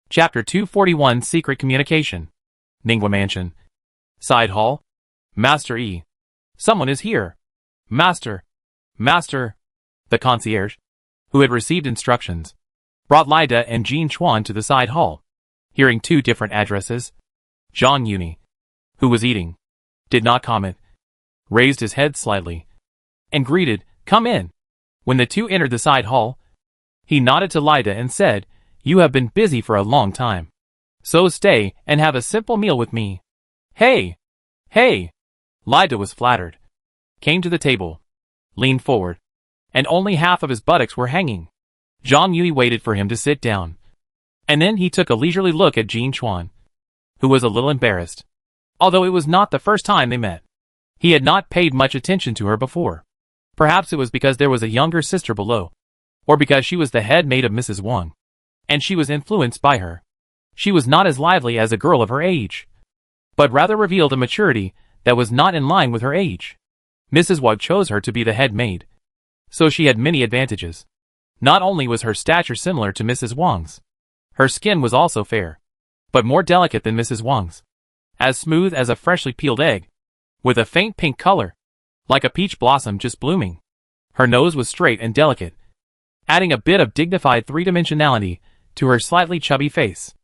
Chapter 241 Secret Communication. Ningwa Mansion. Side hall. Master E. Someone is here. Master. Master. The concierge, who had received instructions, brought Lida and Jean Chuan to the side hall. Hearing two different addresses, Zhang Yuni, who was eating, did not comment, raised his head slightly, and greeted, "Come in." When the two entered the side hall, he nodded to Lida and said, "You have been busy for a long time. So stay and have a simple meal with me." "Hey! Hey!" Lida was flattered, came to the table, leaned forward, and only half of his buttocks were hanging. Zhang Yui waited for him to sit down, and then he took a leisurely look at Jean Chuan, who was a little embarrassed. Although it was not the first time they met, he had not paid much attention to her before. Perhaps it was because there was a younger sister below, or because she was the head maid of Mrs. Wang, and she was influenced by her. She was not as lively as a girl of her age, but rather revealed a maturity that was not in line with her age. Mrs. Wang chose her to be the head maid, so she had many advantages. Not only was her stature similar to Mrs. Wang's, her skin was also fair, but more delicate than Mrs. Wang's, as smooth as a freshly peeled egg, with a faint pink color, like a peach blossom just blooming. Her nose was straight and delicate, adding a bit of dignified three-dimensionality to her slightly chubby face.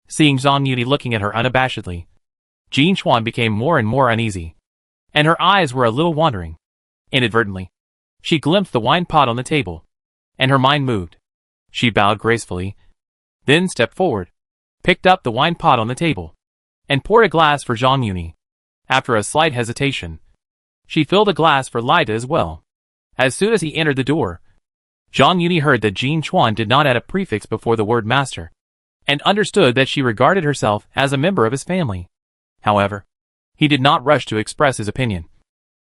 Seeing Zhang Yuni looking at her unabashedly, Jean Chuan became more and more uneasy, and her eyes were a little wandering. Inadvertently, she glimpsed the wine pot on the table, and her mind moved. She bowed gracefully, then stepped forward, picked up the wine pot on the table, and poured a glass for Zhang Yuni. After a slight hesitation, she filled a glass for Lida as well. As soon as he entered the door, Zhang Yuni heard that Jean Chuan did not add a prefix before the word master, and understood that she regarded herself as a member of his family. However, he did not rush to express his opinion,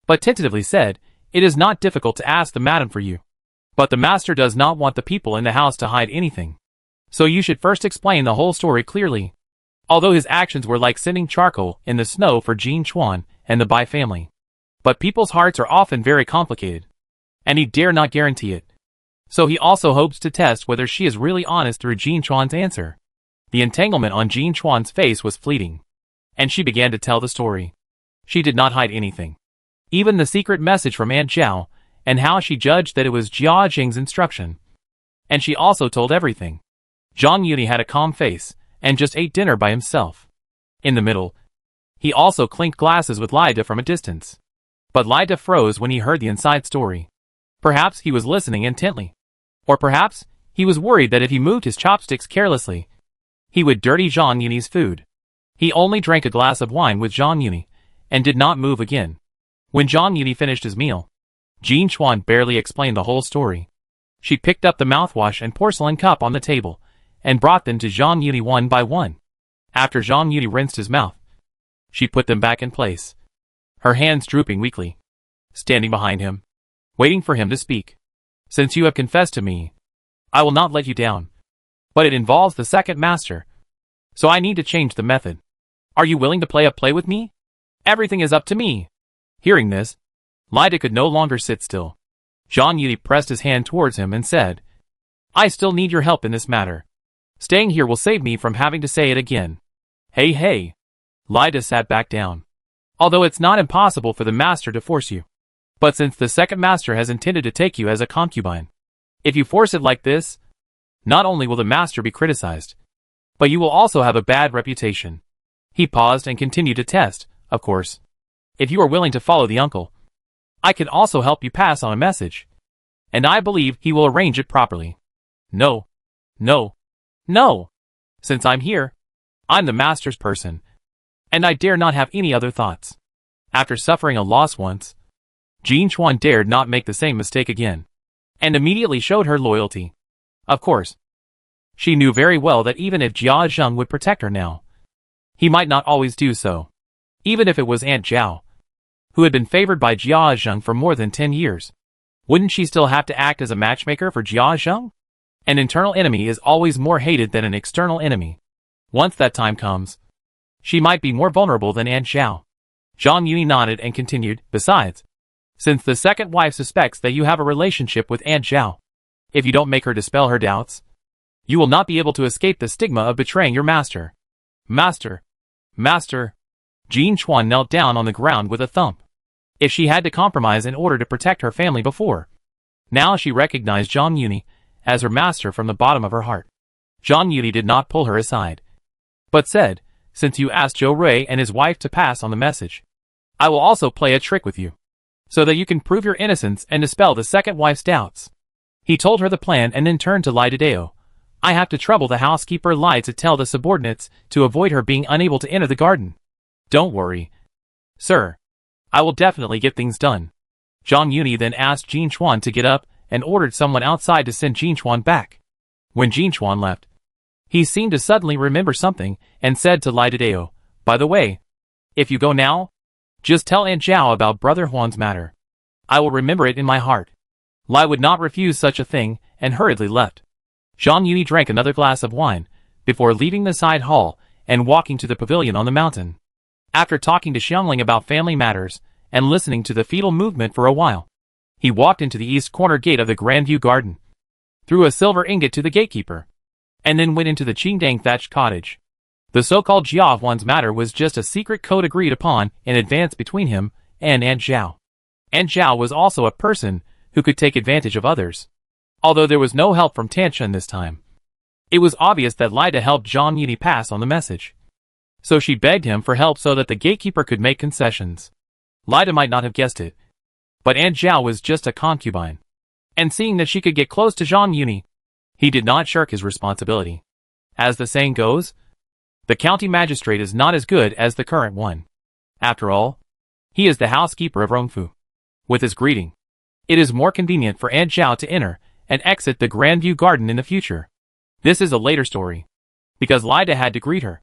but tentatively said, "It is not difficult to ask the madam for you, but the master does not want the people in the house to hide anything. So you should first explain the whole story clearly." Although his actions were like sending charcoal in the snow for Jean Chuan and the Bai family, but people's hearts are often very complicated, and he dare not guarantee it. So he also hopes to test whether she is really honest through Jean Chuan's answer. The entanglement on Jean Chuan's face was fleeting, and she began to tell the story. She did not hide anything, even the secret message from Aunt Zhao, and how she judged that it was Jia Jing's instruction. And she also told everything. Zhang Yuni had a calm face, and just ate dinner by himself. In the middle, he also clinked glasses with Lida from a distance. But Lida froze when he heard the inside story. Perhaps he was listening intently. Or perhaps he was worried that if he moved his chopsticks carelessly, he would dirty Zhang Yuni's food. He only drank a glass of wine with Zhang Yuni, and did not move again. When Zhang Yuni finished his meal, Jean Chuan barely explained the whole story. She picked up the mouthwash and porcelain cup on the table, and brought them to Zhang Yuni one by one. After Zhang Yuni rinsed his mouth, she put them back in place, her hands drooping weakly, standing behind him, waiting for him to speak. "Since you have confessed to me, I will not let you down. But it involves the second master, so I need to change the method. Are you willing to play a play with me? Everything is up to me." Hearing this, Lida could no longer sit still. Zhang Yuni pressed his hand towards him and said, "I still need your help in this matter. Staying here will save me from having to say it again." "Hey, hey." Lida sat back down. "Although it's not impossible for the master to force you. But since the second master has intended to take you as a concubine, if you force it like this, not only will the master be criticized, but you will also have a bad reputation." He paused and continued to test, "Of course, if you are willing to follow the uncle, I can also help you pass on a message, and I believe he will arrange it properly." "No, no, no. Since I'm here, I'm the master's person, and I dare not have any other thoughts." After suffering a loss once, Jean Chuan dared not make the same mistake again, and immediately showed her loyalty. Of course, she knew very well that even if Jia Zheng would protect her now, he might not always do so. Even if it was Aunt Zhao, who had been favored by Jia Zheng for more than 10 years, wouldn't she still have to act as a matchmaker for Jia Zheng? An internal enemy is always more hated than an external enemy. Once that time comes, she might be more vulnerable than Aunt Zhao. Zhang Yuni nodded and continued, "Besides, since the second wife suspects that you have a relationship with Aunt Zhao, if you don't make her dispel her doubts, You will not be able to escape the stigma of betraying your master. Master. Master. Jean Chuan knelt down on the ground with a thump. If she had to compromise in order to protect her family before, now she recognized Zhang Yuni as her master from the bottom of her heart. Zhang Yuni did not pull her aside, but said, since you asked Zhou Rui and his wife to pass on the message, I will also play a trick with you, so that you can prove your innocence and dispel the second wife's doubts. He told her the plan and then turned to Lai Dideo. I have to trouble the housekeeper Lai to tell the subordinates to avoid her being unable to enter the garden. Don't worry, sir. I will definitely get things done. Zhang Yuni then asked Jean Chuan to get up and ordered someone outside to send Jean Chuan back. When Jean Chuan left, he seemed to suddenly remember something and said to Lai Dideo, by the way, if you go now, just tell Aunt Zhao about Brother Huan's matter. I will remember it in my heart. Lai would not refuse such a thing and hurriedly left. Zhang Yuni drank another glass of wine before leaving the side hall and walking to the pavilion on the mountain. After talking to Xiangling about family matters and listening to the fetal movement for a while, he walked into the east corner gate of the Grandview Garden, threw a silver ingot to the gatekeeper, and then went into the Qingdang thatched cottage. The so-called Jia Huan's matter was just a secret code agreed upon in advance between him and Aunt Zhao. Aunt Zhao was also a person who could take advantage of others, although there was no help from Tanshan this time. It was obvious that Lida helped Zhang Yuni pass on the message, so she begged him for help so that the gatekeeper could make concessions. Lida might not have guessed it, but Aunt Zhao was just a concubine, and seeing that she could get close to Zhang Yuni, he did not shirk his responsibility. As the saying goes, the county magistrate is not as good as the current one. After all, he is the housekeeper of Rongfu. With his greeting, it is more convenient for Aunt Zhao to enter and exit the Grandview Garden in the future. This is a later story, because Lida had to greet her.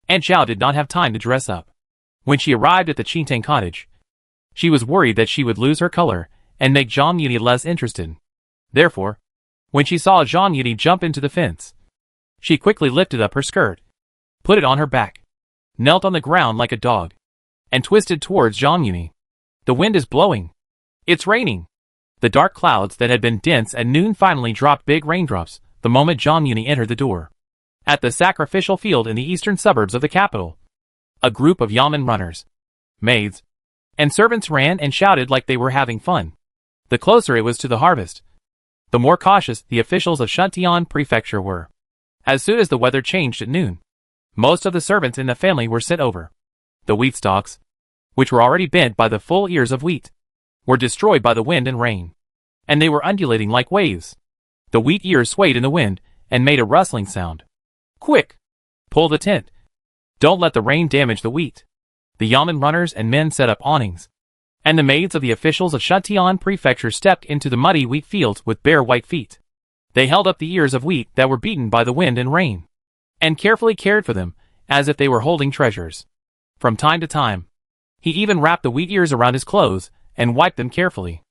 Aunt Zhao did not have time to dress up. When she arrived at the Qingtang cottage, she was worried that she would lose her color and make Zhang Yuni less interested. Therefore, when she saw Zhang Yuni jump into the fence, she quickly lifted up her skirt, put it on her back, knelt on the ground like a dog, and twisted towards Zhang Yuni. The wind is blowing. It's raining. The dark clouds that had been dense at noon finally dropped big raindrops the moment Zhang Yuni entered the door. At the sacrificial field in the eastern suburbs of the capital, a group of yamen runners, maids, and servants ran and shouted like they were having fun. The closer it was to the harvest, the more cautious the officials of Shuntian Prefecture were. As soon as the weather changed at noon, most of the servants in the family were sent over. The wheat stalks, which were already bent by the full ears of wheat, were destroyed by the wind and rain, and they were undulating like waves. The wheat ears swayed in the wind and made a rustling sound. Quick! Pull the tent. Don't let the rain damage the wheat. The yamen runners and men set up awnings, and the maids of the officials of Shuntian Prefecture stepped into the muddy wheat fields with bare white feet. They held up the ears of wheat that were beaten by the wind and rain, and carefully cared for them as if they were holding treasures. From time to time, he even wrapped the wheat ears around his clothes and wiped them carefully.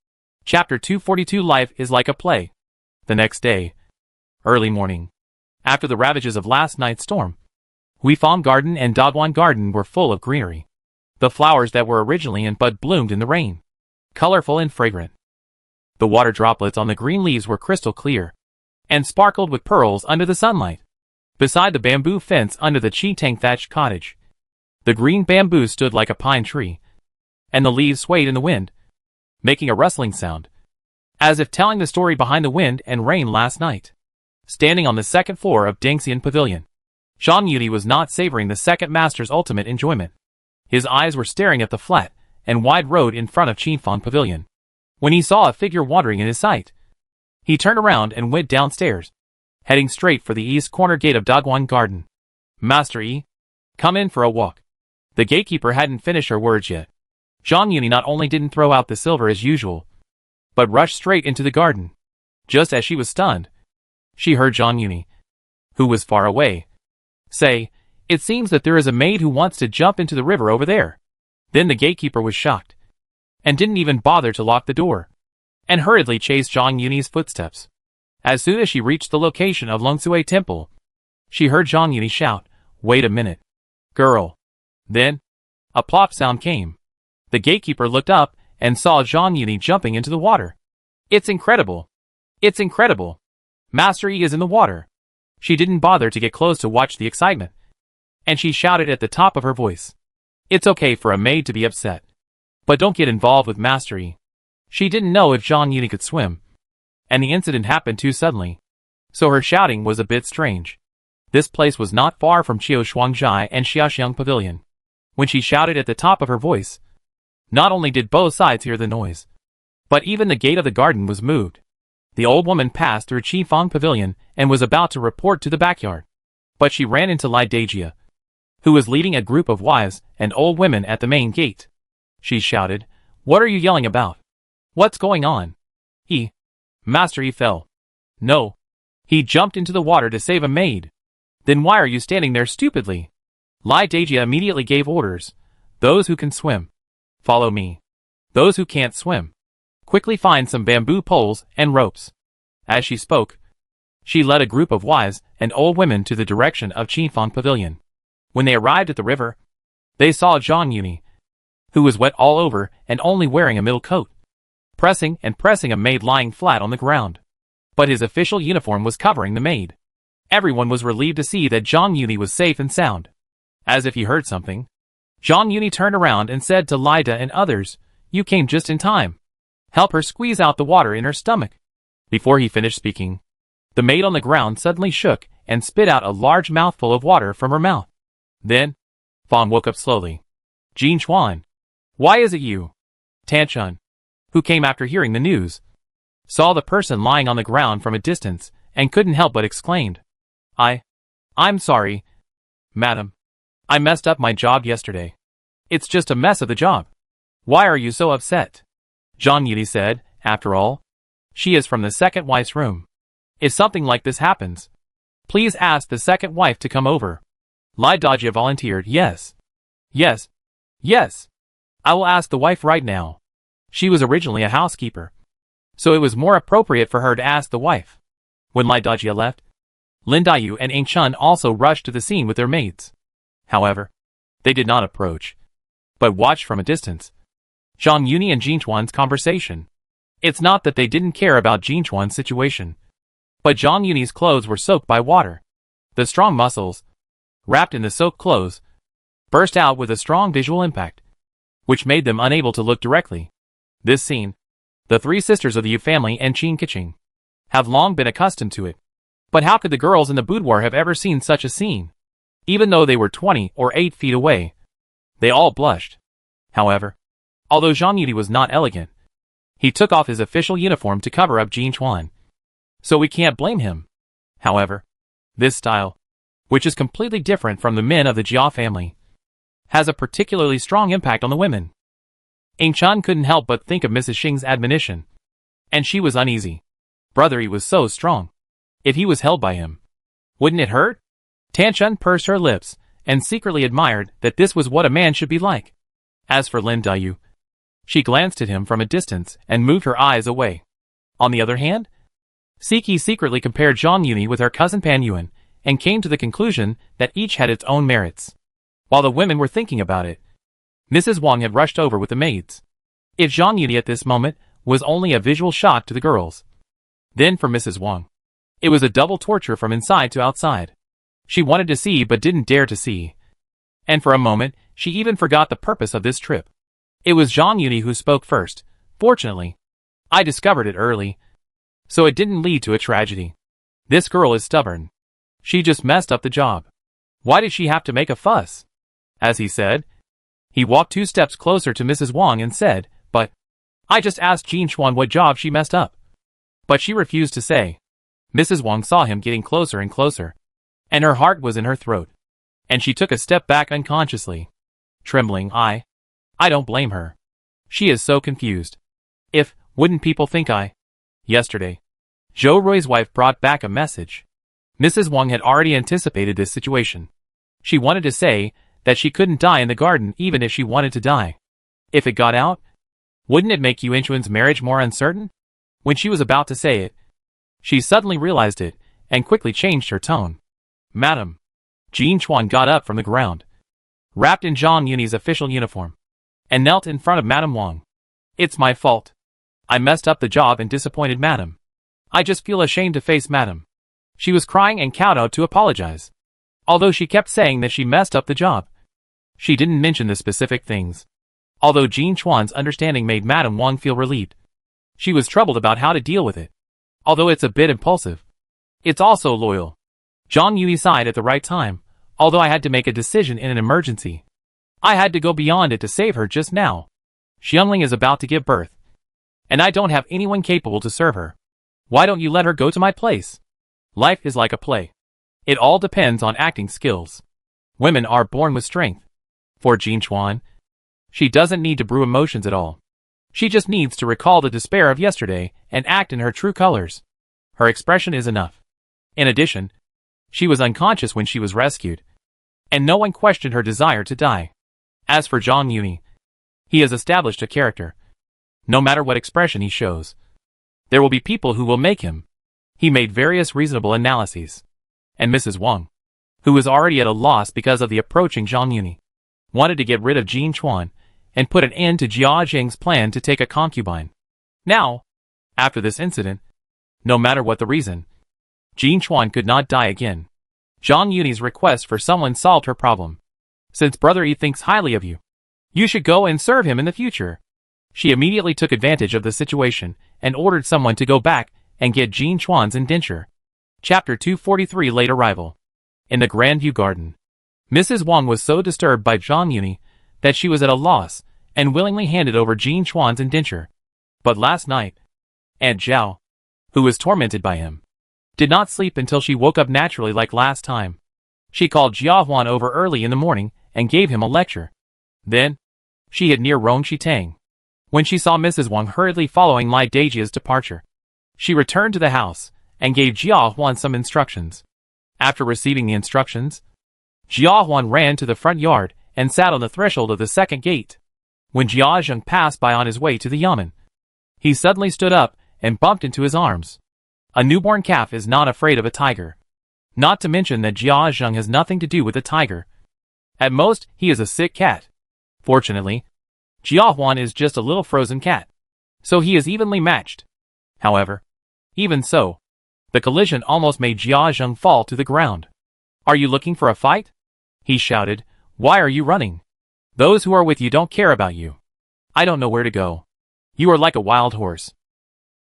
Chapter 242. Life is like a play. The next day, early morning, after the ravages of last night's storm, Huifang Garden and Dagwan Garden were full of greenery. The flowers that were originally in bud bloomed in the rain, colorful and fragrant. The water droplets on the green leaves were crystal clear and sparkled with pearls under the sunlight. Beside the bamboo fence under the Qingtang thatched cottage, the green bamboo stood like a pine tree, and the leaves swayed in the wind, making a rustling sound, as if telling the story behind the wind and rain last night. Standing on the second floor of Dangxian Pavilion, Zhang Yuni was not savoring the second master's ultimate enjoyment. His eyes were staring at the flat and wide road in front of Qingfang Pavilion, when he saw a figure wandering in his sight. He turned around and went downstairs, heading straight for the east corner gate of Dagwan Garden. Master Yi, come in for a walk. The gatekeeper hadn't finished her words yet. Zhang Yuni not only didn't throw out the silver as usual, but rushed straight into the garden. Just as she was stunned, she heard Zhang Yuni, who was far away, say, "It seems that there is a maid who wants to jump into the river over there." Then the gatekeeper was shocked, and didn't even bother to lock the door, and hurriedly chased Zhang Yuni's footsteps. As soon as she reached the location of Longsue Temple, she heard Zhang Yuni shout, "Wait a minute, girl." Then, a plop sound came. The gatekeeper looked up and saw Zhang Yuni jumping into the water. "It's incredible! It's incredible! Master Yi is in the water!" She didn't bother to get close to watch the excitement. And she shouted at the top of her voice. It's okay for a maid to be upset. But don't get involved with Master E. She didn't know if Zhang Yuni could swim. And the incident happened too suddenly. So her shouting was a bit strange. This place was not far from Qiu Shuangjai and Xiaoxiang Pavilion. When she shouted at the top of her voice, not only did both sides hear the noise, but even the gate of the garden was moved. The old woman passed through Qifang Pavilion and was about to report to the backyard. But she ran into Lai Dejia, who was leading a group of wives and old women at the main gate. She shouted, "What are you yelling about? What's going on?" Master E fell. No. He jumped into the water to save a maid. Then why are you standing there stupidly? Lai Dejia immediately gave orders. Those who can swim, follow me. Those who can't swim, quickly find some bamboo poles and ropes. As she spoke, she led a group of wives and old women to the direction of Qifang Pavilion. When they arrived at the river, they saw Zhang Yuni, who was wet all over and only wearing a middle coat, pressing a maid lying flat on the ground. But his official uniform was covering the maid. Everyone was relieved to see that Zhang Yuni was safe and sound. As if he heard something, Zhang Yuni turned around and said to Lida and others, "You came just in time. Help her squeeze out the water in her stomach." Before he finished speaking, the maid on the ground suddenly shook and spit out a large mouthful of water from her mouth. Then, Fawn woke up slowly. "Jin Chuan, why is it you?" Tanchun, who came after hearing the news, saw the person lying on the ground from a distance and couldn't help but exclaimed, I'm sorry, madam. I messed up my job yesterday. It's just a mess of the job. Why are you so upset?" Zhang Yuni said, "After all, she is from the second wife's room. If something like this happens, please ask the second wife to come over." Lai Dajia volunteered, Yes. I will ask the wife right now. She was originally a housekeeper, so it was more appropriate for her to ask the wife." When Lai Dajia left, Lin Daiyu and Ing Chun also rushed to the scene with their maids. However, they did not approach, but watched from a distance Zhang Yuni and Jin Chuan's conversation. It's not that they didn't care about Jin Chuan's situation, but Zhang Yuni's clothes were soaked by water. The strong muscles, wrapped in the soaked clothes, burst out with a strong visual impact, which made them unable to look directly. This scene, the three sisters of the Yu family and Qin Keqing have long been accustomed to it. But how could the girls in the boudoir have ever seen such a scene? Even though they were 20 or 8 feet away, they all blushed. However, although Zhang Yuni was not elegant, he took off his official uniform to cover up Jin Chuan, so we can't blame him. However, this style, which is completely different from the men of the Jia family, has a particularly strong impact on the women. Ing Chun couldn't help but think of Mrs. Xing's admonition, and she was uneasy. Brother Yi was so strong. If he was held by him, wouldn't it hurt? Tanchun pursed her lips and secretly admired that this was what a man should be like. As for Lin Daiyu, she glanced at him from a distance and moved her eyes away. On the other hand, Siki secretly compared Zhang Yuni with her cousin Pan Yuan and came to the conclusion that each had its own merits. While the women were thinking about it, Mrs. Wang had rushed over with the maids. If Zhang Yuni at this moment was only a visual shock to the girls, then for Mrs. Wang, it was a double torture from inside to outside. She wanted to see but didn't dare to see. And for a moment, she even forgot the purpose of this trip. It was Zhang Yuni who spoke first. "Fortunately, I discovered it early, so it didn't lead to a tragedy. This girl is stubborn. She just messed up the job. Why did she have to make a fuss?" As he said, he walked 2 steps closer to Mrs. Wang and said, "But I just asked Jin Chuan what job she messed up." But she refused to say. Mrs. Wang saw him getting closer and closer, and her heart was in her throat, and she took a step back unconsciously. Trembling, I don't blame her. She is so confused. Wouldn't people think Yesterday, Zhou Rui's wife brought back a message. Mrs. Wang had already anticipated this situation. She wanted to say that she couldn't die in the garden even if she wanted to die. If it got out, wouldn't it make Yuan Chuan's marriage more uncertain? When she was about to say it, she suddenly realized it and quickly changed her tone. "Madam." Jin Chuan got up from the ground, wrapped in Zhang Yuni's official uniform, and knelt in front of Madame Wang. "It's my fault. I messed up the job and disappointed Madam. I just feel ashamed to face Madam." She was crying and kowtowed to apologize. Although she kept saying that she messed up the job. She didn't mention the specific things. Although Jean Chuan's understanding made Madame Wang feel relieved. She was troubled about how to deal with it. Although it's a bit impulsive, it's also loyal. Zhang Yui sighed at the right time. Although I had to make a decision in an emergency, I had to go beyond it to save her just now. Xiangling is about to give birth, and I don't have anyone capable to serve her. Why don't you let her go to my place? Life is like a play. It all depends on acting skills. Women are born with strength. For Jean Chuan, she doesn't need to brew emotions at all. She just needs to recall the despair of yesterday and act in her true colors. Her expression is enough. In addition, she was unconscious when she was rescued, and no one questioned her desire to die. As for Zhang Yuni, he has established a character. No matter what expression he shows, there will be people who will make him. He made various reasonable analyses. And Mrs. Wang, who was already at a loss because of the approaching Zhang Yuni, wanted to get rid of Jean Chuan and put an end to Jia Zheng's plan to take a concubine. Now, after this incident, no matter what the reason, Jean Chuan could not die again. Zhang Yuni's request for someone solved her problem. Since Brother Yi thinks highly of you, you should go and serve him in the future. She immediately took advantage of the situation and ordered someone to go back and get Jean Chuan's indenture. Chapter 243 Late Arrival. In the Grandview Garden, Mrs. Wang was so disturbed by Zhang Yuni that she was at a loss and willingly handed over Jean Chuan's indenture. But last night, Aunt Zhao, who was tormented by him, did not sleep until she woke up naturally like last time. She called Jia Huan over early in the morning and gave him a lecture. Then, she hid near Rong Shitang. When she saw Mrs. Wang hurriedly following Lai Daijia's departure, she returned to the house and gave Jia Huan some instructions. After receiving the instructions, Jia Huan ran to the front yard and sat on the threshold of the second gate. When Jia Zheng passed by on his way to the yamen, he suddenly stood up and bumped into his arms. A newborn calf is not afraid of a tiger. Not to mention that Jia Zheng has nothing to do with a tiger. At most, he is a sick cat. Fortunately, Jia Huan is just a little frozen cat, so he is evenly matched. However, even so, the collision almost made Jia Zheng fall to the ground. Are you looking for a fight? He shouted. Why are you running? Those who are with you don't care about you. I don't know where to go. You are like a wild horse.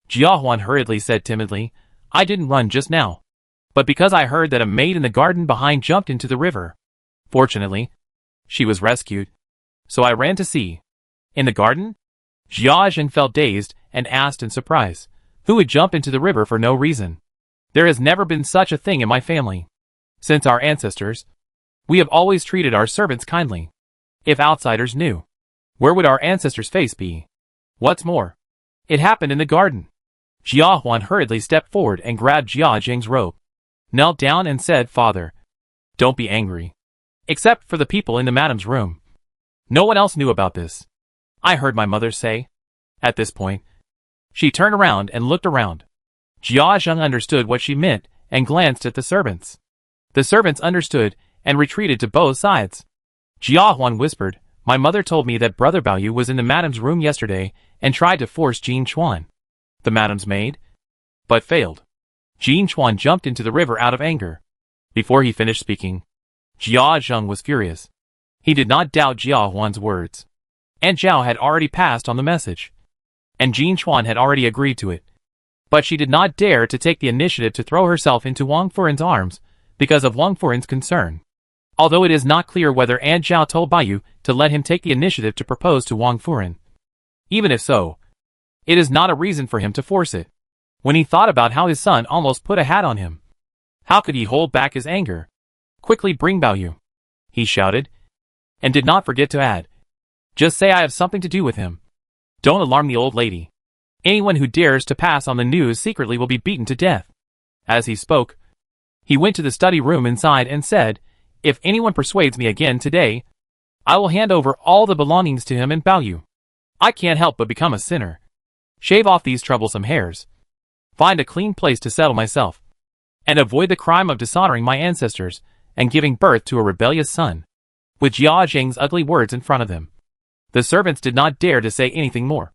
Jia Huan hurriedly said timidly, I didn't run just now, but because I heard that a maid in the garden behind jumped into the river. Fortunately, she was rescued, so I ran to see. In the garden? Jia Zheng felt dazed and asked in surprise, who would jump into the river for no reason? There has never been such a thing in my family. Since our ancestors, we have always treated our servants kindly. If outsiders knew, where would our ancestors' face be? What's more, it happened in the garden. Jia Huan hurriedly stepped forward and grabbed Jia Zheng's robe, knelt down and said, Father, don't be angry. Except for the people in the madam's room. No one else knew about this. I heard my mother say. At this point, she turned around and looked around. Jia Zheng understood what she meant and glanced at the servants. The servants understood and retreated to both sides. Jia Huan whispered, my mother told me that Brother Baoyu was in the madam's room yesterday and tried to force Jean Chuan, the madam's maid, but failed. Jean Chuan jumped into the river out of anger. Before he finished speaking, Jia Zheng was furious. He did not doubt Jia Huan's words. Aunt Zhao had already passed on the message, and Jean Chuan had already agreed to it. But she did not dare to take the initiative to throw herself into Wang Furen's arms because of Wang Furen's concern. Although it is not clear whether Aunt Zhao told Baoyu to let him take the initiative to propose to Wang Furen. Even if so, it is not a reason for him to force it. When he thought about how his son almost put a hat on him, how could he hold back his anger? Quickly bring Baoyu, he shouted, and did not forget to add, just say I have something to do with him. Don't alarm the old lady. Anyone who dares to pass on the news secretly will be beaten to death. As he spoke, he went to the study room inside and said, if anyone persuades me again today, I will hand over all the belongings to him and Baoyu. I can't help but become a sinner. Shave off these troublesome hairs. Find a clean place to settle myself, and avoid the crime of dishonoring my ancestors and giving birth to a rebellious son. With Jia Zheng's ugly words in front of them, the servants did not dare to say anything more,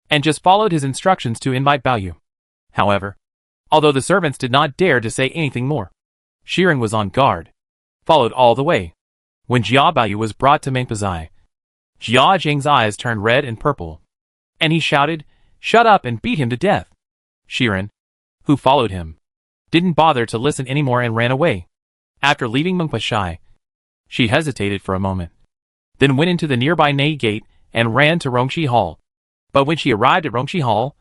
and just followed his instructions to invite Baoyu. However, although the servants did not dare to say anything more. Shiren was on guard, followed all the way. When Jia Baoyu was brought to Mengpazai, Jia Zheng's eyes turned red and purple, and he shouted, "Shut up," and beat him to death. Shiren, who followed him, didn't bother to listen anymore and ran away. After leaving Mengpazai, she hesitated for a moment, then went into the nearby Nei Gate and ran to Rongxi Hall. But when she arrived at Rongxi Hall,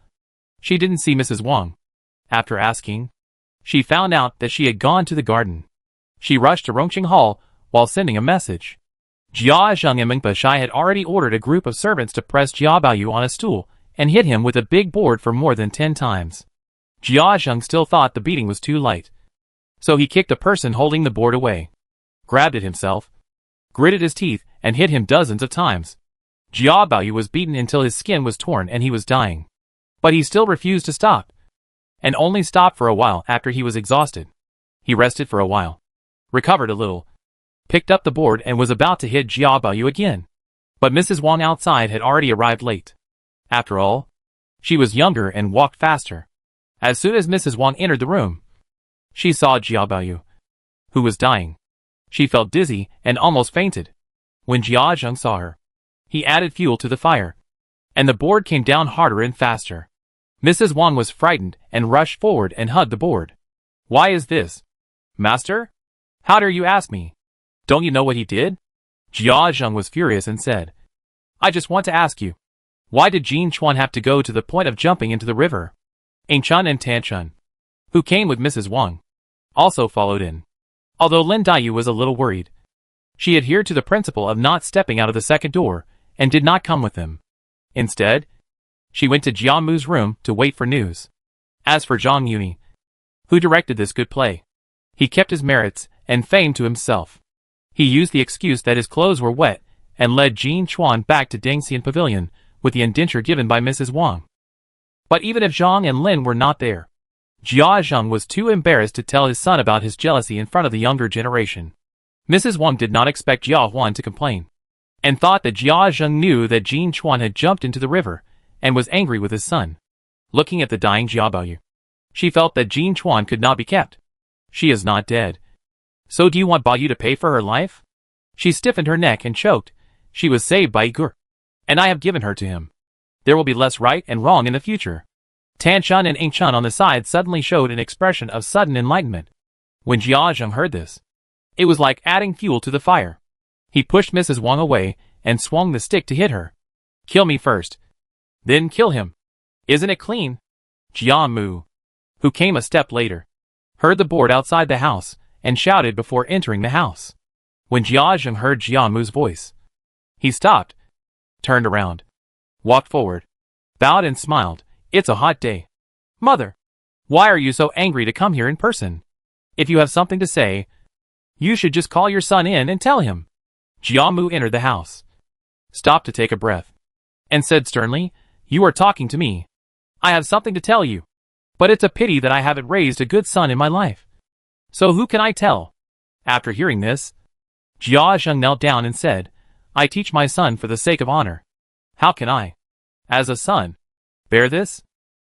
she didn't see Mrs. Wang. After asking, she found out that she had gone to the garden. She rushed to Rongxi Hall while sending a message. Jia Zheng and Mengpazai had already ordered a group of servants to press Jia Baoyu on a stool and hit him with a big board for more than 10 times. Jia Zheng still thought the beating was too light, so he kicked the person holding the board away, grabbed it himself, gritted his teeth, and hit him dozens of times. Jia Baoyu was beaten until his skin was torn and he was dying. But he still refused to stop, and only stopped for a while after he was exhausted. He rested for a while, recovered a little, picked up the board and was about to hit Jia Baoyu again. But Mrs. Wang outside had already arrived late. After all, she was younger and walked faster. As soon as Mrs. Wang entered the room, she saw Jia Baoyu, who was dying. She felt dizzy and almost fainted. When Jia Zheng saw her, he added fuel to the fire, and the board came down harder and faster. Mrs. Wang was frightened and rushed forward and hugged the board. "Why is this, Master? How dare you ask me? Don't you know what he did?" Jia Zheng was furious and said, "I just want to ask you, why did Jin Chuan have to go to the point of jumping into the river?" Ing Chun and Tan Chun, who came with Mrs. Wang, also followed in. Although Lin Daiyu was a little worried, she adhered to the principle of not stepping out of the second door and did not come with them. Instead, she went to Jian Mu's room to wait for news. As for Zhang Yuni, who directed this good play, he kept his merits and fame to himself. He used the excuse that his clothes were wet and led Jin Chuan back to Dengxian Pavilion with the indenture given by Mrs. Wang. But even if Zhang and Lin were not there, Jia Zheng was too embarrassed to tell his son about his jealousy in front of the younger generation. Mrs. Wang did not expect Jia Huan to complain, and thought that Jia Zheng knew that Jin Chuan had jumped into the river and was angry with his son. Looking at the dying Jia Baoyu, she felt that Jin Chuan could not be kept. She is not dead. So do you want Baoyu to pay for her life? She stiffened her neck and choked. She was saved by Igor, and I have given her to him. There will be less right and wrong in the future. Tan Chun and Ing Chun on the side suddenly showed an expression of sudden enlightenment. When Jia Zheng heard this, it was like adding fuel to the fire. He pushed Mrs. Wang away and swung the stick to hit her. "Kill me first, then kill him. Isn't it clean?" Jian Mu, who came a step later, heard the board outside the house and shouted before entering the house. When Jia Zheng heard Jian Mu's voice, he stopped, turned around, walked forward, bowed and smiled. "It's a hot day. Mother, why are you so angry to come here in person? If you have something to say, you should just call your son in and tell him." Jian Mu entered the house, stopped to take a breath, and said sternly, "You are talking to me. I have something to tell you, but it's a pity that I haven't raised a good son in my life. So who can I tell?" After hearing this, Jia Zheng knelt down and said, "I teach my son for the sake of honor. How can I, as a son, bear this?"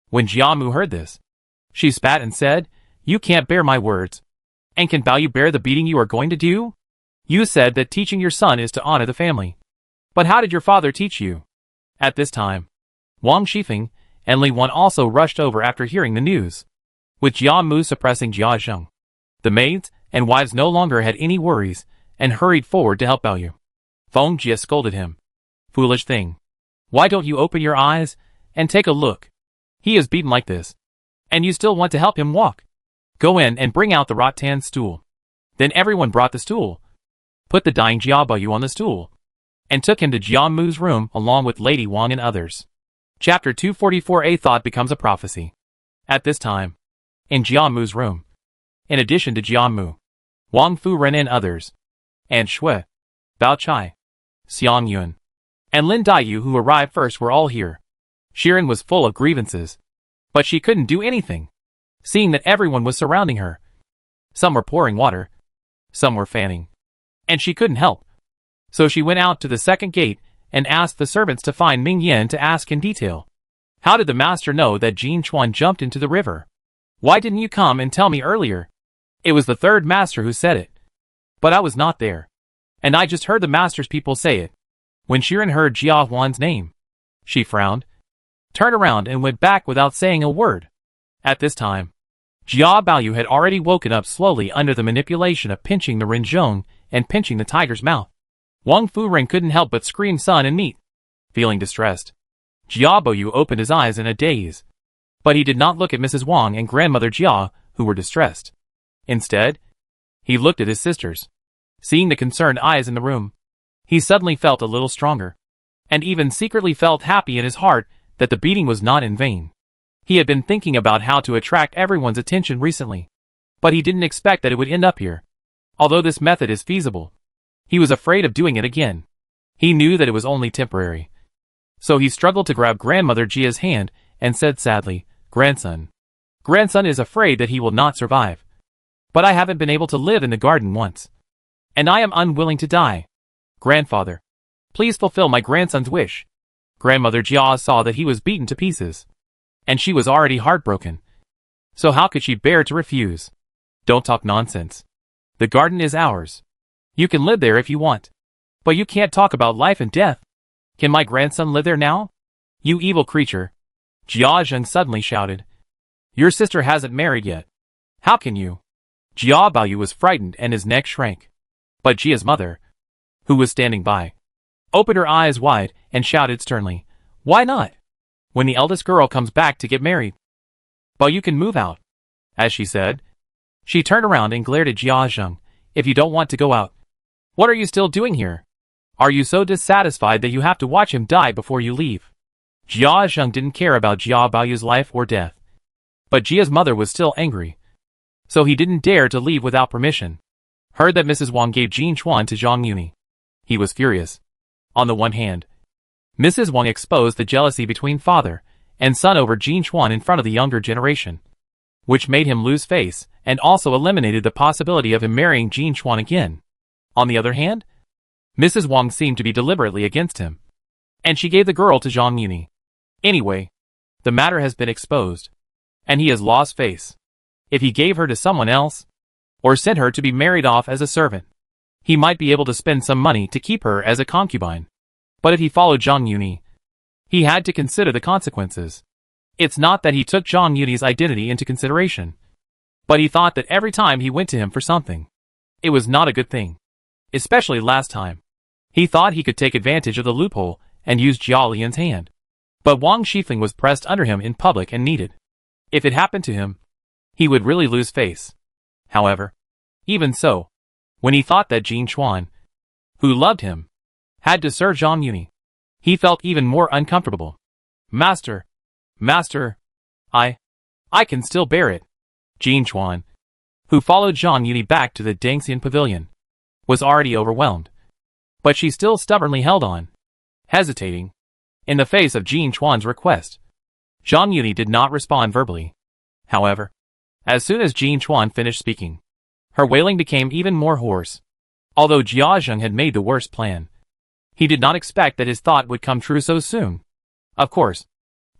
When Jian Mu heard this, she spat and said, "You can't bear my words. And can Baoyu bear the beating you are going to do? You said that teaching your son is to honor the family. But how did your father teach you?" At this time, Wang Shifeng and Li Wan also rushed over after hearing the news. With Jian Mu suppressing Jia Zheng, the maids and wives no longer had any worries and hurried forward to help Baoyu. Feng Jie scolded him. "Foolish thing. Why don't you open your eyes and take a look? He is beaten like this, and you still want to help him walk. Go in and bring out the rattan stool." Then everyone brought the stool, put the dying Jia Baoyu on the stool, and took him to Jian Mu's room along with Lady Wang and others. Chapter 244. A thought becomes a prophecy. At this time, in Jian Mu's room, in addition to Jian Mu, Wang Fu ran in others, and Shui, Bao Chai, Xiang Yun, and Lin Daiyu, who arrived first, were all here. Shiren was full of grievances, but she couldn't do anything, seeing that everyone was surrounding her. Some were pouring water, some were fanning, and she couldn't help. So she went out to the second gate and asked the servants to find Ming Yen to ask in detail. How did the master know that Jin Chuan jumped into the river? Why didn't you come and tell me earlier? It was the third master who said it. But I was not there. And I just heard the master's people say it. When Shirin heard Jia Huan's name, she frowned, turned around and went back without saying a word. At this time, Jia Baoyu had already woken up slowly under the manipulation of pinching the Rinzhong and pinching the tiger's mouth. Wang Furing couldn't help but scream "Son" and meat. Feeling distressed, Jia Baoyu opened his eyes in a daze. But he did not look at Mrs. Wang and grandmother Jia, who were distressed. Instead, he looked at his sisters. Seeing the concerned eyes in the room, he suddenly felt a little stronger, and even secretly felt happy in his heart that the beating was not in vain. He had been thinking about how to attract everyone's attention recently, but he didn't expect that it would end up here. Although this method is feasible, he was afraid of doing it again. He knew that it was only temporary. So he struggled to grab grandmother Jia's hand and said sadly, "Grandson. Grandson is afraid that he will not survive. But I haven't been able to live in the garden once. And I am unwilling to die. Grandfather, please fulfill my grandson's wish." Grandmother Jia saw that he was beaten to pieces, and she was already heartbroken. So how could she bear to refuse? "Don't talk nonsense. The garden is ours. You can live there if you want. But you can't talk about life and death. Can my grandson live there now? You evil creature," Jia Zheng suddenly shouted. "Your sister hasn't married yet. How can you?" Jia Baoyu was frightened and his neck shrank. But Jia's mother, who was standing by, opened her eyes wide and shouted sternly, "Why not? When the eldest girl comes back to get married, but you can move out." As she said, she turned around and glared at Jia Zheng. "If you don't want to go out, what are you still doing here? Are you so dissatisfied that you have to watch him die before you leave?" Jia Zheng didn't care about Jia Baoyu's life or death. But Jia's mother was still angry, so he didn't dare to leave without permission. Heard that Mrs. Wang gave Jin Chuan to Zhang Yuni. He was furious. On the one hand, Mrs. Wang exposed the jealousy between father and son over Jin Chuan in front of the younger generation, which made him lose face and also eliminated the possibility of him marrying Jin Chuan again. On the other hand, Mrs. Wang seemed to be deliberately against him, and she gave the girl to Zhang Yuni. Anyway, the matter has been exposed, and he has lost face. If he gave her to someone else, or sent her to be married off as a servant, he might be able to spend some money to keep her as a concubine. But if he followed Zhang Yuni, he had to consider the consequences. It's not that he took Zhang Yuni's identity into consideration, but he thought that every time he went to him for something, it was not a good thing. Especially last time. He thought he could take advantage of the loophole and use Jia Lian's hand. But Wang Shifeng was pressed under him in public and needed. If it happened to him, he would really lose face. However, even so, when he thought that Jin Chuan, who loved him, had to serve Zhang Yuni, he felt even more uncomfortable. Master, I can still bear it." Jin Chuan, who followed Zhang Yuni back to the Dangxian pavilion, was already overwhelmed. But she still stubbornly held on, hesitating, in the face of Jin Chuan's request. Zhang Yuni did not respond verbally. However, as soon as Jin Chuan finished speaking, her wailing became even more hoarse. Although Jia Zheng had made the worst plan, he did not expect that his thought would come true so soon. Of course,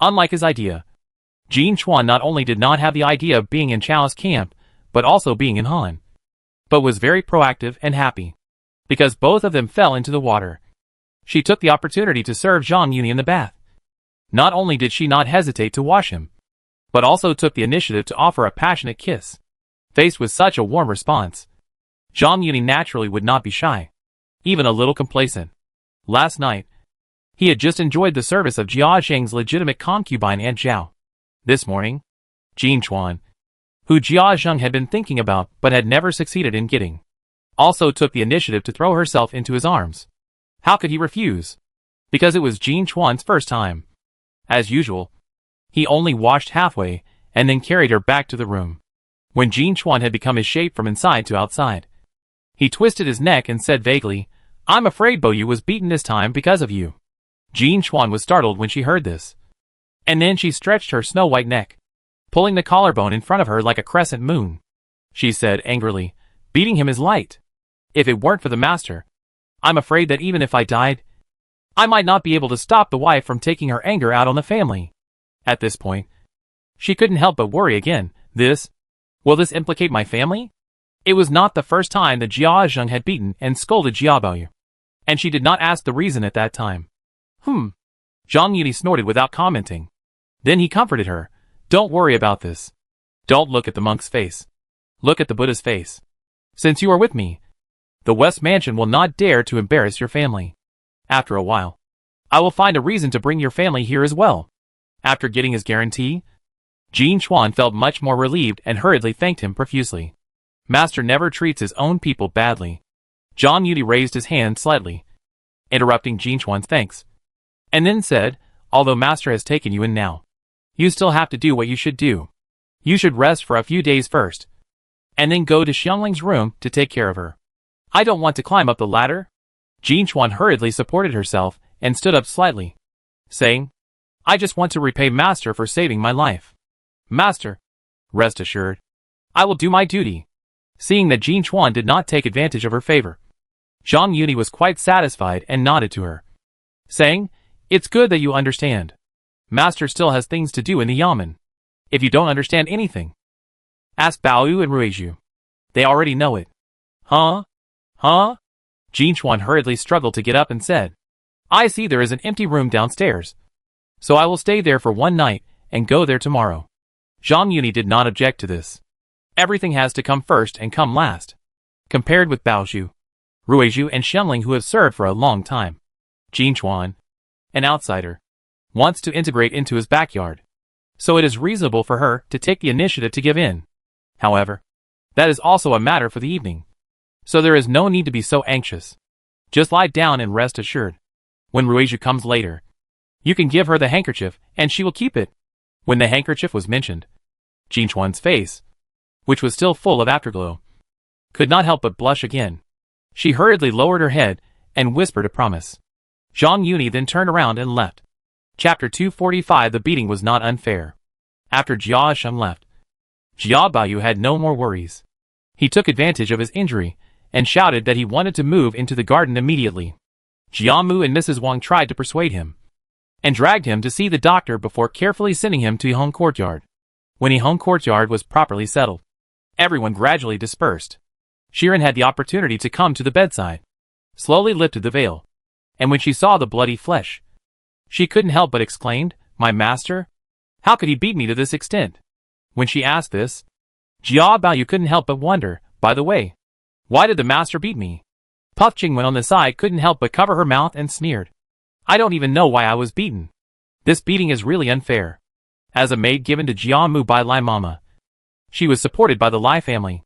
unlike his idea, Jin Chuan not only did not have the idea of being in Chao's camp, but also being in Han, but was very proactive and happy, because both of them fell into the water. She took the opportunity to serve Zhang Yuni in the bath. Not only did she not hesitate to wash him, but also took the initiative to offer a passionate kiss. Faced with such a warm response, Zhang Yuni naturally would not be shy, even a little complacent. Last night, he had just enjoyed the service of Jia Zheng's legitimate concubine Aunt Zhao. This morning, Jin Chuan, who Jia Zheng had been thinking about but had never succeeded in getting, also took the initiative to throw herself into his arms. How could he refuse? Because it was Jin Chuan's first time. As usual, he only washed halfway and then carried her back to the room. When Jin Chuan had become his shape from inside to outside, he twisted his neck and said vaguely, "I'm afraid Baoyu was beaten this time because of you." Jin Chuan was startled when she heard this. And then she stretched her snow-white neck, pulling the collarbone in front of her like a crescent moon. She said angrily, "Beating him is light. If it weren't for the master, I'm afraid that even if I died, I might not be able to stop the wife from taking her anger out on the family." At this point, she couldn't help but worry again Will this implicate my family? It was not the first time that Jia Zheng had beaten and scolded Jia Baoyu, and she did not ask the reason at that time. Zhang Yuni snorted without commenting. Then he comforted her. Don't worry about this. Don't look at the monk's face. Look at the Buddha's face. Since you are with me, the West Mansion will not dare to embarrass your family. After a while, I will find a reason to bring your family here as well. After getting his guarantee, Jin Chuan felt much more relieved and hurriedly thanked him profusely. Master never treats his own people badly. Zhang Yuni raised his hand slightly, interrupting Jin Chuan's thanks, and then said, although Master has taken you in now, you still have to do what you should do. You should rest for a few days first, and then go to Xiangling's room to take care of her. I don't want to climb up the ladder. Jin Chuan hurriedly supported herself and stood up slightly, saying, I just want to repay Master for saving my life. Master, rest assured, I will do my duty. Seeing that Jin Chuan did not take advantage of her favor, Zhang Yuni was quite satisfied and nodded to her, saying, It's good that you understand. Master still has things to do in the yamen. If you don't understand anything, ask Baoyu and Ruizhu. They already know it. Huh? Jin Chuan hurriedly struggled to get up and said, I see there is an empty room downstairs, so I will stay there for one night and go there tomorrow. Zhang Yuni did not object to this. Everything has to come first and come last. Compared with Baoyu, Ruizhu and Xiangling who have served for a long time, Jin Chuan, an outsider, wants to integrate into his backyard, so it is reasonable for her to take the initiative to give in. However, that is also a matter for the evening, so there is no need to be so anxious. Just lie down and rest assured. When Ruizhu comes later, you can give her the handkerchief and she will keep it. When the handkerchief was mentioned, Jin Chuan's face, which was still full of afterglow, could not help but blush again. She hurriedly lowered her head and whispered a promise. Zhang Yuni then turned around and left. Chapter 245. The beating was not unfair. After Jia Zheng left, Jia Baoyu had no more worries. He took advantage of his injury and shouted that he wanted to move into the garden immediately. Jia Mu and Mrs. Wang tried to persuade him, and dragged him to see the doctor before carefully sending him to Yihong Courtyard. When Yihong Courtyard was properly settled, everyone gradually dispersed. Shiren had the opportunity to come to the bedside, slowly lifted the veil, and when she saw the bloody flesh, she couldn't help but exclaimed, My master? How could he beat me to this extent? When she asked this, Jia Baoyu couldn't help but wonder, by the way, why did the master beat me? Puff Qingwen on the side couldn't help but cover her mouth and sneered. I don't even know why I was beaten. This beating is really unfair. As a maid given to Jia Mu by Lai Mama, she was supported by the Lai family.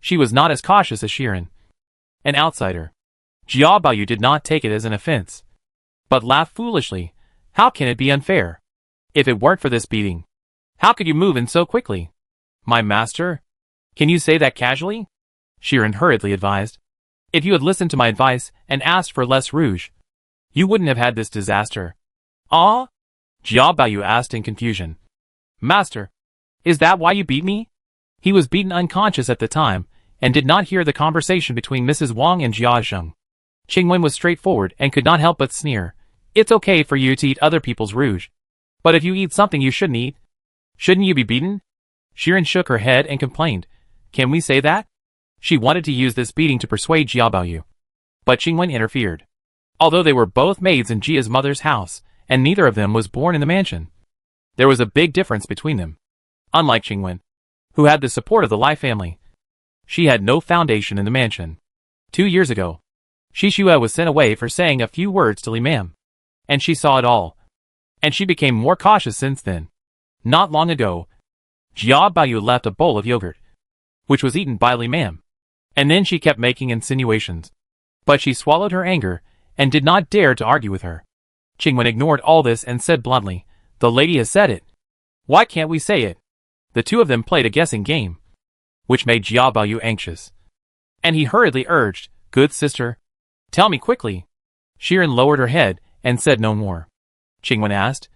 She was not as cautious as Shiren, an outsider. Jia Baoyu did not take it as an offense, but laughed foolishly. How can it be unfair? If it weren't for this beating, how could you move in so quickly? My master? Can you say that casually? Shiren hurriedly advised. If you had listened to my advice and asked for less rouge, you wouldn't have had this disaster. Ah? Jia Baoyu asked in confusion. Master, is that why you beat me? He was beaten unconscious at the time, and did not hear the conversation between Mrs. Wang and Jia Zheng. Qingwen was straightforward and could not help but sneer. It's okay for you to eat other people's rouge, but if you eat something you shouldn't eat, shouldn't you be beaten? Shiren shook her head and complained. Can we say that? She wanted to use this beating to persuade Jia Baoyu, but Qingwen interfered. Although they were both maids in Jia's mother's house, and neither of them was born in the mansion, there was a big difference between them. Unlike Qingwen, who had the support of the Lai family, she had no foundation in the mansion. 2 years ago, Shishua was sent away for saying a few words to Li Mam, and she saw it all, and she became more cautious since then. Not long ago, Jia Baoyu left a bowl of yogurt, which was eaten by Li Mam, and then she kept making insinuations. But she swallowed her anger and did not dare to argue with her. Qingwen ignored all this and said bluntly, The lady has said it. Why can't we say it? The two of them played a guessing game, which made Jia Baoyu anxious. And he hurriedly urged, Good sister, tell me quickly. Shiren lowered her head and said no more. Qingwen asked,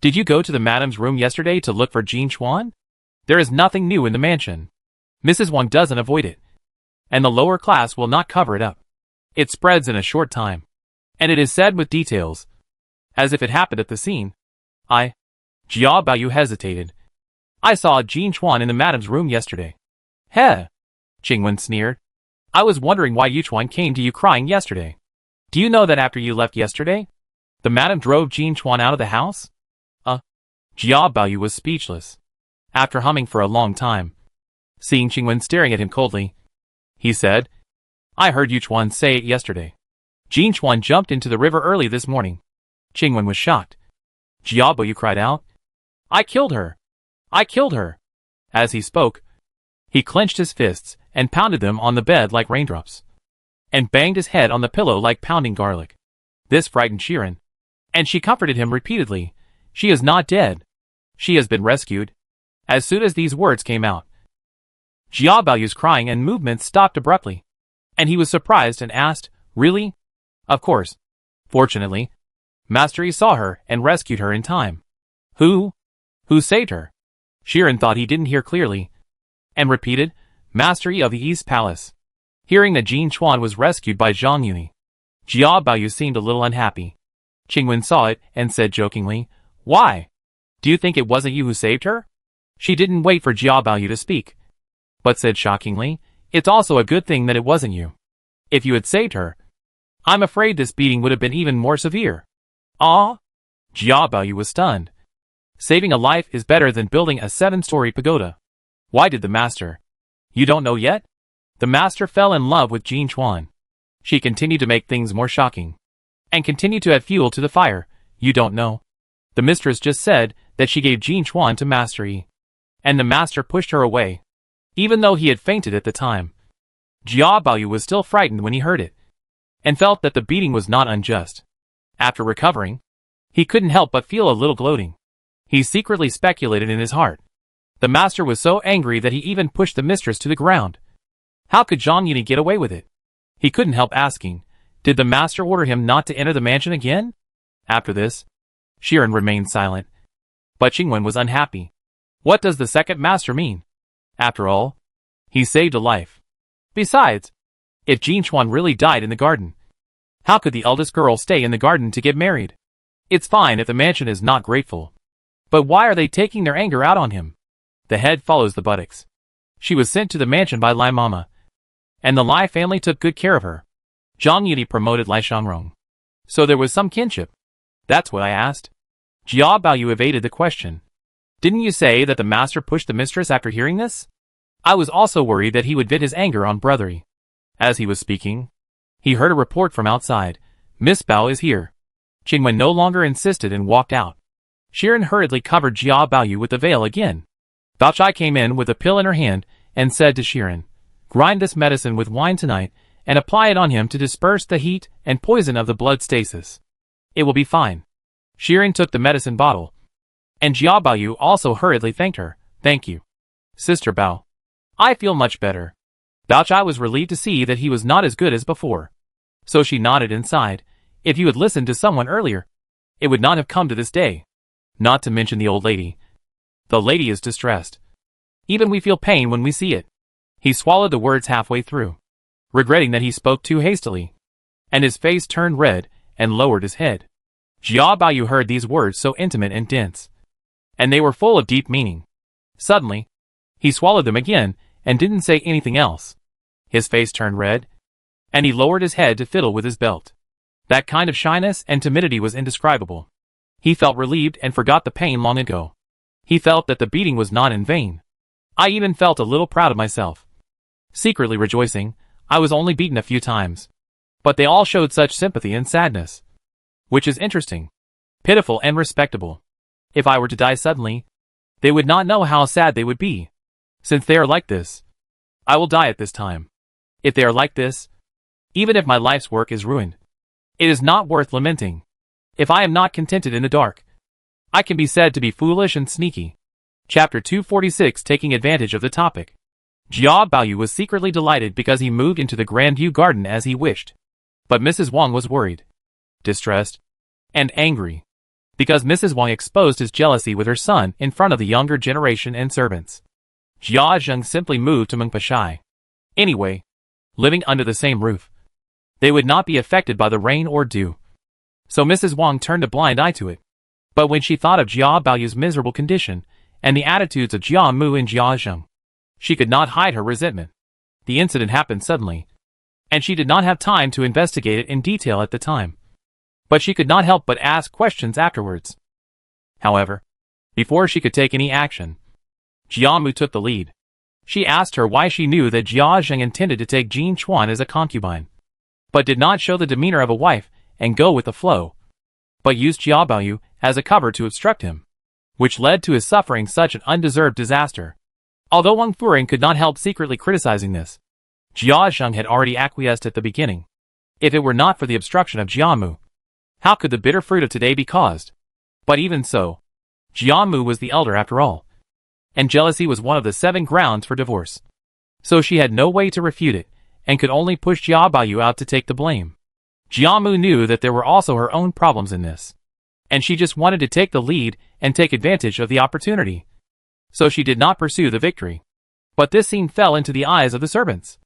Did you go to the madam's room yesterday to look for Jin Chuan? There is nothing new in the mansion. Mrs. Wang doesn't avoid it, and the lower class will not cover it up. It spreads in a short time, and it is said with details, as if it happened at the scene. Jia Baoyu hesitated. I saw Jean Chuan in the madam's room yesterday. Heh! Qingwen sneered. I was wondering why Yuchuan came to you crying yesterday. Do you know that after you left yesterday, the madam drove Jean Chuan out of the house? Jia Baoyu was speechless. After humming for a long time, seeing Qingwen staring at him coldly, he said, I heard Yuchuan say it yesterday. Jean Chuan jumped into the river early this morning. Qingwen was shocked. Jia Baoyu cried out, I killed her! I killed her! As he spoke, he clenched his fists and pounded them on the bed like raindrops, and banged his head on the pillow like pounding garlic. This frightened Shirin, and she comforted him repeatedly. She is not dead. She has been rescued. As soon as these words came out, Jia Baoyu's crying and movements stopped abruptly, and he was surprised and asked, Really? Of course. Fortunately, Master Yi saw her and rescued her in time. Who? Who saved her? Shirin thought he didn't hear clearly, and repeated, Master Yi of the East Palace. Hearing that Jean Chuan was rescued by Zhang Yuni, Jia Baoyu seemed a little unhappy. Qingwen saw it and said jokingly, Why? Do you think it wasn't you who saved her? She didn't wait for Jia Baoyu to speak, but said shockingly, It's also a good thing that it wasn't you. If you had saved her, I'm afraid this beating would have been even more severe. Ah? Jia Baoyu was stunned. Saving a life is better than building a 7-story pagoda. Why did the master? You don't know yet? The master fell in love with Jean Chuan. She continued to make things more shocking, and continued to add fuel to the fire. You don't know. The mistress just said that she gave Jean Chuan to Master Yi, and the master pushed her away, even though he had fainted at the time. Jia Baoyu was still frightened when he heard it, and felt that the beating was not unjust. After recovering, he couldn't help but feel a little gloating. He secretly speculated in his heart. The master was so angry that he even pushed the mistress to the ground. How could Zhang Yuni get away with it? He couldn't help asking, did the master order him not to enter the mansion again? After this, Shirin remained silent. But Qingwen was unhappy. What does the second master mean? After all, he saved a life. Besides, if Jean Chuan really died in the garden, how could the eldest girl stay in the garden to get married? It's fine if the mansion is not grateful, but why are they taking their anger out on him? The head follows the buttocks. She was sent to the mansion by Lai Mama, and the Lai family took good care of her. Zhang Yuni promoted Lai Shangrong, so there was some kinship. That's what I asked. Jia Baoyu evaded the question. Didn't you say that the master pushed the mistress after hearing this? I was also worried that he would vent his anger on Brother Yi. As he was speaking, he heard a report from outside. Miss Bao is here. Qingwen no longer insisted and walked out. Shirin hurriedly covered Jia Baoyu with the veil again. Bao Chai came in with a pill in her hand and said to Shirin, Grind this medicine with wine tonight and apply it on him to disperse the heat and poison of the blood stasis. It will be fine. Shirin took the medicine bottle, and Jia Baoyu also hurriedly thanked her. Thank you, Sister Bao. I feel much better. Bao Chai was relieved to see that he was not as good as before. So she nodded and sighed. If you had listened to someone earlier, it would not have come to this day. Not to mention the old lady. The lady is distressed. Even we feel pain when we see it. He swallowed the words halfway through, regretting that he spoke too hastily, and his face turned red and lowered his head. Jia Baoyu heard these words so intimate and dense, and they were full of deep meaning. Suddenly, he swallowed them again and didn't say anything else. His face turned red, and he lowered his head to fiddle with his belt. That kind of shyness and timidity was indescribable. He felt relieved and forgot the pain long ago. He felt that the beating was not in vain. I even felt a little proud of myself. Secretly rejoicing, I was only beaten a few times, but they all showed such sympathy and sadness, which is interesting, pitiful and respectable. If I were to die suddenly, they would not know how sad they would be. Since they are like this, I will die at this time. If they are like this, even if my life's work is ruined, it is not worth lamenting. If I am not contented in the dark, I can be said to be foolish and sneaky. Chapter 246. Taking advantage of the topic. Jia Baoyu was secretly delighted because he moved into the Grandview Garden as he wished. But Mrs. Wang was worried, distressed, and angry, because Mrs. Wang exposed his jealousy with her son in front of the younger generation and servants. Jia Zheng simply moved to Mengpashai. Anyway, living under the same roof, they would not be affected by the rain or dew. So Mrs. Wang turned a blind eye to it. But when she thought of Jia Baoyu's miserable condition, and the attitudes of Jia Mu and Jia Zheng. She could not hide her resentment. The incident happened suddenly, and she did not have time to investigate it in detail at the time. But she could not help but ask questions afterwards. However, before she could take any action, Jia Mu took the lead. She asked her why she knew that Jia Zheng intended to take Jin Chuan as a concubine, but did not show the demeanor of a wife and go with the flow, but used Jia Baoyu as a cover to obstruct him, which led to his suffering such an undeserved disaster. Although Wang Furen could not help secretly criticizing this, Jia Zheng had already acquiesced at the beginning. If it were not for the obstruction of Jia Mu, how could the bitter fruit of today be caused? But even so, Jia Mu was the elder after all, and jealousy was one of the 7 grounds for divorce. So she had no way to refute it, and could only push Jia Baoyu out to take the blame. Jia Mu knew that there were also her own problems in this, and she just wanted to take the lead and take advantage of the opportunity. So she did not pursue the victory. But this scene fell into the eyes of the servants,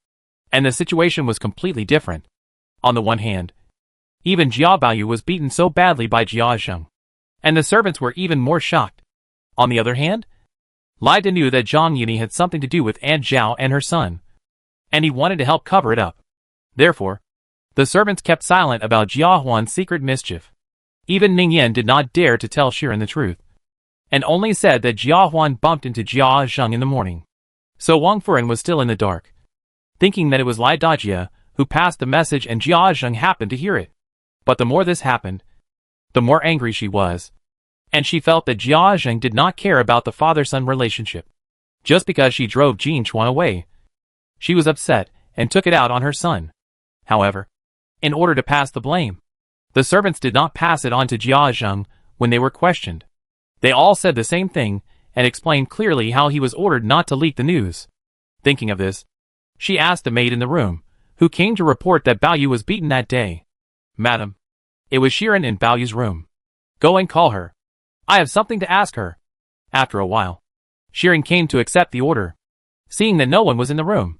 and the situation was completely different. On the one hand, even Jia Baoyu was beaten so badly by Jia Zheng, and the servants were even more shocked. On the other hand, Lai De knew that Zhang Yini had something to do with Aunt Zhao and her son, and he wanted to help cover it up. Therefore, the servants kept silent about Jia Huan's secret mischief. Even Ning Yan did not dare to tell Shiren the truth, and only said that Jia Huan bumped into Jia Zheng in the morning. So Wang Furen was still in the dark, thinking that it was Lai Dajia who passed the message and Jia Zheng happened to hear it. But the more this happened, the more angry she was, and she felt that Jia Zheng did not care about the father-son relationship. Just because she drove Jin Chuan away, she was upset and took it out on her son. However, in order to pass the blame, the servants did not pass it on to Jia Zheng when they were questioned. They all said the same thing and explained clearly how he was ordered not to leak the news. Thinking of this, she asked the maid in the room, who came to report that Baoyu was beaten that day. "Madam, it was Shiren in Baoyu's room. Go and call her. I have something to ask her." After a while, Shiren came to accept the order. Seeing that no one was in the room,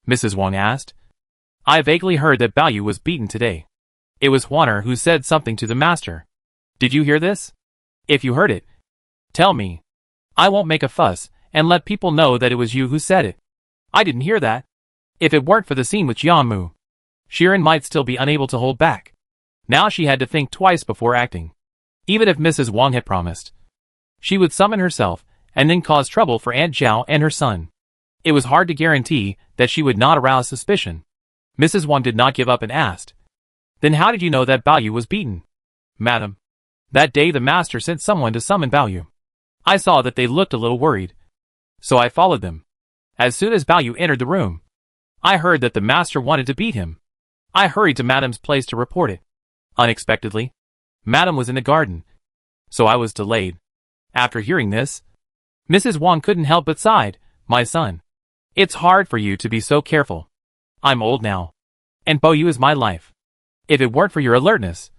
Mrs. Wang asked, "I vaguely heard that Baoyu was beaten today. It was Huaner who said something to the master. Did you hear this? If you heard it, tell me. I won't make a fuss and let people know that it was you who said it." "I didn't hear that." If it weren't for the scene with Jia Mu, Shiren might still be unable to hold back. Now she had to think twice before acting. Even if Mrs. Wang had promised, she would summon herself and then cause trouble for Aunt Zhao and her son. It was hard to guarantee that she would not arouse suspicion. Mrs. Wang did not give up and asked, "Then how did you know that Baoyu was beaten?" "Madam, that day the master sent someone to summon Baoyu. I saw that they looked a little worried, so I followed them. As soon as Baoyu entered the room, I heard that the master wanted to beat him. I hurried to Madam's place to report it. Unexpectedly, Madam was in the garden, so I was delayed." After hearing this, Mrs. Wang couldn't help but sighed. "My son, it's hard for you to be so careful. I'm old now, and Baoyu is my life. If it weren't for your alertness,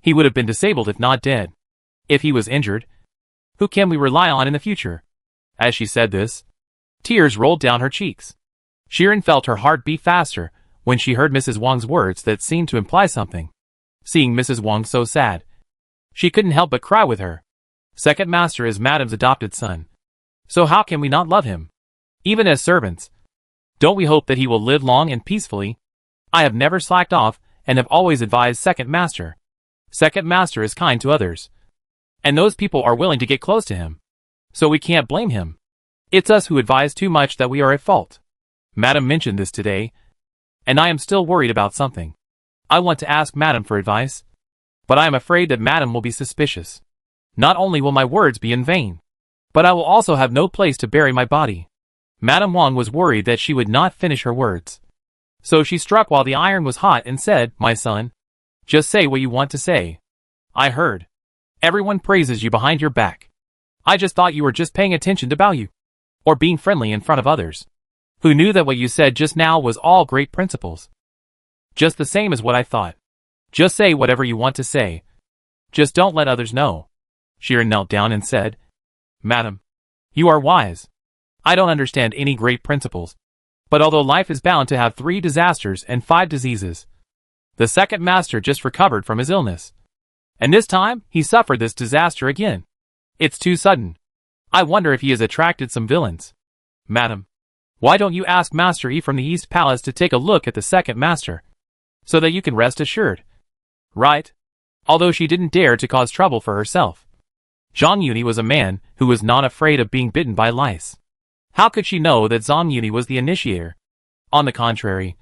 he would have been disabled if not dead. If he was injured, who can we rely on in the future?" As she said this, tears rolled down her cheeks. Shiren felt her heart beat faster when she heard Mrs. Wang's words that seemed to imply something. Seeing Mrs. Wang so sad, she couldn't help but cry with her. Second master is Madam's adopted son, so how can we not love him? Even as servants, don't we hope that he will live long and peacefully? I have never slacked off and have always advised second master. Second master is kind to others, and those people are willing to get close to him, so we can't blame him. It's us who advise too much that we are at fault. Madam mentioned this today, and I am still worried about something. I want to ask Madam for advice, but I am afraid that Madam will be suspicious. Not only will my words be in vain, but I will also have no place to bury my body." Madam Wang was worried that she would not finish her words, so she struck while the iron was hot and said, "My son, just say what you want to say. I heard everyone praises you behind your back. I just thought you were just paying attention to Baoyu, or being friendly in front of others. Who knew that what you said just now was all great principles? Just the same as what I thought. Just say whatever you want to say. Just don't let others know." Shiren knelt down and said, "Madam, you are wise. I don't understand any great principles, but although life is bound to have 3 disasters and 5 diseases, the second master just recovered from his illness, and this time he suffered this disaster again. It's too sudden. I wonder if he has attracted some villains. Madam, why don't you ask Master E from the East Palace to take a look at the second master, so that you can rest assured. Right? Although she didn't dare to cause trouble for herself. Zhang Yuni was a man who was not afraid of being bitten by lice. How could she know that Zhang Yuni was the initiator? On the contrary,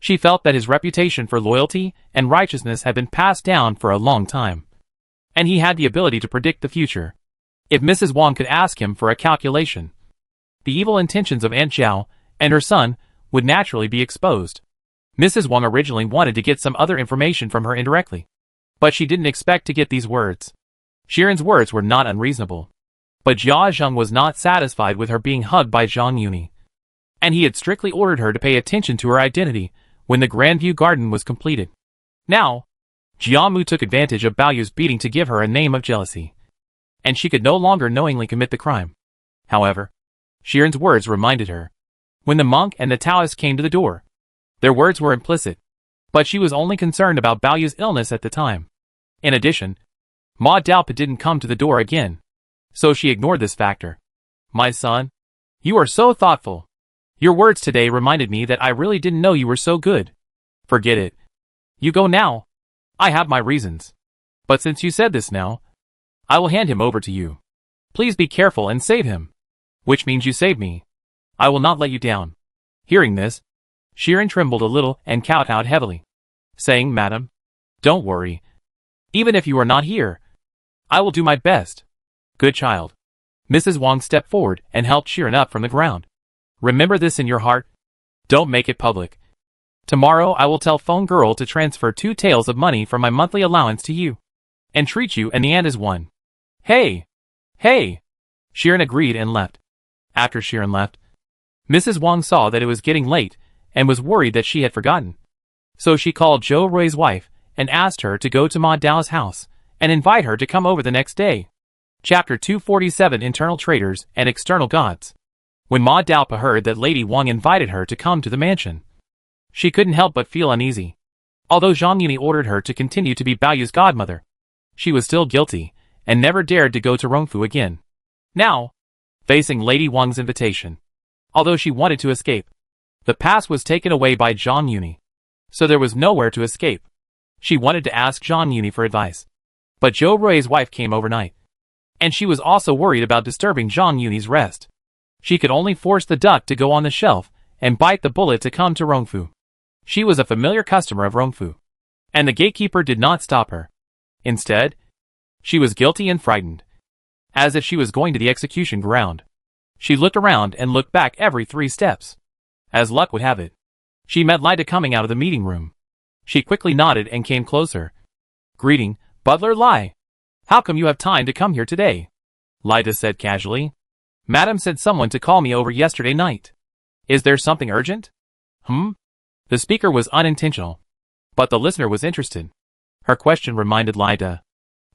she felt that his reputation for loyalty and righteousness had been passed down for a long time, and he had the ability to predict the future. If Mrs. Wang could ask him for a calculation, the evil intentions of Aunt Zhao and her son would naturally be exposed. Mrs. Wang originally wanted to get some other information from her indirectly, but she didn't expect to get these words. Xiren's words were not unreasonable, but Jia Zheng was not satisfied with her being hugged by Zhang Yuni, and he had strictly ordered her to pay attention to her identity when the Grandview Garden was completed. Now, Jiamu took advantage of Baoyu's beating to give her a name of jealousy, and she could no longer knowingly commit the crime. However, Xiren's words reminded her. When the monk and the Taoist came to the door, their words were implicit, but she was only concerned about Baoyu's illness at the time. In addition, Ma Daopa didn't come to the door again, so she ignored this factor. My son, you are so thoughtful. Your words today reminded me that I really didn't know you were so good. Forget it. You go now. I have my reasons. But since you said this now, I will hand him over to you. Please be careful and save him. Which means you save me. I will not let you down. Hearing this, Xiren trembled a little and kowtowed heavily, saying, Madam, don't worry. Even if you are not here, I will do my best. Good child. Mrs. Wang stepped forward and helped Xiren up from the ground. Remember this in your heart. Don't make it public. Tomorrow I will tell Phone Girl to transfer 2 taels of money from my monthly allowance to you, and treat you and the aunt as one. Hey! Hey! Xiren agreed and left. After Xiren left, Mrs. Wang saw that it was getting late and was worried that she had forgotten. So she called Zhou Rui's wife and asked her to go to Ma Dao's house and invite her to come over the next day. Chapter 247 Internal Traitors and External Gods. When Ma Daopa heard that Lady Wang invited her to come to the mansion, she couldn't help but feel uneasy. Although Zhang Yuni ordered her to continue to be Baoyu's godmother, she was still guilty and never dared to go to Rongfu again. Now, facing Lady Wang's invitation, although she wanted to escape, the pass was taken away by Zhang Yuni, so there was nowhere to escape. She wanted to ask Zhang Yuni for advice, but Zhou Rui's wife came overnight, and she was also worried about disturbing Zhang Yuni's rest. She could only force the duck to go on the shelf and bite the bullet to come to Rongfu. She was a familiar customer of Rongfu, and the gatekeeper did not stop her. Instead, she was guilty and frightened, as if she was going to the execution ground. She looked around and looked back every 3 steps. As luck would have it, she met Lida coming out of the meeting room. She quickly nodded and came closer. Greeting, Butler Lai. How come you have time to come here today? Lida said casually. Madam said someone to call me over yesterday night. Is there something urgent? The speaker was unintentional, but the listener was interested. Her question reminded Lida.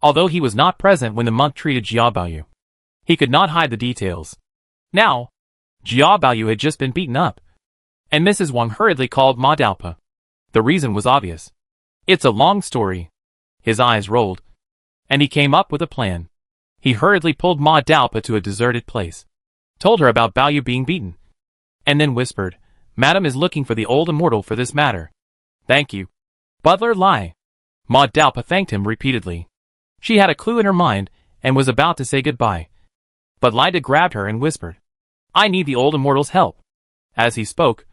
Although he was not present when the monk treated Jia Baoyu, he could not hide the details. Now, Jia Baoyu had just been beaten up, and Mrs. Wang hurriedly called Ma Daopa. The reason was obvious. It's a long story. His eyes rolled, and he came up with a plan. He hurriedly pulled Ma Daopa to a deserted place, told her about Baoyu being beaten, and then whispered, Madam is looking for the old immortal for this matter. Thank you. Butler Lai. Ma Daopa thanked him repeatedly. She had a clue in her mind and was about to say goodbye, but Lida grabbed her and whispered, I need the old immortal's help. As he spoke,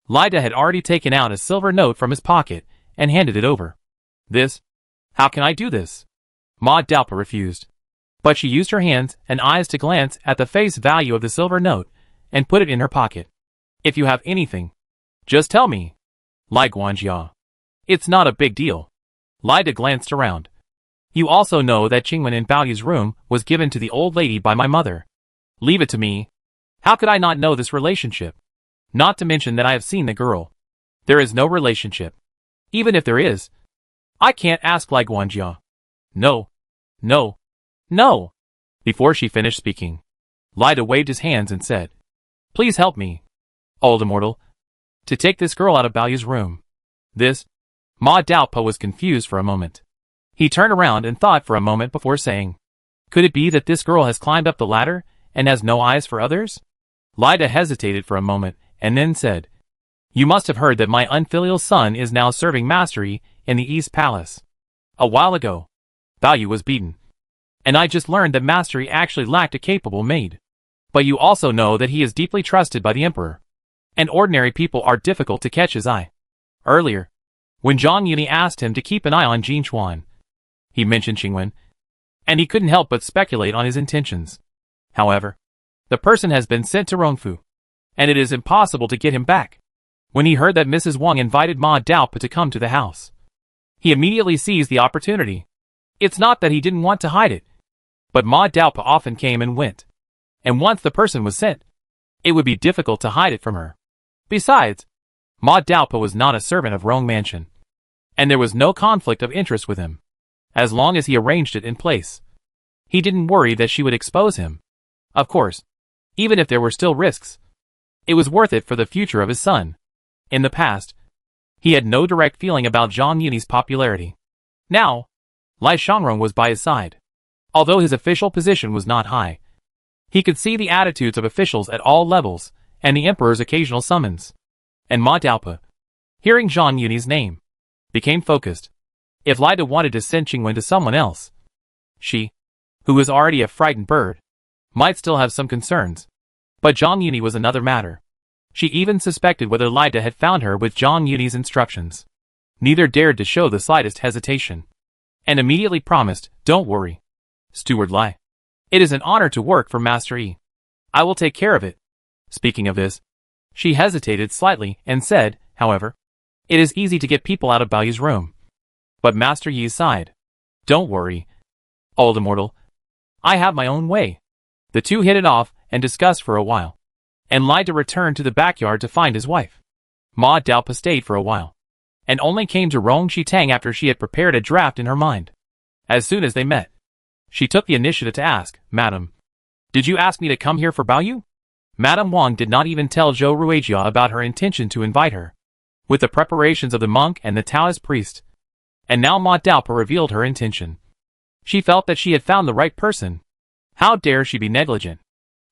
Lida had already taken out a silver note from his pocket and handed it over. This? How can I do this? Ma Daopa refused, but she used her hands and eyes to glance at the face value of the silver note and put it in her pocket. If you have anything, just tell me. Lai Guanjia. It's not a big deal. Lida glanced around. You also know that Qingwen in Baoyu's room was given to the old lady by my mother. Leave it to me. How could I not know this relationship? Not to mention that I have seen the girl. There is no relationship. Even if there is, I can't ask Lai Guanjia. No. No. No. Before she finished speaking, Lida waved his hands and said, Please help me, old immortal, to take this girl out of Baoyu's room. This? Ma Daopa was confused for a moment. He turned around and thought for a moment before saying, Could it be that this girl has climbed up the ladder and has no eyes for others? Lida hesitated for a moment and then said, "You must have heard that my unfilial son is now serving mastery in the East Palace. A while ago, Balyu was beaten, and I just learned that mastery actually lacked a capable maid. But you also know that he is deeply trusted by the Emperor, and ordinary people are difficult to catch his eye. Earlier, when Zhang Yuni asked him to keep an eye on Jin Chuan, he mentioned Qingwen, and he couldn't help but speculate on his intentions. However, the person has been sent to Rongfu, and it is impossible to get him back. When he heard that Mrs. Wang invited Ma Daopa to come to the house, he immediately seized the opportunity. It's not that he didn't want to hide it, but Ma Daopa often came and went, and once the person was sent, it would be difficult to hide it from her. Besides, Ma Daopa was not a servant of Rong Mansion, and there was no conflict of interest with him, as long as he arranged it in place. He didn't worry that she would expose him. Of course, even if there were still risks, it was worth it for the future of his son. In the past, he had no direct feeling about Zhang Yuni's popularity. Now, Lai Shangrong was by his side. Although his official position was not high, he could see the attitudes of officials at all levels and the emperor's occasional summons. And Ma Daopa, hearing Zhang Yuni's name, became focused. If Lida wanted to send Qingwen to someone else, she, who was already a frightened bird, might still have some concerns. But Zhang Yuni was another matter. She even suspected whether Lida had found her with Zhang Yuni's instructions. Neither dared to show the slightest hesitation, and immediately promised, "Don't worry, Steward Lai. It is an honor to work for Master Yi. I will take care of it." Speaking of this, she hesitated slightly and said, however, "It is easy to get people out of Baoyu's room." But Master Yi sighed. "Don't worry, old immortal. I have my own way." The two hit it off and discussed for a while, and Lida returned to the backyard to find his wife. Ma Daopa stayed for a while, and only came to Rong Shitang after she had prepared a draft in her mind. As soon as they met, she took the initiative to ask, "Madam, did you ask me to come here for Baoyu?" Madame Wang did not even tell Zhou Ruijia about her intention to invite her, with the preparations of the monk and the Taoist priest. And now Ma Daopa revealed her intention. She felt that she had found the right person. How dare she be negligent?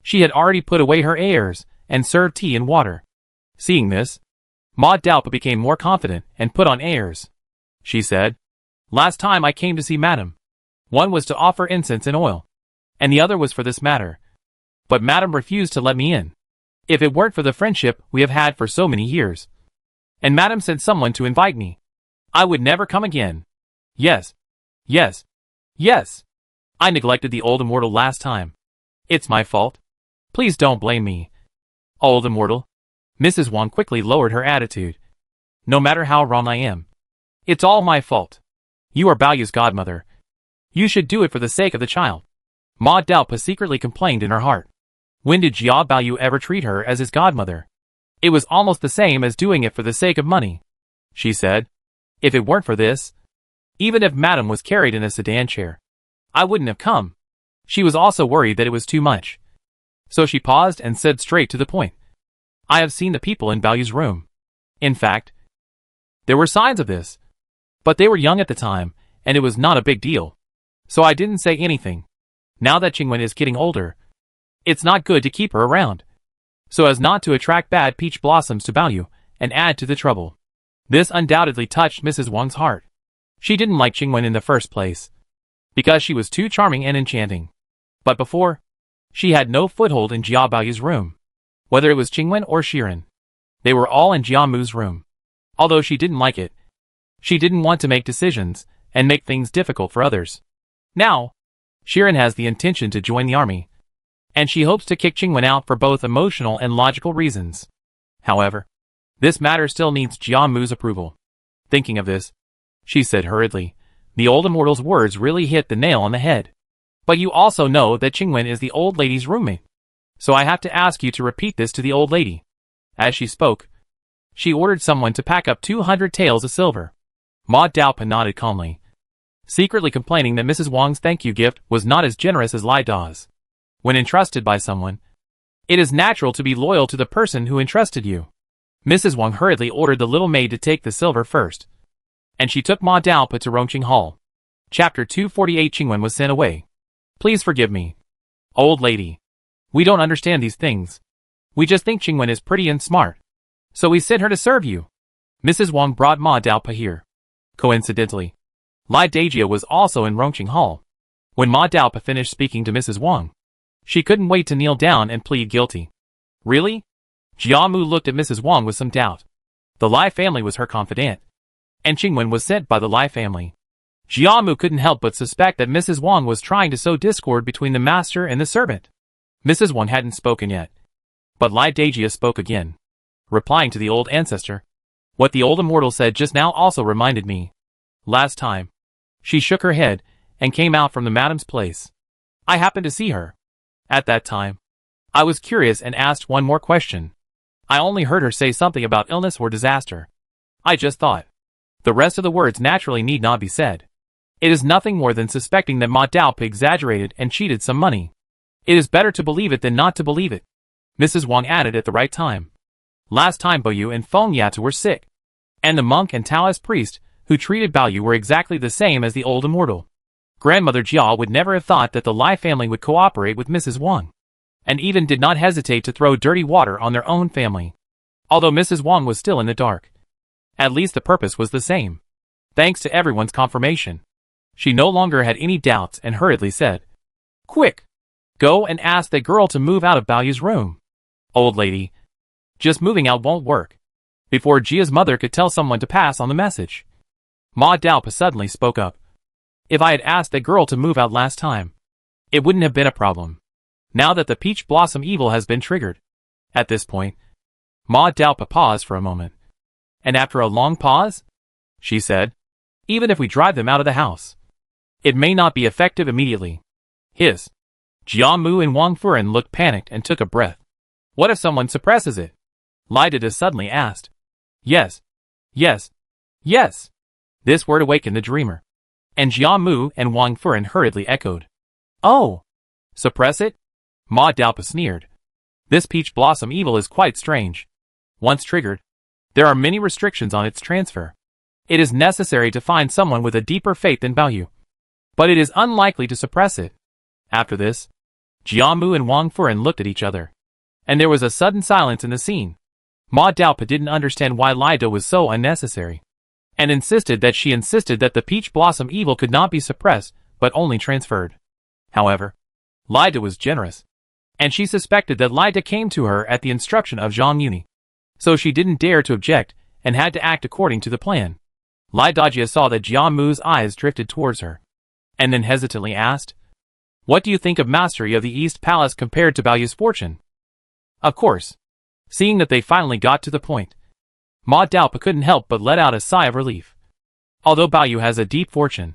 She had already put away her airs and served tea and water. Seeing this, Ma Daopa became more confident and put on airs. She said, "Last time I came to see Madam, one was to offer incense and oil, and the other was for this matter. But Madam refused to let me in. If it weren't for the friendship we have had for so many years, and Madam sent someone to invite me, I would never come again. Yes, yes, yes. I neglected the old immortal last time. It's my fault. Please don't blame me." "Old immortal." Mrs. Wang quickly lowered her attitude. "No matter how wrong I am, it's all my fault. You are Baoyu's godmother. You should do it for the sake of the child." Ma Daopa secretly complained in her heart. When did Jia Baoyu ever treat her as his godmother? It was almost the same as doing it for the sake of money. She said, "If it weren't for this, even if Madam was carried in a sedan chair, I wouldn't have come." She was also worried that it was too much. So she paused and said straight to the point, "I have seen the people in Baoyu's room. In fact, there were signs of this. But they were young at the time, and it was not a big deal. So I didn't say anything. Now that Qingwen is getting older, it's not good to keep her around, so as not to attract bad peach blossoms to Baoyu and add to the trouble." This undoubtedly touched Mrs. Wang's heart. She didn't like Qingwen in the first place, because she was too charming and enchanting. But before, she had no foothold in Jia Baoyu's room. Whether it was Qingwen or Shiren, they were all in Jia Mu's room. Although she didn't like it, she didn't want to make decisions and make things difficult for others. Now, Shiren has the intention to join the army, and she hopes to kick Qingwen out for both emotional and logical reasons. However, this matter still needs Jia Mu's approval. Thinking of this, she said hurriedly, "The old immortal's words really hit the nail on the head. But you also know that Qingwen is the old lady's roommate, so I have to ask you to repeat this to the old lady." As she spoke, she ordered someone to pack up 200 taels of silver. Ma Daopa nodded calmly, secretly complaining that Mrs. Wang's thank you gift was not as generous as Lai Da's. When entrusted by someone, it is natural to be loyal to the person who entrusted you. Mrs. Wang hurriedly ordered the little maid to take the silver first, and she took Ma Daopa to Rongqing Hall. Chapter 248. Qingwen was sent away. Please forgive me. Old lady. We don't understand these things. We just think Qingwen is pretty and smart. So we sent her to serve you. Mrs. Wang brought Ma Daopa here. Coincidentally, Lai Dajia was also in Rongqing Hall. When Ma Daopa finished speaking to Mrs. Wang, she couldn't wait to kneel down and plead guilty. Really? Jiamu looked at Mrs. Wang with some doubt. The Lai family was her confidant, and Qingwen was sent by the Lai family. Jiamu couldn't help but suspect that Mrs. Wang was trying to sow discord between the master and the servant. Mrs. Wang hadn't spoken yet, but Lai Dajia spoke again, replying to the old ancestor. What the old immortal said just now also reminded me. Last time. She shook her head and came out from the madam's place. I happened to see her. At that time, I was curious and asked one more question. I only heard her say something about illness or disaster. I just thought. The rest of the words naturally need not be said. It is nothing more than suspecting that Ma Daopa exaggerated and cheated some money. It is better to believe it than not to believe it. Mrs. Wang added at the right time. Last time Boyu and Feng Yatu were sick, and the monk and Taoist priest who treated Baoyu were exactly the same as the old immortal. Grandmother Jia would never have thought that the Lai family would cooperate with Mrs. Wang, and even did not hesitate to throw dirty water on their own family. Although Mrs. Wang was still in the dark, at least the purpose was the same. Thanks to everyone's confirmation, she no longer had any doubts and hurriedly said, Quick! Go and ask that girl to move out of Baoyu's room. Old lady, just moving out won't work. Before Jia's mother could tell someone to pass on the message, Ma Daopa suddenly spoke up. If I had asked that girl to move out last time, it wouldn't have been a problem. Now that the peach blossom evil has been triggered. At this point, Ma Daopa paused for a moment. And after a long pause, she said, even if we drive them out of the house, it may not be effective immediately. Jiamu and Wang Furen looked panicked and took a breath. What if someone suppresses it? Lai Dada suddenly asked. Yes. Yes. Yes. This word awakened the dreamer. And Jiamu and Wang Furen hurriedly echoed. Oh! Suppress it? Ma Daopa sneered. This peach blossom evil is quite strange. Once triggered, there are many restrictions on its transfer. It is necessary to find someone with a deeper faith than Baoyu. But it is unlikely to suppress it. After this, Jiamu and Wang Furen looked at each other, and there was a sudden silence in the scene. Ma Daopa didn't understand why Lida was so unnecessary, and insisted that the peach blossom evil could not be suppressed, but only transferred. However, Lida was generous, and she suspected that Lida came to her at the instruction of Zhang Yuni. So she didn't dare to object, and had to act according to the plan. Lai Dajia saw that Jiamu's eyes drifted towards her, and then hesitantly asked, What do you think of mastery of the East Palace compared to Baoyu's fortune? Of course. Seeing that they finally got to the point, Ma Daopa couldn't help but let out a sigh of relief. Although Baoyu has a deep fortune,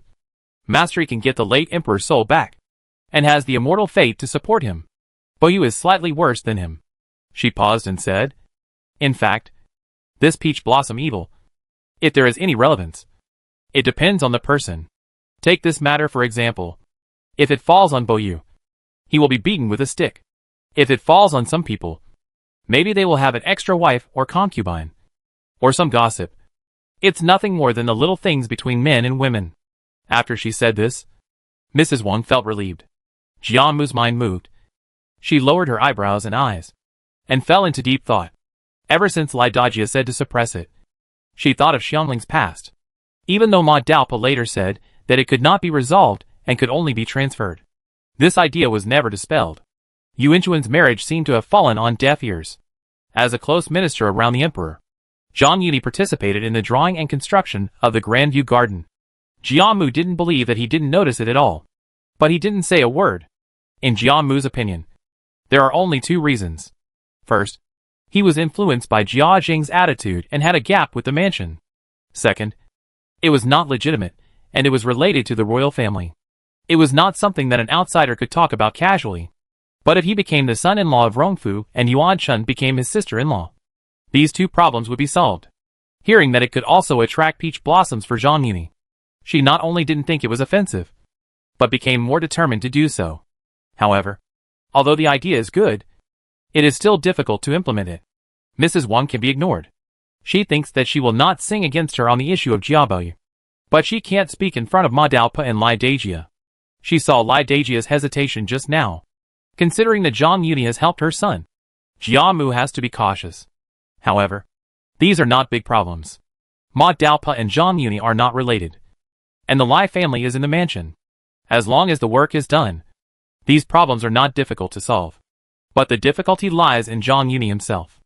mastery can get the late emperor's soul back, and has the immortal fate to support him. Baoyu is slightly worse than him. She paused and said, In fact, this peach blossom evil, if there is any relevance, it depends on the person. Take this matter for example. If it falls on Baoyu, he will be beaten with a stick. If it falls on some people, maybe they will have an extra wife or concubine, or some gossip. It's nothing more than the little things between men and women. After she said this, Mrs. Wang felt relieved. Jiamu's mind moved. She lowered her eyebrows and eyes, and fell into deep thought. Ever since Lai Dajia said to suppress it, she thought of Xiangling's past, even though Ma Daopa later said that it could not be resolved and could only be transferred. This idea was never dispelled. Yuanchuan's marriage seemed to have fallen on deaf ears. As a close minister around the emperor, Zhang Yuni participated in the drawing and construction of the Grandview Garden. Jiamu didn't believe that he didn't notice it at all, but he didn't say a word. In Jiamu's opinion, there are only two reasons. First, he was influenced by Jia Jing's attitude and had a gap with the mansion. Second, it was not legitimate, and it was related to the royal family. It was not something that an outsider could talk about casually. But if he became the son-in-law of Rongfu and Yuan Chun became his sister-in-law, these two problems would be solved. Hearing that it could also attract peach blossoms for Zhang Yuni, she not only didn't think it was offensive, but became more determined to do so. However, although the idea is good, it is still difficult to implement it. Mrs. Wang can be ignored. She thinks that she will not sing against her on the issue of Jiabaoyu, but she can't speak in front of Ma Daopa and Lai Dajia. She saw Lai Dajia's hesitation just now. Considering that Zhang Yuni has helped her son, Jiamu has to be cautious. However, these are not big problems. Ma Daopa and Zhang Yuni are not related, and the Lai family is in the mansion. As long as the work is done, these problems are not difficult to solve. But the difficulty lies in Zhang Yuni himself.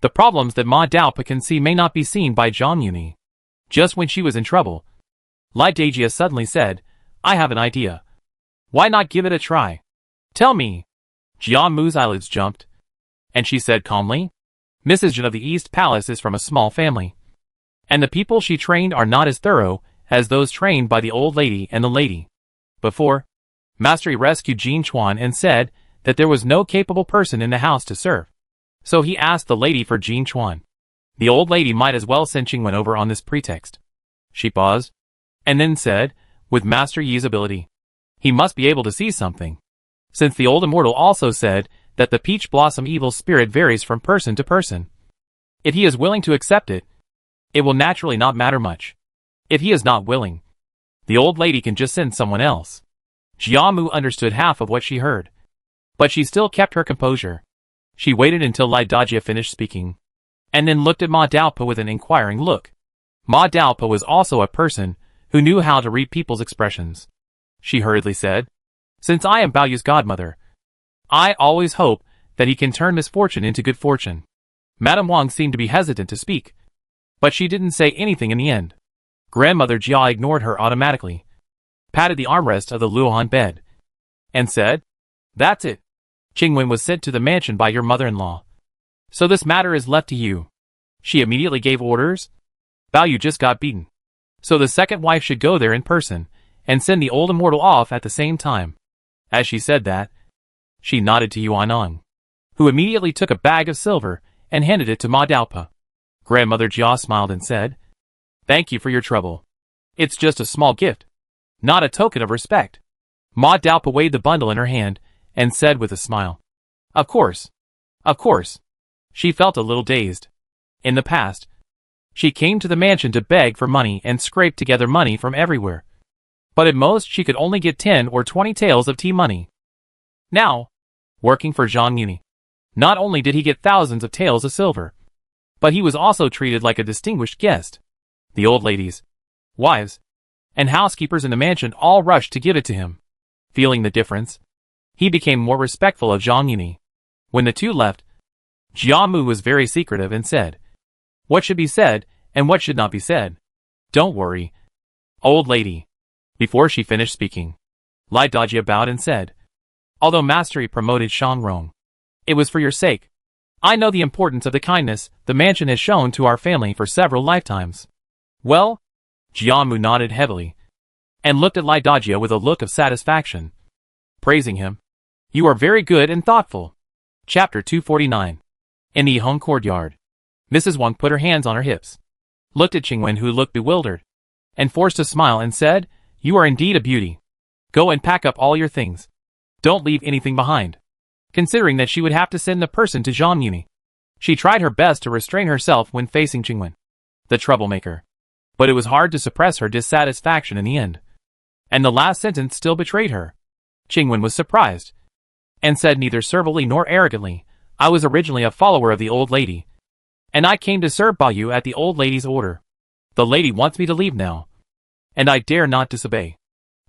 The problems that Ma Daopa can see may not be seen by Zhang Yuni. Just when she was in trouble, Lai Dajia suddenly said, "I have an idea. Why not give it a try? Tell me." Jiamu's eyelids jumped, and she said calmly, "Mrs. Jin of the East Palace is from a small family, and the people she trained are not as thorough as those trained by the old lady and the lady. Before, Master Yi rescued Jin Chuan and said that there was no capable person in the house to serve. So he asked the lady for Jin Chuan. The old lady might as well send Qingwen over on this pretext." She paused, and then said, "With Master Yi's ability, he must be able to see something. Since the old immortal also said that the peach blossom evil spirit varies from person to person. If he is willing to accept it, it will naturally not matter much. If he is not willing, the old lady can just send someone else." Jiamu understood half of what she heard, but she still kept her composure. She waited until Lai Dajia finished speaking, and then looked at Ma Daopa with an inquiring look. Ma Daopa was also a person who knew how to read people's expressions. She hurriedly said, "Since I am Baoyu's godmother, I always hope that he can turn misfortune into good fortune." Madame Wang seemed to be hesitant to speak, but she didn't say anything in the end. Grandmother Jia ignored her automatically, patted the armrest of the Luohan bed, and said, "That's it. Qingwen was sent to the mansion by your mother-in-law. So this matter is left to you." She immediately gave orders. Baoyu just got beaten, so the second wife should go there in person and send the old immortal off at the same time. As she said that, she nodded to Yuanong, who immediately took a bag of silver and handed it to Ma Daopa. Grandmother Jia smiled and said, "Thank you for your trouble. It's just a small gift, not a token of respect." Ma Daopa weighed the bundle in her hand and said with a smile, Of course. Of course." She felt a little dazed. In the past, she came to the mansion to beg for money and scraped together money from everywhere. But at most she could only get 10 or 20 taels of tea money. Now, working for Zhang Yuni, not only did he get thousands of taels of silver, but he was also treated like a distinguished guest. The old ladies, wives, and housekeepers in the mansion all rushed to give it to him. Feeling the difference, he became more respectful of Zhang Yuni. When the two left, Jiamu was very secretive and said, "What should be said and what should not be said? Don't worry, old lady." Before she finished speaking, Lai Dajia bowed and said, "Although Master Yi promoted Shang Rong, it was for your sake. I know the importance of the kindness the mansion has shown to our family for several lifetimes." "Well?" Jiamu nodded heavily, and looked at Lai Dajia with a look of satisfaction, praising him. "You are very good and thoughtful." Chapter 249. In the home courtyard, Mrs. Wang put her hands on her hips, looked at Qingwen, who looked bewildered, and forced a smile and said, "You are indeed a beauty. Go and pack up all your things. Don't leave anything behind." Considering that she would have to send the person to Zhang Yuni, she tried her best to restrain herself when facing Qingwen, the troublemaker. But it was hard to suppress her dissatisfaction in the end. And the last sentence still betrayed her. Qingwen was surprised, and said neither servilely nor arrogantly, "I was originally a follower of the old lady, and I came to serve Baoyu at the old lady's order. The lady wants me to leave now, and I dare not disobey.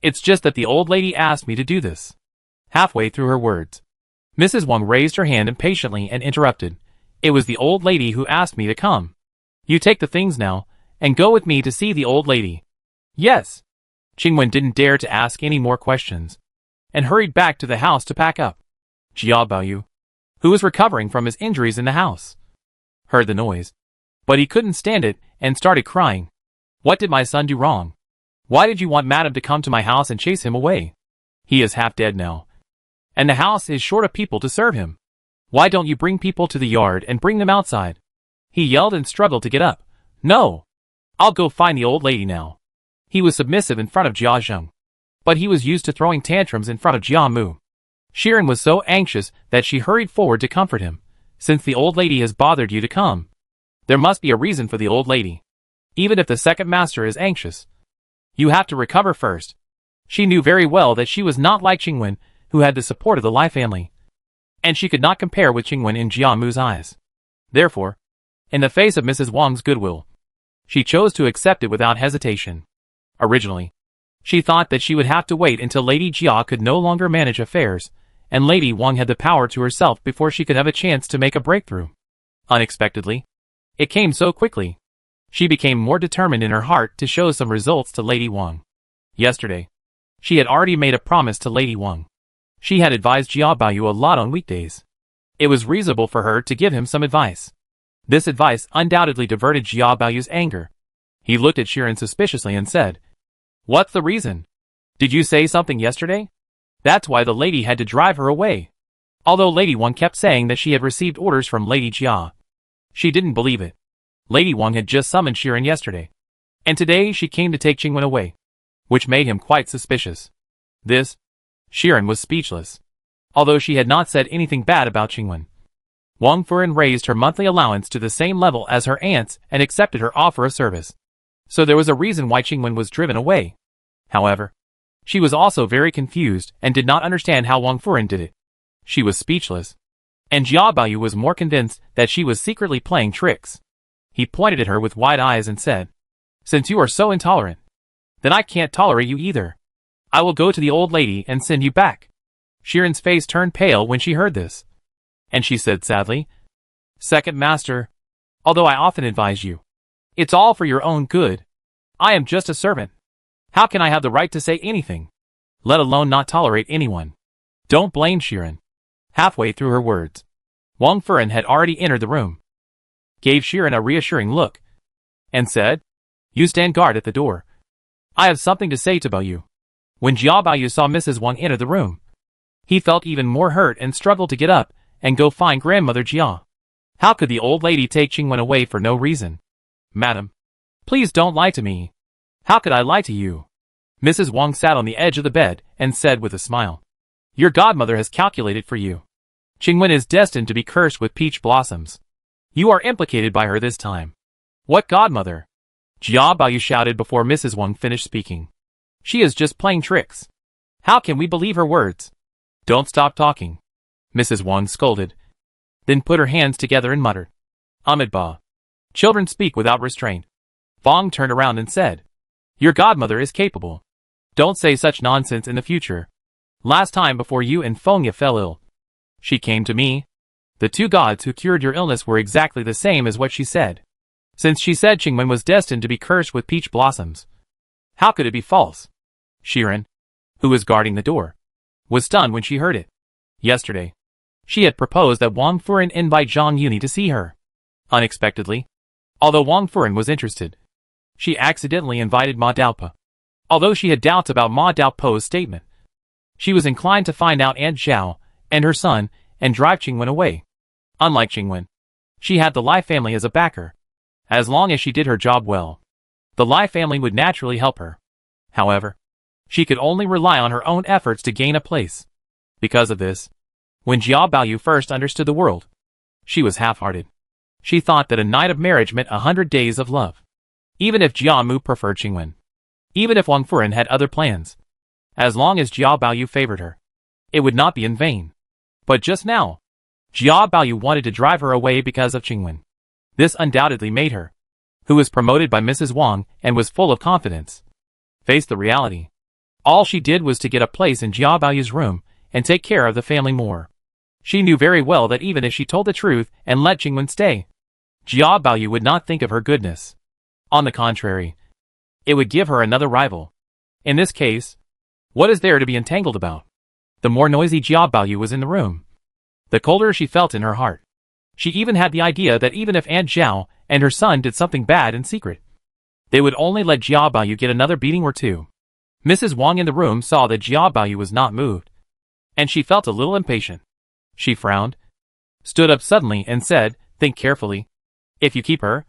It's just that the old lady asked me to do this." Halfway through her words, Mrs. Wang raised her hand impatiently and interrupted, "It was the old lady who asked me to come. You take the things now, and go with me to see the old lady." "Yes." Qingwen didn't dare to ask any more questions, and hurried back to the house to pack up. Jia Baoyu, who was recovering from his injuries in the house, heard the noise, but he couldn't stand it and started crying. "What did my son do wrong? Why did you want Madame to come to my house and chase him away? He is half dead now, and the house is short of people to serve him. Why don't you bring people to the yard and bring them outside?" He yelled and struggled to get up. "No! I'll go find the old lady now." He was submissive in front of Jia Zheng, but he was used to throwing tantrums in front of Jia Mu. Shiren was so anxious that she hurried forward to comfort him. "Since the old lady has bothered you to come, there must be a reason for the old lady. Even if the second master is anxious, you have to recover first. She knew very well that she was not like Qingwen, who had the support of the Lai family, and she could not compare with Qingwen in Jiamu's eyes. Therefore, in the face of Mrs. Wang's goodwill, she chose to accept it without hesitation. Originally, she thought that she would have to wait until Lady Jia could no longer manage affairs, and Lady Wang had the power to herself before she could have a chance to make a breakthrough. Unexpectedly, it came so quickly. She became more determined in her heart to show some results to Lady Wang. Yesterday, she had already made a promise to Lady Wang. She had advised Jia Baoyu a lot on weekdays. It was reasonable for her to give him some advice. This advice undoubtedly diverted Jia Baoyu's anger. He looked at Shiren suspiciously and said, "What's the reason? Did you say something yesterday? That's why the lady had to drive her away." Although Lady Wang kept saying that she had received orders from Lady Jia, she didn't believe it. Lady Wang had just summoned Shiren yesterday, and today she came to take Qingwen away, which made him quite suspicious. Shiren was speechless. Although she had not said anything bad about Qingwen, Wang Furen raised her monthly allowance to the same level as her aunt's and accepted her offer of service. So there was a reason why Qingwen was driven away. However, she was also very confused and did not understand how Wang Furen did it. She was speechless, and Jia Baoyu was more convinced that she was secretly playing tricks. He pointed at her with wide eyes and said, "Since you are so intolerant, then I can't tolerate you either. I will go to the old lady and send you back." Shiren's face turned pale when she heard this, and she said sadly, "Second master, although I often advise you, it's all for your own good. I am just a servant. How can I have the right to say anything, let alone not tolerate anyone?" Don't blame Shiren. Halfway through her words, Wang Furen had already entered the room, gave Shiren a reassuring look, and said, "You stand guard at the door. I have something to say to Baoyu." When Jia Baoyu saw Mrs. Wang enter the room, he felt even more hurt and struggled to get up and go find grandmother Jia. How could the old lady take Qingwen away for no reason? "Madam, please don't lie to me." "How could I lie to you?" Mrs. Wang sat on the edge of the bed and said with a smile, "Your godmother has calculated for you. Qingwen is destined to be cursed with peach blossoms. You are implicated by her this time." "What godmother?" Jia Baoyu shouted before Mrs. Wang finished speaking. "She is just playing tricks. How can we believe her words?" "Don't stop talking," Mrs. Wang scolded, then put her hands together and muttered, "Amitabha. Children speak without restraint." Fong turned around and said, "Your godmother is capable. Don't say such nonsense in the future. Last time before you and Fengya fell ill, she came to me. The two gods who cured your illness were exactly the same as what she said. Since she said Qingwen was destined to be cursed with peach blossoms, how could it be false?" Shiren, who was guarding the door, was stunned when she heard it. Yesterday, she had proposed that Wang Furen invite Zhang Yuni to see her. Unexpectedly, although Wang Furen was interested, she accidentally invited Ma Daopo. Although she had doubts about Ma Daopo's statement, she was inclined to find out Aunt Zhao and her son and drive Qingwen away. Unlike Qingwen, she had the Lai family as a backer. As long as she did her job well, the Lai family would naturally help her. However, she could only rely on her own efforts to gain a place. Because of this, when Jia Baoyu first understood the world, she was half-hearted. She thought that a night of marriage meant 100 days of love. Even if Jiamu preferred Qingwen, even if Wang Furen had other plans, as long as Jia Baoyu favored her, it would not be in vain. But just now, Jia Baoyu wanted to drive her away because of Qingwen. This undoubtedly made her, who was promoted by Mrs. Wang and was full of confidence, face the reality. All she did was to get a place in Jia Baoyu's room and take care of the family more. She knew very well that even if she told the truth and let Qingwen stay, Jia Baoyu would not think of her goodness. On the contrary, it would give her another rival. In this case, what is there to be entangled about? The more noisy Jia Baoyu was in the room, the colder she felt in her heart. She even had the idea that even if Aunt Zhao and her son did something bad in secret, they would only let Jia Baoyu get another beating or two. Mrs. Wang in the room saw that Jia Baoyu was not moved, and she felt a little impatient. She frowned, stood up suddenly and said, "Think carefully. If you keep her,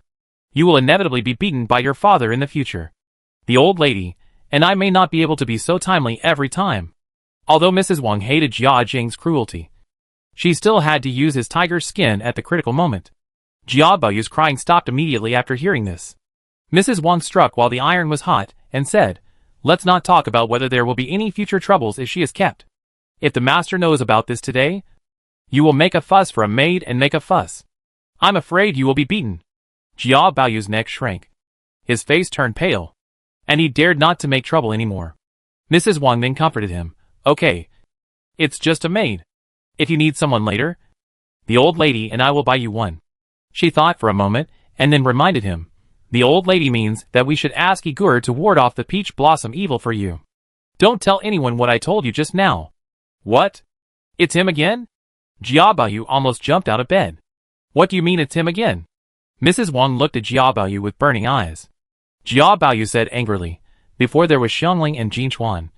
you will inevitably be beaten by your father in the future. The old lady and I may not be able to be so timely every time." Although Mrs. Wang hated Jia Jing's cruelty, she still had to use his tiger's skin at the critical moment. Jia Baoyu's crying stopped immediately after hearing this. Mrs. Wang struck while the iron was hot and said, let's not talk about whether there will be any future troubles if she is kept. If the master knows about this today, you will make a fuss for a maid and make a fuss. I'm afraid you will be beaten. Jia Baoyu's neck shrank. His face turned pale, and he dared not to make trouble anymore. Mrs. Wang then comforted him. Okay. It's just a maid. If you need someone later, the old lady and I will buy you one. She thought for a moment, and then reminded him. The old lady means that we should ask Igor to ward off the peach blossom evil for you. Don't tell anyone what I told you just now. What? It's him again? Jia Baoyu almost jumped out of bed. What do you mean it's him again? Mrs. Wang looked at Jia Baoyu with burning eyes. Jia Baoyu said angrily. Before there was Xiangling and Jin Chuan.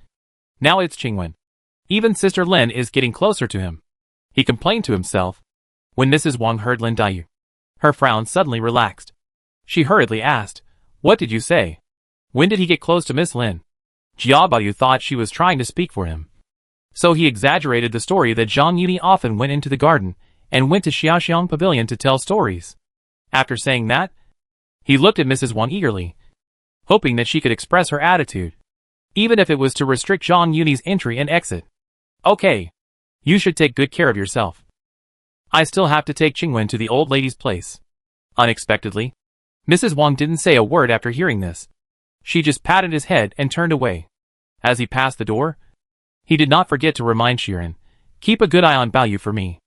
Now it's Qingwen. Even Sister Lin is getting closer to him. He complained to himself. When Mrs. Wang heard Lin Dayu, her frown suddenly relaxed. She hurriedly asked, What did you say? When did he get close to Miss Lin? Jia Baoyu thought she was trying to speak for him. So he exaggerated the story that Zhang Yuni often went into the garden and went to Xiaoxiang Pavilion to tell stories. After saying that, he looked at Mrs. Wang eagerly, hoping that she could express her attitude, even if it was to restrict Zhang Yuni's entry and exit. Okay. You should take good care of yourself. I still have to take Qingwen to the old lady's place. Unexpectedly, Mrs. Wang didn't say a word after hearing this. She just patted his head and turned away. As he passed the door, he did not forget to remind Shirin, keep a good eye on Baoyu for me.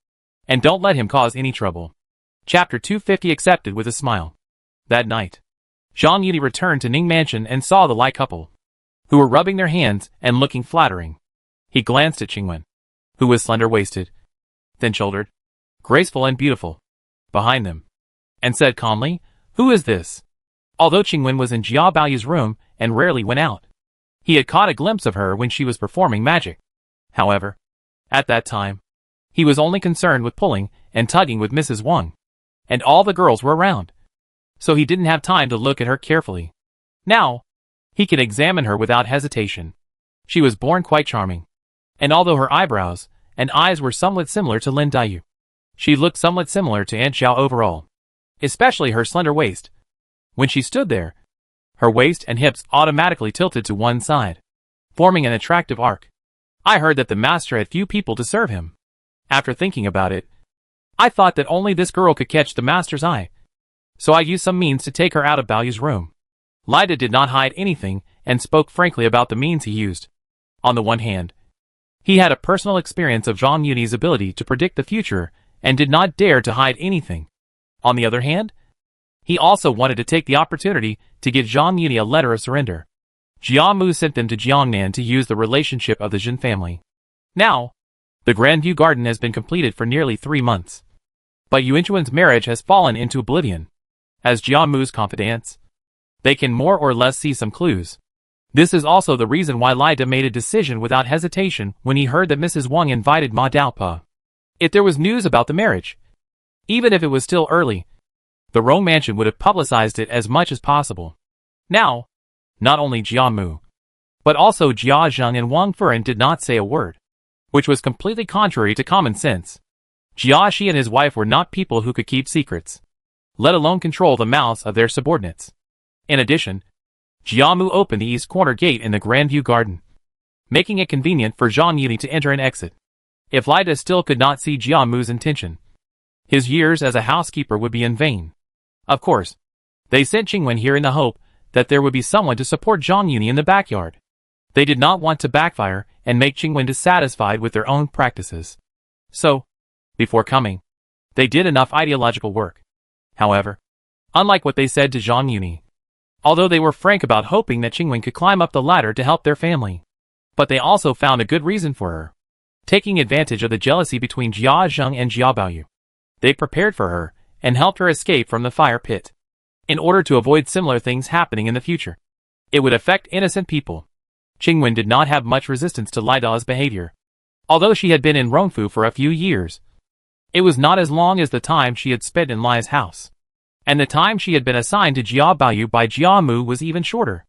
And don't let him cause any trouble. Chapter 250 accepted with a smile. That night, Zhang Yuni returned to Ning Mansion and saw the Lai couple, who were rubbing their hands and looking flattering. He glanced at Qingwen, who was slender-waisted, thin-shouldered, graceful and beautiful, behind them, and said calmly, Who is this? Although Qingwen was in Jia Baoyu's room and rarely went out, he had caught a glimpse of her when she was performing magic. However, at that time, he was only concerned with pulling and tugging with Mrs. Wang, and all the girls were around, so he didn't have time to look at her carefully. Now, he could examine her without hesitation. She was born quite charming, and although her eyebrows and eyes were somewhat similar to Lin Dayu, she looked somewhat similar to Aunt Xiao overall, especially her slender waist. When she stood there, her waist and hips automatically tilted to one side, forming an attractive arc. I heard that the master had few people to serve him. After thinking about it, I thought that only this girl could catch the master's eye, so I used some means to take her out of Baoyu's room. Lida did not hide anything and spoke frankly about the means he used. On the one hand, he had a personal experience of Zhang Yuni's ability to predict the future and did not dare to hide anything. On the other hand, he also wanted to take the opportunity to give Zhang Yuni a letter of surrender. Jia Mu sent them to Jiangnan to use the relationship of the Jin family. Now, the Grandview Garden has been completed for nearly 3 months. But Yuanchuan's marriage has fallen into oblivion. As Jia Mu's confidants, they can more or less see some clues. This is also the reason why Lida made a decision without hesitation when he heard that Mrs. Wang invited Ma Daopa. If there was news about the marriage, even if it was still early, the Rong Mansion would have publicized it as much as possible. Now, not only Jia Mu, but also Jia Zheng and Wang Furen did not say a word, which was completely contrary to common sense. Jia Shi and his wife were not people who could keep secrets, let alone control the mouths of their subordinates. In addition, Jia Mu opened the east corner gate in the Grandview Garden, making it convenient for Zhang Yuni to enter and exit. If Lida still could not see Jia Mu's intention, his years as a housekeeper would be in vain. Of course, they sent Qingwen here in the hope that there would be someone to support Zhang Yuni in the backyard. They did not want to backfire and make Qingwen dissatisfied with their own practices. So, before coming, they did enough ideological work. However, unlike what they said to Zhang Yuni, although they were frank about hoping that Qingwen could climb up the ladder to help their family, but they also found a good reason for her, taking advantage of the jealousy between Jia Zheng and Jia Baoyu. They prepared for her and helped her escape from the fire pit, in order to avoid similar things happening in the future. It would affect innocent people. Qingwen did not have much resistance to Lida's behavior. Although she had been in Rongfu for a few years, it was not as long as the time she had spent in Lai's house. And the time she had been assigned to Jia Baoyu by Jia Mu was even shorter.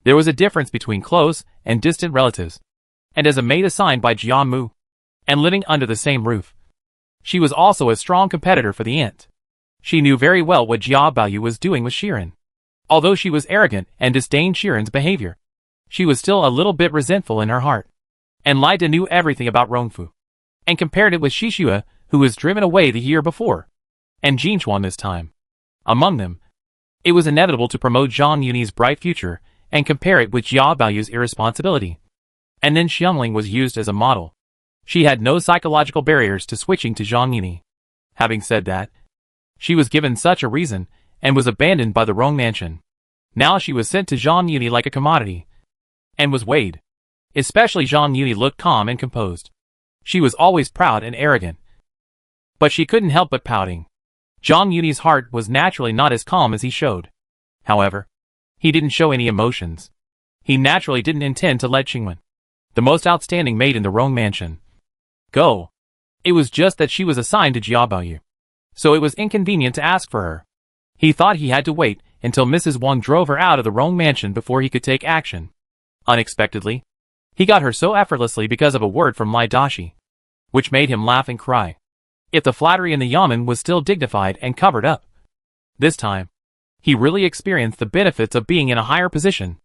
There was a difference between close and distant relatives. And as a maid assigned by Jia Mu, and living under the same roof, she was also a strong competitor for the aunt. She knew very well what Jia Baoyu was doing with Shirin. Although she was arrogant and disdained Shirin's behavior, she was still a little bit resentful in her heart. And Lida knew everything about Rongfu, and compared it with Shishua, who was driven away the year before, and Jinchuan this time. Among them, it was inevitable to promote Zhang Yuni's bright future and compare it with Jia Baoyu's irresponsibility. And then Xiangling was used as a model. She had no psychological barriers to switching to Zhang Yuni. Having said that, she was given such a reason and was abandoned by the Rong mansion. Now she was sent to Zhang Yuni like a commodity, and was weighed. Especially Zhang Yuni looked calm and composed. She was always proud and arrogant, but she couldn't help but pouting. Zhang Yuni's heart was naturally not as calm as he showed. However, he didn't show any emotions. He naturally didn't intend to let Qingwen, the most outstanding maid in the Rong mansion, go. It was just that she was assigned to Jia Baoyu, so it was inconvenient to ask for her. He thought he had to wait until Mrs. Wang drove her out of the Rong mansion before he could take action. Unexpectedly, he got her so effortlessly because of a word from Lai Dashi, which made him laugh and cry. If the flattery in the yamen was still dignified and covered up, this time, he really experienced the benefits of being in a higher position.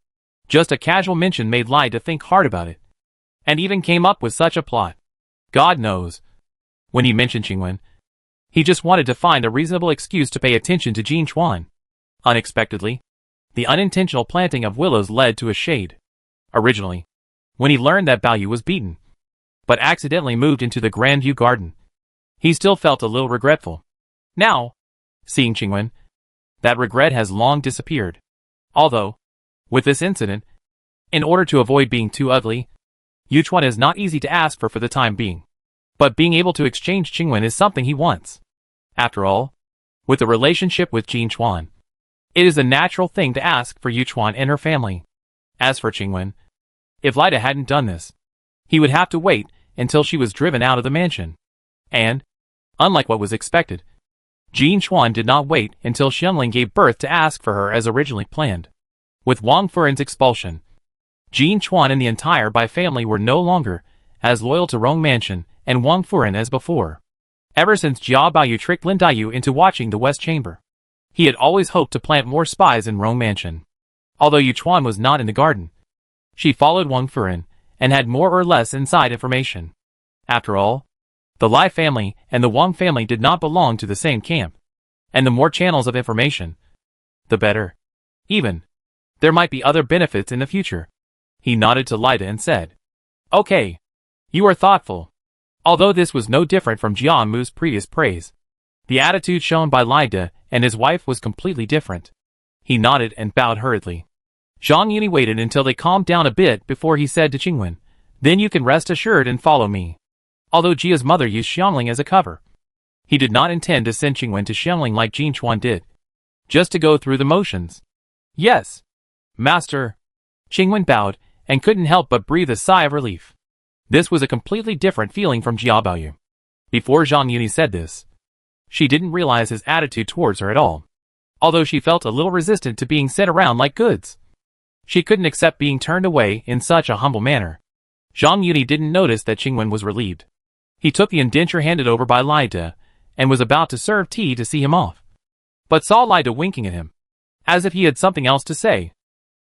Just a casual mention made Lai to think hard about it, and even came up with such a plot. God knows, when he mentioned Qingwen, he just wanted to find a reasonable excuse to pay attention to Jin Chuan. Unexpectedly, the unintentional planting of willows led to a shade. Originally, when he learned that Baoyu was beaten, but accidentally moved into the Grandview Garden, he still felt a little regretful. Now, seeing Qingwen, that regret has long disappeared. Although, with this incident, in order to avoid being too ugly, Yuchuan is not easy to ask for the time being. But being able to exchange Qingwen is something he wants. After all, with the relationship with Jin Chuan, it is a natural thing to ask for Yuchuan and her family. As for Qingwen, if Lida hadn't done this, he would have to wait until she was driven out of the mansion. And, unlike what was expected, Jin Chuan did not wait until Xiangling gave birth to ask for her as originally planned. With Wang Furen's expulsion, Jin Chuan and the entire Bai family were no longer as loyal to Rong Mansion and Wang Furen as before. Ever since Jia Baoyu tricked Lin Daiyu into watching the West Chamber, he had always hoped to plant more spies in Rong Mansion. Although Yuchuan was not in the garden, she followed Wang Furen and had more or less inside information. After all, the Lai family and the Wang family did not belong to the same camp, and the more channels of information, the better. Even, there might be other benefits in the future. He nodded to Lida and said, "Okay, you are thoughtful." Although this was no different from Jia Mu's previous praise, the attitude shown by Lida and his wife was completely different. He nodded and bowed hurriedly. Zhang Yuni waited until they calmed down a bit before he said to Qingwen, "Then you can rest assured and follow me." Although Jia's mother used Xiangling as a cover, he did not intend to send Qingwen to Xiangling like Jin Chuan did, just to go through the motions. "Yes, Master." Qingwen bowed and couldn't help but breathe a sigh of relief. This was a completely different feeling from Jia Baoyu. Before Zhang Yuni said this, she didn't realize his attitude towards her at all. Although she felt a little resistant to being sent around like goods, she couldn't accept being turned away in such a humble manner. Zhang Yuni didn't notice that Qingwen was relieved. He took the indenture handed over by Lida and was about to serve tea to see him off, but saw Lida winking at him, as if he had something else to say.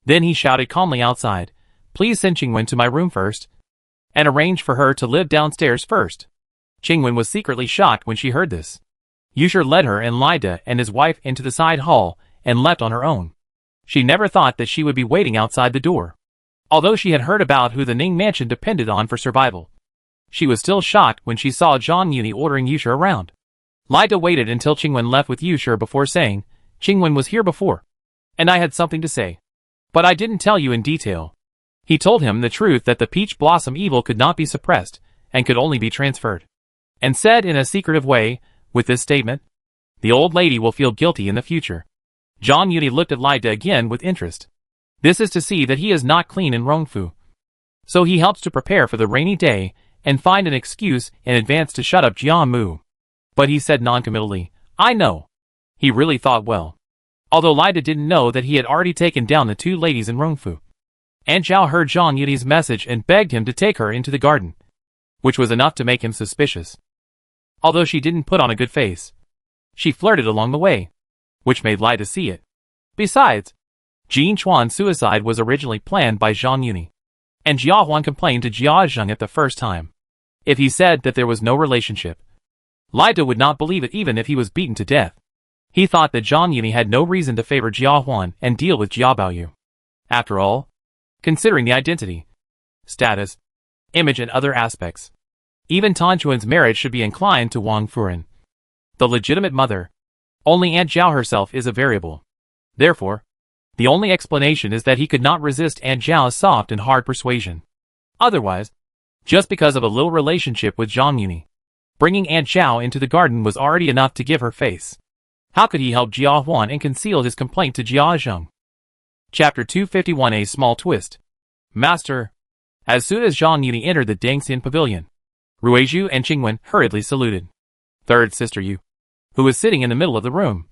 Then he shouted calmly outside, "Please send Qingwen to my room first, and arrange for her to live downstairs first." Qingwen was secretly shocked when she heard this. Yusher led her and Lida and his wife into the side hall and left on her own. She never thought that she would be waiting outside the door. Although she had heard about who the Ning mansion depended on for survival, she was still shocked when she saw Zhang Yuni ordering Yusher around. Lida waited until Qingwen left with Yusher before saying, "Qingwen was here before, and I had something to say. But I didn't tell you in detail." He told him the truth that the peach blossom evil could not be suppressed and could only be transferred, and said in a secretive way, "With this statement, the old lady will feel guilty in the future." Zhang Yuni looked at Lida again with interest. This is to see that he is not clean in Rongfu. So he helps to prepare for the rainy day and find an excuse in advance to shut up Jia Mu. But he said noncommittally, "I know." He really thought well. Although Lida didn't know that he had already taken down the two ladies in Rongfu. An Zhao heard Zhang Yuni's message and begged him to take her into the garden, which was enough to make him suspicious. Although she didn't put on a good face, she flirted along the way, which made Lida see it. Besides, Jin Chuan's suicide was originally planned by Zhang Yuni, and Jia Huan complained to Jia Zheng at the first time. If he said that there was no relationship, Lai De would not believe it even if he was beaten to death. He thought that Zhang Yuni had no reason to favor Jia Huan and deal with Jia Baoyu. After all, considering the identity, status, image and other aspects, even Tan Chuan's marriage should be inclined to Wang Furen, the legitimate mother. Only Aunt Zhao herself is a variable. Therefore, the only explanation is that he could not resist Aunt Zhao's soft and hard persuasion. Otherwise, just because of a little relationship with Zhang Yuni, bringing Aunt Zhao into the garden was already enough to give her face. How could he help Jia Huan and conceal his complaint to Jia Zheng? Chapter 251. A small twist. Master. As soon as Zhang Yuni entered the Dangxian pavilion, Ruizhu and Qingwen hurriedly saluted. Third Sister Yu, who was sitting in the middle of the room,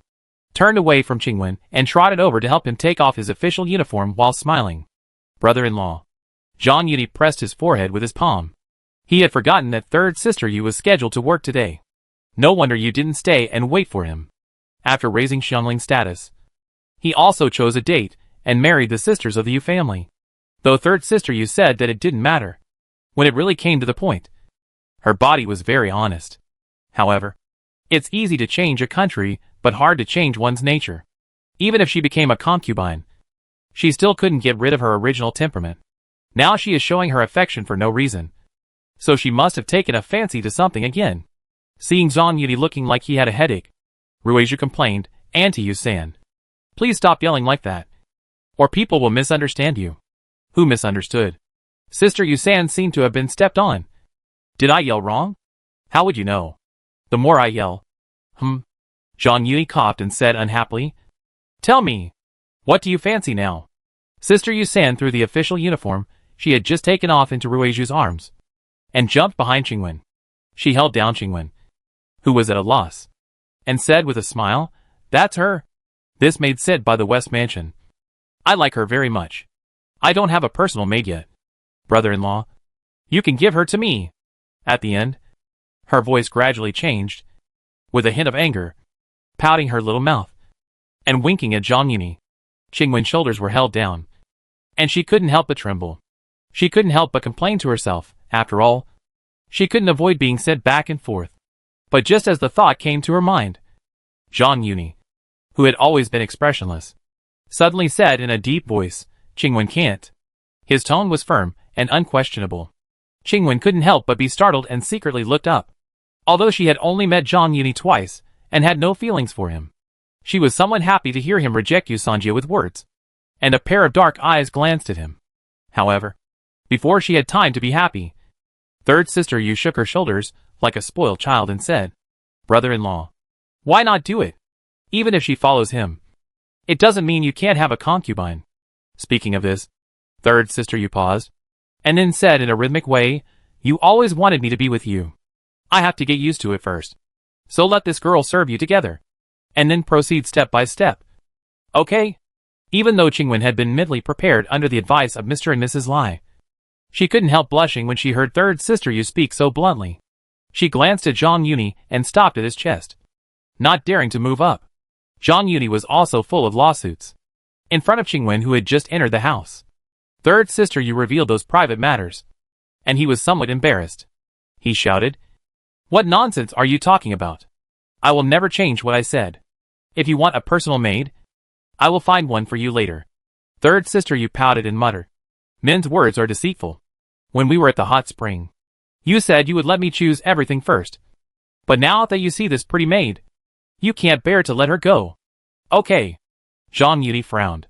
turned away from Qingwen and trotted over to help him take off his official uniform while smiling. Brother-in-law. Zhang Yuni pressed his forehead with his palm. He had forgotten that Third Sister Yu was scheduled to work today. No wonder you didn't stay and wait for him. After raising Xiangling's status, he also chose a date and married the sisters of the Yu family. Though Third Sister Yu said that it didn't matter, when it really came to the point, her body was very honest. However, it's easy to change a country, but hard to change one's nature. Even if she became a concubine, she still couldn't get rid of her original temperament. Now she is showing her affection for no reason. So she must have taken a fancy to something again. Seeing Zhang Yuni looking like he had a headache, Ruizhu complained, Auntie Yu-san, please stop yelling like that, or people will misunderstand you. Who misunderstood? Sister Yu-san seemed to have been stepped on. Did I yell wrong? How would you know? The more I yell. Zhang Yuni coughed and said unhappily. Tell me, what do you fancy now? Sister Yu-san threw the official uniform she had just taken off into Ruizhu's arms, and jumped behind Qingwen. She held down Qingwen, who was at a loss, and said with a smile, That's her. This maid sent by the West Mansion. I like her very much. I don't have a personal maid yet. Brother-in-law, you can give her to me. At the end, her voice gradually changed, with a hint of anger, pouting her little mouth, and winking at Zhang Yuni. Qingwen's shoulders were held down, and she couldn't help but tremble. She couldn't help but complain to herself. After all, she couldn't avoid being sent back and forth. But just as the thought came to her mind, Zhang Yuni, who had always been expressionless, suddenly said in a deep voice, Qingwen can't. His tone was firm and unquestionable. Qingwen couldn't help but be startled and secretly looked up. Although she had only met Zhang Yuni twice and had no feelings for him, she was somewhat happy to hear him reject Yu Sanjie with words, and a pair of dark eyes glanced at him. However, before she had time to be happy, Third Sister Yu shook her shoulders like a spoiled child and said, Brother-in-law, why not do it? Even if she follows him, it doesn't mean you can't have a concubine. Speaking of this, Third Sister Yu paused, and then said in a rhythmic way, You always wanted me to be with you. I have to get used to it first. So let this girl serve you together, and then proceed step by step. Okay? Even though Qingwen had been mentally prepared under the advice of Mr. and Mrs. Lai, she couldn't help blushing when she heard Third Sister Yu speak so bluntly. She glanced at Zhang Yuni and stopped at his chest, not daring to move up. Zhang Yuni was also full of lawsuits. In front of Qingwen, who had just entered the house, Third Sister Yu revealed those private matters, and he was somewhat embarrassed. He shouted, What nonsense are you talking about? I will never change what I said. If you want a personal maid, I will find one for you later. Third Sister Yu pouted and muttered, Men's words are deceitful. When we were at the hot spring, you said you would let me choose everything first. But now that you see this pretty maid, you can't bear to let her go. Okay. Zhang Yuni frowned.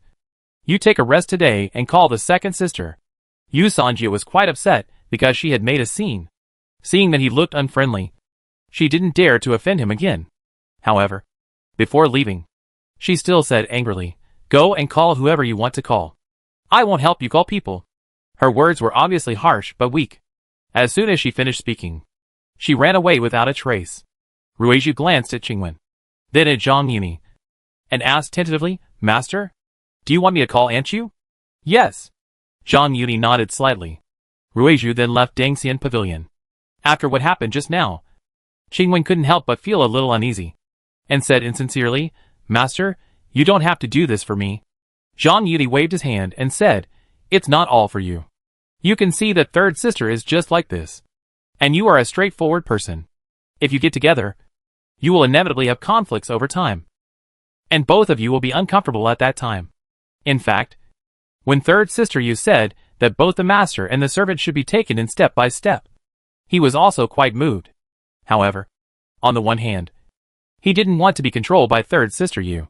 You take a rest today and call the second sister. Yu Sanjie was quite upset because she had made a scene. Seeing that he looked unfriendly, she didn't dare to offend him again. However, before leaving, she still said angrily, Go and call whoever you want to call. I won't help you call people. Her words were obviously harsh but weak. As soon as she finished speaking, she ran away without a trace. Ruizhu glanced at Qingwen, then at Zhang Yuni, and asked tentatively, Master, do you want me to call Aunt Yu? Yes. Zhang Yuni nodded slightly. Ruizhu then left Dangxian Pavilion. After what happened just now, Qingwen couldn't help but feel a little uneasy, and said insincerely, Master, you don't have to do this for me. Zhang Yuli waved his hand and said, "It's not all for you. You can see that third sister is just like this. And you are a straightforward person. If you get together, you will inevitably have conflicts over time. And both of you will be uncomfortable at that time. In fact, when third sister Yu said that both the master and the servant should be taken in step by step, he was also quite moved. However, on the one hand, he didn't want to be controlled by third sister Yu.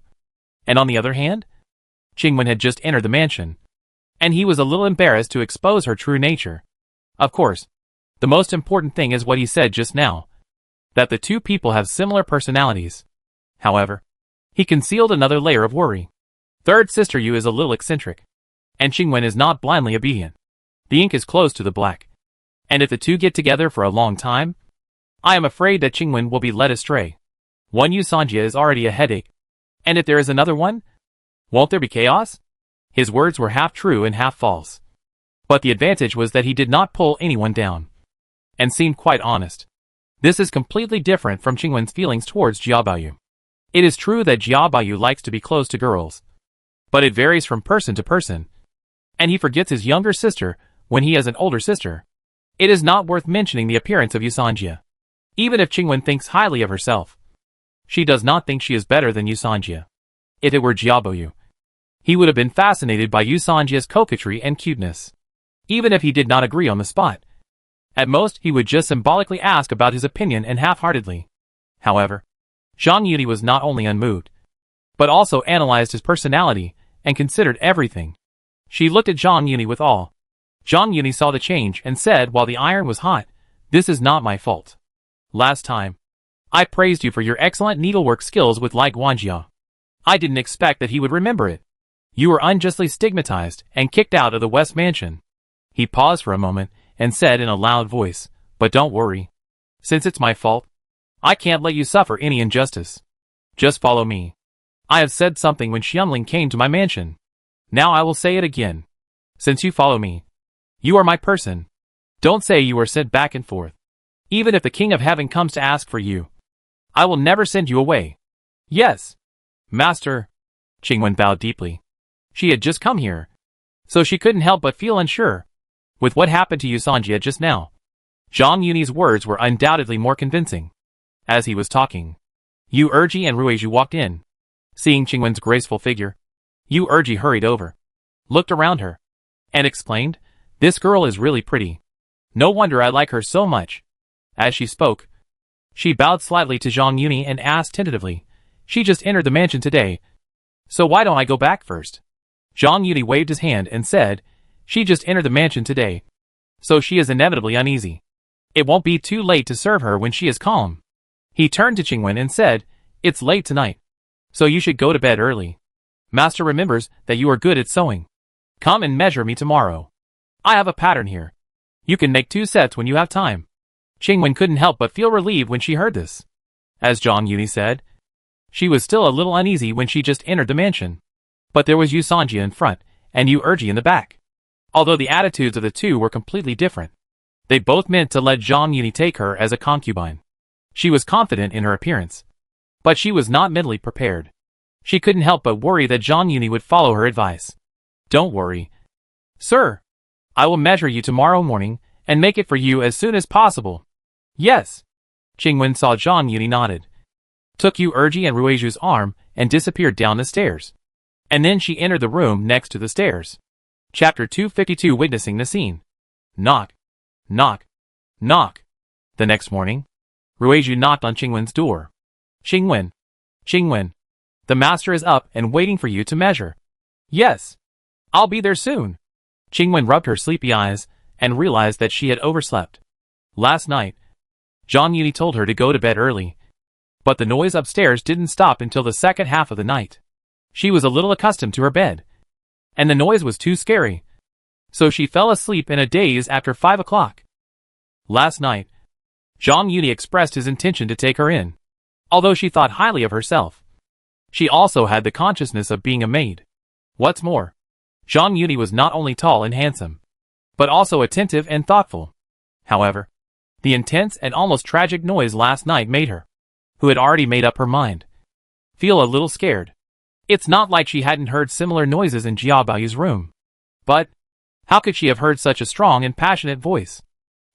And on the other hand, Qingwen had just entered the mansion, and he was a little embarrassed to expose her true nature. Of course, the most important thing is what he said just now, that the two people have similar personalities. However, he concealed another layer of worry. Third sister Yu is a little eccentric, and Qingwen is not blindly obedient. The ink is close to the black, and if the two get together for a long time, I am afraid that Qingwen will be led astray. One Yu Sanjia is already a headache, and if there is another one, won't there be chaos? His words were half true and half false. But the advantage was that he did not pull anyone down, and seemed quite honest. This is completely different from Qingwen's feelings towards Jia Baoyu. It is true that Jia Baoyu likes to be close to girls, but it varies from person to person, and he forgets his younger sister when he has an older sister. It is not worth mentioning the appearance of Yu Sanjia. Even if Qingwen thinks highly of herself, she does not think she is better than Yu Sanjia. If it were Jia Baoyu, he would have been fascinated by Yu Sanjia's coquetry and cuteness, even if he did not agree on the spot. At most, he would just symbolically ask about his opinion and half-heartedly. However, Zhang Yuli was not only unmoved, but also analyzed his personality and considered everything. She looked at Zhang Yuli with awe. Zhang Yuli saw the change and said while the iron was hot, "This is not my fault. Last time, I praised you for your excellent needlework skills with Lai Guanjia. I didn't expect that he would remember it. You were unjustly stigmatized and kicked out of the West Mansion." He paused for a moment and said in a loud voice, "But don't worry. Since it's my fault, I can't let you suffer any injustice. Just follow me. I have said something when Xianling came to my mansion. Now I will say it again. Since you follow me, you are my person. Don't say you are sent back and forth. Even if the King of Heaven comes to ask for you, I will never send you away." "Yes, Master." Qingwen bowed deeply. She had just come here, so she couldn't help but feel unsure. With what happened to Yu Sanjia just now, Zhang Yuni's words were undoubtedly more convincing. As he was talking, Yu Erji and Ruizhu walked in. Seeing Qingwen's graceful figure, Yu Erji hurried over, looked around her, and exclaimed, "This girl is really pretty. No wonder I like her so much." As she spoke, she bowed slightly to Zhang Yuni and asked tentatively, "She just entered the mansion today, so why don't I go back first?" Zhang Yuni waved his hand and said, "She just entered the mansion today, so she is inevitably uneasy. It won't be too late to serve her when she is calm." He turned to Qingwen and said, "It's late tonight, so you should go to bed early. Master remembers that you are good at sewing. Come and measure me tomorrow. I have a pattern here. You can make 2 sets when you have time." Qingwen couldn't help but feel relieved when she heard this. As Zhang Yuni said, she was still a little uneasy when she just entered the mansion. But there was Yu Sanjia in front, and Yu Erji in the back. Although the attitudes of the two were completely different, they both meant to let Zhang Yuni take her as a concubine. She was confident in her appearance, but she was not mentally prepared. She couldn't help but worry that Zhang Yuni would follow her advice. "Don't worry, sir. I will measure you tomorrow morning and make it for you as soon as possible." "Yes." Qingwen saw Zhang Yuni nodded, took Yu Erji and Ruizhu's arm and disappeared down the stairs. And then she entered the room next to the stairs. Chapter 252, Witnessing the Scene. Knock. Knock. Knock. The next morning, Ruizhu knocked on Qingwen's door. "Qingwen. Qingwen. The master is up and waiting for you to measure." "Yes. I'll be there soon." Qingwen rubbed her sleepy eyes and realized that she had overslept. Last night, Zhang Yuni told her to go to bed early, but the noise upstairs didn't stop until the second half of the night. She was a little accustomed to her bed, and the noise was too scary, so she fell asleep in a daze after 5 o'clock. Last night, Zhang Yuni expressed his intention to take her in, although she thought highly of herself. She also had the consciousness of being a maid. What's more, Zhang Yuni was not only tall and handsome, but also attentive and thoughtful. However, the intense and almost tragic noise last night made her, who had already made up her mind, feel a little scared. It's not like she hadn't heard similar noises in Jiabao's room. But how could she have heard such a strong and passionate voice?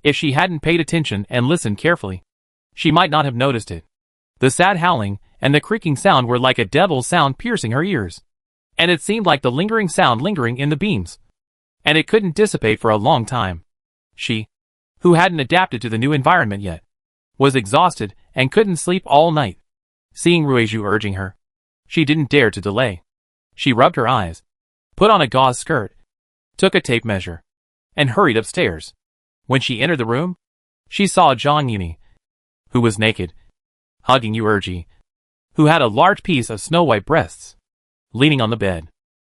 If she hadn't paid attention and listened carefully, she might not have noticed it. The sad howling and the creaking sound were like a devil's sound piercing her ears. And it seemed like the lingering sound lingering in the beams. And it couldn't dissipate for a long time. She, who hadn't adapted to the new environment yet, was exhausted and couldn't sleep all night. Seeing Ruiju urging her, she didn't dare to delay. She rubbed her eyes, put on a gauze skirt, took a tape measure, and hurried upstairs. When she entered the room, she saw Zhang Yuni, who was naked, hugging Yuerji, who had a large piece of snow-white breasts, leaning on the bed.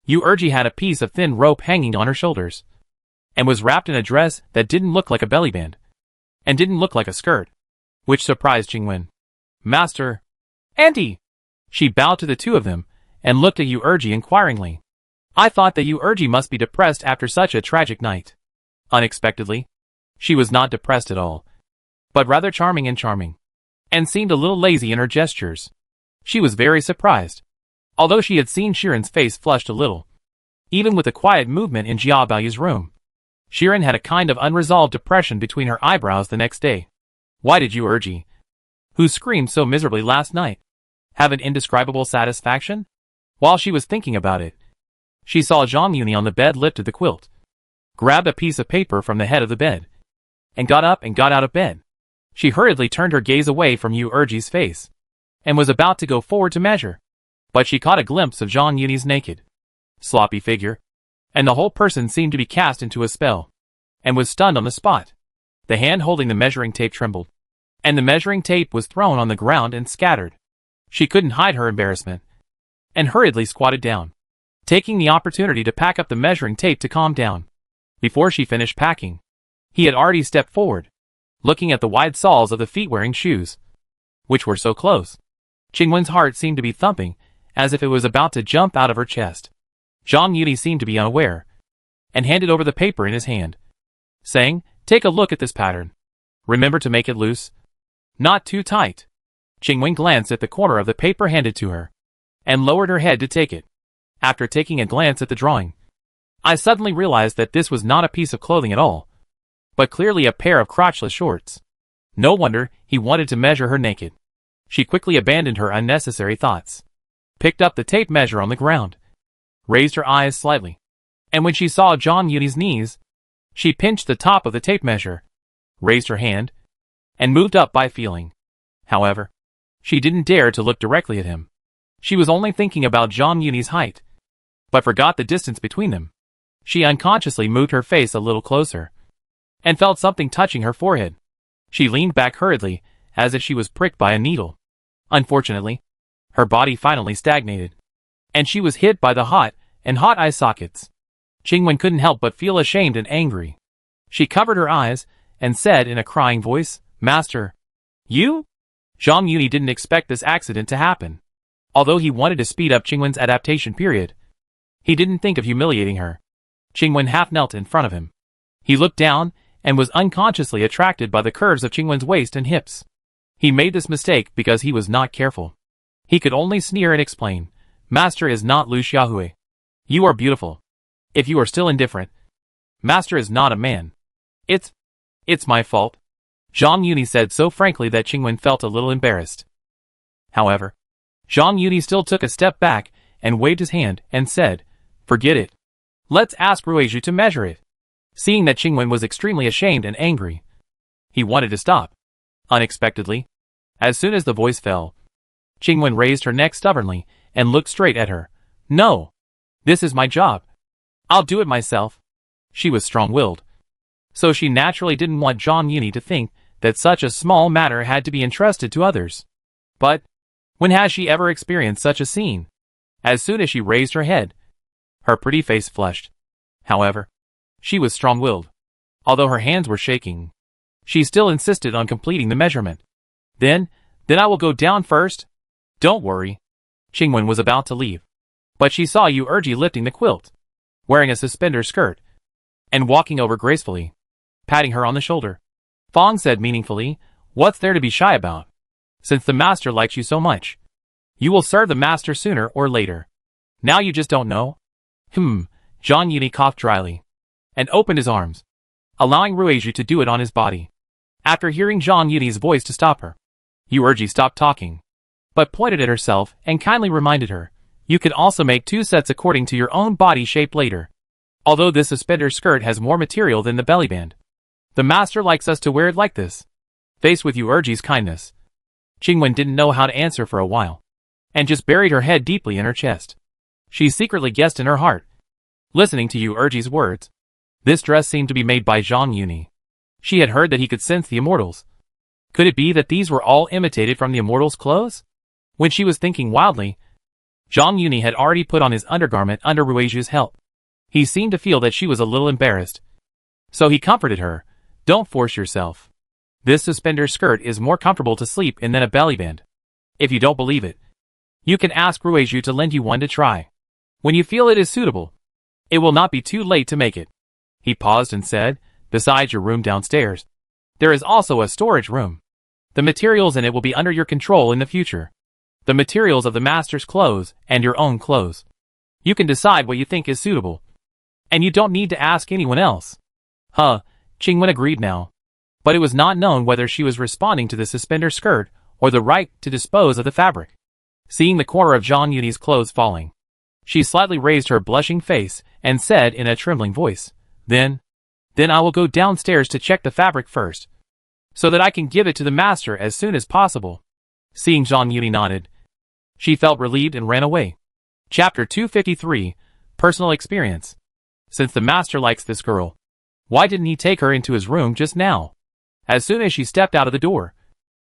Yuerji had a piece of thin rope hanging on her shoulders, and was wrapped in a dress that didn't look like a bellyband, and didn't look like a skirt, which surprised Qingwen. Master, Auntie! She bowed to the two of them, and looked at Yuerji inquiringly. I thought that Yuerji must be depressed after such a tragic night. Unexpectedly, she was not depressed at all, but rather charming, and seemed a little lazy in her gestures. She was very surprised, although she had seen Shiren's face flushed a little. Even with the quiet movement in Jiabao's room, Shiren had a kind of unresolved depression between her eyebrows the next day. Why did Yuerji, who screamed so miserably last night, have an indescribable satisfaction? While she was thinking about it, she saw Zhang Yuni on the bed, lifted the quilt, grabbed a piece of paper from the head of the bed, and got up and got out of bed. She hurriedly turned her gaze away from Yuerji's face, and was about to go forward to measure, but she caught a glimpse of Zhang Yuni's naked, sloppy figure, and the whole person seemed to be cast into a spell, and was stunned on the spot. The hand holding the measuring tape trembled, and the measuring tape was thrown on the ground and scattered. She couldn't hide her embarrassment, and hurriedly squatted down, taking the opportunity to pack up the measuring tape to calm down. Before she finished packing, he had already stepped forward, looking at the wide soles of the feet wearing shoes, which were so close. Qingwen's heart seemed to be thumping, as if it was about to jump out of her chest. Zhang Yuni seemed to be unaware, and handed over the paper in his hand, saying, "Take a look at this pattern. Remember to make it loose, not too tight." Qingwen glanced at the corner of the paper handed to her, and lowered her head to take it. After taking a glance at the drawing, I suddenly realized that this was not a piece of clothing at all, but clearly a pair of crotchless shorts. No wonder he wanted to measure her naked. She quickly abandoned her unnecessary thoughts, picked up the tape measure on the ground, raised her eyes slightly, and when she saw Zhang Yuni's knees, she pinched the top of the tape measure, raised her hand, and moved up by feeling. However, she didn't dare to look directly at him. She was only thinking about Zhang Yuni's height, but forgot the distance between them. She unconsciously moved her face a little closer, and felt something touching her forehead. She leaned back hurriedly, as if she was pricked by a needle. Unfortunately, her body finally stagnated, and she was hit by the hot eye sockets. Qingwen couldn't help but feel ashamed and angry. She covered her eyes, and said in a crying voice, "Master, you?" Zhang Yuni didn't expect this accident to happen. Although he wanted to speed up Qingwen's adaptation period, he didn't think of humiliating her. Qingwen half knelt in front of him. He looked down, and was unconsciously attracted by the curves of Qingwen's waist and hips. He made this mistake because he was not careful. He could only sneer and explain, "Master is not Lu Xiaohui. You are beautiful. If you are still indifferent, Master is not a man. It's my fault." Zhang Yuni said so frankly that Qingwen felt a little embarrassed. However, Zhang Yuni still took a step back, and waved his hand, and said, "Forget it. Let's ask Ruiju to measure it." Seeing that Qingwen was extremely ashamed and angry, he wanted to stop. Unexpectedly, as soon as the voice fell, Qingwen raised her neck stubbornly, and looked straight at her. "No. This is my job. I'll do it myself." She was strong-willed, so she naturally didn't want Zhang Yuni to think that such a small matter had to be entrusted to others. But when has she ever experienced such a scene? As soon as she raised her head, her pretty face flushed. However, she was strong-willed. Although her hands were shaking, she still insisted on completing the measurement. Then I will go down first. Don't worry." Qingwen was about to leave, but she saw Yuerji lifting the quilt, wearing a suspender skirt, and walking over gracefully, patting her on the shoulder. Fong said meaningfully, "What's there to be shy about? Since the master likes you so much, you will serve the master sooner or later." Now you just don't know? Zhang Yuni coughed dryly and opened his arms, allowing Ruiju to do it on his body. After hearing Zhang Yuni's voice to stop her, Yuerji stopped talking, but pointed at herself and kindly reminded her, you can also make 2 sets according to your own body shape later. Although this suspender skirt has more material than the bellyband, the master likes us to wear it like this. Faced with Yuerji's kindness, Qingwen didn't know how to answer for a while, and just buried her head deeply in her chest. She secretly guessed in her heart, listening to Yuerji's words, this dress seemed to be made by Zhang Yuni. She had heard that he could sense the immortals. Could it be that these were all imitated from the immortals' clothes? When she was thinking wildly, Zhang Yuni had already put on his undergarment under Ruiju's help. He seemed to feel that she was a little embarrassed. So he comforted her, don't force yourself. This suspender skirt is more comfortable to sleep in than a bellyband. If you don't believe it, you can ask Ruiju to lend you one to try. When you feel it is suitable, it will not be too late to make it. He paused and said, besides your room downstairs, there is also a storage room. The materials in it will be under your control in the future. The materials of the master's clothes and your own clothes. You can decide what you think is suitable. And you don't need to ask anyone else. Qingwen agreed now. But it was not known whether she was responding to the suspender skirt or the right to dispose of the fabric. Seeing the corner of Zhang Yuni's clothes falling, she slightly raised her blushing face and said in a trembling voice, Then I will go downstairs to check the fabric first, so that I can give it to the master as soon as possible. Seeing Zhang Yuni nodded, she felt relieved and ran away. Chapter 253, Personal Experience. Since the master likes this girl, why didn't he take her into his room just now? As soon as she stepped out of the door,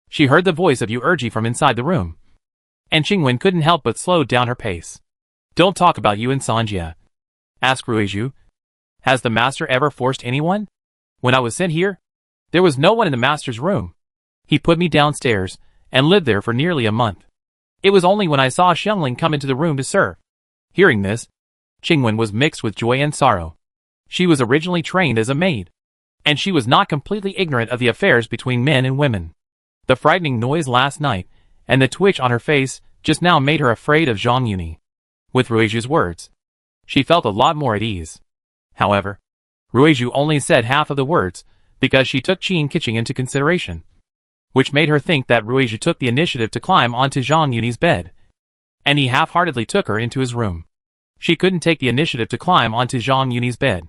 she heard the voice of Yuerji from inside the room, and Qingwen couldn't help but slow down her pace. Don't talk about you and Sanjia, asked Ruiju. Has the master ever forced anyone? When I was sent here, there was no one in the master's room. He put me downstairs and lived there for nearly a month. It was only when I saw Xiangling come into the room to serve. Hearing this, Qingwen was mixed with joy and sorrow. She was originally trained as a maid, and she was not completely ignorant of the affairs between men and women. The frightening noise last night and the twitch on her face just now made her afraid of Zhang Yuni. With Ruiju's words, she felt a lot more at ease. However, Ruiju only said half of the words because she took Qin Kiching into consideration, which made her think that Ruiju took the initiative to climb onto Zhang Yuni's bed, and he half-heartedly took her into his room. She couldn't take the initiative to climb onto Zhang Yuni's bed,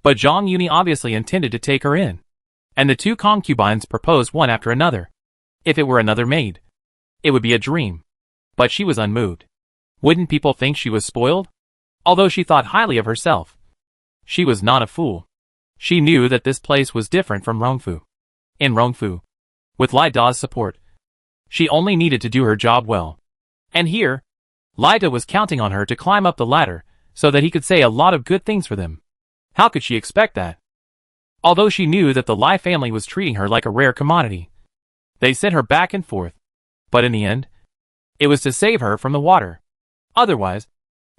but Zhang Yuni obviously intended to take her in, and the 2 concubines proposed one after another. If it were another maid, it would be a dream, but she was unmoved. Wouldn't people think she was spoiled? Although she thought highly of herself, she was not a fool. She knew that this place was different from Rongfu. In Rongfu, with Lai Da's support, she only needed to do her job well. And here, Lai Da was counting on her to climb up the ladder so that he could say a lot of good things for them. How could she expect that? Although she knew that the Lai family was treating her like a rare commodity, they sent her back and forth. But in the end, it was to save her from the water. Otherwise,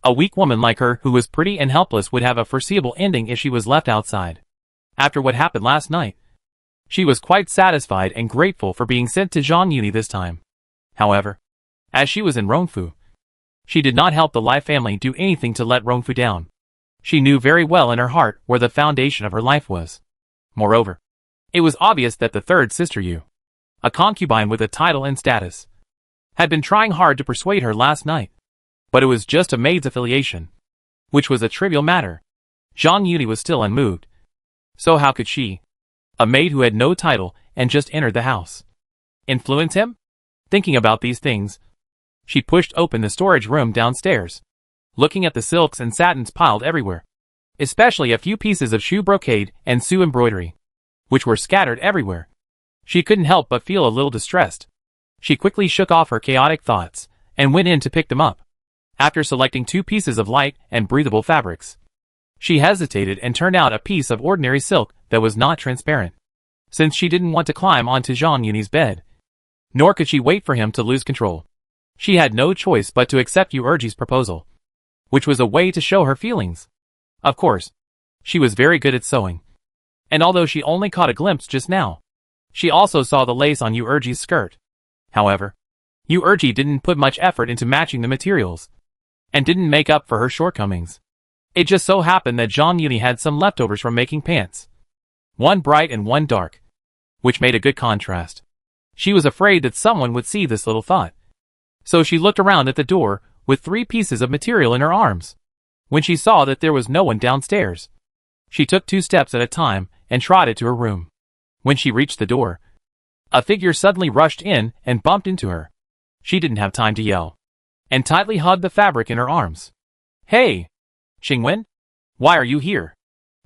a weak woman like her who was pretty and helpless would have a foreseeable ending if she was left outside. After what happened last night, she was quite satisfied and grateful for being sent to Zhang Yuni this time. However, as she was in Rongfu, she did not help the Lai family do anything to let Rongfu down. She knew very well in her heart where the foundation of her life was. Moreover, it was obvious that the third sister Yu, a concubine with a title and status, had been trying hard to persuade her last night. But it was just a maid's affiliation, which was a trivial matter. Zhang Yuni was still unmoved. So how could she, a maid who had no title and just entered the house, influence him? Thinking about these things, she pushed open the storage room downstairs, looking at the silks and satins piled everywhere, especially a few pieces of Shu brocade and Su embroidery, which were scattered everywhere. She couldn't help but feel a little distressed. She quickly shook off her chaotic thoughts and went in to pick them up. After selecting 2 pieces of light and breathable fabrics, she hesitated and turned out a piece of ordinary silk that was not transparent, since she didn't want to climb onto Zhang Yuni's bed, nor could she wait for him to lose control. She had no choice but to accept Yuerji's proposal, which was a way to show her feelings. Of course, she was very good at sewing, and although she only caught a glimpse just now, she also saw the lace on Yuerji's skirt. However, Yuerji didn't put much effort into matching the materials, and didn't make up for her shortcomings. It just so happened that Zhang Yuni had some leftovers from making pants. One bright and one dark, which made a good contrast. She was afraid that someone would see this little thought. So she looked around at the door, with 3 pieces of material in her arms. When she saw that there was no one downstairs, she took 2 steps at a time and trotted to her room. When she reached the door, a figure suddenly rushed in and bumped into her. She didn't have time to yell, and tightly hugged the fabric in her arms. "Hey, Qingwen, why are you here?"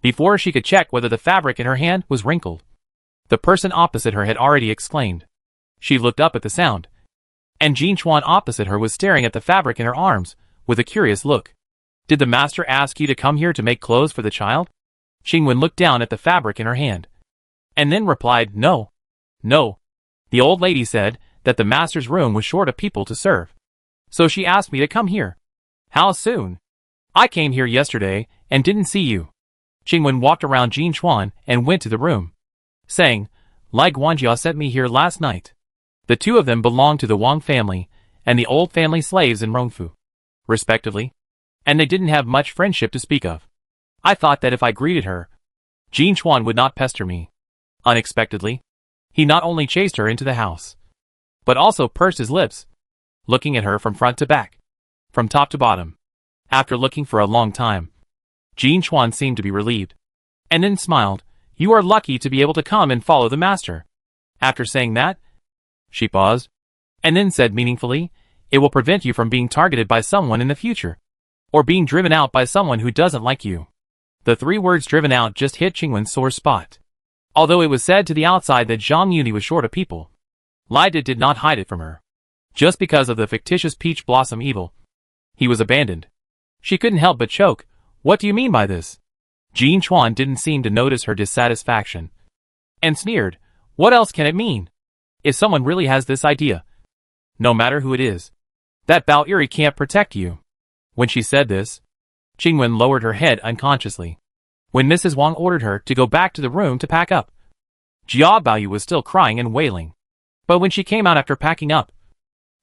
Before she could check whether the fabric in her hand was wrinkled, the person opposite her had already exclaimed. She looked up at the sound, and Jin Chuan opposite her was staring at the fabric in her arms with a curious look. "Did the master ask you to come here to make clothes for the child?" Qingwen looked down at the fabric in her hand, and then replied, "No. No. The old lady said that the master's room was short of people to serve. So she asked me to come here." "How soon?" "I came here yesterday and didn't see you." Qingwen walked around Jin Chuan and went to the room, saying, "Lai Guanjia sent me here last night." The 2 of them belonged to the Wang family and the old family slaves in Rongfu, respectively, and they didn't have much friendship to speak of. I thought that if I greeted her, Jin Chuan would not pester me. Unexpectedly, he not only chased her into the house, but also pursed his lips, looking at her from front to back, from top to bottom. After looking for a long time, Jin Chuan seemed to be relieved, and then smiled. "You are lucky to be able to come and follow the master." After saying that, she paused, and then said meaningfully, "It will prevent you from being targeted by someone in the future, or being driven out by someone who doesn't like you." The 3 words "driven out" just hit Qingwen's sore spot. Although it was said to the outside that Zhang Yuni was short of people, Lai did not hide it from her. Just because of the fictitious peach blossom evil, he was abandoned. She couldn't help but choke. "What do you mean by this?" Jin Chuan didn't seem to notice her dissatisfaction, and sneered, "What else can it mean? If someone really has this idea, no matter who it is, that Bao Iri can't protect you." When she said this, Qingwen lowered her head unconsciously. When Mrs. Wang ordered her to go back to the room to pack up, Jia Baoyu was still crying and wailing. But when she came out after packing up,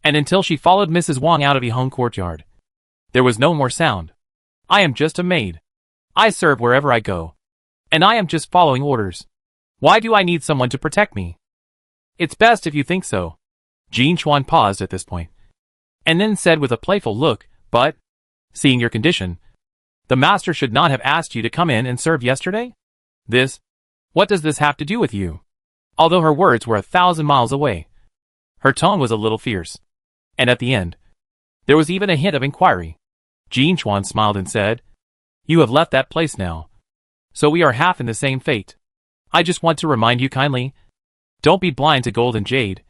and until she followed Mrs. Wang out of the home courtyard, there was no more sound. "I am just a maid. I serve wherever I go, and I am just following orders. Why do I need someone to protect me?" "It's best if you think so." Jin Chuan paused at this point, and then said with a playful look, "But, seeing your condition, the master should not have asked you to come in and serve yesterday? What does this have to do with you?" Although her words were 1,000 miles away, her tone was a little fierce, and at the end, there was even a hint of inquiry. Jin Chuan smiled and said, "You have left that place now, so we are half in the same fate. I just want to remind you kindly, don't be blind to gold and jade,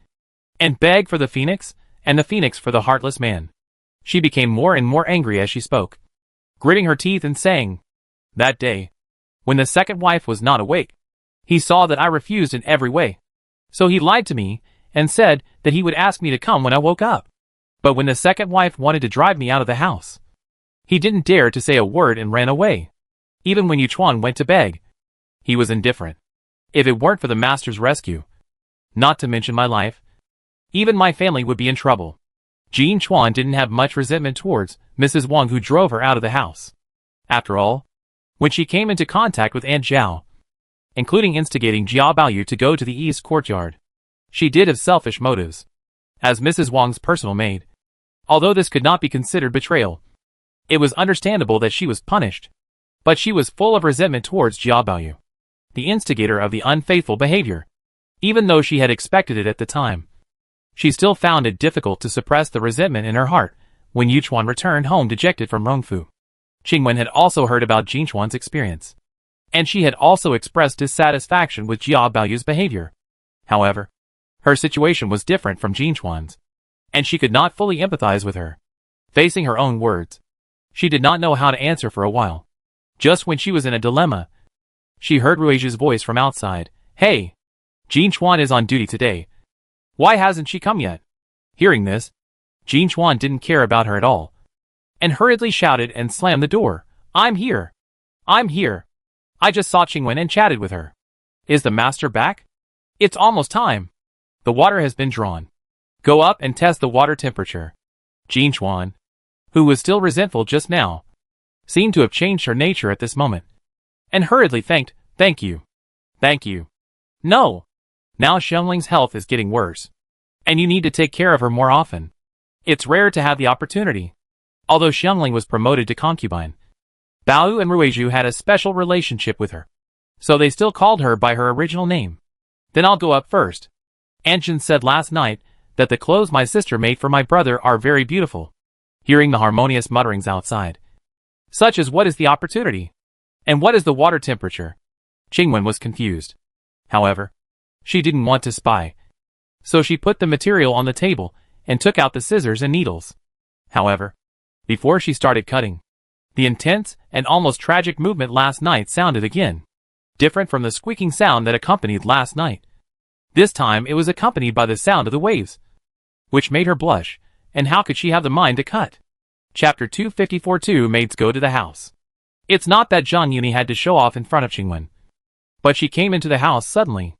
and beg for the phoenix, and the phoenix for the heartless man." She became more and more angry as she spoke, gritting her teeth and saying, "That day, when the second wife was not awake, he saw that I refused in every way. So he lied to me and said that he would ask me to come when I woke up. But when the second wife wanted to drive me out of the house, he didn't dare to say a word and ran away. Even when Yuchuan went to beg, he was indifferent. If it weren't for the master's rescue, not to mention my life, even my family would be in trouble." Jin Chuan didn't have much resentment towards Mrs. Wang, who drove her out of the house. After all, when she came into contact with Aunt Zhao, including instigating Jia Baoyu to go to the east courtyard, she did have selfish motives. As Mrs. Wang's personal maid, although this could not be considered betrayal, it was understandable that she was punished. But she was full of resentment towards Jia Baoyu, the instigator of the unfaithful behavior. Even though she had expected it at the time, she still found it difficult to suppress the resentment in her heart when Yuchuan returned home dejected from Rongfu. Qingwen had also heard about Jin Chuan's experience, and she had also expressed dissatisfaction with Jia Baoyu's behavior. However, her situation was different from Jin Chuan's, and she could not fully empathize with her. Facing her own words, she did not know how to answer for a while. Just when she was in a dilemma, she heard Ruizhi's voice from outside. "Hey! Jin Chuan is on duty today. Why hasn't she come yet?" Hearing this, Jin Chuan didn't care about her at all, and hurriedly shouted and slammed the door. "I'm here! I'm here! I just saw Qingwen and chatted with her. Is the master back? It's almost time. The water has been drawn. Go up and test the water temperature." Jin Chuan, who was still resentful just now, seemed to have changed her nature at this moment, and hurriedly thanked, "Thank you. Thank you. No. Now Xiangling's health is getting worse, and you need to take care of her more often. It's rare to have the opportunity." Although Xiangling was promoted to concubine, Bao and Ruizhu had a special relationship with her, so they still called her by her original name. "Then I'll go up first. Anshin said last night that the clothes my sister made for my brother are very beautiful." Hearing the harmonious mutterings outside, such as "What is the opportunity? And what is the water temperature?" Qingwen was confused. However, she didn't want to spy, so she put the material on the table and took out the scissors and needles. However, before she started cutting, the intense and almost tragic movement last night sounded again, different from the squeaking sound that accompanied last night. This time it was accompanied by the sound of the waves, which made her blush, and how could she have the mind to cut? Chapter 254. Two maids go to the house. It's not that Zhang Yuni had to show off in front of Qingwen, but she came into the house suddenly,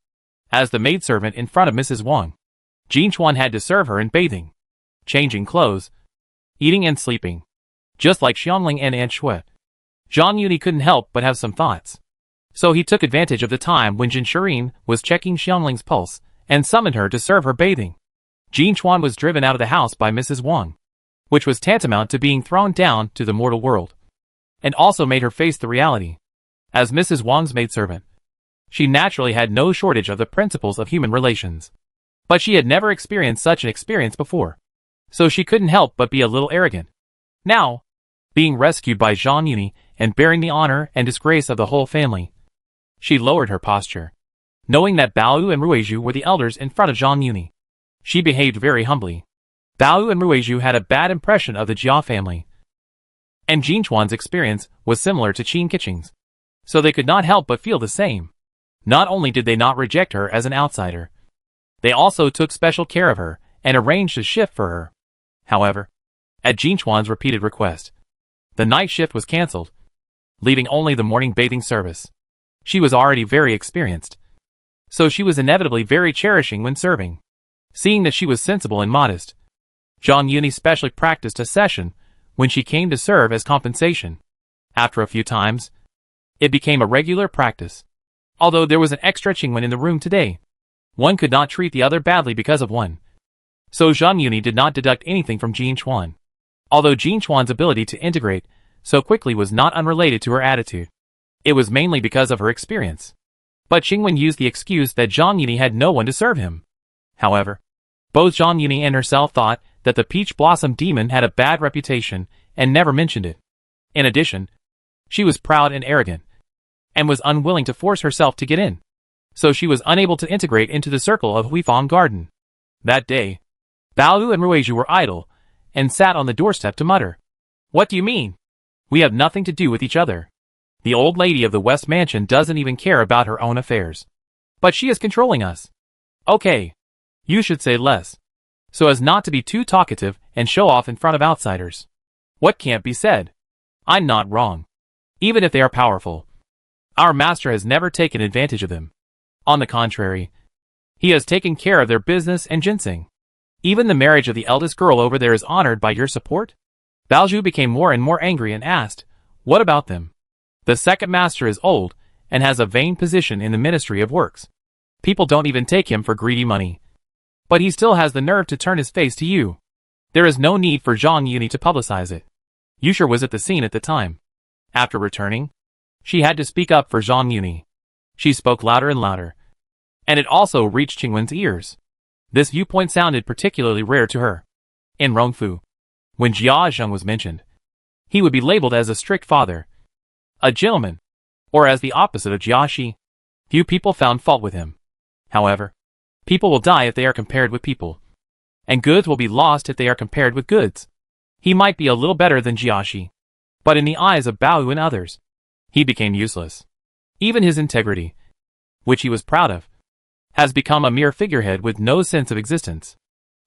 as the maidservant in front of Mrs. Wang. Jin Chuan had to serve her in bathing, changing clothes, eating and sleeping, just like Xiangling and Aunt Shui. Zhang Yuni couldn't help but have some thoughts, so he took advantage of the time when Jin Shirin was checking Xiangling's pulse and summoned her to serve her bathing. Jin Chuan was driven out of the house by Mrs. Wang, which was tantamount to being thrown down to the mortal world, and also made her face the reality. As Mrs. Wang's maidservant, she naturally had no shortage of the principles of human relations, but she had never experienced such an experience before, so she couldn't help but be a little arrogant. Now, being rescued by Zhang Yuni and bearing the honor and disgrace of the whole family, she lowered her posture. Knowing that Bao and Ruizhu were the elders in front of Zhang Yuni, she behaved very humbly. Bao and Ruizhu had a bad impression of the Jia family, and Jin Chuan's experience was similar to Qin Keqing's, so they could not help but feel the same. Not only did they not reject her as an outsider, they also took special care of her and arranged a shift for her. However, at Jin Chuan's repeated request, the night shift was cancelled, leaving only the morning bathing service. She was already very experienced, so she was inevitably very cherishing when serving. Seeing that she was sensible and modest, Zhang Yuni specially practiced a session when she came to serve as compensation. After a few times, it became a regular practice. Although there was an extra Qingwen in the room today, one could not treat the other badly because of one. So Zhang Yuni did not deduct anything from Jin Chuan. Although Jin Chuan's ability to integrate so quickly was not unrelated to her attitude, it was mainly because of her experience. But Qingwen used the excuse that Zhang Yuni had no one to serve him. However, both Zhang Yuni and herself thought that the Peach Blossom Demon had a bad reputation and never mentioned it. In addition, she was proud and arrogant, and was unwilling to force herself to get in, so she was unable to integrate into the circle of Huifang Garden. That day, Bao and Ruizhu were idle, and sat on the doorstep to mutter, "What do you mean? We have nothing to do with each other. The old lady of the West Mansion doesn't even care about her own affairs, but she is controlling us. Okay, you should say less, so as not to be too talkative and show off in front of outsiders. What can't be said? I'm not wrong. Even if they are powerful, our master has never taken advantage of them. On the contrary, he has taken care of their business and ginseng. Even the marriage of the eldest girl over there is honored by your support?" Baozhu became more and more angry and asked, "What about them? The second master is old and has a vain position in the Ministry of Works. People don't even take him for greedy money. But he still has the nerve to turn his face to you. There is no need for Zhang Yuni to publicize it. Yusher was at the scene at the time." After returning, she had to speak up for Zhang Yuni. She spoke louder and louder, and it also reached Qingwen's ears. This viewpoint sounded particularly rare to her. In Rongfu, when Jia Zheng was mentioned, he would be labeled as a strict father, a gentleman, or as the opposite of Jia Shi. Few people found fault with him. However, people will die if they are compared with people, and goods will be lost if they are compared with goods. He might be a little better than Jia Shi, but in the eyes of Bao and others, he became useless. Even his integrity, which he was proud of, has become a mere figurehead with no sense of existence.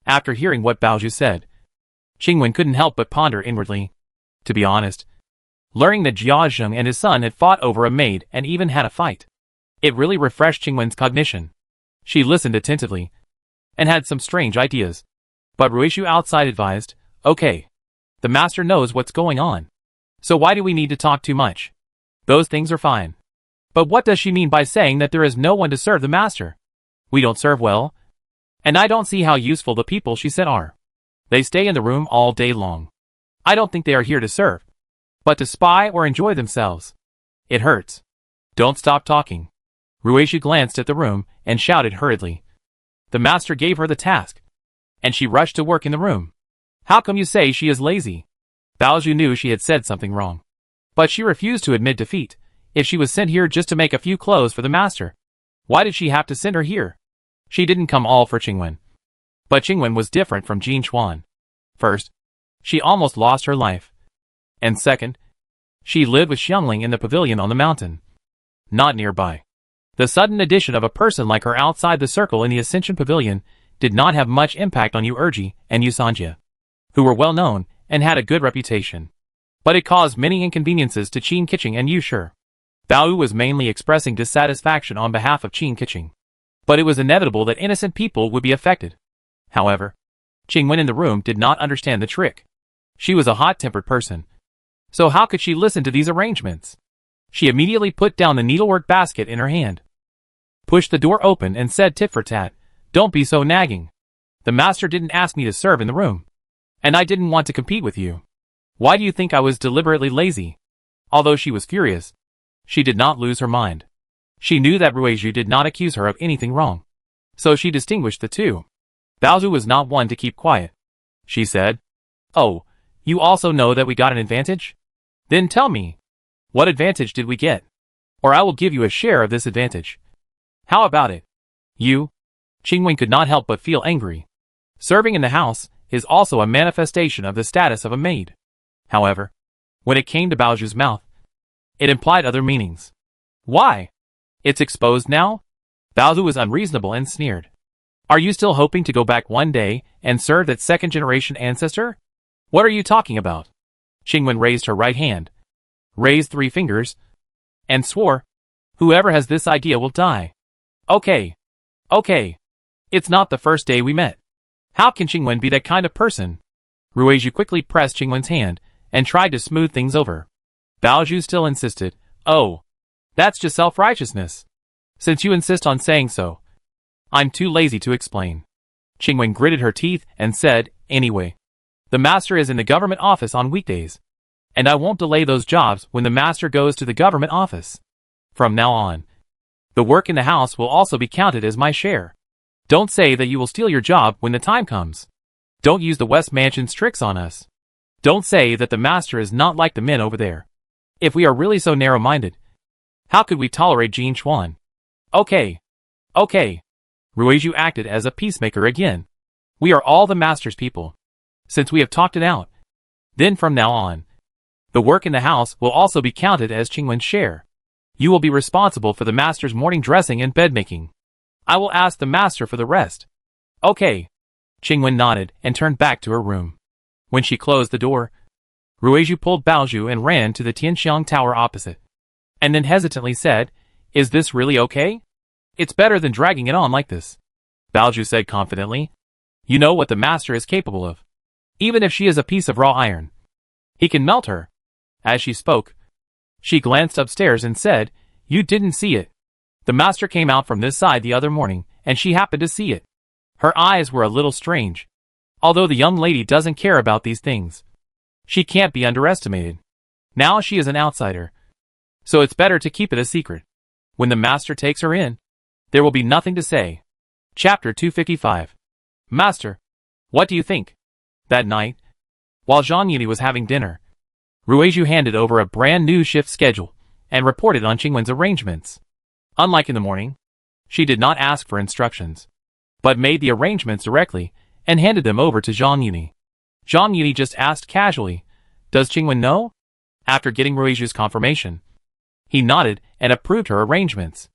After hearing what Baozhu said, Qingwen couldn't help but ponder inwardly. To be honest, learning that Jia Zheng and his son had fought over a maid and even had a fight, it really refreshed Qingwen's cognition. She listened attentively, and had some strange ideas. But Ruizhu outside advised, "Okay, The master knows what's going on. So why do we need to talk too much? Those things are fine. But what does she mean by saying that there is no one to serve the master? We don't serve well. And I don't see how useful the people she said are. They stay in the room all day long. I don't think they are here to serve, but to spy or enjoy themselves. It hurts. Don't stop talking. Ruiju glanced at the room and shouted hurriedly. The master gave her the task, and she rushed to work in the room. How come you say she is lazy? Baoju knew she had said something wrong, but she refused to admit defeat. If she was sent here just to make a few clothes for the master, why did she have to send her here? She didn't come all for Qingwen. But Qingwen was different from Jin Chuan. First, she almost lost her life. And second, she lived with Xiangling in the pavilion on the mountain, not nearby. The sudden addition of a person like her outside the circle in the Ascension Pavilion did not have much impact on Yu Erji and Yu Sanjia, who were well known and had a good reputation. But it caused many inconveniences to Qin Kiching and Yu Shi. Bao was mainly expressing dissatisfaction on behalf of Qin Kiching, but it was inevitable that innocent people would be affected. However, Qingwen in the room did not understand the trick. She was a hot-tempered person. So how could she listen to these arrangements? She immediately put down the needlework basket in her hand, pushed the door open and said tit for tat, "Don't be so nagging. The master didn't ask me to serve in the room, and I didn't want to compete with you. Why do you think I was deliberately lazy?" Although she was furious, she did not lose her mind. She knew that Ruiju did not accuse her of anything wrong, so she distinguished the two. Baozu was not one to keep quiet. She said, "Oh, you also know that we got an advantage? Then tell me, what advantage did we get? Or I will give you a share of this advantage. How about it?" You? Qingwen could not help but feel angry. Serving in the house is also a manifestation of the status of a maid. However, when it came to Baoju's mouth, it implied other meanings. Why? It's exposed now? Baozu was unreasonable and sneered. Are you still hoping to go back one day and serve that second-generation ancestor? What are you talking about? Qingwen raised her right hand, raised 3 fingers, and swore, "Whoever has this idea will die." Okay. It's not the first day we met. How can Qingwen be that kind of person? Ruiju quickly pressed Qingwen's hand and tried to smooth things over. Baoju still insisted, "Oh, that's just self-righteousness. Since you insist on saying so, I'm too lazy to explain." Qingwen gritted her teeth and said, "Anyway, the master is in the government office on weekdays, and I won't delay those jobs when the master goes to the government office. From now on, the work in the house will also be counted as my share. Don't say that you will steal your job when the time comes. Don't use the West Mansion's tricks on us. Don't say that the master is not like the men over there. If we are really so narrow-minded, how could we tolerate Jin Chuan?" Okay. Ruiju acted as a peacemaker again. "We are all the master's people. Since we have talked it out, then from now on, the work in the house will also be counted as Qingwen's share. You will be responsible for the master's morning dressing and bed-making. I will ask the master for the rest." "Okay." Qingwen nodded and turned back to her room. When she closed the door, Ruiju pulled Baoju and ran to the Tianxiang Tower opposite, and then hesitantly said, "Is this really okay? It's better than dragging it on like this." Baoju said confidently, "You know what the master is capable of. Even if she is a piece of raw iron, he can melt her." As she spoke, she glanced upstairs and said, "You didn't see it. The master came out from this side the other morning, and she happened to see it." Her eyes were a little strange. Although the young lady doesn't care about these things, she can't be underestimated. Now she is an outsider, so it's better to keep it a secret. When the master takes her in, there will be nothing to say. Chapter 255. Master, what do you think? That night, while Zhang Yili was having dinner, Ruiju handed over a brand new shift schedule and reported on Qingwen's arrangements. Unlike in the morning, she did not ask for instructions, but made the arrangements directly and handed them over to Zhang Yili. Zhang Yili just asked casually, "Does Qingwen know?" After getting Ruiju's confirmation, he nodded and approved her arrangements.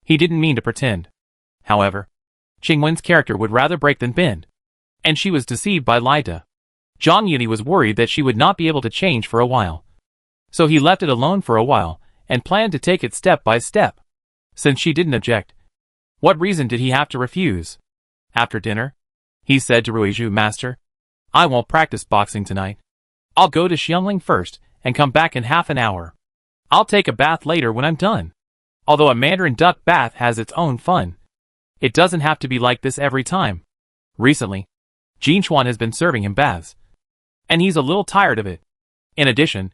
He didn't mean to pretend. However, Qingwen's character would rather break than bend, and she was deceived by Lida. Zhang Yili was worried that she would not be able to change for a while, so he left it alone for a while and planned to take it step by step. Since she didn't object, what reason did he have to refuse? After dinner, he said to Ruiju, "Master, I won't practice boxing tonight. I'll go to Xiangling first, and come back in half an hour. I'll take a bath later when I'm done. Although a Mandarin duck bath has its own fun, it doesn't have to be like this every time. Recently, Jin Chuan has been serving him baths, and he's a little tired of it. In addition,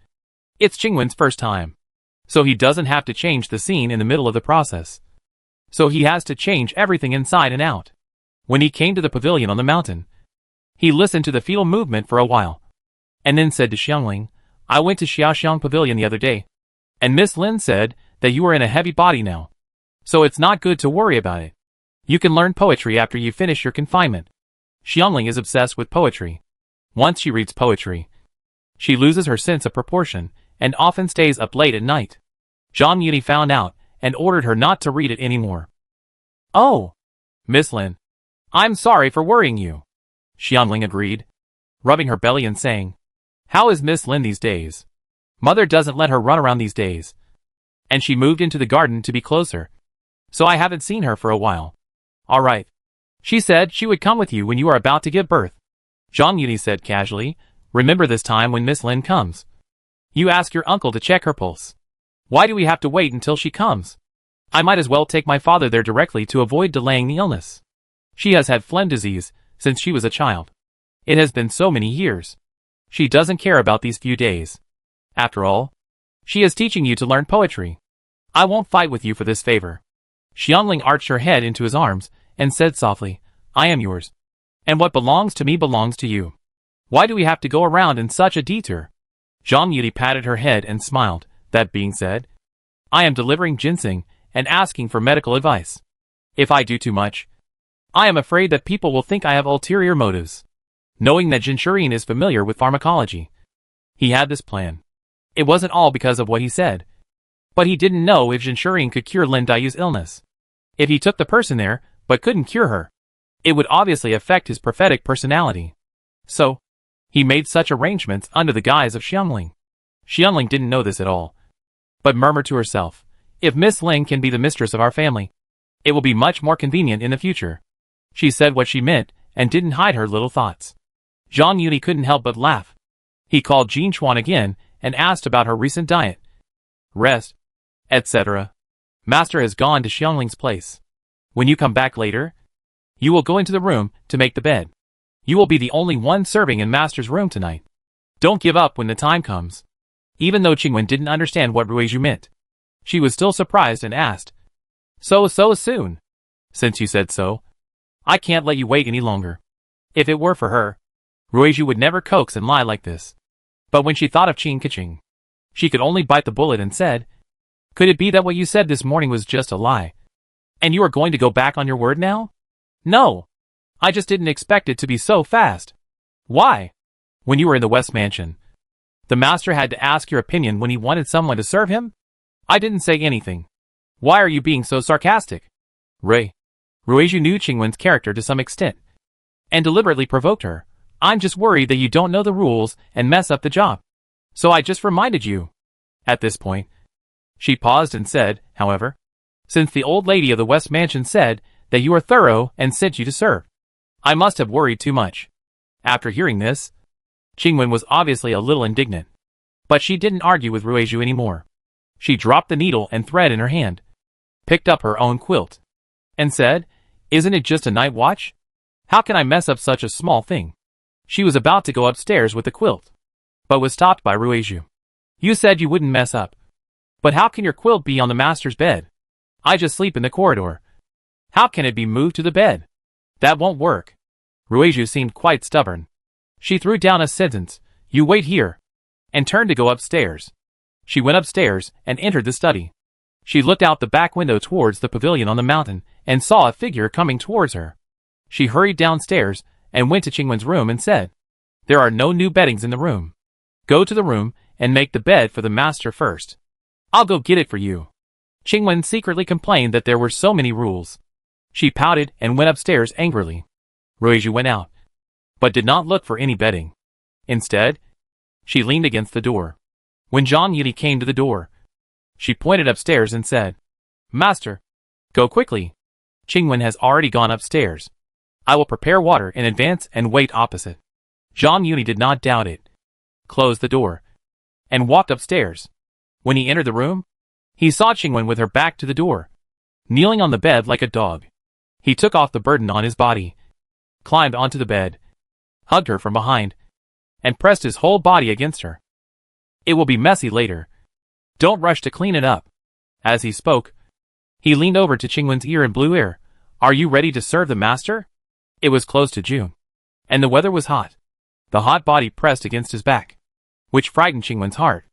it's Qingwen's first time, so he doesn't have to change the scene in the middle of the process. So he has to change everything inside and out. When he came to the pavilion on the mountain, he listened to the fetal movement for a while, and then said to Xiangling, I went to Xiaoxiang Pavilion the other day, and Miss Lin said that you are in a heavy body now, so it's not good to worry about it. You can learn poetry after you finish your confinement. Xiangling is obsessed with poetry. Once she reads poetry, she loses her sense of proportion, and often stays up late at night. Zhang Yuni found out, and ordered her not to read it anymore. Oh, Miss Lin, I'm sorry for worrying you. Xiangling agreed, rubbing her belly and saying, How is Miss Lin these days? Mother doesn't let her run around these days, and she moved into the garden to be closer, so I haven't seen her for a while. All right. She said she would come with you when you are about to give birth. Zhang Yuni said casually, Remember this time when Miss Lin comes. You ask your uncle to check her pulse. Why do we have to wait until she comes? I might as well take my father there directly to avoid delaying the illness. She has had phlegm disease since she was a child. It has been so many years. She doesn't care about these few days. After all, she is teaching you to learn poetry. I won't fight with you for this favor. Xiangling arched her head into his arms and said softly, I am yours. And what belongs to me belongs to you. Why do we have to go around in such a detour? Zhang Yuni patted her head and smiled. That being said, I am delivering ginseng and asking for medical advice. If I do too much, I am afraid that people will think I have ulterior motives. Knowing that Jinshurin is familiar with pharmacology, he had this plan. It wasn't all because of what he said, but he didn't know if Jinshurin could cure Lin Dayu's illness. If he took the person there, but couldn't cure her, it would obviously affect his prophetic personality. So, he made such arrangements under the guise of Xiangling. Xiangling didn't know this at all, but murmured to herself, If Miss Ling can be the mistress of our family, it will be much more convenient in the future. She said what she meant, and didn't hide her little thoughts. Zhang Yuni couldn't help but laugh. He called Jin Chuan again, and asked about her recent diet, rest, etc. Master has gone to Xiangling's place. When you come back later, you will go into the room to make the bed. You will be the only one serving in Master's room tonight. Don't give up when the time comes. Even though Qingwen didn't understand what Ruizhu meant, she was still surprised and asked, So soon? Since you said so, I can't let you wait any longer. If it were for her, Ruizhu would never coax and lie like this. But when she thought of Qin Keqing, she could only bite the bullet and said, Could it be that what you said this morning was just a lie? And you are going to go back on your word now? No. I just didn't expect it to be so fast. Why? When you were in the West Mansion, the master had to ask your opinion when he wanted someone to serve him? I didn't say anything. Why are you being so sarcastic? Ruizhu knew Qingwen's character to some extent, and deliberately provoked her. I'm just worried that you don't know the rules and mess up the job. So I just reminded you. At this point, she paused and said, however, Since the old lady of the West Mansion said that you are thorough and sent you to serve, I must have worried too much. After hearing this, Qingwen was obviously a little indignant, but she didn't argue with Ruizhu anymore. She dropped the needle and thread in her hand, picked up her own quilt, and said, Isn't it just a night watch? How can I mess up such a small thing? She was about to go upstairs with the quilt, but was stopped by Ruizhu. You said you wouldn't mess up. But how can your quilt be on the master's bed? I just sleep in the corridor. How can it be moved to the bed? That won't work. Ruizhu seemed quite stubborn. She threw down a sentence, You wait here, and turned to go upstairs. She went upstairs and entered the study. She looked out the back window towards the pavilion on the mountain and saw a figure coming towards her. She hurried downstairs and went to Qingwen's room and said, There are no new beddings in the room. Go to the room and make the bed for the master first. I'll go get it for you. Qingwen secretly complained that there were so many rules. She pouted and went upstairs angrily. Ruizhu went out, but did not look for any bedding. Instead, she leaned against the door. When Zhang Yuni came to the door, she pointed upstairs and said, Master, go quickly. Qingwen has already gone upstairs. I will prepare water in advance and wait opposite. Zhang Yuni did not doubt it. closed the door, and walked upstairs. When he entered the room, he saw Qingwen with her back to the door, kneeling on the bed like a dog. He took off the burden on his body, climbed onto the bed, hugged her from behind, and pressed his whole body against her. It will be messy later. Don't rush to clean it up. As he spoke, he leaned over to Qingwen's ear and blew air. Are you ready to serve the master? It was close to June, and the weather was hot. The hot body pressed against his back, which frightened Qingwen's heart.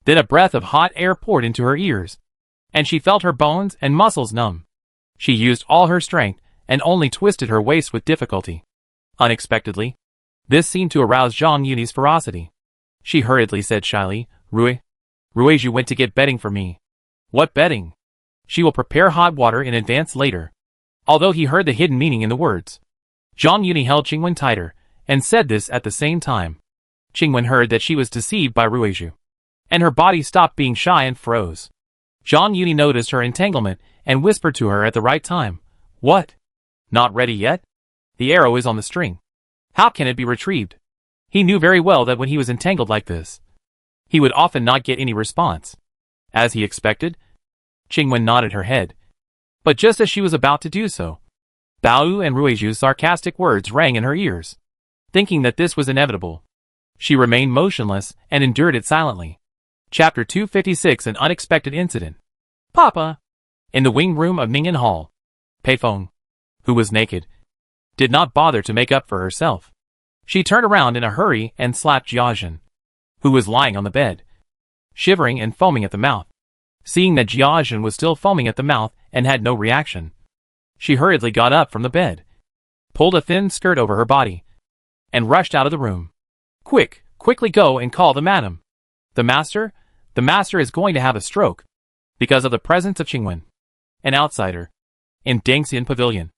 Then a breath of hot air poured into her ears, and she felt her bones and muscles numb. She used all her strength and only twisted her waist with difficulty. Unexpectedly, this seemed to arouse Zhang Yuni's ferocity. She hurriedly said shyly, Ruizhu went to get bedding for me. What bedding? She will prepare hot water in advance later. Although he heard the hidden meaning in the words, Zhang Yuni held Qingwen tighter and said this at the same time. Qingwen heard that she was deceived by Ruizhu, and her body stopped being shy and froze. Zhang Yuni noticed her entanglement and whispered to her at the right time. What? Not ready yet? The arrow is on the string. How can it be retrieved? He knew very well that when he was entangled like this, he would often not get any response. As he expected, Qingwen nodded her head. But just as she was about to do so, Bao and Ruizhu's sarcastic words rang in her ears. Thinking that this was inevitable, she remained motionless and endured it silently. Chapter 256, An Unexpected Incident. Papa! In the wing room of Ningyan Hall, Pei Feng, who was naked, did not bother to make up for herself. She turned around in a hurry and slapped Jiazhen, who was lying on the bed, shivering and foaming at the mouth. Seeing that Jiazhen was still foaming at the mouth and had no reaction, she hurriedly got up from the bed, pulled a thin skirt over her body, and rushed out of the room. Quickly go and call the madam. The master is going to have a stroke, because of the presence of Qingwen, an outsider, in Dangxian Pavilion.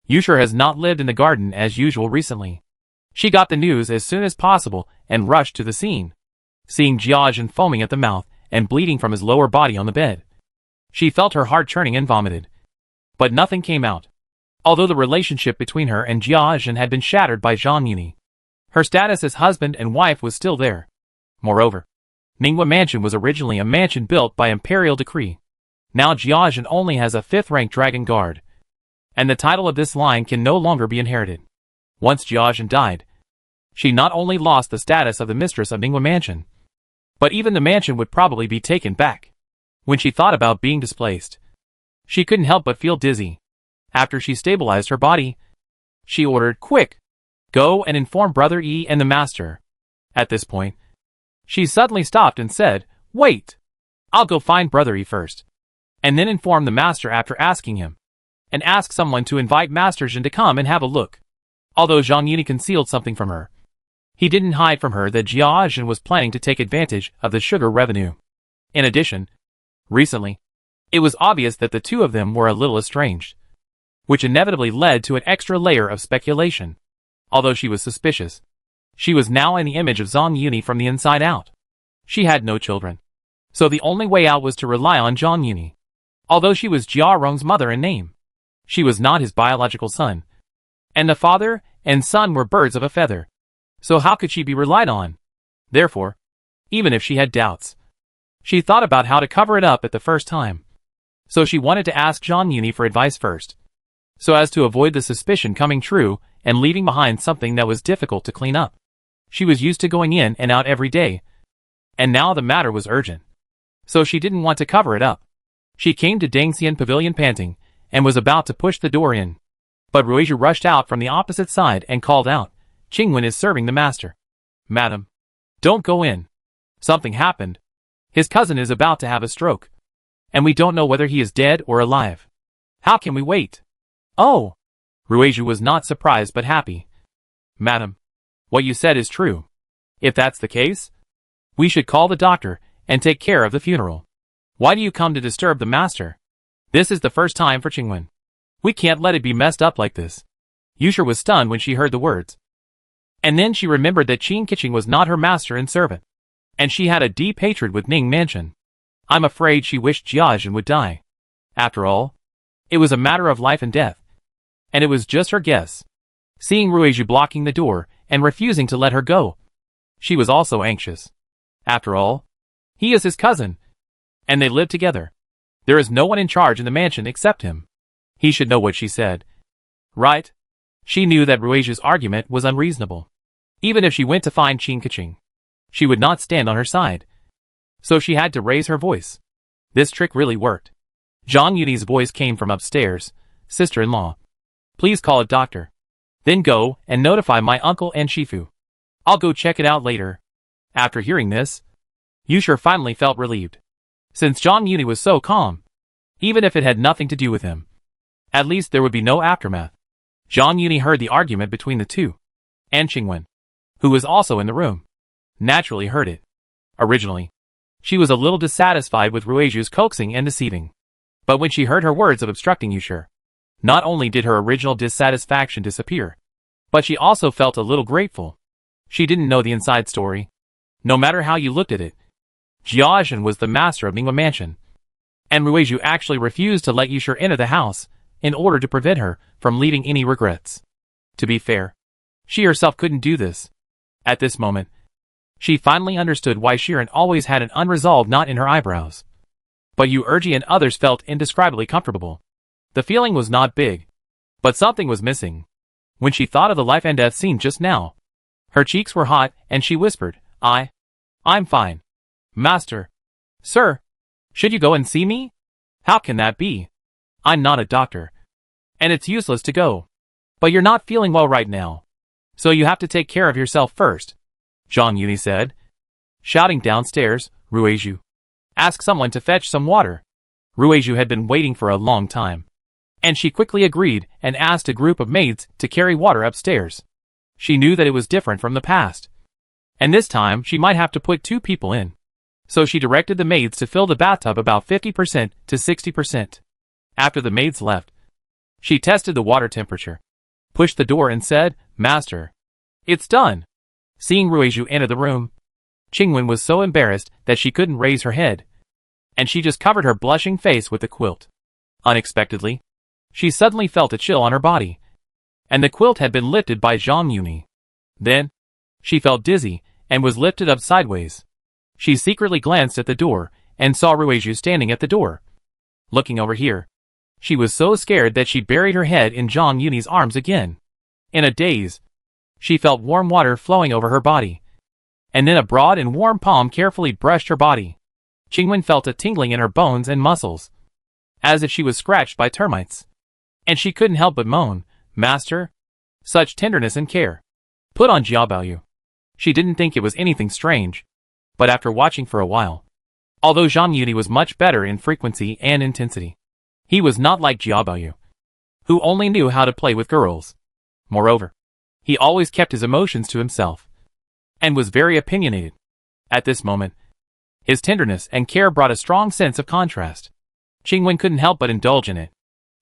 Yusher has not lived in the garden as usual recently. She got the news as soon as possible and rushed to the scene. Seeing Jiazhen foaming at the mouth and bleeding from his lower body on the bed, she felt her heart churning and vomited. But nothing came out. Although the relationship between her and Jiazhen had been shattered by Zhang Yuni, her status as husband and wife was still there. Moreover, Ningwa Mansion was originally a mansion built by imperial decree. Now Jiazhen only has a 5th-rank dragon guard, and the title of this line can no longer be inherited. Once Jiazhen died, she not only lost the status of the mistress of Ningwa Mansion, but even the mansion would probably be taken back. When she thought about being displaced, she couldn't help but feel dizzy. After she stabilized her body, she ordered, Quick! Go and inform Brother Yi and the master. At this point, she suddenly stopped and said, Wait! I'll go find Brother Yi first, and then inform the master after asking him, and ask someone to invite Master Zhen to come and have a look. Although Zhang Yuni concealed something from her, he didn't hide from her that Jiazhen was planning to take advantage of the sugar revenue. In addition, recently, it was obvious that the two of them were a little estranged, which inevitably led to an extra layer of speculation. Although she was suspicious, she was now in the image of Zhang Yuni from the inside out. She had no children, so the only way out was to rely on Zhang Yuni. Although she was Jia Rong's mother in name, she was not his biological son, and the father and son were birds of a feather. So how could she be relied on? Therefore, even if she had doubts, she thought about how to cover it up at the first time. So she wanted to ask Zhang Yuni for advice first, so as to avoid the suspicion coming true and leaving behind something that was difficult to clean up. She was used to going in and out every day, and now the matter was urgent, so she didn't want to cover it up. She came to Dangxian Pavilion panting, and was about to push the door in. But Ruizhu rushed out from the opposite side and called out, Qingwen is serving the master. Madam, don't go in. Something happened. His cousin is about to have a stroke, and we don't know whether he is dead or alive. How can we wait? Oh! Ruizhu was not surprised but happy. Madam, what you said is true. If that's the case, we should call the doctor and take care of the funeral. Why do you come to disturb the master? This is the first time for Qingwen. We can't let it be messed up like this. Yusher was stunned when she heard the words. And then she remembered that Qin Keqing was not her master and servant, and she had a deep hatred with Ning Mansion. I'm afraid she wished Jiazhen would die. After all, it was a matter of life and death, and it was just her guess. Seeing Ruizhu blocking the door and refusing to let her go, She was also anxious. After all, he is his cousin, and they live together. There is no one in charge in the mansion except him. He should know what she said. Right? She knew that Ruiju's argument was unreasonable. Even if she went to find Qin Keqing, she would not stand on her side. So she had to raise her voice. This trick really worked. Zhang Yuni's voice came from upstairs. Sister-in-law, please call a doctor. Then go and notify my uncle and Shifu. I'll go check it out later. After hearing this, Yushir finally felt relieved. Since Zhang Yuni was so calm, even if it had nothing to do with him, at least there would be no aftermath. Zhang Yuni heard the argument between the two, and Qingwen, who was also in the room, naturally heard it. Originally, she was a little dissatisfied with Ruiju's coaxing and deceiving. But when she heard her words of obstructing Yushir, not only did her original dissatisfaction disappear, but she also felt a little grateful. She didn't know the inside story. No matter how you looked at it, Jiaxin was the master of Ningwa Mansion, and Ruiju actually refused to let Yushir enter the house in order to prevent her from leaving any regrets. To be fair, she herself couldn't do this. At this moment, she finally understood why Shirin always had an unresolved knot in her eyebrows. But Urgi and others felt indescribably comfortable. The feeling was not big, but something was missing. When she thought of the life and death scene just now, her cheeks were hot and she whispered, I'm fine. Master. Sir. Should you go and see me? How can that be? I'm not a doctor. And it's useless to go. But you're not feeling well right now. So you have to take care of yourself first. Zhang Yuni said. Shouting downstairs, Ruiju, ask someone to fetch some water. Ruiju had been waiting for a long time, and she quickly agreed and asked a group of maids to carry water upstairs. She knew that it was different from the past, and this time she might have to put 2 people in. So she directed the maids to fill the bathtub about 50% to 60%. After the maids left, she tested the water temperature, pushed the door and said, Master, it's done. Seeing Ruiju enter the room, Qingwen was so embarrassed that she couldn't raise her head, and she just covered her blushing face with the quilt. Unexpectedly, she suddenly felt a chill on her body, and the quilt had been lifted by Zhang Yuni. Then, she felt dizzy and was lifted up sideways. She secretly glanced at the door and saw Ruiju standing at the door. Looking over here, she was so scared that she buried her head in Zhang Yuni's arms again. In a daze, she felt warm water flowing over her body, and then a broad and warm palm carefully brushed her body. Qingwen felt a tingling in her bones and muscles, as if she was scratched by termites. And she couldn't help but moan, Master? Such tenderness and care. Put on Jiabaoyu. She didn't think it was anything strange, but after watching for a while, although Zhang Yuni was much better in frequency and intensity, he was not like Jiabaoyu, who only knew how to play with girls. Moreover, he always kept his emotions to himself, and was very opinionated. At this moment, his tenderness and care brought a strong sense of contrast. Qingwen couldn't help but indulge in it,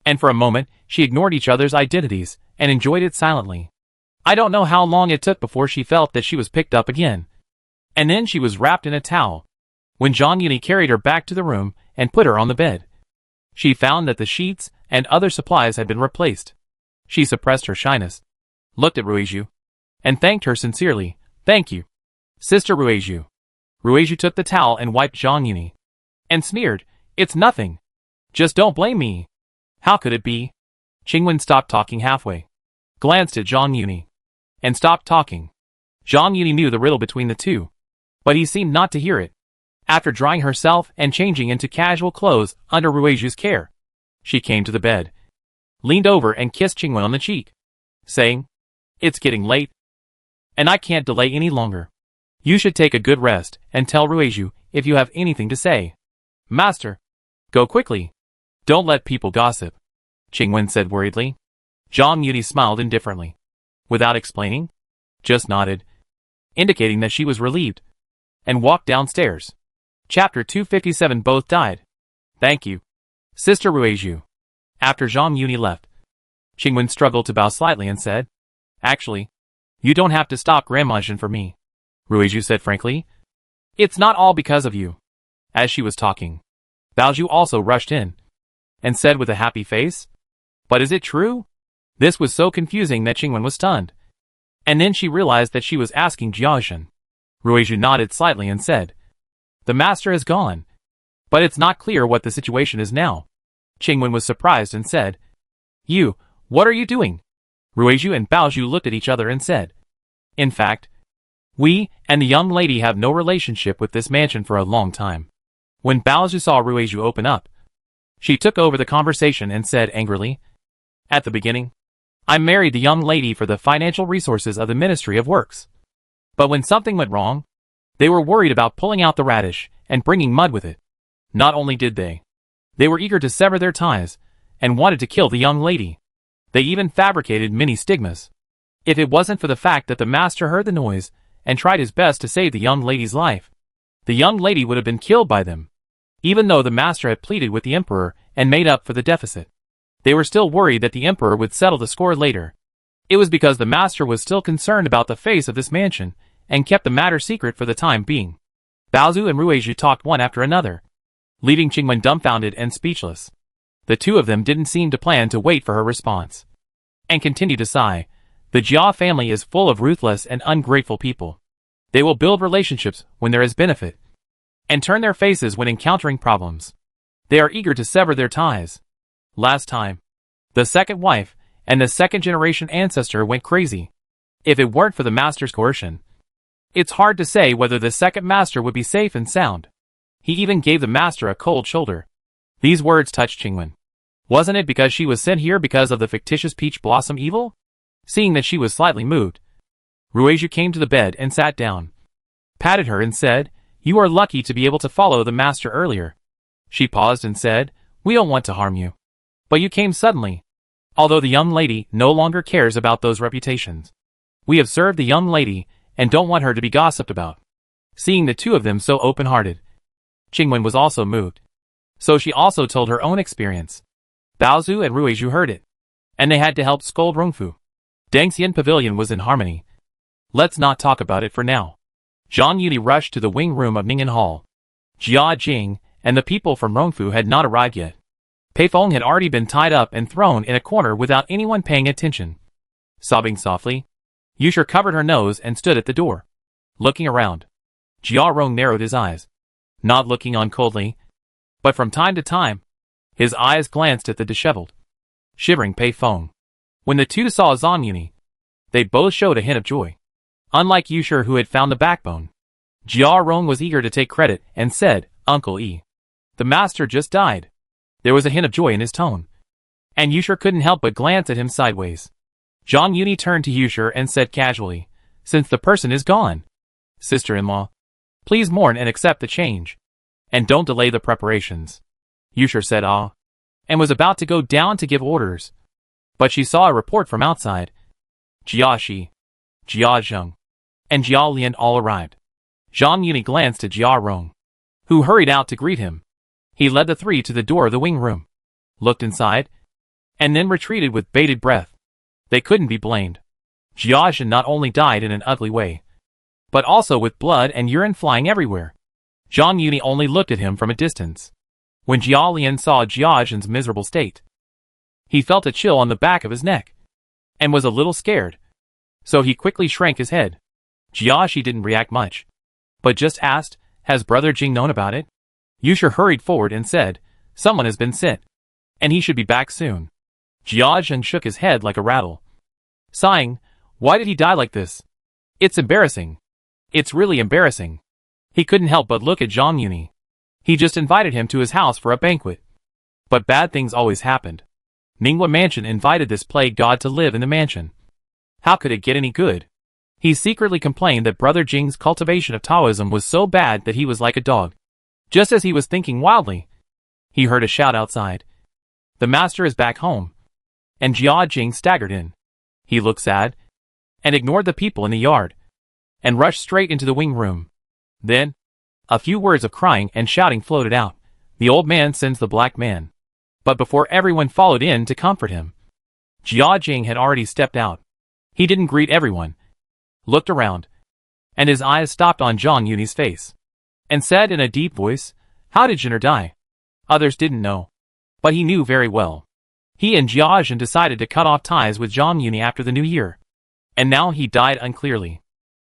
and for a moment, she ignored each other's identities and enjoyed it silently. I don't know how long it took before she felt that she was picked up again, and then she was wrapped in a towel. When Zhang Yuni carried her back to the room and put her on the bed, she found that the sheets and other supplies had been replaced. She suppressed her shyness, looked at Ruiju, and thanked her sincerely. Thank you, Sister Ruiju. Ruiju took the towel and wiped Zhang Yuni, and sneered, It's nothing. Just don't blame me. How could it be? Qingwen stopped talking halfway, glanced at Zhang Yuni, and stopped talking. Zhang Yuni knew the riddle between the two, but he seemed not to hear it. After drying herself and changing into casual clothes under Ruiju's care, she came to the bed, leaned over and kissed Qingwen on the cheek, saying, It's getting late, and I can't delay any longer. You should take a good rest and tell Ruiju if you have anything to say. Master, go quickly. Don't let people gossip, Qingwen said worriedly. Zhang Yuni smiled indifferently, without explaining, just nodded, indicating that she was relieved, and walked downstairs. Chapter 257. Both died. Thank you, Sister Ruiju. After Zhang Yuni left, Qingwen struggled to bow slightly and said, Actually, you don't have to stop Grandmajin for me, Ruiju said frankly. It's not all because of you. As she was talking, Baoju also rushed in, and said with a happy face, But is it true? This was so confusing that Qingwen was stunned. And then she realized that she was asking Jiaxin. Ruizhu nodded slightly and said, "The master has gone. But it's not clear what the situation is now." Qingwen was surprised and said, "You, what are you doing?" Ruizhu and Baozhu looked at each other and said, "In fact, we and the young lady have no relationship with this mansion for a long time." When Baozhu saw Ruizhu open up, she took over the conversation and said angrily, "At the beginning, I married the young lady for the financial resources of the Ministry of Works. But when something went wrong, they were worried about pulling out the radish and bringing mud with it. Not only did they were eager to sever their ties and wanted to kill the young lady. They even fabricated many stigmas. If it wasn't for the fact that the master heard the noise and tried his best to save the young lady's life, the young lady would have been killed by them. Even though the master had pleaded with the emperor and made up for the deficit, they were still worried that the emperor would settle the score later. It was because the master was still concerned about the face of this mansion and kept the matter secret for the time being." Baozhu and Ruizhu talked one after another, leaving Qingwen dumbfounded and speechless. The two of them didn't seem to plan to wait for her response, and continued to sigh. The Jia family is full of ruthless and ungrateful people. They will build relationships when there is benefit, and turn their faces when encountering problems. They are eager to sever their ties. Last time, the second wife and the second-generation ancestor went crazy. If it weren't for the master's coercion, it's hard to say whether the second master would be safe and sound. He even gave the master a cold shoulder. These words touched Qingwen. Wasn't it because she was sent here because of the fictitious peach blossom evil? Seeing that she was slightly moved, Ruizhu came to the bed and sat down, patted her and said, "You are lucky to be able to follow the master earlier." She paused and said, "We don't want to harm you. But you came suddenly. Although the young lady no longer cares about those reputations, we have served the young lady and don't want her to be gossiped about." Seeing the two of them so open-hearted, Qingwen was also moved. So she also told her own experience. Baozhu and Ruizhu heard it, and they had to help scold Rongfu. Dangxian Pavilion was in harmony. Let's not talk about it for now. Zhang Yuli rushed to the wing room of Ningyan Hall. Jia Jing and the people from Rongfu had not arrived yet. Pei Feng had already been tied up and thrown in a corner without anyone paying attention. Sobbing softly, Yusher covered her nose and stood at the door, looking around. Jia Rong narrowed his eyes, not looking on coldly, but from time to time, his eyes glanced at the disheveled, shivering Pei Feng. When the two saw Zhang Yuni, they both showed a hint of joy. Unlike Yusher, who had found the backbone, Jia Rong was eager to take credit and said, "Uncle E, the master just died." There was a hint of joy in his tone, and Yusher couldn't help but glance at him sideways. Zhang Yuni turned to Yusher and said casually, "Since the person is gone, sister-in-law, please mourn and accept the change, and don't delay the preparations." Yusher said ah, and was about to go down to give orders, but she saw a report from outside. Jia Shi, Jia Zheng, and Jia Lian all arrived. Zhang Yuni glanced at Jia Rong, who hurried out to greet him. He led the three to the door of the wing room, looked inside, and then retreated with bated breath. They couldn't be blamed. Jia Zhen not only died in an ugly way, but also with blood and urine flying everywhere. Zhang Yuni only looked at him from a distance. When Jia Lian saw Jia Zhen's miserable state, he felt a chill on the back of his neck, and was a little scared. So he quickly shrank his head. Jia Shi didn't react much, but just asked, "Has Brother Jing known about it?" Yusher hurried forward and said, "Someone has been sent, and he should be back soon." Jia Zhen shook his head like a rattle, sighing, "Why did he die like this? It's embarrassing. It's really embarrassing." He couldn't help but look at Zhang Yuni. He just invited him to his house for a banquet. But bad things always happened. Ningwa Mansion invited this plague god to live in the mansion. How could it get any good? He secretly complained that Brother Jing's cultivation of Taoism was so bad that he was like a dog. Just as he was thinking wildly, he heard a shout outside. "The master is back home." And Jia Jing staggered in. He looked sad, and ignored the people in the yard, and rushed straight into the wing room. Then, a few words of crying and shouting floated out. "The old man sends the black man." But before everyone followed in to comfort him, Jia Jing had already stepped out. He didn't greet everyone, looked around, and his eyes stopped on Zhang Yuni's face, and said in a deep voice, "How did Jin'er die?" Others didn't know, but he knew very well. He and Jia Zhen decided to cut off ties with Zhang Yuni after the new year, and now he died unclearly.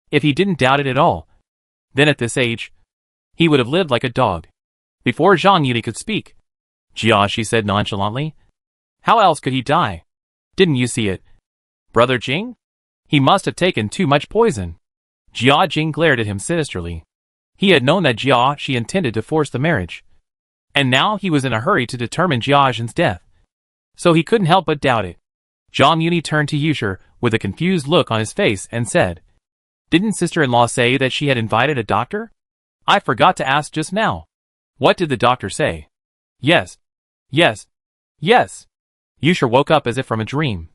If he didn't doubt it at all, Then at this age, he would have lived like a dog. Before Zhang Yuli could speak, Jia, she said nonchalantly. How else could he die? Didn't you see it? Brother Jing? He must have taken too much poison. Jia Jing glared at him sinisterly. He had known that Jia she intended to force the marriage. And now he was in a hurry to determine Jia Zhen's death. So he couldn't help but doubt it. Zhang Yuni turned to Yusher with a confused look on his face and said, Didn't sister-in-law say that she had invited a doctor? I forgot to ask just now. What did the doctor say? Yes. Yes. Yes. Yusher woke up as if from a dream.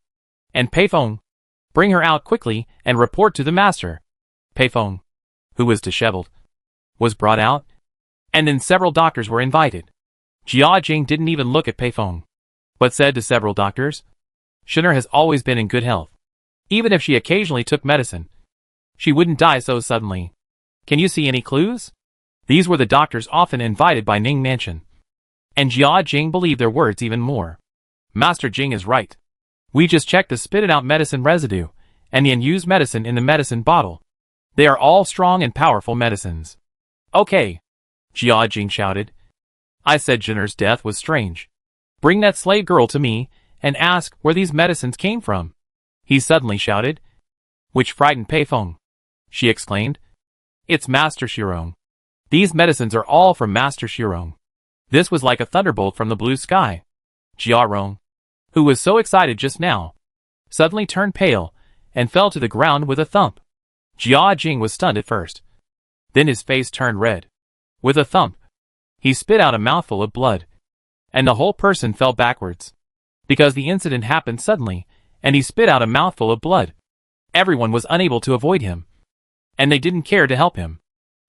And Peifeng, bring her out quickly and report to the master. Peifeng, who was disheveled, was brought out, and then several doctors were invited. Jia Jing didn't even look at Peifeng, but said to several doctors, Shinner has always been in good health. Even if she occasionally took medicine, she wouldn't die so suddenly. Can you see any clues? These were the doctors often invited by Ning Mansion. And Jia Jing believed their words even more. Master Jing is right. We just checked the spitted-out medicine residue, and the unused medicine in the medicine bottle. They are all strong and powerful medicines. Okay, Jia Jing shouted. I said Jinner's death was strange. Bring that slave girl to me, and ask where these medicines came from. He suddenly shouted. Which frightened Peifeng. She exclaimed. It's Master Shirong. These medicines are all from Master Shirong. This was like a thunderbolt from the blue sky. Jia Rong, who was so excited just now, suddenly turned pale and fell to the ground with a thump. Jia Jing was stunned at first. Then his face turned red. With a thump, he spit out a mouthful of blood, and the whole person fell backwards. Because the incident happened suddenly, and he spit out a mouthful of blood. Everyone was unable to avoid him, and they didn't care to help him.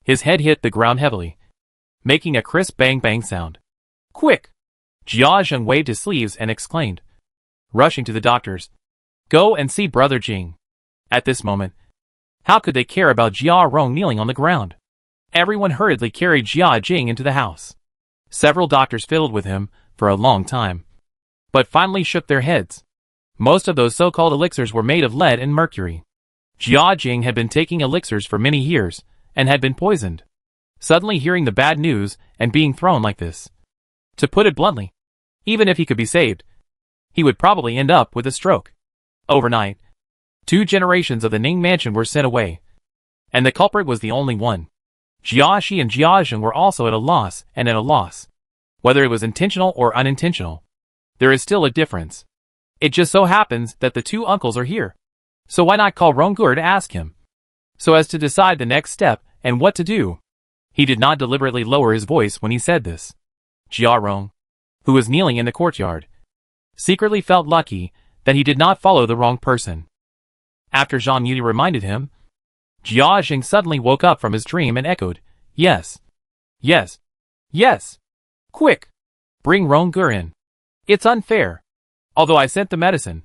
His head hit the ground heavily, making a crisp bang-bang sound. Quick! Jia Zheng waved his sleeves and exclaimed, rushing to the doctors, Go and see Brother Jing. At this moment, how could they care about Jia Rong kneeling on the ground? Everyone hurriedly carried Jia Jing into the house. Several doctors fiddled with him for a long time, but finally shook their heads. Most of those so-called elixirs were made of lead and mercury. Jia Jing had been taking elixirs for many years, and had been poisoned. Suddenly hearing the bad news and being thrown like this. To put it bluntly, even if he could be saved, he would probably end up with a stroke. Overnight, 2 generations of the Ning Mansion were sent away, and the culprit was the only one. Jia Shi and Jia Zheng were also at a loss and at a loss. Whether it was intentional or unintentional, there is still a difference. It just so happens that the 2 uncles are here. So why not call Ronggur to ask him, so as to decide the next step and what to do? He did not deliberately lower his voice when he said this. Jia Rong, who was kneeling in the courtyard, secretly felt lucky that he did not follow the wrong person. After Zhang Yuli reminded him, Jia Jing suddenly woke up from his dream and echoed, Yes. Yes. Yes. Quick! Bring Ronggur in. It's unfair. Although I sent the medicine,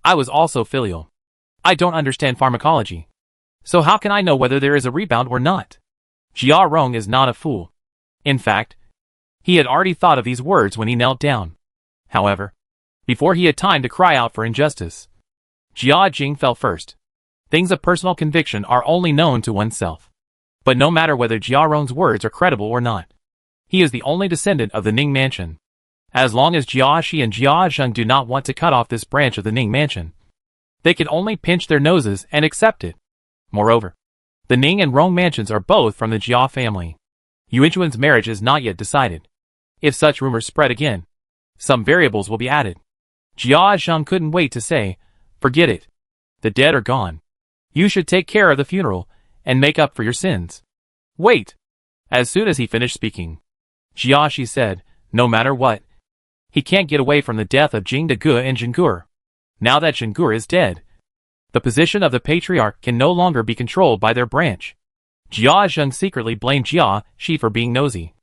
I was also filial. I don't understand pharmacology. So how can I know whether there is a rebound or not? Jia Rong is not a fool. In fact, he had already thought of these words when he knelt down. However, before he had time to cry out for injustice, Jia Jing fell first. Things of personal conviction are only known to oneself. But no matter whether Jia Rong's words are credible or not, he is the only descendant of the Ning Mansion. As long as Jia Shi and Jia Zheng do not want to cut off this branch of the Ning Mansion, they can only pinch their noses and accept it. Moreover, the Ning and Rong mansions are both from the Jia family. Yuanchuan's marriage is not yet decided. If such rumors spread again, some variables will be added. Jia Zheng couldn't wait to say, Forget it. The dead are gone. You should take care of the funeral and make up for your sins. Wait. As soon as he finished speaking, Jia Shi said, No matter what, he can't get away from the death of Jing De and Jinggur. Now that Jinggur is dead, the position of the patriarch can no longer be controlled by their branch. Jia Zheng secretly blamed Jia Shi for being nosy,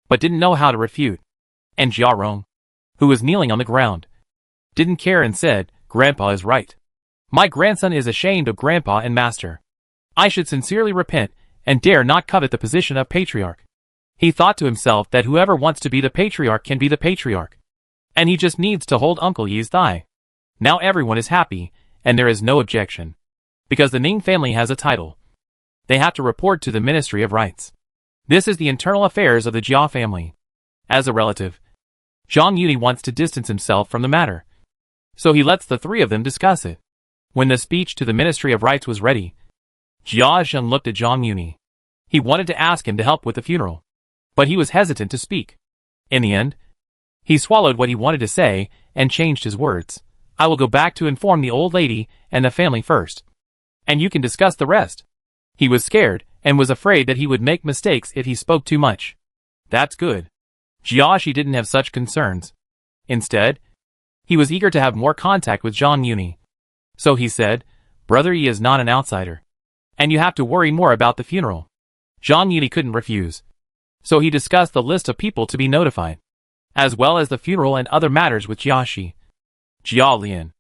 but didn't know how to refute. And Jia Rong, who was kneeling on the ground, didn't care and said, Grandpa is right. My grandson is ashamed of Grandpa and Master. I should sincerely repent and dare not covet the position of patriarch. He thought to himself that whoever wants to be the patriarch can be the patriarch, and he just needs to hold Uncle Yi's thigh. Now everyone is happy, and there is no objection, because the Ning family has a title. They have to report to the Ministry of Rights. This is the internal affairs of the Jia family. As a relative, Zhang Yuni wants to distance himself from the matter. So he lets the three of them discuss it. When the speech to the Ministry of Rights was ready, Jia Zheng looked at Zhang Yuni. He wanted to ask him to help with the funeral, but he was hesitant to speak. In the end, he swallowed what he wanted to say and changed his words. I will go back to inform the old lady and the family first, and you can discuss the rest. He was scared and was afraid that he would make mistakes if he spoke too much. That's good. Jiashi didn't have such concerns. Instead, he was eager to have more contact with Zhang Yuni. So he said, Brother Yi is not an outsider, and you have to worry more about the funeral. Zhang Yuni couldn't refuse. So he discussed the list of people to be notified, as well as the funeral and other matters with Jiashi, Jia Lian,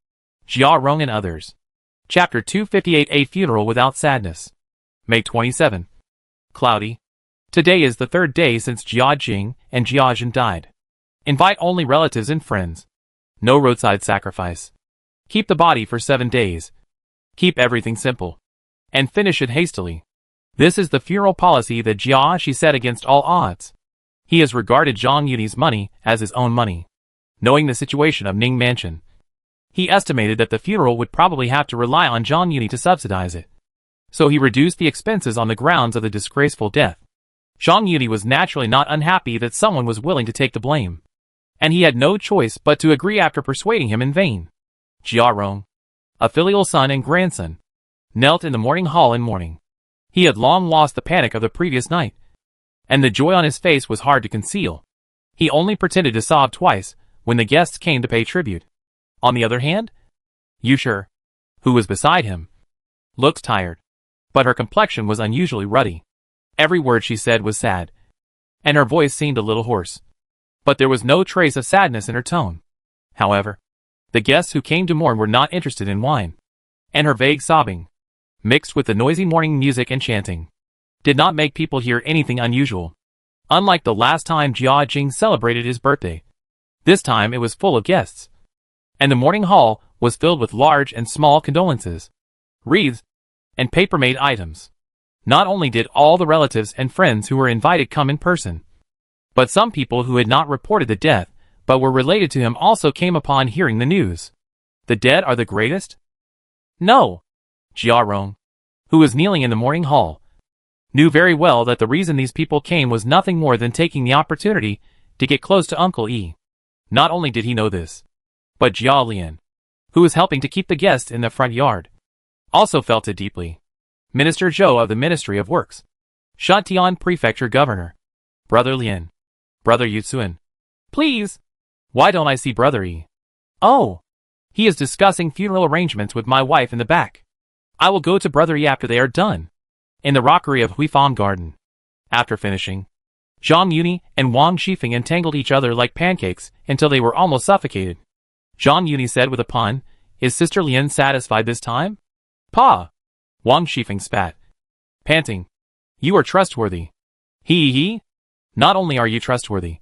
Jia Rong and others. Chapter 258, A Funeral Without Sadness. May 27. Cloudy. Today is the third day since Jia Jing and Jia Zhen died. Invite only relatives and friends. No roadside sacrifice. Keep the body for 7 days. Keep everything simple. And finish it hastily. This is the funeral policy that Jiashi set against all odds. He has regarded Zhang Yuni's money as his own money. Knowing the situation of Ning Mansion, he estimated that the funeral would probably have to rely on Zhang Yuni to subsidize it. So he reduced the expenses on the grounds of the disgraceful death. Zhang Yuni was naturally not unhappy that someone was willing to take the blame, and he had no choice but to agree after persuading him in vain. Jia Rong, a filial son and grandson, knelt in the morning hall in mourning. He had long lost the panic of the previous night, and the joy on his face was hard to conceal. He only pretended to sob twice when the guests came to pay tribute. On the other hand, Yushir, who was beside him, looked tired, but her complexion was unusually ruddy. Every word she said was sad, and her voice seemed a little hoarse. But there was no trace of sadness in her tone. However, the guests who came to mourn were not interested in wine, and her vague sobbing, mixed with the noisy morning music and chanting, did not make people hear anything unusual. Unlike the last time Jia Jing celebrated his birthday, this time it was full of guests, and the morning hall was filled with large and small condolences, wreaths, and paper-made items. Not only did all the relatives and friends who were invited come in person, but some people who had not reported the death but were related to him also came upon hearing the news. The dead are the greatest? No. Jia Rong, who was kneeling in the morning hall, knew very well that the reason these people came was nothing more than taking the opportunity to get close to Uncle Yi. Not only did he know this, but Jia Lian, who was helping to keep the guests in the front yard, also felt it deeply. Minister Zhou of the Ministry of Works, Shantian Prefecture Governor, Brother Lian, Brother Yusuan. Please, why don't I see Brother Yi? Oh, he is discussing funeral arrangements with my wife in the back. I will go to Brother Yi after they are done, in the rockery of Huifang Garden. After finishing, Zhang Yuni and Wang Shifeng entangled each other like pancakes until they were almost suffocated. Zhang Yuni said with a pun, Is Sister Lian satisfied this time? Pa! Wang Shifeng spat, panting. You are trustworthy. He. Not only are you trustworthy,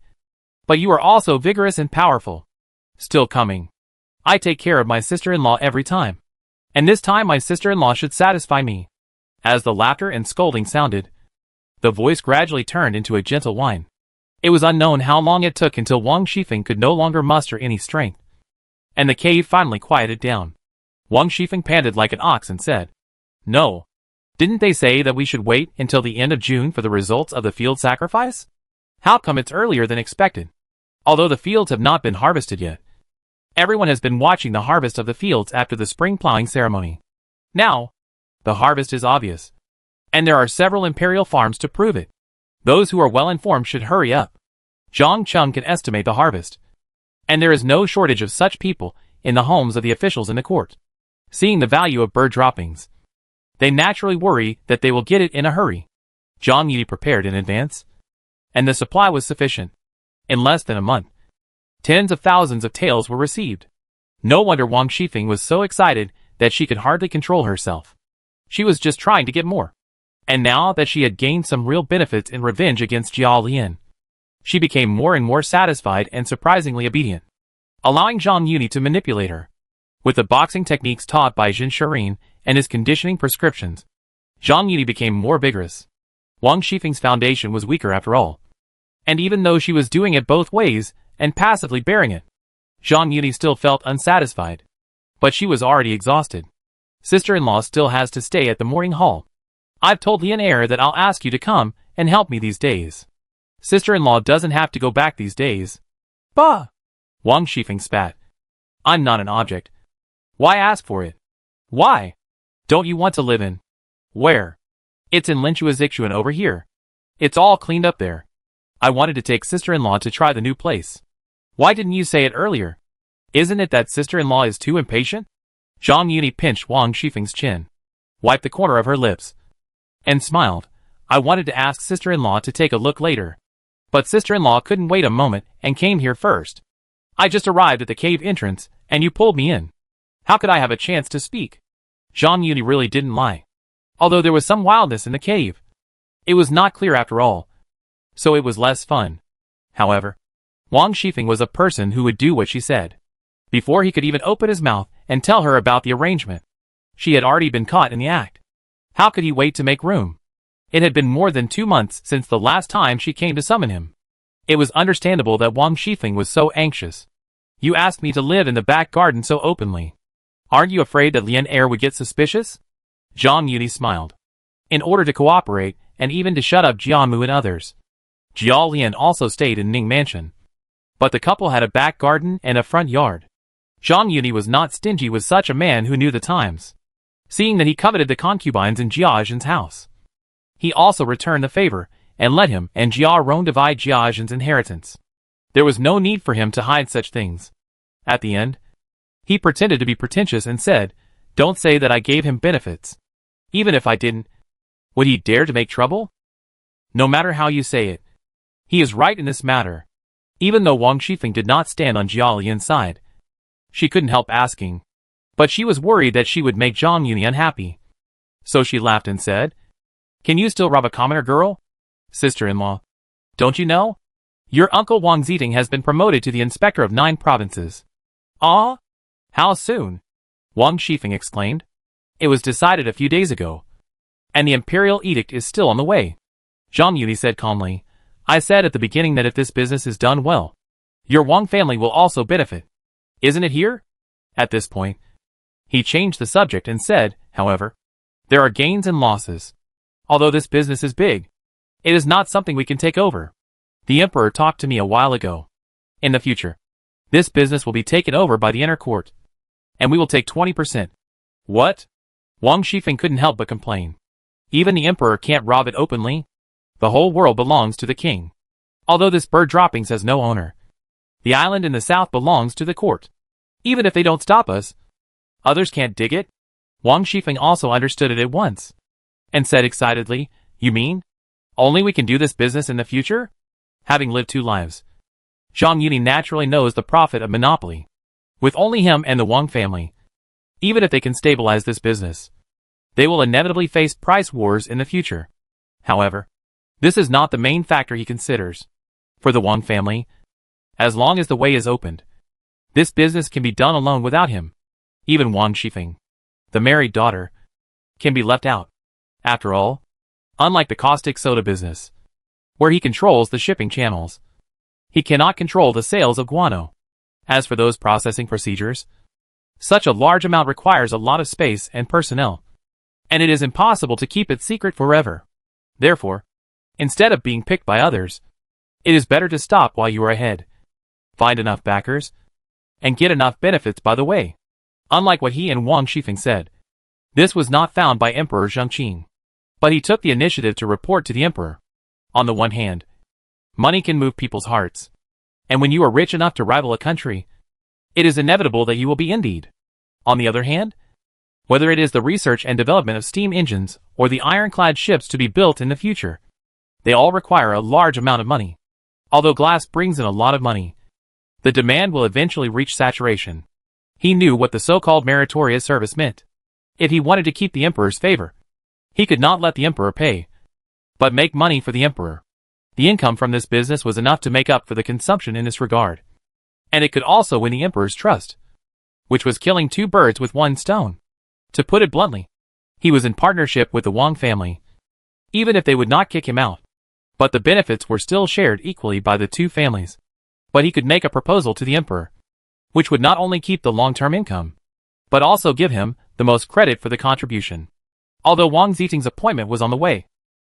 but you are also vigorous and powerful. Still coming. I take care of my sister-in-law every time, and this time my sister-in-law should satisfy me. As the laughter and scolding sounded, the voice gradually turned into a gentle whine. It was unknown how long it took until Wang Shifeng could no longer muster any strength, and the cave finally quieted down. Wang Shifeng panted like an ox and said, No. Didn't they say that we should wait until the end of June for the results of the field sacrifice? How come it's earlier than expected? Although the fields have not been harvested yet, everyone has been watching the harvest of the fields after the spring plowing ceremony. Now, the harvest is obvious, and there are several imperial farms to prove it. Those who are well informed should hurry up. Zhang Cheng can estimate the harvest, and there is no shortage of such people in the homes of the officials in the court. Seeing the value of bird droppings, they naturally worry that they will get it in a hurry. Zhang Yi prepared in advance, and the supply was sufficient. In less than a month, tens of thousands of taels were received. No wonder Wang Shifeng was so excited that she could hardly control herself. She was just trying to get more. And now that she had gained some real benefits in revenge against Jia Lian, she became more and more satisfied and surprisingly obedient, allowing Zhang Yuni to manipulate her. With the boxing techniques taught by Jin Shirin and his conditioning prescriptions, Zhang Yuni became more vigorous. Wang Shifeng's foundation was weaker after all. And even though she was doing it both ways, and passively bearing it, Zhang Yuni still felt unsatisfied. But she was already exhausted. Sister-in-law still has to stay at the morning hall. I've told Lian Air that I'll ask you to come and help me these days. Sister-in-law doesn't have to go back these days. Bah! Wang Shifeng spat. I'm not an object. Why ask for it? Why? Don't you want to live in? Where? It's in Linchuazixuan over here. It's all cleaned up there. I wanted to take sister-in-law to try the new place. Why didn't you say it earlier? Isn't it that sister-in-law is too impatient? Zhang Yuni pinched Wang Shifeng's chin, wiped the corner of her lips, and smiled. I wanted to ask sister-in-law to take a look later. But sister-in-law couldn't wait a moment and came here first. I just arrived at the cave entrance, and you pulled me in. How could I have a chance to speak? Zhang Yuni really didn't lie. Although there was some wildness in the cave. It was not clear after all. So it was less fun. However, Wang Shifeng was a person who would do what she said. Before he could even open his mouth and tell her about the arrangement, she had already been caught in the act. How could he wait to make room? It had been more than 2 months since the last time she came to summon him. It was understandable that Wang Shifeng was so anxious. You asked me to live in the back garden so openly. Aren't you afraid that Lian Air would get suspicious? Zhang Yuni smiled. In order to cooperate, and even to shut up Jiamu and others, Jiao Lian also stayed in Ning Mansion. But the couple had a back garden and a front yard. Zhang Yuni was not stingy with such a man who knew the times. Seeing that he coveted the concubines in Jiazhen's house, he also returned the favor, and let him and Jia Ron divide Jiazhen's inheritance. There was no need for him to hide such things. At the end, he pretended to be pretentious and said, don't say that I gave him benefits. Even if I didn't, would he dare to make trouble? No matter how you say it, he is right in this matter. Even though Wang Shifeng did not stand on Jia Lian's side, she couldn't help asking. But she was worried that she would make Zhang Yuni unhappy. So she laughed and said, can you still rob a commoner girl? Sister-in-law, don't you know? Your uncle Wang Ziting has been promoted to the inspector of 9 provinces. Ah? How soon? Wang Shifeng exclaimed. It was decided a few days ago. And the imperial edict is still on the way. Zhang Yuni said calmly, I said at the beginning that if this business is done well, your Wang family will also benefit. Isn't it here? At this point, he changed the subject and said, however, there are gains and losses. Although this business is big, it is not something we can take over. The emperor talked to me a while ago. In the future, this business will be taken over by the inner court, and we will take 20%. What? Wang Shifeng couldn't help but complain. Even the emperor can't rob it openly. The whole world belongs to the king. Although this bird droppings has no owner, the island in the south belongs to the court. Even if they don't stop us, others can't dig it. Wang Shifeng also understood it at once, and said excitedly, you mean, only we can do this business in the future? Having lived 2 lives, Zhang Yuni naturally knows the profit of monopoly. With only him and the Wang family, even if they can stabilize this business, they will inevitably face price wars in the future. However, this is not the main factor he considers. For the Wang family, as long as the way is opened, this business can be done alone without him. Even Wang Shifeng, the married daughter, can be left out. After all, unlike the caustic soda business, where he controls the shipping channels, he cannot control the sales of guano. As for those processing procedures, such a large amount requires a lot of space and personnel, and it is impossible to keep it secret forever. Therefore, instead of being picked by others, it is better to stop while you are ahead, find enough backers, and get enough benefits by the way. Unlike what he and Wang Shifeng said, this was not found by Emperor Zhengqing, but he took the initiative to report to the emperor. On the one hand, money can move people's hearts, and when you are rich enough to rival a country, it is inevitable that you will be envied. On the other hand, whether it is the research and development of steam engines or the ironclad ships to be built in the future, they all require a large amount of money. Although glass brings in a lot of money, the demand will eventually reach saturation. He knew what the so-called meritorious service meant. If he wanted to keep the emperor's favor, he could not let the emperor pay, but make money for the emperor. The income from this business was enough to make up for the consumption in this regard, and it could also win the emperor's trust, which was killing 2 birds with 1 stone. To put it bluntly, He was in partnership with the Wang family, even if they would not kick him out. But the benefits were still shared equally by the two families. But he could make a proposal to the emperor, which would not only keep the long-term income, but also give him the most credit for the contribution. Although Wang Ziting's appointment was on the way,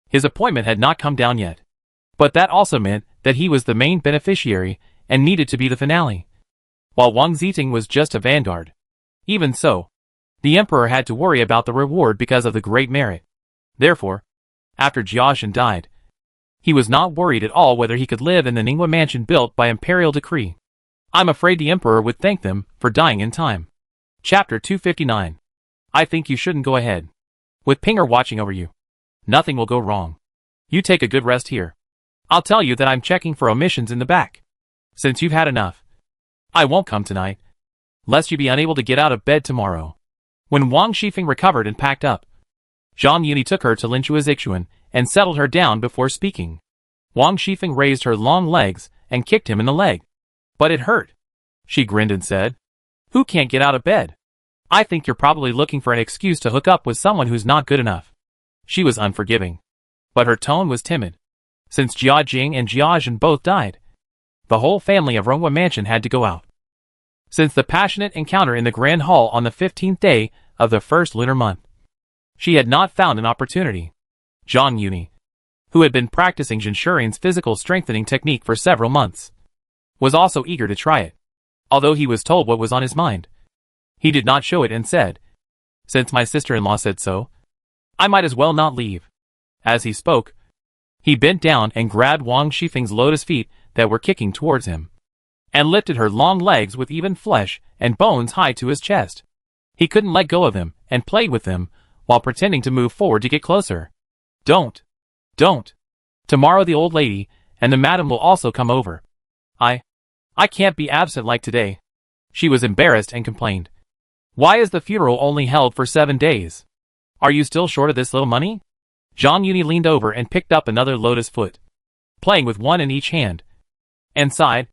his appointment had not come down yet. But that also meant that he was the main beneficiary and needed to be the finale, while Wang Ziting was just a vanguard. Even so, the emperor had to worry about the reward because of the great merit. Therefore, after Jiashan died, he was not worried at all whether he could live in the Ningwa mansion built by imperial decree. I'm afraid the emperor would thank them for dying in time. Chapter 259. I think you shouldn't go ahead. With Pinger watching over you, nothing will go wrong. You take a good rest here. I'll tell you that I'm checking for omissions in the back. Since you've had enough, I won't come tonight, lest you be unable to get out of bed tomorrow. When Wang Shifeng recovered and packed up, Zhang Yuni took her to Linchua Zixuan and settled her down before speaking. Wang Shifeng raised her long legs and kicked him in the leg. But it hurt. She grinned and said, "Who can't get out of bed? I think you're probably looking for an excuse to hook up with someone who's not good enough." She was unforgiving, but her tone was timid. Since Jia Jing and Jia Zhen both died, the whole family of Ronghua Mansion had to go out. Since the passionate encounter in the Grand Hall on the 15th day of the first lunar month, she had not found an opportunity. Zhang Yuni, who had been practicing Zhen Shurin's physical strengthening technique for several months, was also eager to try it. Although he was told what was on his mind, he did not show it and said, "Since my sister-in-law said so, I might as well not leave." As he spoke, he bent down and grabbed Wang Shifeng's lotus feet that were kicking towards him, and lifted her long legs with even flesh and bones high to his chest. He couldn't let go of them and played with them while pretending to move forward to get closer. Don't. Tomorrow the old lady and the madam will also come over. I can't be absent like today." She was embarrassed and complained. "Why is the funeral only held for 7 days? Are you still short of this little money?" Zhang Yuni leaned over and picked up another lotus foot, playing with one in each hand, and sighed.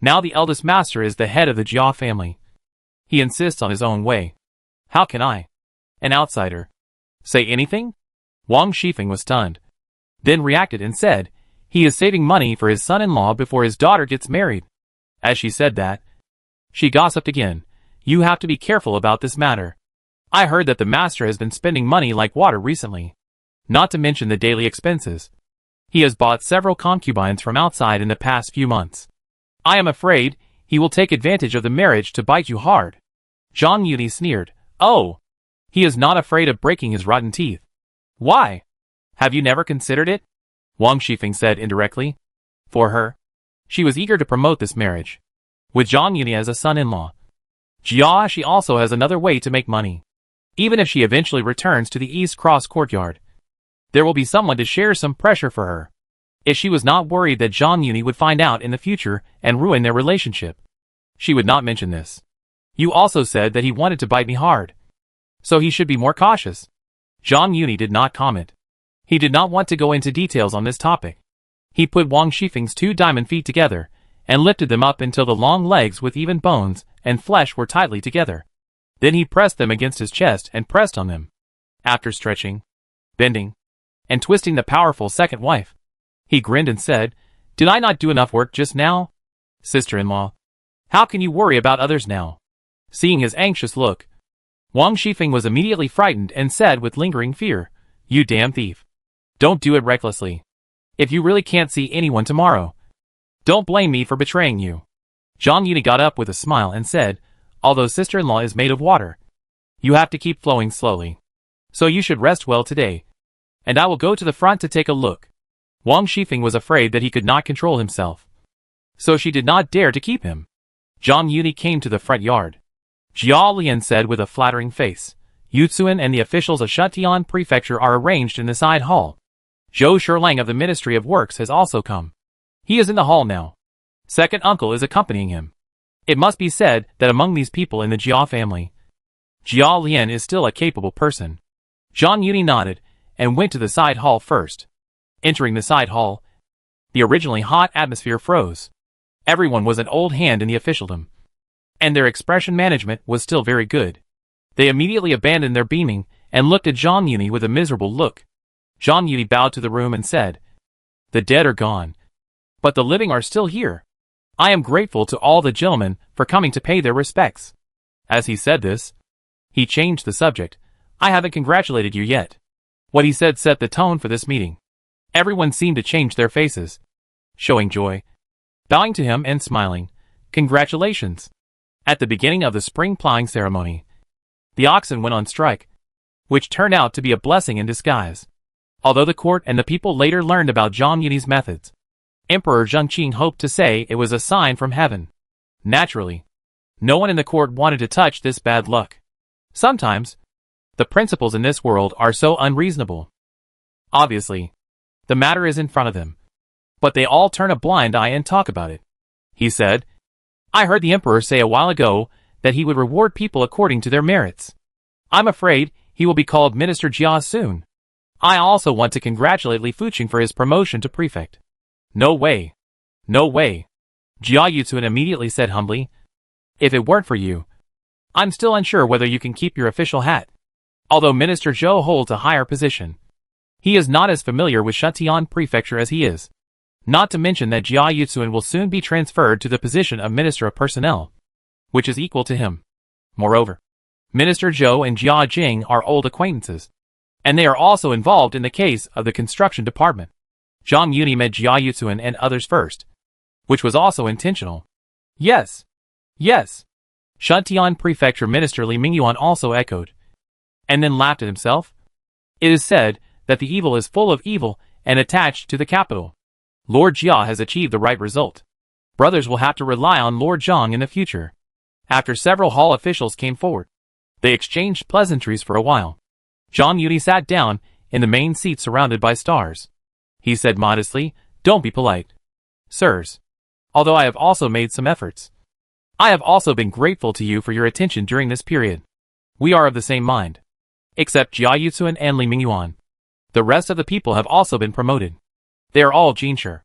Now the eldest master is the head of the Jia family. He insists on his own way. How can I, an outsider, say anything? Wang Shifeng was stunned, then reacted and said, "He is saving money for his son-in-law before his daughter gets married." As she said that, she gossiped again. "You have to be careful about this matter. I heard that the master has been spending money like water recently, not to mention the daily expenses. He has bought several concubines from outside in the past few months. I am afraid he will take advantage of the marriage to bite you hard." Zhang Yuni sneered. "Oh, he is not afraid of breaking his rotten teeth. Why? Have you never considered it?" Wang Shifeng said indirectly. For her, she was eager to promote this marriage. With Zhang Yuni as a son-in-law, Jia she also has another way to make money. Even if she eventually returns to the East Cross courtyard, there will be someone to share some pressure for her. If she was not worried that Zhang Yuni would find out in the future and ruin their relationship, she would not mention this. "You also said that he wanted to bite me hard, so he should be more cautious." Zhang Yuni did not comment. He did not want to go into details on this topic. He put Wang Shifeng's 2 diamond feet together and lifted them up until the long legs with even bones and flesh were tightly together. Then he pressed them against his chest and pressed on them. After stretching, bending, and twisting the powerful second wife, he grinned and said, "Did I not do enough work just now? Sister-in-law, how can you worry about others now?" Seeing his anxious look, Wang Shifeng was immediately frightened and said with lingering fear, "You damn thief. Don't do it recklessly. If you really can't see anyone tomorrow, don't blame me for betraying you." Zhang Yuni got up with a smile and said, "Although sister-in-law is made of water, you have to keep flowing slowly. So you should rest well today, and I will go to the front to take a look." Wang Shifeng was afraid that he could not control himself, so she did not dare to keep him. Zhang Yuni came to the front yard. Jia Lian said with a flattering face, "Yutsuan and the officials of Shutian Prefecture are arranged in the side hall. Zhou Sherlang of the Ministry of Works has also come. He is in the hall now. Second uncle is accompanying him." It must be said that among these people in the Jia family, Jia Lian is still a capable person. Zhang Yuni nodded and went to the side hall first. Entering the side hall, the originally hot atmosphere froze. Everyone was an old hand in the officialdom, and their expression management was still very good. They immediately abandoned their beaming and looked at Zhang Yuni with a miserable look. Zhang Yuni bowed to the room and said, "The dead are gone, but the living are still here. I am grateful to all the gentlemen for coming to pay their respects." As he said this, he changed the subject. "I haven't congratulated you yet." What he said set the tone for this meeting. Everyone seemed to change their faces, showing joy, bowing to him and smiling. "Congratulations." At the beginning of the spring plowing ceremony, the oxen went on strike, which turned out to be a blessing in disguise. Although the court and the people later learned about Zhang Yuni's methods, Emperor Zhengqing hoped to say it was a sign from heaven. Naturally, no one in the court wanted to touch this bad luck. Sometimes, the principles in this world are so unreasonable. Obviously, the matter is in front of them, but they all turn a blind eye and talk about it. He said, "I heard the emperor say a while ago that he would reward people according to their merits. I'm afraid he will be called Minister Jia soon. I also want to congratulate Li Fuqing for his promotion to prefect." "No way. No way," Jia Yutun immediately said humbly. "If it weren't for you, I'm still unsure whether you can keep your official hat." Although Minister Zhou holds a higher position, he is not as familiar with Shutian Prefecture as he is. Not to mention that Jia Yutun will soon be transferred to the position of Minister of Personnel, which is equal to him. Moreover, Minister Zhou and Jia Jing are old acquaintances, and they are also involved in the case of the construction department. Zhang Yuni met Jia Yutun and others first, which was also intentional. "Yes, yes," Shutian Prefecture Minister Li Mingyuan also echoed, and then laughed at himself. "It is said that the evil is full of evil and attached to the capital. Lord Jia has achieved the right result. Brothers will have to rely on Lord Zhang in the future." After several hall officials came forward, they exchanged pleasantries for a while. Zhang Yuni sat down in the main seat surrounded by stars. He said modestly, "Don't be polite, sirs. Although I have also made some efforts, I have also been grateful to you for your attention during this period. We are of the same mind. Except Jia Yutun and Li Mingyuan. The rest of the people have also been promoted. They are all Jinsher,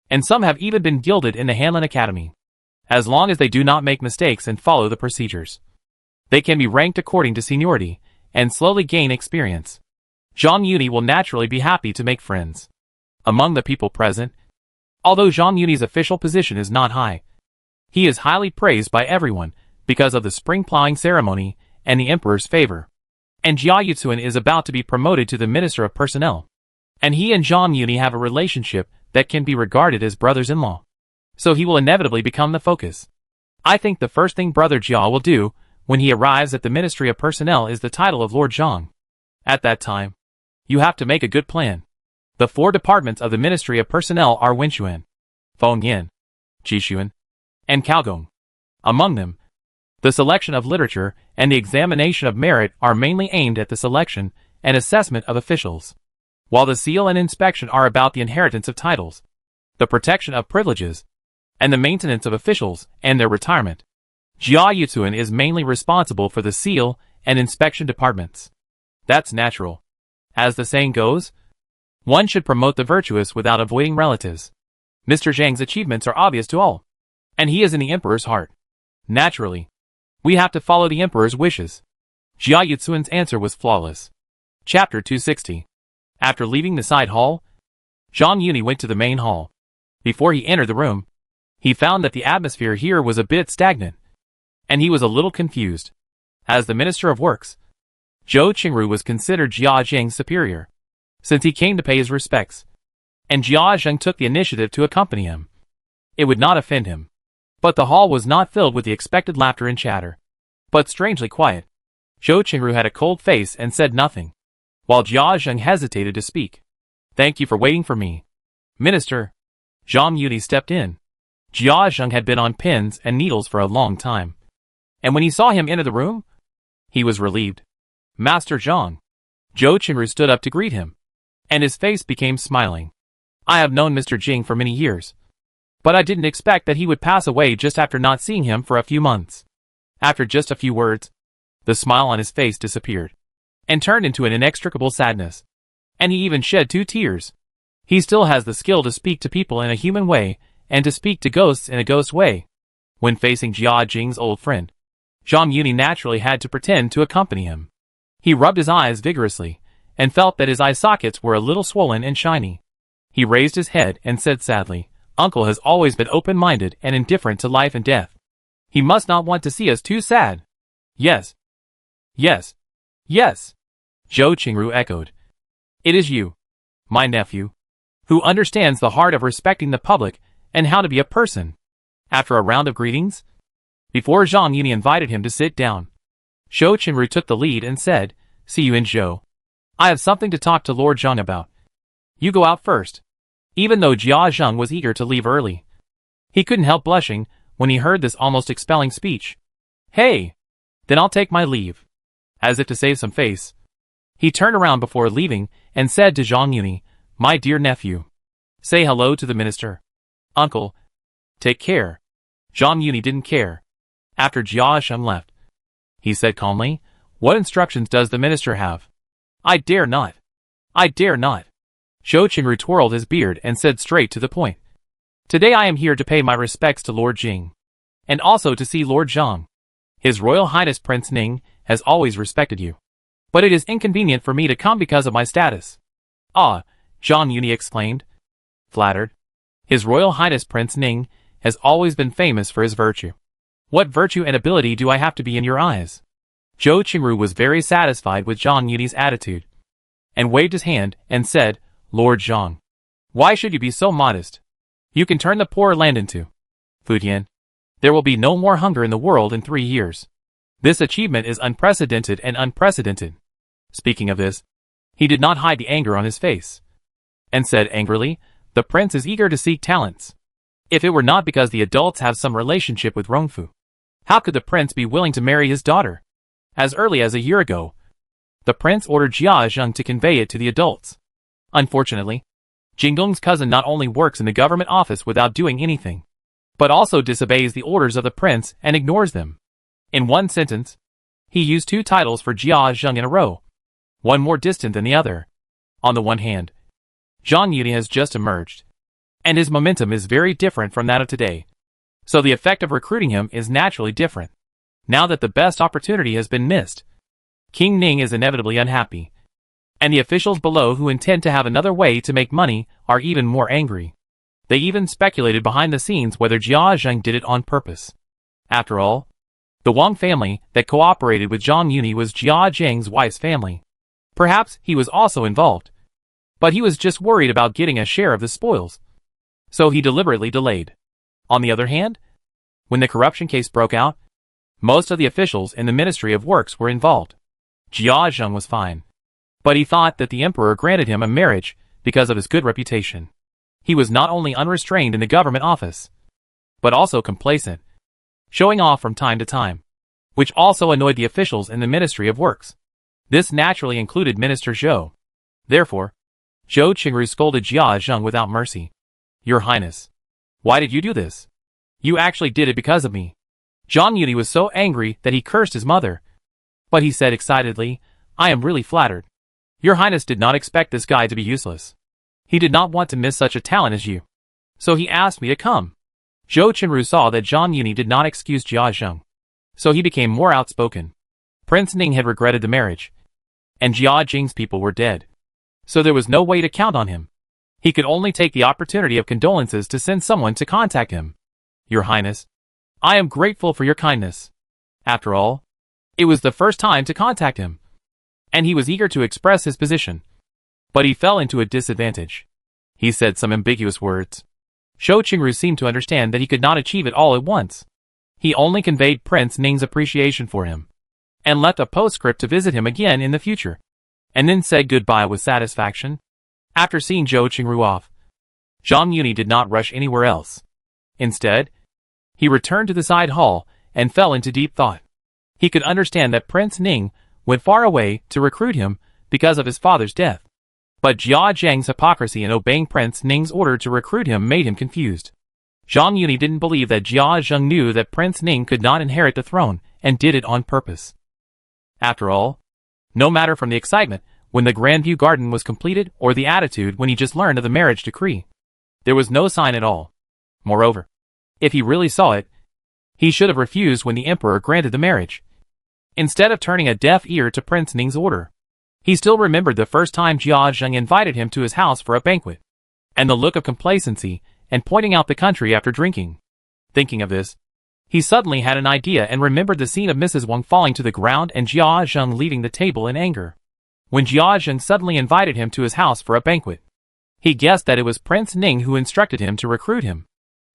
and some have even been gilded in the Hanlin Academy. As long as they do not make mistakes and follow the procedures, they can be ranked according to seniority, and slowly gain experience. Zhang Yuni will naturally be happy to make friends among the people present. Although Zhang Yuni's official position is not high, he is highly praised by everyone because of the spring plowing ceremony and the emperor's favor. And Jia Yutun is about to be promoted to the Minister of Personnel, and he and Zhang Yuni have a relationship that can be regarded as brothers-in-law. So he will inevitably become the focus. I think the first thing Brother Jia will do when he arrives at the Ministry of Personnel is the title of Lord Zhang. At that time, you have to make a good plan. The 4 departments of the Ministry of Personnel are Wenxuan, Fengyan, Jixuan, and Caogong. Among them, the selection of literature and the examination of merit are mainly aimed at the selection and assessment of officials, while the seal and inspection are about the inheritance of titles, the protection of privileges, and the maintenance of officials and their retirement. Jia Yutun is mainly responsible for the seal and inspection departments. That's natural. As the saying goes, one should promote the virtuous without avoiding relatives. Mr. Zhang's achievements are obvious to all, and he is in the emperor's heart. Naturally, we have to follow the emperor's wishes. Jia Yutsun's answer was flawless. Chapter 260. After leaving the side hall, Zhang Yuni went to the main hall. Before he entered the room, he found that the atmosphere here was a bit stagnant, and he was a little confused. As the Minister of Works, Zhou Qingru was considered Jia Zheng's superior, since he came to pay his respects, and Jia Zheng took the initiative to accompany him. It would not offend him. But the hall was not filled with the expected laughter and chatter, but strangely quiet. Zhou Qingru had a cold face and said nothing, while Jia Zheng hesitated to speak. "Thank you for waiting for me, Minister." Zhang Yuni stepped in. Jia Zheng had been on pins and needles for a long time, and when he saw him enter the room, he was relieved. "Master Zhang." Zhou Qingru stood up to greet him, and his face became smiling. "I have known Mr. Jing for many years, but I didn't expect that he would pass away just after not seeing him for a few months." After just a few words, the smile on his face disappeared, and turned into an inextricable sadness, and he even shed 2 tears. He still has the skill to speak to people in a human way, and to speak to ghosts in a ghost way. When facing Jia Jing's old friend, Zhang Yuni naturally had to pretend to accompany him. He rubbed his eyes vigorously, and felt that his eye sockets were a little swollen and shiny. He raised his head and said sadly, "Uncle has always been open-minded and indifferent to life and death. He must not want to see us too sad." "Yes. Yes. Yes," Zhou Qingru echoed. "It is you, my nephew, who understands the heart of respecting the public and how to be a person." After a round of greetings, before Zhang Yuni invited him to sit down, Zhou Qingru took the lead and said, "See you in Zhou. I have something to talk to Lord Zhang about. You go out first." Even though Jia Zheng was eager to leave early, he couldn't help blushing when he heard this almost expelling speech. "Hey, then I'll take my leave." As if to save some face, he turned around before leaving and said to Zhang Yuni, "My dear nephew, say hello to the minister." "Uncle, take care." Zhang Yuni didn't care. After Jia Zheng left, he said calmly, "What instructions does the minister have?" "I dare not. I dare not." Zhou Qingru twirled his beard and said straight to the point. "Today I am here to pay my respects to Lord Jing, and also to see Lord Zhang. His Royal Highness Prince Ning has always respected you, but it is inconvenient for me to come because of my status." "Ah," Zhang Yuni exclaimed, flattered. "His Royal Highness Prince Ning has always been famous for his virtue. What virtue and ability do I have to be in your eyes?" Zhou Qingru was very satisfied with Zhang Yuni's attitude, and waved his hand and said, "Lord Zhang, why should you be so modest? You can turn the poor land into Fujian. There will be no more hunger in the world in 3 years. This achievement is unprecedented and unprecedented." Speaking of this, he did not hide the anger on his face, and said angrily, "The prince is eager to seek talents. If it were not because the adults have some relationship with Rongfu, how could the prince be willing to marry his daughter?" As early as a year ago, the prince ordered Jia Zheng to convey it to the adults. Unfortunately, Jingdong's cousin not only works in the government office without doing anything, but also disobeys the orders of the prince and ignores them. In one sentence, he used 2 titles for Jia Zheng in a row, one more distant than the other. On the one hand, Zhang Yuni has just emerged, and his momentum is very different from that of today, so the effect of recruiting him is naturally different. Now that the best opportunity has been missed, King Ning is inevitably unhappy, and the officials below who intend to have another way to make money are even more angry. They even speculated behind the scenes whether Jia Zheng did it on purpose. After all, the Wang family that cooperated with Zhang Yuni was Jia Zheng's wife's family. Perhaps he was also involved, but he was just worried about getting a share of the spoils, so he deliberately delayed. On the other hand, when the corruption case broke out, most of the officials in the Ministry of Works were involved. Jia Zheng was fine, but he thought that the emperor granted him a marriage because of his good reputation. He was not only unrestrained in the government office, but also complacent, showing off from time to time, which also annoyed the officials in the Ministry of Works. This naturally included Minister Zhou. Therefore, Zhou Qingru scolded Jia Zheng without mercy. "Your Highness, why did you do this? You actually did it because of me." Zhang Yuni was so angry that he cursed his mother, but he said excitedly, "I am really flattered. Your Highness did not expect this guy to be useless. He did not want to miss such a talent as you, so he asked me to come." Zhou Qingru saw that Zhang Yuni did not excuse Jia Zheng, so he became more outspoken. Prince Ning had regretted the marriage, and Jia Jing's people were dead, so there was no way to count on him. He could only take the opportunity of condolences to send someone to contact him. "Your Highness, I am grateful for your kindness." After all, it was the first time to contact him, and he was eager to express his position, but he fell into a disadvantage. He said some ambiguous words. Zhou Qingru seemed to understand that he could not achieve it all at once. He only conveyed Prince Ning's appreciation for him, and left a postscript to visit him again in the future, and then said goodbye with satisfaction. After seeing Zhou Qingru off, Zhang Yuni did not rush anywhere else. Instead, he returned to the side hall and fell into deep thought. He could understand that Prince Ning went far away to recruit him because of his father's death, but Jia Zheng's hypocrisy in obeying Prince Ning's order to recruit him made him confused. Zhang Yuni didn't believe that Jia Zheng knew that Prince Ning could not inherit the throne and did it on purpose. After all, no matter from the excitement when the Grandview Garden was completed or the attitude when he just learned of the marriage decree, there was no sign at all. Moreover, if he really saw it, he should have refused when the emperor granted the marriage. instead of turning a deaf ear to Prince Ning's order. He still remembered the first time Jia Zheng invited him to his house for a banquet, and the look of complacency and pointing out the country after drinking. Thinking of this, he suddenly had an idea and remembered the scene of Mrs. Wang falling to the ground and Jia Zheng leaving the table in anger. When Jia Zheng suddenly invited him to his house for a banquet, he guessed that it was Prince Ning who instructed him to recruit him.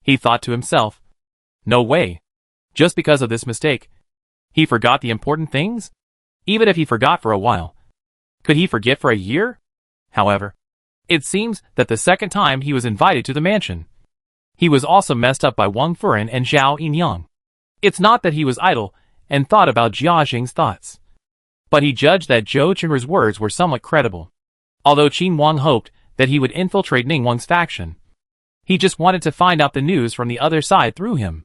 He thought to himself, no way. Just because of this mistake, he forgot the important things? Even if he forgot for a while, could he forget for a year? However, it seems that the second time he was invited to the mansion, he was also messed up by Wang Furen and Zhao Yinyang. It's not that he was idle and thought about Jia Zheng's thoughts, but he judged that Zhou Qinru's words were somewhat credible. Although Qin Wang hoped that he would infiltrate Ning Wang's faction, he just wanted to find out the news from the other side through him.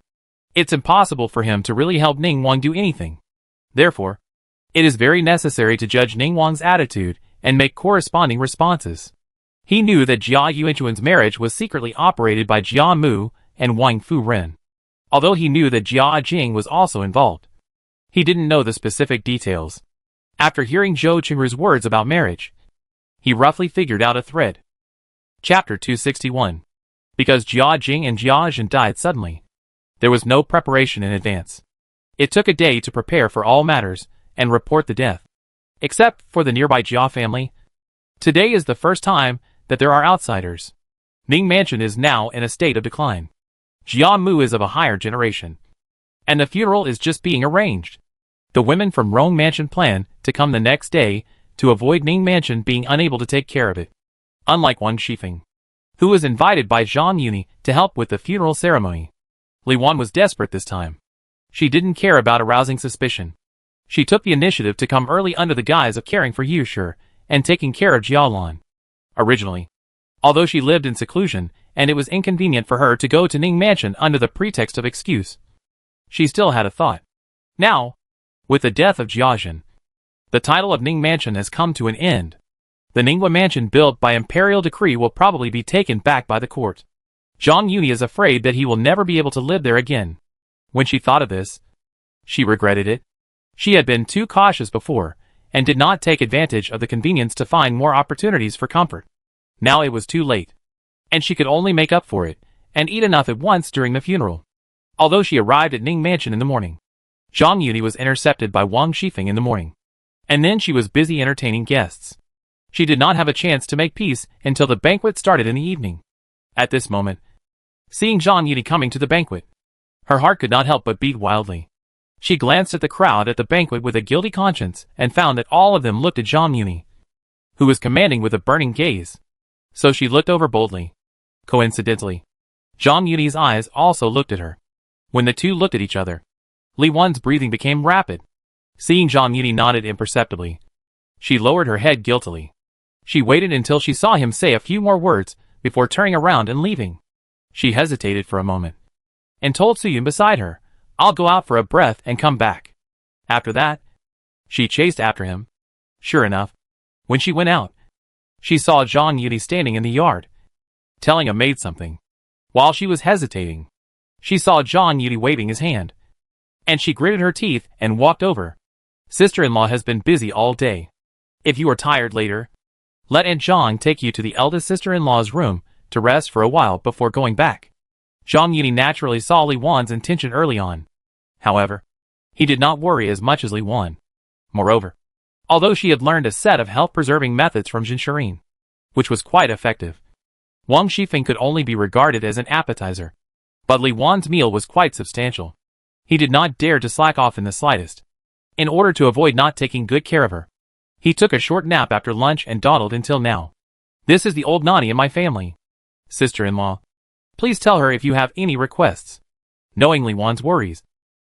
It's impossible for him to really help Ning Wang do anything. Therefore, it is very necessary to judge Ning Wang's attitude and make corresponding responses. He knew that Jia Yuanchuan's marriage was secretly operated by Jia Mu and Wang Furen. Although he knew that Jia Jing was also involved, he didn't know the specific details. After hearing Zhou Qinru's words about marriage, he roughly figured out a thread. Chapter 261. Because Jia Jing and Jia Zhen died suddenly, there was no preparation in advance. It took a day to prepare for all matters and report the death. Except for the nearby Jia family, today is the first time that there are outsiders. Ning Mansion is now in a state of decline. Jia Mu is of a higher generation, and the funeral is just being arranged. The women from Rong Mansion plan to come the next day to avoid Ning Mansion being unable to take care of it. Unlike Wang Shifeng, who was invited by Zhang Yuni to help with the funeral ceremony, Li Wan was desperate this time. She didn't care about arousing suspicion. She took the initiative to come early under the guise of caring for Yushi and taking care of Jialan. Originally, although she lived in seclusion and it was inconvenient for her to go to Ning Mansion under the pretext of excuse, she still had a thought. Now, with the death of Jiazhen, the title of Ning Mansion has come to an end. The Ningwa Mansion built by imperial decree will probably be taken back by the court. Zhang Yuni is afraid that he will never be able to live there again. When she thought of this, she regretted it. She had been too cautious before, and did not take advantage of the convenience to find more opportunities for comfort. Now it was too late, and she could only make up for it, and eat enough at once during the funeral. Although she arrived at Ning Mansion in the morning, Zhang Yuni was intercepted by Wang Shifeng in the morning, and then she was busy entertaining guests. She did not have a chance to make peace until the banquet started in the evening. At this moment, seeing Zhang Yuni coming to the banquet, her heart could not help but beat wildly. She glanced at the crowd at the banquet with a guilty conscience and found that all of them looked at Zhang Yuni, who was commanding with a burning gaze. So she looked over boldly. Coincidentally, Zhang Yuni's eyes also looked at her. When the two looked at each other, Li Wan's breathing became rapid. Seeing Zhang Yuni nodded imperceptibly, she lowered her head guiltily. She waited until she saw him say a few more words before turning around and leaving. She hesitated for a moment, and told Suyun beside her, "I'll go out for a breath and come back." After that, she chased after him. Sure enough, when she went out, she saw Zhang Yuni standing in the yard, telling a maid something. While she was hesitating, she saw Zhang Yuni waving his hand, and she gritted her teeth and walked over. "Sister-in-law has been busy all day. If you are tired later, let Aunt Zhang take you to the eldest sister-in-law's room to rest for a while before going back." Zhang Yuni naturally saw Li Wan's intention early on. However, he did not worry as much as Li Wan. Moreover, although she had learned a set of health-preserving methods from Jin Shirin, which was quite effective, Wang Shifeng could only be regarded as an appetizer. But Li Wan's meal was quite substantial. He did not dare to slack off in the slightest. In order to avoid not taking good care of her, he took a short nap after lunch and dawdled until now. "This is the old nanny in my family. Sister-in-law, please tell her if you have any requests." Knowing Li Wan's worries,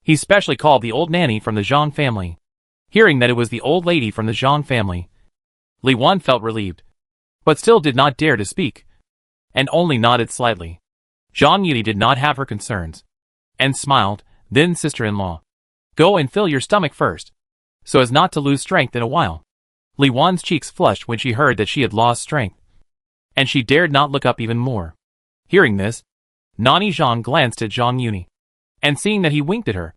he specially called the old nanny from the Zhang family. Hearing that it was the old lady from the Zhang family, Li Wan felt relieved, but still did not dare to speak, and only nodded slightly. Zhang Yuni did not have her concerns, and smiled. "Then, sister-in-law, go and fill your stomach first, so as not to lose strength in a while." Li Wan's cheeks flushed when she heard that she had lost strength, and she dared not look up even more. Hearing this, Nani Zhang glanced at Zhang Yuni, and seeing that he winked at her,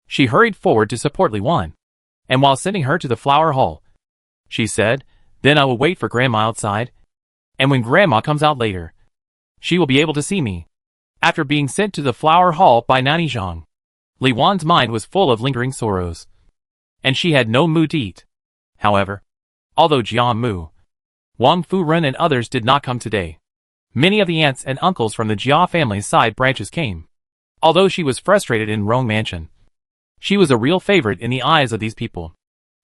she hurried forward to support Li Wan. and while sending her to the flower hall, she said, "Then I will wait for Grandma outside, and when Grandma comes out later, she will be able to see me." After being sent to the flower hall by Nanny Zhang, Li Wan's mind was full of lingering sorrows, and she had no mood to eat. However, although Jian Mu, Wang Furen and others did not come today, many of the aunts and uncles from the Jia family's side branches came. Although she was frustrated in Rong Mansion, she was a real favorite in the eyes of these people.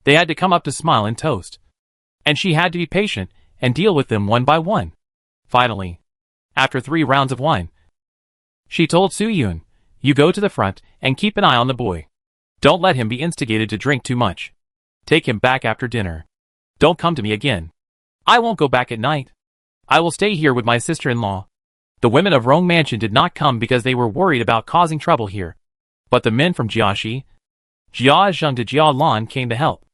They had to come up to smile and toast, and she had to be patient and deal with them one by one. Finally, after 3 rounds of wine, she told Su Yun, "You go to the front and keep an eye on the boy. Don't let him be instigated to drink too much. Take him back after dinner. Don't come to me again. I won't go back at night. I will stay here with my sister-in-law." The women of Rong Mansion did not come because they were worried about causing trouble here, but the men from Jiaxi, Jia Zheng to Jia Lan came to help.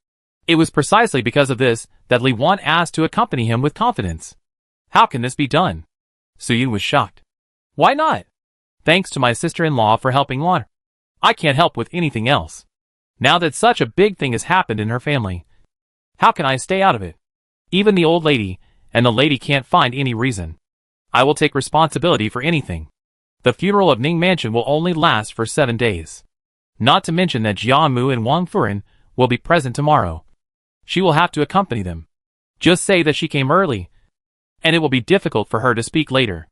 It was precisely because of this that Li Wan asked to accompany him with confidence. "How can this be done?" Su Yun was shocked. "Why not? Thanks to my sister-in-law for helping Lan. I can't help with anything else. Now that such a big thing has happened in her family, how can I stay out of it? Even the old lady and the lady can't find any reason. I will take responsibility for anything. The funeral of Ning Mansion will only last for 7 days. Not to mention that Jia Mu and Wang Furen will be present tomorrow. She will have to accompany them. Just say that she came early, and it will be difficult for her to speak later."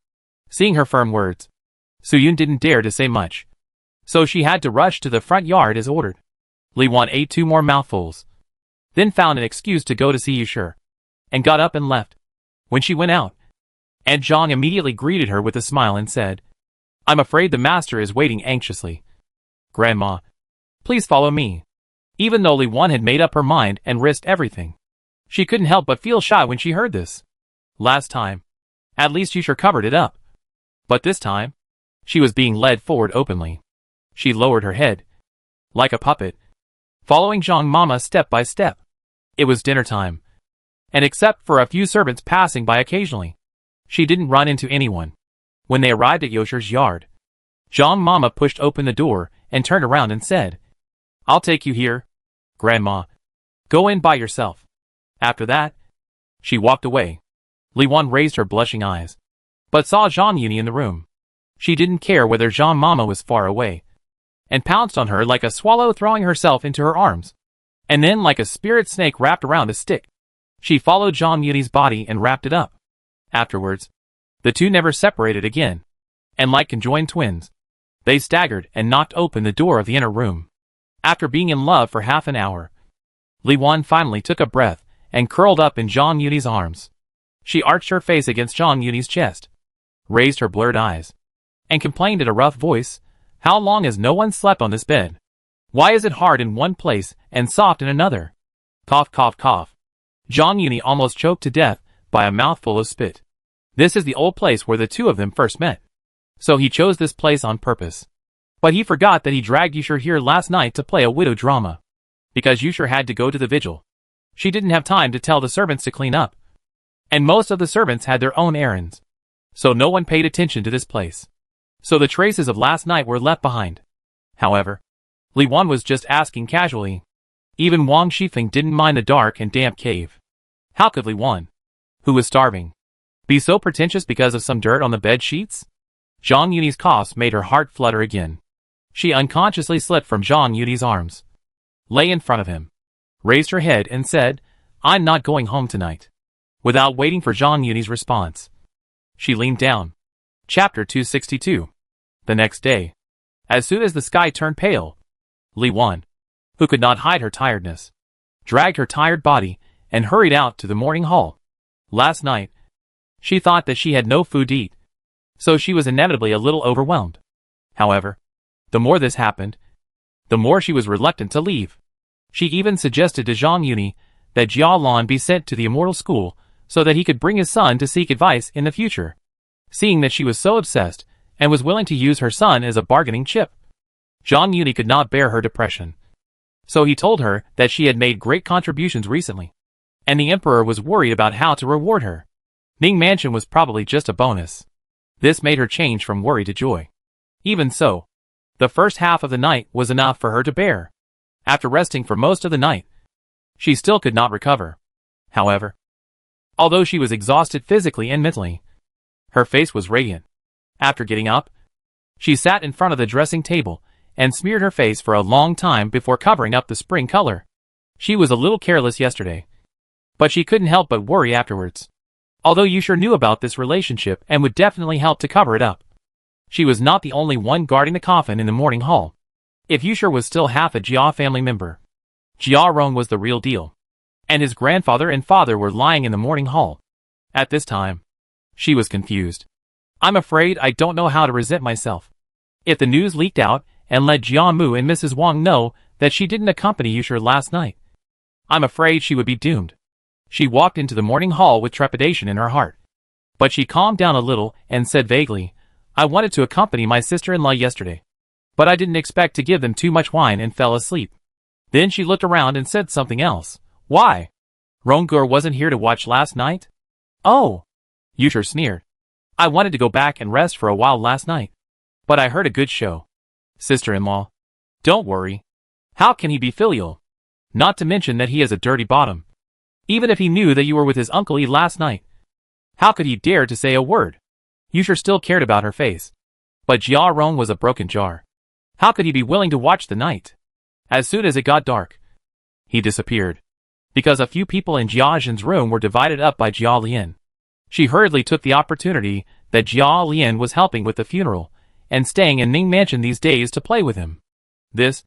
Seeing her firm words, Su Yun didn't dare to say much, so she had to rush to the front yard as ordered. Li Wan ate 2 more mouthfuls, then found an excuse to go to see Yushir, and got up and left. When she went out, Aunt Zhang immediately greeted her with a smile and said, "I'm afraid the master is waiting anxiously. Grandma, please follow me." Even though Li Wan had made up her mind and risked everything, she couldn't help but feel shy when she heard this. Last time, at least Yushir covered it up. But this time, she was being led forward openly. She lowered her head, like a puppet, following Zhang Mama step by step. It was dinner time, and except for a few servants passing by occasionally, she didn't run into anyone. When they arrived at Yoshir's yard, Zhang Mama pushed open the door and turned around and said, "I'll take you here, Grandma. Go in by yourself." After that, she walked away. Li Wan raised her blushing eyes, but saw Zhang Yuni in the room. She didn't care whether Zhang Mama was far away, and pounced on her like a swallow throwing herself into her arms, and then like a spirit snake wrapped around a stick. She followed Zhang Yuni's body and wrapped it up. Afterwards, the two never separated again, and like conjoined twins, they staggered and knocked open the door of the inner room. After being in love for half an hour, Li Wan finally took a breath and curled up in Zhang Yuni's arms. She arched her face against Zhang Yuni's chest, raised her blurred eyes, and complained in a rough voice, "How long has no one slept on this bed? Why is it hard in one place and soft in another?" Cough, cough, cough. Zhang Yuni almost choked to death by a mouthful of spit. This is the old place where the two of them first met. So he chose this place on purpose. But he forgot that he dragged Yushir here last night to play a widow drama. Because Yushir had to go to the vigil, she didn't have time to tell the servants to clean up. And most of the servants had their own errands. So no one paid attention to this place. So the traces of last night were left behind. However, Li Wan was just asking casually. Even Wang Shifeng didn't mind the dark and damp cave. How could Li Wan, who was starving, be so pretentious because of some dirt on the bed sheets? Zhang Yuni's coughs made her heart flutter again. She unconsciously slipped from Zhang Yuni's arms, lay in front of him, raised her head and said, "I'm not going home tonight." Without waiting for Zhang Yuni's response, she leaned down. Chapter 262. The next day, as soon as the sky turned pale, Li Wan, who could not hide her tiredness, dragged her tired body and hurried out to the morning hall. Last night, she thought that she had no food to eat, so she was inevitably a little overwhelmed. However, the more this happened, the more she was reluctant to leave. She even suggested to Zhang Yuni that Jia Lan be sent to the immortal school so that he could bring his son to seek advice in the future. Seeing that she was so obsessed and was willing to use her son as a bargaining chip, Zhang Yuni could not bear her depression. So he told her that she had made great contributions recently, and the emperor was worried about how to reward her. Ning Mansion was probably just a bonus. This made her change from worry to joy. Even so, the first half of the night was enough for her to bear. After resting for most of the night, she still could not recover. However, although she was exhausted physically and mentally, her face was radiant. After getting up, she sat in front of the dressing table and smeared her face for a long time before covering up the spring color. She was a little careless yesterday, but she couldn't help but worry afterwards. Although Yusher knew about this relationship and would definitely help to cover it up, she was not the only one guarding the coffin in the morning hall. If Yusher was still half a Jia family member, Jia Rong was the real deal, and his grandfather and father were lying in the morning hall. At this time, she was confused. I'm afraid I don't know how to present myself. If the news leaked out and let Jia Mu and Mrs. Wang know that she didn't accompany Yusher last night, I'm afraid she would be doomed. She walked into the morning hall with trepidation in her heart. But she calmed down a little and said vaguely, I wanted to accompany my sister-in-law yesterday, but I didn't expect to give them too much wine and fell asleep. Then she looked around and said something else. Why? Ronggur wasn't here to watch last night? Oh! Yusher sneered. I wanted to go back and rest for a while last night, but I heard a good show. Sister-in-law. Don't worry. How can he be filial? Not to mention that he is a dirty bottom. Even if he knew that you were with his Uncle E last night, how could he dare to say a word? Yusher still cared about her face, but Jia Rong was a broken jar. How could he be willing to watch the night? As soon as it got dark, he disappeared. Because a few people in Jia Zhen's room were divided up by Jia Lian. She hurriedly took the opportunity that Jia Lian was helping with the funeral and staying in Ning Mansion these days to play with him. This,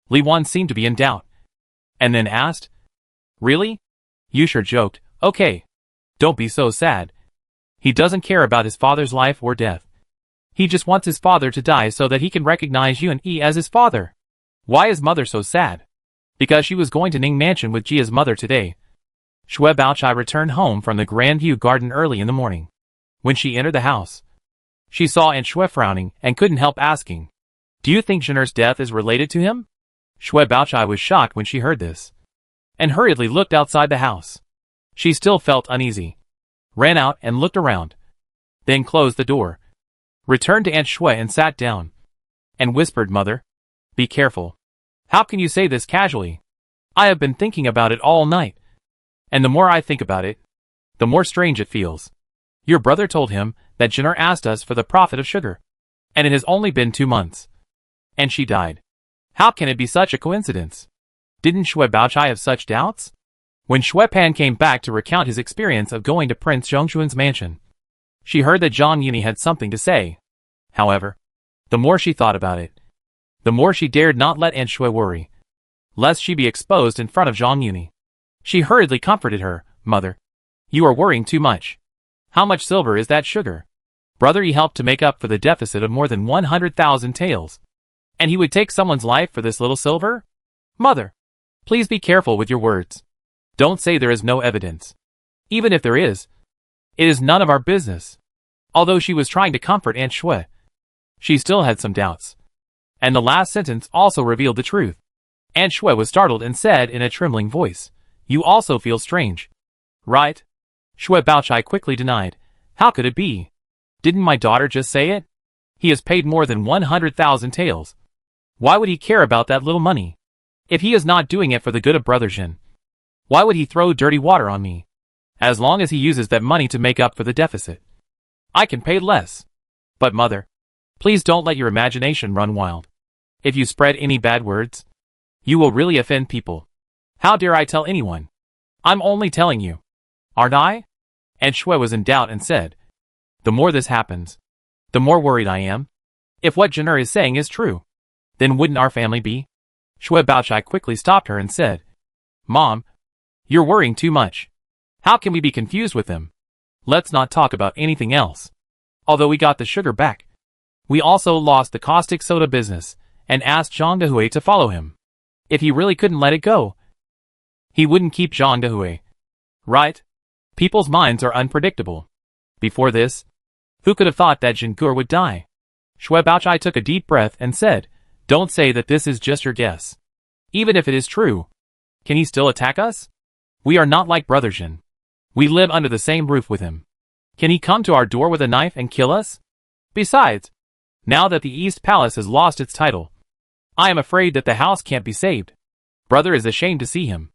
Li Wan seemed to be in doubt, and then asked, Really? Yusher joked, Okay. Don't be so sad. He doesn't care about his father's life or death. He just wants his father to die so that he can recognize you and E as his father. Why is mother so sad? Because she was going to Ning Mansion with Jia's mother today. Shui Baochai returned home from the Grand View Garden early in the morning. When she entered the house, she saw Aunt Shui frowning and couldn't help asking, Do you think Zhener's death is related to him? Shui Baochai was shocked when she heard this, and hurriedly looked outside the house. She still felt uneasy, ran out and looked around, then closed the door, returned to Aunt Shui and sat down, and whispered, Mother, be careful. How can you say this casually? I have been thinking about it all night, and the more I think about it, the more strange it feels. Your brother told him that Zhener asked us for the profit of sugar, and it has only been 2 months. And she died. How can it be such a coincidence? Didn't Shui Baochai have such doubts? When Shui Pan came back to recount his experience of going to Prince Zhongshuan's mansion, she heard that Zhang Yuni had something to say. However, the more she thought about it, the more she dared not let Aunt Shui worry, lest she be exposed in front of Zhang Yuni. She hurriedly comforted her, Mother, you are worrying too much. How much silver is that sugar? Brother Yi helped to make up for the deficit of more than 100,000 taels. And he would take someone's life for this little silver? Mother, please be careful with your words. Don't say there is no evidence. Even if there is, it is none of our business. Although she was trying to comfort Aunt Shui, she still had some doubts. And the last sentence also revealed the truth. Aunt Shui was startled and said in a trembling voice, You also feel strange. Right? Shui Baochai quickly denied. How could it be? Didn't my daughter just say it? He has paid more than 100,000 taels. Why would he care about that little money? If he is not doing it for the good of Brother Zhen, why would he throw dirty water on me? As long as he uses that money to make up for the deficit, I can pay less. But Mother, please don't let your imagination run wild. If you spread any bad words, you will really offend people. How dare I tell anyone? I'm only telling you. Aren't I? And Shui was in doubt and said, The more this happens, the more worried I am. If what Zhener is saying is true, then wouldn't our family be? Shui Baochai quickly stopped her and said, Mom, you're worrying too much. How can we be confused with them? Let's not talk about anything else. Although we got the sugar back, we also lost the caustic soda business and asked Zhang Dehui to follow him. If he really couldn't let it go, he wouldn't keep Zhang Dehui. Right? People's minds are unpredictable. Before this, who could have thought that Zhengur would die? Shui Baochai took a deep breath and said, Don't say that this is just your guess. Even if it is true, can he still attack us? We are not like Brother Zhen. We live under the same roof with him. Can he come to our door with a knife and kill us? Besides, now that the East Palace has lost its title, I am afraid that the house can't be saved. Brother is ashamed to see him.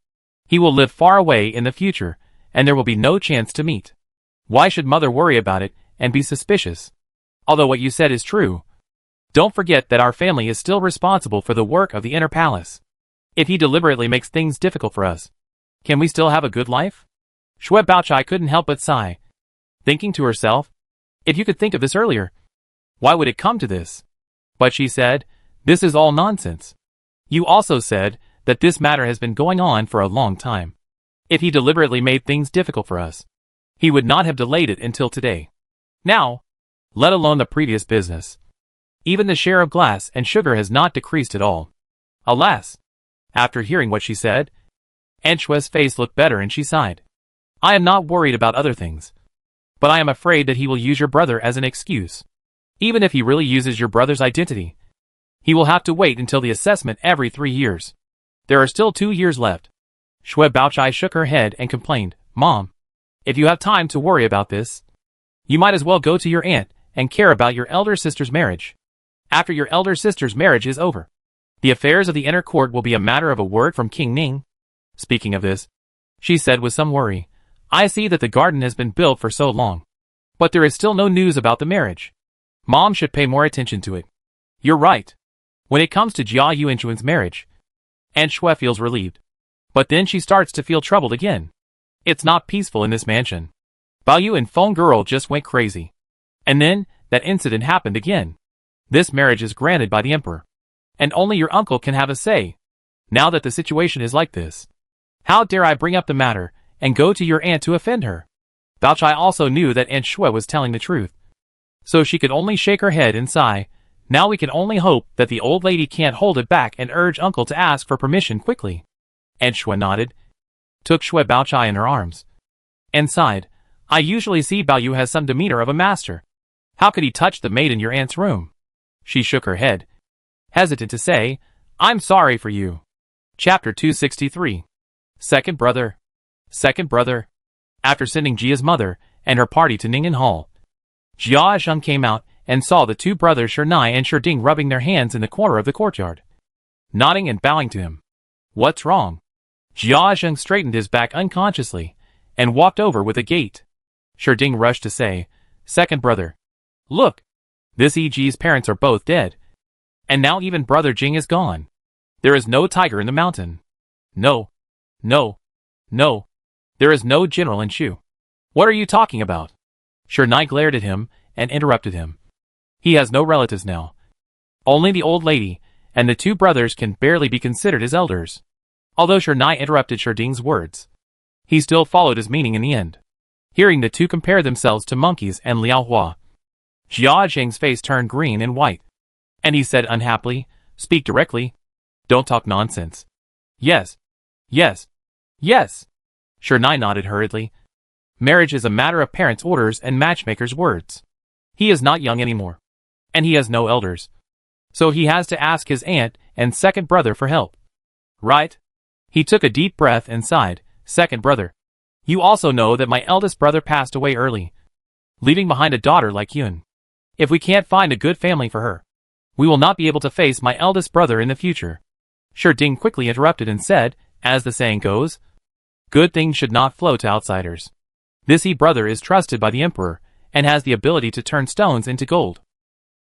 He will live far away in the future, and there will be no chance to meet. Why should mother worry about it and be suspicious? Although what you said is true, don't forget that our family is still responsible for the work of the inner palace. If he deliberately makes things difficult for us, can we still have a good life? Xue Baochai couldn't help but sigh, thinking to herself, if you could think of this earlier, why would it come to this? But she said, this is all nonsense. You also said that this matter has been going on for a long time. If he deliberately made things difficult for us, he would not have delayed it until today. Now, let alone the previous business. Even the share of glass and sugar has not decreased at all. Alas! After hearing what she said, Aunt Xue's face looked better and she sighed. I am not worried about other things, but I am afraid that he will use your brother as an excuse. Even if he really uses your brother's identity, he will have to wait until the assessment every 3 years. There are still 2 years left. Xue Baochai shook her head and complained, Mom, if you have time to worry about this, you might as well go to your aunt and care about your elder sister's marriage. After your elder sister's marriage is over, the affairs of the inner court will be a matter of a word from King Ning. Speaking of this, she said with some worry, I see that the garden has been built for so long, but there is still no news about the marriage. Mom should pay more attention to it. You're right. When it comes to Jia Yuanchuan's marriage, Aunt Xue feels relieved. But then she starts to feel troubled again. It's not peaceful in this mansion. Bao Yu and Feng Girl just went crazy. And then, that incident happened again. This marriage is granted by the emperor, and only your uncle can have a say. Now that the situation is like this, how dare I bring up the matter and go to your aunt to offend her? Baochai also knew that Aunt Xue was telling the truth, so she could only shake her head and sigh. Now we can only hope that the old lady can't hold it back and urge uncle to ask for permission quickly. Aunt Xue nodded, took Xue Baochai in her arms, and sighed. I usually see Bao Yu has some demeanor of a master. How could he touch the maid in your aunt's room? She shook her head, hesitant to say, I'm sorry for you. Chapter 263. Second Brother. Second Brother. After sending Jia's mother and her party to Ningyan Hall, Jia Zheng came out and saw the 2 brothers Shernai and Sherding rubbing their hands in the corner of the courtyard, nodding and bowing to him. What's wrong? Jia Zheng straightened his back unconsciously and walked over with a gait. Sherding rushed to say, Second Brother, look, this EG's parents are both dead, and now even Brother Jing is gone. There is no tiger in the mountain. No, no, no. There is no general in Shu. What are you talking about? Shernai glared at him and interrupted him. He has no relatives now. Only the old lady and the 2 brothers can barely be considered his elders. Although Shernai interrupted Sherding's words, he still followed his meaning in the end. Hearing the 2 compare themselves to monkeys and Liao Hua, Jia Zheng's face turned green and white, and he said unhappily, Speak directly. Don't talk nonsense. Yes. Yes. Yes. Shernai nodded hurriedly. Marriage is a matter of parents' orders and matchmakers' words. He is not young anymore, and he has no elders, so he has to ask his aunt and second brother for help. Right? He took a deep breath and sighed. Second brother, you also know that my eldest brother passed away early, leaving behind a daughter like Yun. If we can't find a good family for her, we will not be able to face my eldest brother in the future. Sherding quickly interrupted and said, as the saying goes, good things should not flow to outsiders. This brother is trusted by the emperor and has the ability to turn stones into gold.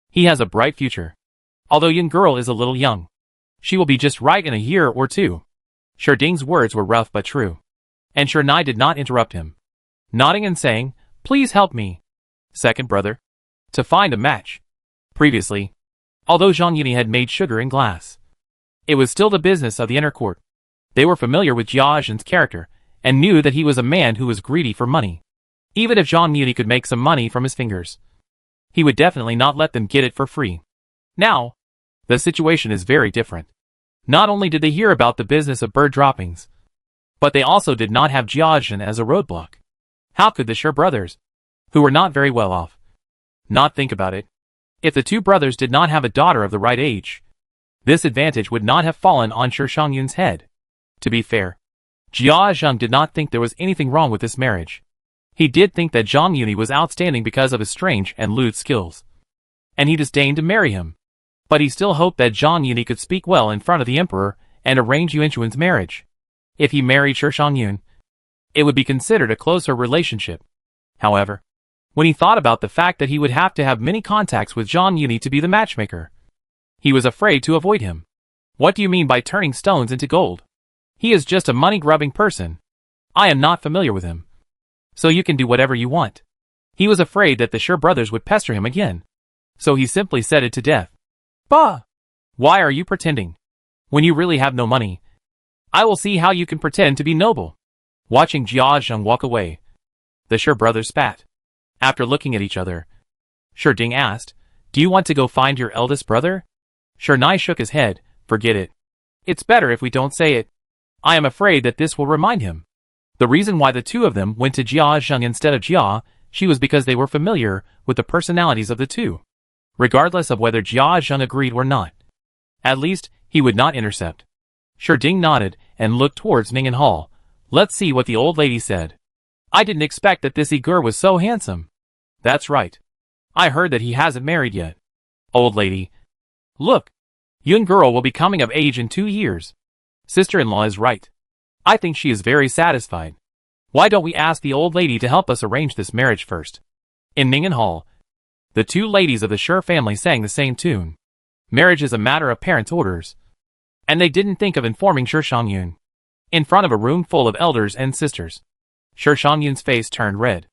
He has a bright future. Although Yun girl is a little young, she will be just right in a year or 2. Sherding's words were rough but true, and Shernai did not interrupt him, nodding and saying, please help me, second brother, to find a match. Previously, although Zhang Yuni had made sugar in glass, it was still the business of the inner court. They were familiar with Jia Zhen's character and knew that he was a man who was greedy for money. Even if Zhang Yuni could make some money from his fingers, he would definitely not let them get it for free. Now, the situation is very different. Not only did they hear about the business of bird droppings, but they also did not have Jia Zhen as a roadblock. How could the Shi brothers, who were not very well off, not think about it? If the 2 brothers did not have a daughter of the right age, this advantage would not have fallen on Shi Shangyun's head. To be fair, Jia Zheng did not think there was anything wrong with this marriage. He did think that Zhang Yuni was outstanding because of his strange and lewd skills, and he disdained to marry him. But he still hoped that Zhang Yuni could speak well in front of the emperor and arrange Yuanchuan's marriage. If he married Shi Shangyun, it would be considered a closer relationship. However, when he thought about the fact that he would have to have many contacts with Zhang Yuni to be the matchmaker, he was afraid to avoid him. What do you mean by turning stones into gold? He is just a money-grubbing person. I am not familiar with him. So you can do whatever you want. He was afraid that the Shi brothers would pester him again. So he simply said it to death. Bah! Why are you pretending? When you really have no money, I will see how you can pretend to be noble. Watching Jia Zheng walk away, the Shi brothers spat. After looking at each other, Shi Ding asked, "Do you want to go find your eldest brother?" Shi Nai shook his head. "Forget it. It's better if we don't say it. I am afraid that this will remind him." The reason why the two of them went to Jia Zheng instead of Jia Shi was because they were familiar with the personalities of the two. Regardless of whether Jia Zheng agreed or not, at least he would not intercept. Shi Ding nodded and looked towards Ning and Hall. Let's see what the old lady said. I didn't expect that this Igor was so handsome. That's right. I heard that he hasn't married yet. Old lady. Look. Yun girl will be coming of age in 2 years. Sister-in-law is right. I think she is very satisfied. Why don't we ask the old lady to help us arrange this marriage first? In Ning and Hall, the two ladies of the Shi family sang the same tune. Marriage is a matter of parents' orders. And they didn't think of informing Shi Shangyun. In front of a room full of elders and sisters, Shi Shangyun's face turned red.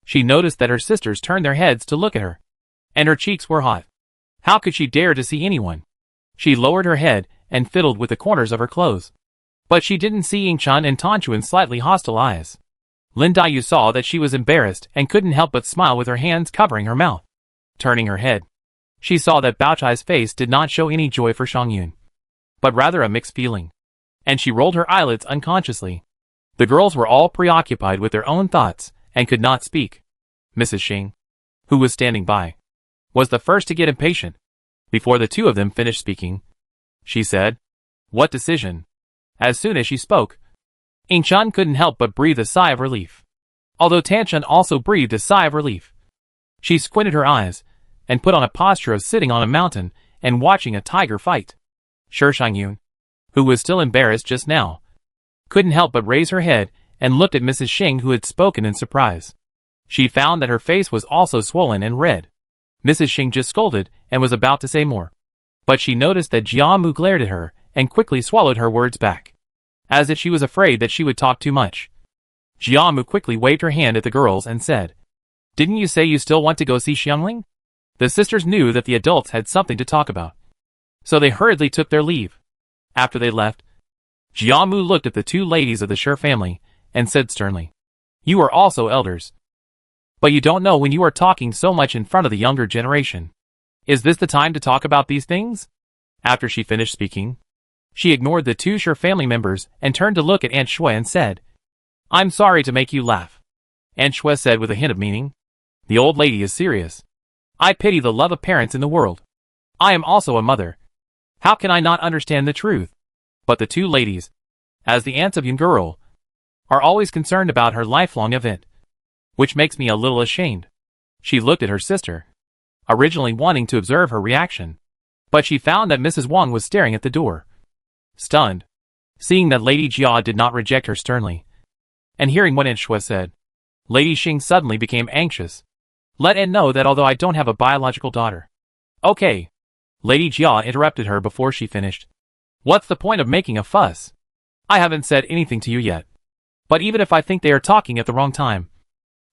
She noticed that her sisters turned their heads to look at her, and her cheeks were hot. How could she dare to see anyone? She lowered her head and fiddled with the corners of her clothes. But she didn't see Yingchuan and Tanchuan's slightly hostile eyes. Lin Daiyu saw that she was embarrassed and couldn't help but smile with her hands covering her mouth. Turning her head, she saw that Baochai's face did not show any joy for Shangyun, but rather a mixed feeling. And she rolled her eyelids unconsciously. The girls were all preoccupied with their own thoughts and could not speak. Mrs. Xing, who was standing by, was the first to get impatient. Before the two of them finished speaking, she said, "What decision?" As soon as she spoke, Yingchuan couldn't help but breathe a sigh of relief. Although Tanchuan also breathed a sigh of relief. She squinted her eyes and put on a posture of sitting on a mountain and watching a tiger fight. Shi Shangyun, who was still embarrassed just now, couldn't help but raise her head and looked at Mrs. Xing, who had spoken in surprise. She found that her face was also swollen and red. Mrs. Xing just scolded and was about to say more, but she noticed that Jia Mu glared at her and quickly swallowed her words back, as if she was afraid that she would talk too much. Jia Mu quickly waved her hand at the girls and said, "Didn't you say you still want to go see Xiangling?" The sisters knew that the adults had something to talk about, so they hurriedly took their leave. After they left, Jia Mu looked at the two ladies of the Shi family and said sternly, "You are also elders. But you don't know when you are talking so much in front of the younger generation. Is this the time to talk about these things?" After she finished speaking, she ignored the two Shi family members and turned to look at Aunt Shui and said, "I'm sorry to make you laugh." Aunt Shui said with a hint of meaning, "The old lady is serious. I pity the love of parents in the world. I am also a mother. How can I not understand the truth?" But the two ladies, as the aunts of Yun girl, are always concerned about her lifelong event, which makes me a little ashamed. She looked at her sister, originally wanting to observe her reaction, but she found that Mrs. Wang was staring at the door, stunned, seeing that Lady Jia did not reject her sternly. And hearing what Aunt Shui said, Lady Xing suddenly became anxious. "Let Aunt know that although I don't have a biological daughter." "Okay." Lady Jia interrupted her before she finished. "What's the point of making a fuss? I haven't said anything to you yet. But even if I think they are talking at the wrong time,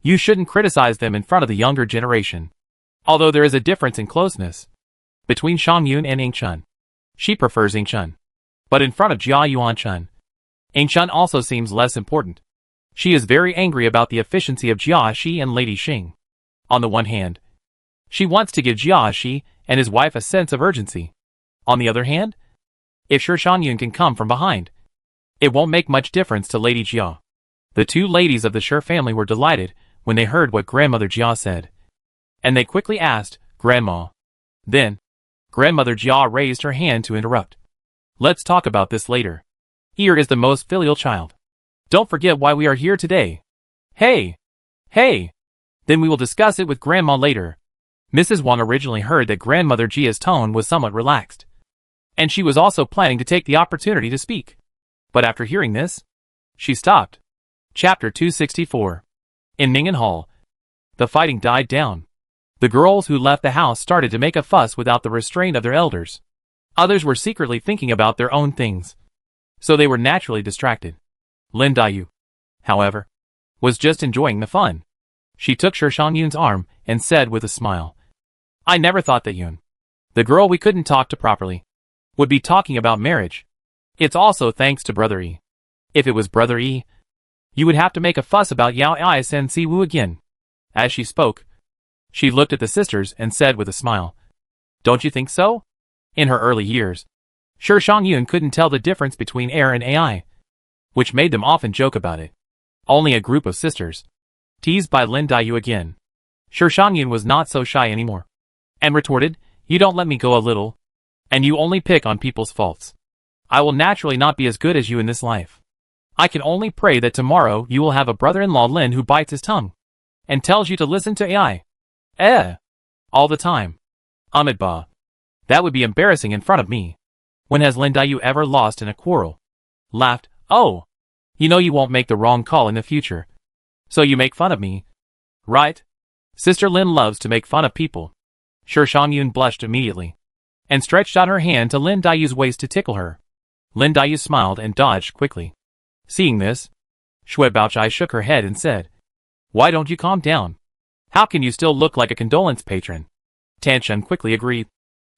you shouldn't criticize them in front of the younger generation. Although there is a difference in closeness between Shangyun and Yingchuan. She prefers Yingchuan. But in front of Jia Yuanchun, Yingchuan also seems less important. She is very angry about the efficiency of Jia Shi and Lady Xing. On the one hand, she wants to give Jia Shi and his wife a sense of urgency. On the other hand, if Shi Shangyun can come from behind, it won't make much difference to Lady Jia. The two ladies of the Shi family were delighted when they heard what Grandmother Jia said, and they quickly asked, "Grandma." Then, Grandmother Jia raised her hand to interrupt. "Let's talk about this later. Here is the most filial child. Don't forget why we are here today." "Hey! Hey! Then we will discuss it with Grandma later." Mrs. Wang originally heard that Grandmother Jia's tone was somewhat relaxed, and she was also planning to take the opportunity to speak. But after hearing this, she stopped. Chapter 264. In Ningen Hall, the fighting died down. The girls who left the house started to make a fuss without the restraint of their elders. Others were secretly thinking about their own things, so they were naturally distracted. Lin Dayu, however, was just enjoying the fun. She took Shi Shangyun's arm and said with a smile, "I never thought that Yun, the girl we couldn't talk to properly, would be talking about marriage. It's also thanks to Brother Yi. If it was Brother Yi, you would have to make a fuss about Yao Ai Sen Si Wu again." As she spoke, she looked at the sisters and said with a smile, "Don't you think so?" In her early years, Shi Shangyun couldn't tell the difference between air and AI, which made them often joke about it. Only a group of sisters, teased by Lin Dayu again. Shi Shangyun was not so shy anymore, and retorted, "You don't let me go a little, and you only pick on people's faults. I will naturally not be as good as you in this life. I can only pray that tomorrow you will have a brother-in-law Lin who bites his tongue, and tells you to listen to AI. All the time. Ba. That would be embarrassing in front of me. When has Lin Dayu ever lost in a quarrel?" Laughed, "Oh, you know you won't make the wrong call in the future, so you make fun of me, right?" Sister Lin loves to make fun of people. Shi Shangyun blushed immediately, and stretched out her hand to Lin Dayu's waist to tickle her. Lin Dayu smiled and dodged quickly. Seeing this, Shui Baochai shook her head and said, "Why don't you calm down? How can you still look like a condolence patron?" Tan Shen quickly agreed.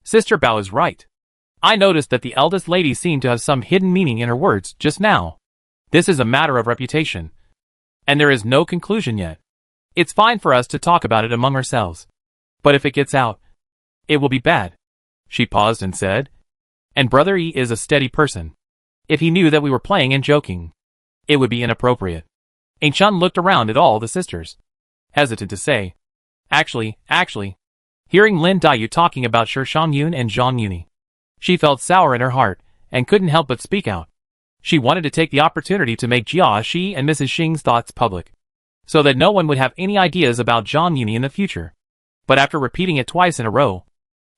"Sister Bao is right. I noticed that the eldest lady seemed to have some hidden meaning in her words just now. This is a matter of reputation, and there is no conclusion yet. It's fine for us to talk about it among ourselves, but if it gets out, it will be bad." She paused and said, "And Brother Yi is a steady person. If he knew that we were playing and joking, it would be inappropriate." Ain Chun looked around at all the sisters, hesitant to say, Actually, hearing Lin Dayu talking about Shi Shangyun and Zhang Yuni, she felt sour in her heart, and couldn't help but speak out. She wanted to take the opportunity to make Jia Shi and Mrs. Xing's thoughts public, so that no one would have any ideas about Zhang Yuni in the future. But after repeating it twice in a row,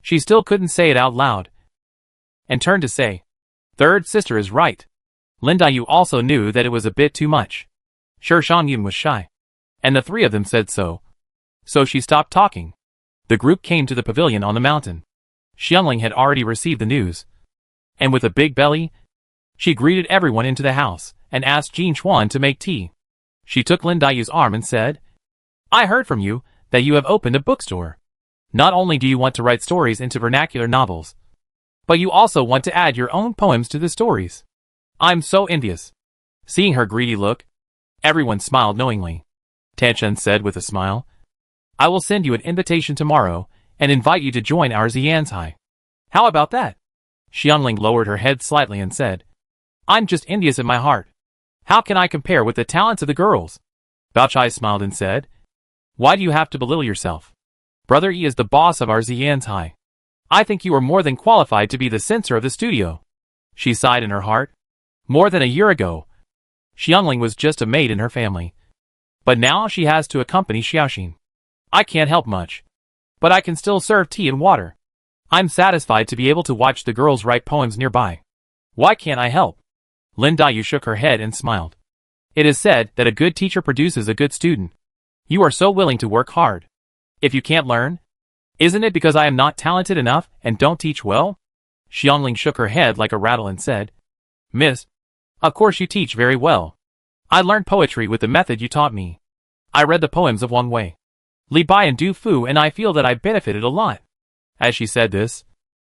she still couldn't say it out loud, and turned to say, "Third sister is right." Lin Dayu also knew that it was a bit too much. Shi Shangyun was shy, and the three of them said so. So she stopped talking. The group came to the pavilion on the mountain. Xiangling had already received the news, and with a big belly, she greeted everyone into the house, and asked Jin Chuan to make tea. She took Lin Dayu's arm and said, "I heard from you that you have opened a bookstore. Not only do you want to write stories into vernacular novels, but you also want to add your own poems to the stories. I'm so envious." Seeing her greedy look, everyone smiled knowingly. Tan Shen said with a smile, "I will send you an invitation tomorrow and invite you to join our Xianzai. How about that?" Xiangling lowered her head slightly and said, "I'm just envious in my heart. How can I compare with the talents of the girls?" Baochai smiled and said, "Why do you have to belittle yourself? Brother Yi is the boss of our Xianzai. I think you are more than qualified to be the censor of the studio." She sighed in her heart. More than a year ago, Xiangling was just a maid in her family, but now she has to accompany Xiaoxin. I can't help much, but I can still serve tea and water. I'm satisfied to be able to watch the girls write poems nearby. Why can't I help?" Lin Dayu shook her head and smiled. "It is said that a good teacher produces a good student. You are so willing to work hard. If you can't learn, isn't it because I am not talented enough and don't teach well?" Xiangling shook her head like a rattle and said, "Miss, of course you teach very well. I learned poetry with the method you taught me. I read the poems of Wang Wei, Li Bai and Du Fu, and I feel that I benefited a lot." As she said this,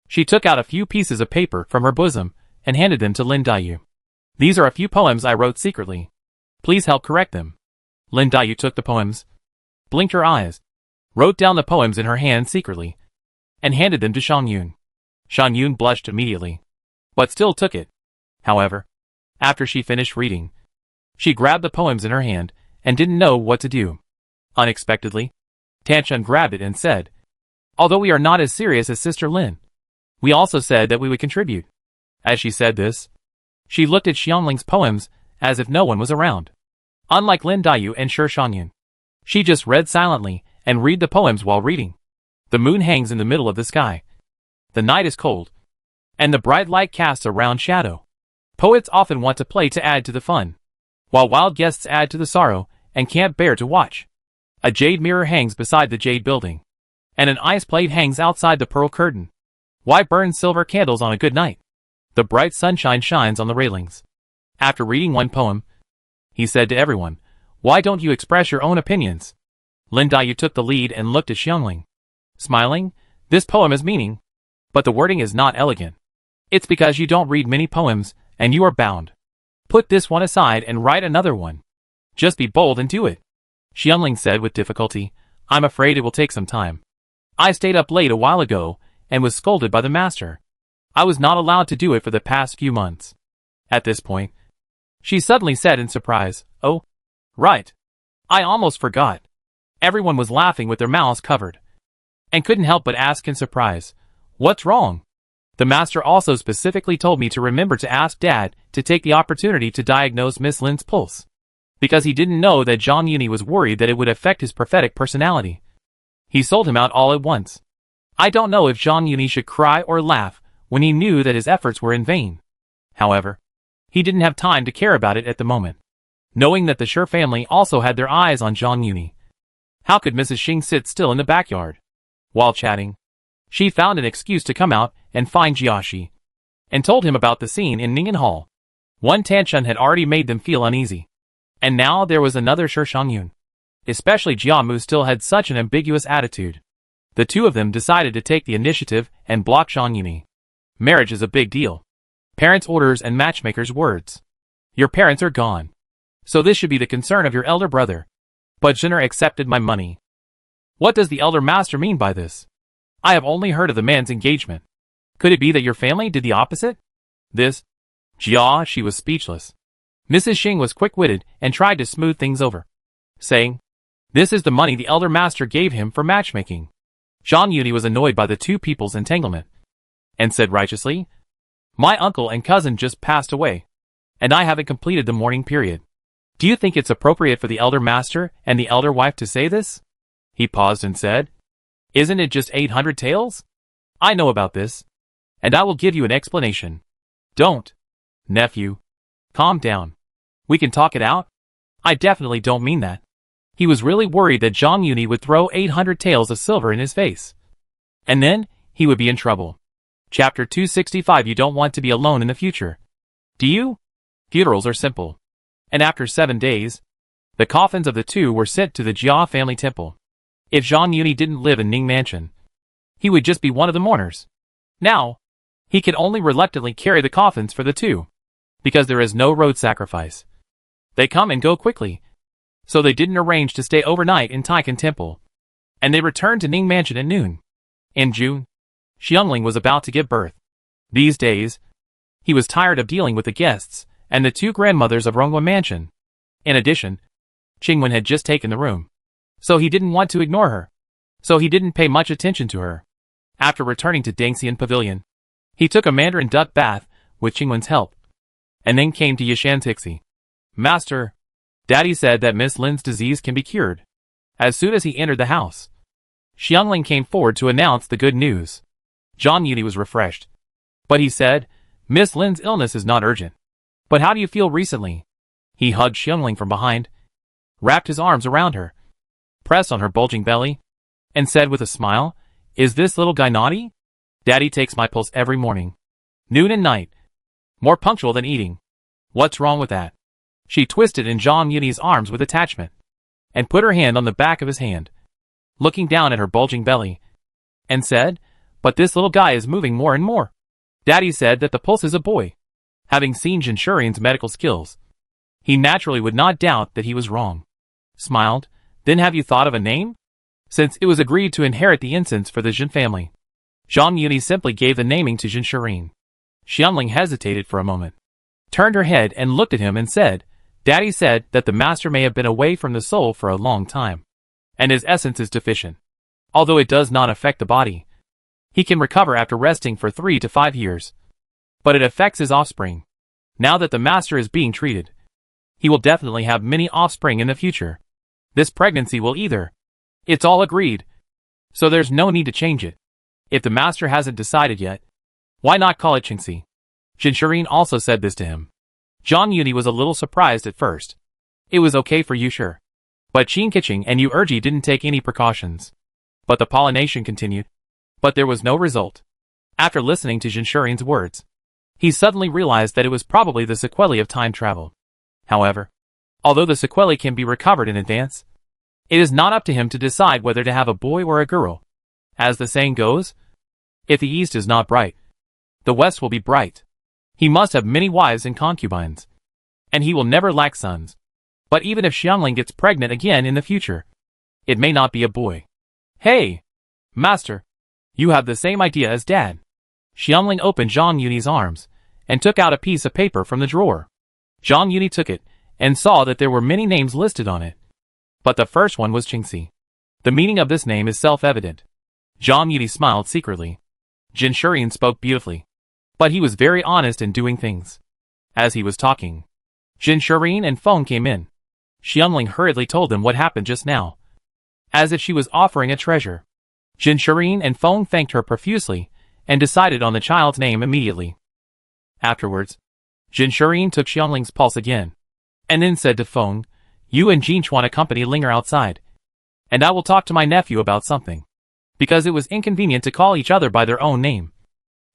she took out a few pieces of paper from her bosom and handed them to Lin Dayu. "These are a few poems I wrote secretly. Please help correct them." Lin Dayu took the poems, blinked her eyes, wrote down the poems in her hand secretly, and handed them to Shangyun. Shangyun blushed immediately, but still took it. However, after she finished reading, she grabbed the poems in her hand and didn't know what to do. Unexpectedly, Tan Shen grabbed it and said, "Although we are not as serious as Sister Lin, we also said that we would contribute." As she said this, she looked at Xiangling's poems as if no one was around. Unlike Lin Dayu and Shi Shangyun, she just read silently and read the poems while reading. The moon hangs in the middle of the sky. The night is cold, and the bright light casts a round shadow. Poets often want to play to add to the fun, while wild guests add to the sorrow and can't bear to watch. A jade mirror hangs beside the jade building, and an ice plate hangs outside the pearl curtain. Why burn silver candles on a good night? The bright sunshine shines on the railings. After reading one poem, he said to everyone, "Why don't you express your own opinions?" Lin Daiyu took the lead and looked at Xiangling. Smiling, "This poem is meaning, but the wording is not elegant. It's because you don't read many poems, and you are bound. Put this one aside and write another one. Just be bold and do it." Xiangling said with difficulty, "I'm afraid it will take some time. I stayed up late a while ago, and was scolded by the master. I was not allowed to do it for the past few months." At this point, she suddenly said in surprise, "Oh, right. I almost forgot." Everyone was laughing with their mouths covered, and couldn't help but ask in surprise, "What's wrong?" The master also specifically told me to remember to ask Dad to take the opportunity to diagnose Miss Lin's pulse, because he didn't know that Zhang Yuni was worried that it would affect his prophetic personality. He sold him out all at once. I don't know if Zhang Yuni should cry or laugh when he knew that his efforts were in vain. However, he didn't have time to care about it at the moment, knowing that the Shi family also had their eyes on Zhang Yuni. How could Mrs. Xing sit still in the backyard? While chatting, she found an excuse to come out and find Jiaxi, and told him about the scene in Ningen Hall. One Tanshun had already made them feel uneasy, and now there was another Shi Shangyun. Especially Jiamu still had such an ambiguous attitude. The two of them decided to take the initiative and block Zhang Yuni. Marriage is a big deal. Parents' orders and matchmakers' words. Your parents are gone, so this should be the concern of your elder brother. But Jinner accepted my money. What does the elder master mean by this? I have only heard of the man's engagement. Could it be that your family did the opposite? This? She was speechless. Mrs. Xing was quick-witted and tried to smooth things over, saying, "This is the money the elder master gave him for matchmaking." Zhang Yuni was annoyed by the two people's entanglement, and said righteously, "My uncle and cousin just passed away, and I haven't completed the mourning period. Do you think it's appropriate for the elder master and the elder wife to say this?" He paused and said, "Isn't it just 800 taels? I know about this, and I will give you an explanation." "Don't. Nephew. Calm down. We can talk it out. I definitely don't mean that." He was really worried that Zhang Yuni would throw 800 taels of silver in his face, and then he would be in trouble. Chapter 265. You don't want to be alone in the future, do you? Funerals are simple, and after 7 days, the coffins of the two were sent to the Jia family temple. If Zhang Yuni didn't live in Ning Mansion, he would just be one of the mourners. Now, he could only reluctantly carry the coffins for the two, because there is no road sacrifice. They come and go quickly, so they didn't arrange to stay overnight in Taikan Temple, and they returned to Ning Mansion at noon. In June, Xiangling was about to give birth. These days, he was tired of dealing with the guests and the two grandmothers of Ronghua Mansion. In addition, Qingwen had just taken the room, so he didn't want to ignore her, so he didn't pay much attention to her. After returning to Dangxian Pavilion, he took a mandarin duck bath with Qingwen's help, and then came to Yishan Tixi. "Master, Daddy said that Miss Lin's disease can be cured." As soon as he entered the house, Xiangling came forward to announce the good news. Zhang Yuni was refreshed, but he said, "Miss Lin's illness is not urgent. But how do you feel recently?" He hugged Xiangling from behind, wrapped his arms around her, pressed on her bulging belly, and said with a smile, "Is this little guy naughty? Daddy takes my pulse every morning, noon and night, more punctual than eating. What's wrong with that?" She twisted in Zhang Yuni's arms with attachment, and put her hand on the back of his hand, looking down at her bulging belly, and said, "But this little guy is moving more and more. Daddy said that the pulse is a boy." Having seen Jin Shurin's medical skills, he naturally would not doubt that he was wrong. Smiled, "Then have you thought of a name? Since it was agreed to inherit the incense for the Jin family." Zhang Yuni simply gave the naming to Jin Shurin. Xiangling hesitated for a moment, turned her head and looked at him and said, "Daddy said that the master may have been away from the soul for a long time, and his essence is deficient. Although it does not affect the body, he can recover after resting for 3 to 5 years. But it affects his offspring. Now that the master is being treated, he will definitely have many offspring in the future. This pregnancy will either. It's all agreed, so there's no need to change it. If the master hasn't decided yet, Why not call it Qingxi? Jinshurine also said this to him. Zhang Yuni was a little surprised at first. It was okay for Yushur. But Qin Keqing and Yu Erji didn't take any precautions. But the pollination continued. But there was no result. After listening to Jinshurine's words, he suddenly realized that it was probably the sequelae of time travel. However, although the sequelae can be recovered in advance, it is not up to him to decide whether to have a boy or a girl. As the saying goes, if the east is not bright, the west will be bright. He must have many wives and concubines, and he will never lack sons. But even if Xiangling gets pregnant again in the future, it may not be a boy. Hey, master, you have the same idea as dad. Xiangling opened Zhang Yuni's arms and took out a piece of paper from the drawer. Zhang Yuni took it and saw that there were many names listed on it. But the first one was Qingxi. The meaning of this name is self-evident. Zhang Yuni smiled secretly. Jinshurine spoke beautifully, but he was very honest in doing things. As he was talking, Jinshurine and Feng came in. Xiangling hurriedly told them what happened just now, as if she was offering a treasure. Jinshurine and Feng thanked her profusely and decided on the child's name immediately. Afterwards, Jinshurine took Xiangling's pulse again, and then said to Feng, "You and Jinchuan accompany Linger outside, and I will talk to my nephew about something." Because it was inconvenient to call each other by their own name.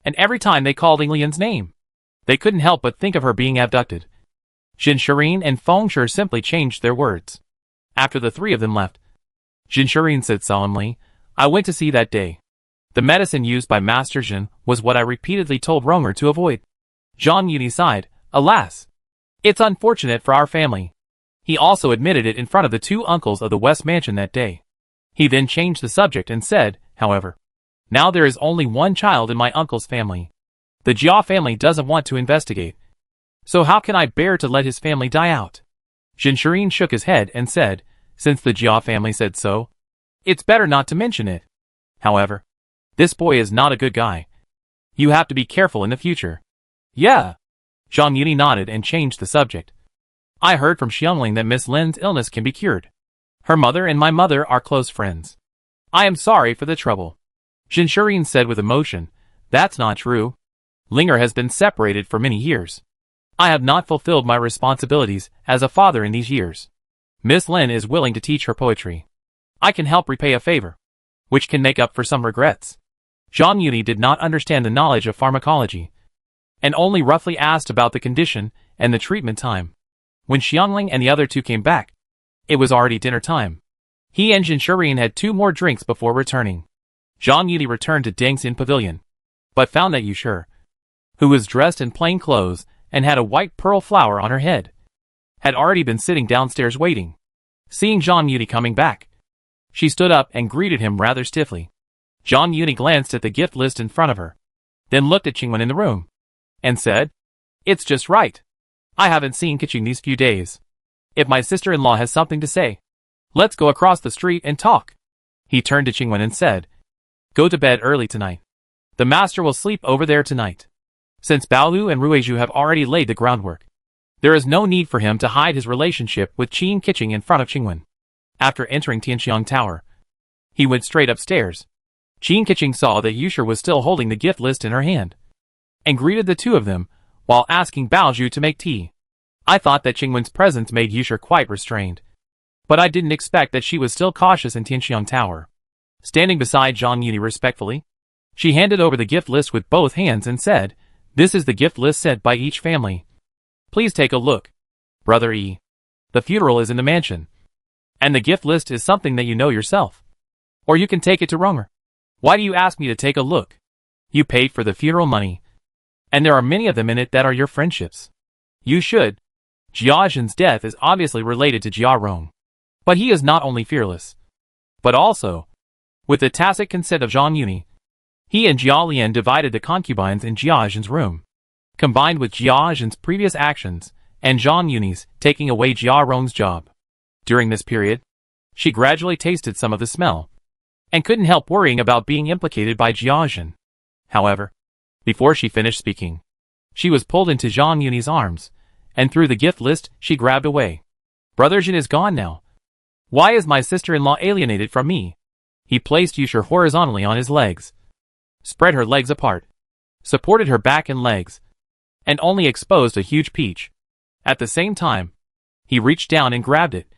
And every time they called Lian's name, they couldn't help but think of her being abducted. Jinshurine and Fengshi simply changed their words. After the three of them left, Jinshurine said solemnly, "I went to see that day. The medicine used by Master Jin was what I repeatedly told Ronger to avoid." Zhang Yuni sighed, "Alas! It's unfortunate for our family." He also admitted it in front of the two uncles of the West Mansion that day. He then changed the subject and said, however, "Now there is only one child in my uncle's family. The Jia family doesn't want to investigate. So how can I bear to let his family die out?" Jinshurine shook his head and said, "Since the Jia family said so, it's better not to mention it. However, this boy is not a good guy. You have to be careful in the future." "Yeah." Zhang Yuni nodded and changed the subject. "I heard from Xiangling that Miss Lin's illness can be cured. Her mother and my mother are close friends. I am sorry for the trouble." Jinshurine said with emotion, "That's not true. Linger has been separated for many years. I have not fulfilled my responsibilities as a father in these years. Miss Lin is willing to teach her poetry. I can help repay a favor, which can make up for some regrets." Zhang Yuni did not understand the knowledge of pharmacology, and only roughly asked about the condition and the treatment time. When Xiangling and the other two came back, it was already dinner time. He and Jinshurine had 2 more drinks before returning. Zhang Yuni returned to Dengxin Pavilion, but found that Yushur, who was dressed in plain clothes and had a white pearl flower on her head, had already been sitting downstairs waiting. Seeing Zhang Yuni coming back, she stood up and greeted him rather stiffly. Zhang Yuni glanced at the gift list in front of her, then looked at Qingwen in the room, and said, "It's just right. I haven't seen Keqing these few days. If my sister-in-law has something to say, let's go across the street and talk." He turned to Qingwen and said, "Go to bed early tonight. The master will sleep over there tonight. Since Baolu and Ruizhu have already laid the groundwork, there is no need for him to hide his relationship with Qin Keqing in front of Qingwen." After entering Tianxiang Tower, he went straight upstairs. Qin Keqing saw that Yushur was still holding the gift list in her hand, and greeted the two of them, while asking Baozhu to make tea. "I thought that Qingwen's presence made Yushur quite restrained, but I didn't expect that she was still cautious in Tianxiang Tower." Standing beside Zhang Yuni respectfully, she handed over the gift list with both hands and said, "This is the gift list sent by each family. Please take a look. Brother E. The funeral is in the mansion, and the gift list is something that you know yourself. Or you can take it to Ronger. Why do you ask me to take a look? You paid for the funeral money, and there are many of them in it that are your friendships. You should. Jia Zhen's death is obviously related to Jia Rong, but he is not only fearless, but also, with the tacit consent of Zhang Yuni, he and Jia Lian divided the concubines in Jia Zhen's room. Combined with Jia Zhen's previous actions and Zhang Yuni's taking away Jia Rong's job. During this period, she gradually tasted some of the smell, and couldn't help worrying about being implicated by Jia Zhen. However, before she finished speaking, she was pulled into Zhang Yuni's arms, and through the gift list she grabbed away. "Brother Jin is gone now. Why is my sister-in-law alienated from me?" He placed Yushur horizontally on his legs, spread her legs apart, supported her back and legs, and only exposed a huge peach. At the same time, he reached down and grabbed it,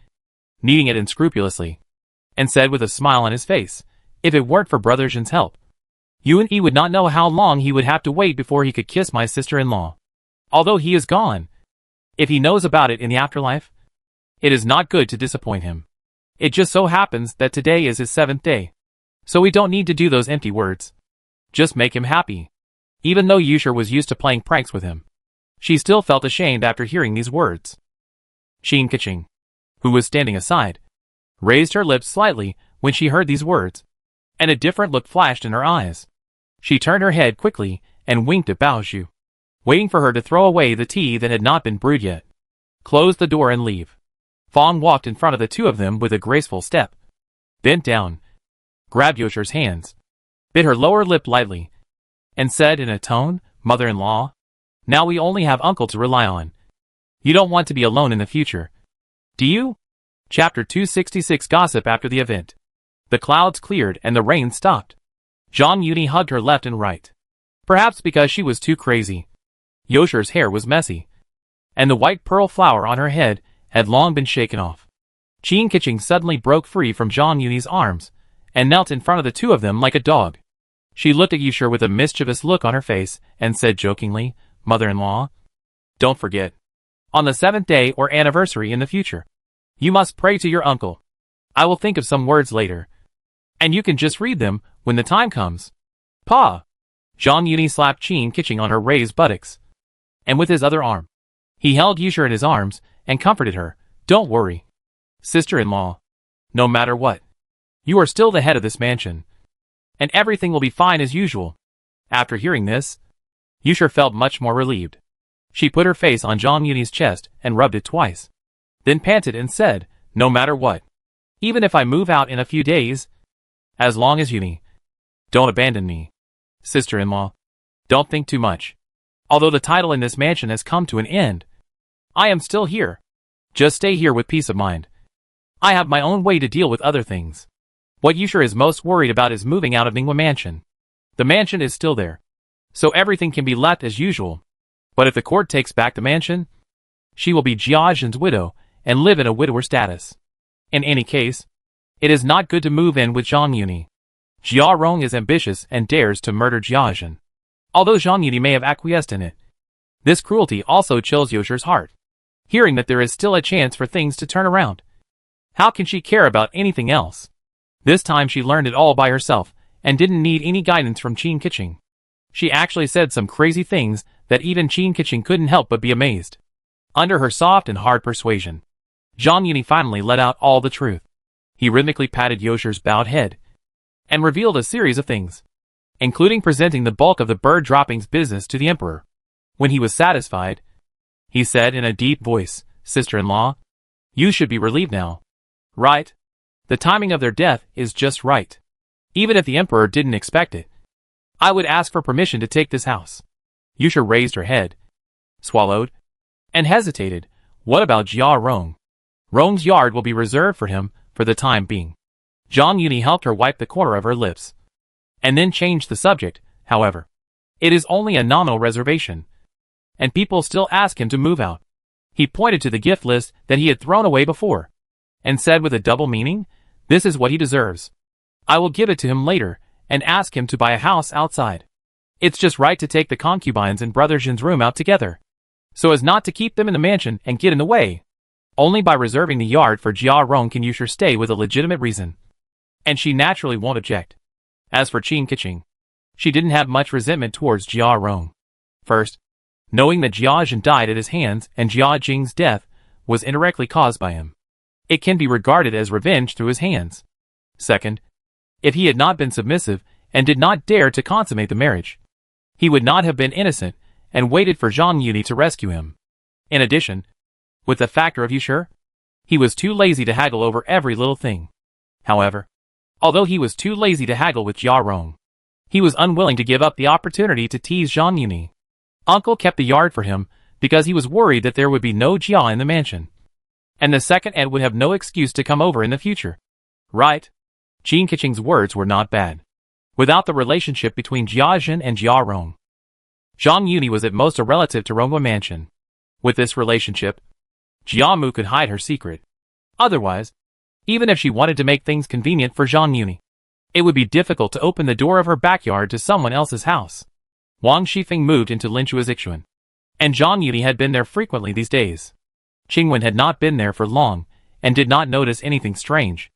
kneading it unscrupulously, and said with a smile on his face, "If it weren't for Brother Jin's help, Yun-E would not know how long he would have to wait before he could kiss my sister-in-law. Although he is gone, if he knows about it in the afterlife, it is not good to disappoint him. It just so happens that today is his 7th day, so we don't need to do those empty words. Just make him happy." Even though Yusher was used to playing pranks with him, she still felt ashamed after hearing these words. Qin Keqing, who was standing aside, raised her lips slightly when she heard these words, and a different look flashed in her eyes. She turned her head quickly and winked at Bao Zhu, waiting for her to throw away the tea that had not been brewed yet. Close the door and leave. Fong walked in front of the two of them with a graceful step, bent down, grabbed Yosher's hands, bit her lower lip lightly, and said in a tone, "Mother-in-law, now we only have Uncle to rely on. You don't want to be alone in the future, do you?" Chapter 266. Gossip. After the event, the clouds cleared and the rain stopped. Zhang Yuni hugged her left and right. Perhaps because she was too crazy, Yosher's hair was messy, and the white pearl flower on her head had long been shaken off. Qin Keqing suddenly broke free from Zhang Yuni's arms and knelt in front of the two of them like a dog. She looked at Yusher with a mischievous look on her face and said jokingly, "Mother-in-law, don't forget, on the 7th day or anniversary in the future, you must pray to your uncle. I will think of some words later, and you can just read them when the time comes." "Pa!" Zhang Yuni slapped Qin Keqing on her raised buttocks, and with his other arm, he held Yusher in his arms and comforted her. "Don't worry, sister-in-law. No matter what, you are still the head of this mansion, and everything will be fine as usual." After hearing this, Yusher felt much more relieved. She put her face on Zhang Yuni's chest and rubbed it twice, then panted and said, "No matter what, even if I move out in a few days, as long as Yuni, don't abandon me. Sister-in-law, don't think too much. Although the title in this mansion has come to an end, I am still here. Just stay here with peace of mind. I have my own way to deal with other things." What Yusher is most worried about is moving out of Ningwa Mansion. The mansion is still there, so everything can be left as usual. But if the court takes back the mansion, she will be Jia Zhen's widow and live in a widower status. In any case, it is not good to move in with Zhang Yuni. Jia Rong is ambitious and dares to murder Jia Zhen. Although Zhang Yuni may have acquiesced in it, this cruelty also chills Yosher's heart, hearing that there is still a chance for things to turn around. How can she care about anything else? This time she learned it all by herself and didn't need any guidance from Qin Keqing. She actually said some crazy things that even Qin Keqing couldn't help but be amazed. Under her soft and hard persuasion, Zhang Yuni finally let out all the truth. He rhythmically patted Yosher's bowed head and revealed a series of things, including presenting the bulk of the bird droppings business to the emperor. When he was satisfied, he said in a deep voice, "Sister-in-law, you should be relieved now, right? The timing of their death is just right. Even if the emperor didn't expect it, I would ask for permission to take this house." Yusher raised her head, swallowed, and hesitated. What about Jia Rong? Rong's yard will be reserved for him for the time being. Zhang Yuni helped her wipe the corner of her lips, and then changed the subject. However, it is only a nominal reservation, and people still ask him to move out. He pointed to the gift list that he had thrown away before, and said with a double meaning, "This is what he deserves. I will give it to him later and ask him to buy a house outside. It's just right to take the concubines in Brother Jin's room out together, so as not to keep them in the mansion and get in the way. Only by reserving the yard for Jia Rong can Yusher stay with a legitimate reason, and she naturally won't object." As for Qin Keqing, she didn't have much resentment towards Jia Rong. First, knowing that Jia Zhen died at his hands and Jia Jing's death was indirectly caused by him, it can be regarded as revenge through his hands. Second, if he had not been submissive and did not dare to consummate the marriage, he would not have been innocent and waited for Zhang Yuni to rescue him. In addition, with the factor of Yusher, he was too lazy to haggle over every little thing. However, although he was too lazy to haggle with Jia Rong, he was unwilling to give up the opportunity to tease Zhang Yuni. Uncle kept the yard for him because he was worried that there would be no Jia in the mansion, and the second Ed would have no excuse to come over in the future. Right? Qin Keqing's words were not bad. Without the relationship between Jia Zhen and Jia Rong, Zhang Yuni was at most a relative to Rongwa Mansion. With this relationship, Jiamu could hide her secret. Otherwise, even if she wanted to make things convenient for Zhang Yuni, it would be difficult to open the door of her backyard to someone else's house. Wang Shifeng moved into Linchua's Ixuan, and Zhang Yuni had been there frequently these days. Qingwen had not been there for long, and did not notice anything strange.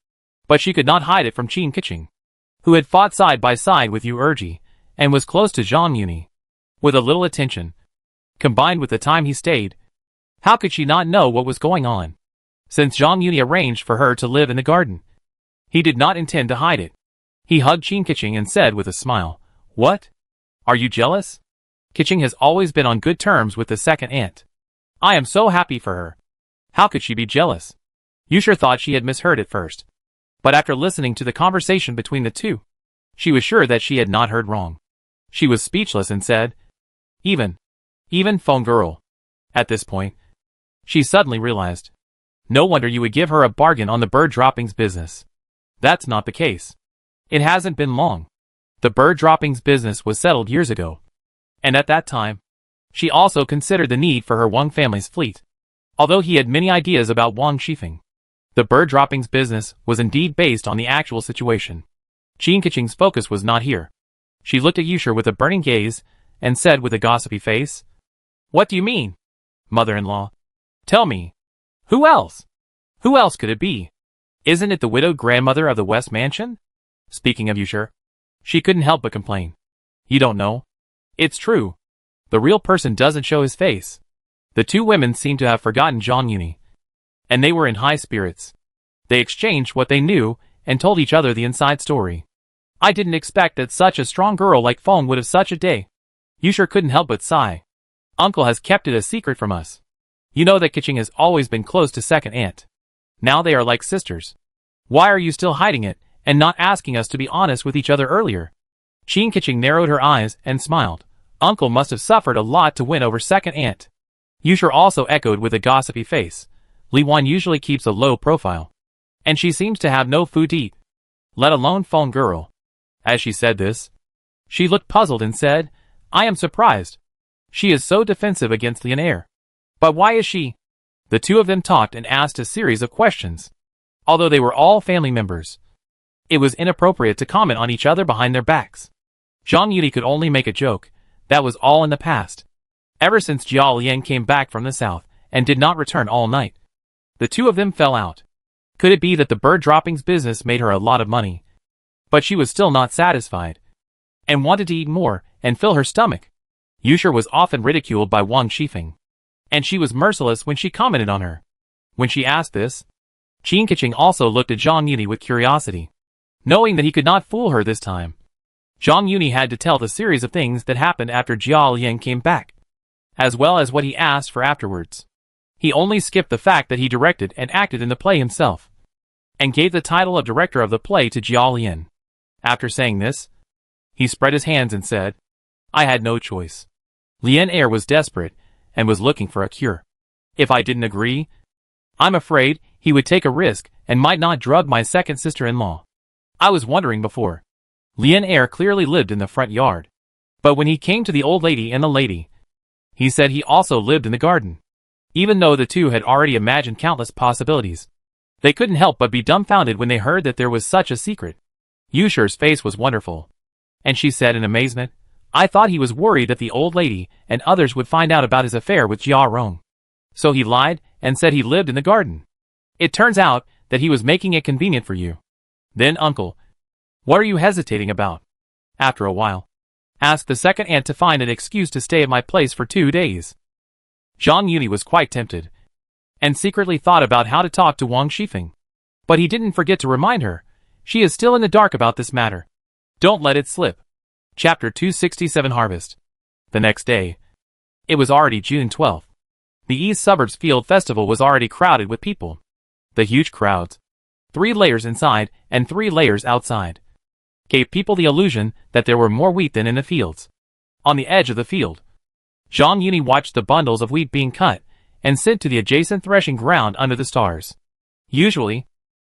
But she could not hide it from Qin Keqing, who had fought side by side with Yu Erji, and was close to Zhang Yuni. With a little attention, combined with the time he stayed, how could she not know what was going on? Since Zhang Yuni arranged for her to live in the garden, he did not intend to hide it. He hugged Qin Keqing and said with a smile, "What? Are you jealous?" Keqing has always been on good terms with the second aunt. I am so happy for her. How could she be jealous? Yusha thought she had misheard at first. But after listening to the conversation between the two, she was sure that she had not heard wrong. She was speechless and said, Even phone girl. At this point, she suddenly realized. No wonder you would give her a bargain on the bird droppings business. That's not the case. It hasn't been long. The bird droppings business was settled years ago. And at that time, she also considered the need for her Wang family's fleet. Although he had many ideas about Wang Shifeng, the bird droppings business was indeed based on the actual situation. Qin Keqing's focus was not here. She looked at Yusha with a burning gaze, and said with a gossipy face, "What do you mean, mother-in-law? Tell me. Who else? Who else could it be? Isn't it the widowed grandmother of the West Mansion?" Speaking of Yusha, she couldn't help but complain. "You don't know? It's true. The real person doesn't show his face." The two women seemed to have forgotten Zhang Yuni, and they were in high spirits. They exchanged what they knew, and told each other the inside story. "I didn't expect that such a strong girl like Feng would have such a day." Yusha couldn't help but sigh. "Uncle has kept it a secret from us. You know that Keqing has always been close to second aunt. Now they are like sisters. Why are you still hiding it, and not asking us to be honest with each other earlier?" Qin Keqing narrowed her eyes and smiled. Uncle must have suffered a lot to win over second aunt. Yusha also echoed with a gossipy face. Li Wan usually keeps a low profile, and she seems to have no food to eat, let alone phone girl. As she said this, she looked puzzled and said, "I am surprised. She is so defensive against Lian Air. But why is she?" The two of them talked and asked a series of questions. Although they were all family members, it was inappropriate to comment on each other behind their backs. Zhang Yuni could only make a joke. That was all in the past. Ever since Jia Lian came back from the south, and did not return all night, the two of them fell out. Could it be that the bird droppings business made her a lot of money? But she was still not satisfied, and wanted to eat more, and fill her stomach. Yusha was often ridiculed by Wang Shifeng, and she was merciless when she commented on her. When she asked this, Qin Keqing also looked at Zhang Yuni with curiosity. Knowing that he could not fool her this time, Zhang Yuni had to tell the series of things that happened after Jia Lian came back, as well as what he asked for afterwards. He only skipped the fact that he directed and acted in the play himself, and gave the title of director of the play to Jia Lian. After saying this, he spread his hands and said, "I had no choice. Lian Air was desperate, and was looking for a cure. If I didn't agree, I'm afraid he would take a risk, and might not drug my second sister-in-law. I was wondering before. Lian Air clearly lived in the front yard. But when he came to the old lady and the lady, he said he also lived in the garden. Even though the two had already imagined countless possibilities, they couldn't help but be dumbfounded when they heard that there was such a secret." Yusha's face was wonderful, and she said in amazement, "I thought he was worried that the old lady and others would find out about his affair with Jia Rong. So he lied and said he lived in the garden. It turns out that he was making it convenient for you. Then, uncle, what are you hesitating about?" After a while, asked the second aunt to find an excuse to stay at my place for 2 days. Zhang Yuni was quite tempted, and secretly thought about how to talk to Wang Shifeng. But he didn't forget to remind her, she is still in the dark about this matter. Don't let it slip. Chapter 267 Harvest. The next day, it was already June 12th. The East Suburbs Field Festival was already crowded with people. The huge crowds, 3 layers inside and 3 layers outside, gave people the illusion that there were more wheat than in the fields. On the edge of the field, Zhang Yuni watched the bundles of wheat being cut and sent to the adjacent threshing ground under the stars. Usually,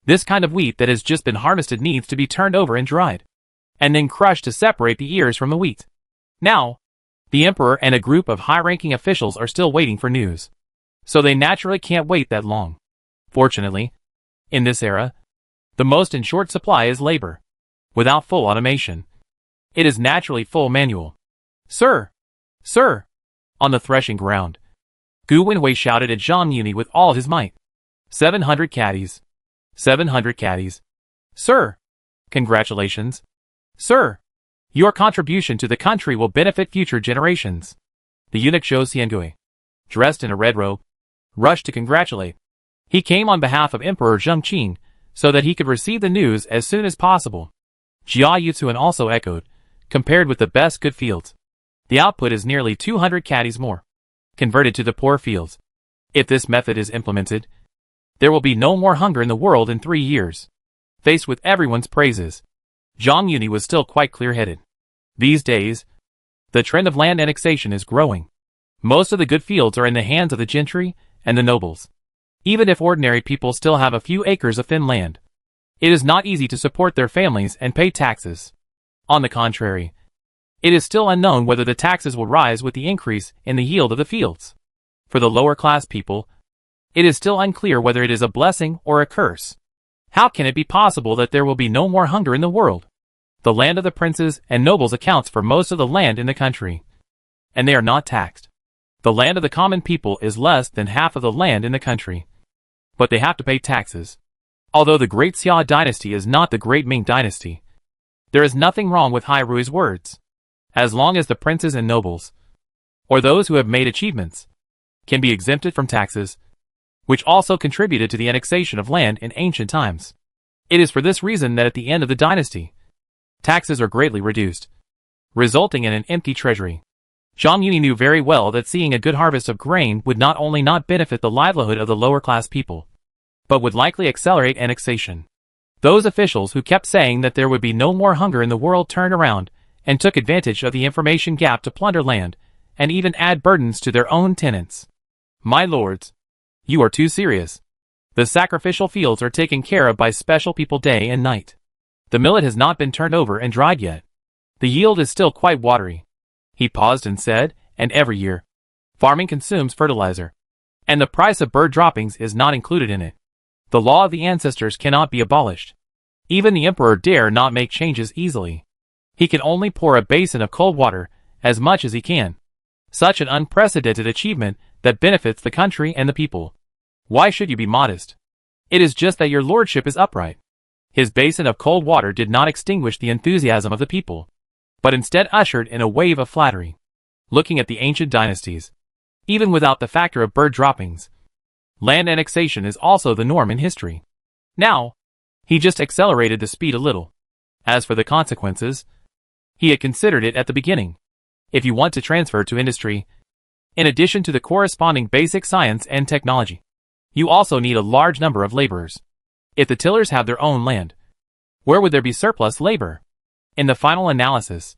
this kind of wheat that has just been harvested needs to be turned over and dried, and then crushed to separate the ears from the wheat. Now, The emperor and a group of high-ranking officials are still waiting for news. So they naturally can't wait that long. Fortunately, in this era, the most in short supply is labor. Without full automation, it is naturally full manual. Sir! Sir! On the threshing ground, Gu Wenhui shouted at Zhang Yuni with all his might. 700 caddies. 700 caddies. Sir! Congratulations. Sir! Your contribution to the country will benefit future generations. The eunuch Zhou Xiangui, dressed in a red robe, rushed to congratulate. He came on behalf of Emperor Zheng Qing, so that he could receive the news as soon as possible. Jia Yuzuan also echoed, compared with the best good fields, the output is nearly 200 caddies more, converted to the poor fields. If this method is implemented, there will be no more hunger in the world in 3 years. Faced with everyone's praises, Zhang Yuni was still quite clear-headed. These days, the trend of land annexation is growing. Most of the good fields are in the hands of the gentry and the nobles. Even if ordinary people still have a few acres of thin land, it is not easy to support their families and pay taxes. On the contrary, it is still unknown whether the taxes will rise with the increase in the yield of the fields. For the lower class people, it is still unclear whether it is a blessing or a curse. How can it be possible that there will be no more hunger in the world? The land of the princes and nobles accounts for most of the land in the country, and they are not taxed. The land of the common people is less than half of the land in the country, but they have to pay taxes. Although the Great Xia dynasty is not the Great Ming dynasty, there is nothing wrong with Hai Rui's words. As long as the princes and nobles, or those who have made achievements, can be exempted from taxes, which also contributed to the annexation of land in ancient times. It is for this reason that at the end of the dynasty, taxes are greatly reduced, resulting in an empty treasury. Zhang Yuni knew very well that seeing a good harvest of grain would not only not benefit the livelihood of the lower class people, but would likely accelerate annexation. Those officials who kept saying that there would be no more hunger in the world turned around and took advantage of the information gap to plunder land and even add burdens to their own tenants. My lords, you are too serious. The sacrificial fields are taken care of by special people day and night. The millet has not been turned over and dried yet. The yield is still quite watery. He paused and said, and every year, farming consumes fertilizer, and the price of bird droppings is not included in it. The law of the ancestors cannot be abolished. Even the emperor dare not make changes easily. He can only pour a basin of cold water as much as he can. Such an unprecedented achievement that benefits the country and the people. Why should you be modest? It is just that your lordship is upright. His basin of cold water did not extinguish the enthusiasm of the people, but instead ushered in a wave of flattery. Looking at the ancient dynasties, even without the factor of bird droppings, land annexation is also the norm in history. Now, he just accelerated the speed a little. As for the consequences, he had considered it at the beginning. If you want to transfer to industry, in addition to the corresponding basic science and technology, you also need a large number of laborers. If the tillers have their own land, where would there be surplus labor? In the final analysis,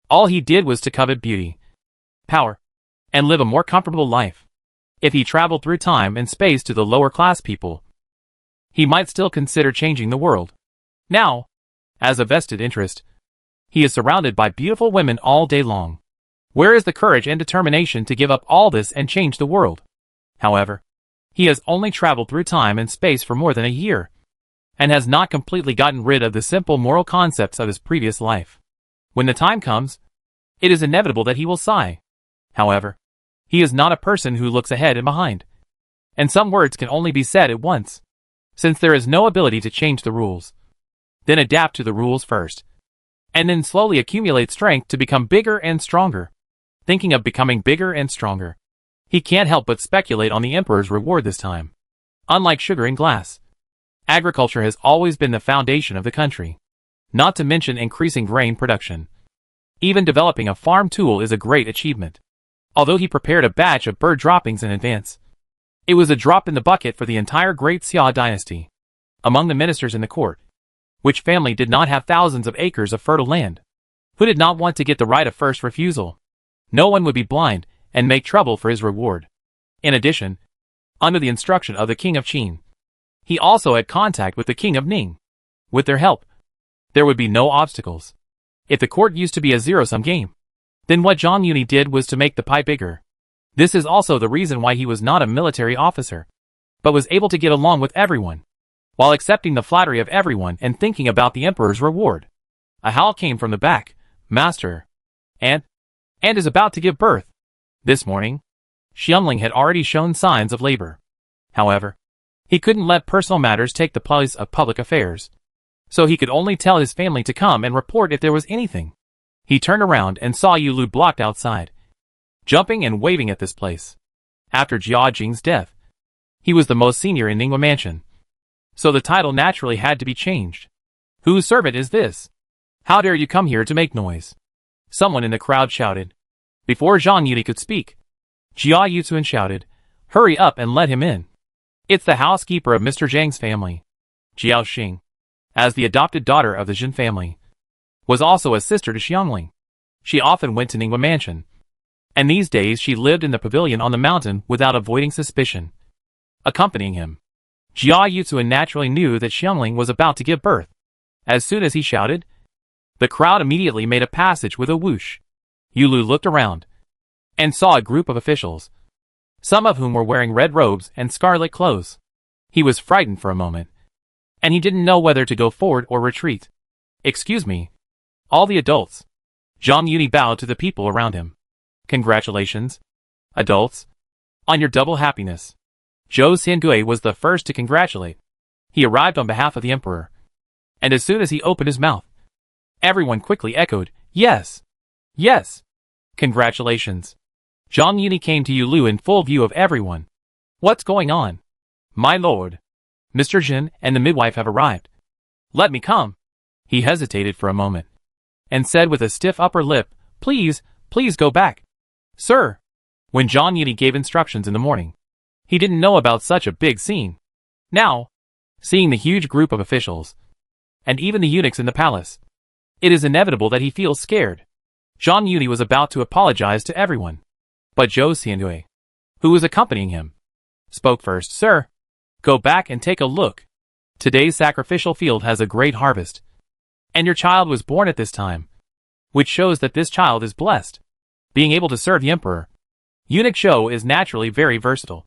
all he did was to covet beauty, power, and live a more comfortable life. If he traveled through time and space to the lower class people, he might still consider changing the world. Now, as a vested interest, he is surrounded by beautiful women all day long. Where is the courage and determination to give up all this and change the world? However, he has only traveled through time and space for more than a year, and has not completely gotten rid of the simple moral concepts of his previous life. When the time comes, it is inevitable that he will sigh. However, he is not a person who looks ahead and behind, and some words can only be said at once. Since there is no ability to change the rules, then adapt to the rules first, and then slowly accumulate strength to become bigger and stronger. Thinking of becoming bigger and stronger, he can't help but speculate on the emperor's reward this time. Unlike sugar and glass, agriculture has always been the foundation of the country, not to mention increasing grain production. Even developing a farm tool is a great achievement. Although he prepared a batch of bird droppings in advance, it was a drop in the bucket for the entire Great Xia dynasty. Among the ministers in the court, which family did not have thousands of acres of fertile land? Who did not want to get the right of first refusal? No one would be blind and make trouble for his reward. In addition, under the instruction of the king of Qin, he also had contact with the king of Ning. With their help, there would be no obstacles. If the court used to be a zero-sum game, Then what Zhang Yuni did was to make the pie bigger. This is also the reason why he was not a military officer, but was able to get along with everyone, while accepting the flattery of everyone and thinking about the emperor's reward. A howl came from the back. Master. And is about to give birth. This morning, Xiangling had already shown signs of labor. However, he couldn't let personal matters take the place of public affairs, so he could only tell his family to come and report if there was anything. He turned around and saw Yulu blocked outside, jumping and waving at this place. After Jia Jing's death, he was the most senior in Ningwa Mansion, so the title naturally had to be changed. Whose servant is this? How dare you come here to make noise? Someone in the crowd shouted. Before Zhang Yuni could speak, Jia Yutuan shouted, hurry up and let him in. It's the housekeeper of Mr. Zhang's family. Jiao Xing, as the adopted daughter of the Jin family, was also a sister to Xiangling. She often went to Ningwa Mansion, and these days she lived in the pavilion on the mountain without avoiding suspicion. Accompanying him, Jia Yutuan naturally knew that Xiangling was about to give birth. As soon as he shouted, the crowd immediately made a passage with a whoosh. Yulu looked around and saw a group of officials, some of whom were wearing red robes and scarlet clothes. He was frightened for a moment, and he didn't know whether to go forward or retreat. Excuse me. All the adults. Zhang Yuni bowed to the people around him. Congratulations, adults, on your double happiness. Zhou Xiangui was the first to congratulate. He arrived on behalf of the emperor, and as soon as he opened his mouth, everyone quickly echoed, yes, yes, congratulations. Zhang Yuni came to Yulu in full view of everyone. What's going on? My lord, Mr. Jin and the midwife have arrived. Let me come. He hesitated for a moment, and said with a stiff upper lip, please go back. Sir. When Zhang Yuni gave instructions in the morning, he didn't know about such a big scene. Now, seeing the huge group of officials, and even the eunuchs in the palace, it is inevitable that he feels scared. Zhang Yuni was about to apologize to everyone, but Zhou Xiangui, who was accompanying him, spoke first. Sir, go back and take a look. Today's sacrificial field has a great harvest, and your child was born at this time, which shows that this child is blessed, being able to serve the emperor. Eunuch Zhou is naturally very versatile.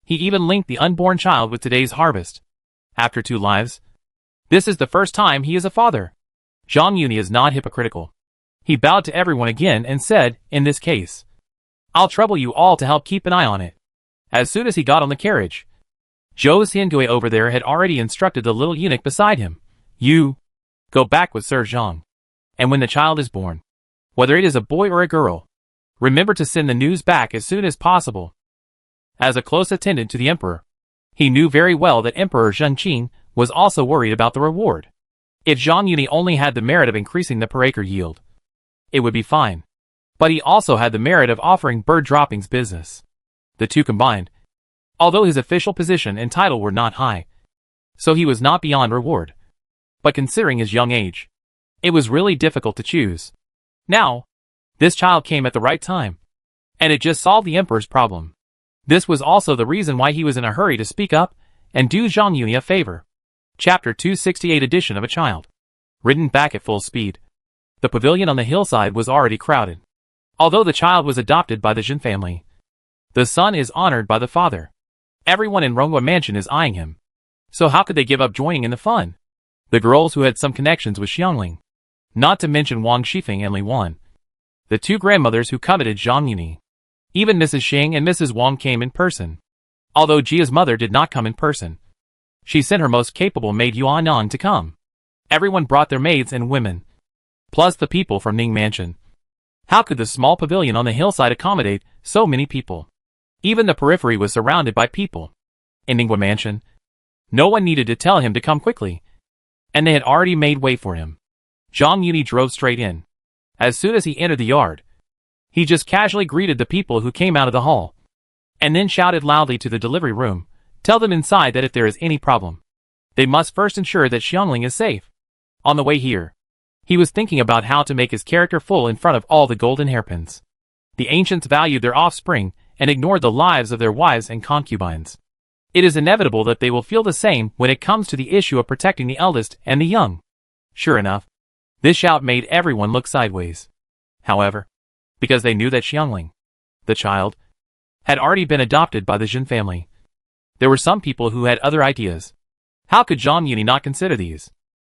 He even linked the unborn child with today's harvest. After 2 lives, this is the first time he is a father. Zhang Yuni is not hypocritical. He bowed to everyone again and said, in this case, I'll trouble you all to help keep an eye on it. As soon as he got on the carriage, Zhou Xiangui over there had already instructed the little eunuch beside him. You, go back with Sir Zhang. And when the child is born, whether it is a boy or a girl, remember to send the news back as soon as possible. As a close attendant to the emperor, he knew very well that Emperor Zhenqing was also worried about the reward. If Zhang Yuni only had the merit of increasing the per acre yield, it would be fine. But he also had the merit of offering bird droppings business. The two combined, although his official position and title were not high, so he was not beyond reward. But considering his young age, it was really difficult to choose. Now, this child came at the right time, and it just solved the emperor's problem. This was also the reason why he was in a hurry to speak up and do Zhang Yuni a favor. Chapter 268 Edition of a Child. Ridden back at full speed. The pavilion on the hillside was already crowded. Although the child was adopted by the Jin family, the son is honored by the father. Everyone in Rongwa Mansion is eyeing him. So how could they give up joining in the fun? The girls who had some connections with Xiangling, not to mention Wang Shifeng and Li Wan, the 2 grandmothers who coveted Zhang Yuni. Even Mrs. Xing and Mrs. Wang came in person. Although Jia's mother did not come in person, she sent her most capable maid Yuan to come. Everyone brought their maids and women, plus the people from Ning Mansion. How could the small pavilion on the hillside accommodate so many people? Even the periphery was surrounded by people. In Ningwa Mansion, no one needed to tell him to come quickly, and they had already made way for him. Zhang Yuni drove straight in. As soon as he entered the yard, he just casually greeted the people who came out of the hall, and then shouted loudly to the delivery room, tell them inside that if there is any problem, they must first ensure that Xiangling is safe. On the way here, he was thinking about how to make his character full in front of all the golden hairpins. The ancients valued their offspring and ignored the lives of their wives and concubines. It is inevitable that they will feel the same when it comes to the issue of protecting the eldest and the young. Sure enough, this shout made everyone look sideways. However, because they knew that Xiangling, the child, had already been adopted by the Jin family. There were some people who had other ideas. How could Zhang Yuni not consider these?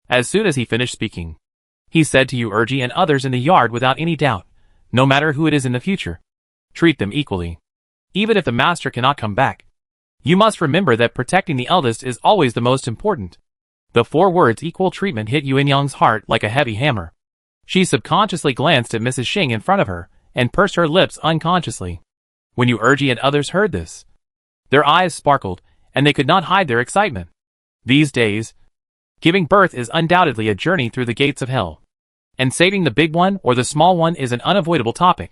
As soon as he finished speaking, he said to Yu Erji and others in the yard without any doubt, no matter who it is in the future, treat them equally. Even if the master cannot come back, you must remember that protecting the eldest is always the most important. The 4 words equal treatment hit Yuan Yang's heart like a heavy hammer. She subconsciously glanced at Mrs. Xing in front of her, and pursed her lips unconsciously. When Yu Erji and others heard this, their eyes sparkled, and they could not hide their excitement. These days, giving birth is undoubtedly a journey through the gates of hell. And saving the big one or the small one is an unavoidable topic.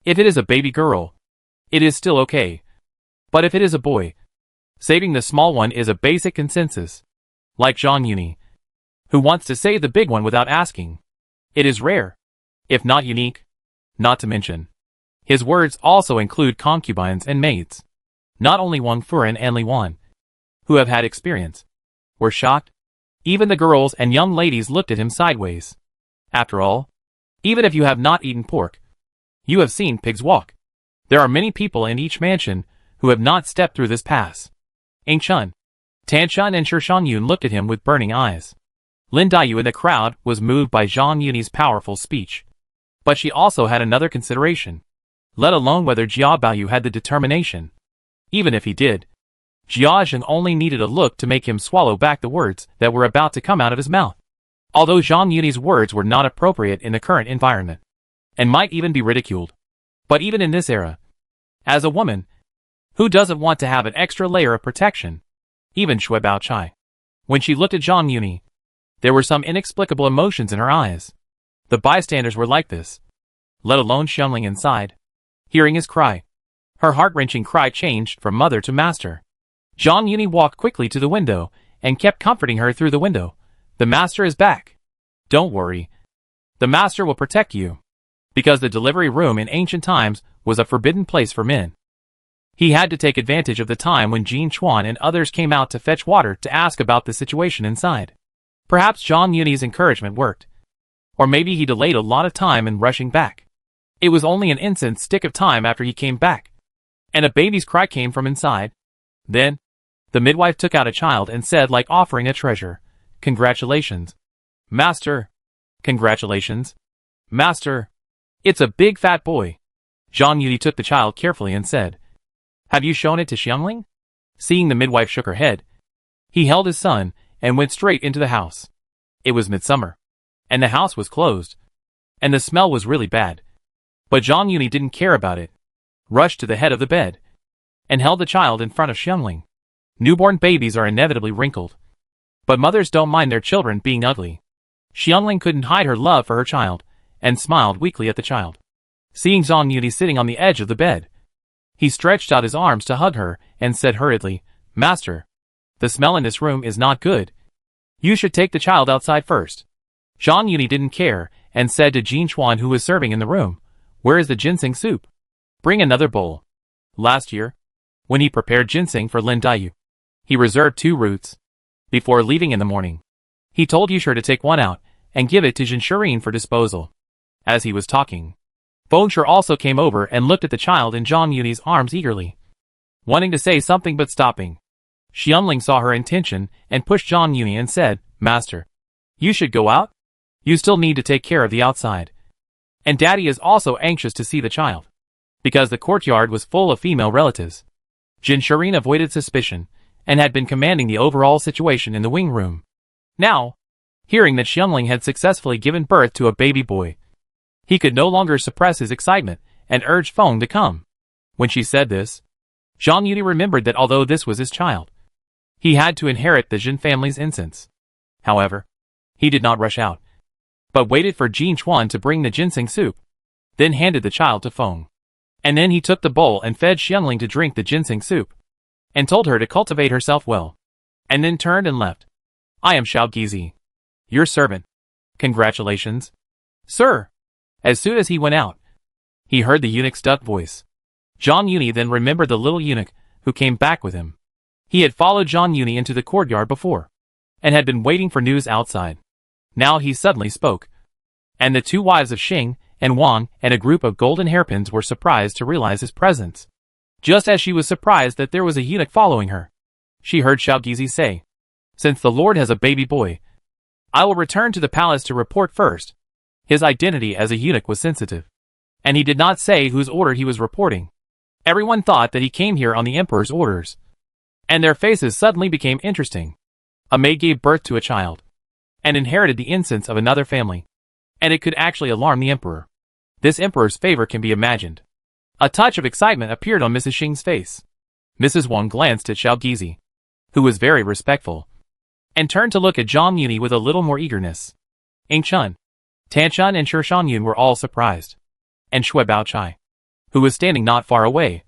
If it is a baby girl, it is still okay. But if it is a boy, saving the small one is a basic consensus. Like Zhang Yuni, who wants to save the big one without asking. It is rare, if not unique. Not to mention, his words also include concubines and maids. Not only Wang Furen and Li Wan, who have had experience, were shocked. Even the girls and young ladies looked at him sideways. After all, even if you have not eaten pork, you have seen pigs walk. There are many people in each mansion who have not stepped through this pass. Eng Chun, Tan Chun and Shi Shangyun looked at him with burning eyes. Lin Daiyu in the crowd was moved by Zhang Yuni's powerful speech. But she also had another consideration. Let alone whether Jia Baoyu had the determination. Even if he did, Jia Zheng only needed a look to make him swallow back the words that were about to come out of his mouth. Although Zhang Yuni's words were not appropriate in the current environment, and might even be ridiculed. But even in this era, as a woman, who doesn't want to have an extra layer of protection? Even Shui Baochai. When she looked at Zhang Yuni, there were some inexplicable emotions in her eyes. The bystanders were like this, let alone Xiangling inside. Hearing his cry, her heart-wrenching cry changed from mother to master. Zhang Yuni walked quickly to the window and kept comforting her through the window. The master is back. Don't worry. The master will protect you. Because the delivery room in ancient times was a forbidden place for men. He had to take advantage of the time when Jin Chuan and others came out to fetch water to ask about the situation inside. Perhaps Zhang Yuni's encouragement worked. Or maybe he delayed a lot of time in rushing back. It was only an instant stick of time after he came back. And a baby's cry came from inside. Then, the midwife took out a child and said like offering a treasure, "Congratulations, Master. Congratulations, Master. It's a big fat boy." Zhang Yuni took the child carefully and said, "Have you shown it to Xiangling?" Seeing the midwife shook her head, he held his son and went straight into the house. It was midsummer, and the house was closed, and the smell was really bad. But Zhang Yuni didn't care about it, rushed to the head of the bed, and held the child in front of Xiangling. Newborn babies are inevitably wrinkled, but mothers don't mind their children being ugly. Xiangling couldn't hide her love for her child, and smiled weakly at the child. Seeing Zhang Yuni sitting on the edge of the bed, he stretched out his arms to hug her and said hurriedly, "Master, the smell in this room is not good. You should take the child outside first." Zhang Yuni didn't care and said to Jin Chuan who was serving in the room, "Where is the ginseng soup? Bring another bowl." Last year, when he prepared ginseng for Lin Daiyu, he reserved 2 roots. Before leaving in the morning, he told Yushir to take one out and give it to Jin Shirin for disposal. As he was talking, Fengshi also came over and looked at the child in Zhang Yuni's arms eagerly, wanting to say something but stopping. Xiangling saw her intention and pushed Zhang Yuni and said, "Master, you should go out. You still need to take care of the outside. And Daddy is also anxious to see the child." Because the courtyard was full of female relatives, Jin Shirin avoided suspicion and had been commanding the overall situation in the wing room. Now, hearing that Xiangling had successfully given birth to a baby boy, he could no longer suppress his excitement and urged Feng to come. When she said this, Zhang Yuni remembered that although this was his child, he had to inherit the Jin family's incense. However, he did not rush out, but waited for Jin Chuan to bring the ginseng soup, then handed the child to Feng. And then he took the bowl and fed Xiangling to drink the ginseng soup, and told her to cultivate herself well, and then turned and left. "I am Xiao Gizi, your servant. Congratulations, sir." As soon as he went out, he heard the eunuch's duck voice. Zhang Yuni then remembered the little eunuch who came back with him. He had followed Zhang Yuni into the courtyard before, and had been waiting for news outside. Now he suddenly spoke. "And the 2 wives of Xing and Wang and a group of golden hairpins were surprised to realize his presence. Just as she was surprised that there was a eunuch following her, she heard Xiaogizi say, "Since the Lord has a baby boy, I will return to the palace to report first." His identity as a eunuch was sensitive, and he did not say whose order he was reporting. Everyone thought that he came here on the emperor's orders, and their faces suddenly became interesting. A maid gave birth to a child, and inherited the incense of another family, and it could actually alarm the emperor. This emperor's favor can be imagined. A touch of excitement appeared on Mrs. Xing's face. Mrs. Wang glanced at Xiaogizi, who was very respectful, and turned to look at Zhang Yuni with a little more eagerness. Ing Chun, Tan Chun and Shi Shangyun were all surprised, and Shui Baochai, who was standing not far away,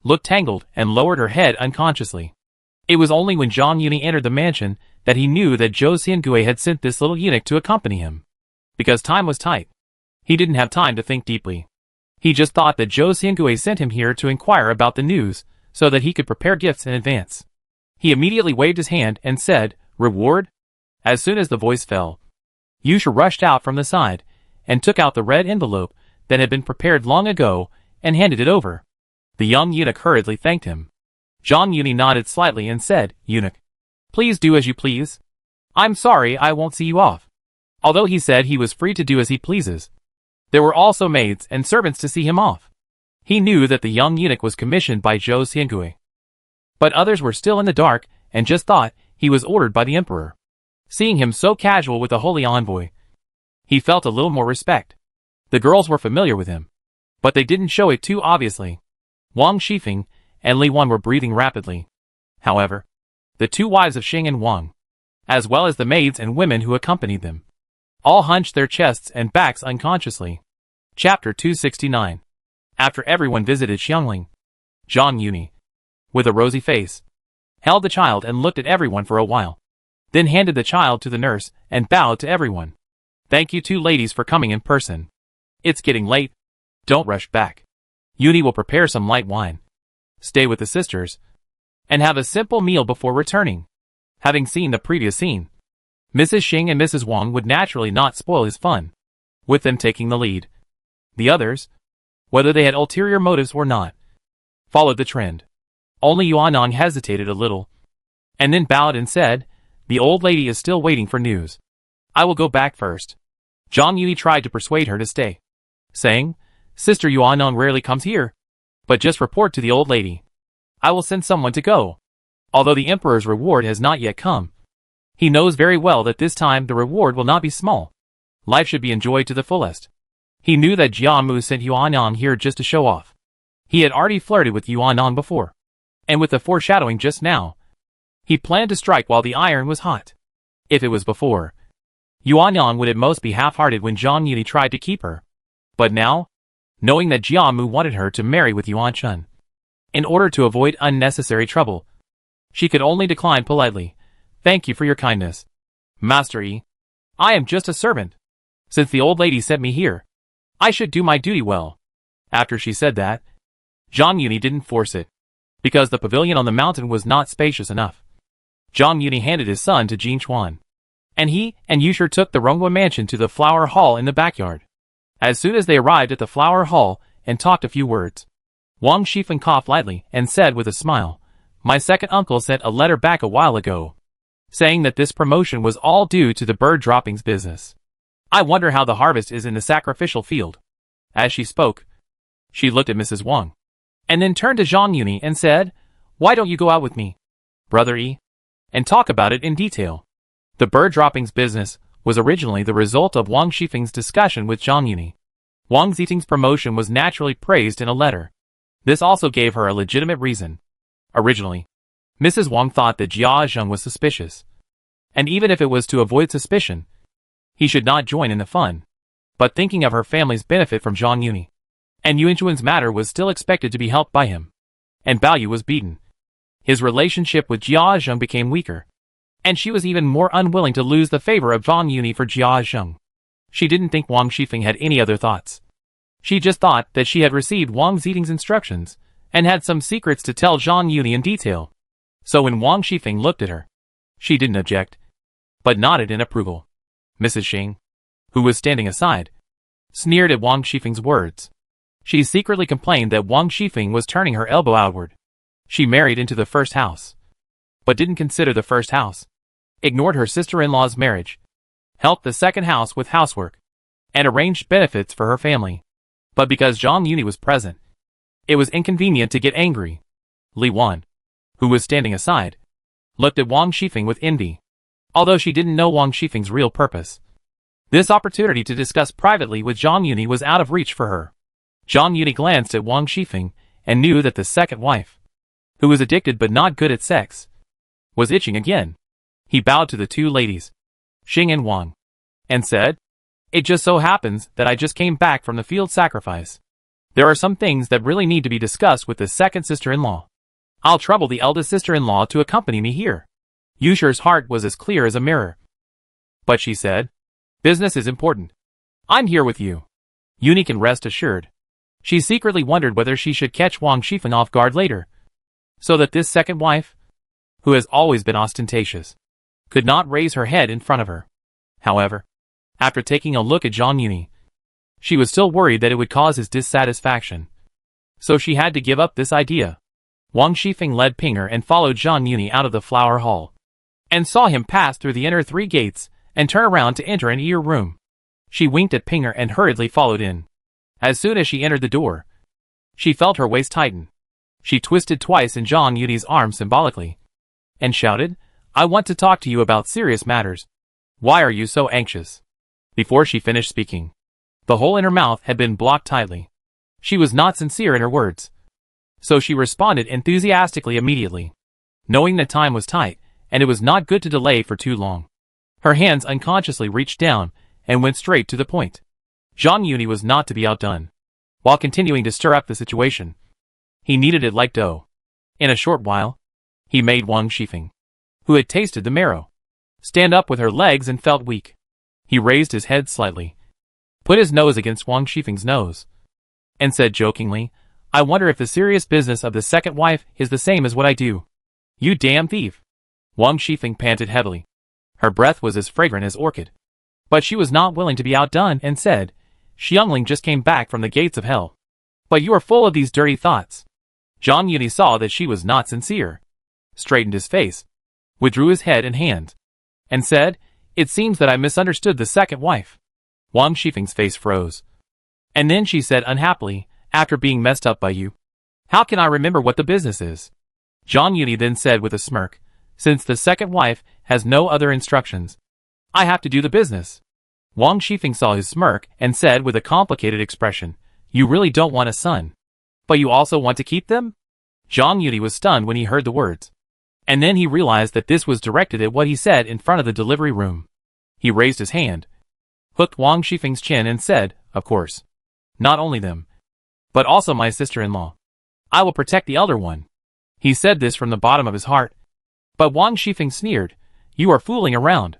looked tangled and lowered her head unconsciously. It was only when Zhang Yuni entered the mansion that he knew that Zhou Xiangui had sent this little eunuch to accompany him. Because time was tight, he didn't have time to think deeply. He just thought that Zhou Xiangui sent him here to inquire about the news so that he could prepare gifts in advance. He immediately waved his hand and said, "Reward?" As soon as the voice fell, Yusha rushed out from the side and took out the red envelope that had been prepared long ago and handed it over. The young eunuch hurriedly thanked him. Zhang Yuni nodded slightly and said, "Eunuch, please do as you please. I'm sorry I won't see you off." Although he said he was free to do as he pleases, there were also maids and servants to see him off. He knew that the young eunuch was commissioned by Zhou Xiangui, but others were still in the dark and just thought he was ordered by the emperor. Seeing him so casual with the holy envoy, he felt a little more respect. The girls were familiar with him, but they didn't show it too obviously. Wang Shifeng and Li Wan were breathing rapidly. However, the two wives of Xing and Wang, as well as the maids and women who accompanied them, all hunched their chests and backs unconsciously. Chapter 269. After everyone visited Xiangling, Zhang Yuni, with a rosy face, held the child and looked at everyone for a while, then handed the child to the nurse and bowed to everyone. "Thank you two ladies for coming in person. It's getting late. Don't rush back. Yuni will prepare some light wine. Stay with the sisters, and have a simple meal before returning." Having seen the previous scene, Mrs. Xing and Mrs. Wang would naturally not spoil his fun, with them taking the lead. The others, whether they had ulterior motives or not, followed the trend. Only Yuanong hesitated a little, and then bowed and said, "The old lady is still waiting for news. I will go back first." Zhang Yuni tried to persuade her to stay, saying, "Sister Yuanong rarely comes here, but just report to the old lady. I will send someone to go." Although the emperor's reward has not yet come, he knows very well that this time the reward will not be small. Life should be enjoyed to the fullest. He knew that Jiamu sent Yuanong here just to show off. He had already flirted with Yuanong before, and with the foreshadowing just now, he planned to strike while the iron was hot. If it was before, Yuanong would at most be half-hearted when Zhang Yuni tried to keep her. But now, knowing that Jiamu wanted her to marry with Yuan Chun, in order to avoid unnecessary trouble, she could only decline politely. "Thank you for your kindness, Master Yi. I am just a servant. Since the old lady sent me here, I should do my duty well." After she said that, Zhang Yuni didn't force it, because the pavilion on the mountain was not spacious enough. Zhang Yuni handed his son to Jin Chuan, and he and Yusher took the Ronghua mansion to the flower hall in the backyard. As soon as they arrived at the flower hall and talked a few words, Wang Shifeng coughed lightly and said with a smile, "My second uncle sent a letter back a while ago, saying that this promotion was all due to the bird droppings business. I wonder how the harvest is in the sacrificial field." As she spoke, she looked at Mrs. Wang, and then turned to Zhang Yuni and said, "Why don't you go out with me, Brother Yi, and talk about it in detail?" The bird droppings business was originally the result of Wang Shifeng's discussion with Zhang Yuni. Wang Zitting's promotion was naturally praised in a letter. This also gave her a legitimate reason. Originally, Mrs. Wang thought that Jia Zheng was suspicious, and even if it was to avoid suspicion, he should not join in the fun. But thinking of her family's benefit from Zhang Yuni, and Yuanchuan's matter was still expected to be helped by him, and Baoyu was beaten, his relationship with Jia Zheng became weaker, and she was even more unwilling to lose the favor of Zhang Yuni for Jia Zheng. She didn't think Wang Shifeng had any other thoughts. She just thought that she had received Wang Zitting's instructions, and had some secrets to tell Zhang Yuni in detail. So when Wang Shifeng looked at her, she didn't object, but nodded in approval. Mrs. Xing, who was standing aside, sneered at Wang Shifeng's words. She secretly complained that Wang Shifeng was turning her elbow outward. She married into the first house, but didn't consider the first house, ignored her sister-in-law's marriage, helped the second house with housework, and arranged benefits for her family. But because Zhang Yuni was present, it was inconvenient to get angry. Li Wan, who was standing aside, looked at Wang Shifeng with envy, although she didn't know Wang Shifeng's real purpose. This opportunity to discuss privately with Zhang Yuni was out of reach for her. Zhang Yuni glanced at Wang Shifeng and knew that the second wife, who was addicted but not good at sex, was itching again. He bowed to the two ladies, Xing and Wang, and said, "It just so happens that I just came back from the field sacrifice. There are some things that really need to be discussed with the second sister-in-law. I'll trouble the eldest sister-in-law to accompany me here." Yusher's heart was as clear as a mirror. But she said, "Business is important. I'm here with you." Yuni can rest assured. She secretly wondered whether she should catch Wang Shifeng off guard later, so that this second wife, who has always been ostentatious, could not raise her head in front of her. However, after taking a look at Zhang Yuni, she was still worried that it would cause his dissatisfaction. So she had to give up this idea. Wang Shifeng led Pinger and followed Zhang Yuni out of the flower hall, and saw him pass through the inner 3 gates and turn around to enter an ear room. She winked at Pinger and hurriedly followed in. As soon as she entered the door, she felt her waist tighten. She twisted twice in Zhang Yuni's arm symbolically, and shouted, "I want to talk to you about serious matters. Why are you so anxious?" Before she finished speaking, the hole in her mouth had been blocked tightly. She was not sincere in her words, so she responded enthusiastically immediately. Knowing that time was tight, and it was not good to delay for too long, her hands unconsciously reached down and went straight to the point. Zhang Yuni was not to be outdone. While continuing to stir up the situation, he kneaded it like dough. In a short while, he made Wang Shifeng, who had tasted the marrow, stand up with her legs and felt weak. He raised his head slightly, put his nose against Wang Shifeng's nose, and said jokingly, "I wonder if the serious business of the second wife is the same as what I do." "You damn thief!" Wang Shifeng panted heavily. Her breath was as fragrant as orchid. But she was not willing to be outdone and said, "Xiangling just came back from the gates of hell. But you are full of these dirty thoughts." Zhang Yuni saw that she was not sincere, straightened his face, withdrew his head and hands, and said, "It seems that I misunderstood the second wife." Wang Shifeng's face froze. And then she said unhappily, "After being messed up by you, how can I remember what the business is?" Zhang Yuni then said with a smirk, "Since the second wife has no other instructions, I have to do the business." Wang Shifeng saw his smirk and said with a complicated expression, "You really don't want a son, but you also want to keep them?" Zhang Yuni was stunned when he heard the words, and then he realized that this was directed at what he said in front of the delivery room. He raised his hand, hooked Wang Shifeng's chin and said, "Of course. Not only them, but also my sister-in-law. I will protect the elder one." He said this from the bottom of his heart. But Wang Shifeng sneered, "You are fooling around.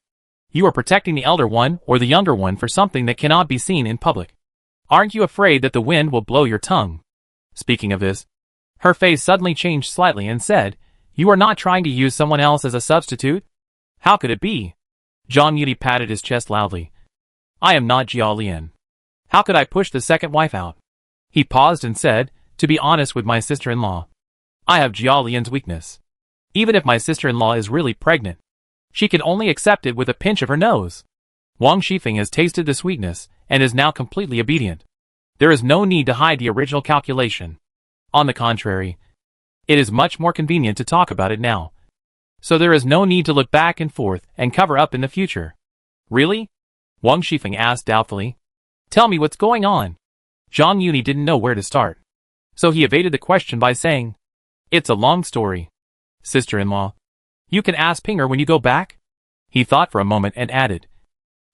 You are protecting the elder one or the younger one for something that cannot be seen in public. Aren't you afraid that the wind will blow your tongue?" Speaking of this, her face suddenly changed slightly and said, "You are not trying to use someone else as a substitute? How could it be?" Zhang Yuni patted his chest loudly. "I am not Jia Lian. How could I push the second wife out?" He paused and said, "To be honest with my sister-in-law, I have Jia Lian's weakness. Even if my sister-in-law is really pregnant, she can only accept it with a pinch of her nose. Wang Shifeng has tasted the sweetness and is now completely obedient. There is no need to hide the original calculation. On the contrary, it is much more convenient to talk about it now. So there is no need to look back and forth and cover up in the future." "Really?" Wang Shifeng asked doubtfully. "Tell me what's going on." Zhang Yuni didn't know where to start, so he evaded the question by saying, "It's a long story, sister-in-law. You can ask Pinger when you go back?" He thought for a moment and added,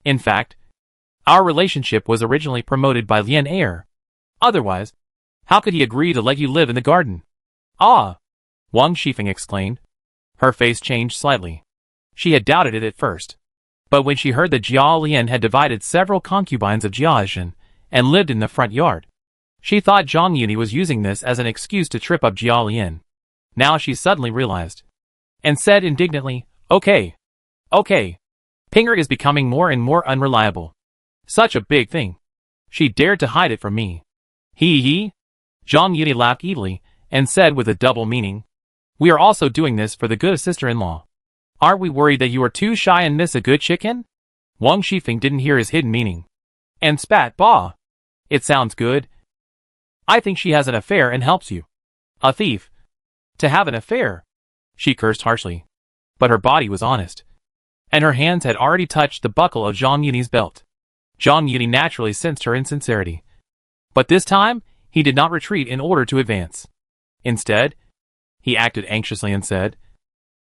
"In fact, our relationship was originally promoted by Lian Air. Otherwise, how could he agree to let you live in the garden?" "Ah!" Wang Shifeng exclaimed. Her face changed slightly. She had doubted it at first, but when she heard that Jia Lian had divided several concubines of Jia Zhen and lived in the front yard, she thought Zhang Yuni was using this as an excuse to trip up Jia Lian. Now she suddenly realized, and said indignantly, Okay. Pinger is becoming more and more unreliable. Such a big thing. She dared to hide it from me. He. Zhang Yuni laughed evilly, and said with a double meaning. We are also doing this for the good of sister-in-law. Aren't we worried that you are too shy and miss a good chicken? Wang Shifeng didn't hear his hidden meaning. And spat, bah. It sounds good. I think she has an affair and helps you. A thief. To have an affair. She cursed harshly. But her body was honest. And her hands had already touched the buckle of Zhang Yuni's belt. Zhang Yuni naturally sensed her insincerity. But this time, he did not retreat in order to advance. Instead, he acted anxiously and said,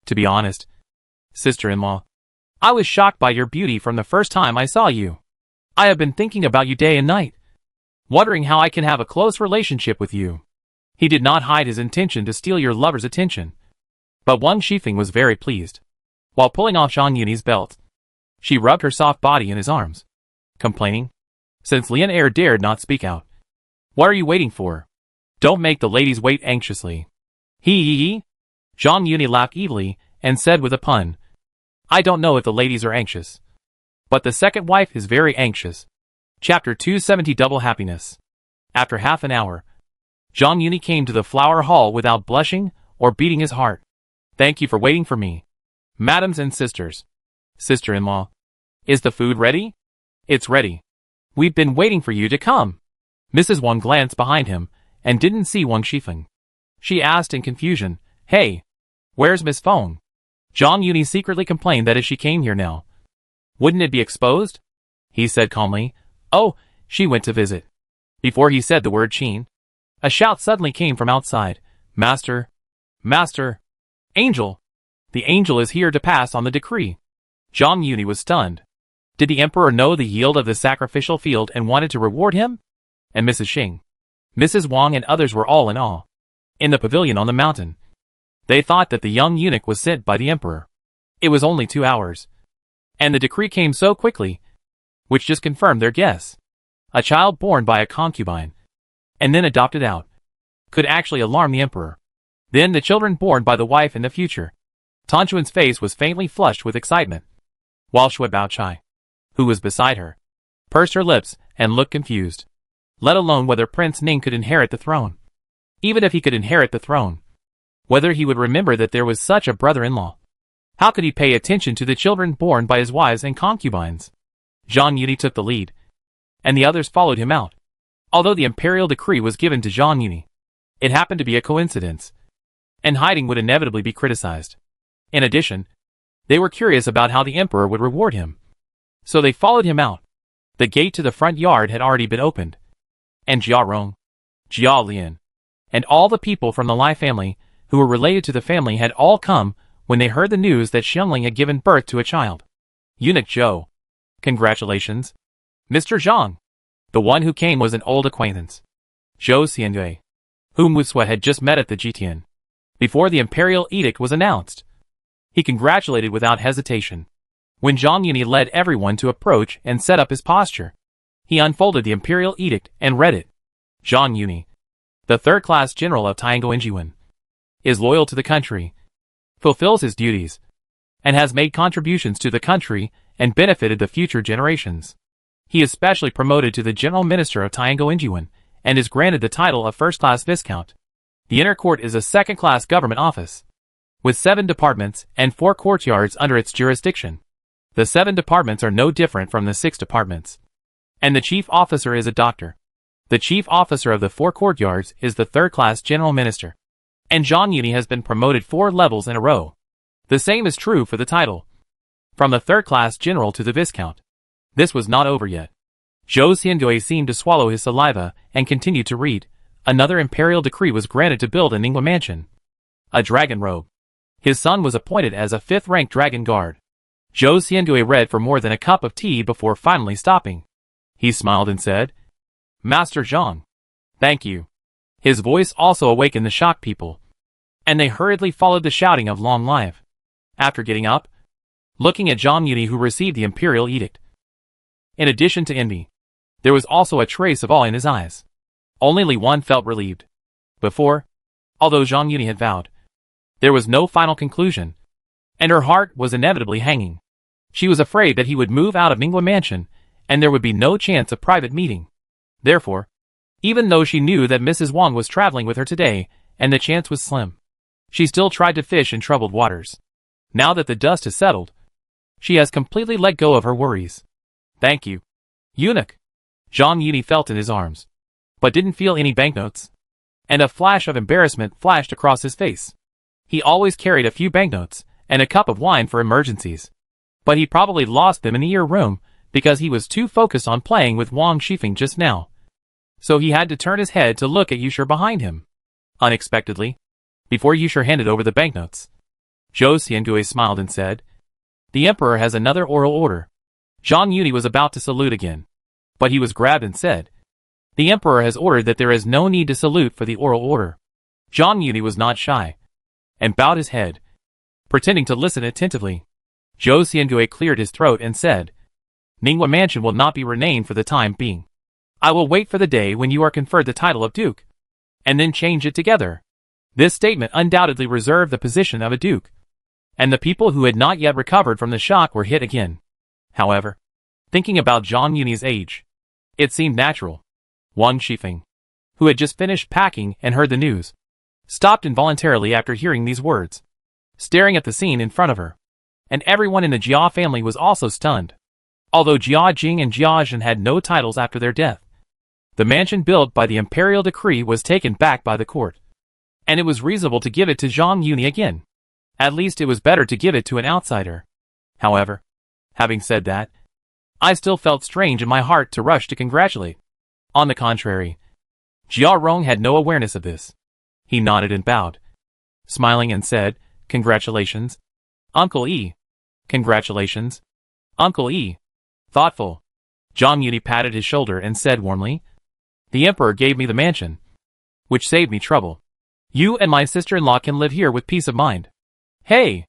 To be honest, sister-in-law, I was shocked by your beauty from the first time I saw you. I have been thinking about you day and night, wondering how I can have a close relationship with you. He did not hide his intention to steal your lover's attention. But Wang Shifeng was very pleased. While pulling off Zhang Yuni's belt, she rubbed her soft body in his arms, complaining, since Lian Er dared not speak out. What are you waiting for? Don't make the ladies wait anxiously. He. Zhang Yuni laughed evilly and said with a pun, I don't know if the ladies are anxious, but the second wife is very anxious. Chapter 270 Double Happiness. After half an hour, Zhang Yuni came to the flower hall without blushing or beating his heart. Thank you for waiting for me. Madams and sisters. Sister-in-law. Is the food ready? It's ready. We've been waiting for you to come. Mrs. Wang glanced behind him and didn't see Wang Shifeng. She asked in confusion, Hey, where's Miss Feng? Zhang Yuni secretly complained that if she came here now, wouldn't it be exposed? He said calmly, Oh, she went to visit. Before he said the word Qin, a shout suddenly came from outside. Master! Master! Angel! The angel is here to pass on the decree. Zhang Yuni was stunned. Did the emperor know the yield of the sacrificial field and wanted to reward him? And Mrs. Xing, Mrs. Wang and others were all in awe. In the pavilion on the mountain, they thought that the young eunuch was sent by the emperor. It was only 2 hours. And the decree came so quickly, which just confirmed their guess. A child born by a concubine, and then adopted out, could actually alarm the emperor. Then the children born by the wife in the future. Tan Chuan's face was faintly flushed with excitement, while Shui Baochai, who was beside her, pursed her lips and looked confused. Let alone whether Prince Ning could inherit the throne. Even if he could inherit the throne, whether he would remember that there was such a brother-in-law. How could he pay attention to the children born by his wives and concubines? Zhang Yuni took the lead, and the others followed him out. Although the imperial decree was given to Zhang Yuni, it happened to be a coincidence, and hiding would inevitably be criticized. In addition, they were curious about how the emperor would reward him. So they followed him out. The gate to the front yard had already been opened, and Jia Rong, Jia Lian, and all the people from the Lai family who were related to the family had all come when they heard the news that Xiangling had given birth to a child. Eunuch Zhou. Congratulations, Mr. Zhang. The one who came was an old acquaintance, Zhou Xianyue, whom Wu Sui had just met at the Jitian, before the imperial edict was announced. He congratulated without hesitation. When Zhang Yuni led everyone to approach and set up his posture, he unfolded the imperial edict and read it. Zhang Yuni, the third-class general of Tiango Injiwen, is loyal to the country, fulfills his duties, and has made contributions to the country and benefited the future generations. He is specially promoted to the general minister of Tiango Injiwen and is granted the title of first-class viscount. The inner court is a second-class government office, with 7 departments and 4 courtyards under its jurisdiction. The 7 departments are no different from the 6 departments. And the chief officer is a doctor. The chief officer of the 4 courtyards is the third-class general minister. And Zhang Yuni has been promoted 4 levels in a row. The same is true for the title, from the third-class general to the viscount. This was not over yet. Zhou Xianyue seemed to swallow his saliva and continued to read. Another imperial decree was granted to build a Ningguo mansion, a dragon robe. His son was appointed as a 5th-ranked dragon guard. Zhou Xianyue read for more than a cup of tea before finally stopping. He smiled and said, Master Zhang, thank you. His voice also awakened the shocked people, and they hurriedly followed the shouting of long life. After getting up, looking at Zhang Yuni who received the imperial edict, in addition to envy, there was also a trace of awe in his eyes. Only Li Wan felt relieved. Before, although Zhang Yuni had vowed, there was no final conclusion, and her heart was inevitably hanging. She was afraid that he would move out of Ningguo Mansion, and there would be no chance of private meeting. Therefore, even though she knew that Mrs. Wang was traveling with her today, and the chance was slim, she still tried to fish in troubled waters. Now that the dust has settled, she has completely let go of her worries. Thank you, eunuch. Zhang Yuni felt in his arms, but didn't feel any banknotes. And a flash of embarrassment flashed across his face. He always carried a few banknotes and a cup of wine for emergencies. But he probably lost them in the ear room because he was too focused on playing with Wang Shifeng just now. So he had to turn his head to look at Yusher behind him. Unexpectedly, before Yusher handed over the banknotes, Zhou Xiangui smiled and said, "The emperor has another oral order." Zhang Yuni was about to salute again, but he was grabbed and said, "The emperor has ordered that there is no need to salute for the oral order." Zhang Yuni was not shy, and bowed his head, pretending to listen attentively. Zhou Xiangui cleared his throat and said, "Ningwa Mansion will not be renamed for the time being. I will wait for the day when you are conferred the title of duke, and then change it together." This statement undoubtedly reserved the position of a duke, and the people who had not yet recovered from the shock were hit again. However, thinking about Zhang Yuni's age, it seemed natural. Wang Shifeng, who had just finished packing and heard the news, stopped involuntarily after hearing these words, staring at the scene in front of her. And everyone in the Jia family was also stunned. Although Jia Jing and Jia Zhen had no titles after their death, the mansion built by the imperial decree was taken back by the court, and it was reasonable to give it to Zhang Yuni again. At least it was better to give it to an outsider. However, having said that, I still felt strange in my heart to rush to congratulate. On the contrary, Jia Rong had no awareness of this. He nodded and bowed, smiling and said, "Congratulations, Uncle E." "Congratulations, Uncle E." Thoughtful. Zhang Yuni patted his shoulder and said warmly, "The emperor gave me the mansion, which saved me trouble. You and my sister-in-law can live here with peace of mind." "Hey!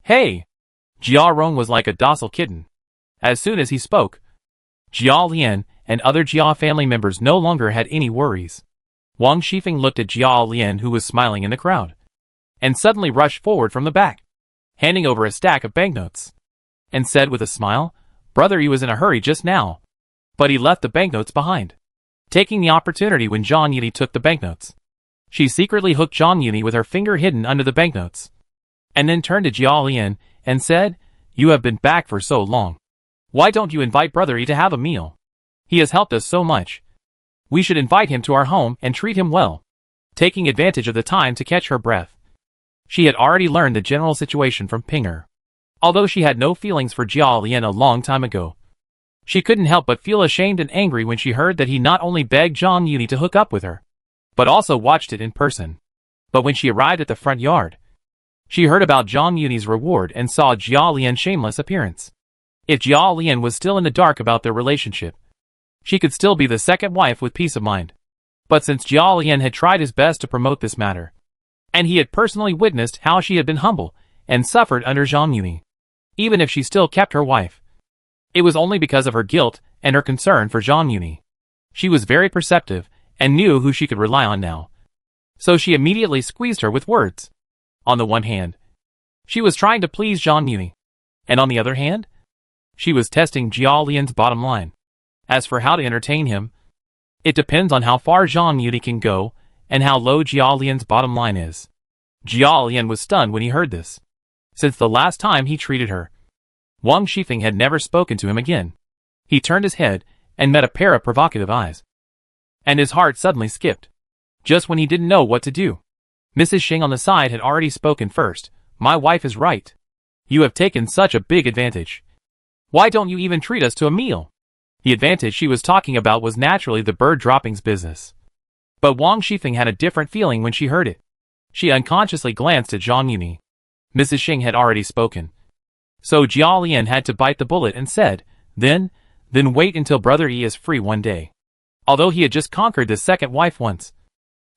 Hey!" Jia Rong was like a docile kitten. As soon as he spoke, Jia Lian and other Jia family members no longer had any worries. Wang Shifeng looked at Jia Lian, who was smiling in the crowd, and suddenly rushed forward from the back, handing over a stack of banknotes, and said with a smile, "Brother, he was in a hurry just now, but he left the banknotes behind." Taking the opportunity when Zhang Yuni took the banknotes, she secretly hooked Zhang Yuni with her finger hidden under the banknotes, and then turned to Jia Lian and said, "You have been back for so long. Why don't you invite Brother E to have a meal? He has helped us so much. We should invite him to our home and treat him well." Taking advantage of the time to catch her breath, she had already learned the general situation from Pinger. Although she had no feelings for Jia Lian a long time ago, she couldn't help but feel ashamed and angry when she heard that he not only begged Zhang Yuni to hook up with her, but also watched it in person. But when she arrived at the front yard, she heard about Zhang Yuni's reward and saw Jia Lian's shameless appearance. If Jia Lian was still in the dark about their relationship, she could still be the second wife with peace of mind. But since Jia Lian had tried his best to promote this matter, and he had personally witnessed how she had been humble and suffered under Zhang Yuni, even if she still kept her wife, it was only because of her guilt and her concern for Zhang Yuni. She was very perceptive and knew who she could rely on now, so she immediately squeezed her with words. On the one hand, she was trying to please Zhang Yuni, and on the other hand, she was testing Jia Lian's bottom line. As for how to entertain him, it depends on how far Zhang Yuni can go and how low Jia Lian's bottom line is. Jia Lian was stunned when he heard this. Since the last time he treated her, Wang Shifeng had never spoken to him again. He turned his head and met a pair of provocative eyes, and his heart suddenly skipped, just when he didn't know what to do. Mrs. Xing on the side had already spoken first. "My wife is right. You have taken such a big advantage. Why don't you even treat us to a meal?" The advantage she was talking about was naturally the bird droppings business. But Wang Shifeng had a different feeling when she heard it. She unconsciously glanced at Zhang Yuni. Mrs. Xing had already spoken, so Jia Lian had to bite the bullet and said, Then wait until Brother E is free one day." Although he had just conquered his second wife once,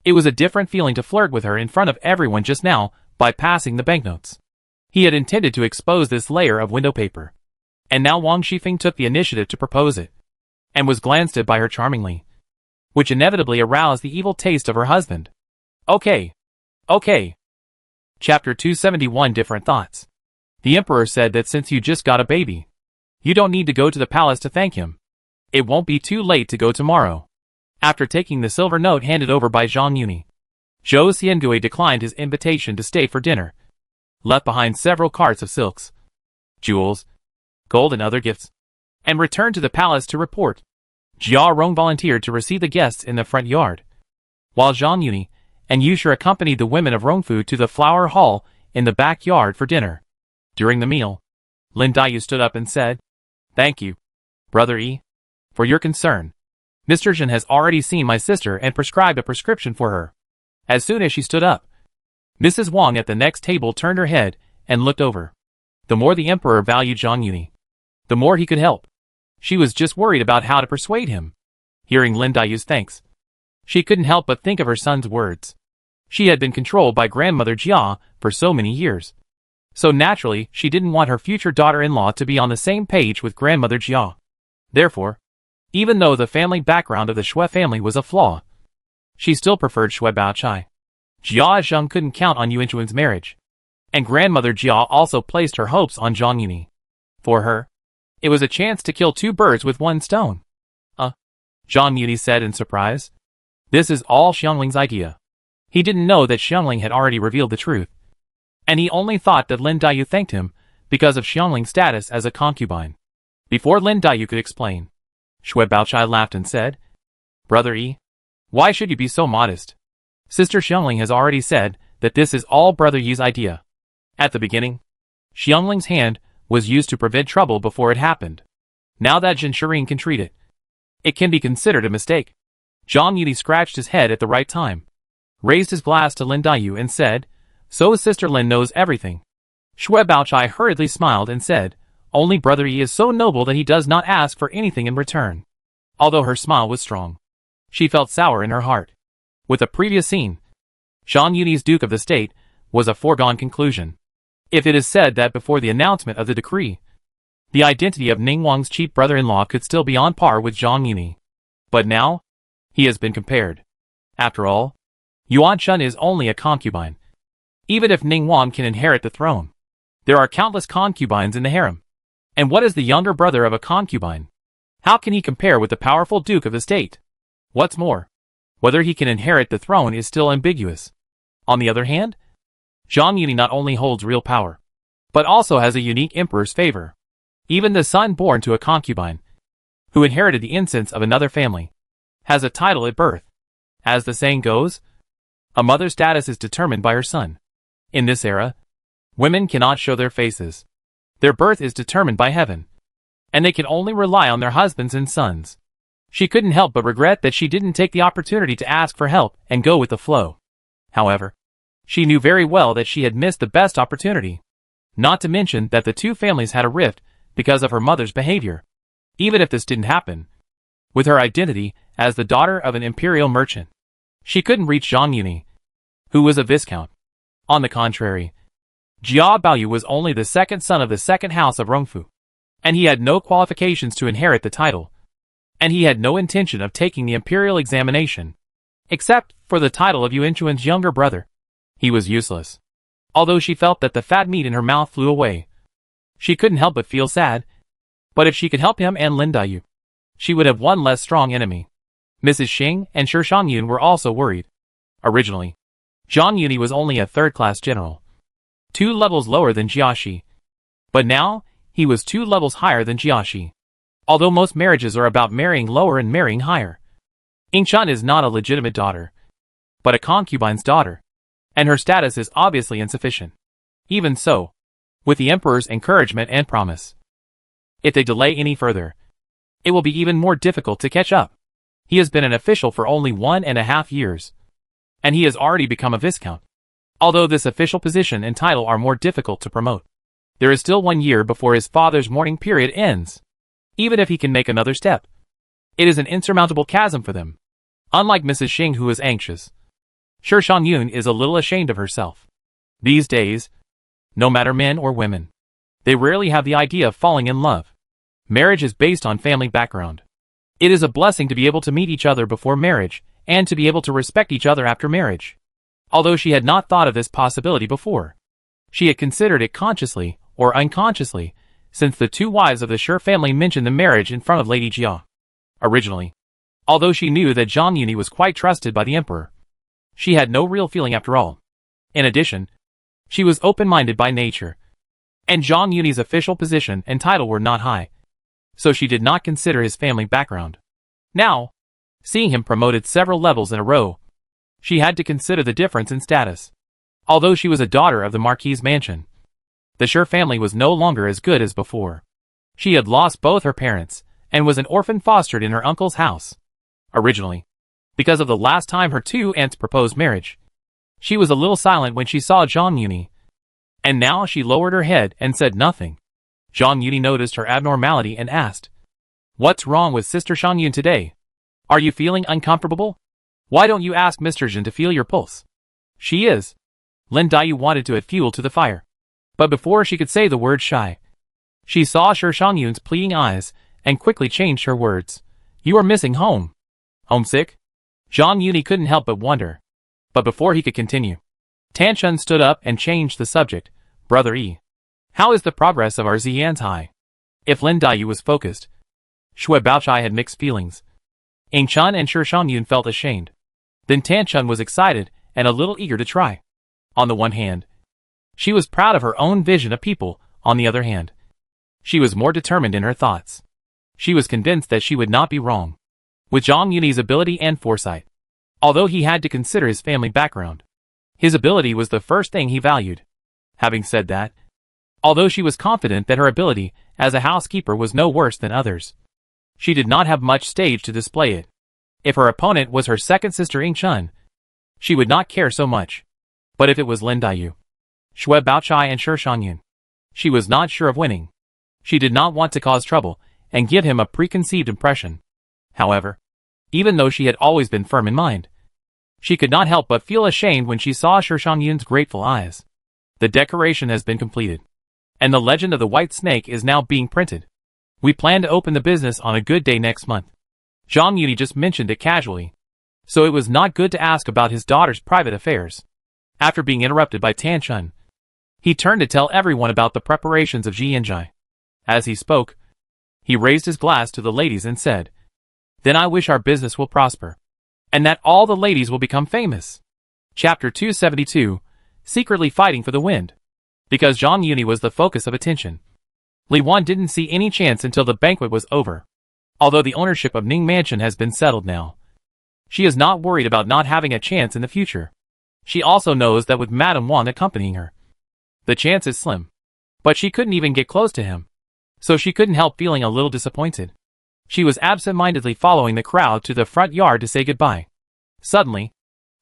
it was a different feeling to flirt with her in front of everyone just now by passing the banknotes. He had intended to expose this layer of window paper, and now Wang Shifeng took the initiative to propose it, and was glanced at by her charmingly, which inevitably aroused the evil taste of her husband. Okay. Chapter 271 Different Thoughts. The Emperor said that since you just got a baby, you don't need to go to the palace to thank him. It won't be too late to go tomorrow. After taking the silver note handed over by Zhang Yuni, Zhou Xiangui declined his invitation to stay for dinner, left behind several carts of silks, jewels, gold and other gifts, and returned to the palace to report. Jia Rong volunteered to receive the guests in the front yard, while Zhang Yuni and Yusher accompanied the women of Rongfu to the flower hall in the backyard for dinner. During the meal, Lin Daiyu stood up and said, "Thank you, Brother Yi, for your concern. Mr. Zhen has already seen my sister and prescribed a prescription for her." As soon as she stood up, Mrs. Wang at the next table turned her head and looked over. The more the emperor valued Zhang Yuni, the more he could help. She was just worried about how to persuade him. Hearing Lin Daiyu's thanks, she couldn't help but think of her son's words. She had been controlled by grandmother Jia for so many years. So naturally, she didn't want her future daughter-in-law to be on the same page with grandmother Jia. Therefore, even though the family background of the Shui family was a flaw, she still preferred Shui Baochai. Jia Zheng couldn't count on Yuanchuan's marriage, and grandmother Jia also placed her hopes on Zhang Yuni. For her, it was a chance to kill two birds with one stone. Zhang Yuni said in surprise. This is all Xiangling's idea. He didn't know that Xiangling had already revealed the truth, and he only thought that Lin Daiyu thanked him because of Xiangling's status as a concubine. Before Lin Daiyu could explain, Shui Baochai laughed and said, "Brother Yi, why should you be so modest? Sister Xiangling has already said that this is all Brother Yi's idea." At the beginning, Xiangling's hand was used to prevent trouble before it happened. Now that Jin Shirin can treat it, it can be considered a mistake. Zhang Yuni scratched his head at the right time, raised his glass to Lin Daiyu and said, "So Sister Lin knows everything." Shui Baochai hurriedly smiled and said, "Only Brother Yi is so noble that he does not ask for anything in return." Although her smile was strong, she felt sour in her heart. With the previous scene, Zhang Yuni's Duke of the State was a foregone conclusion. If it is said that before the announcement of the decree, the identity of Ning Wang's cheap brother-in-law could still be on par with Zhang Yuni. But now, he has been compared. After all, Yuan Shun is only a concubine. Even if Ning Wang can inherit the throne, there are countless concubines in the harem. And what is the younger brother of a concubine? How can he compare with the powerful Duke of the State? What's more, whether he can inherit the throne is still ambiguous. On the other hand, Zhang Yuni not only holds real power, but also has a unique emperor's favor. Even the son born to a concubine, who inherited the incense of another family, has a title at birth. As the saying goes, a mother's status is determined by her son. In this era, women cannot show their faces. Their birth is determined by heaven, and they can only rely on their husbands and sons. She couldn't help but regret that she didn't take the opportunity to ask for help and go with the flow. However, she knew very well that she had missed the best opportunity. Not to mention that the two families had a rift because of her mother's behavior. Even if this didn't happen, with her identity as the daughter of an imperial merchant, she couldn't reach Zhang Yuni, who was a viscount. On the contrary, Jia Baoyu was only the second son of the second house of Rongfu, and he had no qualifications to inherit the title, and he had no intention of taking the imperial examination. Except for the title of Yuanchuan's younger brother, he was useless. Although she felt that the fat meat in her mouth flew away, she couldn't help but feel sad. But if she could help him and Lin Daiyu, she would have one less strong enemy. Mrs. Xing and Shi Shangyun were also worried. Originally, Zhang Yuni was only a third-class general, 2 levels lower than Jiaxi. But now, he was 2 levels higher than Jiaxi. Although most marriages are about marrying lower and marrying higher, Yingxuan is not a legitimate daughter, but a concubine's daughter, and her status is obviously insufficient. Even so, with the emperor's encouragement and promise, if they delay any further, it will be even more difficult to catch up. He has been an official for only 1.5 years, and he has already become a viscount. Although this official position and title are more difficult to promote, there is still 1 year before his father's mourning period ends. Even if he can make another step, it is an insurmountable chasm for them. Unlike Mrs. Xing, who is anxious, Shi Shangyun is a little ashamed of herself. These days, no matter men or women, they rarely have the idea of falling in love. Marriage is based on family background. It is a blessing to be able to meet each other before marriage, and to be able to respect each other after marriage. Although she had not thought of this possibility before, she had considered it consciously or unconsciously, since the 2 wives of the Shi family mentioned the marriage in front of Lady Jia. Originally, Although she knew that Zhang Yuni was quite trusted by the emperor, she had no real feeling after all. In addition, she was open-minded by nature, and Zhang Yuni's official position and title were not high, so she did not consider his family background. Now, seeing him promoted several levels in a row, she had to consider the difference in status. Although she was a daughter of the Marquis's mansion, the Sher family was no longer as good as before. She had lost both her parents, and was an orphan fostered in her uncle's house. Originally, because of the last time her two aunts proposed marriage, she was a little silent when she saw Zhang Yuni, and now she lowered her head and said nothing. Zhang Yuni noticed her abnormality and asked, "What's wrong with Sister Shangyun today? Are you feeling uncomfortable? Why don't you ask Mr. Jin to feel your pulse?" "She is." Lin Daiyu wanted to add fuel to the fire, but before she could say the word shy, she saw Sher Shangyun's pleading eyes and quickly changed her words. "You are missing home." "Homesick?" Zhang Yuni couldn't help but wonder. But before he could continue, Tan Chun stood up and changed the subject. "Brother Yi, how is the progress of our Xiantai?" If Lin Daiyu was focused, Shui Baochai had mixed feelings. Ing Chun and Sher Shangyun felt ashamed. Then Tan Chun was excited and a little eager to try. On the one hand, she was proud of her own vision of people. On the other hand, she was more determined in her thoughts. She was convinced that she would not be wrong with Zhang Yuni's ability and foresight. Although he had to consider his family background, his ability was the first thing he valued. Having said that, although she was confident that her ability as a housekeeper was no worse than others, she did not have much stage to display it. If her opponent was her second sister Ing Chun, she would not care so much. But if it was Lin Daiyu, Shui Baochai and Sher Shangyun, she was not sure of winning. She did not want to cause trouble and give him a preconceived impression. However, even though she had always been firm in mind, she could not help but feel ashamed when she saw Sher Shangyun's grateful eyes. The decoration has been completed, and the legend of the white snake is now being printed. We plan to open the business on a good day next month. Zhang Yuni just mentioned it casually, so it was not good to ask about his daughter's private affairs. After being interrupted by Tan Chun, he turned to tell everyone about the preparations of Jianzhai. As he spoke, he raised his glass to the ladies and said, "Then I wish our business will prosper, and that all the ladies will become famous." Chapter 272, Secretly Fighting for the Wind. Because Zhang Yuni was the focus of attention, Li Wan didn't see any chance until the banquet was over. Although the ownership of Ning Mansion has been settled now, she is not worried about not having a chance in the future. She also knows that with Madame Wang accompanying her, the chance is slim. But she couldn't even get close to him, so she couldn't help feeling a little disappointed. She was absent-mindedly following the crowd to the front yard to say goodbye. Suddenly,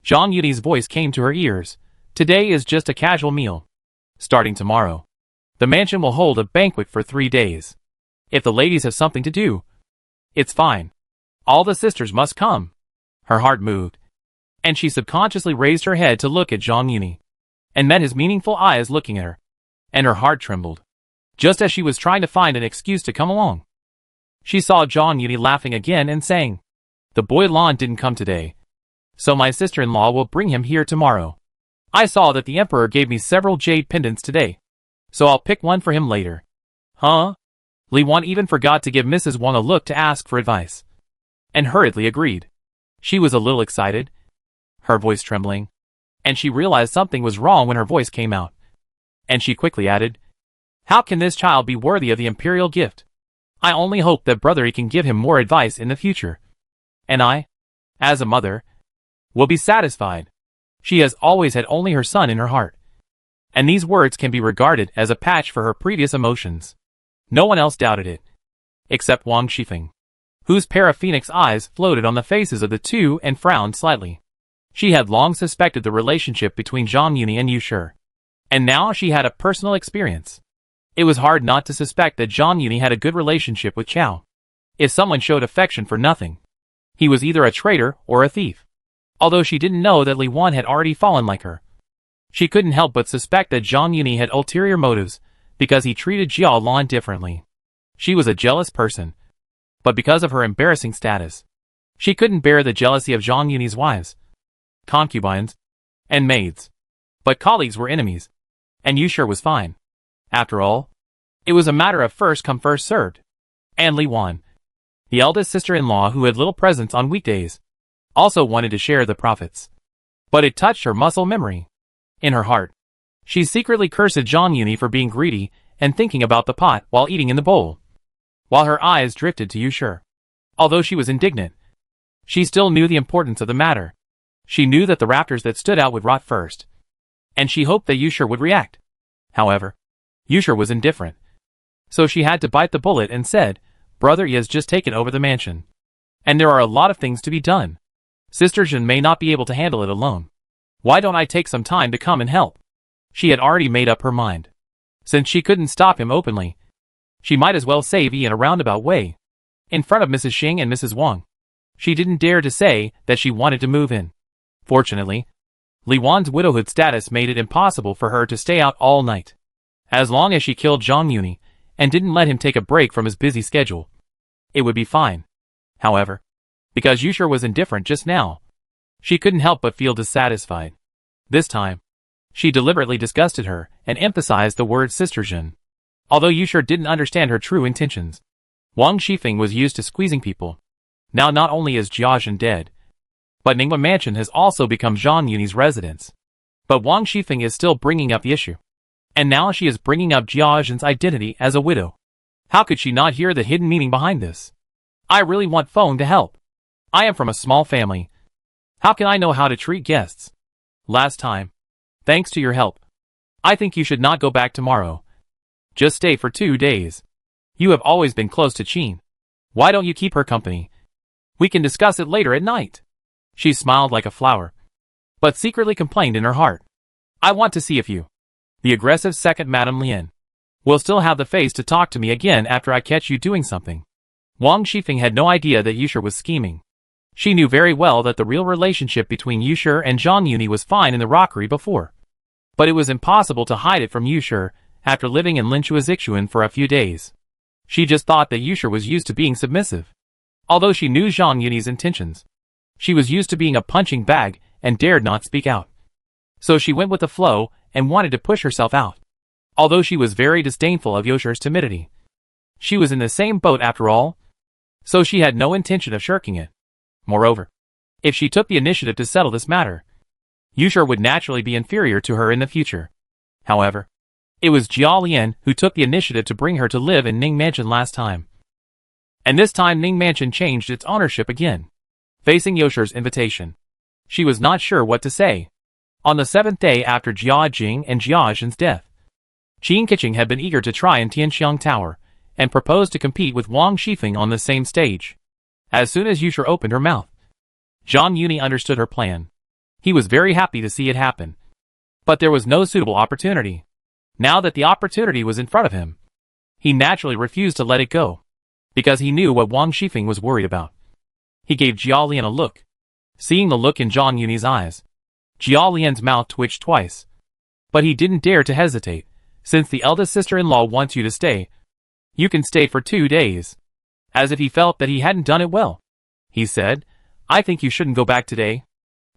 Zhang Yuni's voice came to her ears. "Today is just a casual meal. Starting tomorrow, the mansion will hold a banquet for 3 days. If the ladies have something to do, it's fine. All the sisters must come." Her heart moved, and she subconsciously raised her head to look at Zhang Yuni, and met his meaningful eyes looking at her, and her heart trembled. Just as she was trying to find an excuse to come along, she saw Zhang Yuni laughing again and saying, "The boy Lan didn't come today, so my sister-in-law will bring him here tomorrow. I saw that the emperor gave me several jade pendants today, so I'll pick one for him later." "Huh?" Li Wan even forgot to give Mrs. Wang a look to ask for advice, and hurriedly agreed. She was a little excited, her voice trembling, and she realized something was wrong when her voice came out. And she quickly added, "How can this child be worthy of the imperial gift? I only hope that Brother Yi can give him more advice in the future. And I, as a mother, will be satisfied." She has always had only her son in her heart, and these words can be regarded as a patch for her previous emotions. No one else doubted it, except Wang Shifeng, whose pair of phoenix eyes floated on the faces of the two and frowned slightly. She had long suspected the relationship between Zhang Yuni and Yu Shi, and now she had a personal experience. It was hard not to suspect that Zhang Yuni had a good relationship with Qiao. If someone showed affection for nothing, he was either a traitor or a thief. Although she didn't know that Li Wan had already fallen like her, she couldn't help but suspect that Zhang Yuni had ulterior motives because he treated Jiao Lan differently. She was a jealous person, but because of her embarrassing status, she couldn't bear the jealousy of Zhang Yuni's wives, concubines, and maids. But colleagues were enemies, and Yu Shi was fine. After all, it was a matter of first come first served. And Li Wan, The eldest sister-in-law, who had little presence on weekdays, also wanted to share the profits. But it touched her muscle memory. In her heart, she secretly cursed Jean-Uni for being greedy and thinking about the pot while eating in the bowl, while her eyes drifted to Yushur. Although she was indignant, she still knew the importance of the matter. She knew that the raptors that stood out would rot first, and she hoped that Yushur would react. However, Yushur was indifferent. So she had to bite the bullet and said, "Brother Yi has just taken over the mansion, and there are a lot of things to be done. Sister Jin may not be able to handle it alone. Why don't I take some time to come and help?" She had already made up her mind. Since she couldn't stop him openly, she might as well save Yi in a roundabout way. In front of Mrs. Xing and Mrs. Wang, she didn't dare to say that she wanted to move in. Fortunately, Li Wan's widowhood status made it impossible for her to stay out all night. As long as she killed Jean-Uni and didn't let him take a break from his busy schedule, it would be fine. However, because Yushur was indifferent just now, she couldn't help but feel dissatisfied. This time, she deliberately disgusted her and emphasized the word Sister Jin. Although Yushur didn't understand her true intentions, Wang Shifeng was used to squeezing people. Now not only is Jiajin dead, but Ningba Mansion has also become Zhang Yuni's residence. But Wang Shifeng is still bringing up the issue. And now she is bringing up Jiajin's identity as a widow. How could she not hear the hidden meaning behind this? I really want Feng to help. I am from a small family. How can I know how to treat guests? Last time, thanks to your help, I think you should not go back tomorrow. Just stay for 2 days. You have always been close to Qin. Why don't you keep her company? We can discuss it later at night. She smiled like a flower, but secretly complained in her heart. I want to see if you, the aggressive second Madame Lien, will still have the face to talk to me again after I catch you doing something. Wang Shifeng had no idea that Yushur was scheming. She knew very well that the real relationship between Yushur and Zhang Yuni was fine in the rockery before. But it was impossible to hide it from Yushur after living in Linchuazixuan for a few days. She just thought that Yushur was used to being submissive. Although she knew Zhang Yuni's intentions, she was used to being a punching bag and dared not speak out. So she went with the flow and wanted to push herself out. Although she was very disdainful of Yushur's timidity, she was in the same boat after all, so she had no intention of shirking it. Moreover, if she took the initiative to settle this matter, Yushur would naturally be inferior to her in the future. However, it was Jia Lian who took the initiative to bring her to live in Ning Mansion last time. And this time Ning Mansion changed its ownership again. Facing Yushur's invitation, she was not sure what to say. On the 7th day after Jia Jing and Jia Zhen's death, Qin Keqing had been eager to try in Tianxiang Tower and proposed to compete with Wang Shifeng on the same stage. As soon as Yushur opened her mouth, Zhang Yuni understood her plan. He was very happy to see it happen. But there was no suitable opportunity. Now that the opportunity was in front of him, he naturally refused to let it go, because he knew what Wang Shifeng was worried about. He gave Jia Lian a look. Seeing the look in Zhang Yuni's eyes, Jia Lian's mouth twitched twice. But he didn't dare to hesitate. Since the eldest sister-in-law wants you to stay, you can stay for 2 days. As if he felt that he hadn't done it well, he said, I think you shouldn't go back today.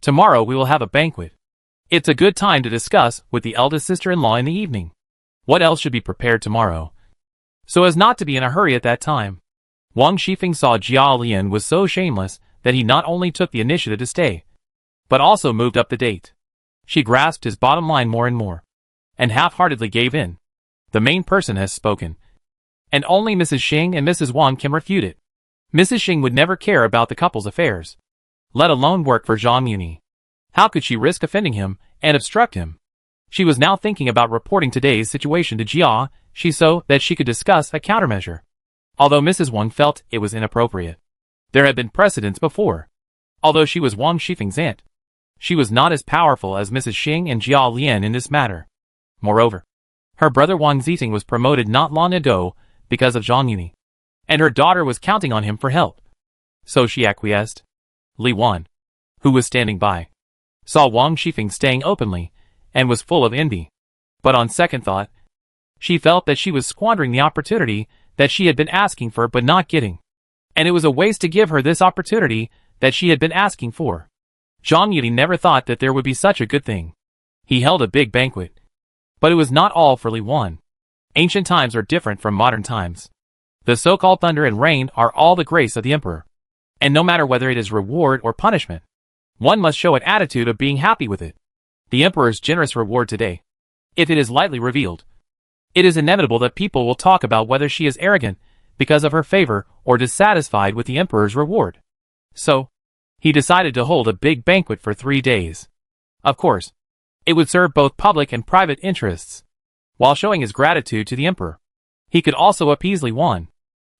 Tomorrow we will have a banquet. It's a good time to discuss with the eldest sister-in-law in the evening. What else should be prepared tomorrow, so as not to be in a hurry at that time. Wang Shifeng saw Jia Lian was so shameless that he not only took the initiative to stay, but also moved up the date. She grasped his bottom line more and more, and half-heartedly gave in. The main person has spoken, and only Mrs. Xing and Mrs. Wang can refute it. Mrs. Xing would never care about the couple's affairs, let alone work for Zhang Yuni. How could she risk offending him and obstruct him? She was now thinking about reporting today's situation to Jia Shi so that she could discuss a countermeasure. Although Mrs. Wang felt it was inappropriate, there had been precedents before. Although she was Wang Shifeng's aunt, she was not as powerful as Mrs. Xing and Jia Lian in this matter. Moreover, her brother Wang Zixing was promoted not long ago because of Zhang Yuni, and her daughter was counting on him for help. So she acquiesced. Li Wan, who was standing by, saw Wang Shifeng staying openly, and was full of envy. But on second thought, she felt that she was squandering the opportunity that she had been asking for but not getting. And it was a waste to give her this opportunity that she had been asking for. Zhang Yuni never thought that there would be such a good thing. He held a big banquet. But it was not all for Li Wan. Ancient times are different from modern times. The so-called thunder and rain are all the grace of the emperor. And no matter whether it is reward or punishment, one must show an attitude of being happy with it. The emperor's generous reward today, if it is lightly revealed, it is inevitable that people will talk about whether she is arrogant because of her favor or dissatisfied with the emperor's reward. So, he decided to hold a big banquet for 3 days. Of course, it would serve both public and private interests. While showing his gratitude to the emperor, he could also appease Li Wan.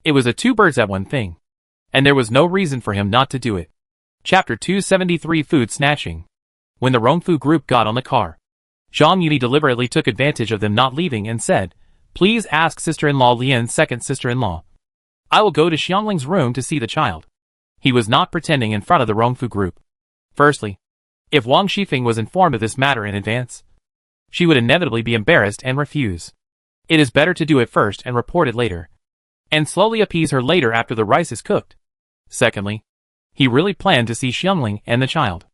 It was a two birds at one thing, and there was no reason for him not to do it. Chapter 273 Food Snatching. When the Rongfu group got on the car, Zhang Yuni deliberately took advantage of them not leaving and said, "Please ask sister-in-law Lian's second sister-in-law. I will go to Xiangling's room to see the child." He was not pretending in front of the Rongfu group. Firstly, if Wang Shifeng was informed of this matter in advance, she would inevitably be embarrassed and refuse. It is better to do it first and report it later, and slowly appease her later after the rice is cooked. Secondly, he really planned to see Xiangling and the child.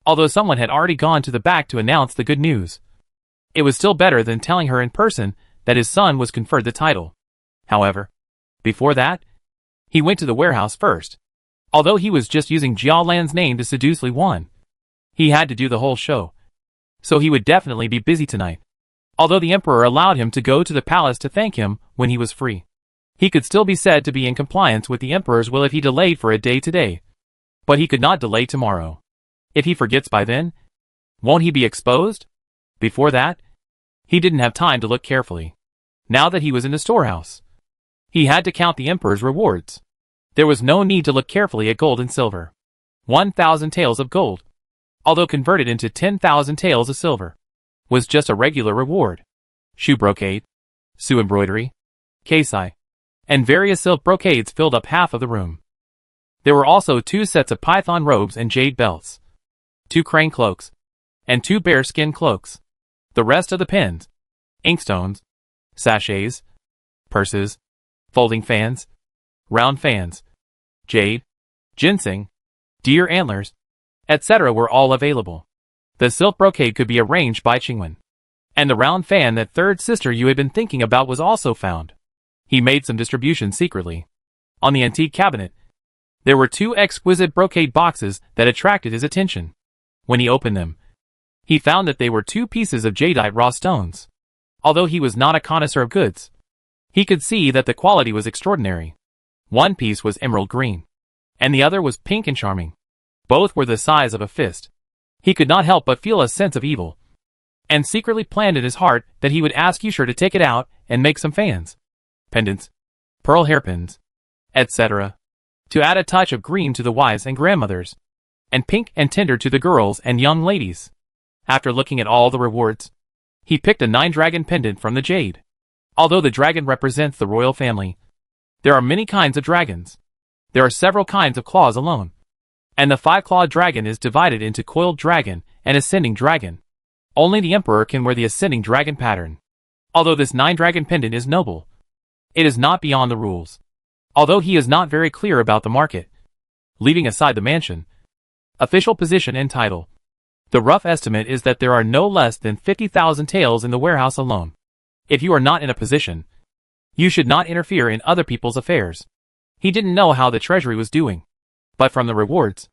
Although someone had already gone to the back to announce the good news, it was still better than telling her in person that his son was conferred the title. However, before that, he went to the warehouse first. Although he was just using Jiao Lan's name to seduce Li Wan, he had to do the whole show. So he would definitely be busy tonight. Although the emperor allowed him to go to the palace to thank him when he was free, he could still be said to be in compliance with the emperor's will if he delayed for a day today. But he could not delay tomorrow. If he forgets by then, won't he be exposed? Before that, he didn't have time to look carefully. Now that he was in the storehouse, he had to count the emperor's rewards. There was no need to look carefully at gold and silver. 1,000 taels of gold, although converted into 10,000 taels of silver, was just a regular reward. Shoe brocade, Su embroidery, Kaisai, and various silk brocades filled up half of the room. There were also 2 sets of python robes and jade belts, 2 crane cloaks, and 2 bear skin cloaks. The rest of the pens, inkstones, sachets, purses, folding fans, round fans, jade, ginseng, deer antlers, etc. were all available. The silk brocade could be arranged by Qingwen. And the round fan that third sister you had been thinking about was also found. He made some distribution secretly. On the antique cabinet, there were 2 exquisite brocade boxes that attracted his attention. When he opened them, he found that they were 2 pieces of jadeite raw stones. Although he was not a connoisseur of goods, he could see that the quality was extraordinary. One piece was emerald green, and the other was pink and charming. Both were the size of a fist. He could not help but feel a sense of evil, and secretly planned in his heart that he would ask Yusher to take it out and make some fans, pendants, pearl hairpins, etc., to add a touch of green to the wives and grandmothers, and pink and tender to the girls and young ladies. After looking at all the rewards, he picked a 9-dragon pendant from the jade. Although the dragon represents the royal family, there are many kinds of dragons. There are several kinds of claws alone, and the 5-clawed dragon is divided into coiled dragon and ascending dragon. Only the emperor can wear the ascending dragon pattern. Although this 9-dragon pendant is noble, it is not beyond the rules. Although he is not very clear about the market, leaving aside the mansion, official position and title, the rough estimate is that there are no less than 50,000 taels in the warehouse alone. If you are not in a position, you should not interfere in other people's affairs. He didn't know how the treasury was doing, but from the rewards,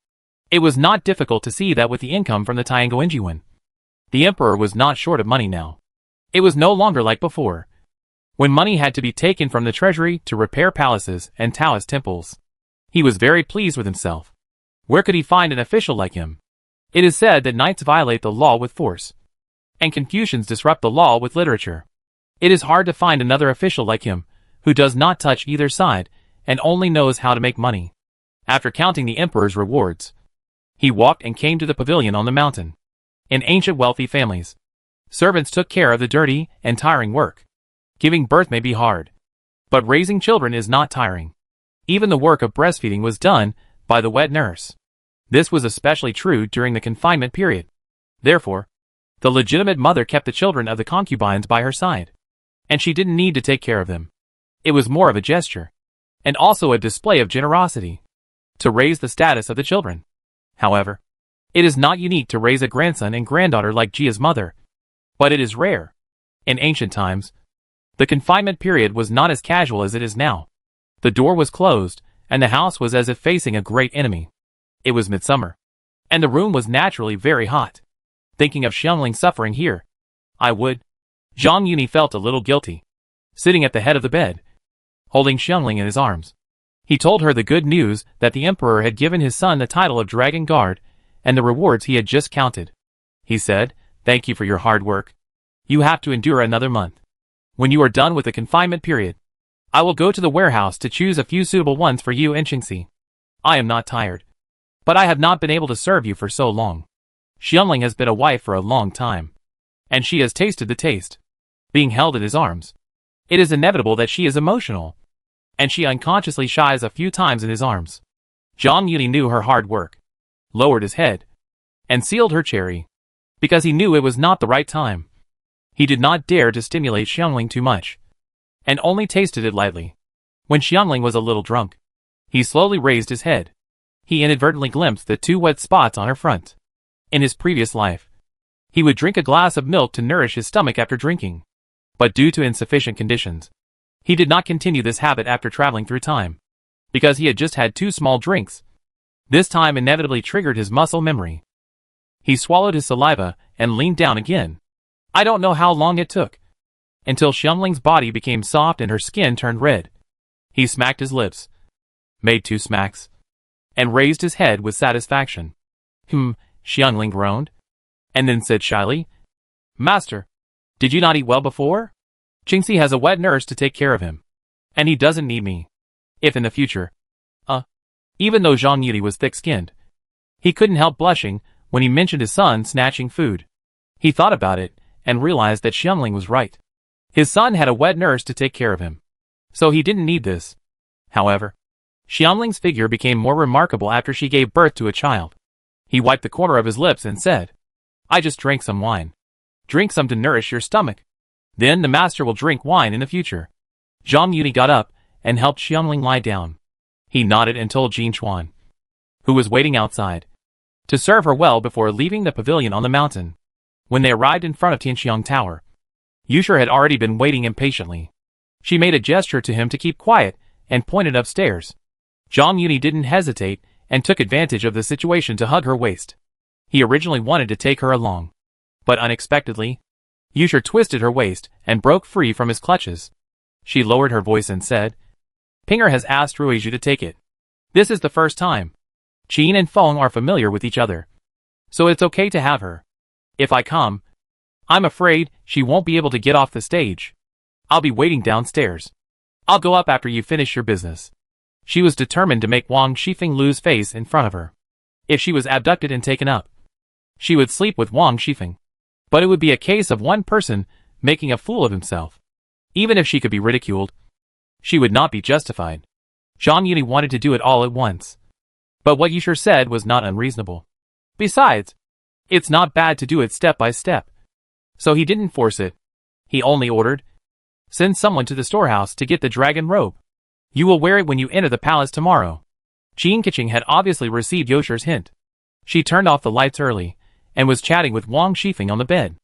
it was not difficult to see that with the income from the Tiango Injiwen, the emperor was not short of money now. It was no longer like before, when money had to be taken from the treasury to repair palaces and Taoist temples. He was very pleased with himself. Where could he find an official like him? It is said that knights violate the law with force, and Confucians disrupt the law with literature. It is hard to find another official like him, who does not touch either side, and only knows how to make money. After counting the emperor's rewards, he walked and came to the pavilion on the mountain. In ancient wealthy families, servants took care of the dirty and tiring work. Giving birth may be hard, but raising children is not tiring. Even the work of breastfeeding was done by the wet nurse. This was especially true during the confinement period. Therefore, the legitimate mother kept the children of the concubines by her side, and she didn't need to take care of them. It was more of a gesture, and also a display of generosity, to raise the status of the children. However, it is not unique to raise a grandson and granddaughter like Jia's mother, but it is rare. In ancient times, the confinement period was not as casual as it is now. The door was closed, and the house was as if facing a great enemy. It was midsummer, and the room was naturally very hot. Thinking of Xiangling suffering here, I would. Zhang Yuni felt a little guilty. Sitting at the head of the bed, holding Xiangling in his arms, he told her the good news that the emperor had given his son the title of Dragon Guard, and the rewards he had just counted. He said, "Thank you for your hard work. You have to endure another month. When you are done with the confinement period, I will go to the warehouse to choose a few suitable ones for you and Qingxi. I am not tired, but I have not been able to serve you for so long. Xiangling has been a wife for a long time, and she has tasted the taste." Being held in his arms, it is inevitable that she is emotional, and she unconsciously shies a few times in his arms. Zhang Yuni knew her hard work, lowered his head, and sealed her cherry, because he knew it was not the right time. He did not dare to stimulate Xiangling too much, and only tasted it lightly. When Xiangling was a little drunk, he slowly raised his head. He inadvertently glimpsed the 2 wet spots on her front. In his previous life, he would drink a glass of milk to nourish his stomach after drinking. But due to insufficient conditions, he did not continue this habit after traveling through time, because he had just had 2 small drinks. This time inevitably triggered his muscle memory. He swallowed his saliva and leaned down again. I don't know how long it took, until Xiangling's body became soft and her skin turned red. He smacked his lips, made 2 smacks, and raised his head with satisfaction. Xiangling groaned, and then said shyly, "Master, did you not eat well before? Qingxi has a wet nurse to take care of him, and he doesn't need me. If in the future..." Even though Zhang Yuni was thick-skinned, he couldn't help blushing when he mentioned his son snatching food. He thought about it, and realized that Xiangling was right. His son had a wet nurse to take care of him, so he didn't need this. However, Xiangling's figure became more remarkable after she gave birth to a child. He wiped the corner of his lips and said, "I just drank some wine. Drink some to nourish your stomach. Then the master will drink wine in the future." Zhang Yuni got up and helped Xiangling lie down. He nodded and told Jin Chuan, who was waiting outside, to serve her well before leaving the pavilion on the mountain. When they arrived in front of Tianxiang Tower, Yushir had already been waiting impatiently. She made a gesture to him to keep quiet and pointed upstairs. Zhang Yuni didn't hesitate and took advantage of the situation to hug her waist. He originally wanted to take her along, but unexpectedly, Yushir twisted her waist and broke free from his clutches. She lowered her voice and said, "Pinger has asked Ruizhu to take it. This is the first time. Qin and Feng are familiar with each other, so it's okay to have her. If I come, I'm afraid she won't be able to get off the stage. I'll be waiting downstairs. I'll go up after you finish your business." She was determined to make Wang Shifeng lose face in front of her. If she was abducted and taken up, she would sleep with Wang Shifeng. But it would be a case of one person making a fool of himself. Even if she could be ridiculed, she would not be justified. Zhang Yuni wanted to do it all at once. But what Yushir said was not unreasonable. Besides, it's not bad to do it step by step. So he didn't force it. He only ordered, "Send someone to the storehouse to get the dragon robe. You will wear it when you enter the palace tomorrow." Qin Keqing had obviously received Yushir's hint. She turned off the lights early, and was chatting with Wang Shifeng on the bed.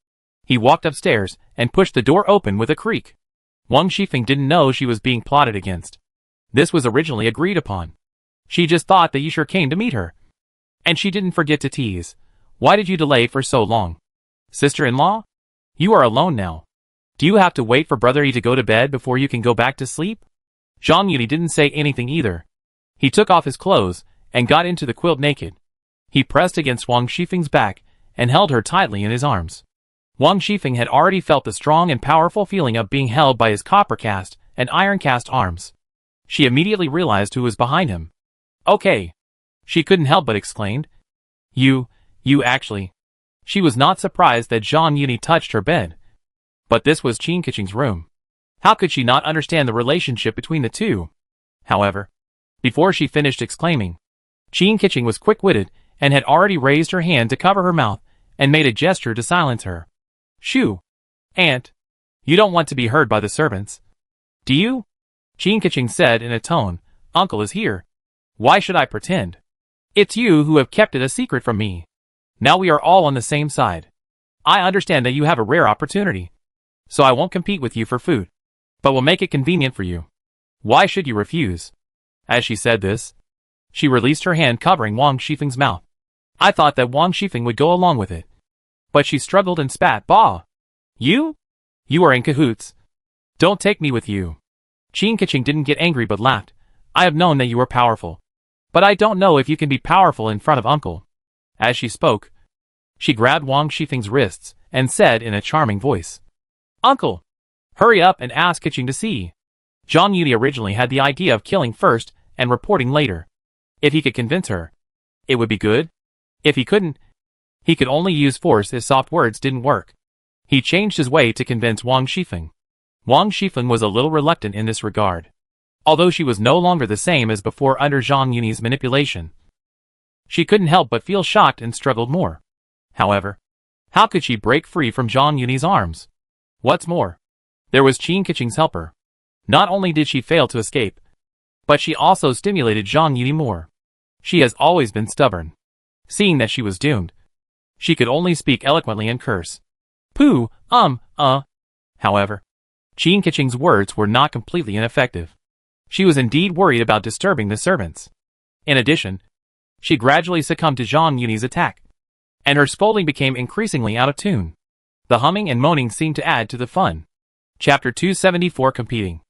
He walked upstairs and pushed the door open with a creak. Wang Shifeng didn't know she was being plotted against. This was originally agreed upon. She just thought that Yushir came to meet her. And she didn't forget to tease, "Why did you delay for so long? Sister-in-law? You are alone now. Do you have to wait for Brother Yi to go to bed before you can go back to sleep?" Zhang Yuni didn't say anything either. He took off his clothes and got into the quilt naked. He pressed against Wang Shifeng's back and held her tightly in his arms. Wang Shifeng had already felt the strong and powerful feeling of being held by his copper-cast and iron-cast arms. She immediately realized who was behind him. "Okay," she couldn't help but exclaimed. You actually." She was not surprised that Zhang Yuni touched her bed. But this was Qin Keqing's room. How could she not understand the relationship between the two? However, before she finished exclaiming, Qin Keqing was quick-witted and had already raised her hand to cover her mouth and made a gesture to silence her. "Shoo! Aunt, you don't want to be heard by the servants, do you?" Qin Keqing said in a tone, "Uncle is here. Why should I pretend? It's you who have kept it a secret from me. Now we are all on the same side. I understand that you have a rare opportunity, so I won't compete with you for food, but will make it convenient for you. Why should you refuse?" As she said this, she released her hand covering Wang Shifeng's mouth. I thought that Wang Shifeng would go along with it. But she struggled and spat, "Bah! You? You are in cahoots. Don't take me with you." Qin Keqing didn't get angry but laughed. "I have known that you were powerful. But I don't know if you can be powerful in front of Uncle." As she spoke, she grabbed Wang Shifeng's wrists and said in a charming voice, "Uncle, hurry up and ask Keqing to see." Zhang Yuni originally had the idea of killing first and reporting later. If he could convince her, it would be good. If he couldn't, he could only use force if soft words didn't work. He changed his way to convince Wang Shifeng. Wang Shifeng was a little reluctant in this regard. Although she was no longer the same as before under Zhang Yuni's manipulation, she couldn't help but feel shocked and struggled more. However, how could she break free from Zhang Yuni's arms? What's more, there was Qin Keqing's helper. Not only did she fail to escape, but she also stimulated Zhang Yuni more. She has always been stubborn. Seeing that she was doomed, she could only speak eloquently and curse. Pooh, However, Qin Keqing's words were not completely ineffective. She was indeed worried about disturbing the servants. In addition, she gradually succumbed to Zhang Yuni's attack, and her scolding became increasingly out of tune. The humming and moaning seemed to add to the fun. Chapter 274 Competing.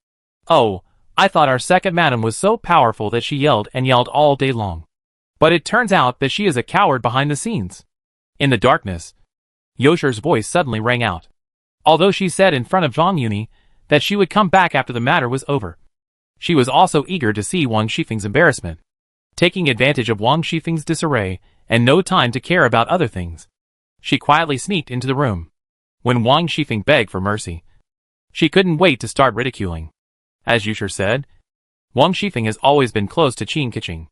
Oh, I thought our second madam was so powerful that she yelled and yelled all day long. But it turns out that she is a coward behind the scenes. In the darkness, Yosher's voice suddenly rang out. Although she said in front of Zhang Yuni that she would come back after the matter was over, she was also eager to see Wang Shifeng's embarrassment. Taking advantage of Wang Shifeng's disarray and no time to care about other things, she quietly sneaked into the room. When Wang Shifeng begged for mercy, she couldn't wait to start ridiculing. As Yusher said, Wang Shifeng has always been close to Qin Keqing,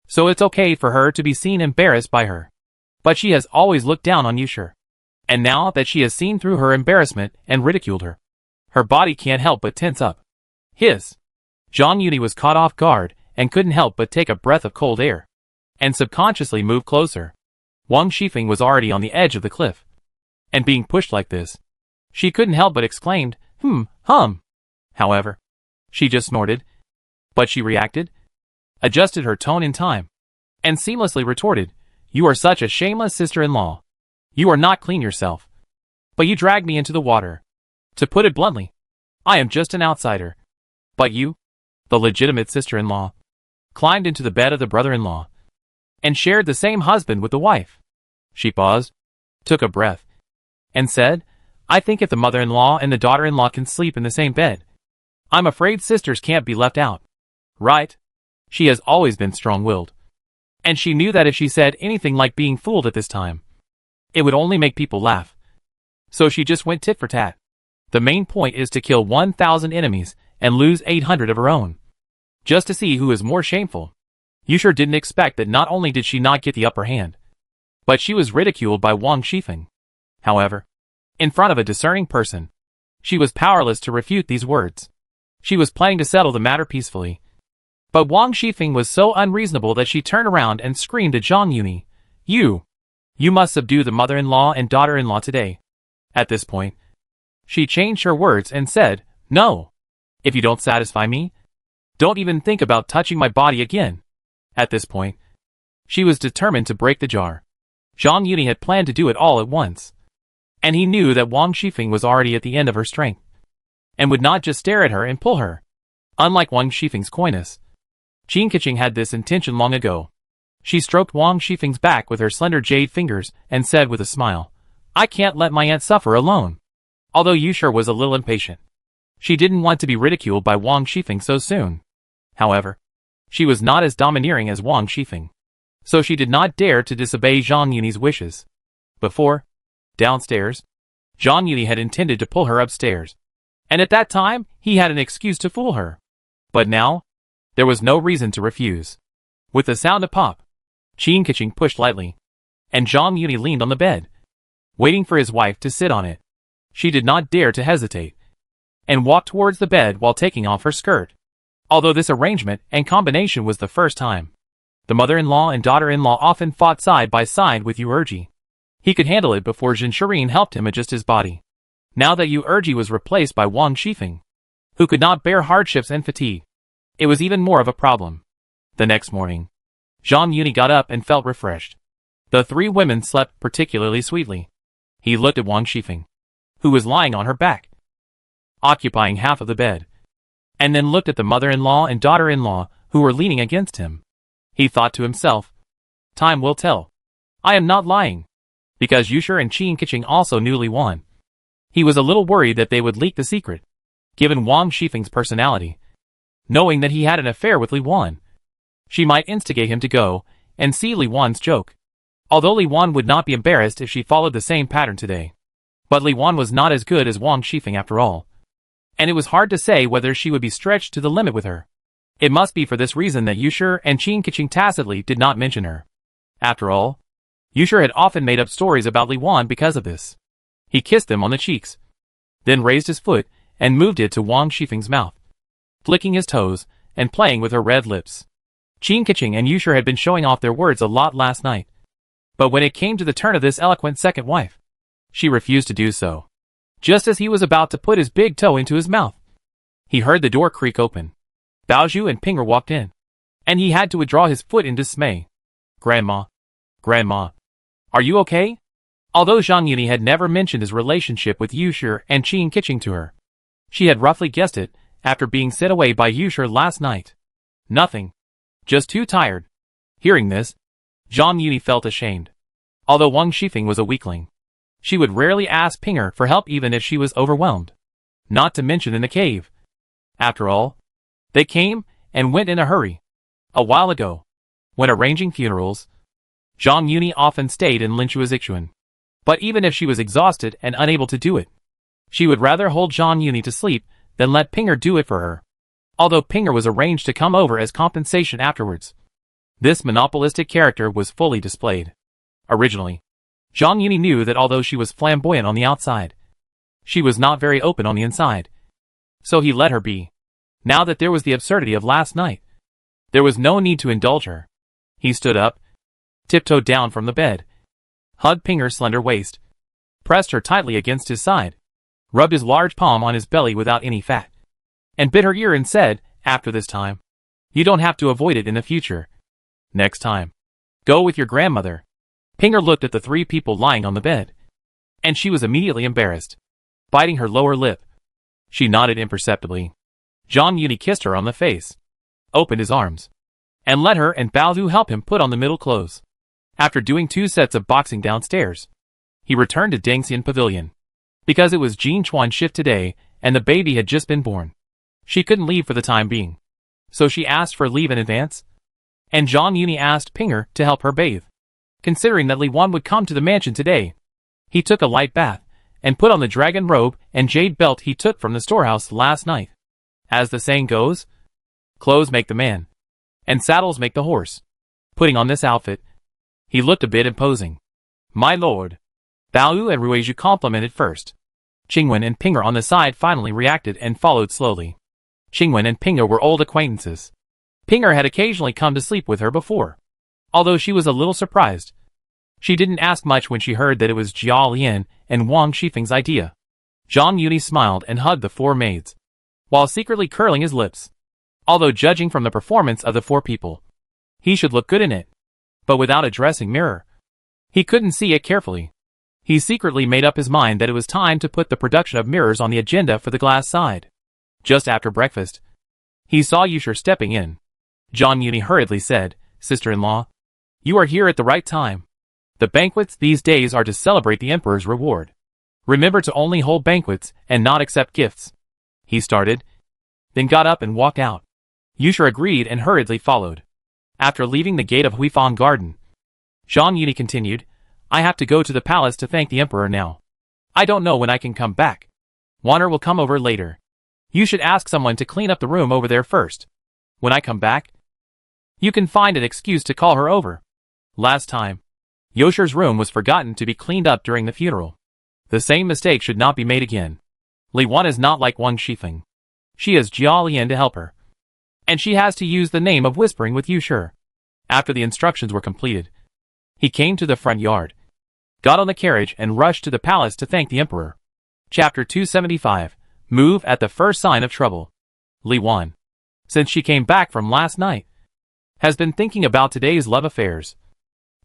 so it's okay for her to be seen embarrassed by her. But she has always looked down on Yusher. And now that she has seen through her embarrassment and ridiculed her, her body can't help but tense up. Zhang Yuni was caught off guard and couldn't help but take a breath of cold air, and subconsciously move closer. Wang Shifeng was already on the edge of the cliff, and being pushed like this, she couldn't help but exclaimed, However, she just snorted, but she reacted, adjusted her tone in time, and seamlessly retorted, "You are such a shameless sister-in-law. You are not clean yourself, but you dragged me into the water. To put it bluntly, I am just an outsider. But you, the legitimate sister-in-law, climbed into the bed of the brother-in-law, and shared the same husband with the wife." She paused, took a breath, and said, "I think if the mother-in-law and the daughter-in-law can sleep in the same bed, I'm afraid sisters can't be left out." Right? She has always been strong-willed, and she knew that if she said anything like being fooled at this time, it would only make people laugh. So she just went tit for tat. The main point is to kill 1,000 enemies and lose 800 of her own, just to see who is more shameful. Yusher didn't expect that not only did she not get the upper hand, but she was ridiculed by Wang Shifeng. However, in front of a discerning person, she was powerless to refute these words. She was planning to settle the matter peacefully. But Wang Shifeng was so unreasonable that she turned around and screamed at Zhang Yuni, You must subdue the mother-in-law and daughter-in-law today." At this point, she changed her words and said, "No. If you don't satisfy me, don't even think about touching my body again." At this point, she was determined to break the jar. Zhang Yuni had planned to do it all at once, and he knew that Wang Shifeng was already at the end of her strength, and would not just stare at her and pull her. Unlike Wang Shifeng's coyness, Qin Keqing had this intention long ago. She stroked Wang Shifeng's back with her slender jade fingers and said with a smile, "I can't let my aunt suffer alone." Although Yusher was a little impatient, she didn't want to be ridiculed by Wang Shifeng so soon. However, she was not as domineering as Wang Shifeng, so she did not dare to disobey Zhang Yuni's wishes. Before, downstairs, Zhang Yuni had intended to pull her upstairs, and at that time he had an excuse to fool her. But now, there was no reason to refuse. With the sound of pop, Qin Keqing pushed lightly, and Zhang Yuni leaned on the bed, waiting for his wife to sit on it. She did not dare to hesitate, and walked towards the bed while taking off her skirt. Although this arrangement and combination was the first time, the mother-in-law and daughter-in-law often fought side by side with Yuerji. He could handle it before Jin Shirin helped him adjust his body. Now that Yuerji was replaced by Wang Shifeng, who could not bear hardships and fatigue, it was even more of a problem. The next morning, Zhang Yuni got up and felt refreshed. The three women slept particularly sweetly. He looked at Wang Shifeng, who was lying on her back, occupying half of the bed, and then looked at the mother-in-law and daughter-in-law who were leaning against him. He thought to himself, time will tell. I am not lying. Because Yusher and Qin Keqing also knew Li Wan. He was a little worried that they would leak the secret, given Wang Shifeng's personality. Knowing that he had an affair with Li Wan, she might instigate him to go and see Li Wan's joke. Although Li Wan would not be embarrassed if she followed the same pattern today. But Li Wan was not as good as Wang Shifeng after all. And it was hard to say whether she would be stretched to the limit with her. It must be for this reason that Yusher and Qin Keqing tacitly did not mention her. After all, Yusher had often made up stories about Li Wan because of this. He kissed them on the cheeks, then raised his foot and moved it to Wang Shifeng's mouth, flicking his toes and playing with her red lips. Qin Keqing and Yusher had been showing off their words a lot last night. But when it came to the turn of this eloquent second wife, she refused to do so. Just as he was about to put his big toe into his mouth, he heard the door creak open. Baozhu and Pinger walked in, and he had to withdraw his foot in dismay. Grandma. Grandma. Are you okay? Although Zhang Yuni had never mentioned his relationship with Yusher and Qin Keqing to her, she had roughly guessed it after being sent away by Yusher last night. Nothing. Just too tired. Hearing this, Zhang Yuni felt ashamed. Although Wang Shifeng was a weakling, she would rarely ask Pinger for help even if she was overwhelmed. Not to mention in the cave. After all, they came and went in a hurry. A while ago, when arranging funerals, Zhang Yuni often stayed in Linchuazixuan. But even if she was exhausted and unable to do it, she would rather hold Zhang Yuni to sleep than let Pinger do it for her. Although Pinger was arranged to come over as compensation afterwards. This monopolistic character was fully displayed. Originally, Zhang Yuni knew that although she was flamboyant on the outside, she was not very open on the inside. So he let her be. Now that there was the absurdity of last night, there was no need to indulge her. He stood up, tiptoed down from the bed, hugged Pinger's slender waist, pressed her tightly against his side, rubbed his large palm on his belly without any fat, and bit her ear and said, after this time, you don't have to avoid it in the future. Next time, go with your grandmother. Pinger looked at the three people lying on the bed, and she was immediately embarrassed, biting her lower lip. She nodded imperceptibly. Zhang Yuni kissed her on the face, opened his arms, and let her and Baozhu help him put on the middle clothes. After doing 2 sets of boxing downstairs, he returned to Dengxian Pavilion. Because it was Jin Chuan's shift today, and the baby had just been born, she couldn't leave for the time being. So she asked for leave in advance, and Zhang Yuni asked Pinger to help her bathe. Considering that Li Wan would come to the mansion today, he took a light bath, and put on the dragon robe and jade belt he took from the storehouse last night. As the saying goes, clothes make the man, and saddles make the horse. Putting on this outfit, he looked a bit imposing. My lord. Baoyu and Ruizhu complimented first. Qingwen and Pinger on the side finally reacted and followed slowly. Qingwen and Pinger were old acquaintances. Pinger had occasionally come to sleep with her before. Although she was a little surprised, she didn't ask much when she heard that it was Jia Lian and Wang Shifeng's idea. Zhang Yuni smiled and hugged the 4 maids, while secretly curling his lips. Although judging from the performance of the 4 people, he should look good in it. But without a dressing mirror, he couldn't see it carefully. He secretly made up his mind that it was time to put the production of mirrors on the agenda for the glass side. Just after breakfast, he saw Yusher stepping in. Zhang Yuni hurriedly said, Sister-in-law, you are here at the right time. The banquets these days are to celebrate the emperor's reward. Remember to only hold banquets and not accept gifts. He started, then got up and walked out. Yusher agreed and hurriedly followed. After leaving the gate of Huifang Garden, Zhang Yuni continued, I have to go to the palace to thank the emperor now. I don't know when I can come back. Wanner will come over later. You should ask someone to clean up the room over there first. When I come back, you can find an excuse to call her over. Last time, Yosher's room was forgotten to be cleaned up during the funeral. The same mistake should not be made again. Li Wan is not like Wang Shifeng. She has Jia Lian to help her, and she has to use the name of whispering with Yusher. After the instructions were completed, he came to the front yard, got on the carriage and rushed to the palace to thank the emperor. Chapter 275. Move at the first sign of trouble. Li Wan. Since she came back from last night, has been thinking about today's love affairs.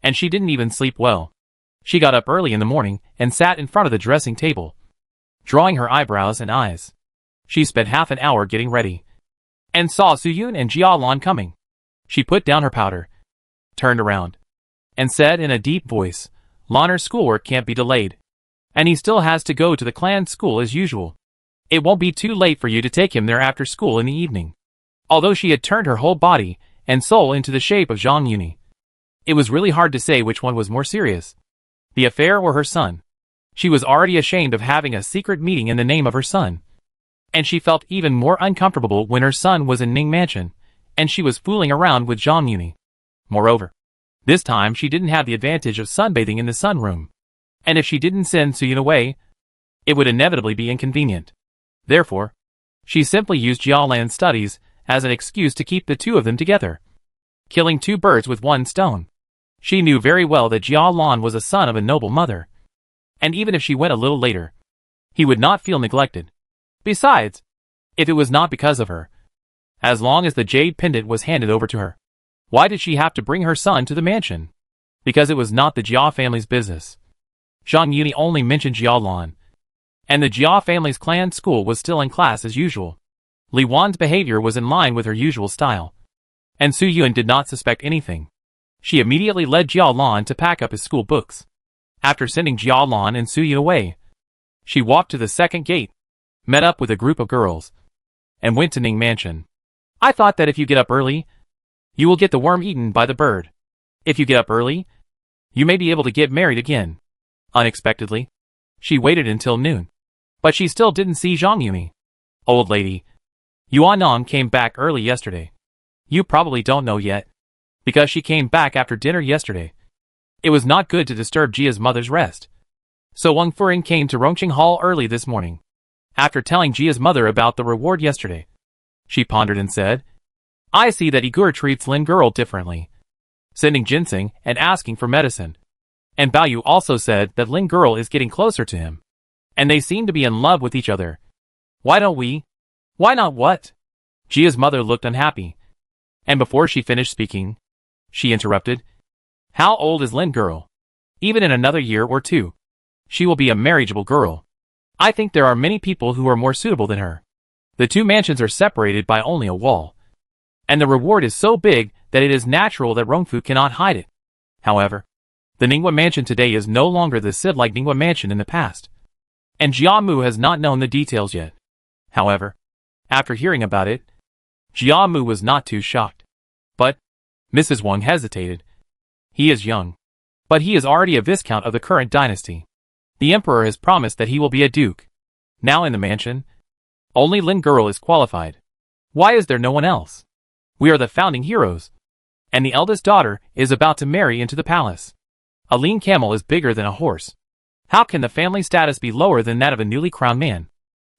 And she didn't even sleep well. She got up early in the morning and sat in front of the dressing table, drawing her eyebrows and eyes. She spent half an hour getting ready, and saw Soo-yoon and Jia-lan coming. She put down her powder, turned around, and said in a deep voice, "Lanner's schoolwork can't be delayed, and he still has to go to the clan school as usual. It won't be too late for you to take him there after school in the evening." Although she had turned her whole body and soul into the shape of Jong Euni, it was really hard to say which one was more serious, the affair or her son. She was already ashamed of having a secret meeting in the name of her son, and she felt even more uncomfortable when her son was in Ning Mansion, and she was fooling around with Jong Euni. Moreover, this time she didn't have the advantage of sunbathing in the sunroom, and if she didn't send Soo-yoon away, it would inevitably be inconvenient. Therefore, she simply used Jia-lan's studies as an excuse to keep the two of them together, killing two birds with one stone. She knew very well that Jia-lan was a son of a noble mother, and even if she went a little later, he would not feel neglected. Besides, if it was not because of her, as long as the jade pendant was handed over to her, why did she have to bring her son to the mansion? Because it was not the Jia family's business. Jong Euni only mentioned Jia-lan, and the Jia family's clan school was still in class as usual. Li Wan's behavior was in line with her usual style, and Soo-yoon did not suspect anything. She immediately led Jia-lan to pack up his school books. After sending Jia-lan and Soo-yoon away, she walked to the second gate, met up with a group of girls, and went to Ning Mansion. "I thought that if you get up early, you will get the worm eaten by the bird. If you get up early, you may be able to get married again." Unexpectedly, she waited until noon, but she still didn't see Jong Euni. "Old lady, Yuan came back early yesterday. You probably don't know yet, because she came back after dinner yesterday. It was not good to disturb Jia's mother's rest. So Wang Furing came to Rongqing Hall early this morning. After telling Jia's mother about the reward yesterday, she pondered and said, 'I see that Igor treats Lin girl differently, sending ginseng and asking for medicine. And Baoyu also said that Lin girl is getting closer to him, and they seem to be in love with each other. Why don't we? Why not what?' Jia's mother looked unhappy, and before she finished speaking, she interrupted, 'How old is Lin girl? Even in another year or two, she will be a marriageable girl. I think there are many people who are more suitable than her. The two mansions are separated by only a wall, and the reward is so big that it is natural that Rongfu cannot hide it. However, the Ningwa mansion today is no longer the Sid-like Ningwa mansion in the past, and Jia-mu has not known the details yet. However, after hearing about it, Jia-mu was not too shocked. But Mrs. Wang hesitated. He is young, but he is already a viscount of the current dynasty. The emperor has promised that he will be a duke. Now in the mansion, only Lin girl is qualified. Why is there no one else? We are the founding heroes, and the eldest daughter is about to marry into the palace. A lean camel is bigger than a horse. How can the family status be lower than that of a newly crowned man?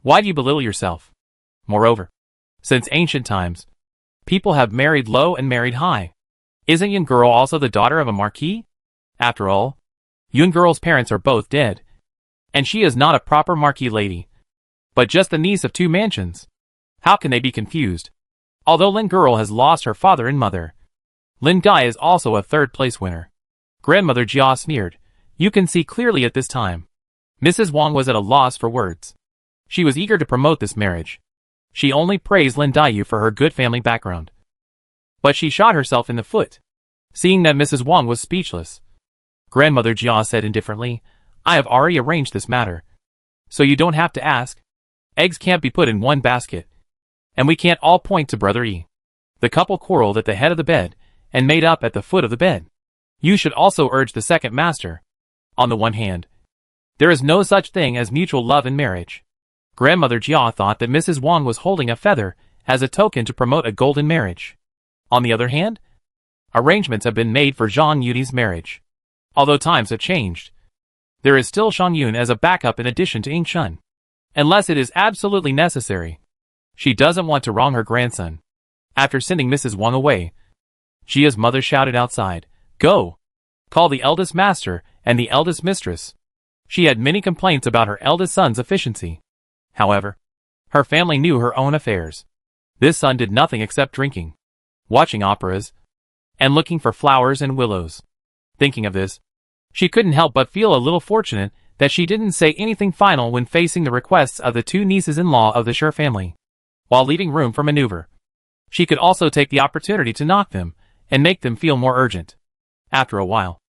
Why do you belittle yourself? Moreover, since ancient times, people have married low and married high. Isn't Yun girl also the daughter of a marquis? After all, Yun girl's parents are both dead, and she is not a proper marquis lady, but just the niece of two mansions. How can they be confused? Although Lin girl has lost her father and mother, Lin Guy is also a third-place winner." Grandmother Jia sneered. You can see clearly at this time, Mrs. Wang was at a loss for words. She was eager to promote this marriage. She only praised Lin Dayu for her good family background. But she shot herself in the foot, seeing that Mrs. Wang was speechless. Grandmother Jia said indifferently, "I have already arranged this matter, so you don't have to ask. Eggs can't be put in one basket, and we can't all point to Brother E." The couple quarreled at the head of the bed, and made up at the foot of the bed. You should also urge the second master. On the one hand, there is no such thing as mutual love in marriage. Grandmother Jia thought that Mrs. Wang was holding a feather as a token to promote a golden marriage. On the other hand, arrangements have been made for Zhang Yuni's marriage. Although times have changed, there is still Shang Yun as a backup in addition to Ying Shun, unless it is absolutely necessary. She doesn't want to wrong her grandson. After sending Mrs. Wang away, Jia's mother shouted outside, "Go! Call the eldest master and the eldest mistress." She had many complaints about her eldest son's efficiency. However, her family knew her own affairs. This son did nothing except drinking, watching operas, and looking for flowers and willows. Thinking of this, she couldn't help but feel a little fortunate that she didn't say anything final when facing the requests of the two nieces-in-law of the Sher family. While leaving room for maneuver, she could also take the opportunity to knock them and make them feel more urgent. After a while,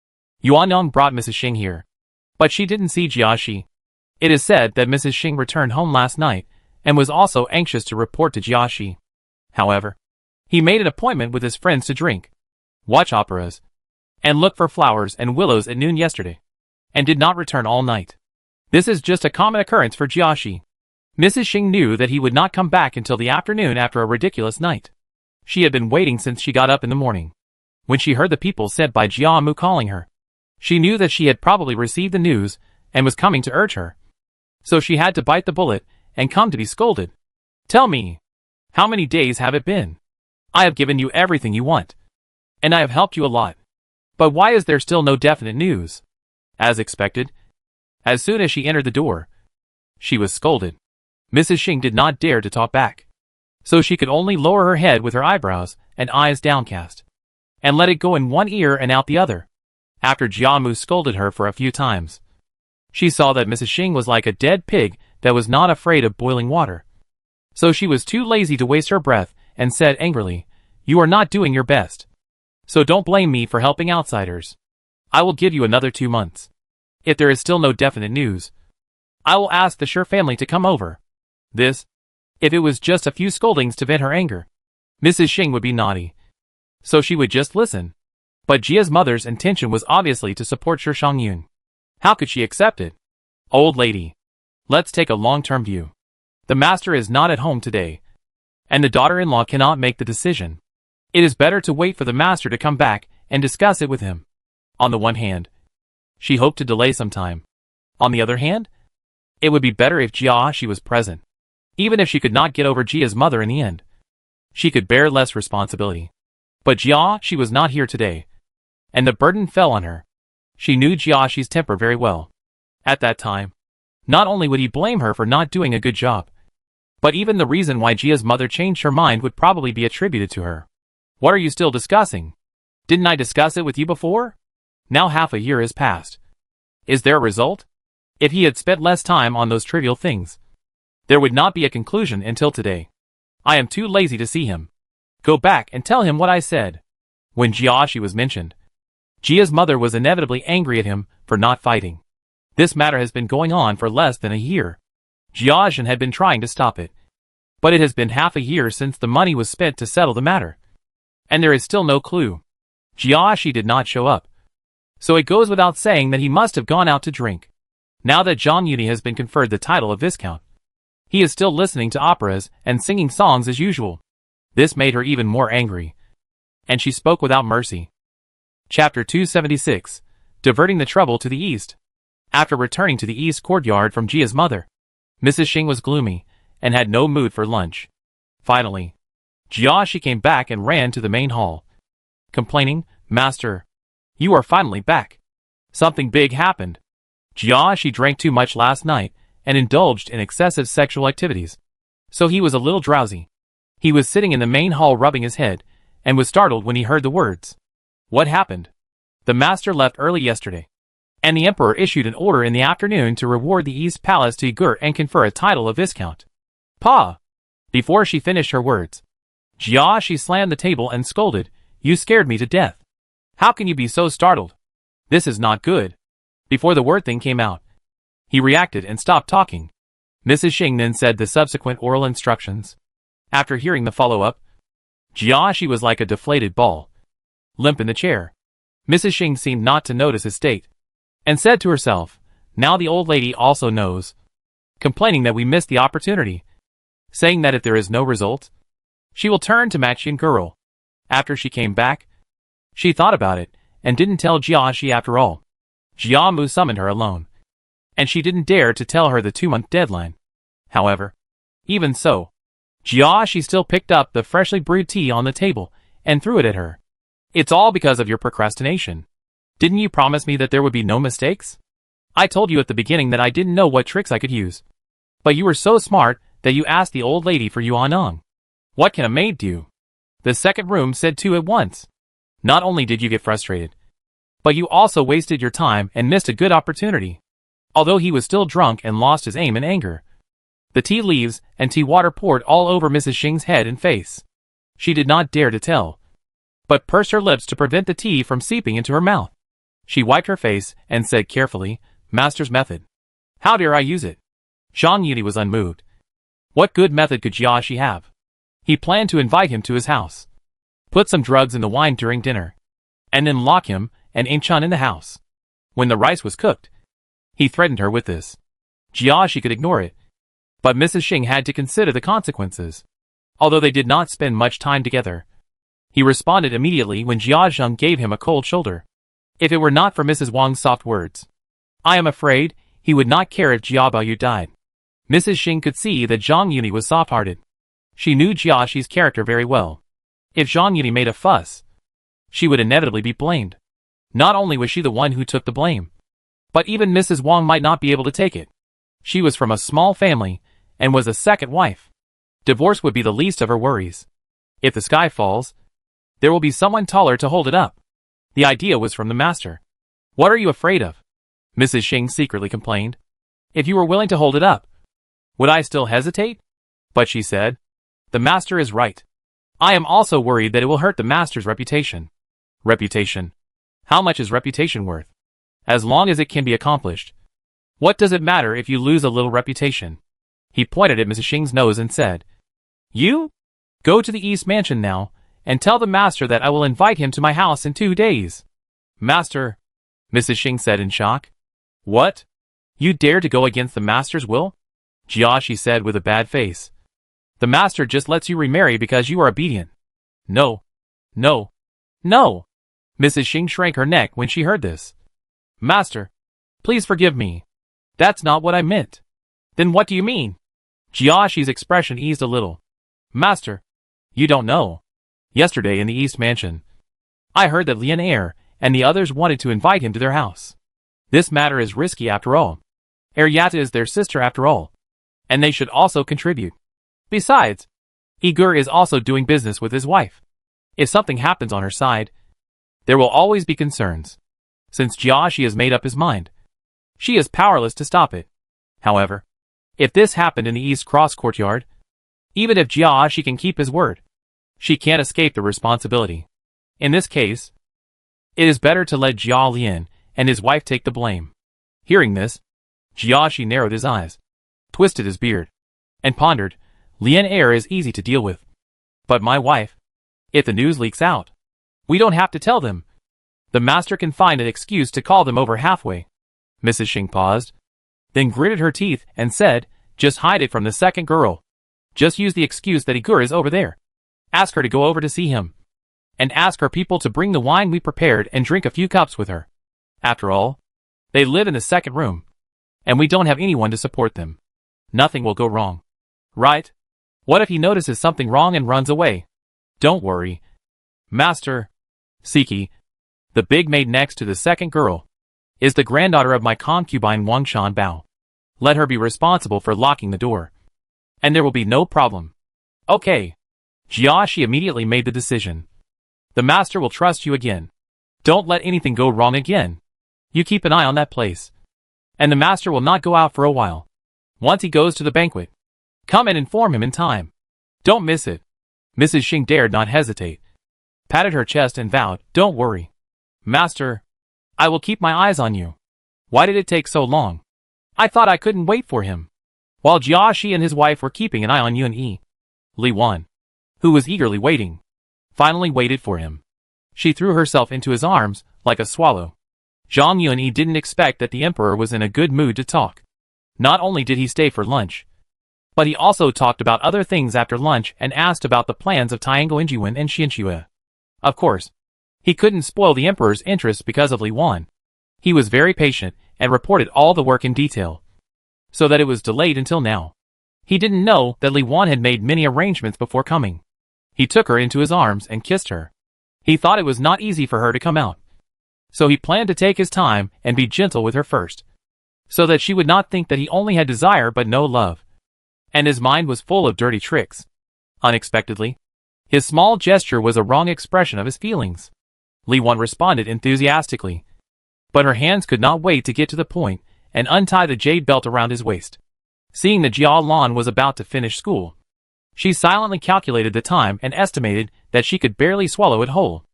Yuanyang brought Mrs. Xing here, but she didn't see Jiaxi. It is said that Mrs. Xing returned home last night and was also anxious to report to Jiaxi. However, he made an appointment with his friends to drink, watch operas, and look for flowers and willows at noon yesterday, and did not return all night. This is just a common occurrence for Jiaxi. Mrs. Xing knew that he would not come back until the afternoon after a ridiculous night. She had been waiting since she got up in the morning. When she heard the people sent by Jiamu calling her, she knew that she had probably received the news and was coming to urge her. So she had to bite the bullet and come to be scolded. Tell me, how many days have it been? I have given you everything you want, and I have helped you a lot. But why is there still no definite news? As expected, as soon as she entered the door, she was scolded. Mrs. Xing did not dare to talk back, so she could only lower her head with her eyebrows and eyes downcast, and let it go in one ear and out the other. After Jiamu scolded her for a few times, she saw that Mrs. Xing was like a dead pig that was not afraid of boiling water. So she was too lazy to waste her breath and said angrily, "You are not doing your best. So don't blame me for helping outsiders. I will give you another 2 months. If there is still no definite news, I will ask the Sher family to come over." This, if it was just a few scoldings to vent her anger, Mrs. Xing would be naughty, so she would just listen. But Jia's mother's intention was obviously to support Shi Shangyun. How could she accept it? Old lady, let's take a long-term view. The master is not at home today, and the daughter-in-law cannot make the decision. It is better to wait for the master to come back and discuss it with him. On the one hand, she hoped to delay some time. On the other hand, it would be better if Jiaxi was present. Even if she could not get over Jia's mother in the end, she could bear less responsibility. But Jiaxi was not here today, and the burden fell on her. She knew Jiaxi's temper very well. At that time, not only would he blame her for not doing a good job, but even the reason why Jia's mother changed her mind would probably be attributed to her. What are you still discussing? Didn't I discuss it with you before? Now half a year has passed. Is there a result? If he had spent less time on those trivial things, there would not be a conclusion until today. I am too lazy to see him. Go back and tell him what I said. When Jiaxi was mentioned, Jia's mother was inevitably angry at him for not fighting. This matter has been going on for less than a year. Jiaxin had been trying to stop it, but it has been half a year since the money was spent to settle the matter, and there is still no clue. Jiaxi did not show up, so it goes without saying that he must have gone out to drink. Now that Zhang Yuni has been conferred the title of Viscount, he is still listening to operas and singing songs as usual. This made her even more angry, and she spoke without mercy. Chapter 276, Diverting the Trouble to the East. After returning to the east courtyard from Jia's mother, Mrs. Xing was gloomy and had no mood for lunch. Finally, Jiaxi came back and ran to the main hall, complaining, "Master, you are finally back. Something big happened. Jiaxi drank too much last night and indulged in excessive sexual activities, so he was a little drowsy." He was sitting in the main hall rubbing his head, and was startled when he heard the words. What happened? The master left early yesterday, and the emperor issued an order in the afternoon to reward the East Palace to Yigur and confer a title of Viscount. Pa! Before she finished her words, Jiaxi slammed the table and scolded, "You scared me to death. How can you be so startled? This is not good." Before the word thing came out, he reacted and stopped talking. Mrs. Xing then said the subsequent oral instructions. After hearing the follow-up, Jiaxi was like a deflated ball, limp in the chair. Mrs. Xing seemed not to notice his state, and said to herself, "Now the old lady also knows," complaining that we missed the opportunity, saying that if there is no result, she will turn to Machian girl. After she came back, she thought about it, and didn't tell Jiaxi after all. Jiamu summoned her alone, and she didn't dare to tell her the 2-month deadline. However, even so, Jiaxi still picked up the freshly brewed tea on the table and threw it at her. "It's all because of your procrastination. Didn't you promise me that there would be no mistakes? I told you at the beginning that I didn't know what tricks I could use. But you were so smart that you asked the old lady for Yuanong. What can a maid do?" The second room said two at once. Not only did you get frustrated, but you also wasted your time and missed a good opportunity. Although he was still drunk and lost his aim in anger, the tea leaves and tea water poured all over Mrs. Xing's head and face. She did not dare to tell, but pursed her lips to prevent the tea from seeping into her mouth. She wiped her face and said carefully, "Master's method. How dare I use it?" Zhang Yuli was unmoved. What good method could Jiaxi have? He planned to invite him to his house, put some drugs in the wine during dinner, and then lock him and Aim Chun in the house. When the rice was cooked, he threatened her with this. Jiaxi could ignore it, but Mrs. Xing had to consider the consequences. Although they did not spend much time together, he responded immediately when Jia Zheng gave him a cold shoulder. If it were not for Mrs. Wang's soft words, I am afraid he would not care if Jia Baoyu died. Mrs. Xing could see that Zhang Yuni was soft-hearted. She knew Jiaxi's character very well. If Zhang Yuni made a fuss, she would inevitably be blamed. Not only was she the one who took the blame, but even Mrs. Wang might not be able to take it. She was from a small family and was a second wife. Divorce would be the least of her worries. If the sky falls, there will be someone taller to hold it up. The idea was from the master. What are you afraid of? Mrs. Xing secretly complained. If you were willing to hold it up, would I still hesitate? But she said, the master is right. I am also worried that it will hurt the master's reputation. Reputation. How much is reputation worth? As long as it can be accomplished. What does it matter if you lose a little reputation? He pointed at Mrs. Xing's nose and said, You? Go to the East Mansion now, and tell the master that I will invite him to my house in 2 days. Master, Mrs. Xing said in shock. What? You dare to go against the master's will? Jiaxi said with a bad face. The master just lets you remarry because you are obedient. No. No. No. Mrs. Xing shrank her neck when she heard this. Master, please forgive me. That's not what I meant. Then what do you mean? Jiaxi's expression eased a little. Master, you don't know. Yesterday in the East Mansion, I heard that Lian Air and the others wanted to invite him to their house. This matter is risky after all. Aryata is their sister after all, and they should also contribute. Besides, Igur is also doing business with his wife. If something happens on her side, there will always be concerns. Since Jiaxi has made up his mind, she is powerless to stop it. However, if this happened in the East Cross courtyard, even if Jiaxi can keep his word, she can't escape the responsibility. In this case, it is better to let Jia Lian and his wife take the blame. Hearing this, Jiaxi narrowed his eyes, twisted his beard, and pondered. Lian Air is easy to deal with. But my wife, if the news leaks out, we don't have to tell them. The master can find an excuse to call them over halfway. Mrs. Xing paused, then gritted her teeth and said, just hide it from the second girl. Just use the excuse that Igur is over there. Ask her to go over to see him. And ask her people to bring the wine we prepared and drink a few cups with her. After all, they live in the second room, and we don't have anyone to support them. Nothing will go wrong. Right? What if he notices something wrong and runs away? Don't worry. Master, Siki, the big maid next to the second girl, is the granddaughter of my concubine Wangshan Bao. Let her be responsible for locking the door, and there will be no problem. Okay. Jiaxi immediately made the decision. The master will trust you again. Don't let anything go wrong again. You keep an eye on that place. And the master will not go out for a while. Once he goes to the banquet, come and inform him in time. Don't miss it. Mrs. Xing dared not hesitate, patted her chest and vowed, don't worry. Master, I will keep my eyes on you. Why did it take so long? I thought I couldn't wait for him. While Jiaxi and his wife were keeping an eye on Yun Yi, Li Wan, who was eagerly waiting, finally waited for him. She threw herself into his arms like a swallow. Zhang Yunyi didn't expect that the emperor was in a good mood to talk. Not only did he stay for lunch, but he also talked about other things after lunch and asked about the plans of Tiango Injiwen and Xianxue. Of course, he couldn't spoil the emperor's interest because of Li Wan. He was very patient and reported all the work in detail, so that it was delayed until now. He didn't know that Li Wan had made many arrangements before coming. He took her into his arms and kissed her. He thought it was not easy for her to come out, so he planned to take his time and be gentle with her first, so that she would not think that he only had desire but no love. And his mind was full of dirty tricks. Unexpectedly, his small gesture was a wrong expression of his feelings. Li Wan responded enthusiastically. But her hands could not wait to get to the point and untie the jade belt around his waist. Seeing that Jia Lan was about to finish school, she silently calculated the time and estimated that she could barely swallow it whole.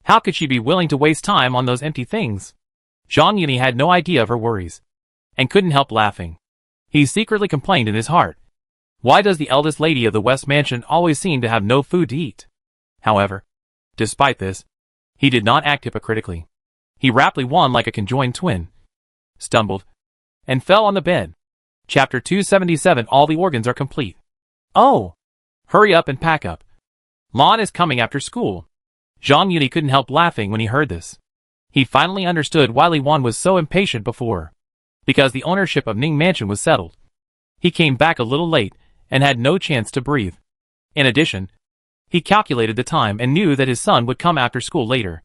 How could she be willing to waste time on those empty things? Zhang Yuni had no idea of her worries, and couldn't help laughing. He secretly complained in his heart. Why does the eldest lady of the West Mansion always seem to have no food to eat? However, despite this, he did not act hypocritically. He rapidly won like a conjoined twin, stumbled, and fell on the bed. Chapter 277. All the organs are complete. Oh! Hurry up and pack up. Lan is coming after school. Zhang Yuni couldn't help laughing when he heard this. He finally understood why Li Wan was so impatient before. Because the ownership of Ning Mansion was settled. He came back a little late and had no chance to breathe. In addition, he calculated the time and knew that his son would come after school later.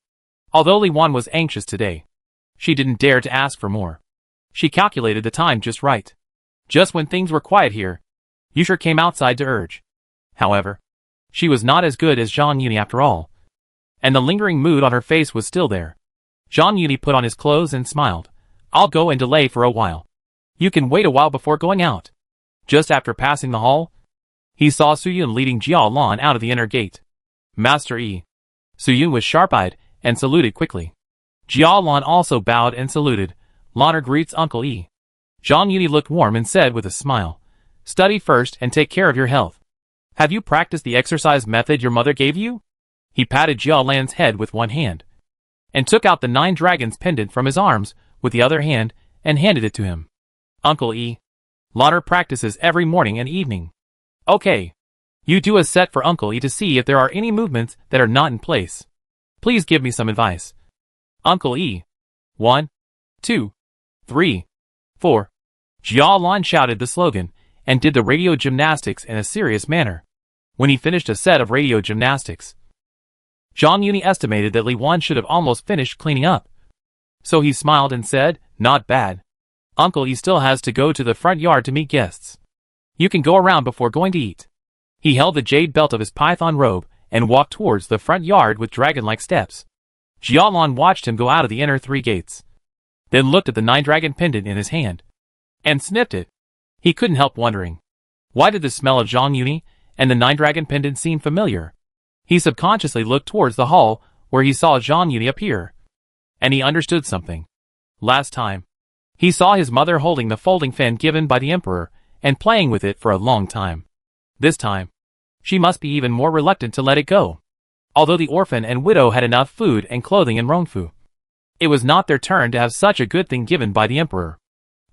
Although Li Wan was anxious today, she didn't dare to ask for more. She calculated the time just right. Just when things were quiet here, Yusher came outside to urge. However, she was not as good as Zhang Yuni after all, and the lingering mood on her face was still there. Zhang Yuni put on his clothes and smiled. I'll go and delay for a while. You can wait a while before going out. Just after passing the hall, he saw Suyun leading Jia Lan out of the inner gate. Master Yi. Suyun was sharp-eyed and saluted quickly. Jia Lan also bowed and saluted. Lanner greets Uncle Yi. Zhang Yuni looked warm and said with a smile, study first and take care of your health. Have you practiced the exercise method your mother gave you? He patted Jia Lan's head with one hand, and took out the 9 dragons pendant from his arms with the other hand and handed it to him. Uncle Yi. Lanner practices every morning and evening. Okay. You do a set for Uncle Yi to see if there are any movements that are not in place. Please give me some advice. Uncle Yi. 1, 2, 3, 4. Jia Lan shouted the slogan and did the radio gymnastics in a serious manner. When he finished a set of radio gymnastics, Zhang Yuni estimated that Li Wan should have almost finished cleaning up. So he smiled and said, not bad. Uncle Yi still has to go to the front yard to meet guests. You can go around before going to eat. He held the jade belt of his python robe and walked towards the front yard with dragon-like steps. Jia Lan watched him go out of the inner 3 gates, then looked at the 9-dragon pendant in his hand, and sniffed it. He couldn't help wondering, why did the smell of Zhang Yuni and the 9-dragon pendant seem familiar? He subconsciously looked towards the hall where he saw Zhang Yuni appear, and he understood something. Last time, he saw his mother holding the folding fan given by the emperor and playing with it for a long time. This time, she must be even more reluctant to let it go. Although the orphan and widow had enough food and clothing in Rongfu, it was not their turn to have such a good thing given by the emperor.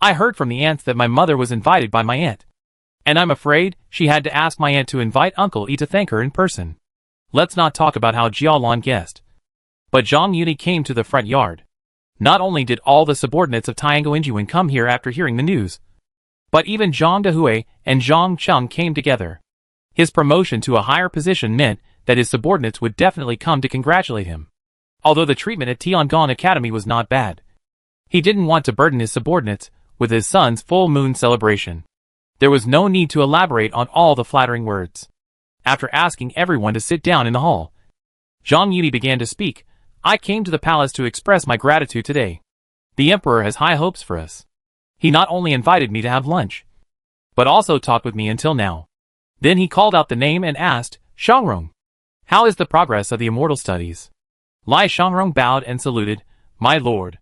I heard from the aunts that my mother was invited by my aunt, and I'm afraid she had to ask my aunt to invite Uncle Yi to thank her in person. Let's not talk about how Jia Lan guessed. But Zhang Yuni came to the front yard. Not only did all the subordinates of Tiango Injuan come here after hearing the news, but even Zhang Dehui and Zhang Cheng came together. His promotion to a higher position meant that his subordinates would definitely come to congratulate him. Although the treatment at Tiangong Academy was not bad, he didn't want to burden his subordinates with his son's full moon celebration. There was no need to elaborate on all the flattering words. After asking everyone to sit down in the hall, Zhang Yuni began to speak. I came to the palace to express my gratitude today. The emperor has high hopes for us. He not only invited me to have lunch, but also talked with me until now. Then he called out the name and asked, Shangrong, how is the progress of the immortal studies? Lai Shangrong bowed and saluted, my lord.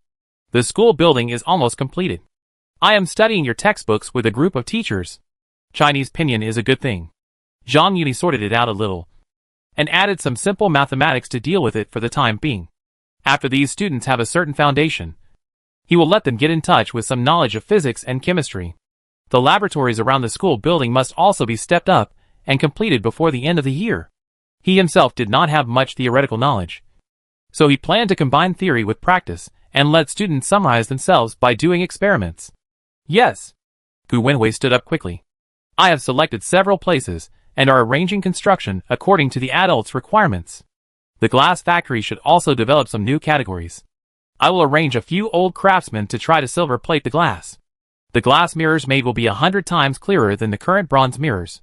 The school building is almost completed. I am studying your textbooks with a group of teachers. Chinese pinyin is a good thing. Zhang Yuni sorted it out a little, and added some simple mathematics to deal with it for the time being. After these students have a certain foundation, he will let them get in touch with some knowledge of physics and chemistry. The laboratories around the school building must also be stepped up and completed before the end of the year. He himself did not have much theoretical knowledge, so he planned to combine theory with practice and let students summarize themselves by doing experiments. Yes. Gu Wenhui stood up quickly. I have selected several places and are arranging construction according to the adults' requirements. The glass factory should also develop some new categories. I will arrange a few old craftsmen to try to silver plate the glass. The glass mirrors made will be 100 times clearer than the current bronze mirrors.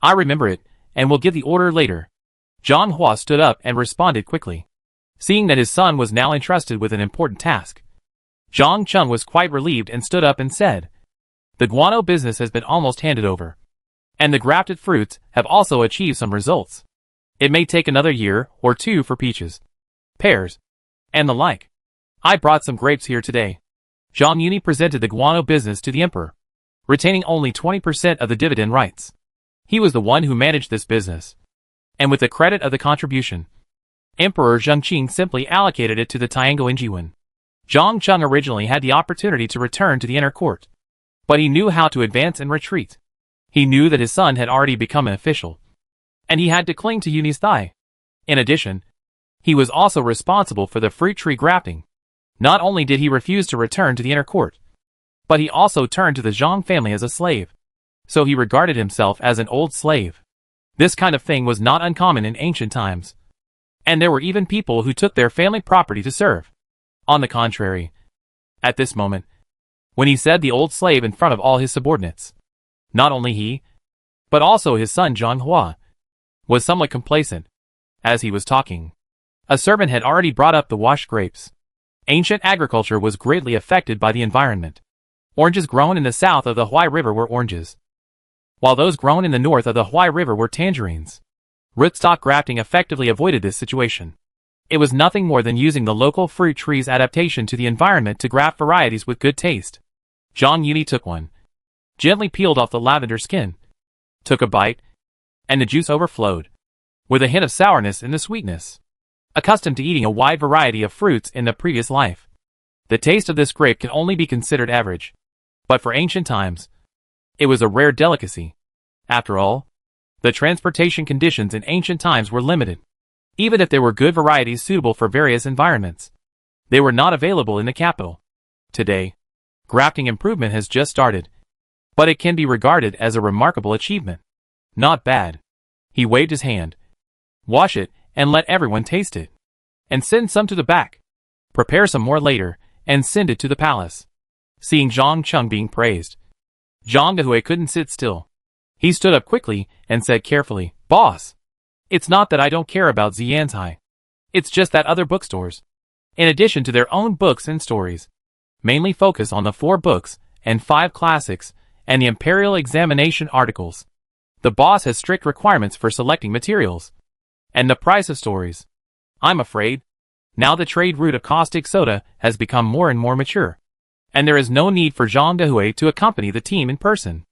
I remember it, and will give the order later. Zhang Hua stood up and responded quickly. Seeing that his son was now entrusted with an important task, Zhang Cheng was quite relieved and stood up and said, "The guano business has been almost handed over, and the grafted fruits have also achieved some results. It may take another year or two for peaches, pears, and the like. I brought some grapes here today." Zhang Yuni presented the guano business to the emperor, retaining only 20% of the dividend rights. He was the one who managed this business, and with the credit of the contribution, Emperor Zhengqing simply allocated it to the Tiango Injiwen. Zhang Cheng originally had the opportunity to return to the inner court, but he knew how to advance and retreat. He knew that his son had already become an official, and he had to cling to Yuni's thigh. In addition, he was also responsible for the fruit tree grafting. Not only did he refuse to return to the inner court, but he also turned to the Zhang family as a slave. So he regarded himself as an old slave. This kind of thing was not uncommon in ancient times, and there were even people who took their family property to serve. On the contrary, at this moment, when he said the old slave in front of all his subordinates, not only he, but also his son Zhang Hua, was somewhat complacent. As he was talking, a servant had already brought up the washed grapes. Ancient agriculture was greatly affected by the environment. Oranges grown in the south of the Huai River were oranges, while those grown in the north of the Huai River were tangerines. Rootstock grafting effectively avoided this situation. It was nothing more than using the local fruit tree's adaptation to the environment to graft varieties with good taste. Zhang Yuni took one, gently peeled off the lavender skin, took a bite, and the juice overflowed, with a hint of sourness in the sweetness. Accustomed to eating a wide variety of fruits in the previous life, the taste of this grape can only be considered average. But for ancient times, it was a rare delicacy. After all, the transportation conditions in ancient times were limited. Even if there were good varieties suitable for various environments, they were not available in the capital. Today, grafting improvement has just started, but it can be regarded as a remarkable achievement. Not bad. He waved his hand. Wash it and let everyone taste it, and send some to the back. Prepare some more later and send it to the palace. Seeing Zhang Cheng being praised, Zhang Dehui couldn't sit still. He stood up quickly and said carefully, "Boss, it's not that I don't care about Xiantai. It's just that other bookstores, in addition to their own books and stories, mainly focus on the 4 books and 5 classics and the imperial examination articles. The boss has strict requirements for selecting materials and the price of stories. I'm afraid now the trade route of caustic soda has become more and more mature, and there is no need for Zhang Dehui to accompany the team in person,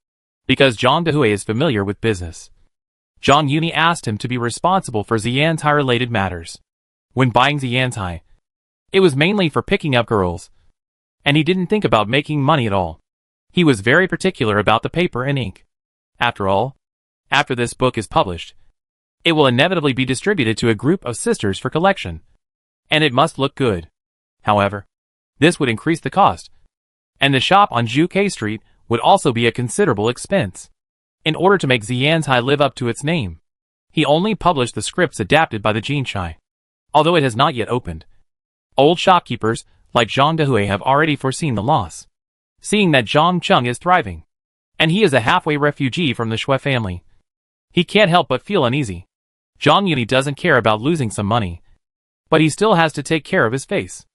because Zhang Dehui is familiar with business." Zhang Yuni asked him to be responsible for Xiantai-related matters. When buying Xiantai, it was mainly for picking up girls, and he didn't think about making money at all. He was very particular about the paper and ink. After all, after this book is published, it will inevitably be distributed to a group of sisters for collection, and it must look good. However, this would increase the cost, and the shop on Zhuke Street would also be a considerable expense. In order to make Xiantai live up to its name, he only published the scripts adapted by the Jinchai, although it has not yet opened. Old shopkeepers like Zhang Dehui have already foreseen the loss. Seeing that Zhang Cheng is thriving, and he is a halfway refugee from the Shui family, he can't help but feel uneasy. Zhang Yuni doesn't care about losing some money, but he still has to take care of his face.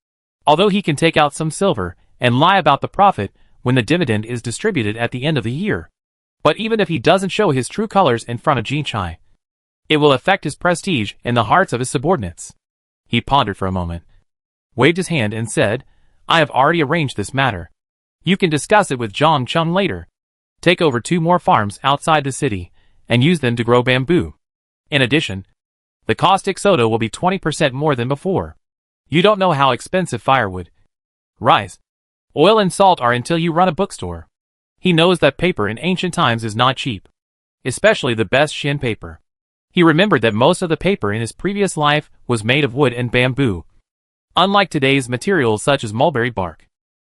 Although he can take out some silver and lie about the profit when the dividend is distributed at the end of the year. But even if he doesn't show his true colors in front of Jinchai, it will affect his prestige in the hearts of his subordinates. He pondered for a moment, waved his hand and said, "I have already arranged this matter. You can discuss it with Zhang Cheng later. Take over 2 more farms outside the city and use them to grow bamboo. In addition, the caustic soda will be 20% more than before. You don't know how expensive firewood, rice, oil and salt are until you run a bookstore." He knows that paper in ancient times is not cheap, especially the best Xin paper. He remembered that most of the paper in his previous life was made of wood and bamboo, unlike today's materials such as mulberry bark.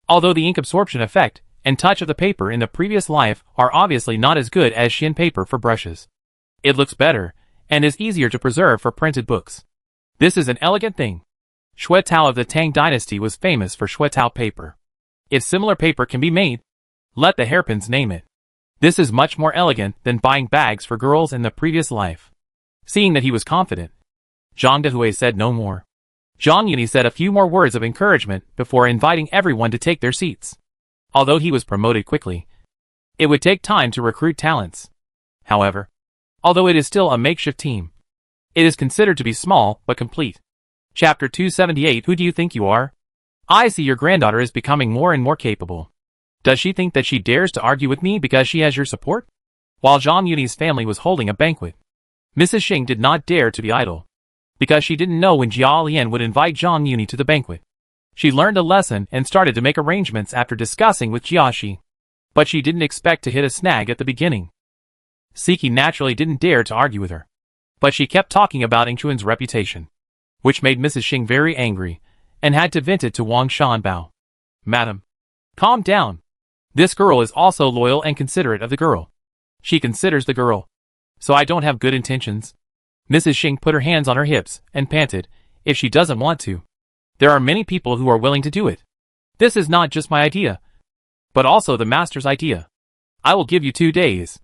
Although the ink absorption effect and touch of the paper in the previous life are obviously not as good as Xin paper for brushes, it looks better and is easier to preserve for printed books. This is an elegant thing. Xuetao of the Tang dynasty was famous for Xuetao paper. If similar paper can be made, let the hairpins name it. This is much more elegant than buying bags for girls in the previous life. Seeing that he was confident, Zhang Dehui said no more. Zhang Yuni said a few more words of encouragement before inviting everyone to take their seats. Although he was promoted quickly, it would take time to recruit talents. However, although it is still a makeshift team, it is considered to be small but complete. Chapter 278. Who do you think you are? I see your granddaughter is becoming more and more capable. Does she think that she dares to argue with me because she has your support? While Zhang Yuni's family was holding a banquet, Mrs. Xing did not dare to be idle, because she didn't know when Jia Lian would invite Zhang Yuni to the banquet. She learned a lesson and started to make arrangements after discussing with Jia Shi. But she didn't expect to hit a snag at the beginning. Siki naturally didn't dare to argue with her, but she kept talking about Yingchuan's reputation, which made Mrs. Xing very angry, and had to vent it to Wang Shanbao. Madam, calm down. This girl is also loyal and considerate of the girl. She considers the girl. So I don't have good intentions. Mrs. Xing put her hands on her hips and panted, if she doesn't want to. There are many people who are willing to do it. This is not just my idea, but also the master's idea. I will give you 2 days.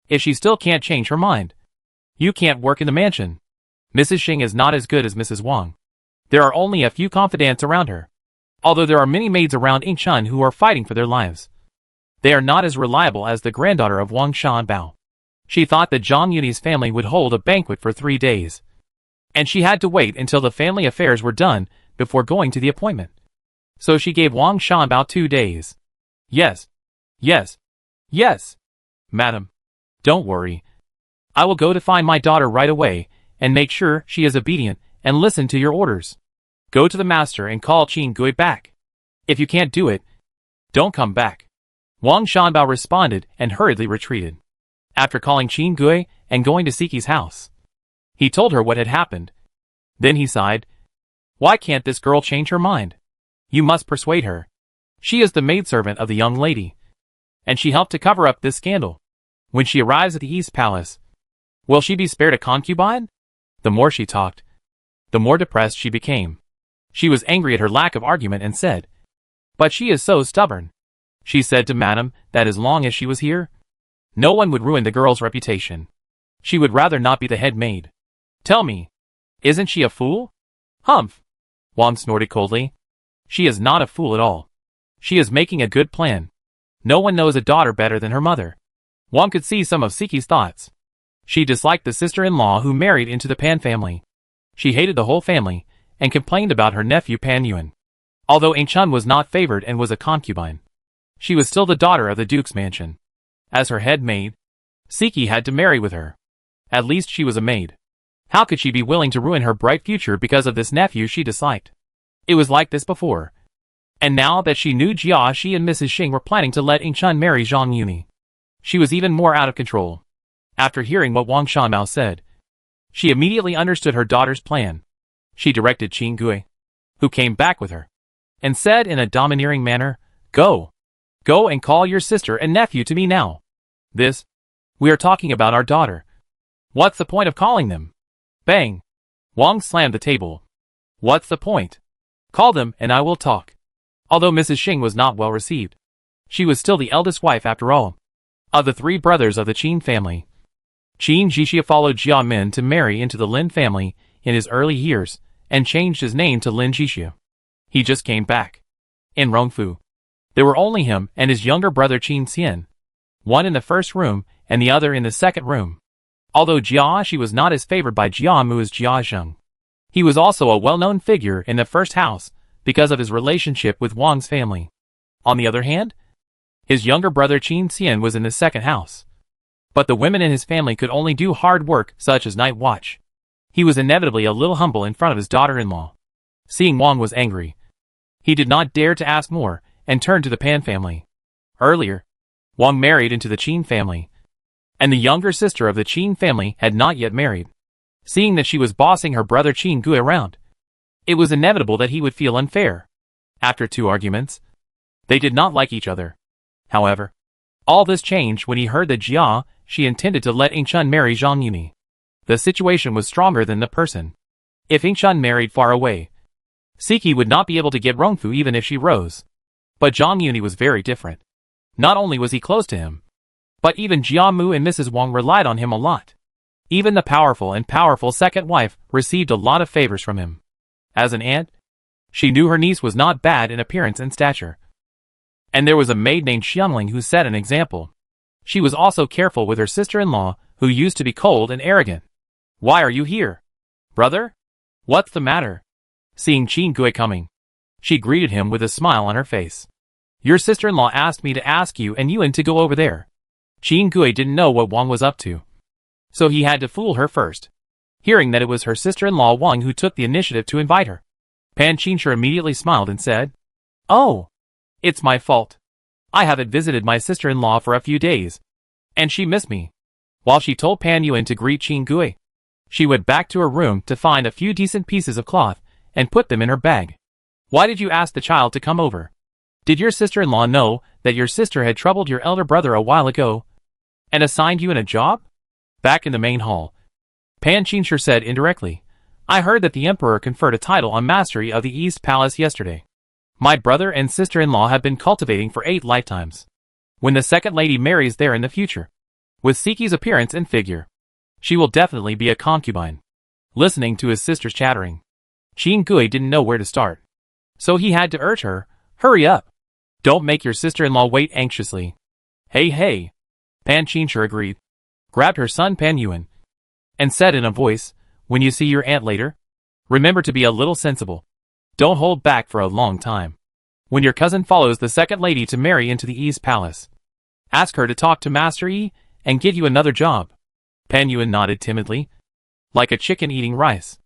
If she still can't change her mind, you can't work in the mansion. Mrs. Xing is not as good as Mrs. Wang. There are only a few confidants around her. Although there are many maids around Yingchun who are fighting for their lives, they are not as reliable as the granddaughter of Wang Shanbao. She thought that Zhang Yuni's family would hold a banquet for 3 days, and she had to wait until the family affairs were done before going to the appointment. So she gave Wang Shanbao 2 days. Yes. Yes. Yes. Madam, don't worry. I will go to find my daughter right away and make sure she is obedient and listen to your orders. Go to the master and call Qin Gui back. If you can't do it, don't come back. Wang Shanbao responded and hurriedly retreated. After calling Qin Gui and going to Siki's house, he told her what had happened. Then he sighed. Why can't this girl change her mind? You must persuade her. She is the maidservant of the young lady, and she helped to cover up this scandal. When she arrives at the East Palace, will she be spared a concubine? The more she talked, the more depressed she became. She was angry at her lack of argument and said, but she is so stubborn. She said to Madame that as long as she was here, no one would ruin the girl's reputation. She would rather not be the head maid. Tell me, isn't she a fool? Humph! Wang snorted coldly. She is not a fool at all. She is making a good plan. No one knows a daughter better than her mother. Wang could see some of Siki's thoughts. She disliked the sister-in-law who married into the Pan family. She hated the whole family, and complained about her nephew Pan Yuan. Although Yingchun was not favored and was a concubine, she was still the daughter of the Duke's mansion. As her head maid, Siki had to marry with her. At least she was a maid. How could she be willing to ruin her bright future because of this nephew she disliked? It was like this before. And now that she knew Jia Shi and Mrs. Xing were planning to let Yingchun marry Zhang Yuni, she was even more out of control. After hearing what Wang Shanbao said, she immediately understood her daughter's plan. She directed Qin Gui, who came back with her, and said in a domineering manner, Go! Go and call your sister and nephew to me now. We are talking about our daughter. What's the point of calling them? Bang! Wang slammed the table. What's the point? Call them and I will talk. Although Mrs. Xing was not well received, she was still the eldest wife after all. Of the 3 brothers of the Qin family, Qin Jixia followed Jia Min to marry into the Lin family in his early years and changed his name to Lin Jixia. He just came back. In Rongfu, there were only him and his younger brother Qin Xian, one in the first room and the other in the second room. Although Jia Shi was not as favored by Jia Mu as Jia Zheng, he was also a well-known figure in the first house because of his relationship with Wang's family. On the other hand, his younger brother Qin Xian was in the second house. But the women in his family could only do hard work such as night watch. He was inevitably a little humble in front of his daughter-in-law. Seeing Wang was angry, he did not dare to ask more and turned to the Pan family. Earlier, Wang married into the Qin family, and the younger sister of the Qin family had not yet married. Seeing that she was bossing her brother Qin Gui around, it was inevitable that he would feel unfair. After 2 arguments, they did not like each other. However, all this changed when he heard that Jia Shi intended to let Yingchun marry Zhang Yuni. The situation was stronger than the person. If Yingchun married far away, Siki would not be able to get Rongfu even if she rose. But Zhang Yuni was very different. Not only was he close to him, but even Jia Mu and Mrs. Wang relied on him a lot. Even the powerful second wife received a lot of favors from him. As an aunt, she knew her niece was not bad in appearance and stature. And there was a maid named Xiangling who set an example. She was also careful with her sister-in-law, who used to be cold and arrogant. "Why are you here, brother? What's the matter?" Seeing Qin Gui coming, she greeted him with a smile on her face. "Your sister-in-law asked me to ask you and Yuan to go over there." Qin Gui didn't know what Wang was up to, so he had to fool her first. Hearing that it was her sister-in-law Wang who took the initiative to invite her, Pan Qingshi immediately smiled and said, "Oh, it's my fault. I haven't visited my sister-in-law for a few days, and she missed me." While she told Pan Yuan to greet Qin Gui, she went back to her room to find a few decent pieces of cloth and put them in her bag. "Why did you ask the child to come over? Did your sister-in-law know that your sister had troubled your elder brother a while ago and assigned you in a job?" Back in the main hall, Pan Qingshi said indirectly, "I heard that the emperor conferred a title on mastery of the East Palace yesterday. My brother and sister-in-law have been cultivating for 8 lifetimes. When the second lady marries there in the future, with Siki's appearance and figure, she will definitely be a concubine." Listening to his sister's chattering, Qin Gui didn't know where to start, so he had to urge her, "Hurry up. Don't make your sister-in-law wait anxiously." Hey. Pan Qingshi agreed, grabbed her son Pan Yuan, and said in a voice, "When you see your aunt later, remember to be a little sensible. Don't hold back for a long time. When your cousin follows the second lady to marry into the East Palace, ask her to talk to Master Yi and get you another job." Pan Yuan nodded timidly, like a chicken eating rice,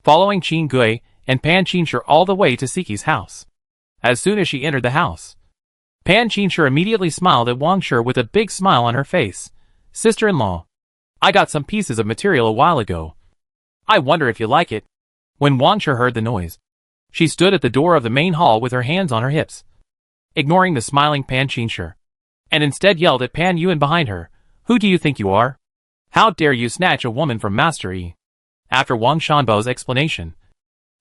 following Qin Gui and Pan Qingshi all the way to Siki's house. As soon as she entered the house, Pan Qingshi immediately smiled at Wang Shi with a big smile on her face. "Sister-in-law, I got some pieces of material a while ago. I wonder if you like it." When Wang Shi heard the noise, she stood at the door of the main hall with her hands on her hips, ignoring the smiling Pan Qingshi, and instead yelled at Pan Yuan behind her, "Who do you think you are? How dare you snatch a woman from Master Yi?" After Wang Shanbo's explanation,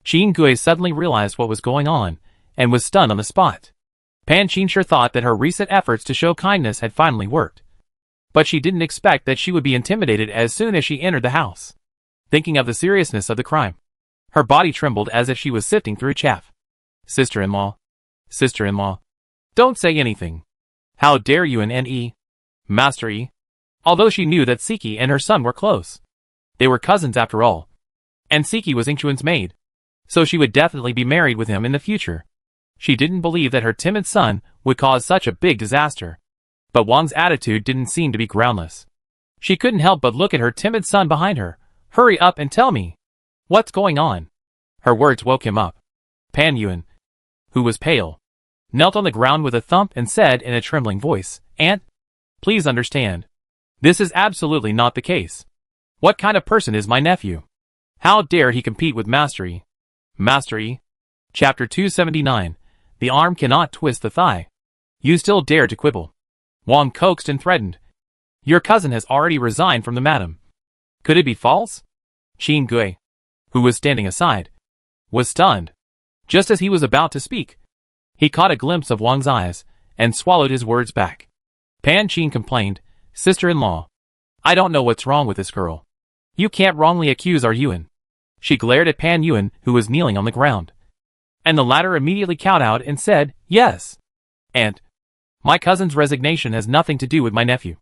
Qin Gui suddenly realized what was going on and was stunned on the spot. Pan Qingshi thought that her recent efforts to show kindness had finally worked, but she didn't expect that she would be intimidated as soon as she entered the house. Thinking of the seriousness of the crime, her body trembled as if she was sifting through chaff. Sister-in-law, don't say anything. How dare you and N.E. Master Yi?" Although she knew that Siki and her son were close, they were cousins after all, and Siki was Yingxuan's maid, so she would definitely be married with him in the future. She didn't believe that her timid son would cause such a big disaster. But Wang's attitude didn't seem to be groundless. She couldn't help but look at her timid son behind her. "Hurry up and tell me. What's going on?" Her words woke him up. Pan Yuan, who was pale, knelt on the ground with a thump and said in a trembling voice, "Aunt, please understand. This is absolutely not the case. What kind of person is my nephew? How dare he compete with Master Yi?" Master Yi. Chapter 279. The arm cannot twist the thigh. "You still dare to quibble?" Wang coaxed and threatened. "Your cousin has already resigned from the madam. Could it be false?" Qin Gui, who was standing aside, was stunned. Just as he was about to speak, he caught a glimpse of Wang's eyes and swallowed his words back. Pan Qin complained, "Sister-in-law, I don't know what's wrong with this girl. You can't wrongly accuse our Yuan." She glared at Pan Yuan, who was kneeling on the ground, and the latter immediately kowtowed and said, "Yes, Aunt. My cousin's resignation has nothing to do with my nephew.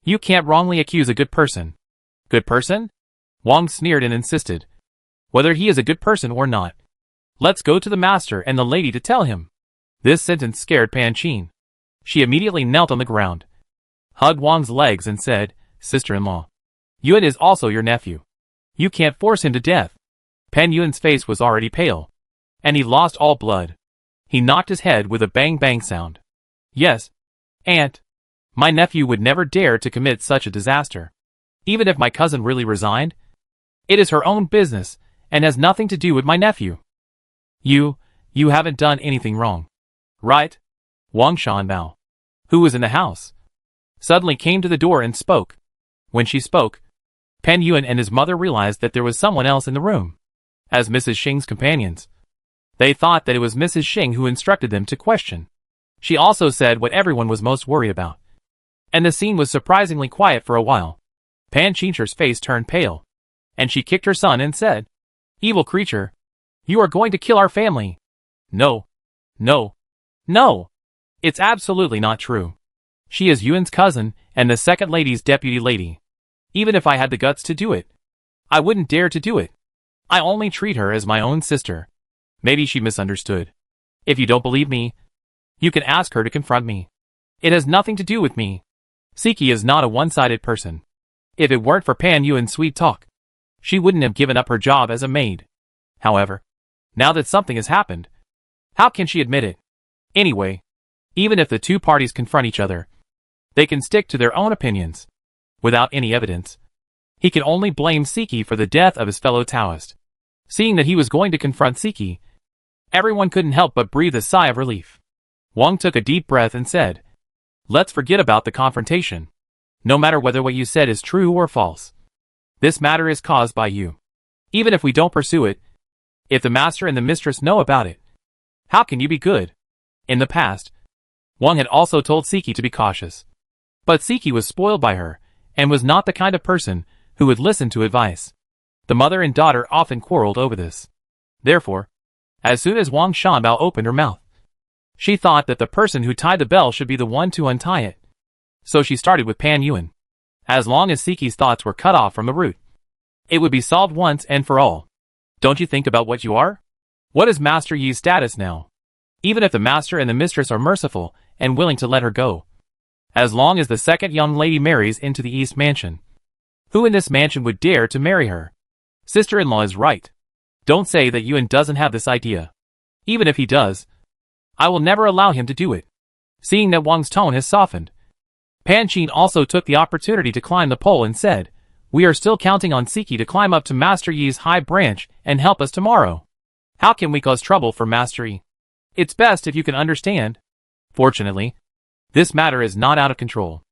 You can't wrongly accuse a good person." "Good person?" Wang sneered and insisted. "Whether he is a good person or not, let's go to the master and the lady to tell him." This sentence scared Pan Qin. She immediately knelt on the ground, hugged Wang's legs and said, "Sister-in-law, Yuan is also your nephew. You can't force him to death." Pan Yuan's face was already pale, and he lost all blood. He knocked his head with a bang-bang sound. "Yes, Aunt. My nephew would never dare to commit such a disaster. Even if my cousin really resigned, it is her own business and has nothing to do with my nephew. You haven't done anything wrong, right?" Wang Shanbao, who was in the house, suddenly came to the door and spoke. When she spoke, Pan Yuan and his mother realized that there was someone else in the room. As Mrs. Xing's companions, they thought that it was Mrs. Xing who instructed them to question. She also said what everyone was most worried about, and the scene was surprisingly quiet for a while. Pan Qinshi's face turned pale, and she kicked her son and said, "Evil creature, You are going to kill our family. No. No. No. It's absolutely not true. She is Yuan's cousin and the second lady's deputy lady. Even if I had the guts to do it, I wouldn't dare to do it. I only treat her as my own sister. Maybe she misunderstood. If you don't believe me, you can ask her to confront me. It has nothing to do with me. Siki is not a one-sided person. If it weren't for Pan Yuan's sweet talk, she wouldn't have given up her job as a maid. However, now that something has happened, how can she admit it? Anyway, even if the two parties confront each other, they can stick to their own opinions. Without any evidence, he can only blame Siki for the death of his fellow Taoist. Seeing that he was going to confront Siki, everyone couldn't help but breathe a sigh of relief. Wang took a deep breath and said, "Let's forget about the confrontation. No matter whether what you said is true or false, this matter is caused by you. Even if we don't pursue it, if the master and the mistress know about it, how can you be good?" In the past, Wang had also told Siki to be cautious. But Siki was spoiled by her, and was not the kind of person who would listen to advice. The mother and daughter often quarreled over this. Therefore, as soon as Wang Shanbao opened her mouth, she thought that the person who tied the bell should be the one to untie it. So she started with Pan Yuan. As long as Siki's thoughts were cut off from the root, it would be solved once and for all. Don't you think about what you are? What is Master Yi's status now? Even if the master and the mistress are merciful and willing to let her go, as long as the second young lady marries into the East Mansion, who in this mansion would dare to marry her? Sister-in-law is right. Don't say that Yuan doesn't have this idea. Even if he does, I will never allow him to do it. Seeing that Wang's tone has softened, Pan Qin also took the opportunity to climb the pole and said, "We are still counting on Siki to climb up to Master Yi's high branch and help us tomorrow. How can we cause trouble for Master Yi? It's best if you can understand. Fortunately, this matter is not out of control.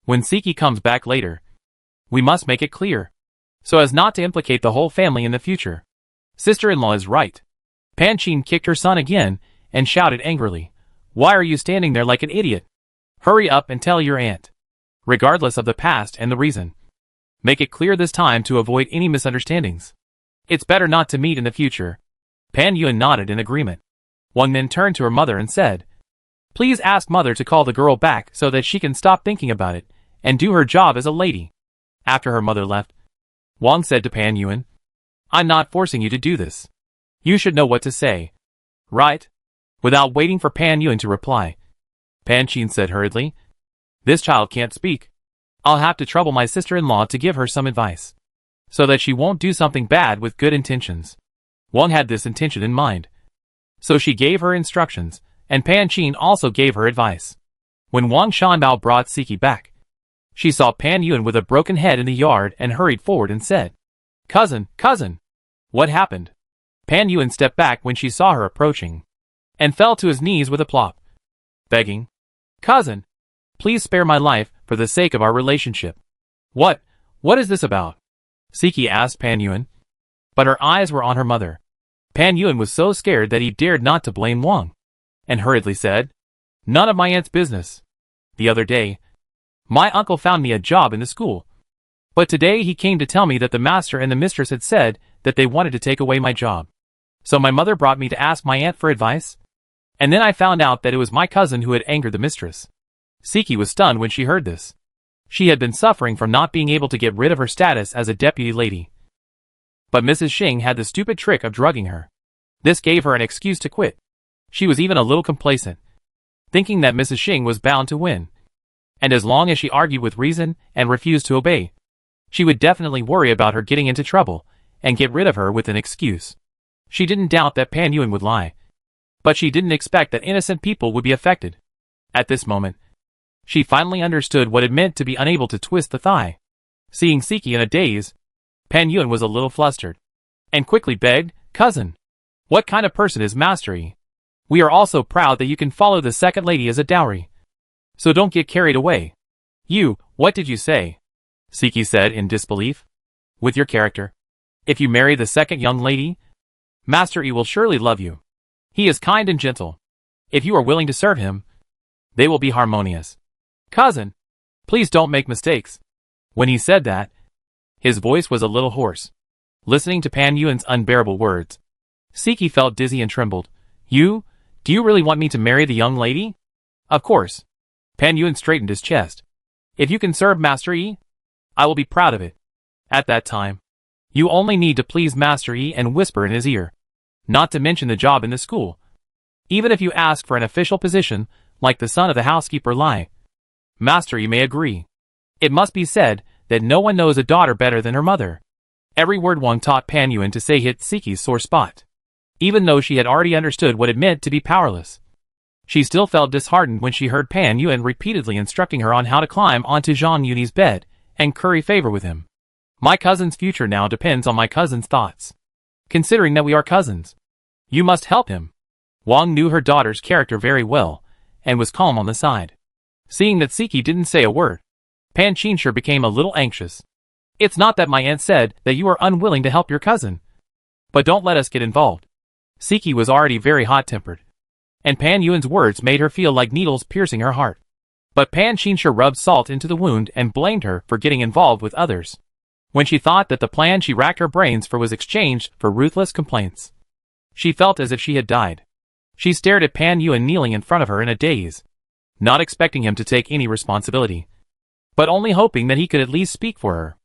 When Siki comes back later, we must make it clear, so as not to implicate the whole family in the future. Sister-in-law is right." Pan Qin kicked her son again and shouted angrily, "Why are you standing there like an idiot? Hurry up and tell your aunt, regardless of the past and the reason. Make it clear this time to avoid any misunderstandings. It's better not to meet in the future." Pan Yuan nodded in agreement. Wang then turned to her mother and said, "Please ask mother to call the girl back so that she can stop thinking about it and do her job as a lady." After her mother left, Wang said to Pan Yuan, "I'm not forcing you to do this. You should know what to say, right?" Without waiting for Pan Yuan to reply, Pan Qin said hurriedly, "This child can't speak. I'll have to trouble my sister-in-law to give her some advice, so that she won't do something bad with good intentions." Wang had this intention in mind, so she gave her instructions, and Pan Qin also gave her advice. When Wang Shanbao brought Siki back, she saw Pan Yuan with a broken head in the yard and hurried forward and said, Cousin, what happened?" Pan Yuan stepped back when she saw her approaching, and fell to his knees with a plop, begging, "Cousin, please spare my life for the sake of our relationship." What is this about?" Siki asked Pan Yuan, but her eyes were on her mother. Pan Yuan was so scared that he dared not to blame Wang, and hurriedly said, "None of my aunt's business. The other day, my uncle found me a job in the school, but today he came to tell me that the master and the mistress had said that they wanted to take away my job. So my mother brought me to ask my aunt for advice, and then I found out that it was my cousin who had angered the mistress." Siki was stunned when she heard this. She had been suffering from not being able to get rid of her status as a deputy lady. But Mrs. Xing had the stupid trick of drugging her. This gave her an excuse to quit. She was even a little complacent, thinking that Mrs. Xing was bound to win. And as long as she argued with reason and refused to obey, she would definitely worry about her getting into trouble and get rid of her with an excuse. She didn't doubt that Pan Yuan would lie, but she didn't expect that innocent people would be affected. At this moment, she finally understood what it meant to be unable to twist the thigh. Seeing Siki in a daze, Pan Yuan was a little flustered, and quickly begged, "Cousin, what kind of person is Master Yi? We are also proud that you can follow the second lady as a dowry. So don't get carried away." What did you say?" Siki said in disbelief. "With your character, if you marry the second young lady, Master Yi will surely love you. He is kind and gentle. If you are willing to serve him, they will be harmonious. Cousin, please don't make mistakes." When he said that, his voice was a little hoarse. Listening to Pan Yuan's unbearable words, Siki felt dizzy and trembled. Do you really want me to marry the young lady? Of course. Pan Yuan straightened his chest. If you can serve Master Yi, I will be proud of it. At that time, you only need to please Master Yi and whisper in his ear. Not to mention the job in the school. Even if you ask for an official position, like the son of the housekeeper Lai, Master Yi may agree. It must be said that no one knows a daughter better than her mother. Every word Wang taught Pan Yuan to say hit Siki's sore spot. Even though she had already understood what it meant to be powerless, she still felt disheartened when she heard Pan Yuan repeatedly instructing her on how to climb onto Zhang Yuni's bed and curry favor with him. My cousin's future now depends on my cousin's thoughts. Considering that we are cousins, you must help him. Wang knew her daughter's character very well, and was calm on the side. Seeing that Siki didn't say a word, Pan Qinsher became a little anxious. It's not that my aunt said that you are unwilling to help your cousin. But don't let us get involved. Siki was already very hot-tempered, and Pan Yuan's words made her feel like needles piercing her heart. But Pan Qinsher rubbed salt into the wound and blamed her for getting involved with others. When she thought that the plan she racked her brains for was exchanged for ruthless complaints, she felt as if she had died. She stared at Pan Yuan kneeling in front of her in a daze, not expecting him to take any responsibility, but only hoping that he could at least speak for her.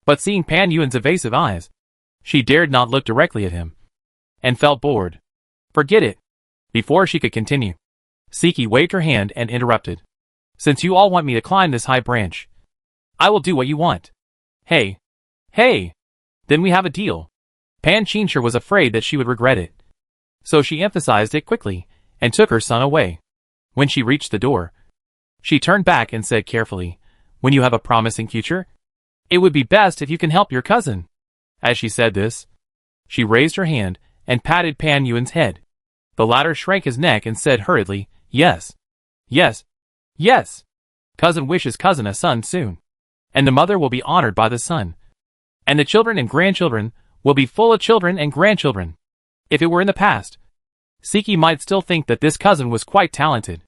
But seeing Pan Yuan's evasive eyes, she dared not look directly at him, and felt bored. Forget it. Before she could continue, Siki waved her hand and interrupted. Since you all want me to climb this high branch, I will do what you want. Hey. Then we have a deal. Pan Qinsher was afraid that she would regret it, so she emphasized it quickly, and took her son away. When she reached the door, she turned back and said carefully, when you have a promising future, it would be best if you can help your cousin. As she said this, she raised her hand and patted Pan Yuan's head. The latter shrank his neck and said hurriedly, Yes. Cousin wishes cousin a son soon, and the mother will be honored by the son, and the children and grandchildren will be full of children and grandchildren. If it were in the past, Siki might still think that this cousin was quite talented.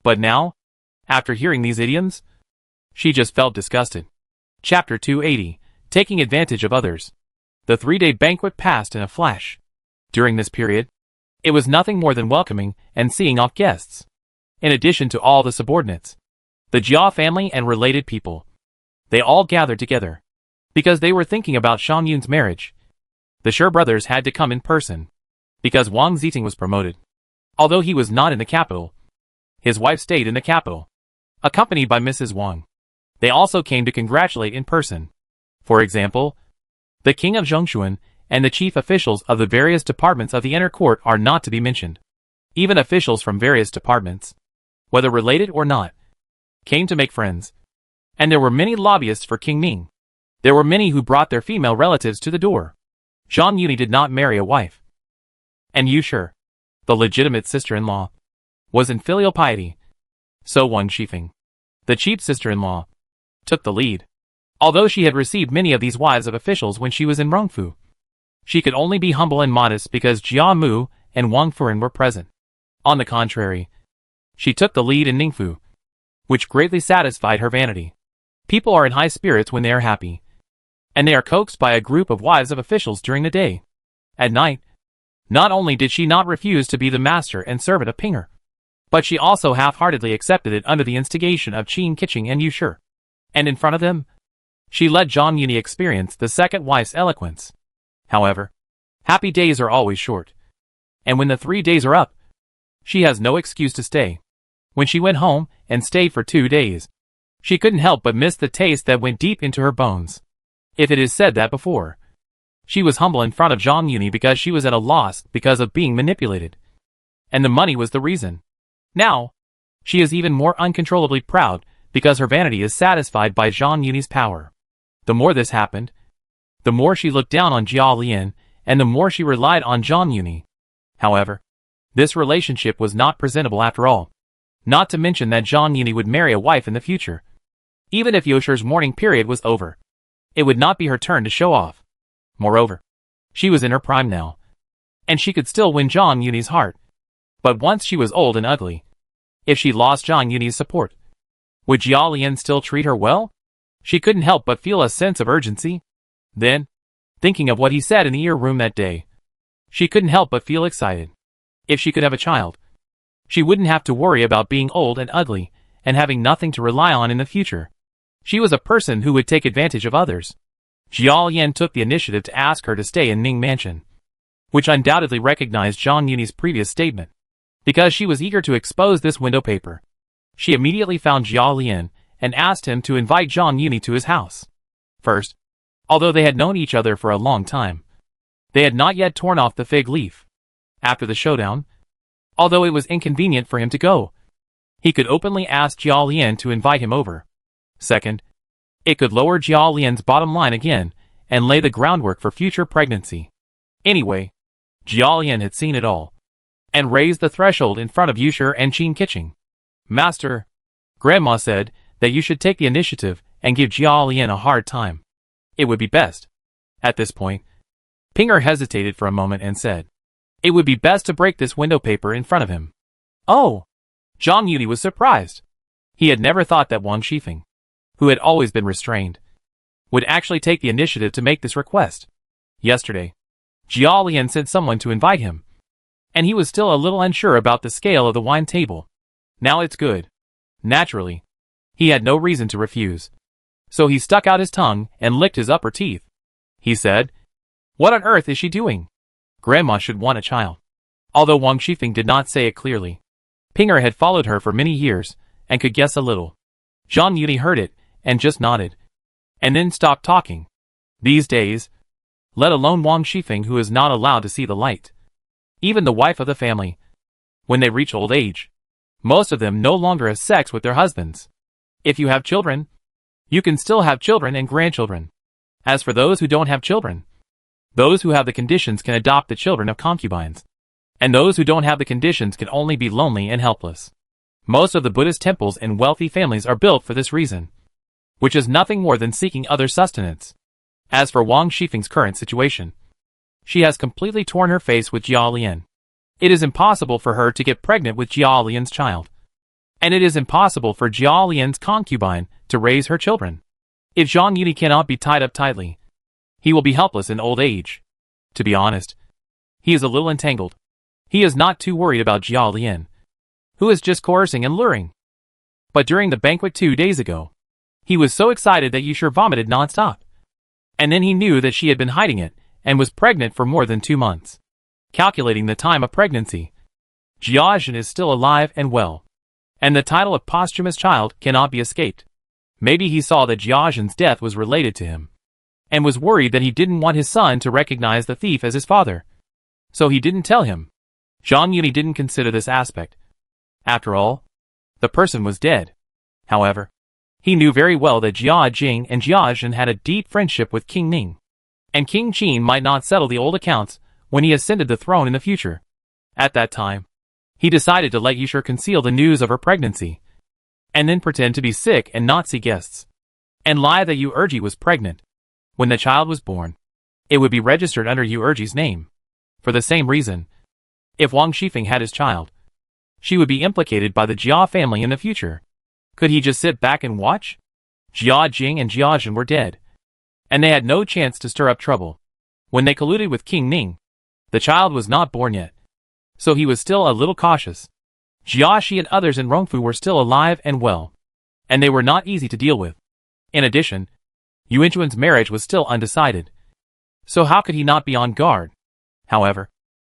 But now, after hearing these idioms, she just felt disgusted. Chapter 280, Taking Advantage of Others. The 3-day banquet passed in a flash. During this period, it was nothing more than welcoming and seeing off guests. In addition to all the subordinates, the Jia family and related people, they all gathered together, because they were thinking about Shan Yun's marriage. The Shi brothers had to come in person, because Wang Ziting was promoted. Although he was not in the capital, his wife stayed in the capital, accompanied by Mrs. Wang. They also came to congratulate in person. For example, the king of Zhongshuan and the chief officials of the various departments of the inner court are not to be mentioned. Even officials from various departments, whether related or not, came to make friends. And there were many lobbyists for King Ming. There were many who brought their female relatives to the door. Zhang Yuni did not marry a wife, and Yu Shi, the legitimate sister-in-law, was in filial piety. So Wang Shifeng, the chief sister-in-law, took the lead. Although she had received many of these wives of officials when she was in Rongfu, she could only be humble and modest because Jia Mu and Wang Furen were present. On the contrary, she took the lead in Ningfu, which greatly satisfied her vanity. People are in high spirits when they are happy, and they are coaxed by a group of wives of officials during the day. At night, not only did she not refuse to be the master and servant of Pinger, but she also half-heartedly accepted it under the instigation of Qin Kiching and Yu Shi. And in front of them, she let Zhang Yuni experience the second wife's eloquence. However, happy days are always short, and when the 3 days are up, she has no excuse to stay. When she went home and stayed for 2 days, she couldn't help but miss the taste that went deep into her bones. If it is said that before, she was humble in front of Zhang Yuni because she was at a loss because of being manipulated, and the money was the reason. Now, she is even more uncontrollably proud because her vanity is satisfied by Zhang Yuni's power. The more this happened, the more she looked down on Jia Lian, and the more she relied on Zhang Yuni. However, this relationship was not presentable after all. Not to mention that Zhang Yuni would marry a wife in the future. Even if Yoshi's mourning period was over, it would not be her turn to show off. Moreover, she was in her prime now, and she could still win Zhang Yuni's heart. But once she was old and ugly, if she lost Zhang Yuni's support, would Jia Lian still treat her well? She couldn't help but feel a sense of urgency. Then, thinking of what he said in the ear room that day, She couldn't help but feel excited. If she could have a child, she wouldn't have to worry about being old and ugly, and having nothing to rely on in the future. She was a person who would take advantage of others. Jiao Yan took the initiative to ask her to stay in Ning Mansion, which undoubtedly recognized Zhang Yuni's previous statement. Because she was eager to expose this window paper, she immediately found Jiao Lian and asked him to invite Zhang Yuni to his house. First, although they had known each other for a long time, they had not yet torn off the fig leaf. After the showdown, although it was inconvenient for him to go, he could openly ask Jiao Lian to invite him over. Second, it could lower Jiao Lian's bottom line again and lay the groundwork for future pregnancy. Anyway, Jiao Lian had seen it all and raised the threshold in front of Yusher and Qin Kiching. Master, Grandma said that you should take the initiative and give Jiao Lian a hard time. It would be best. At this point, Pinger hesitated for a moment and said, it would be best to break this window paper in front of him. Oh! Zhang Yuni was surprised. He had never thought that Wang Shifeng, who had always been restrained, would actually take the initiative to make this request. Yesterday, Jiao Lian sent someone to invite him, and he was still a little unsure about the scale of the wine table. Now it's good. Naturally, he had no reason to refuse. So he stuck out his tongue and licked his upper teeth. He said, what on earth is she doing? Grandma should want a child. Although Wang Shifeng did not say it clearly, Pinger had followed her for many years and could guess a little. Zhang Yuni heard it and just nodded, and then stopped talking. These days, let alone Wang Shifeng, who is not allowed to see the light, even the wife of the family, when they reach old age, most of them no longer have sex with their husbands. If you have children, you can still have children and grandchildren. As for those who don't have children, those who have the conditions can adopt the children of concubines, and those who don't have the conditions can only be lonely and helpless. Most of the Buddhist temples in wealthy families are built for this reason, which is nothing more than seeking other sustenance. As for Wang Shifeng's current situation, she has completely torn her face with Jiao Lian. It is impossible for her to get pregnant with Jiao Lian's child, and it is impossible for Jiao Lian's concubine to raise her children. If Zhang Yuni cannot be tied up tightly, he will be helpless in old age. To be honest, he is a little entangled. He is not too worried about Jiao Lian, who is just coercing and luring. But during the banquet 2 days ago, he was so excited that Yusher vomited nonstop. And then he knew that she had been hiding it and was pregnant for more than 2 months. Calculating the time of pregnancy, Jiazhen is still alive and well, and the title of posthumous child cannot be escaped. Maybe he saw that Jiazhen's death was related to him, and was worried that he didn't want his son to recognize the thief as his father. So he didn't tell him. Zhang Yuni didn't consider this aspect. After all, the person was dead. However, he knew very well that Jia Jing and Jiazhen had a deep friendship with King Ning, and King Qin might not settle the old accounts when he ascended the throne in the future. At that time, he decided to let Yusher conceal the news of her pregnancy, and then pretend to be sick and not see guests, and lie that Yu Erji was pregnant. When the child was born, it would be registered under Yu Erji's name. For the same reason, if Wang Shifeng had his child, she would be implicated by the Jia family in the future. Could he just sit back and watch? Jia Jing and Jiazhen were dead, and they had no chance to stir up trouble. When they colluded with King Ning, the child was not born yet, so he was still a little cautious. Jia Shi and others in Rongfu were still alive and well, and they were not easy to deal with. In addition, Yuanchuan's marriage was still undecided, so how could he not be on guard? However,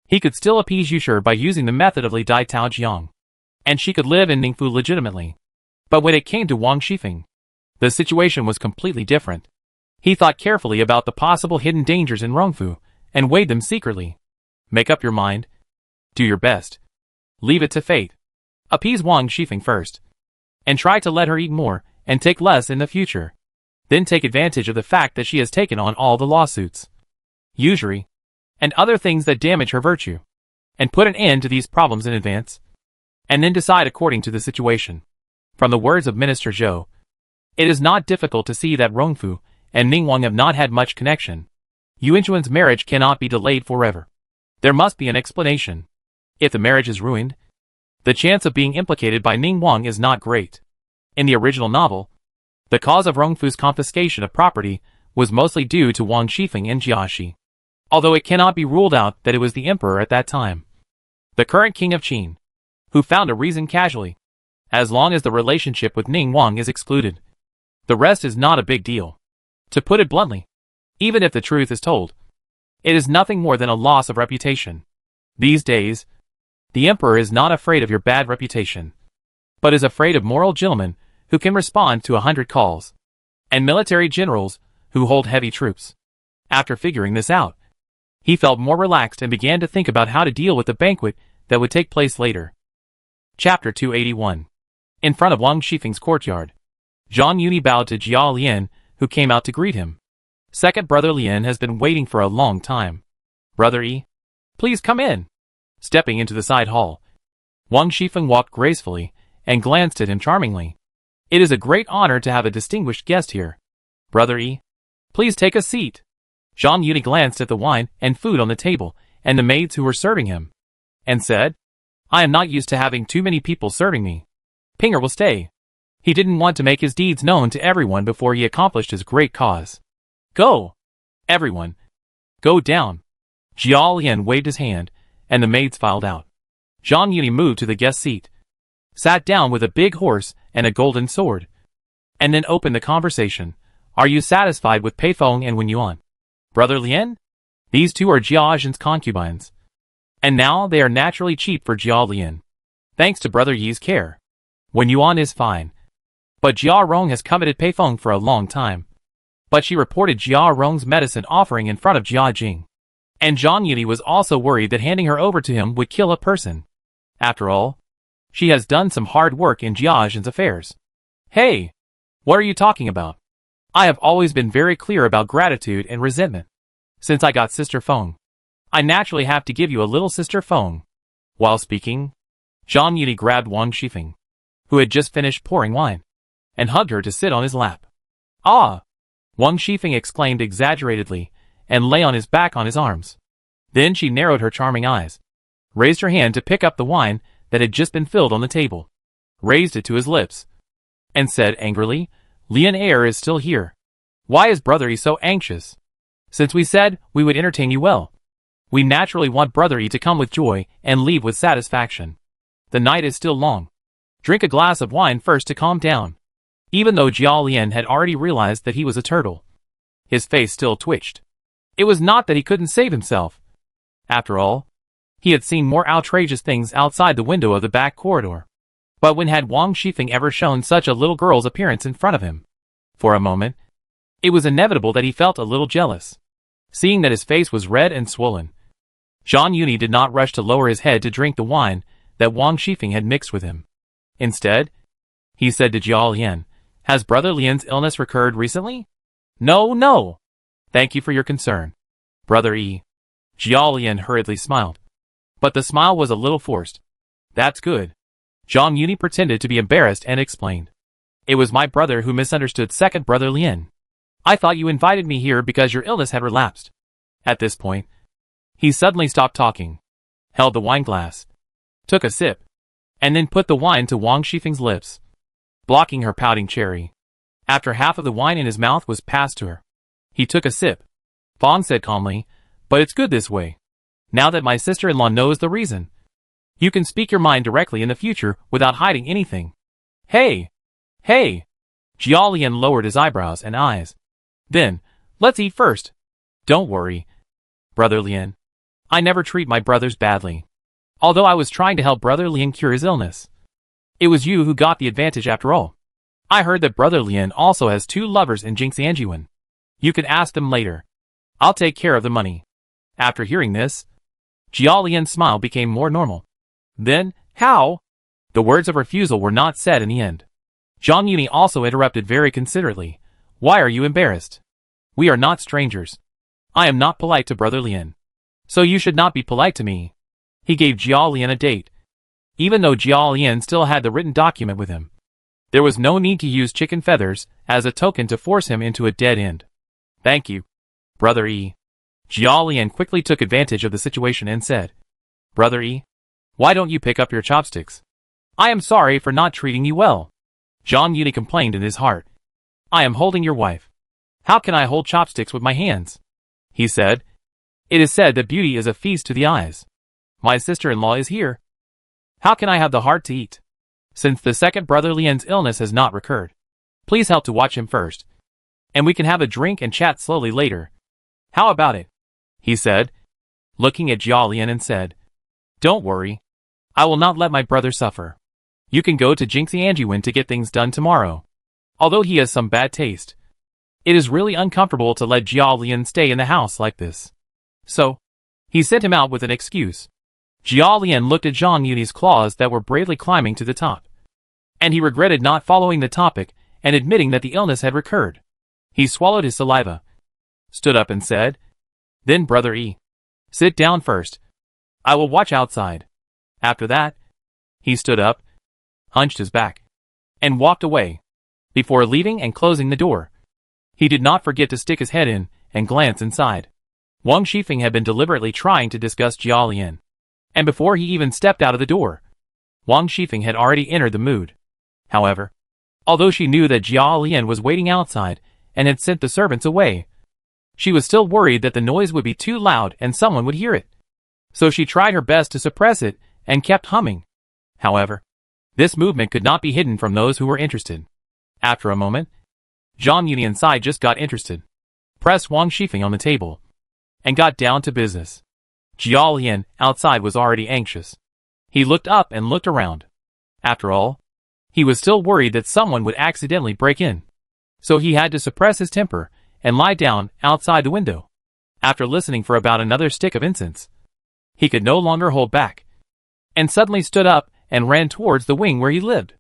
he could still appease Yusher by using the method of Li Dai Tao Jiang, and she could live in Ningfu legitimately. But when it came to Wang Shifeng, the situation was completely different. He thought carefully about the possible hidden dangers in Rongfu, and weighed them secretly. Make up your mind. Do your best. Leave it to fate. Appease Wang Shifeng first, and try to let her eat more and take less in the future. Then take advantage of the fact that she has taken on all the lawsuits, usury, and other things that damage her virtue, and put an end to these problems in advance, and then decide according to the situation. From the words of Minister Zhou, it is not difficult to see that Rongfu and Ningguang have not had much connection. Yuanchuan's marriage cannot be delayed forever. There must be an explanation. If the marriage is ruined, the chance of being implicated by Ningguang is not great. In the original novel, the cause of Rongfu's confiscation of property was mostly due to Wang Shifeng and Jiaxi. although it cannot be ruled out that it was the emperor at that time, the current king of Qin, who found a reason casually, as long as the relationship with Ning Wang is excluded. The rest is not a big deal. To put it bluntly, even if the truth is told, it is nothing more than a loss of reputation. These days, the emperor is not afraid of your bad reputation, but is afraid of moral gentlemen who can respond to 100 calls, and military generals who hold heavy troops. After figuring this out, he felt more relaxed and began to think about how to deal with the banquet that would take place later. Chapter 281. In front of Wang Shifeng's courtyard, Zhang Yuni bowed to Jia Lian, who came out to greet him. Second brother Lian has been waiting for a long time. Brother Yi, please come in. Stepping into the side hall, Wang Shifeng walked gracefully and glanced at him charmingly. It is a great honor to have a distinguished guest here. Brother Yi, please take a seat. Zhang Yuni glanced at the wine and food on the table and the maids who were serving him, and said, I am not used to having too many people serving me. Pinger will stay. He didn't want to make his deeds known to everyone before he accomplished his great cause. Go! Everyone, go down. Jia Lian waved his hand, and the maids filed out. Zhang Yuni moved to the guest seat, sat down with a big horse and a golden sword, and then opened the conversation. Are you satisfied with Pei Feng and Wen Yuan? Brother Lian? These two are Jia Zhen's concubines, and now they are naturally cheap for Jia Lian, thanks to Brother Yi's care. Wen Yuan is fine, but Jia Rong has coveted Pei Feng for a long time. But she reported Jia Rong's medicine offering in front of Jia Jing, and Zhang Yuni was also worried that handing her over to him would kill a person. After all, she has done some hard work in Jia Zhen's affairs. Hey, what are you talking about? I have always been very clear about gratitude and resentment. Since I got Sister Feng, I naturally have to give you a little Sister Feng. While speaking, Zhang Yuni grabbed Wang Shifeng, who had just finished pouring wine, and hugged her to sit on his lap. Ah! Wang Shifeng exclaimed exaggeratedly, and lay on his back on his arms. Then she narrowed her charming eyes, raised her hand to pick up the wine that had just been filled on the table, raised it to his lips, and said angrily, Lian Air is still here. Why is Brother Yi so anxious? Since we said we would entertain you well, we naturally want Brother Yi to come with joy and leave with satisfaction. The night is still long. Drink a glass of wine first to calm down. Even though Jia Lian had already realized that he was a turtle, his face still twitched. It was not that he couldn't save himself. After all, he had seen more outrageous things outside the window of the back corridor. But when had Wang Shifeng ever shown such a little girl's appearance in front of him? For a moment, it was inevitable that he felt a little jealous, seeing that his face was red and swollen. Zhang Yuni did not rush to lower his head to drink the wine that Wang Shifeng had mixed with him. Instead, he said to Jia Lian, Has Brother Lian's illness recurred recently? No. Thank you for your concern, Brother Yi. Jia Lian hurriedly smiled, but the smile was a little forced. That's good. Zhang Yuni pretended to be embarrassed and explained. It was my brother who misunderstood second brother Lian. I thought you invited me here because your illness had relapsed. At this point, he suddenly stopped talking, held the wine glass, took a sip, and then put the wine to Wang Shifeng's lips, blocking her pouting cherry. After half of the wine in his mouth was passed to her, he took a sip. Fong said calmly, But it's good this way. Now that my sister-in-law knows the reason, you can speak your mind directly in the future without hiding anything. Hey! Jia Lian lowered his eyebrows and eyes. Then, let's eat first. Don't worry, Brother Lian. I never treat my brothers badly. Although I was trying to help Brother Lian cure his illness, it was you who got the advantage after all. I heard that Brother Lian also has 2 lovers in Jingxianjuan. You can ask them later. I'll take care of the money. After hearing this, Jia Lian's smile became more normal. Then, how? The words of refusal were not said in the end. Zhang Yuni also interrupted very considerately. Why are you embarrassed? We are not strangers. I am not polite to Brother Lian, so you should not be polite to me. He gave Jia Lian a date. Even though Jia Lian still had the written document with him, there was no need to use chicken feathers as a token to force him into a dead end. Thank you, Brother Yi. Jia Lian quickly took advantage of the situation and said, Brother Yi, why don't you pick up your chopsticks? I am sorry for not treating you well. Zhang Yuni complained in his heart. I am holding your wife. How can I hold chopsticks with my hands? He said. It is said that beauty is a feast to the eyes. My sister-in-law is here. How can I have the heart to eat? Since the second brother Lian's illness has not recurred, please help to watch him first, and we can have a drink and chat slowly later. How about it? He said, looking at Jia Lian and said, Don't worry. I will not let my brother suffer. You can go to Jinxie Anjiwen to get things done tomorrow. Although he has some bad taste, it is really uncomfortable to let Jia Lian stay in the house like this. So, he sent him out with an excuse. Jia Lian looked at Zhang Yuni's claws that were bravely climbing to the top, and he regretted not following the topic and admitting that the illness had recurred. He swallowed his saliva, stood up and said, Then Brother E, sit down first. I will watch outside. After that, he stood up, hunched his back, and walked away. Before leaving and closing the door, he did not forget to stick his head in and glance inside. Wang Shifeng had been deliberately trying to discuss Jia Lian, and before he even stepped out of the door, Wang Shifeng had already entered the mood. However, although she knew that Jia Lian was waiting outside and had sent the servants away, she was still worried that the noise would be too loud and someone would hear it. So she tried her best to suppress it and kept humming. However, this movement could not be hidden from those who were interested. After a moment, Zhang Yuni inside just got interested, pressed Wang Shifeng on the table, and got down to business. Jia Lian outside was already anxious. He looked up and looked around. After all, he was still worried that someone would accidentally break in. So he had to suppress his temper and lie down outside the window. After listening for about another stick of incense, he could no longer hold back, and suddenly stood up and ran towards the wing where he lived.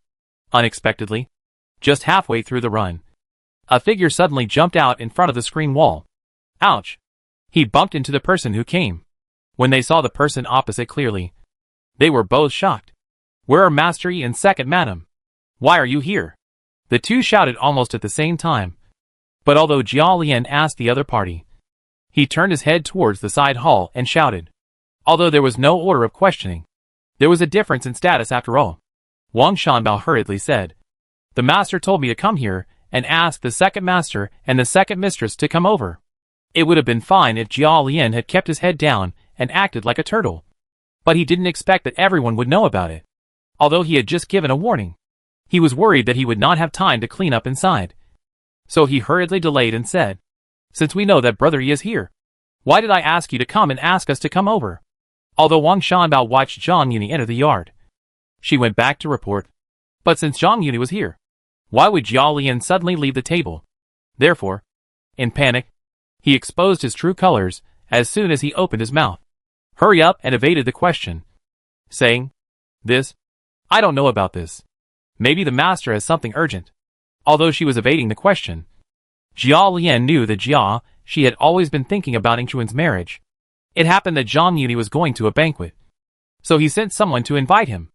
Unexpectedly, just halfway through the run, a figure suddenly jumped out in front of the screen wall. Ouch! He bumped into the person who came. When they saw the person opposite clearly, they were both shocked. Where are Master Yi and Second Madam? Why are you here? The two shouted almost at the same time. But although Jia Lian asked the other party, he turned his head towards the side hall and shouted. Although there was no order of questioning, there was a difference in status after all. Wang Shanbao hurriedly said, The master told me to come here and ask the second master and the second mistress to come over. It would have been fine if Jia Lian had kept his head down and acted like a turtle. But he didn't expect that everyone would know about it. Although he had just given a warning, he was worried that he would not have time to clean up inside. So he hurriedly delayed and said, Since we know that Brother Yi is here, why did I ask you to come and ask us to come over? Although Wang Shanbao watched Zhang Yuni enter the yard, she went back to report. But since Zhang Yuni was here, why would Jia Lian suddenly leave the table? Therefore, in panic, he exposed his true colors as soon as he opened his mouth. Hurry up and evaded the question, saying, This? I don't know about this. Maybe the master has something urgent. Although she was evading the question, Jia Lian knew that she had always been thinking about Yingchuan's marriage. It happened that Zhang Yuni was going to a banquet, so he sent someone to invite him.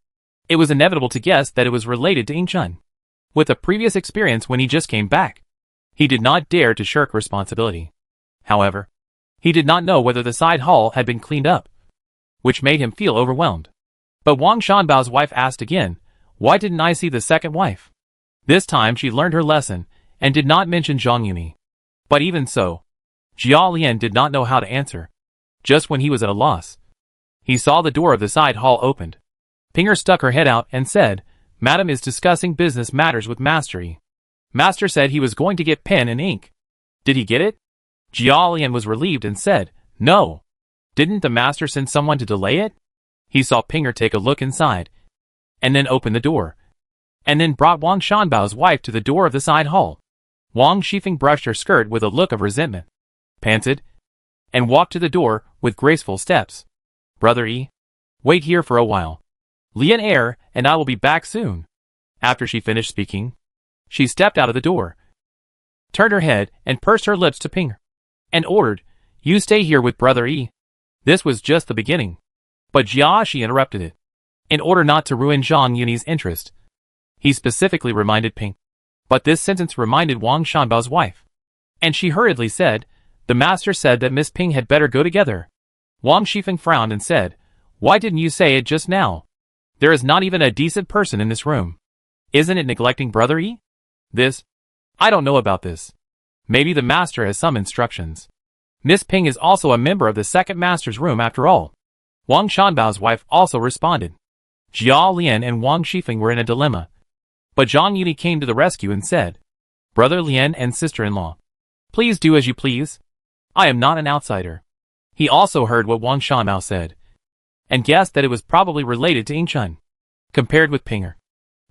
It was inevitable to guess that it was related to Yingchun. With a previous experience when he just came back, he did not dare to shirk responsibility. However, he did not know whether the side hall had been cleaned up, which made him feel overwhelmed. But Wang Shanbao's wife asked again, Why didn't I see the second wife? This time she learned her lesson and did not mention Zhang Yuni. But even so, Jia Lian did not know how to answer. Just when he was at a loss, he saw the door of the side hall opened. Pinger stuck her head out and said, Madam is discussing business matters with Master Yi. Master said he was going to get pen and ink. Did he get it? Jia Lian was relieved and said, No. Didn't the master send someone to delay it? He saw Pinger take a look inside, and then open the door, and then brought Wang Shanbao's wife to the door of the side hall. Wang Shifeng brushed her skirt with a look of resentment, panted, and walked to the door with graceful steps. Brother Yi, wait here for a while. Lian Air and I will be back soon. After she finished speaking, she stepped out of the door, turned her head and pursed her lips to Pinger, and ordered, You stay here with Brother Yi. This was just the beginning. But Jia interrupted it. In order not to ruin Zhang Yuni's interest, he specifically reminded Ping. But this sentence reminded Wang Shanbao's wife, and she hurriedly said, The master said that Miss Ping had better go together. Wang Shifeng frowned and said, Why didn't you say it just now? There is not even a decent person in this room. Isn't it neglecting Brother Yi? This? I don't know about this. Maybe the master has some instructions. Miss Ping is also a member of the second master's room after all. Wang Shanbao's wife also responded. Jia Lian and Wang Shifeng were in a dilemma. But Zhang Yuni came to the rescue and said, Brother Lian and sister-in-law, please do as you please. I am not an outsider. He also heard what Wang Shanbao said, and guessed that it was probably related to Yingchun. Compared with Pinger,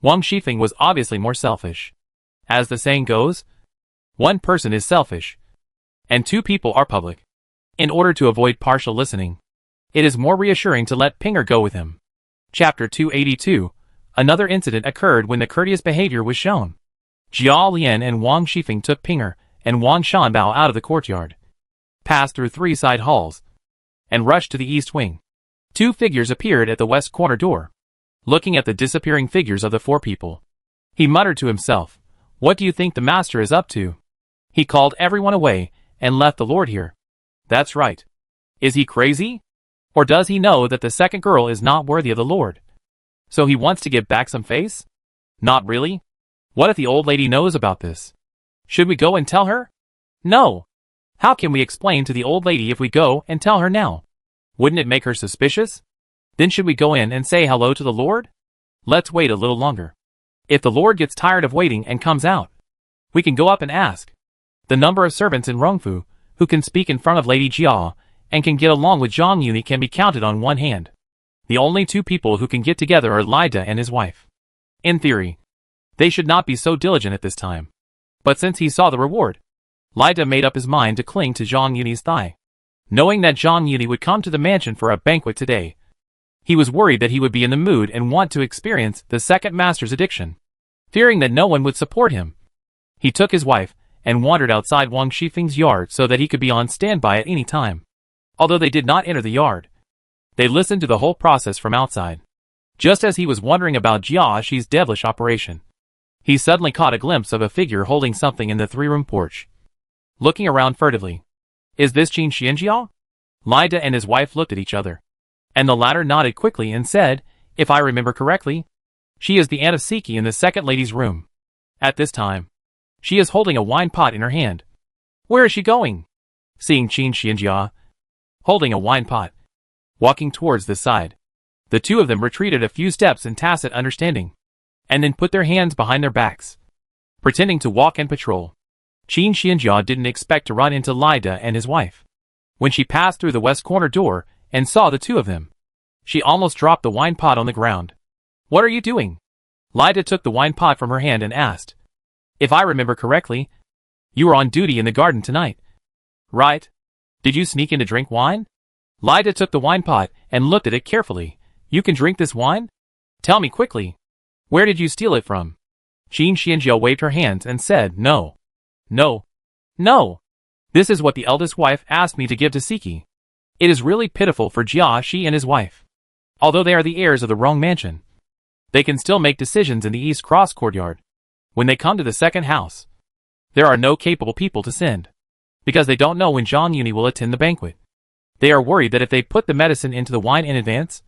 Wang Shifeng was obviously more selfish. As the saying goes, one person is selfish, and two people are public. In order to avoid partial listening, it is more reassuring to let Pinger go with him. Chapter 282. Another incident occurred when the courteous behavior was shown. Jia Lian and Wang Shifeng took Pinger and Wang Shanbao out of the courtyard, passed through 3 side halls, and rushed to the east wing. 2 figures appeared at the west corner door. Looking at the disappearing figures of the 4 people, he muttered to himself, What do you think the master is up to? He called everyone away and left the lord here. That's right. Is he crazy? Or does he know that the second girl is not worthy of the lord? So he wants to give back some face? Not really. What if the old lady knows about this? Should we go and tell her? No. How can we explain to the old lady if we go and tell her now? Wouldn't it make her suspicious? Then should we go in and say hello to the lord? Let's wait a little longer. If the lord gets tired of waiting and comes out, we can go up and ask. The number of servants in Rongfu who can speak in front of Lady Jia and can get along with Zhang Yuni can be counted on one hand. The only 2 people who can get together are Lida and his wife. In theory, they should not be so diligent at this time. But since he saw the reward, Lida made up his mind to cling to Zhang Yuni's thigh. Knowing that Zhang Yuni would come to the mansion for a banquet today, he was worried that he would be in the mood and want to experience the second master's addiction. Fearing that no one would support him, he took his wife and wandered outside Wang Shifeng's yard so that he could be on standby at any time. Although they did not enter the yard, they listened to the whole process from outside. Just as he was wondering about Jia Shi's devilish operation, he suddenly caught a glimpse of a figure holding something in the 3-room porch. Looking around furtively, Is this Qin Xianjia? Lida and his wife looked at each other, and the latter nodded quickly and said, If I remember correctly, she is the aunt of Siki in the second lady's room. At this time, she is holding a wine pot in her hand. Where is she going? Seeing Qin Xianjia holding a wine pot, walking towards the side, the 2 of them retreated a few steps in tacit understanding, and then put their hands behind their backs, pretending to walk and patrol. Qin Xianjia didn't expect to run into Lida and his wife. When she passed through the west corner door and saw the 2 of them, she almost dropped the wine pot on the ground. What are you doing? Lida took the wine pot from her hand and asked. If I remember correctly, you were on duty in the garden tonight. Right? Did you sneak in to drink wine? Lida took the wine pot and looked at it carefully. You can drink this wine? Tell me quickly. Where did you steal it from? Qin Xianjia waved her hands and said, No. No. No. This is what the eldest wife asked me to give to Siki. It is really pitiful for Jia Shi and his wife. Although they are the heirs of the wrong mansion, they can still make decisions in the East Cross courtyard. When they come to the second house, there are no capable people to send, because they don't know when Zhang Yuni will attend the banquet. They are worried that if they put the medicine into the wine in advance,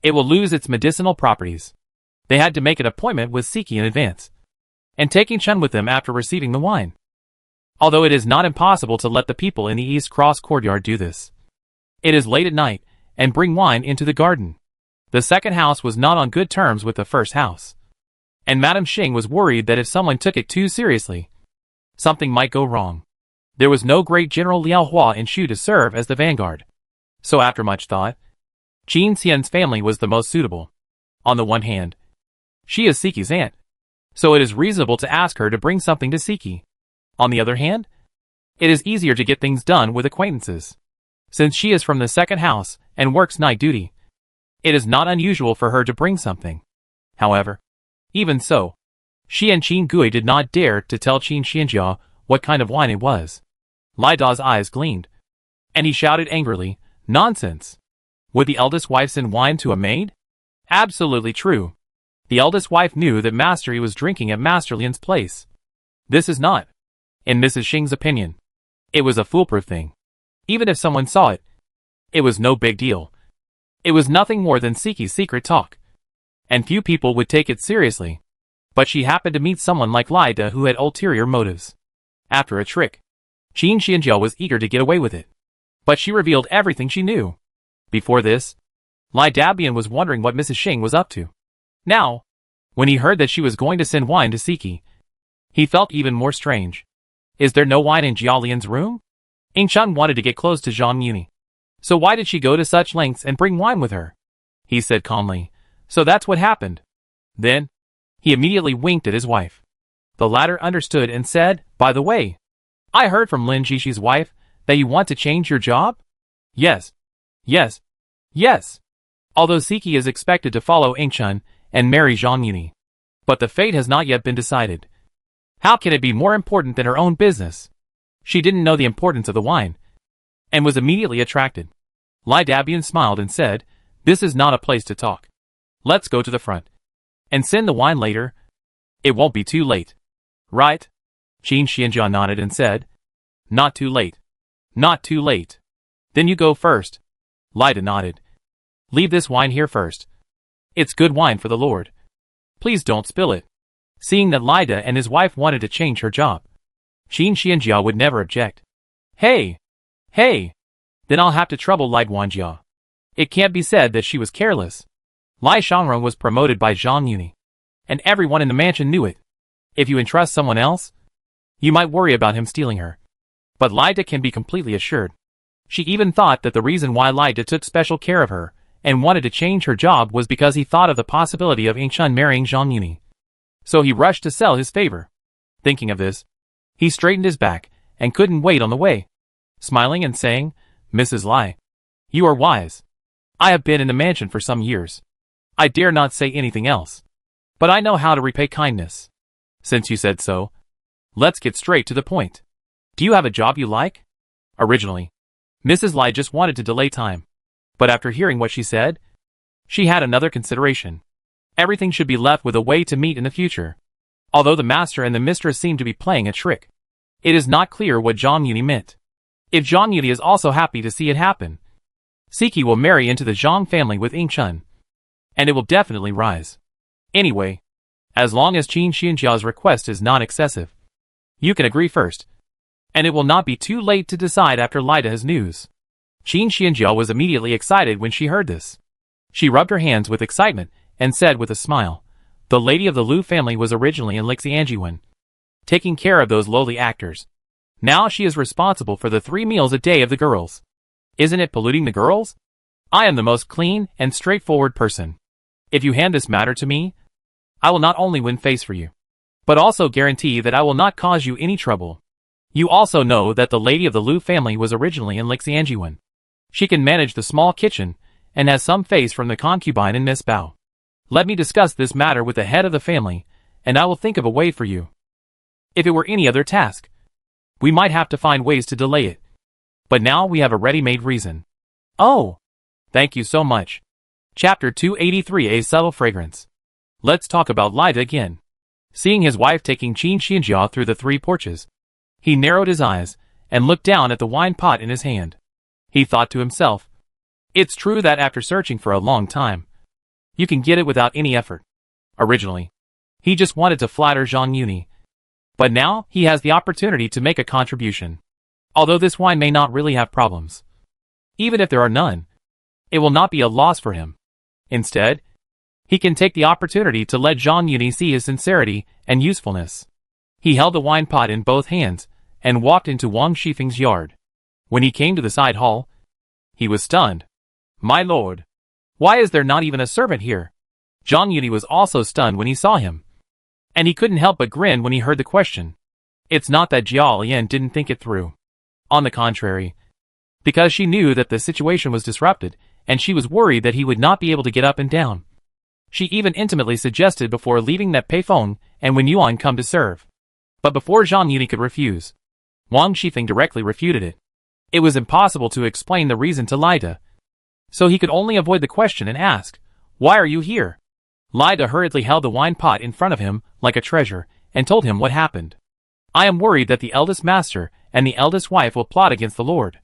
it will lose its medicinal properties. They had to make an appointment with Siki in advance, and taking Chen with them after receiving the wine. Although it is not impossible to let the people in the East Cross courtyard do this. It is late at night, and bring wine into the garden. The second house was not on good terms with the first house, and Madame Xing was worried that if someone took it too seriously, something might go wrong. There was no great General Liao Hua in Shu to serve as the vanguard. So after much thought, Qin Xian's family was the most suitable. On the one hand, she is Siki's aunt, so it is reasonable to ask her to bring something to Siki. On the other hand, it is easier to get things done with acquaintances. Since she is from the second house and works night duty, it is not unusual for her to bring something. However, even so, she and Qin Gui did not dare to tell Qin Xianjia what kind of wine it was. Lida's eyes gleamed, and he shouted angrily, Nonsense! Would the eldest wife send wine to a maid? Absolutely true. The eldest wife knew that Master Yi was drinking at Master Lian's place. This is not, in Mrs. Xing's opinion, it was a foolproof thing. Even if someone saw it, it was no big deal. It was nothing more than Siki's secret talk, and few people would take it seriously. But she happened to meet someone like Lida who had ulterior motives. After a trick, Qin Xianjiao was eager to get away with it. But she revealed everything she knew. Before this, Lai Dabian was wondering what Mrs. Xing was up to. Now, when he heard that she was going to send wine to Siki, he felt even more strange. Is there no wine in Jialian's room? Yingchun wanted to get close to Zhang Yuni. So why did she go to such lengths and bring wine with her? He said calmly. So that's what happened. Then, he immediately winked at his wife. The latter understood and said, by the way, I heard from Lin Jishi's wife that you want to change your job? Yes. Yes. Yes. Although Siki is expected to follow Yingchun and marry Zhang Yuni. But the fate has not yet been decided. How can it be more important than her own business? She didn't know the importance of the wine, and was immediately attracted. Lai Dabian smiled and said, this is not a place to talk. Let's go to the front. And send the wine later. It won't be too late. Right? Qin Xianjiao nodded and said, not too late. Not too late. Then you go first. Lai Da nodded. Leave this wine here first. It's good wine for the Lord. Please don't spill it. Seeing that Lai Da and his wife wanted to change her job, Qin Xianjiao would never object. Hey! Hey! Then I'll have to trouble Lai Guanjia. It can't be said that she was careless. Lai Shangrong was promoted by Zhang Yuni, and everyone in the mansion knew it. If you entrust someone else, you might worry about him stealing her. But Lai Da can be completely assured. She even thought that the reason why Lai Da took special care of her and wanted to change her job was because he thought of the possibility of Yingchun marrying Zhang Yuni. So he rushed to sell his favor. Thinking of this, he straightened his back and couldn't wait on the way, smiling and saying, Mrs. Lai, you are wise. I have been in the mansion for some years. I dare not say anything else. But I know how to repay kindness. Since you said so, let's get straight to the point. Do you have a job you like? Originally, Mrs. Lai just wanted to delay time. But after hearing what she said, she had another consideration. Everything should be left with a way to meet in the future. Although the master and the mistress seem to be playing a trick, it is not clear what Zhang Yuni meant. If Zhang Yuni is also happy to see it happen, Siki will marry into the Zhang family with Yingchun, and it will definitely rise. Anyway, as long as Qin Xianjiao's request is not excessive, you can agree first, and it will not be too late to decide after Lai Da has news. Qin Xianjiao was immediately excited when she heard this. She rubbed her hands with excitement and said with a smile, the lady of the Liu family was originally in Lixianjiwen, taking care of those lowly actors. Now she is responsible for the 3 meals a day of the girls. Isn't it polluting the girls? I am the most clean and straightforward person. If you hand this matter to me, I will not only win face for you, but also guarantee that I will not cause you any trouble. You also know that the lady of the Liu family was originally in Lixianjiwen. She can manage the small kitchen and has some face from the concubine in Miss Bao. Let me discuss this matter with the head of the family, and I will think of a way for you. If it were any other task, we might have to find ways to delay it. But now we have a ready-made reason. Oh! Thank you so much. Chapter 283, A Subtle Fragrance. Let's talk about Lai Da again. Seeing his wife taking Qin Xianjiao through the 3 porches, he narrowed his eyes and looked down at the wine pot in his hand. He thought to himself, it's true that after searching for a long time, you can get it without any effort. Originally, he just wanted to flatter Zhang Yuni, but now he has the opportunity to make a contribution. Although this wine may not really have problems, even if there are none, it will not be a loss for him. Instead, he can take the opportunity to let Zhang Yuni see his sincerity and usefulness. He held the wine pot in both hands and walked into Wang Shifeng's yard. When he came to the side hall, he was stunned. My lord, why is there not even a servant here? Zhang Yuni was also stunned when he saw him, and he couldn't help but grin when he heard the question. It's not that Jia Lian didn't think it through. On the contrary, because she knew that the situation was disrupted, and she was worried that he would not be able to get up and down. She even intimately suggested before leaving that payphone and when Yuan come to serve. But before Zhang Yuni could refuse, Wang Shifeng directly refuted it. It was impossible to explain the reason to Lai Da, so he could only avoid the question and ask, why are you here? Lai Da hurriedly held the wine pot in front of him like a treasure and told him what happened. I am worried that the eldest master and the eldest wife will plot against the Lord.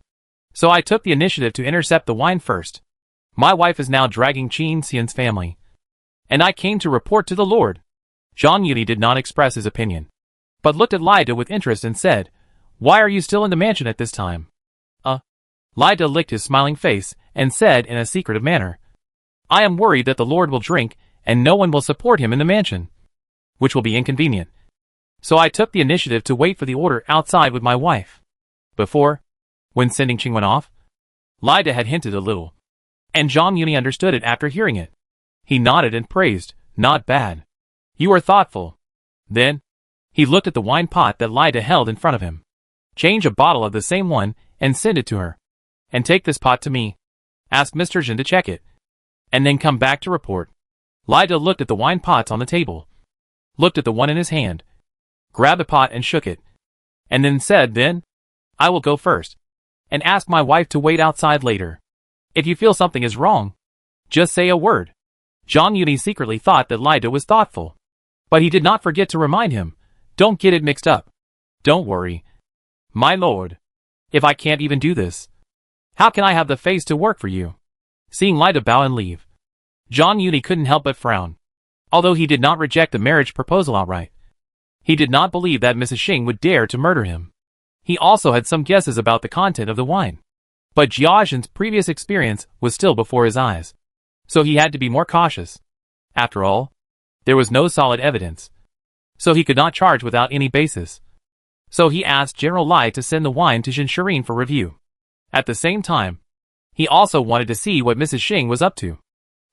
So I took the initiative to intercept the wine first. My wife is now dragging Qin Xian's family, and I came to report to the Lord. Zhang Yuni did not express his opinion, but looked at Lai Da with interest and said, Why are you still in the mansion at this time? Lida licked his smiling face and said in a secretive manner, I am worried that the Lord will drink and no one will support him in the mansion, which will be inconvenient. So I took the initiative to wait for the order outside with my wife. Before, when sending Qing went off, Lida had hinted a little, and Zhang Yuni understood it after hearing it. He nodded and praised, not bad. You are thoughtful. Then, he looked at the wine pot that Lida held in front of him. Change a bottle of the same one and send it to her. And take this pot to me. Ask Mr. Jin to check it. And then come back to report. Lida looked at the wine pots on the table, looked at the one in his hand, grabbed the pot and shook it, and then said, Then, I will go first, and ask my wife to wait outside later. If you feel something is wrong, just say a word. Zhang Yuni secretly thought that Lida was thoughtful, but he did not forget to remind him, Don't get it mixed up. Don't worry. My lord. If I can't even do this, how can I have the face to work for you? Seeing Lida bow and leave, Zhang Yuni couldn't help but frown. Although he did not reject the marriage proposal outright, he did not believe that Mrs. Xing would dare to murder him. He also had some guesses about the content of the wine, but Jiaxin's previous experience was still before his eyes, so he had to be more cautious. After all, there was no solid evidence, so he could not charge without any basis. So he asked General Lai to send the wine to Shinshirin for review. At the same time, he also wanted to see what Mrs. Xing was up to.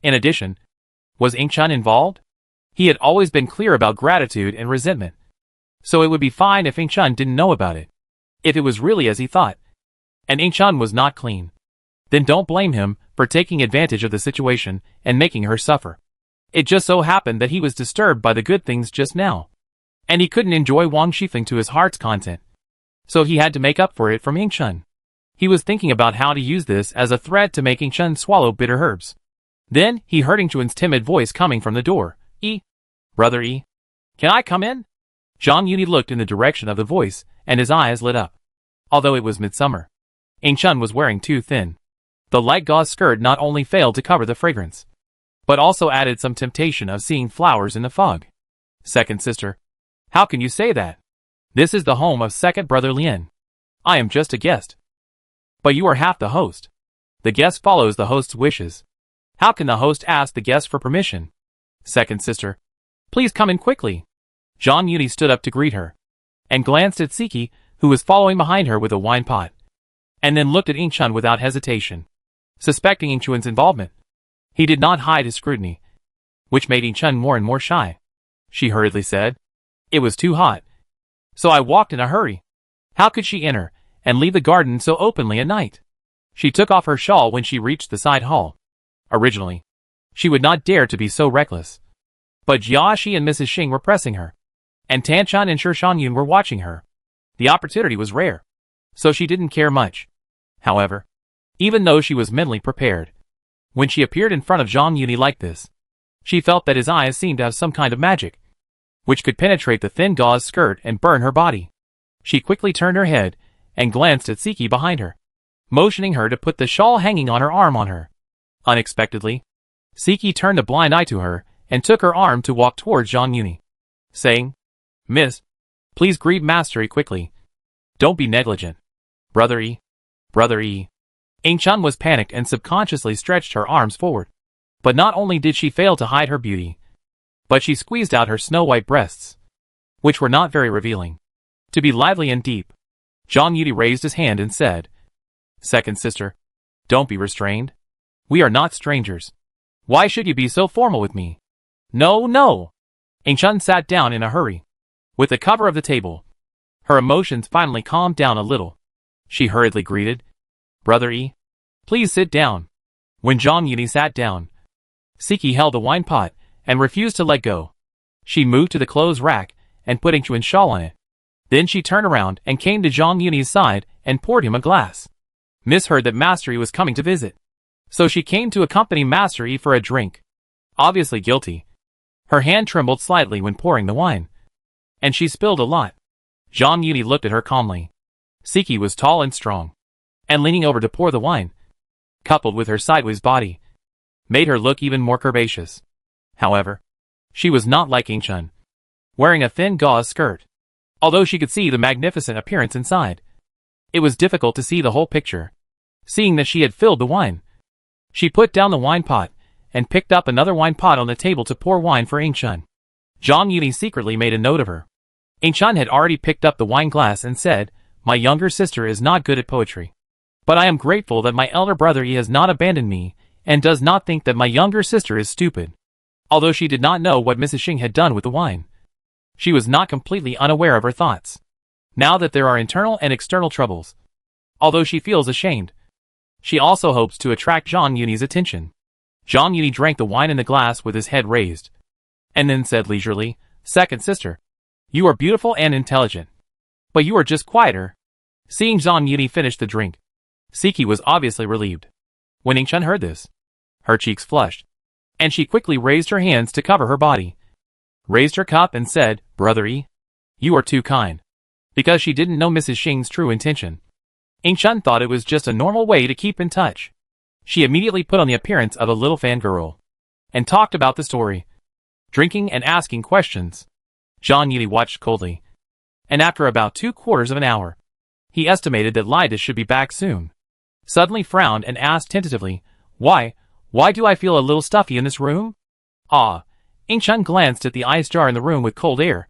In addition, was Ying Chun involved? He had always been clear about gratitude and resentment, so it would be fine if Ying Chun didn't know about it. If it was really as he thought, and Ying Chun was not clean, then don't blame him for taking advantage of the situation and making her suffer. It just so happened that he was disturbed by the good things just now, and he couldn't enjoy Wang Shifeng to his heart's content, so he had to make up for it from Ying Chun. He was thinking about how to use this as a threat to make Ying Chun swallow bitter herbs. Then, he heard Ying Chun's timid voice coming from the door. Brother E, can I come in? Zhang Yuni looked in the direction of the voice, and his eyes lit up. Although it was midsummer, Ying Chun was wearing too thin. The light gauze skirt not only failed to cover the fragrance, but also added some temptation of seeing flowers in the fog. Second sister, how can you say that? This is the home of second brother Lien. I am just a guest. But you are half the host. The guest follows the host's wishes. How can the host ask the guest for permission? Second sister, please come in quickly. Zhang Yuni stood up to greet her, and glanced at Siki, who was following behind her with a wine pot, and then looked at Ying Chun without hesitation. Suspecting Ying Chun's involvement, he did not hide his scrutiny, which made Ying Chun more and more shy. She hurriedly said, It was too hot, so I walked in a hurry. How could she enter and leave the garden so openly at night? She took off her shawl when she reached the side hall. Originally, she would not dare to be so reckless, but Jiaxi and Mrs. Xing were pressing her, and Tanchan and Shishanyun were watching her. The opportunity was rare, so she didn't care much. However, even though she was mentally prepared, when she appeared in front of Zhang Yuni like this, she felt that his eyes seemed to have some kind of magic, which could penetrate the thin gauze skirt and burn her body. She quickly turned her head and glanced at Siki behind her, motioning her to put the shawl hanging on her arm on her. Unexpectedly, Siki turned a blind eye to her and took her arm to walk towards Zhang Yuni, saying, Miss, please greet Master E quickly. Don't be negligent. Brother E. Brother E. Ying Chun was panicked and subconsciously stretched her arms forward. But not only did she fail to hide her beauty, but she squeezed out her snow-white breasts, which were not very revealing, to be lively and deep. Zhang Yuni raised his hand and said, Second sister, don't be restrained. We are not strangers. Why should you be so formal with me? No, no. Ying Chun sat down in a hurry, with the cover of the table. Her emotions finally calmed down a little. She hurriedly greeted, Brother E, please sit down. When Zhang Yuni sat down, Siki held the wine pot and refused to let go. She moved to the clothes rack and put Ying Chun's shawl on it. Then she turned around and came to Zhang Yuni's side and poured him a glass. Miss heard that Master E was coming to visit, so she came to accompany Master E for a drink. Obviously guilty, her hand trembled slightly when pouring the wine, and she spilled a lot. Zhang Yuni looked at her calmly. Siki was tall and strong, and leaning over to pour the wine, coupled with her sideways body, made her look even more curvaceous. However, she was not like Ying Chun, wearing a thin gauze skirt. although she could see the magnificent appearance inside. It was difficult to see the whole picture, seeing that she had filled the wine. She put down the wine pot, and picked up another wine pot on the table to pour wine for Aingchun. Zhang Yuni secretly made a note of her. Aingchun had already picked up the wine glass and said, "My younger sister is not good at poetry. But I am grateful that my elder brother Yi has not abandoned me, and does not think that my younger sister is stupid." Although she did not know what Mrs. Xing had done with the wine, she was not completely unaware of her thoughts. Now that there are internal and external troubles, although she feels ashamed, she also hopes to attract Zhang Yuni's attention. Zhang Yuni drank the wine in the glass with his head raised, and then said leisurely, "Second sister, you are beautiful and intelligent, but you are just quieter." Seeing Zhang Yuni finish the drink, Siki was obviously relieved. When Aingchun heard this, her cheeks flushed, and she quickly raised her hands to cover her body, raised her cup and said, "Brother Yi, you are too kind." Because she didn't know Mrs. Xing's true intention, Aingchun thought it was just a normal way to keep in touch. She immediately put on the appearance of a little fangirl, and talked about the story, drinking and asking questions. Zhang Yuni watched coldly, and after about 3/4 of an hour, he estimated that Lida should be back soon. Suddenly frowned and asked tentatively, Why do I feel a little stuffy in this room?" Aingchun glanced at the ice jar in the room with cold air,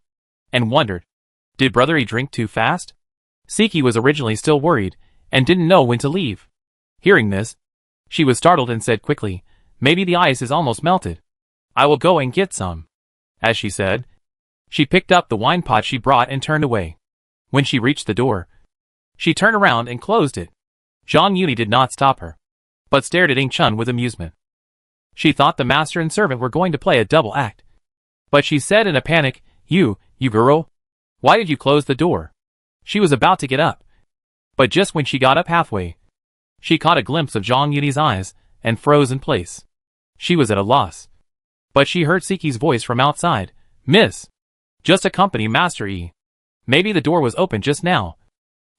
and wondered, did Brother Yi drink too fast? Siki was originally still worried, and didn't know when to leave. Hearing this, she was startled and said quickly, "Maybe the ice is almost melted. I will go and get some." As she said, she picked up the wine pot she brought and turned away. When she reached the door, she turned around and closed it. Zhang Yuni did not stop her, but stared at Aingchun with amusement. She thought the master and servant were going to play a double act. But she said in a panic, You girl, why did you close the door?" She was about to get up, but just when she got up halfway, she caught a glimpse of Zhang Yuni's eyes, and froze in place. She was at a loss. But she heard Siki's voice from outside, "Miss, just accompany Master Yi. Maybe the door was open just now,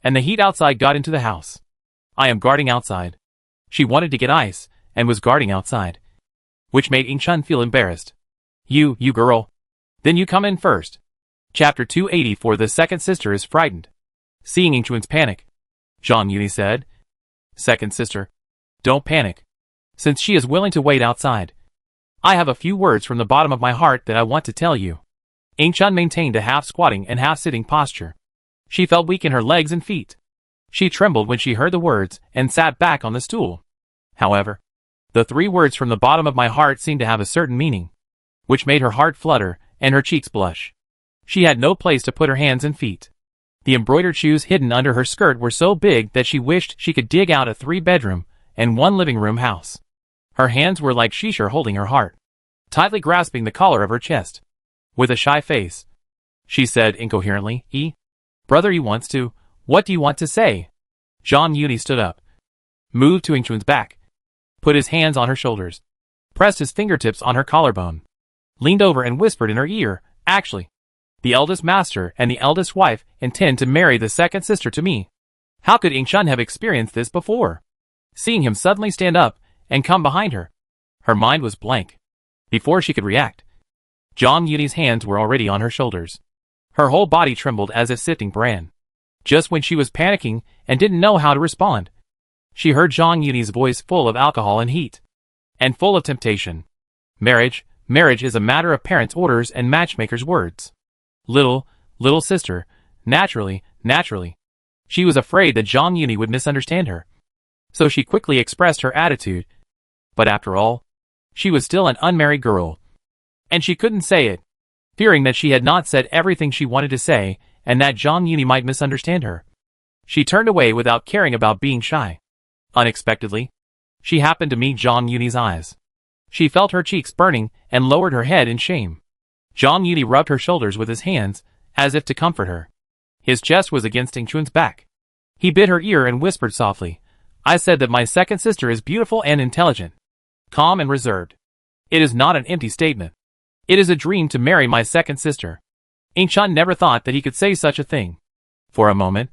and the heat outside got into the house. I am guarding outside." She wanted to get ice, and was guarding outside, which made Aingchun feel embarrassed. You girl. Then you come in first." Chapter 284. The second sister is frightened. Seeing Aingchun's panic, Zhang Yuni said, "Second sister, don't panic. Since she is willing to wait outside, I have a few words from the bottom of my heart that I want to tell you." Aingchun maintained a half-squatting and half-sitting posture. She felt weak in her legs and feet. She trembled when she heard the words and sat back on the stool. However, the 3 words from the bottom of my heart seemed to have a certain meaning, which made her heart flutter and her cheeks blush. She had no place to put her hands and feet. The embroidered shoes hidden under her skirt were so big that she wished she could dig out a 3-bedroom and 1 living room house. Her hands were like shisha holding her heart, tightly grasping the collar of her chest. With a shy face, she said incoherently, Brother Yi wants to, what do you want to say?" Zhang Yuni stood up, moved to Aingchun's back, put his hands on her shoulders, pressed his fingertips on her collarbone, leaned over and whispered in her ear, "Actually, the eldest master and the eldest wife intend to marry the second sister to me." How could Aingchun have experienced this before? Seeing him suddenly stand up and come behind her, her mind was blank. Before she could react, Zhang Yuni's hands were already on her shoulders. Her whole body trembled as if sifting bran. Just when she was panicking and didn't know how to respond, she heard Zhang Yuni's voice full of alcohol and heat, and full of temptation. Marriage is a matter of parents' orders and matchmakers' words. Little sister, naturally. She was afraid that Zhang Yuni would misunderstand her, so she quickly expressed her attitude. But after all, she was still an unmarried girl, and she couldn't say it, fearing that she had not said everything she wanted to say, and that Zhang Yuni might misunderstand her. She turned away without caring about being shy. Unexpectedly, she happened to meet Zhang Yuni's eyes. She felt her cheeks burning and lowered her head in shame. Zhang Yuni rubbed her shoulders with his hands, as if to comfort her. His chest was against Aingchun's back. He bit her ear and whispered softly, "I said that my second sister is beautiful and intelligent, calm and reserved. It is not an empty statement. It is a dream to marry my second sister." Aingchun never thought that he could say such a thing. For a moment,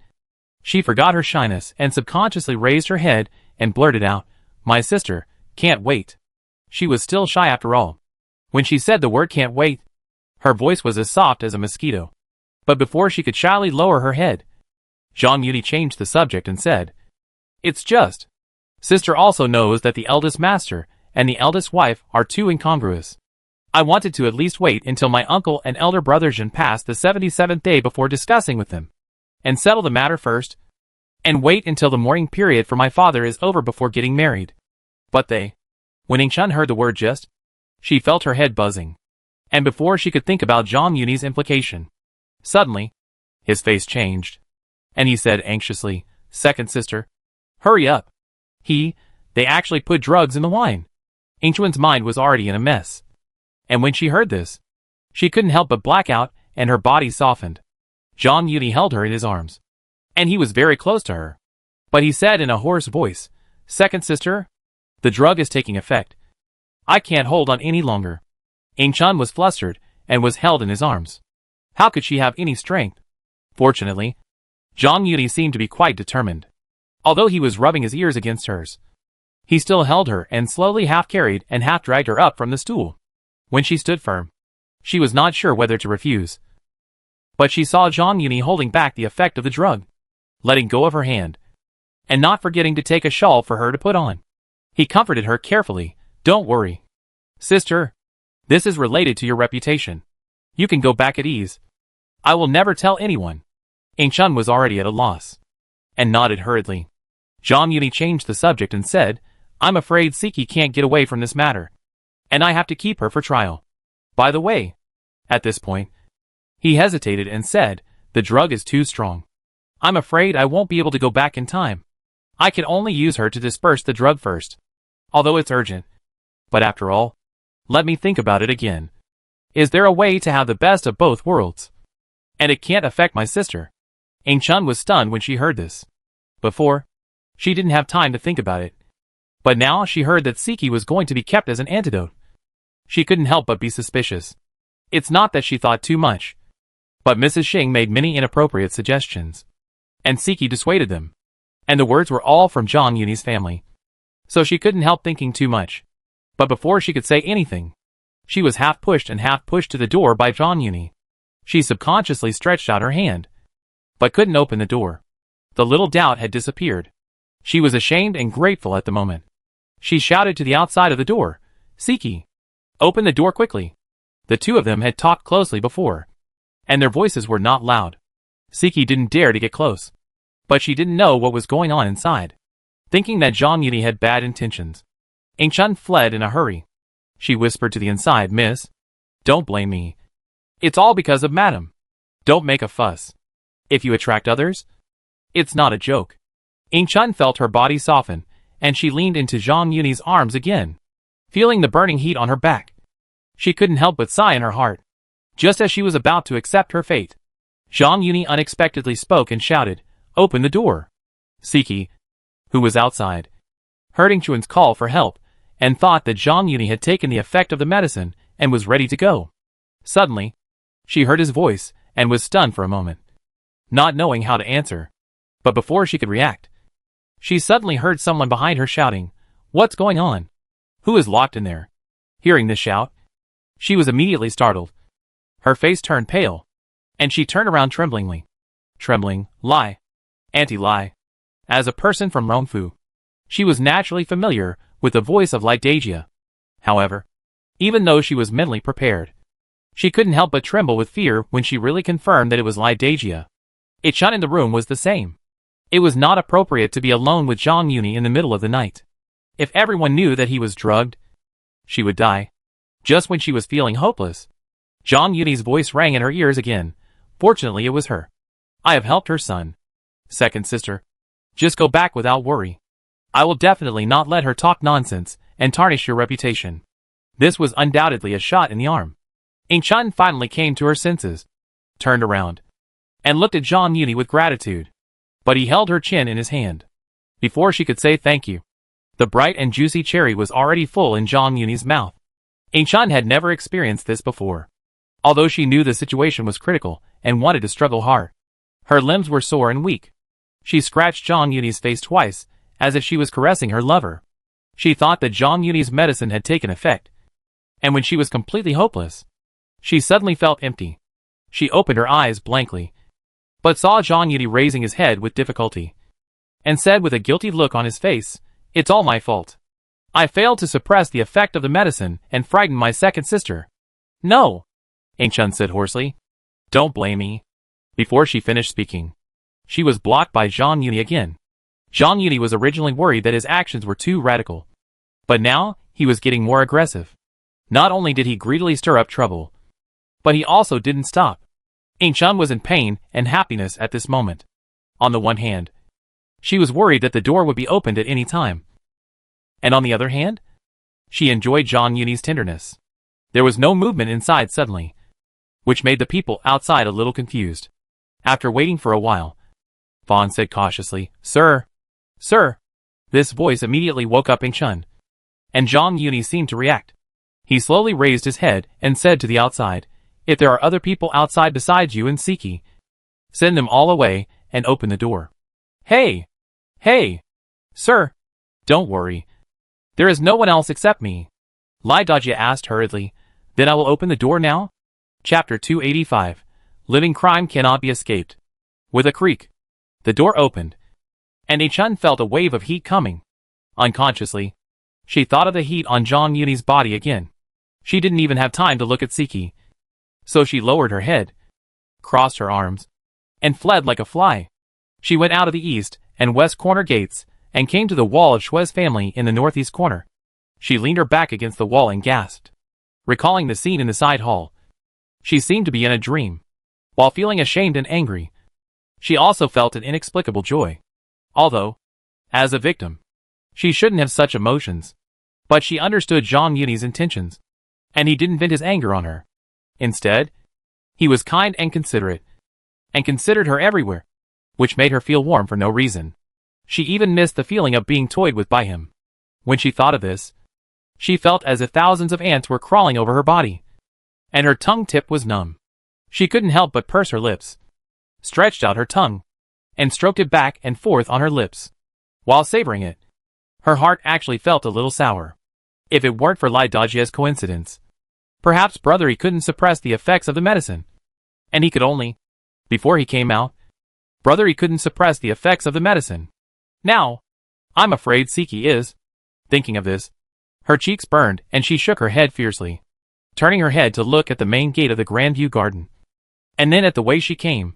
she forgot her shyness and subconsciously raised her head and blurted out, "My sister, can't wait." She was still shy after all. When she said the word "can't wait," her voice was as soft as a mosquito. But before she could shyly lower her head, Zhang Yuni changed the subject and said, "It's just. Sister also knows that the eldest master and the eldest wife are too incongruous. I wanted to at least wait until my uncle and elder brother Zhen passed the 77th day before discussing with them, and settle the matter first, and wait until the mourning period for my father is over before getting married. But they..." When Yingchun heard the word just, she felt her head buzzing, and before she could think about Zhang Yuni's implication, suddenly, his face changed, and he said anxiously, "Second sister, hurry up. They actually put drugs in the wine." Yingchun's mind was already in a mess, and when she heard this, she couldn't help but black out and her body softened. Zhang Yuni held her in his arms, and he was very close to her. But he said in a hoarse voice, "Second sister, the drug is taking effect. I can't hold on any longer." Yingchun was flustered and was held in his arms. How could she have any strength? Fortunately, Zhang Yuni seemed to be quite determined. Although he was rubbing his ears against hers, he still held her and slowly half carried and half dragged her up from the stool. When she stood firm, she was not sure whether to refuse. But she saw Zhang Yuni holding back the effect of the drug, letting go of her hand, and not forgetting to take a shawl for her to put on. He comforted her carefully. "Don't worry, sister. This is related to your reputation. You can go back at ease. I will never tell anyone." Yingchun was already at a loss, and nodded hurriedly. Zhang Yuni changed the subject and said, "I'm afraid Siki can't get away from this matter, and I have to keep her for trial. By the way..." At this point, he hesitated and said, "The drug is too strong. I'm afraid I won't be able to go back in time. I can only use her to disperse the drug first, although it's urgent. But after all, let me think about it again. Is there a way to have the best of both worlds? And it can't affect my sister." Yingchun was stunned when she heard this. Before, she didn't have time to think about it. But now she heard that Siki was going to be kept as an antidote. She couldn't help but be suspicious. It's not that she thought too much, but Mrs. Xing made many inappropriate suggestions, and Siki dissuaded them. And the words were all from Zhang Yuni's family. So she couldn't help thinking too much. But before she could say anything, she was half pushed and half pushed to the door by Zhang Yuni. She subconsciously stretched out her hand, but couldn't open the door. The little doubt had disappeared. She was ashamed and grateful at the moment. She shouted to the outside of the door, "Siki, open the door quickly." The two of them had talked closely before, and their voices were not loud. Siki didn't dare to get close, but she didn't know what was going on inside. Thinking that Zhang Yuni had bad intentions, Yingchun fled in a hurry. She whispered to the inside, "Miss, don't blame me. It's all because of Madam. Don't make a fuss. If you attract others, it's not a joke." Yingchun felt her body soften, and she leaned into Zhang Yuni's arms again, feeling the burning heat on her back. She couldn't help but sigh in her heart. Just as she was about to accept her fate, Zhang Yuni unexpectedly spoke and shouted, "Open the door." Siki, who was outside, heard Yingchun's call for help, and thought that Zhang Yuni had taken the effect of the medicine and was ready to go. Suddenly, she heard his voice and was stunned for a moment, not knowing how to answer. But before she could react, she suddenly heard someone behind her shouting, "What's going on? Who is locked in there?" Hearing this shout, she was immediately startled. Her face turned pale, and she turned around tremblingly. Trembling, lie, anti-lie. As a person from Rongfu, she was naturally familiar with the voice of Lydagia. However, even though she was mentally prepared, she couldn't help but tremble with fear when she really confirmed that it was Lydagia. Yingchun in the room was the same. It was not appropriate to be alone with Zhang Yuni in the middle of the night. If everyone knew that he was drugged, she would die. Just when she was feeling hopeless, Zhang Yuni's voice rang in her ears again. Fortunately, it was her. "I have helped her son. Second sister, just go back without worry. I will definitely not let her talk nonsense and tarnish your reputation." This was undoubtedly a shot in the arm. Yingchun finally came to her senses, turned around, and looked at Zhang Yuni with gratitude. But he held her chin in his hand. Before she could say thank you, the bright and juicy cherry was already full in Zhang Yuni's mouth. Yingchun had never experienced this before. Although she knew the situation was critical and wanted to struggle hard, her limbs were sore and weak. She scratched Zhang Yuni's face twice, as if she was caressing her lover. She thought that Zhang Yuni's medicine had taken effect, and when she was completely hopeless, she suddenly felt empty. She opened her eyes blankly, but saw Zhang Yudi raising his head with difficulty, and said with a guilty look on his face, "It's all my fault. I failed to suppress the effect of the medicine and frightened my second sister." "No," Anchan said hoarsely. "Don't blame me." Before she finished speaking, she was blocked by Zhang Yudi again. Zhang Yudi was originally worried that his actions were too radical, but now he was getting more aggressive. Not only did he greedily stir up trouble, but he also didn't stop. Anchan was in pain and happiness at this moment. On the one hand, she was worried that the door would be opened at any time. And on the other hand, she enjoyed Zhang Yudi's tenderness. There was no movement inside suddenly, which made the people outside a little confused. After waiting for a while, Fawn said cautiously, "Sir, sir." This voice immediately woke up Anchan, and Zhang Yudi seemed to react. He slowly raised his head and said to the outside, "If there are other people outside besides you and Siki, send them all away and open the door." Hey! Hey! Sir! Don't worry. There is no one else except me. Lai Dajia asked hurriedly, "Then I will open the door now?" Chapter 285. Living crime cannot be escaped. With a creak, the door opened, and Anchan felt a wave of heat coming. Unconsciously, she thought of the heat on Zhang Yudi's body again. She didn't even have time to look at Siki, so she lowered her head, crossed her arms, and fled like a fly. She went out of the east and west corner gates and came to the wall of Shui's family in the northeast corner. She leaned her back against the wall and gasped. Recalling the scene in the side hall, she seemed to be in a dream. While feeling ashamed and angry, she also felt an inexplicable joy. Although, as a victim, she shouldn't have such emotions. But she understood Zhang Yudi's intentions, and he didn't vent his anger on her. Instead, he was kind and considered her everywhere, which made her feel warm for no reason. She even missed the feeling of being toyed with by him. When she thought of this, she felt as if thousands of ants were crawling over her body, and her tongue tip was numb. She couldn't help but purse her lips, stretched out her tongue, and stroked it back and forth on her lips. While savoring it, her heart actually felt a little sour. If it weren't for Lai Dajia's coincidence, perhaps Brother couldn't suppress the effects of the medicine, and he could only, before he came out, Brother couldn't suppress the effects of the medicine. Now, I'm afraid Siki is. Thinking of this, her cheeks burned and she shook her head fiercely, turning her head to look at the main gate of the Grandview Garden. And then at the way she came,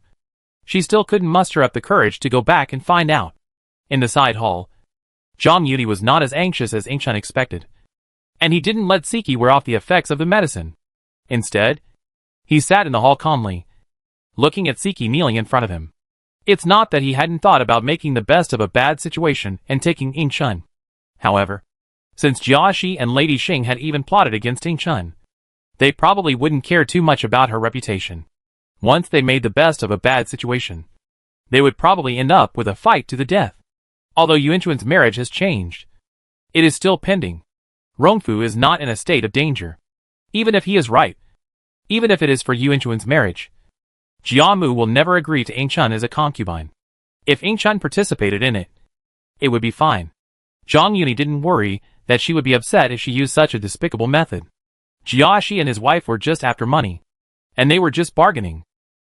she still couldn't muster up the courage to go back and find out. In the side hall, Zhang Yudi was not as anxious as Anchan expected, and he didn't let Siki wear off the effects of the medicine. Instead, he sat in the hall calmly, looking at Siki kneeling in front of him. It's not that he hadn't thought about making the best of a bad situation and taking Anchan. However, since Jia Shi and Lady Xing had even plotted against Anchan, they probably wouldn't care too much about her reputation. Once they made the best of a bad situation, they would probably end up with a fight to the death. Although Yuanchuan's marriage has changed, it is still pending. Rongfu is not in a state of danger. Even if he is right, even if it is for Yuanchuan's marriage, Jiamu will never agree to Anchan as a concubine. If Anchan participated in it, it would be fine. Zhang Yuni didn't worry that she would be upset if she used such a despicable method. Jiashi and his wife were just after money, and they were just bargaining.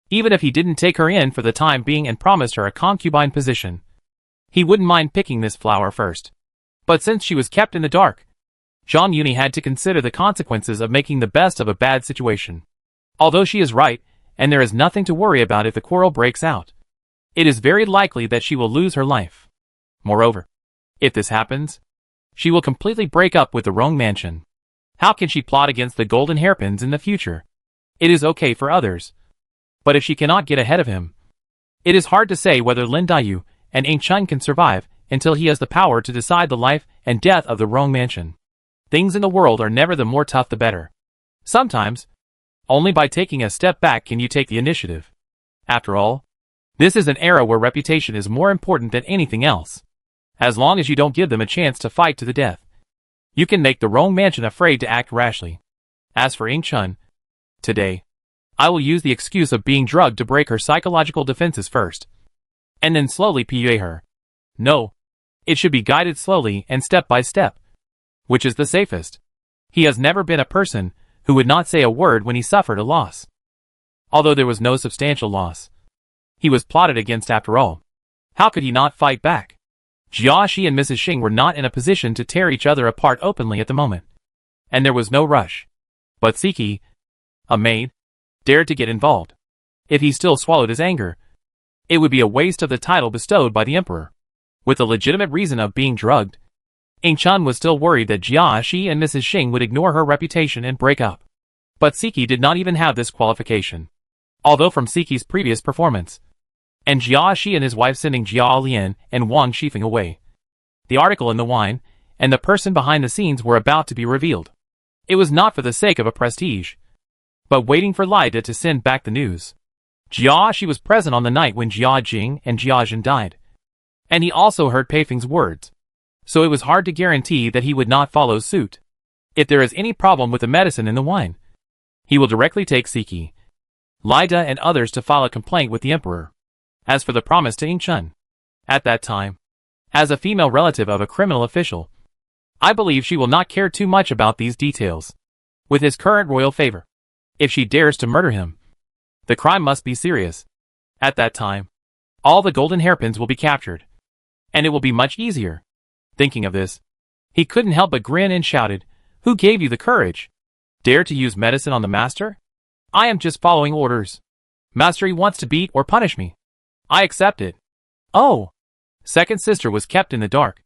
Even if he didn't take her in for the time being and promised her a concubine position, he wouldn't mind picking this flower first. But since she was kept in the dark, Zhang Yuni had to consider the consequences of making the best of a bad situation. Although she is right, and there is nothing to worry about if the quarrel breaks out, it is very likely that she will lose her life. Moreover, if this happens, she will completely break up with the Rong mansion. How can she plot against the golden hairpins in the future? It is okay for others, but if she cannot get ahead of him, it is hard to say whether Lin Daiyu and Anchan can survive until he has the power to decide the life and death of the Rong mansion. Things in the world are never the more tough the better. Sometimes, only by taking a step back can you take the initiative. After all, this is an era where reputation is more important than anything else. As long as you don't give them a chance to fight to the death, you can make the Rong mansion afraid to act rashly. As for Anchan, today, I will use the excuse of being drugged to break her psychological defenses first, and then slowly pua her. No, it should be guided slowly and step by step, which is the safest. He has never been a person who would not say a word when he suffered a loss. although there was no substantial loss. He was plotted against after all. How could he not fight back? Jia Shi and Mrs. Xing were not in a position to tear each other apart openly at the moment. And there was no rush. But Siki, a maid, dared to get involved. If he still swallowed his anger, it would be a waste of the title bestowed by the emperor. With the legitimate reason of being drugged, Ying Chun was still worried that Jia Shi and Mrs. Xing would ignore her reputation and break up. But Siki did not even have this qualification. Although from Siki's previous performance, and Jia Shi and his wife sending Jia Lian and Wang Shifeng away, the article in the wine, and the person behind the scenes were about to be revealed. It was not for the sake of a prestige, but waiting for Lida to send back the news. Jia Shi was present on the night when Jia Jing and Jia Zhen died. And he also heard Pei Feng's words, so it was hard to guarantee that he would not follow suit. If there is any problem with the medicine in the wine, he will directly take Siki, Lida and others to file a complaint with the emperor. As for the promise to Ying Chun, at that time, as a female relative of a criminal official, I believe she will not care too much about these details. With his current royal favor, if she dares to murder him, the crime must be serious. At that time, all the golden hairpins will be captured, and it will be much easier. Thinking of this, he couldn't help but grin and shouted, "Who gave you the courage? Dare to use medicine on the master? I am just following orders. Master Yi wants to beat or punish me. I accept it." "Oh." Second sister was kept in the dark.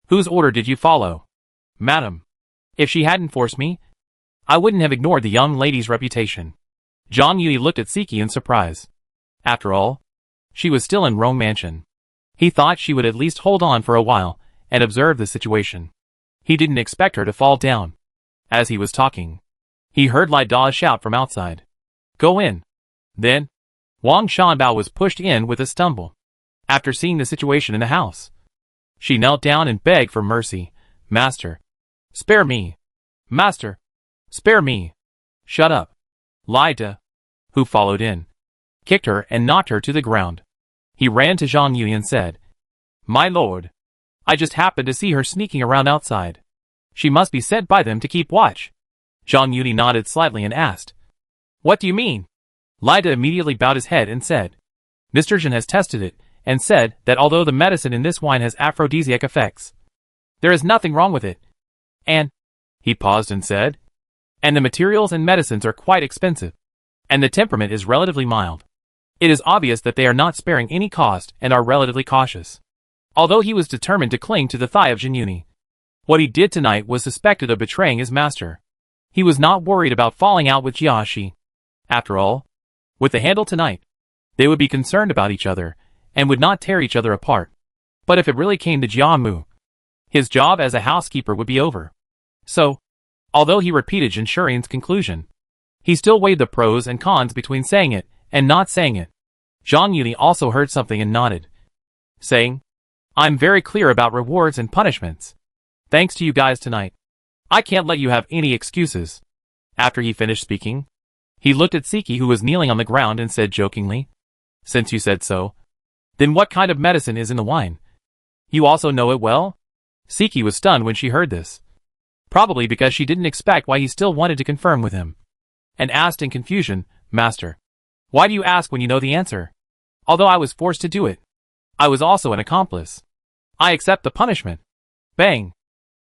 "Whose order did you follow?" "Madam, if she hadn't forced me, I wouldn't have ignored the young lady's reputation." Zhang Yui looked at Siki in surprise. After all, she was still in Rome Mansion. He thought she would at least hold on for a while and observe the situation. He didn't expect her to fall down. As he was talking, he heard Lai Da shout from outside, "Go in." Then, Wang Shanbao was pushed in with a stumble. After seeing the situation in the house, she knelt down and begged for mercy. "Master, spare me. Master, spare me." "Shut up." Lai Da, who followed in, kicked her and knocked her to the ground. He ran to Zhang Yui and said, "My lord, I just happened to see her sneaking around outside. She must be sent by them to keep watch." Zhang Yui nodded slightly and asked, "What do you mean?" Lai Da immediately bowed his head and said, "Mr. Zhen has tested it and said that although the medicine in this wine has aphrodisiac effects, there is nothing wrong with it. And," he paused and said, "and the materials and medicines are quite expensive, and the temperament is relatively mild. It is obvious that they are not sparing any cost and are relatively cautious." Although he was determined to cling to the thigh of Zhen Yuni, what he did tonight was suspected of betraying his master. He was not worried about falling out with Jia Shi. After all, with the handle tonight, they would be concerned about each other and would not tear each other apart. But if it really came to Jia Mu, his job as a housekeeper would be over. So, although he repeated Zhen Shurin's conclusion, he still weighed the pros and cons between saying it and not saying it. Zhang Yuni also heard something and nodded, saying, "I'm very clear about rewards and punishments. Thanks to you guys tonight, I can't let you have any excuses." After he finished speaking, he looked at Siki, who was kneeling on the ground, and said jokingly, "Since you said so, then what kind of medicine is in the wine? You also know it well?" Siki was stunned when she heard this, probably because she didn't expect why he still wanted to confirm with him, and asked in confusion, "Master, why do you ask when you know the answer? Although I was forced to do it, I was also an accomplice. I accept the punishment." Bang!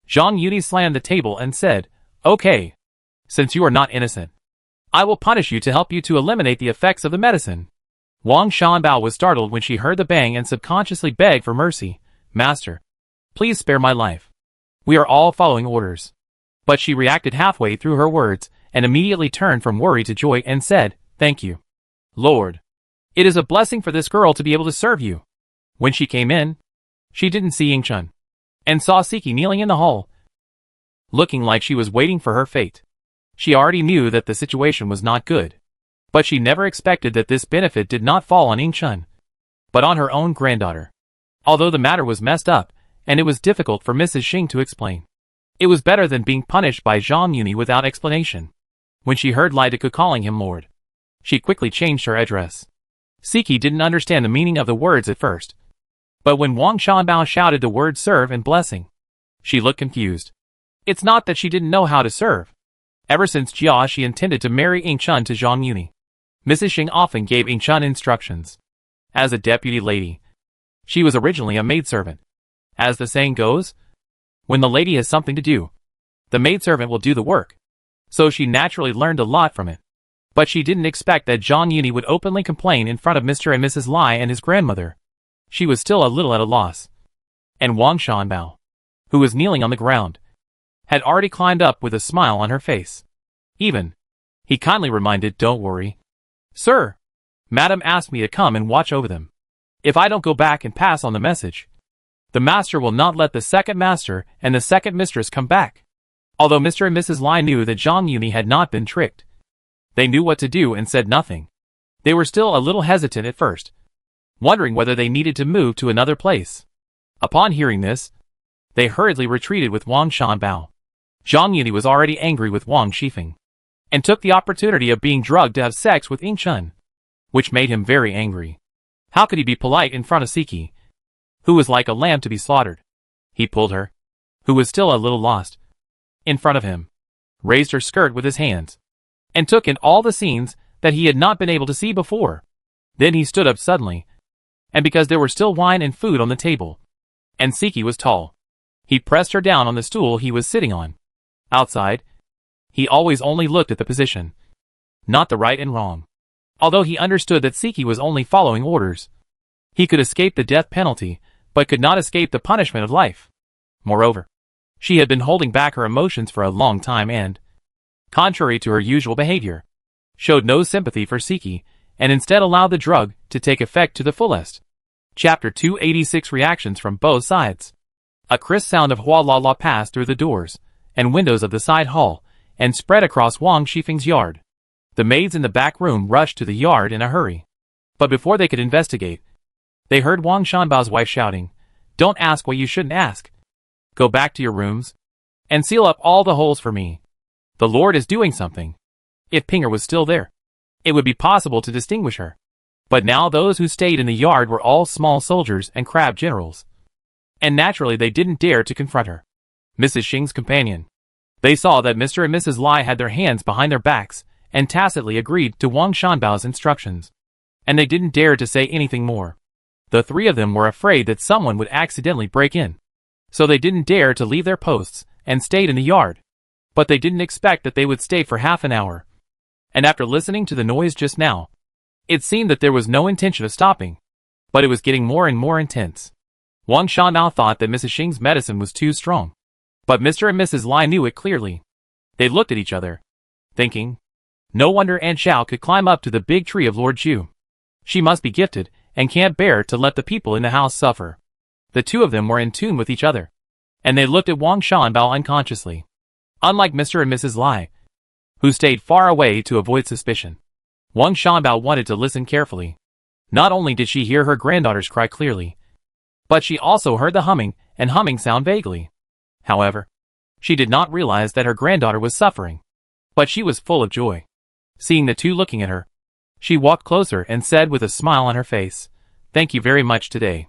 Zhang Yuni slammed the table and said, "Okay. Since you are not innocent, I will punish you to help you to eliminate the effects of the medicine." Wang Shanbao was startled when she heard the bang and subconsciously begged for mercy. "Master, please spare my life. We are all following orders." But she reacted halfway through her words and immediately turned from worry to joy and said, "Thank you, Lord. It is a blessing for this girl to be able to serve you." When she came in, she didn't see Ying Chun, and saw Siki kneeling in the hall, looking like she was waiting for her fate. She already knew that the situation was not good, but she never expected that this benefit did not fall on Ying Chun, but on her own granddaughter. Although the matter was messed up, and it was difficult for Mrs. Xing to explain, it was better than being punished by Zhang Yuni without explanation. When she heard Lai Deku calling him Lord, she quickly changed her address. Siki didn't understand the meaning of the words at first, but when Wang Shanbao shouted the words serve and blessing, she looked confused. It's not that she didn't know how to serve. Ever since Jia, she intended to marry Ying Chun to Zhang Yuni. Mrs. Xing often gave Ying Chun instructions. As a deputy lady, she was originally a maidservant. As the saying goes, when the lady has something to do, the maidservant will do the work. So she naturally learned a lot from it. But she didn't expect that Zhang Yuni would openly complain in front of Mr. and Mrs. Lai and his grandmother. She was still a little at a loss. And Wang Shanbao, who was kneeling on the ground, had already climbed up with a smile on her face. He kindly reminded, "Don't worry. Sir, Madam asked me to come and watch over them. If I don't go back and pass on the message, the master will not let the second master and the second mistress come back." Although Mr. and Mrs. Lai knew that Zhang Yuni had not been tricked, they knew what to do and said nothing. They were still a little hesitant at first, wondering whether they needed to move to another place. Upon hearing this, they hurriedly retreated with Wang Shanbao. Zhang Yuni was already angry with Wang Shifeng, and took the opportunity of being drugged to have sex with Ying Chun, which made him very angry. How could he be polite in front of Siki, who was like a lamb to be slaughtered? He pulled her, who was still a little lost, in front of him, raised her skirt with his hands, and took in all the scenes that he had not been able to see before. Then he stood up suddenly, and because there were still wine and food on the table, and Siki was tall, he pressed her down on the stool he was sitting on. Outside, he always only looked at the position, not the right and wrong. Although he understood that Siki was only following orders, he could escape the death penalty, but could not escape the punishment of life. Moreover, she had been holding back her emotions for a long time and, contrary to her usual behavior, showed no sympathy for Siki, and instead allowed the drug to take effect to the fullest. Chapter 286 Reactions from Both Sides. A crisp sound of hua la la passed through the doors and windows of the side hall, and spread across Wang Shifeng's yard. The maids in the back room rushed to the yard in a hurry. But before they could investigate, they heard Wang Shanbao's wife shouting, "Don't ask what you shouldn't ask. Go back to your rooms, and seal up all the holes for me. The Lord is doing something." If Pinger was still there, it would be possible to distinguish her. But now those who stayed in the yard were all small soldiers and crab generals, and naturally they didn't dare to confront her, Mrs. Xing's companion. They saw that Mr. and Mrs. Lai had their hands behind their backs and tacitly agreed to Wang Shanbao's instructions, and they didn't dare to say anything more. The three of them were afraid that someone would accidentally break in, so they didn't dare to leave their posts and stayed in the yard. But they didn't expect that they would stay for half an hour. And after listening to the noise just now, it seemed that there was no intention of stopping, but it was getting more and more intense. Wang Shanbao thought that Mrs. Xing's medicine was too strong, but Mr. and Mrs. Lai knew it clearly. They looked at each other, thinking, no wonder Aunt Xiao could climb up to the big tree of Lord Zhu. She must be gifted, and can't bear to let the people in the house suffer. The two of them were in tune with each other, and they looked at Wang Shanbao unconsciously. Unlike Mr. and Mrs. Lai, who stayed far away to avoid suspicion, Wang Shanbao wanted to listen carefully. Not only did she hear her granddaughters cry clearly, but she also heard the humming and humming sound vaguely. However, she did not realize that her granddaughter was suffering, but she was full of joy. Seeing the two looking at her, she walked closer and said with a smile on her face, "Thank you very much today.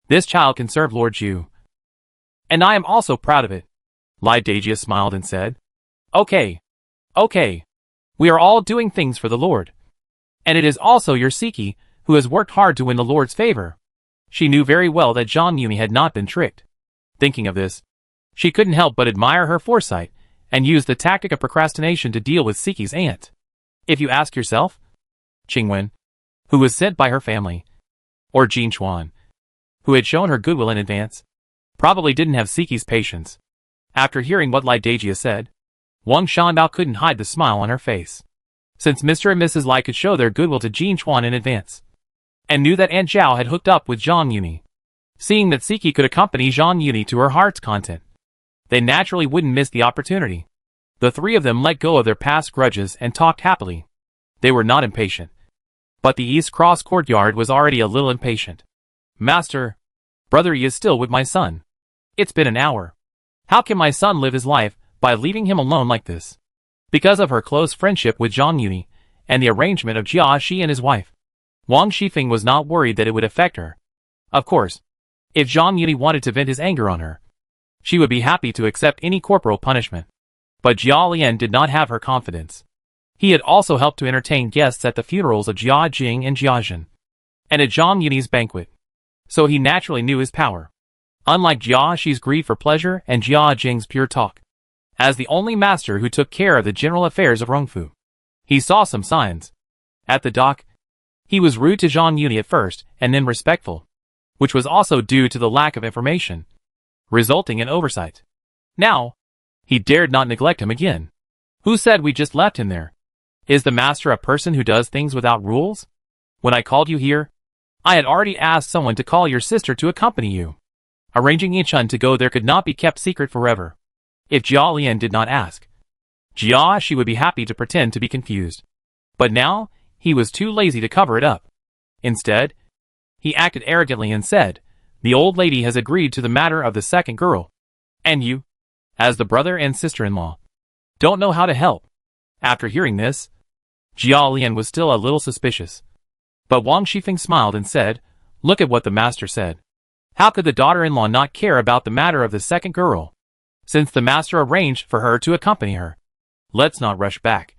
This child can serve Lord Zhu, and I am also proud of it." Lai Dejia smiled and said, Okay. We are all doing things for the Lord. And it is also your Siki, who has worked hard to win the Lord's favor." She knew very well that Zhang Yumi had not been tricked. Thinking of this, she couldn't help but admire her foresight, and used the tactic of procrastination to deal with Siki's aunt. If you ask yourself, Qingwen, who was sent by her family, or Jin Chuan, who had shown her goodwill in advance, probably didn't have Siki's patience. After hearing what Lai Dejia said, Wang Shanbao couldn't hide the smile on her face. Since Mr. and Mrs. Lai could show their goodwill to Jin Chuan in advance, and knew that Aunt Zhao had hooked up with Zhang Yuni, seeing that Siki could accompany Zhang Yuni to her heart's content, they naturally wouldn't miss the opportunity. The three of them let go of their past grudges and talked happily. They were not impatient, but the East Cross courtyard was already a little impatient. "Master, Brother Yi is still with my son. It's been an hour. How can my son live his life by leaving him alone like this?" Because of her close friendship with Zhang Yuni and the arrangement of Jia Shi and his wife, Wang Shifeng was not worried that it would affect her. Of course, if Zhang Yuni wanted to vent his anger on her, she would be happy to accept any corporal punishment. But Jia Lian did not have her confidence. He had also helped to entertain guests at the funerals of Jia Jing and Jia Zhen, and at Zhang Yuni's banquet. So he naturally knew his power. Unlike Jia Shi's greed for pleasure and Jia Jing's pure talk. As the only master who took care of the general affairs of Rongfu, he saw some signs. At the dock, he was rude to Zhang Yuni at first and then respectful, which was also due to the lack of information, resulting in oversight. Now, he dared not neglect him again. Who said we just left him there? Is the master a person who does things without rules? When I called you here, I had already asked someone to call your sister to accompany you. Arranging Yichun to go there could not be kept secret forever. If Jia Lian did not ask, Jia Shi would be happy to pretend to be confused. But now, he was too lazy to cover it up. Instead, he acted arrogantly and said, the old lady has agreed to the matter of the second girl. And you, as the brother and sister-in-law, don't know how to help. After hearing this, Jia Lian was still a little suspicious. But Wang Shifeng smiled and said, look at what the master said. How could the daughter-in-law not care about the matter of the second girl, since the master arranged for her to accompany her? Let's not rush back.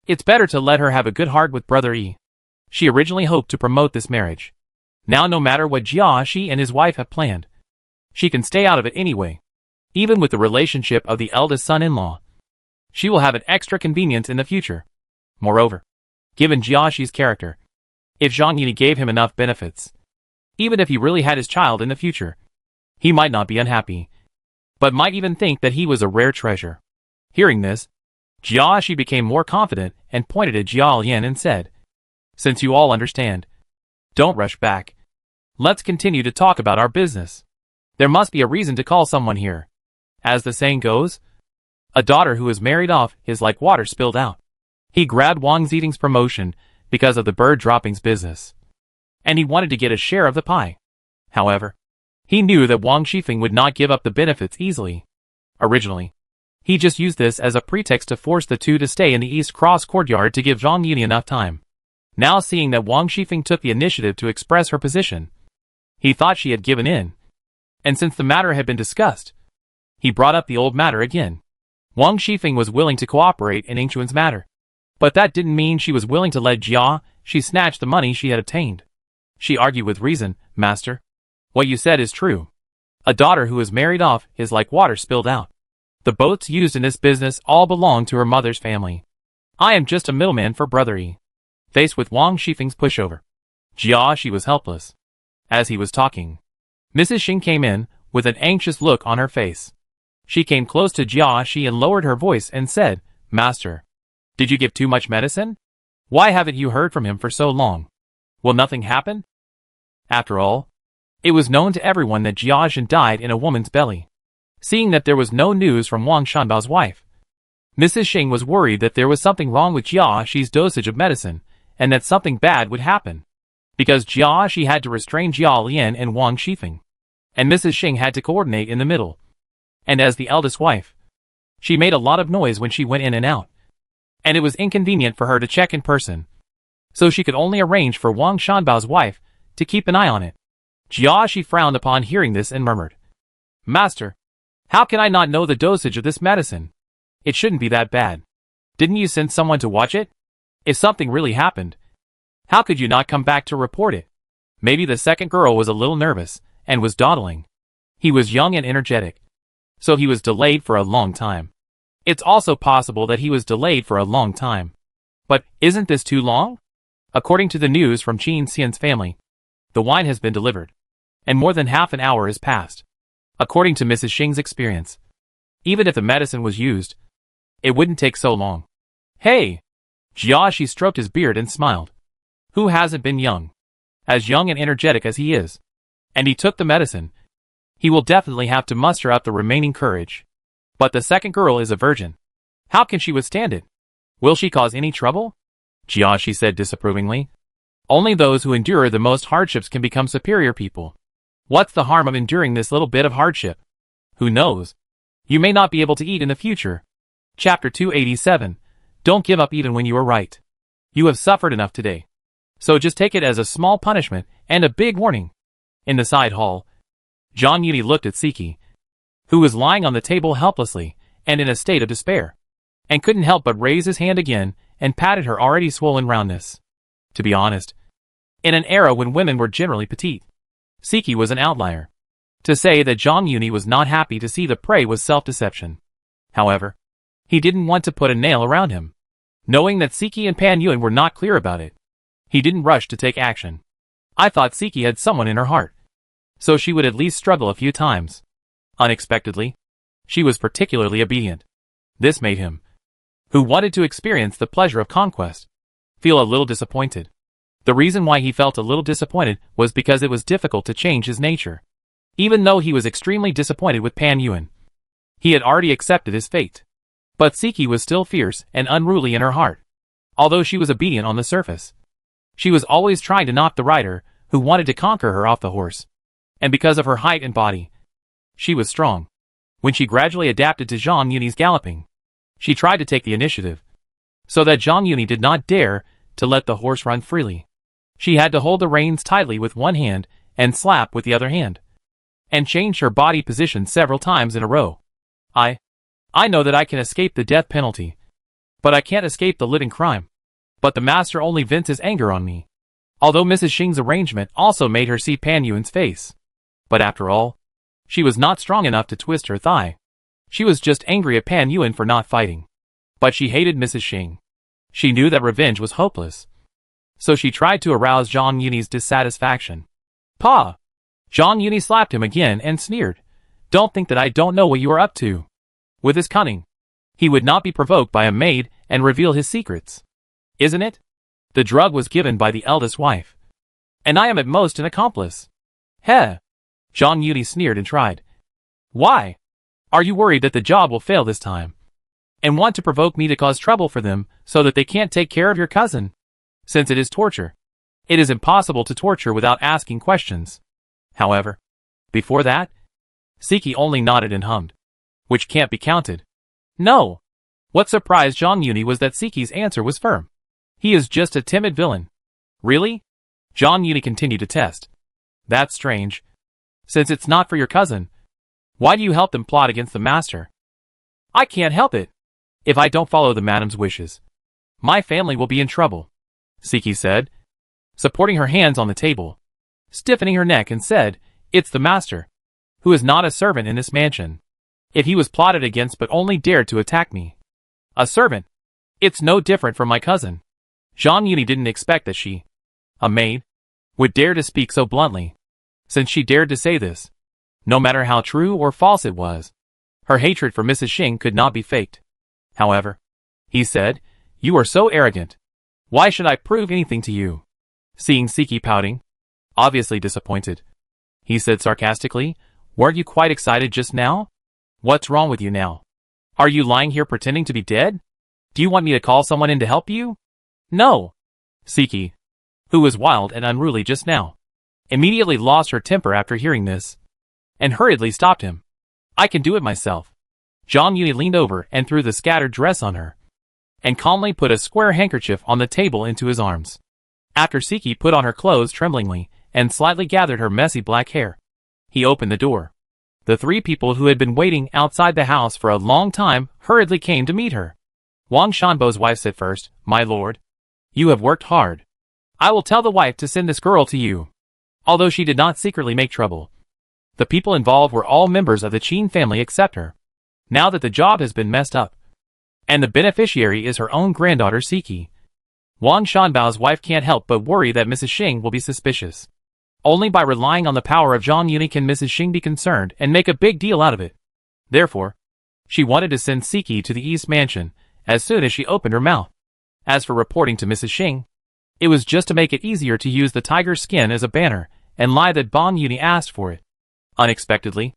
It's better to let her have a good heart with Brother Yi. She originally hoped to promote this marriage. Now no matter what Jia Shi and his wife have planned, she can stay out of it anyway. Even with the relationship of the eldest son-in-law, she will have an extra convenience in the future. Moreover, given Jia Shi's character, if Zhang Yuni gave him enough benefits, even if he really had his child in the future, he might not be unhappy, but might even think that he was a rare treasure. Hearing this, Jia Shi became more confident and pointed at Jia Lian and said, since you all understand, don't rush back. Let's continue to talk about our business. There must be a reason to call someone here. As the saying goes, a daughter who is married off is like water spilled out. He grabbed Wang Ziding's promotion because of the bird droppings business, and he wanted to get a share of the pie. However, he knew that Wang Shifeng would not give up the benefits easily. Originally, he just used this as a pretext to force the two to stay in the East Cross courtyard to give Zhang Yuni enough time. Now seeing that Wang Shifeng took the initiative to express her position, he thought she had given in. And since the matter had been discussed, he brought up the old matter again. Wang Shifeng was willing to cooperate in Yingchuan's matter. But that didn't mean she was willing to let Jia Shi snatch the money she had obtained. She argued with reason, Master. What you said is true. A daughter who is married off is like water spilled out. The boats used in this business all belong to her mother's family. I am just a middleman for Brother Yi. Faced with Wang Shifeng's pushover, Jia Shi was helpless. As he was talking, Mrs. Xing came in, with an anxious look on her face. She came close to Jia Shi and lowered her voice and said, Master, did you give too much medicine? Why haven't you heard from him for so long? Will nothing happen? After all, it was known to everyone that Jia Zhen died in a woman's belly. Seeing that there was no news from Wang Shanbao's wife, Mrs. Xing was worried that there was something wrong with Jia Shi's dosage of medicine, and that something bad would happen. Because Jia Shi had to restrain Jia Lian and Wang Shifeng, and Mrs. Xing had to coordinate in the middle. And as the eldest wife, she made a lot of noise when she went in and out, and it was inconvenient for her to check in person. So she could only arrange for Wang Shanbao's wife to keep an eye on it. Jia Shi frowned upon hearing this and murmured, Master, how can I not know the dosage of this medicine? It shouldn't be that bad. Didn't you send someone to watch it? If something really happened, how could you not come back to report it? Maybe the second girl was a little nervous and was dawdling. He was young and energetic, so he was delayed for a long time. It's also possible that he was delayed for a long time. But isn't this too long? According to the news from Qin Xian's family, the wine has been delivered, and more than half an hour has passed. According to Mrs. Xing's experience, even if the medicine was used, it wouldn't take so long. Hey! Jia Shi stroked his beard and smiled. Who hasn't been young? As young and energetic as he is. And he took the medicine. He will definitely have to muster up the remaining courage. But the second girl is a virgin. How can she withstand it? Will she cause any trouble? Jia Shi said disapprovingly. Only those who endure the most hardships can become superior people. What's the harm of enduring this little bit of hardship? Who knows? You may not be able to eat in the future. Chapter 287. Don't give up even when you are right. You have suffered enough today. So just take it as a small punishment and a big warning. In the side hall, Zhang Yuni looked at Siki, who was lying on the table helplessly and in a state of despair, and couldn't help but raise his hand again and patted her already swollen roundness. To be honest, in an era when women were generally petite, Siki was an outlier. To say that Zhang Yuni was not happy to see the prey was self-deception. However, he didn't want to put a nail around him. Knowing that Siki and Pan Yuan were not clear about it, he didn't rush to take action. I thought Siki had someone in her heart, so she would at least struggle a few times. Unexpectedly, she was particularly obedient. This made him, who wanted to experience the pleasure of conquest, feel a little disappointed. The reason why he felt a little disappointed was because it was difficult to change his nature. Even though he was extremely disappointed with Pan Yuan, he had already accepted his fate. But Siki was still fierce and unruly in her heart. Although she was obedient on the surface, she was always trying to knock the rider who wanted to conquer her off the horse. And because of her height and body, she was strong. When she gradually adapted to Zhang Yuni's galloping, she tried to take the initiative, so that Zhang Yuni did not dare to let the horse run freely. She had to hold the reins tightly with one hand and slap with the other hand, and changed her body position several times in a row. I know that I can escape the death penalty, but I can't escape the living crime. But the master only vents his anger on me. Although Mrs. Xing's arrangement also made her see Pan Yuan's face. But after all, she was not strong enough to twist her thigh. She was just angry at Pan Yuan for not fighting. But she hated Mrs. Xing. She knew that revenge was hopeless. So she tried to arouse Zhang Yuni's dissatisfaction. Pa! Zhang Yuni slapped him again and sneered. Don't think that I don't know what you are up to. With his cunning, he would not be provoked by a maid and reveal his secrets. Isn't it? The drug was given by the eldest wife. And I am at most an accomplice. Heh! Zhang Yuni sneered and tried. Why? Are you worried that the job will fail this time? And want to provoke me to cause trouble for them so that they can't take care of your cousin? Since it is torture, it is impossible to torture without asking questions. However, before that, Siki only nodded and hummed. Which can't be counted. No. What surprised Zhang Yuni was that Siki's answer was firm. He is just a timid villain. Really? Zhang Yuni continued to test. That's strange. Since it's not for your cousin, why do you help them plot against the master? I can't help it. If I don't follow the madam's wishes, my family will be in trouble, Siki said, supporting her hands on the table, stiffening her neck and said, It's the master, who is not a servant in this mansion. If he was plotted against but only dared to attack me. A servant. It's no different from my cousin. Zhang Yuni didn't expect that she, a maid, would dare to speak so bluntly. Since she dared to say this, no matter how true or false it was, her hatred for Mrs. Xing could not be faked. However, he said, You are so arrogant. Why should I prove anything to you? Seeing Siki pouting, obviously disappointed, he said sarcastically, Weren't you quite excited just now? What's wrong with you now? Are you lying here pretending to be dead? Do you want me to call someone in to help you? No. Siki, who was wild and unruly just now, immediately lost her temper after hearing this, and hurriedly stopped him. I can do it myself. Zhang Yuni leaned over and threw the scattered dress on her, and calmly put a square handkerchief on the table into his arms. After Siki put on her clothes tremblingly and slightly gathered her messy black hair, he opened the door. The three people who had been waiting outside the house for a long time hurriedly came to meet her. Wang Shanbo's wife said first, My lord, you have worked hard. I will tell the wife to send this girl to you. Although she did not secretly make trouble, the people involved were all members of the Qin family except her. Now that the job has been messed up, and the beneficiary is her own granddaughter Siki, Wang Shanbao's wife can't help but worry that Mrs. Xing will be suspicious. Only by relying on the power of Zhang Yuni can Mrs. Xing be concerned and make a big deal out of it. Therefore, she wanted to send Siki to the East Mansion as soon as she opened her mouth. As for reporting to Mrs. Xing, it was just to make it easier to use the tiger's skin as a banner and lie that Zhang Yuni asked for it. Unexpectedly,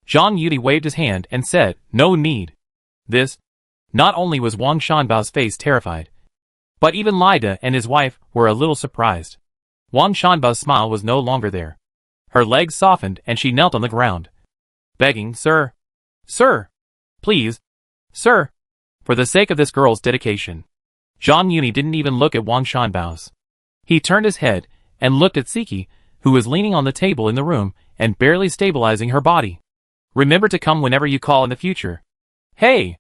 Zhang Yuni waved his hand and said, No need. This. Not only was Wang Shanbao's face terrified, but even Lida and his wife were a little surprised. Wang Shanbao's smile was no longer there. Her legs softened and she knelt on the ground, begging, Sir, please, sir, for the sake of this girl's dedication. Zhang Yuni didn't even look at Wang Shanbao's. He turned his head and looked at Siki, who was leaning on the table in the room and barely stabilizing her body. Remember to come whenever you call in the future. Hey!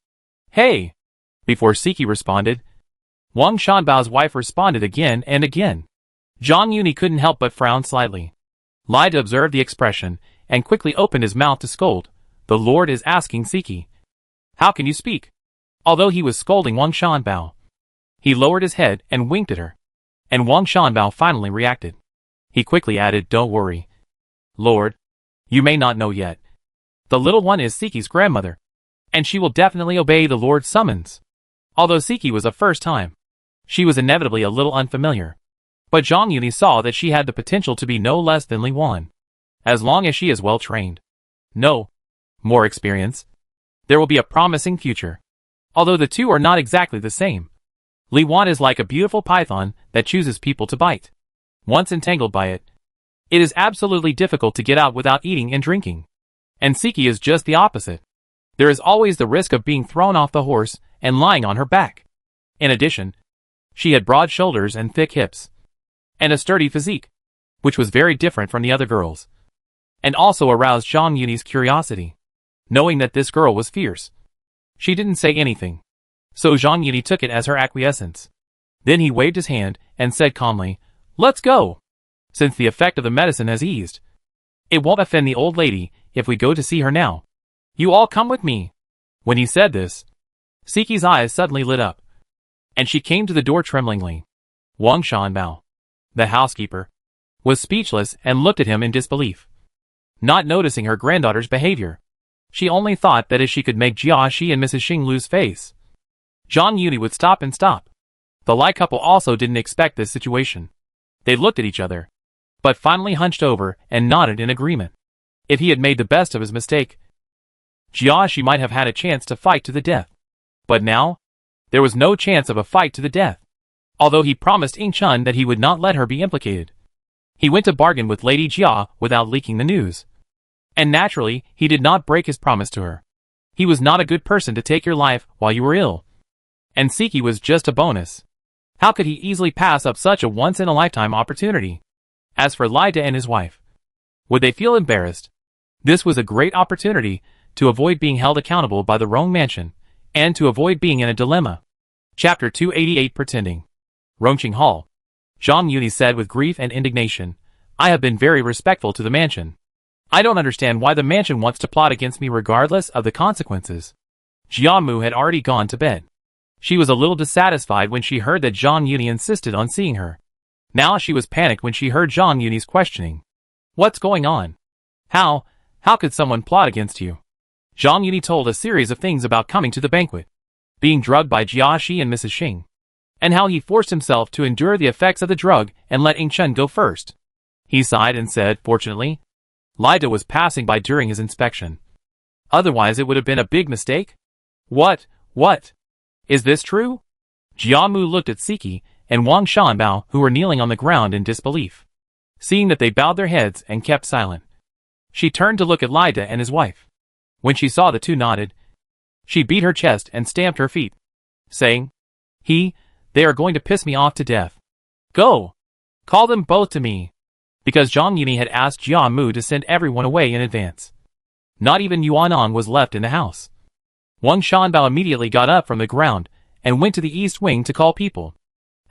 Before Siki responded, Wang Shanbao's wife responded again and again. Zhang Yuni couldn't help but frown slightly. Lida observed the expression, and quickly opened his mouth to scold. The Lord is asking Siki. How can you speak? Although he was scolding Wang Shanbao, he lowered his head and winked at her. And Wang Shanbao finally reacted. He quickly added, don't worry. Lord, you may not know yet. The little one is Siki's grandmother, and she will definitely obey the Lord's summons. Although Siki was a first time, she was inevitably a little unfamiliar. But Zhang Yuni saw that she had the potential to be no less than Li Wan. As long as she is well trained. No. More experience. There will be a promising future. Although the two are not exactly the same. Li Wan is like a beautiful python that chooses people to bite. Once entangled by it, it is absolutely difficult to get out without eating and drinking. And Siki is just the opposite. There is always the risk of being thrown off the horse and lying on her back. In addition, she had broad shoulders and thick hips. And a sturdy physique, which was very different from the other girls. And also aroused Zhang Yuni's curiosity, knowing that this girl was fierce. She didn't say anything, so Zhang Yuni took it as her acquiescence. Then he waved his hand and said calmly, let's go. Since the effect of the medicine has eased, it won't offend the old lady if we go to see her now. You all come with me. When he said this, Siki's eyes suddenly lit up, and she came to the door tremblingly. Wang Shanbao, the housekeeper, was speechless and looked at him in disbelief. Not noticing her granddaughter's behavior, she only thought that if she could make Jia Shi and Mrs. Xing lose face, Zhang Yuni would stop and stop. The Lai couple also didn't expect this situation. They looked at each other, but finally hunched over and nodded in agreement. If he had made the best of his mistake, Jia Shi might have had a chance to fight to the death. But now, there was no chance of a fight to the death. Although he promised Ying Chun that he would not let her be implicated. He went to bargain with Lady Jia without leaking the news. And naturally, he did not break his promise to her. He was not a good person to take your life while you were ill. And Siki was just a bonus. How could he easily pass up such a once-in-a-lifetime opportunity? As for Lida and his wife, would they feel embarrassed? This was a great opportunity to avoid being held accountable by the Rong Mansion, and to avoid being in a dilemma. Chapter 288 Pretending. Rongqing Hall. Zhang Yuni said with grief and indignation, I have been very respectful to the mansion. I don't understand why the mansion wants to plot against me regardless of the consequences. Jiamu had already gone to bed. She was a little dissatisfied when she heard that Zhang Yuni insisted on seeing her. Now she was panicked when she heard Zhang Yuni's questioning. What's going on? How could someone plot against you? Zhang Yuni told a series of things about coming to the banquet, being drugged by Jia Shi and Mrs. Xing, and how he forced himself to endure the effects of the drug and let Ying Chun go first. He sighed and said, fortunately, Lida was passing by during his inspection. Otherwise it would have been a big mistake. What? Is this true? Jiamu looked at Siki and Wang Shanbao, who were kneeling on the ground in disbelief. Seeing that they bowed their heads and kept silent, she turned to look at Lida and his wife. When she saw the two nodded, she beat her chest and stamped her feet, saying, they are going to piss me off to death. Go! Call them both to me. Because Zhang Yuni had asked Jia Mu to send everyone away in advance. Not even Yuan An was left in the house. Wang Shanbao immediately got up from the ground and went to the east wing to call people.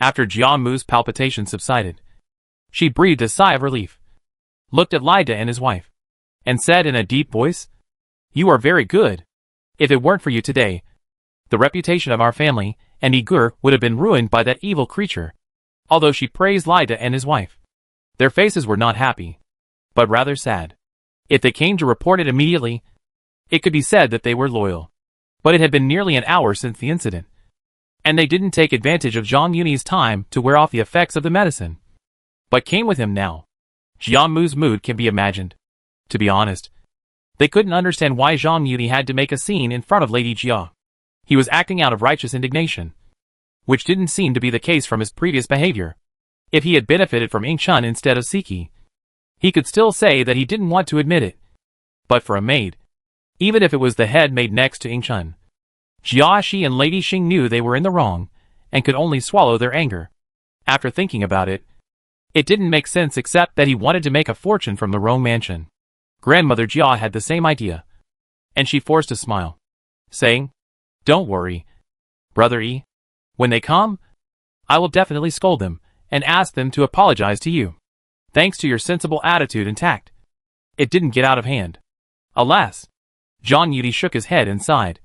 After Jia Mu's palpitations subsided, she breathed a sigh of relief, looked at Lida and his wife, and said in a deep voice, You are very good. If it weren't for you today, the reputation of our family and Igur would have been ruined by that evil creature. Although she praised Lida and his wife, their faces were not happy, but rather sad. If they came to report it immediately, it could be said that they were loyal. But it had been nearly an hour since the incident, and they didn't take advantage of Zhang Yuni's time to wear off the effects of the medicine, but came with him now. Jiamu's mood can be imagined. To be honest, they couldn't understand why Zhang Yuni had to make a scene in front of Lady Jia. He was acting out of righteous indignation, which didn't seem to be the case from his previous behavior. If he had benefited from Ying Chun instead of Siki, he could still say that he didn't want to admit it. But for a maid, even if it was the head maid next to Ying Chun, Jia Shi and Lady Xing knew they were in the wrong, and could only swallow their anger. After thinking about it, it didn't make sense except that he wanted to make a fortune from the Rong Mansion. Grandmother Jia had the same idea, and she forced a smile, saying, Don't worry, Brother E. When they come, I will definitely scold them, and ask them to apologize to you. Thanks to your sensible attitude and tact. It didn't get out of hand. Alas. Zhang Yudi shook his head and sighed.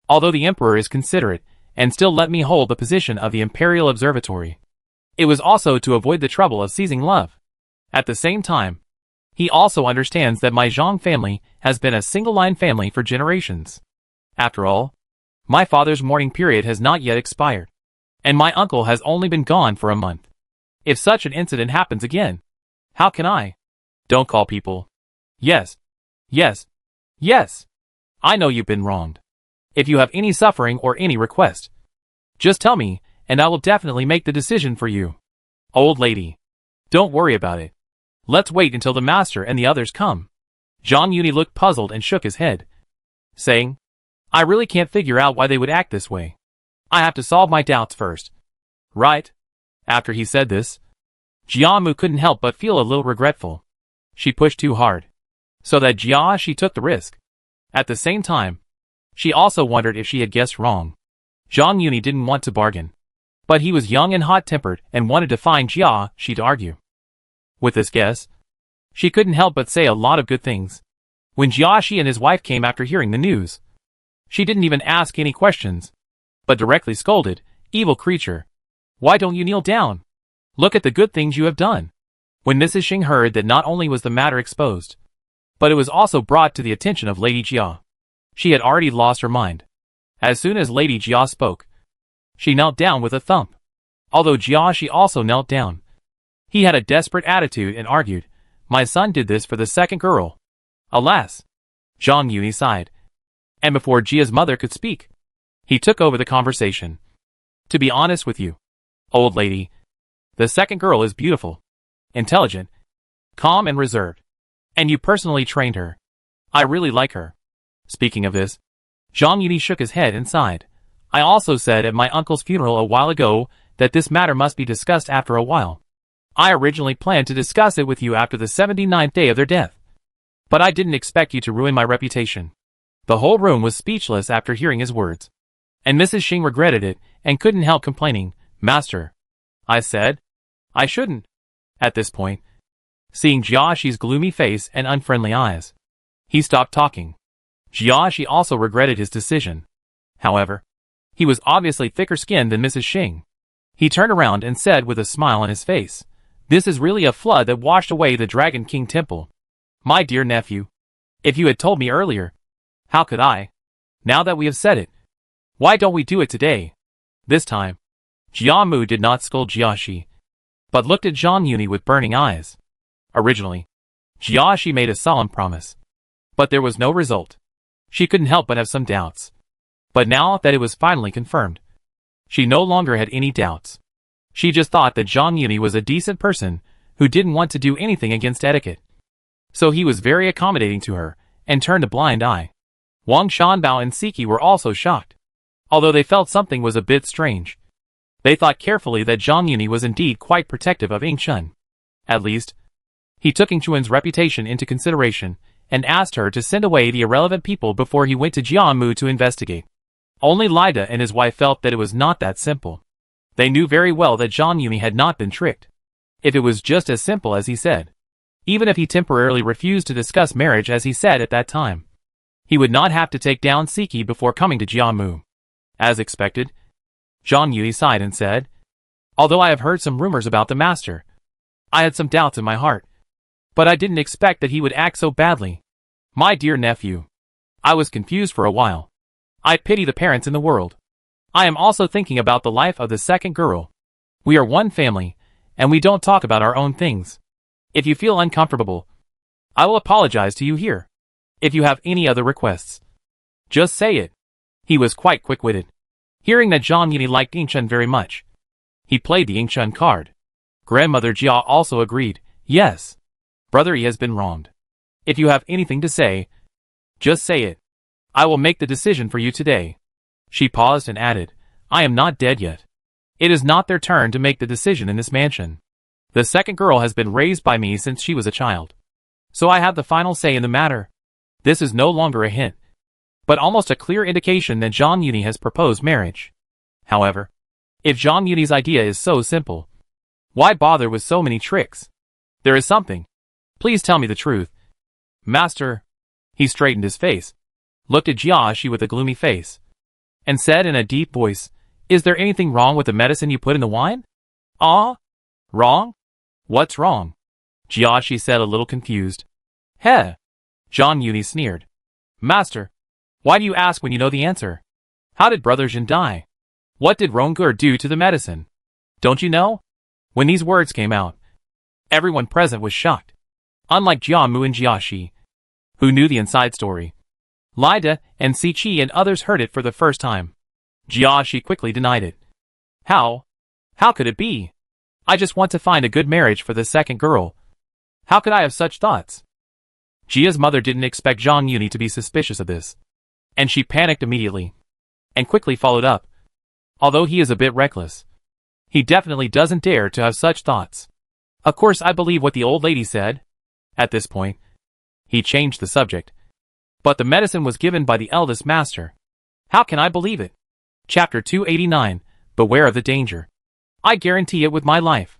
Although the emperor is considerate, and still let me hold the position of the imperial observatory, it was also to avoid the trouble of seizing love. At the same time, he also understands that my Zhang family has been a single-line family for generations. After all, my father's mourning period has not yet expired, and my uncle has only been gone for a month. If such an incident happens again, how can I? Don't call people. Yes. Yes. Yes. I know you've been wronged. If you have any suffering or any request, just tell me, and I will definitely make the decision for you. Old lady. Don't worry about it. Let's wait until the master and the others come. Zhang Yuni looked puzzled and shook his head, saying, I really can't figure out why they would act this way. I have to solve my doubts first. Right? After he said this, Jiamu couldn't help but feel a little regretful. She pushed too hard, so that she took the risk. At the same time, she also wondered if she had guessed wrong. Zhang Yuni didn't want to bargain, but he was young and hot-tempered and wanted to find she to argue. With this guess, she couldn't help but say a lot of good things. When Jiaxi and his wife came after hearing the news, she didn't even ask any questions, but directly scolded, evil creature. Why don't you kneel down? Look at the good things you have done. When Mrs. Xing heard that not only was the matter exposed, but it was also brought to the attention of Lady Jia, she had already lost her mind. As soon as Lady Jia spoke, she knelt down with a thump. Although Jiaxi also knelt down, he had a desperate attitude and argued, my son did this for the second girl. Alas. Zhang Yuni sighed. And before Jia's mother could speak, he took over the conversation. To be honest with you, old lady, the second girl is beautiful, intelligent, calm and reserved. And you personally trained her. I really like her. Speaking of this, Zhang Yuni shook his head and sighed. I also said at my uncle's funeral a while ago that this matter must be discussed after a while. I originally planned to discuss it with you after the 79th day of their death. But I didn't expect you to ruin my reputation. The whole room was speechless after hearing his words. And Mrs. Xing regretted it and couldn't help complaining, Master. I said. I shouldn't. At this point, seeing Jiaxi's gloomy face and unfriendly eyes, he stopped talking. Jiaxi also regretted his decision. However, he was obviously thicker-skinned than Mrs. Xing. He turned around and said with a smile on his face, this is really a flood that washed away the Dragon King Temple. My dear nephew, if you had told me earlier, how could I? Now that we have said it, why don't we do it today? This time, Jiamu did not scold Jiaxi, but looked at Zhang Yuni with burning eyes. Originally, Jiaxi made a solemn promise, but there was no result. She couldn't help but have some doubts. But now that it was finally confirmed, she no longer had any doubts. She just thought that Zhang Yuni was a decent person who didn't want to do anything against etiquette. So he was very accommodating to her and turned a blind eye. Wang Shanbao and Siki were also shocked, although they felt something was a bit strange. They thought carefully that Zhang Yuni was indeed quite protective of Yingchun. At least, he took Yingchun's reputation into consideration and asked her to send away the irrelevant people before he went to Jiamu to investigate. Only Lida and his wife felt that it was not that simple. They knew very well that Zhang Yuni had not been tricked. If it was just as simple as he said, even if he temporarily refused to discuss marriage as he said at that time, he would not have to take down Siki before coming to Jiamu. As expected, Zhang Yuni sighed and said, although I have heard some rumors about the master, I had some doubts in my heart. But I didn't expect that he would act so badly. My dear nephew, I was confused for a while. I pity the parents in the world. I am also thinking about the life of the second girl. We are one family, and we don't talk about our own things. If you feel uncomfortable, I will apologize to you here. If you have any other requests, just say it. He was quite quick-witted. Hearing that Zhang Yuni liked Yingchun very much, he played the Yingchun card. Grandmother Jia also agreed, yes. Brother Yi has been wronged. If you have anything to say, just say it. I will make the decision for you today. She paused and added, I am not dead yet. It is not their turn to make the decision in this mansion. The second girl has been raised by me since she was a child. So I have the final say in the matter. This is no longer a hint, but almost a clear indication that Zhang Yuni has proposed marriage. However, If Zhang Yuni's idea is so simple, why bother with so many tricks? There is something. Please tell me the truth. Master. He straightened his face, looked at Jiashi with a gloomy face, and said in a deep voice, "Is there anything wrong with the medicine you put in the wine?" "Ah? Wrong? What's wrong?" Jiashi said, a little confused. "Heh." Zhang Yuni sneered. "Master, why do you ask when you know the answer? How did Brother Jin die? What did Rongger do to the medicine? Don't you know?" When these words came out, everyone present was shocked. Unlike Jiamu and Jiashi, who knew the inside story, Lida and Siqi and others heard it for the first time. Jiashi quickly denied it. How? How could it be? I just want to find a good marriage for the second girl. How could I have such thoughts? Jia's mother didn't expect Zhang Yuni to be suspicious of this, and she panicked immediately, and quickly followed up. Although he is a bit reckless, he definitely doesn't dare to have such thoughts. Of course I believe what the old lady said. At this point, he changed the subject. But the medicine was given by the eldest master. How can I believe it? Chapter 289, Beware of the Danger. I guarantee it with my life.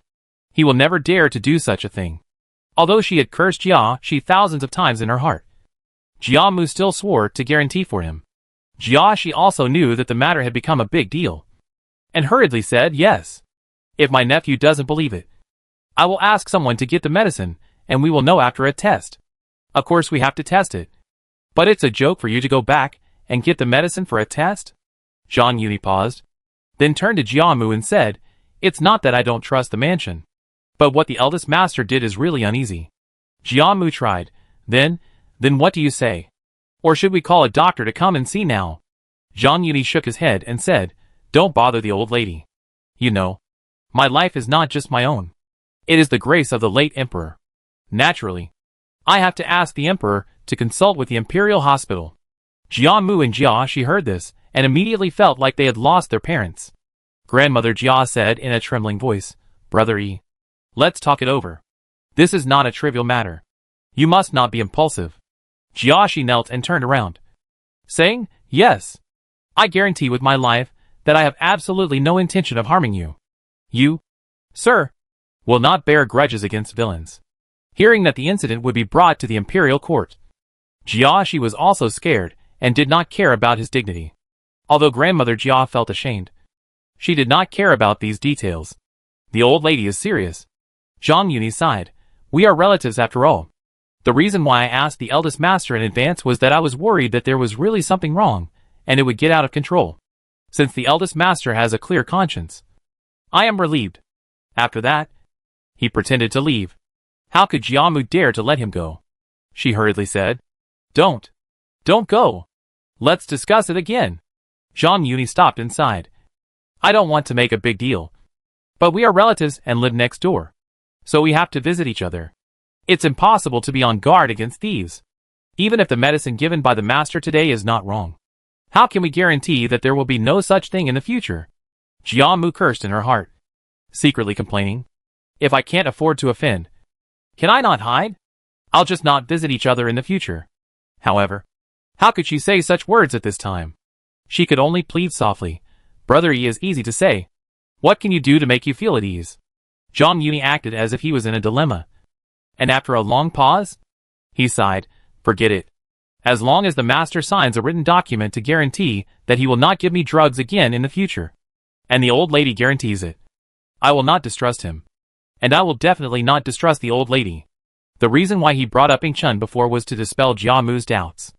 He will never dare to do such a thing. Although she had cursed Jiashi thousands of times in her heart, Jiamu still swore to guarantee for him. Jiashi also knew that the matter had become a big deal, and hurriedly said, "Yes. If my nephew doesn't believe it, I will ask someone to get the medicine, and we will know after a test. Of course we have to test it. But it's a joke for you to go back and get the medicine for a test?" Zhang Yuni paused, then turned to Jiamu and said, "It's not that I don't trust the mansion, but what the eldest master did is really uneasy." Jiamu tried. Then what do you say? Or should we call a doctor to come and see now?" Zhang Yuni shook his head and said, "Don't bother the old lady. You know, my life is not just my own. It is the grace of the late emperor. Naturally, I have to ask the emperor to consult with the imperial hospital." Jiamu and Jiashi heard this and immediately felt like they had lost their parents. Grandmother Jia said in a trembling voice, "Brother Yi, let's talk it over. This is not a trivial matter. You must not be impulsive." Jiashi knelt and turned around, saying, "Yes. I guarantee with my life that I have absolutely no intention of harming you. You, sir, will not bear grudges against villains." Hearing that the incident would be brought to the imperial court, Jiashi was also scared and did not care about his dignity. Although Grandmother Jia felt ashamed, she did not care about these details. The old lady is serious. Zhang Yuni sighed. "We are relatives after all. The reason why I asked the eldest master in advance was that I was worried that there was really something wrong, and it would get out of control. Since the eldest master has a clear conscience, I am relieved." After that, he pretended to leave. How could Jiamu dare to let him go? She hurriedly said, Don't go. Let's discuss it again." Zhang Yuni stopped and sighed. "I don't want to make a big deal, but we are relatives and live next door, so we have to visit each other. It's impossible to be on guard against thieves. Even if the medicine given by the master today is not wrong, how can we guarantee that there will be no such thing in the future?" Jiamu cursed in her heart, secretly complaining, "If I can't afford to offend, can I not hide? I'll just not visit each other in the future." However, how could she say such words at this time? She could only plead softly, "Brother Yi is easy to say. What can you do to make you feel at ease?" Zhang Yuni acted as if he was in a dilemma, and after a long pause, he sighed, "Forget it. As long as the master signs a written document to guarantee that he will not give me drugs again in the future, and the old lady guarantees it, I will not distrust him. And I will definitely not distrust the old lady." The reason why he brought up Yingchun before was to dispel Jiamu's doubts.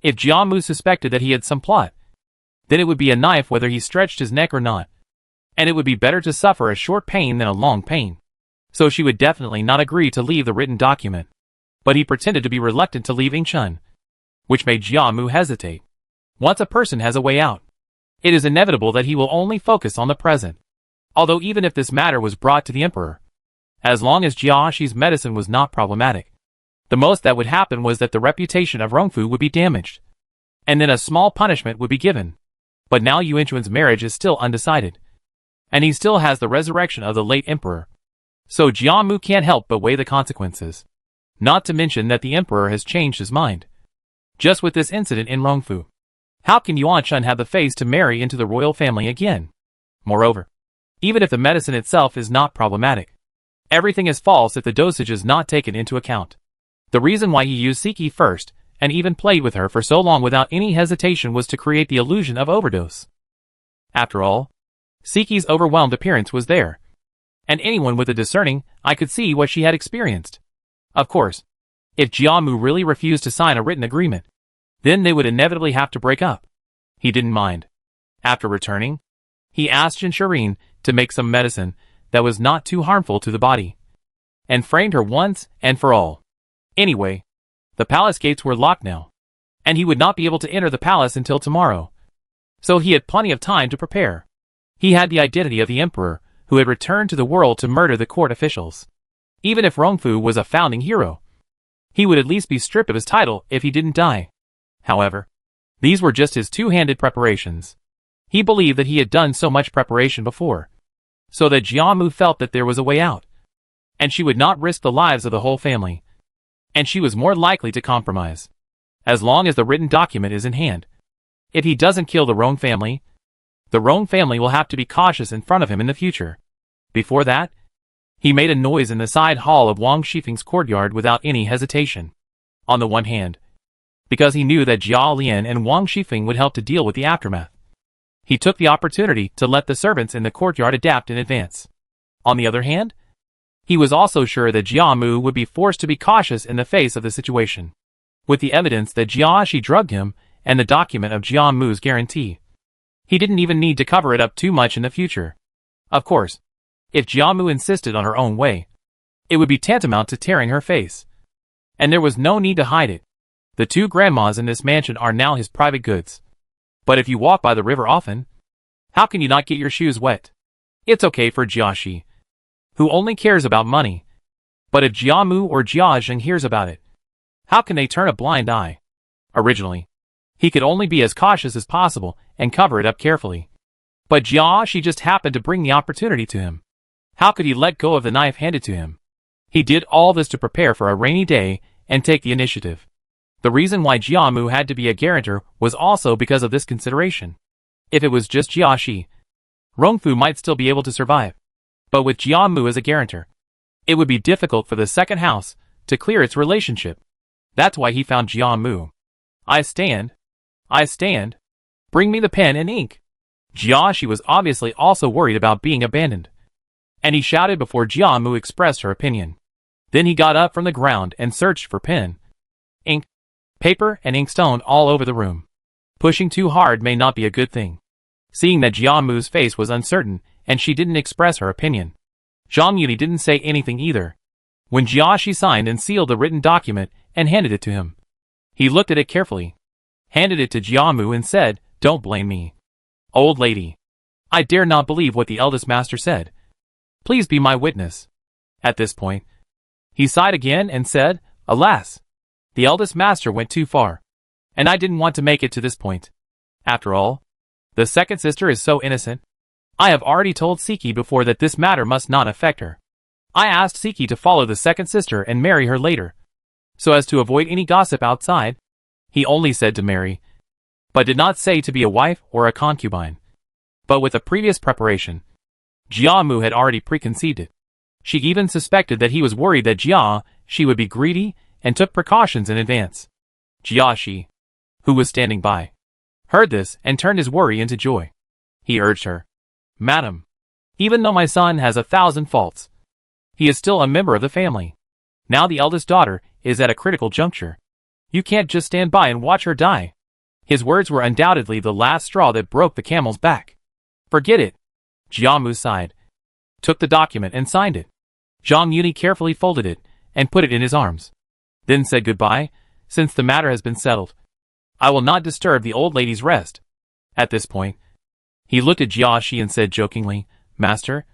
If Jiamu suspected that he had some plot, then it would be a knife whether he stretched his neck or not, and it would be better to suffer a short pain than a long pain. So she would definitely not agree to leave the written document. But he pretended to be reluctant to leave Yingchun, which made Jiamu hesitate. Once a person has a way out, it is inevitable that he will only focus on the present. Although even if this matter was brought to the emperor, as long as Jiashi's medicine was not problematic, the most that would happen was that the reputation of Rongfu would be damaged, and then a small punishment would be given. But now Yuanchuan's marriage is still undecided, and he still has the resurrection of the late emperor. So Jiamu can't help but weigh the consequences. Not to mention that the emperor has changed his mind, just with this incident in Rongfu. How can Yuanchun have the face to marry into the royal family again? Moreover, even if the medicine itself is not problematic. Everything is false if the dosage is not taken into account. The reason why he used Siki first, and even played with her for so long without any hesitation, was to create the illusion of overdose. After all, Siki's overwhelmed appearance was there, and anyone with a discerning eye could see what she had experienced. Of course, if Jiamu really refused to sign a written agreement, then they would inevitably have to break up. He didn't mind. After returning, he asked Shirin to make some medicine that was not too harmful to the body, and framed her once and for all. Anyway, the palace gates were locked now, and he would not be able to enter the palace until tomorrow. So he had plenty of time to prepare. He had the identity of the emperor, who had returned to the world to murder the court officials. Even if Rongfu was a founding hero, he would at least be stripped of his title if he didn't die. However, these were just his two-handed preparations. He believed that he had done so much preparation before, so that Jiamu felt that there was a way out, and she would not risk the lives of the whole family, and she was more likely to compromise, as long as the written document is in hand. If he doesn't kill the Rong family will have to be cautious in front of him in the future. Before that, he made a noise in the side hall of Wang Shifeng's courtyard without any hesitation. On the one hand, because he knew that Jia Lian and Wang Shifeng would help to deal with the aftermath, he took the opportunity to let the servants in the courtyard adapt in advance. On the other hand, he was also sure that Jiamu would be forced to be cautious in the face of the situation. With the evidence that Jia Shi drugged him and the document of Jiamu's guarantee, he didn't even need to cover it up too much in the future. Of course, if Jiamu insisted on her own way, it would be tantamount to tearing her face. And there was no need to hide it. The two grandmas in this mansion are now his private goods. But if you walk by the river often, how can you not get your shoes wet? It's okay for Jiaxi, who only cares about money. But if Jiamu or Jiazheng hears about it, how can they turn a blind eye? Originally, he could only be as cautious as possible and cover it up carefully. But Jiaxi just happened to bring the opportunity to him. How could he let go of the knife handed to him? He did all this to prepare for a rainy day and take the initiative. The reason why Jiamu had to be a guarantor was also because of this consideration. If it was just Jiaxi, Rongfu might still be able to survive. But with Jiamu as a guarantor, it would be difficult for the second house to clear its relationship. That's why he found Jiamu. I stand. Bring me the pen and ink. Jiaxi was obviously also worried about being abandoned, and he shouted before Jiamu expressed her opinion. Then he got up from the ground and searched for pen, ink, paper and inkstone all over the room. Pushing too hard may not be a good thing. Seeing that Jiamu's face was uncertain and she didn't express her opinion, Zhang Yuni didn't say anything either. When Jiaxi signed and sealed the written document and handed it to him, he looked at it carefully, handed it to Jiamu and said, "Don't blame me, old lady. I dare not believe what the eldest master said. Please be my witness." At this point, he sighed again and said, "Alas, the eldest master went too far, and I didn't want to make it to this point. After all, the second sister is so innocent. I have already told Siki before that this matter must not affect her. I asked Siki to follow the second sister and marry her later, so as to avoid any gossip outside. He only said to marry, but did not say to be a wife or a concubine." But with the previous preparation, Jiamu had already preconceived it. She even suspected that he was worried that Jiaxi would be greedy and took precautions in advance. Jiaxi, who was standing by, heard this and turned his worry into joy. He urged her, "Madam, even though my son has 1,000 faults, he is still a member of the family. Now the eldest daughter is at a critical juncture. You can't just stand by and watch her die." His words were undoubtedly the last straw that broke the camel's back. "Forget it." Jiamu sighed, took the document and signed it. Zhang Yuni carefully folded it and put it in his arms, then said goodbye. "Since the matter has been settled, I will not disturb the old lady's rest." At this point, he looked at Jiaxi and said jokingly, "Master,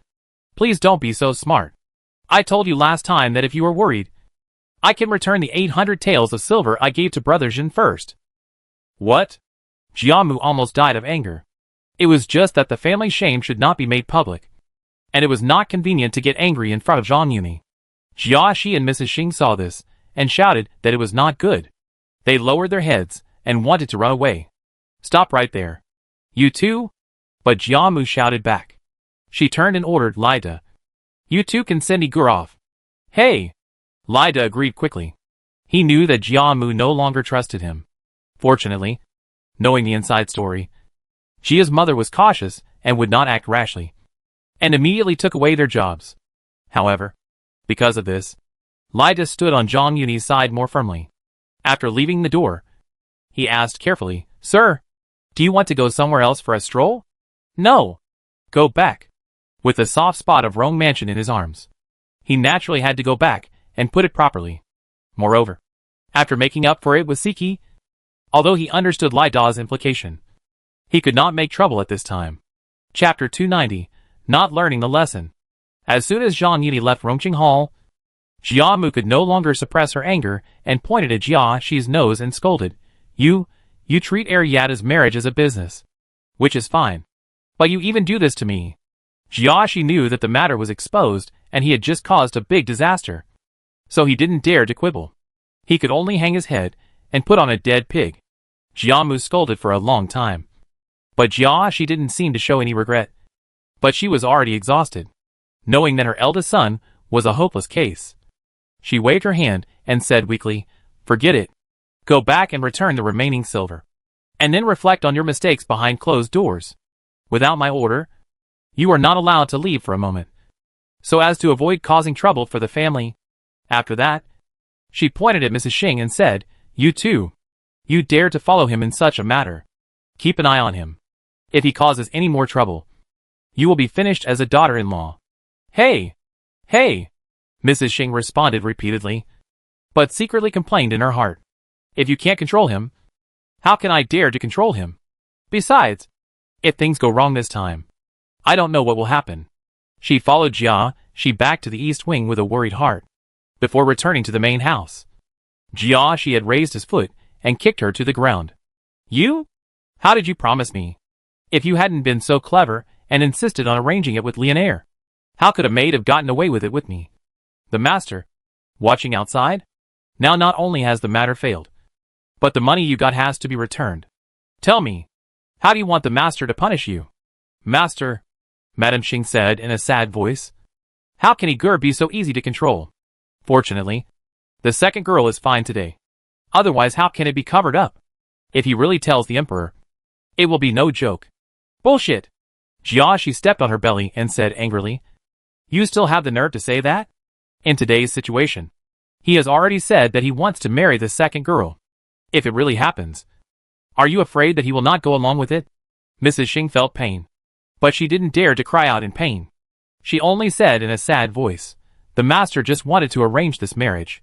please don't be so smart. I told you last time that if you were worried, I can return the 800 taels of silver I gave to Brother Jin first." "What?" Jiamu almost died of anger. It was just that the family shame should not be made public, and it was not convenient to get angry in front of Zhang Yuni. Jiaxi and Mrs. Xing saw this and shouted that it was not good. They lowered their heads and wanted to run away. "Stop right there. You too?" But Jiamu shouted back, She turned and ordered Lida. You two can send Igor off. Hey! Lida agreed quickly. He knew that Jiamu no longer trusted him. Fortunately, knowing the inside story, Jia's mother was cautious and would not act rashly, and immediately took away their jobs. However, because of this, Lida stood on Zhang Yunyi's side more firmly. After leaving the door, he asked carefully, Sir, do you want to go somewhere else for a stroll? No. Go back. With the soft spot of Rong Mansion in his arms, he naturally had to go back and put it properly. Moreover, after making up for it with Siki, although he understood Lida's implication, he could not make trouble at this time. Chapter 290, Not Learning the Lesson. As soon as Zhang Yunyi left Rongqing Hall, Jiamu could no longer suppress her anger and pointed at Jia Shi's nose and scolded, You treat Ariada's marriage as a business. Which is fine. But you even do this to me. Jia Shi knew that the matter was exposed and he had just caused a big disaster. So he didn't dare to quibble. He could only hang his head and put on a dead pig. Jiamu scolded for a long time. But Jia Shi didn't seem to show any regret. But she was already exhausted, knowing that her eldest son was a hopeless case. She waved her hand and said weakly, Forget it. Go back and return the remaining silver. And then reflect on your mistakes behind closed doors. Without my order, you are not allowed to leave for a moment, so as to avoid causing trouble for the family. After that, she pointed at Mrs. Xing and said, You too. You dare to follow him in such a matter. Keep an eye on him. If he causes any more trouble, you will be finished as a daughter-in-law. Hey! Hey! Mrs. Xing responded repeatedly, but secretly complained in her heart. If you can't control him, how can I dare to control him? Besides, if things go wrong this time, I don't know what will happen. She followed Jia Shi back to the east wing with a worried heart, before returning to the main house. Jia Shi had raised his foot and kicked her to the ground. You? How did you promise me? If you hadn't been so clever and insisted on arranging it with Leonaire, how could a maid have gotten away with it with me? The master, watching outside? Now not only has the matter failed, but the money you got has to be returned. Tell me, how do you want the master to punish you? Master, Madame Xing said in a sad voice. How can Igor be so easy to control? Fortunately, the second girl is fine today. Otherwise, how can it be covered up? If he really tells the emperor, it will be no joke. Bullshit! Jia Shi stepped on her belly and said angrily, You still have the nerve to say that? In today's situation, he has already said that he wants to marry the second girl. If it really happens, are you afraid that he will not go along with it? Mrs. Xing felt pain, but she didn't dare to cry out in pain. She only said in a sad voice, The master just wanted to arrange this marriage.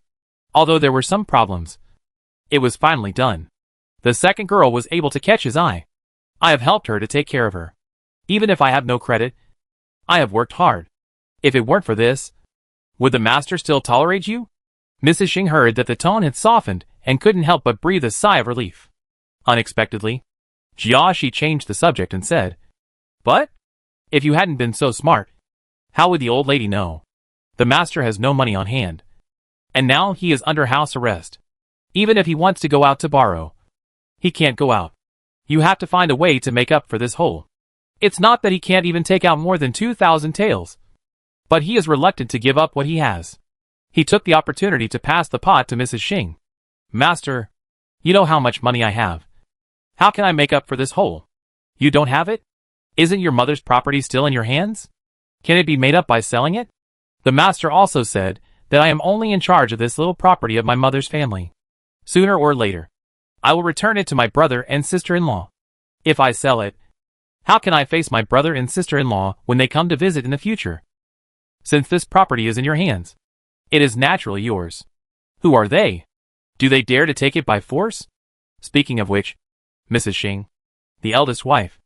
Although there were some problems, it was finally done. The second girl was able to catch his eye. I have helped her to take care of her. Even if I have no credit, I have worked hard. If it weren't for this, would the master still tolerate you? Mrs. Xing heard that the tone had softened and couldn't help but breathe a sigh of relief. Unexpectedly, Jia Shi changed the subject and said, But, if you hadn't been so smart, how would the old lady know? The master has no money on hand, and now he is under house arrest. Even if he wants to go out to borrow, he can't go out. You have to find a way to make up for this hole. It's not that he can't even take out more than 2,000 taels, but he is reluctant to give up what he has. He took the opportunity to pass the pot to Mrs. Xing. Master, you know how much money I have. How can I make up for this hole? You don't have it? Isn't your mother's property still in your hands? Can it be made up by selling it? The master also said that I am only in charge of this little property of my mother's family. Sooner or later, I will return it to my brother and sister-in-law. If I sell it, how can I face my brother and sister-in-law when they come to visit in the future? Since this property is in your hands, it is naturally yours. Who are they? Do they dare to take it by force? Speaking of which, Mrs. Xing, the eldest wife,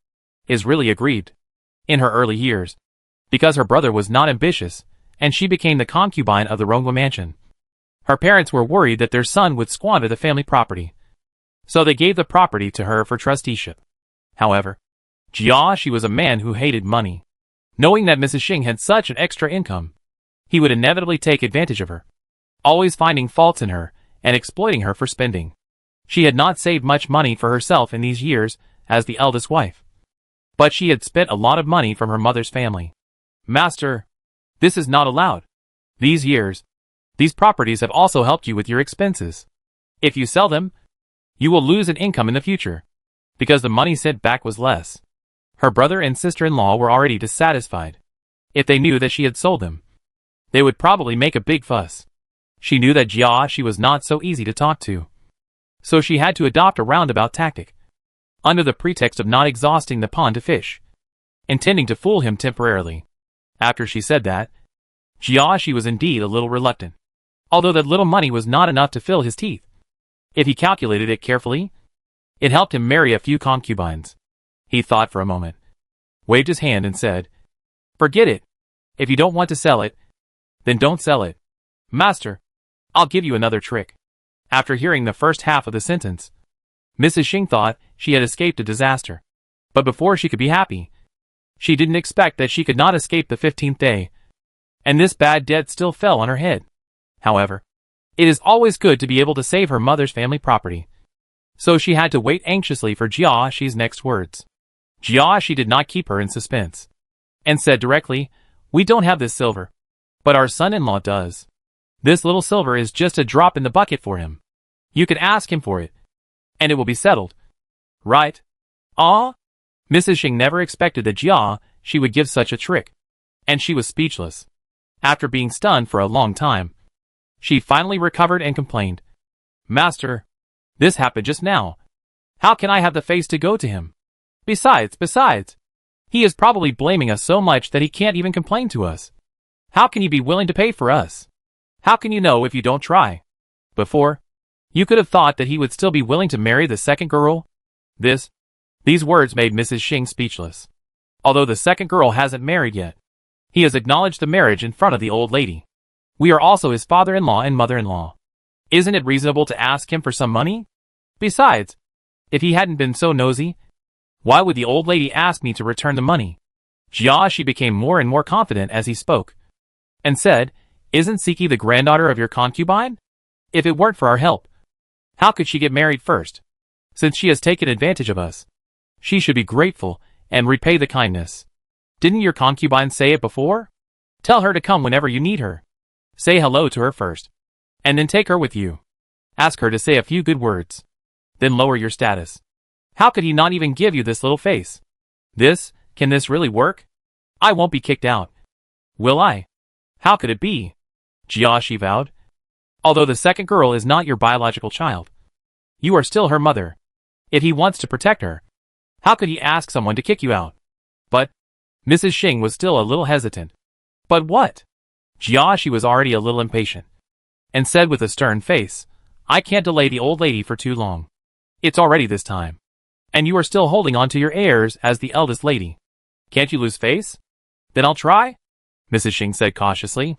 is really aggrieved. In her early years, because her brother was not ambitious, and she became the concubine of the Rongwa mansion, her parents were worried that their son would squander the family property. So they gave the property to her for trusteeship. However, Jia Shi was a man who hated money. Knowing that Mrs. Xing had such an extra income, he would inevitably take advantage of her, always finding faults in her and exploiting her for spending. She had not saved much money for herself in these years as the eldest wife, but she had spent a lot of money from her mother's family. Master, this is not allowed. These years, these properties have also helped you with your expenses. If you sell them, you will lose an income in the future, because the money sent back was less. Her brother and sister-in-law were already dissatisfied. If they knew that she had sold them, they would probably make a big fuss. She knew that Jia was not so easy to talk to. So she had to adopt a roundabout tactic, under the pretext of not exhausting the pond to fish, intending to fool him temporarily. After she said that, Jia was indeed a little reluctant, although that little money was not enough to fill his teeth. If he calculated it carefully, it helped him marry a few concubines. He thought for a moment, waved his hand and said, "Forget it. If you don't want to sell it, then don't sell it. Master, I'll give you another trick." After hearing the first half of the sentence, Mrs. Xing thought she had escaped a disaster. But before she could be happy, she didn't expect that she could not escape the 15th day, and this bad debt still fell on her head. However, it is always good to be able to save her mother's family property. So she had to wait anxiously for Jia's next words. Jia did not keep her in suspense, and said directly, "We don't have this silver, but our son-in-law does. This little silver is just a drop in the bucket for him. You can ask him for it, and it will be settled. Right?" Ah? Mrs. Xing never expected that Jia would give such a trick, and she was speechless. After being stunned for a long time, she finally recovered and complained, "Master, this happened just now. How can I have the face to go to him? Besides, he is probably blaming us so much that he can't even complain to us. How can you be willing to pay for us? How can you know if you don't try? Before, you could have thought that he would still be willing to marry the second girl." These words made Mrs. Xing speechless. Although the second girl hasn't married yet, he has acknowledged the marriage in front of the old lady. We are also his father-in-law and mother-in-law. Isn't it reasonable to ask him for some money? Besides, if he hadn't been so nosy, why would the old lady ask me to return the money? Jia became more and more confident as he spoke, and said, "Isn't Siki the granddaughter of your concubine? If it weren't for our help, how could she get married first? Since she has taken advantage of us, she should be grateful and repay the kindness. Didn't your concubine say it before? Tell her to come whenever you need her. Say hello to her first, and then take her with you. Ask her to say a few good words. Then lower your status. How could he not even give you this little face? Can this really work? I won't be kicked out. Will I? How could it be?" Jia vowed. "Although the second girl is not your biological child, you are still her mother. If he wants to protect her, how could he ask someone to kick you out?" But Mrs. Xing was still a little hesitant. "But what?" Jia was already a little impatient, and said with a stern face, "I can't delay the old lady for too long. It's already this time, and you are still holding on to your heirs as the eldest lady. Can't you lose face? Then I'll try," Mrs. Xing said cautiously.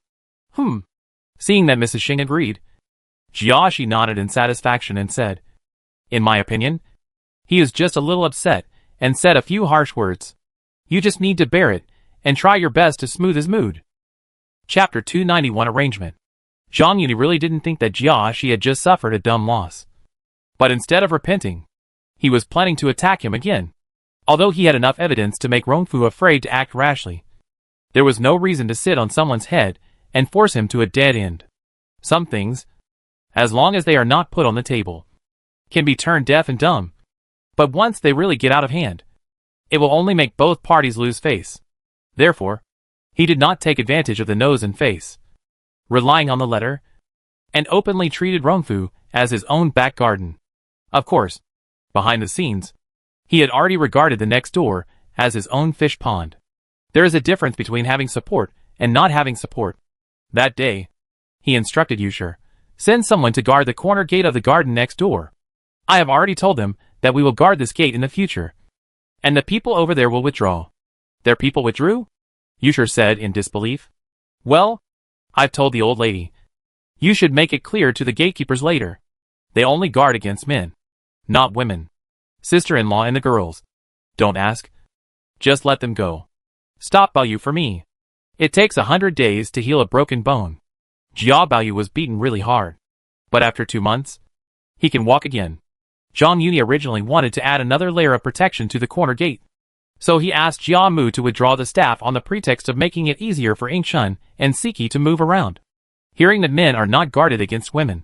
Seeing that Mrs. Xing agreed, Jia nodded in satisfaction and said, "In my opinion, he is just a little upset and said a few harsh words. You just need to bear it and try your best to smooth his mood." Chapter 291 Arrangement. Zhang Yuni really didn't think that Jia had just suffered a dumb loss. But instead of repenting, he was planning to attack him again. Although he had enough evidence to make Rongfu afraid to act rashly, there was no reason to sit on someone's head and force him to a dead end. Some things, as long as they are not put on the table, can be turned deaf and dumb. But once they really get out of hand, it will only make both parties lose face. Therefore, he did not take advantage of the nose and face, relying on the letter, and openly treated Rongfu as his own back garden. Of course, behind the scenes, he had already regarded the next door as his own fish pond. There is a difference between having support and not having support. That day, he instructed Yushir, "Send someone to guard the corner gate of the garden next door. I have already told them that we will guard this gate in the future, and the people over there will withdraw." "Their people withdrew?" Yushir said in disbelief. "Well, I've told the old lady. You should make it clear to the gatekeepers later. They only guard against men, not women, sister-in-law and the girls. Don't ask. Just let them go. Stop Baoyu for me. It takes 100 days to heal a broken bone." Jia Baoyu was beaten really hard, but after 2 months, he can walk again. Zhang Yuni originally wanted to add another layer of protection to the corner gate, So he asked Jia Mu to withdraw the staff on the pretext of making it easier for Ingshun and Siki to move around. Hearing that men are not guarded against women,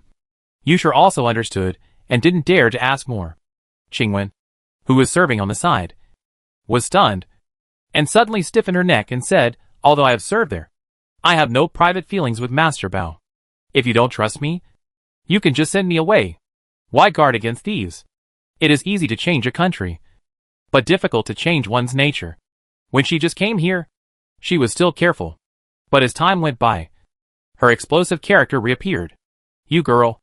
Yushur also understood and didn't dare to ask more. Qingwen, who was serving on the side, was stunned and suddenly stiffened her neck and said, although I have served there, I have no private feelings with Master Bao. If you don't trust me, you can just send me away. Why guard against thieves? It is easy to change a country, but difficult to change one's nature. When she just came here, she was still careful. But as time went by, her explosive character reappeared. You girl,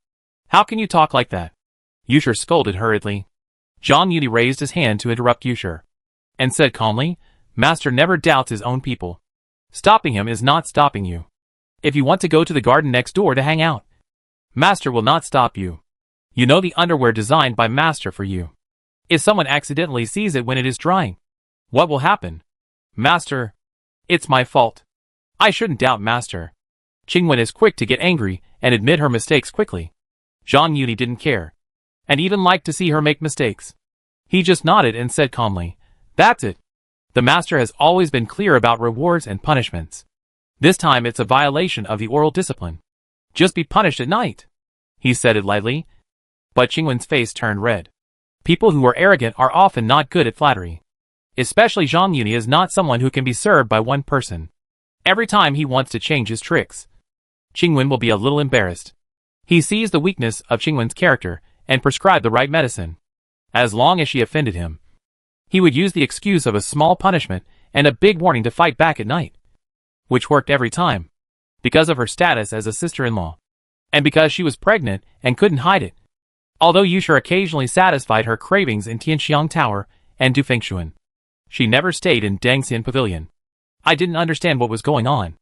how can you talk like that? Yushur scolded hurriedly. Zhang Yudi raised his hand to interrupt Yushur, and said calmly, Master never doubts his own people. Stopping him is not stopping you. If you want to go to the garden next door to hang out, Master will not stop you. You know the underwear designed by Master for you. If someone accidentally sees it when it is drying, what will happen? Master, it's my fault. I shouldn't doubt Master. Qingwen is quick to get angry and admit her mistakes quickly. Zhang Yudi didn't care, and even liked to see her make mistakes. He just nodded and said calmly, that's it. The Master has always been clear about rewards and punishments. This time it's a violation of the oral discipline. Just be punished at night. He said it lightly, but Qingwen's face turned red. People who are arrogant are often not good at flattery. Especially Zhang Yuni is not someone who can be served by one person. Every time he wants to change his tricks, Qingwen will be a little embarrassed. He sees the weakness of Qingwen's character and prescribed the right medicine. As long as she offended him, he would use the excuse of a small punishment and a big warning to fight back at night. Which worked every time, because of her status as a sister-in-law, and because she was pregnant and couldn't hide it. Although Yushur occasionally satisfied her cravings in Tianxiang Tower and Dufengxuan, she never stayed in Dangxian Pavilion. I didn't understand what was going on.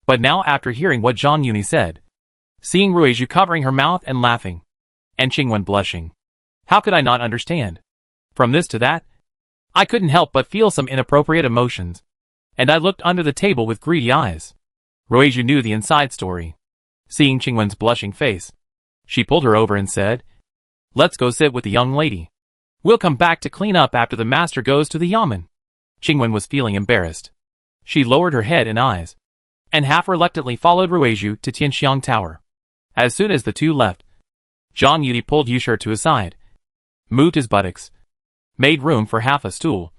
But now after hearing what Zhang Yuni said, seeing Ruizhu covering her mouth and laughing, and Qingwen blushing, how could I not understand? From this to that, I couldn't help but feel some inappropriate emotions, and I looked under the table with greedy eyes. Ruizhu knew the inside story. Seeing Qingwen's blushing face, she pulled her over and said, let's go sit with the young lady. We'll come back to clean up after the master goes to the yamen. Qingwen was feeling embarrassed. She lowered her head and eyes, and half reluctantly followed Ruizhu to Tianxiang Tower. As soon as the two left, Zhang Yudi pulled Yushur to his side, moved his buttocks, made room for half a stool,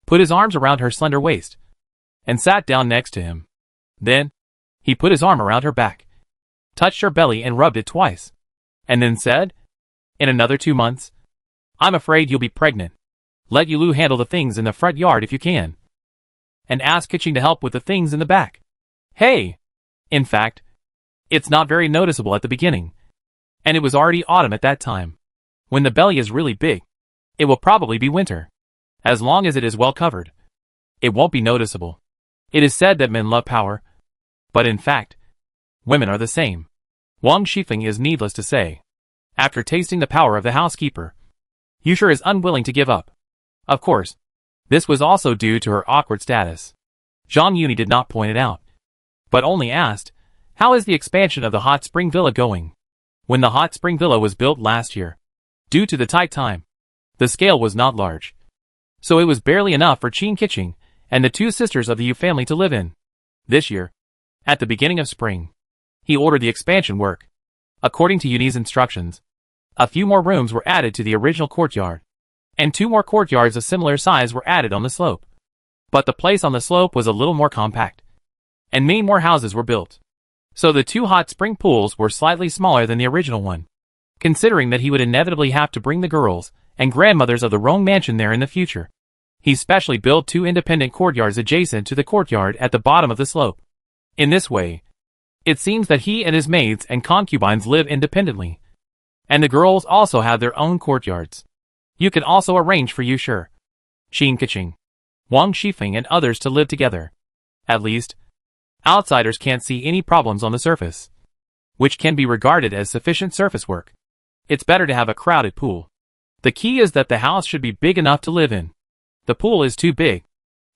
put his arms around her slender waist, and sat down next to him. Then, he put his arm around her back, touched her belly and rubbed it twice, and then said, in another 2 months, I'm afraid you'll be pregnant. Let Yulu handle the things in the front yard if you can, and ask Kitching to help with the things in the back. Hey! In fact, it's not very noticeable at the beginning, and it was already autumn at that time. When the belly is really big, it will probably be winter. As long as it is well covered, it won't be noticeable. It is said that men love power, but in fact, women are the same. Wang Shifeng is needless to say. After tasting the power of the housekeeper, Yushur is unwilling to give up. Of course, this was also due to her awkward status. Zhang Yuni did not point it out, but only asked, how is the expansion of the hot spring villa going? When the hot spring villa was built last year, due to the tight time, the scale was not large, so it was barely enough for Qin Kitching and the 2 sisters of the Yu family to live in. This year, at the beginning of spring, he ordered the expansion work. According to Yuni's instructions, a few more rooms were added to the original courtyard, and 2 more courtyards of similar size were added on the slope. But the place on the slope was a little more compact, and many more houses were built. So the 2 hot spring pools were slightly smaller than the original one, considering that he would inevitably have to bring the girls and grandmothers of the Rong mansion there in the future. He specially built 2 independent courtyards adjacent to the courtyard at the bottom of the slope. In this way, it seems that he and his maids and concubines live independently, and the girls also have their own courtyards. You can also arrange for Yushur, Qin Keqing, Wang Shifeng and others to live together. At least, outsiders can't see any problems on the surface, which can be regarded as sufficient surface work. It's better to have a crowded pool. The key is that the house should be big enough to live in. The pool is too big,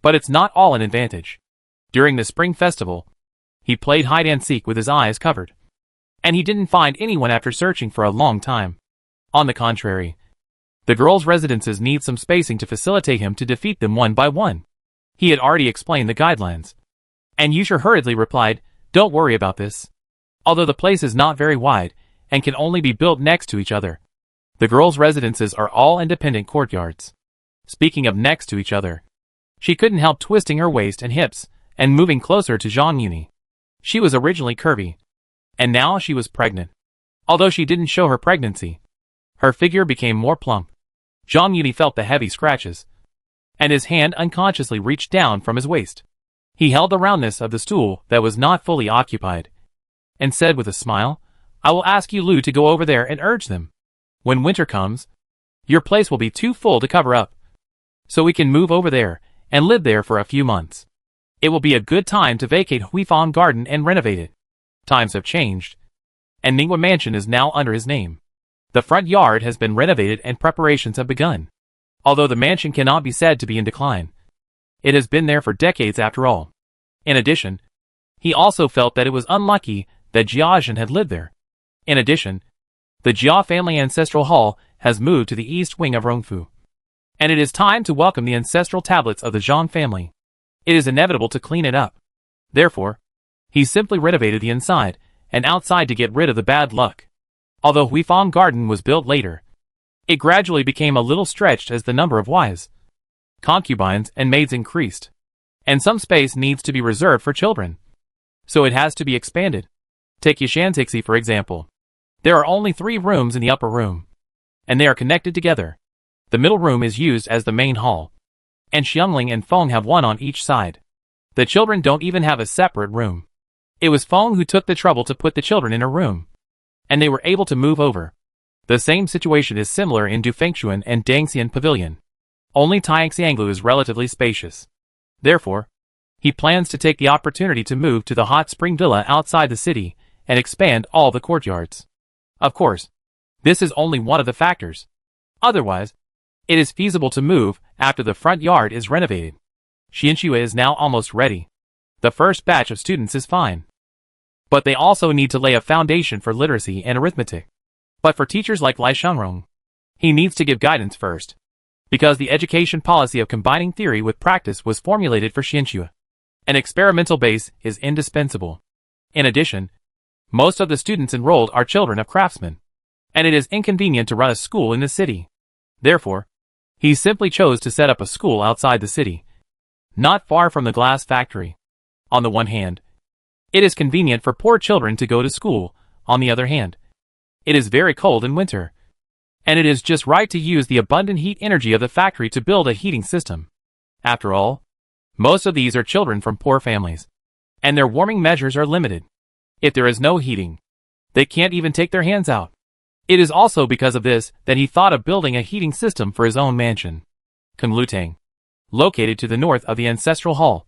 but it's not all an advantage. During the spring festival, he played hide and seek with his eyes covered, and he didn't find anyone after searching for a long time. On the contrary, The girls' residences need some spacing to facilitate him to defeat them one by one. He had already explained the guidelines. And Yusha hurriedly replied, "Don't worry about this. Although the place is not very wide, and can only be built next to each other, the girls' residences are all independent courtyards." Speaking of next to each other, she couldn't help twisting her waist and hips, and moving closer to Jean Muni. She was originally curvy, and now she was pregnant. Although she didn't show her pregnancy, her figure became more plump. Jean Muni felt the heavy scratches, and his hand unconsciously reached down from his waist. He held the roundness of the stool that was not fully occupied, and said with a smile, "I will ask you Lu to go over there and urge them. When winter comes, your place will be too full to cover up, so we can move over there and live there for a few months. It will be a good time to vacate Huifang Garden and renovate it. Times have changed, and Ningwa Mansion is now under his name. The front yard has been renovated and preparations have begun. Although the mansion cannot be said to be in decline, it has been there for decades after all." In addition, he also felt that it was unlucky that Jiazhen had lived there. In addition, the Jia family ancestral hall has moved to the east wing of Rongfu, and it is time to welcome the ancestral tablets of the Zhang family. It is inevitable to clean it up. Therefore, he simply renovated the inside and outside to get rid of the bad luck. Although Huifang Garden was built later, it gradually became a little stretched as the number of wives, concubines, and maids increased, and some space needs to be reserved for children, so it has to be expanded. Take Yishantaxi for example. There are only 3 rooms in the upper room, and they are connected together. The middle room is used as the main hall, and Xiangling and Feng have one on each side. The children don't even have a separate room. It was Feng who took the trouble to put the children in a room, and they were able to move over. The same situation is similar in Dufengxuan and Dangxian Pavilion. Only Taixianglu is relatively spacious. Therefore, he plans to take the opportunity to move to the hot spring villa outside the city and expand all the courtyards. Of course, this is only one of the factors. Otherwise, it is feasible to move after the front yard is renovated. Xianxue is now almost ready. The first batch of students is fine, but they also need to lay a foundation for literacy and arithmetic. But for teachers like Lai Shangrong, he needs to give guidance first, because the education policy of combining theory with practice was formulated for Xianxue. An experimental base is indispensable. In addition, most of the students enrolled are children of craftsmen, and it is inconvenient to run a school in the city. Therefore, he simply chose to set up a school outside the city, not far from the glass factory. On the one hand, it is convenient for poor children to go to school. On the other hand, it is very cold in winter, and it is just right to use the abundant heat energy of the factory to build a heating system. After all, most of these are children from poor families, and their warming measures are limited. If there is no heating, they can't even take their hands out. It is also because of this that he thought of building a heating system for his own mansion. Kunlutang, located to the north of the ancestral hall,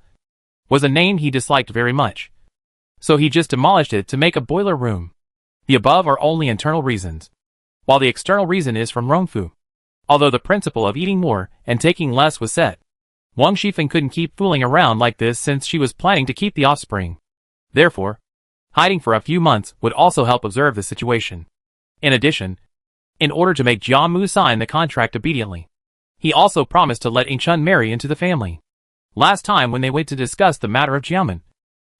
was a name he disliked very much, so he just demolished it to make a boiler room. The above are only internal reasons, while the external reason is from Rongfu. Although the principle of eating more and taking less was set, Wang Shifeng couldn't keep fooling around like this since she was planning to keep the offspring. Therefore, hiding for a few months would also help observe the situation. In addition, in order to make Jiamu sign the contract obediently, he also promised to let Yingchun marry into the family. Last time when they went to discuss the matter of Jiamun,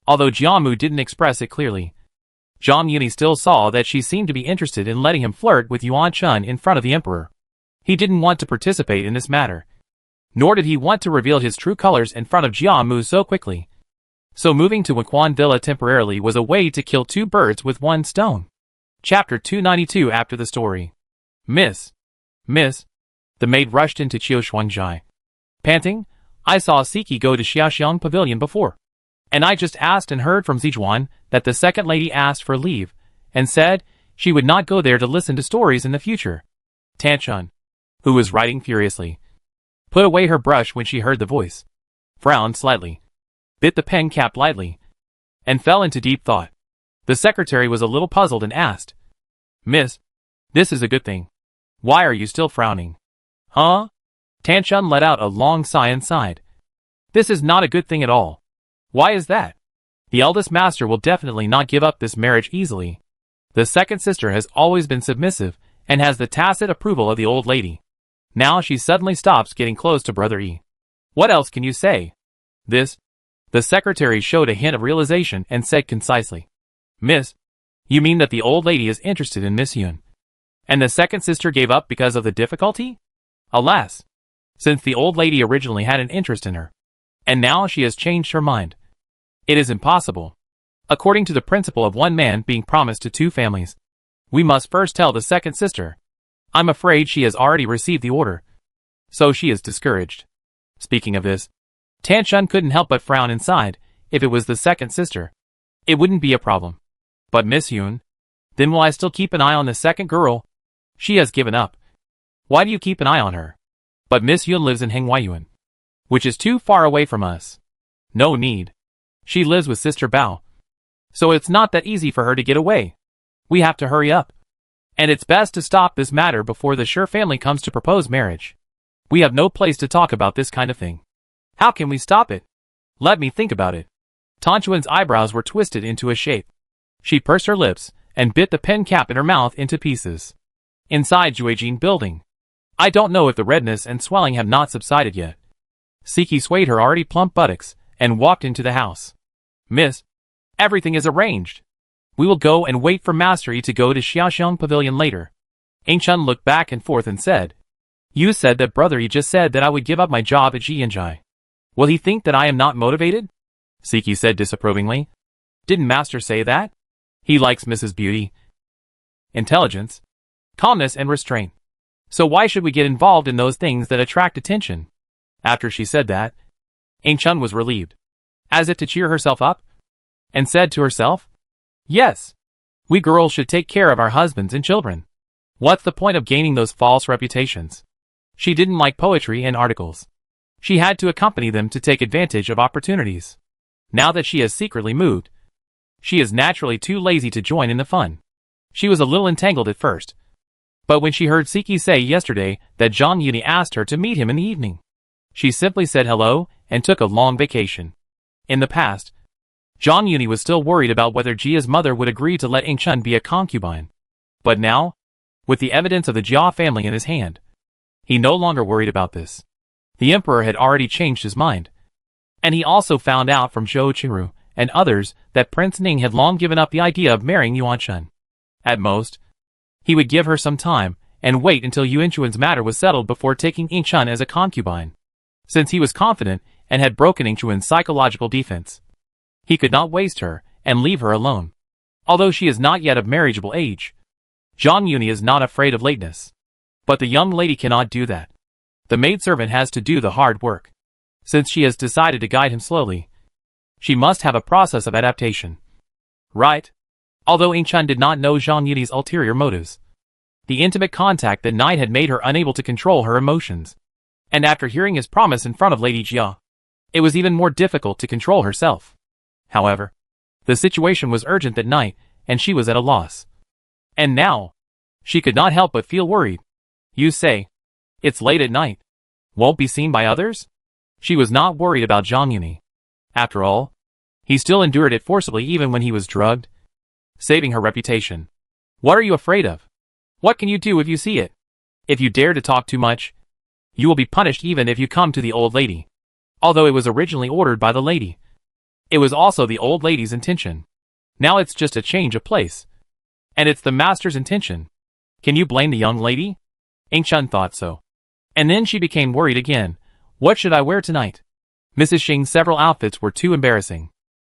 although Jiamu didn't express it clearly, Zhang Yuni still saw that she seemed to be interested in letting him flirt with Yuan Chun in front of the emperor. He didn't want to participate in this matter, nor did he want to reveal his true colors in front of Jiamu so quickly. So moving to Wakwan Villa temporarily was a way to kill 2 birds with 1 stone. Chapter 292. After the story. Miss, the maid rushed into Qiu Shuangjai, panting, "I saw Siki go to Xiaoxiang Pavilion before, and I just asked and heard from Zijuan that the second lady asked for leave, and said she would not go there to listen to stories in the future." Tanchun, who was writing furiously, put away her brush when she heard the voice, frowned slightly, bit the pen cap lightly, and fell into deep thought. The secretary was a little puzzled and asked, "Miss, this is a good thing. Why are you still frowning?" "Huh?" Tanchun let out a long sigh and sighed. "This is not a good thing at all." "Why is that?" "The eldest master will definitely not give up this marriage easily. The second sister has always been submissive and has the tacit approval of the old lady. Now she suddenly stops getting close to Brother E. What else can you say? This? The secretary showed a hint of realization and said concisely. Miss, you mean that the old lady is interested in Miss Yun? And the second sister gave up because of the difficulty? Alas! Since the old lady originally had an interest in her. And now she has changed her mind. It is impossible. According to the principle of one man being promised to two families, we must first tell the second sister. I'm afraid she has already received the order. So she is discouraged. Speaking of this, Tan Shun couldn't help but frown inside. If it was the second sister, it wouldn't be a problem. But Miss Yun? Then will I still keep an eye on the second girl? She has given up. Why do you keep an eye on her? But Miss Yun lives in Henghuayuan, which is too far away from us. No need. She lives with Sister Bao. So it's not that easy for her to get away. We have to hurry up. And it's best to stop this matter before the Shi family comes to propose marriage. We have no place to talk about this kind of thing. How can we stop it? Let me think about it. Tan Chuan's eyebrows were twisted into a shape. She pursed her lips and bit the pen cap in her mouth into pieces. Inside Juejin building. I don't know if the redness and swelling have not subsided yet. Siki swayed her already plump buttocks and walked into the house. Miss, everything is arranged. We will go and wait for Master Yi to go to Xiaoxiang Pavilion later. Ain Chun looked back and forth and said, You said that Brother Yi just said that I would give up my job at Jianzhai. Will he think that I am not motivated? Siki said disapprovingly. Didn't Master say that? He likes Mrs. Beauty. Intelligence, calmness and restraint. So why should we get involved in those things that attract attention? After she said that, Ain Chun was relieved, as if to cheer herself up, and said to herself, Yes, we girls should take care of our husbands and children. What's the point of gaining those false reputations? She didn't like poetry and articles. She had to accompany them to take advantage of opportunities. Now that she has secretly moved, she is naturally too lazy to join in the fun. She was a little entangled at first. But when she heard Siki say yesterday that Zhang Yuni asked her to meet him in the evening, she simply said hello and took a long vacation. In the past, Zhang Yuni was still worried about whether Jia's mother would agree to let Ain Chun be a concubine. But now, with the evidence of the Jia family in his hand, he no longer worried about this. The emperor had already changed his mind. And he also found out from Zhou Qingru and others that Prince Ning had long given up the idea of marrying Yuan Chun. At most, he would give her some time and wait until Yuan Chun's matter was settled before taking Ain Chun as a concubine. Since he was confident and had broken Ain Chun's psychological defense, he could not waste her and leave her alone. Although she is not yet of marriageable age, Zhang Yuni is not afraid of lateness. But the young lady cannot do that. The maidservant has to do the hard work. Since she has decided to guide him slowly, she must have a process of adaptation. Right? Although Ain Chun did not know Zhang Yuni's ulterior motives, the intimate contact that night had made her unable to control her emotions. And after hearing his promise in front of Lady Jia, it was even more difficult to control herself. However, the situation was urgent that night, and she was at a loss. And now, she could not help but feel worried. You say, it's late at night. Won't be seen by others? She was not worried about Zhang Yuni. After all, he still endured it forcibly even when he was drugged, saving her reputation. What are you afraid of? What can you do if you see it? If you dare to talk too much, you will be punished even if you come to the old lady. Although it was originally ordered by the lady, it was also the old lady's intention. Now it's just a change of place. And it's the master's intention. Can you blame the young lady? Ain Chun thought so. And then she became worried again. What should I wear tonight? Mrs. Xing's several outfits were too embarrassing.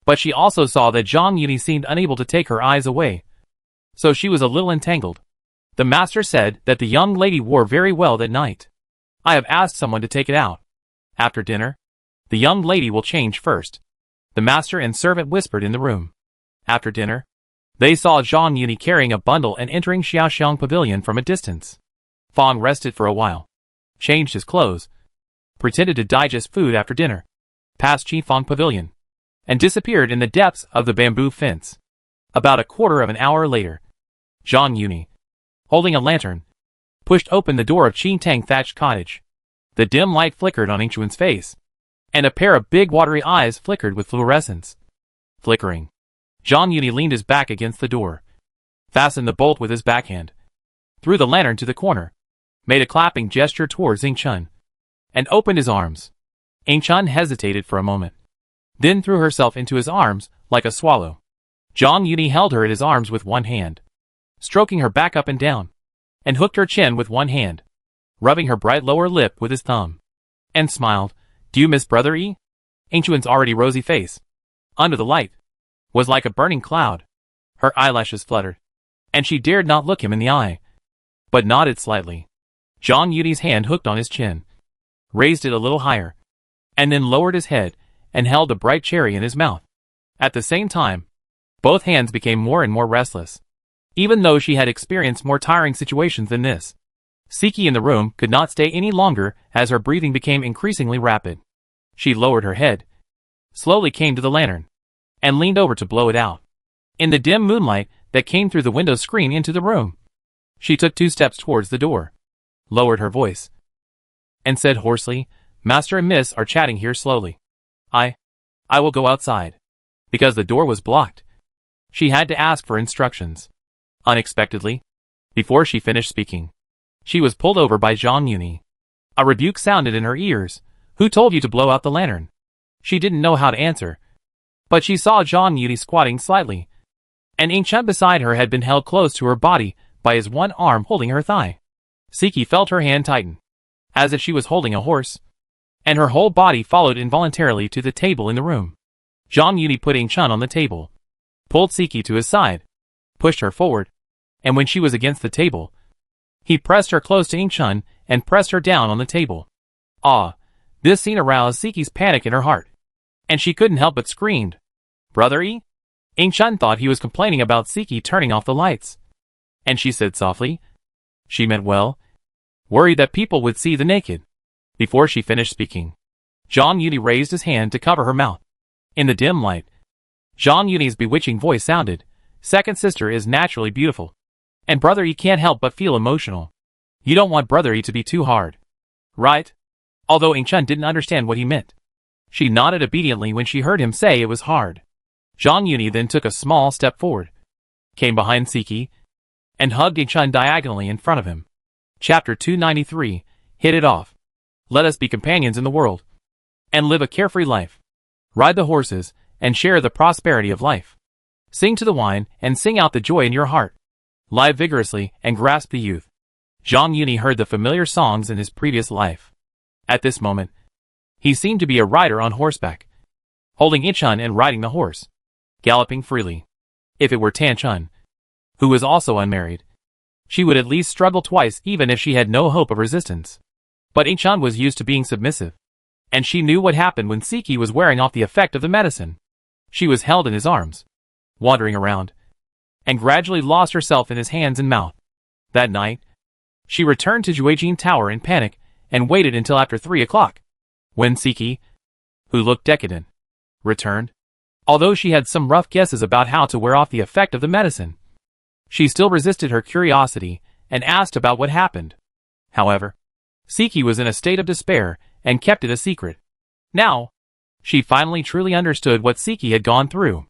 But she also saw that Zhang Yuni seemed unable to take her eyes away. So she was a little entangled. The master said that the young lady wore very well that night. I have asked someone to take it out. After dinner, the young lady will change first. The master and servant whispered in the room. After dinner, they saw Zhang Yuni carrying a bundle and entering Xiaoxiang Pavilion from a distance. Fang rested for a while, changed his clothes, pretended to digest food after dinner, passed Qifeng Pavilion, and disappeared in the depths of the bamboo fence. About a quarter of an hour later, Zhang Yuni, holding a lantern, pushed open the door of Qintang thatched cottage. The dim light flickered on Ain Chun's face, and a pair of big watery eyes flickered with fluorescence. Flickering, Zhang Yuni leaned his back against the door, fastened the bolt with his backhand, threw the lantern to the corner, made a clapping gesture towards Ying-chun, and opened his arms. Ying-chun hesitated for a moment, then threw herself into his arms like a swallow. Zhang Yuni held her in his arms with one hand, stroking her back up and down, and hooked her chin with one hand, rubbing her bright lower lip with his thumb, and smiled. "Do you miss Brother E?" Ying-chun's already rosy face, under the light, was like a burning cloud. Her eyelashes fluttered, and she dared not look him in the eye, but nodded slightly. Zhang Yuni's hand hooked on his chin, raised it a little higher, and then lowered his head and held a bright cherry in his mouth. At the same time, both hands became more and more restless. Even though she had experienced more tiring situations than this, Siki in the room could not stay any longer as her breathing became increasingly rapid. She lowered her head, slowly came to the lantern, and leaned over to blow it out. In the dim moonlight that came through the window screen into the room, she took 2 steps towards the door, lowered her voice, and said hoarsely, "Master and Miss are chatting here slowly. I will go outside." Because the door was blocked, she had to ask for instructions. Unexpectedly, before she finished speaking, she was pulled over by Zhang Yuni. A rebuke sounded in her ears. "Who told you to blow out the lantern?" She didn't know how to answer, but she saw Zhang Yuni squatting slightly, and Ying-chun beside her had been held close to her body by his one arm holding her thigh. Siki felt her hand tighten, as if she was holding a horse, and her whole body followed involuntarily to the table in the room. Zhang Yuni put Ying-chun on the table, pulled Siki to his side, pushed her forward, and when she was against the table, he pressed her close to Ying-chun and pressed her down on the table. This scene aroused Siki's panic in her heart, and she couldn't help but screamed, "Brother E?" Ying-chun thought he was complaining about Siki turning off the lights, and she said softly, she meant well, worried that people would see the naked. Before she finished speaking, Zhang Yuni raised his hand to cover her mouth. In the dim light, Zhang Yuni's bewitching voice sounded, "Second sister is naturally beautiful, and Brother E can't help but feel emotional. You don't want Brother E to be too hard, right?" Although Ying-chun didn't understand what he meant, she nodded obediently when she heard him say it was hard. Zhang Yuni then took a small step forward, came behind Siki, and hugged Ying-chun diagonally in front of him. Chapter 293, Hit It Off. Let us be companions in the world, and live a carefree life. Ride the horses, and share the prosperity of life. Sing to the wine, and sing out the joy in your heart. Lie vigorously, and grasp the youth. Zhang Yuni heard the familiar songs in his previous life. At this moment, he seemed to be a rider on horseback, holding Ying-chun and riding the horse, galloping freely. If it were Tan-chun, who was also unmarried, she would at least struggle twice even if she had no hope of resistance. But Ying-chun was used to being submissive, and she knew what happened when Siki was wearing off the effect of the medicine. She was held in his arms, wandering around, and gradually lost herself in his hands and mouth. That night, she returned to Juejin Tower in panic and waited until after 3 o'clock, when Siki, who looked decadent, returned. Although she had some rough guesses about how to wear off the effect of the medicine, she still resisted her curiosity and asked about what happened. However, Siki was in a state of despair and kept it a secret. Now, she finally truly understood what Siki had gone through.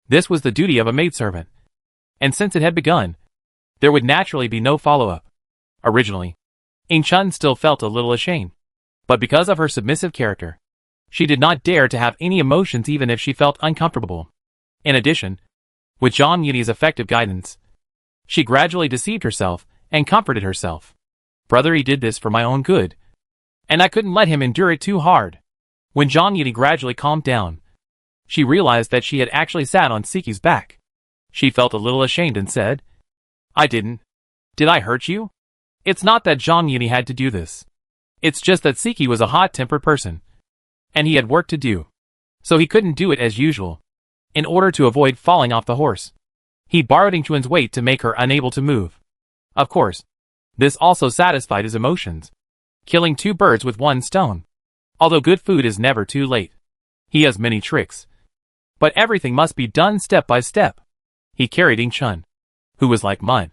This was the duty of a maidservant, and since it had begun, there would naturally be no follow-up. Originally, Ying-chun still felt a little ashamed, but because of her submissive character, she did not dare to have any emotions even if she felt uncomfortable. In addition, with Zhang Yuni's effective guidance, she gradually deceived herself and comforted herself. Brother E did this for my own good, and I couldn't let him endure it too hard. When Zhang Yuni gradually calmed down, she realized that she had actually sat on Siki's back. She felt a little ashamed and said, "I didn't. Did I hurt you?" It's not that Zhang Yuni had to do this. It's just that Siki was a hot-tempered person, and he had work to do, so he couldn't do it as usual. In order to avoid falling off the horse, he borrowed Ying-chun's weight to make her unable to move. Of course, this also satisfied his emotions, killing 2 birds with 1 stone. Although good food is never too late, he has many tricks, but everything must be done step by step. He carried Ying-chun, who was like mud,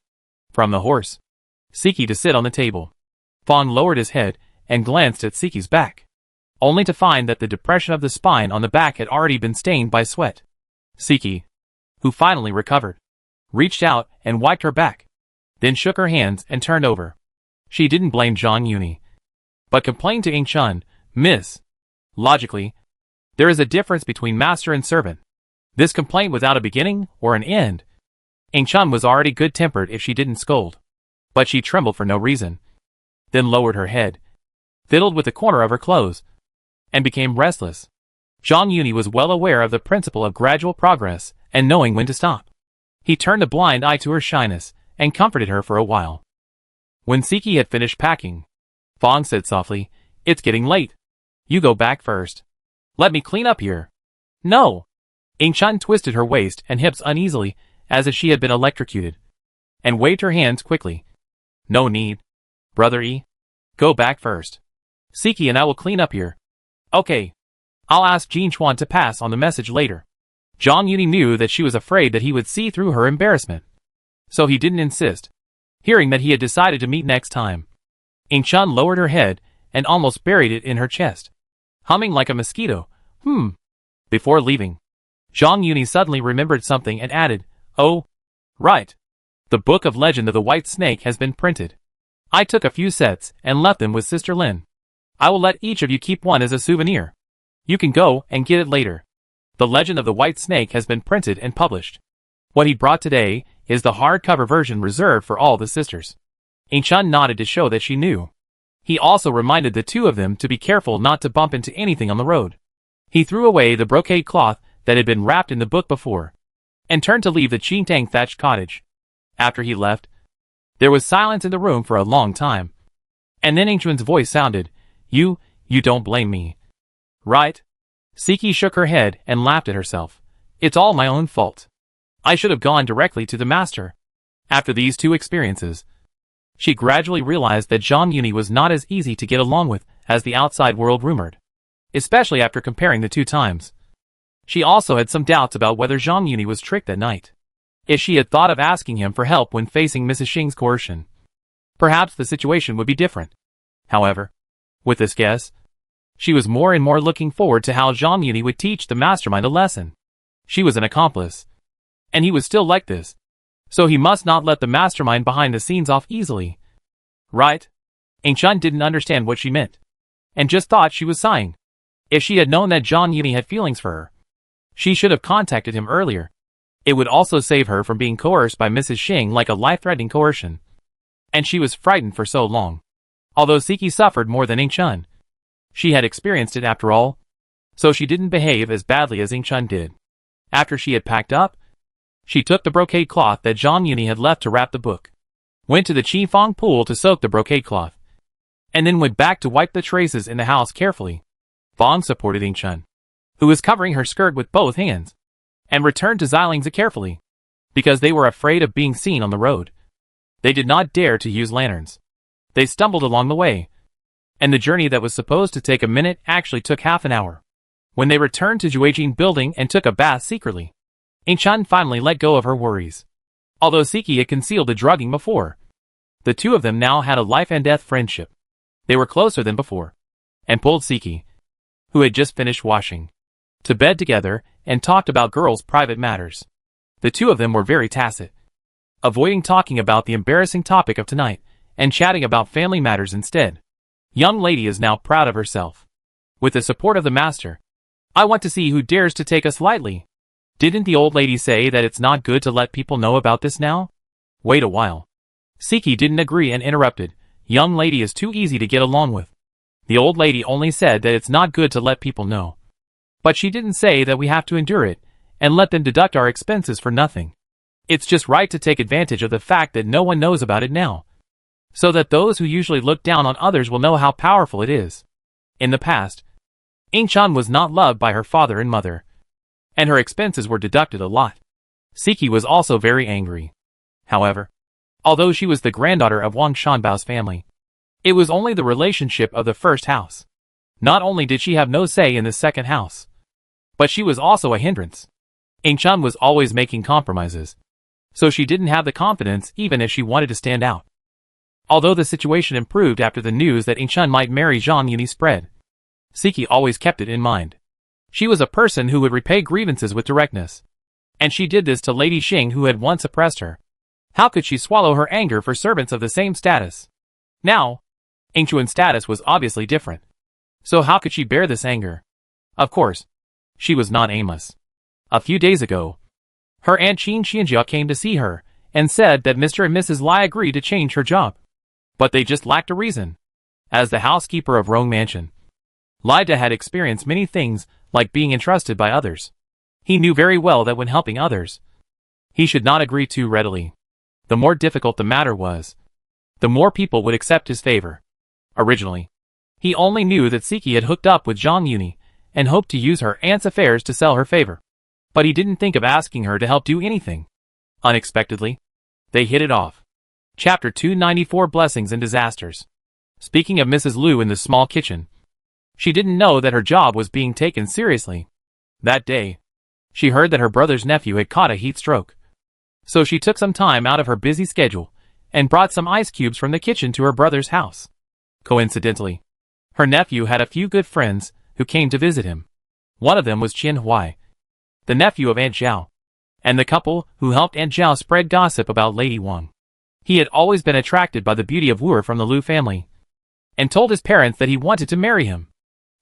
from the horse, Siki to sit on the table. Fawn lowered his head and glanced at Siki's back, only to find that the depression of the spine on the back had already been stained by sweat. Siki, who finally recovered, reached out and wiped her back, then shook her hands and turned over. She didn't blame Zhang Yuni, but complained to Ing Chun, "Miss." Logically, there is a difference between master and servant. This complaint without a beginning or an end. Ing Chun was already good-tempered if she didn't scold, but she trembled for no reason, then lowered her head, fiddled with the corner of her clothes, and became restless. Zhang Yuni was well aware of the principle of gradual progress and knowing when to stop. He turned a blind eye to her shyness and comforted her for a while. When Siki had finished packing, Fong said softly, "It's getting late. You go back first. Let me clean up here." "No." Ing Chun twisted her waist and hips uneasily as if she had been electrocuted, and waved her hands quickly. "No need. Brother E. Go back first. Siki and I will clean up here." "Okay. I'll ask Jin Chuan to pass on the message later." Zhang Yuni knew that she was afraid that he would see through her embarrassment, so he didn't insist, hearing that he had decided to meet next time. Ing Chun lowered her head and almost buried it in her chest, humming like a mosquito, Before leaving, Zhang Yuni suddenly remembered something and added, "Oh, right. The Book of Legend of the White Snake has been printed. I took a few sets and left them with Sister Lin. I will let each of you keep one as a souvenir. You can go and get it later. The Legend of the White Snake has been printed and published. What he brought today is the hardcover version reserved for all the sisters." Ing Chun nodded to show that she knew. He also reminded the two of them to be careful not to bump into anything on the road. He threw away the brocade cloth that had been wrapped in the book before, and turned to leave the Qingtang thatched cottage. After he left, there was silence in the room for a long time. And then Ing Chun's voice sounded, You don't blame me. Right?" Siki shook her head and laughed at herself. "It's all my own fault. I should have gone directly to the master." After these two experiences, she gradually realized that Zhang Yuni was not as easy to get along with as the outside world rumored, especially after comparing the two times. She also had some doubts about whether Zhang Yuni was tricked that night. If she had thought of asking him for help when facing Mrs. Xing's coercion, perhaps the situation would be different. However, with this guess, she was more and more looking forward to how Zhang Yuni would teach the mastermind a lesson. She was an accomplice, and he was still like this, so he must not let the mastermind behind the scenes off easily. Right? Ing Chun didn't understand what she meant, and just thought she was sighing. If she had known that Zhang Yuni had feelings for her, she should have contacted him earlier. It would also save her from being coerced by Mrs. Xing like a life-threatening coercion. And she was frightened for so long. Although Siki suffered more than Ing Chun, she had experienced it after all, so she didn't behave as badly as Ing Chun did. After she had packed up, she took the brocade cloth that Zhang Yuni had left to wrap the book, went to the Qifeng pool to soak the brocade cloth, and then went back to wipe the traces in the house carefully. Fong supported Ing Chun, who was covering her skirt with both hands, and returned to Xilingzi carefully, because they were afraid of being seen on the road. They did not dare to use lanterns. They stumbled along the way, and the journey that was supposed to take a minute actually took half an hour. When they returned to Juejin building and took a bath secretly, Ing Chun finally let go of her worries. Although Siki had concealed the drugging before, the two of them now had a life-and-death friendship. They were closer than before, and pulled Siki, who had just finished washing, to bed together and talked about girls' private matters. The two of them were very tacit, avoiding talking about the embarrassing topic of tonight, and chatting about family matters instead. Young lady is now proud of herself. With the support of the master, I want to see who dares to take us lightly. Didn't the old lady say that it's not good to let people know about this now? Wait a while. Siki didn't agree and interrupted. Young lady is too easy to get along with. The old lady only said that it's not good to let people know. But she didn't say that we have to endure it and let them deduct our expenses for nothing. It's just right to take advantage of the fact that no one knows about it now, so that those who usually look down on others will know how powerful it is. In the past, Ing Chun was not loved by her father and mother, and her expenses were deducted a lot. Siki was also very angry. However, although she was the granddaughter of Wang Shanbao's family, it was only the relationship of the first house. Not only did she have no say in the second house, but she was also a hindrance. Ing Chun was always making compromises, so she didn't have the confidence even if she wanted to stand out. Although the situation improved after the news that Ing Chun might marry Zhang Yuni spread, Siki always kept it in mind. She was a person who would repay grievances with directness, and she did this to Lady Xing who had once oppressed her. How could she swallow her anger for servants of the same status? Now, Ing Chuan's status was obviously different. So how could she bear this anger? Of course, she was not aimless. A few days ago, her aunt Qin Xianjia came to see her and said that Mr. and Mrs. Lai agreed to change her job. But they just lacked a reason. As the housekeeper of Rong Mansion, Lai Da had experienced many things like being entrusted by others. He knew very well that when helping others, he should not agree too readily. The more difficult the matter was, the more people would accept his favor. Originally, he only knew that Siki had hooked up with Zhang Yuni and hoped to use her aunt's affairs to sell her favor. But he didn't think of asking her to help do anything. Unexpectedly, they hit it off. Chapter 294 Blessings and Disasters. Speaking of Mrs. Liu in the small kitchen, she didn't know that her job was being taken seriously. That day, she heard that her brother's nephew had caught a heat stroke. So she took some time out of her busy schedule and brought some ice cubes from the kitchen to her brother's house. Coincidentally, her nephew had a few good friends who came to visit him. One of them was Qian Huai, the nephew of Aunt Zhao, and the couple who helped Aunt Zhao spread gossip about Lady Wang. He had always been attracted by the beauty of Wu from the Liu family, and told his parents that he wanted to marry him,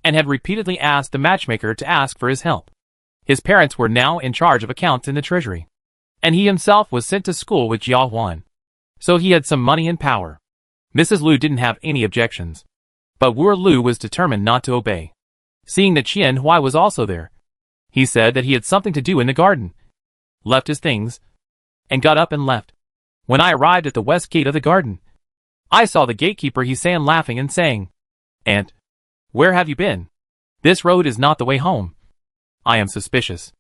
and had repeatedly asked the matchmaker to ask for his help. His parents were now in charge of accounts in the treasury, and he himself was sent to school with Jia Huan, so he had some money and power. Mrs. Liu didn't have any objections, but Wu Lu was determined not to obey. Seeing that Qian Huai was also there, he said that he had something to do in the garden, left his things, and got up and left. When I arrived at the west gate of the garden, I saw the gatekeeper He-san laughing and saying, "Aunt, where have you been? This road is not the way home." "I am suspicious."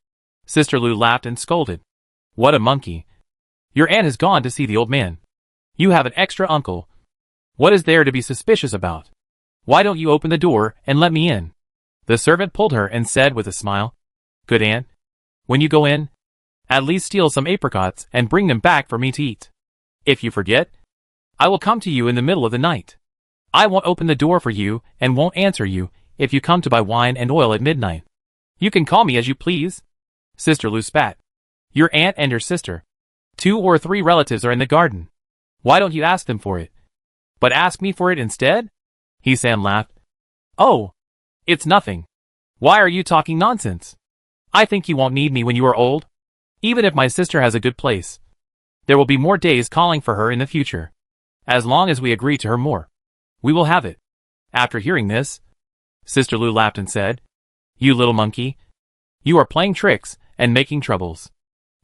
Sister Liu laughed and scolded. "What a monkey. Your aunt has gone to see the old man. You have an extra uncle. What is there to be suspicious about? Why don't you open the door and let me in?" The servant pulled her and said with a smile, "Good aunt, when you go in, at least steal some apricots and bring them back for me to eat. If you forget, I will come to you in the middle of the night. I won't open the door for you and won't answer you if you come to buy wine and oil at midnight. You can call me as you please." Sister Liu spat. "Your aunt and your sister, 2 or 3 relatives are in the garden. Why don't you ask them for it? But ask me for it instead?" He-san laughed. "Oh, it's nothing. Why are you talking nonsense? I think you won't need me when you are old. Even if my sister has a good place, there will be more days calling for her in the future. As long as we agree to her more, we will have it." After hearing this, Sister Liu laughed and said, "You little monkey. You are playing tricks and making troubles.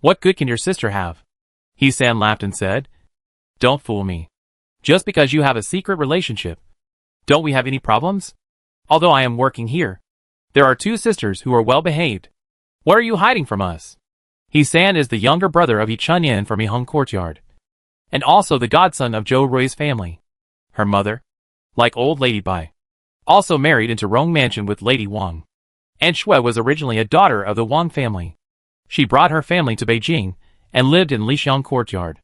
What good can your sister have?" He-san laughed and said, "Don't fool me. Just because you have a secret relationship, don't we have any problems? Although I am working here, there are 2 sisters who are well behaved. What are you hiding from us?" He-san is the younger brother of Yi Chunyan from Yiheng Courtyard, and also the godson of Zhou Rui's family. Her mother, like old Lady Bai, also married into Rong Mansion with Lady Wang. Aunt Shui was originally a daughter of the Wang family. She brought her family to Beijing and lived in Lixiang Courtyard.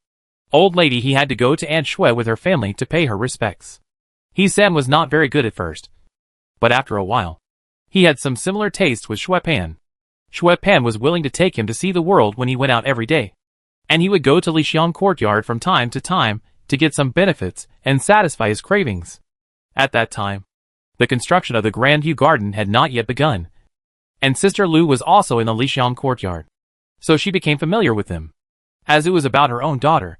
Old lady He had to go to Aunt Shui with her family to pay her respects. He-san was not very good at first, but after a while, he had some similar tastes with Shui Pan. Shui Pan was willing to take him to see the world when he went out every day, and he would go to Lixiang Courtyard from time to get some benefits and satisfy his cravings. At that time, the construction of the Grandview Garden had not yet begun, and Sister Liu was also in the Lixiang Courtyard, so she became familiar with them. As it was about her own daughter,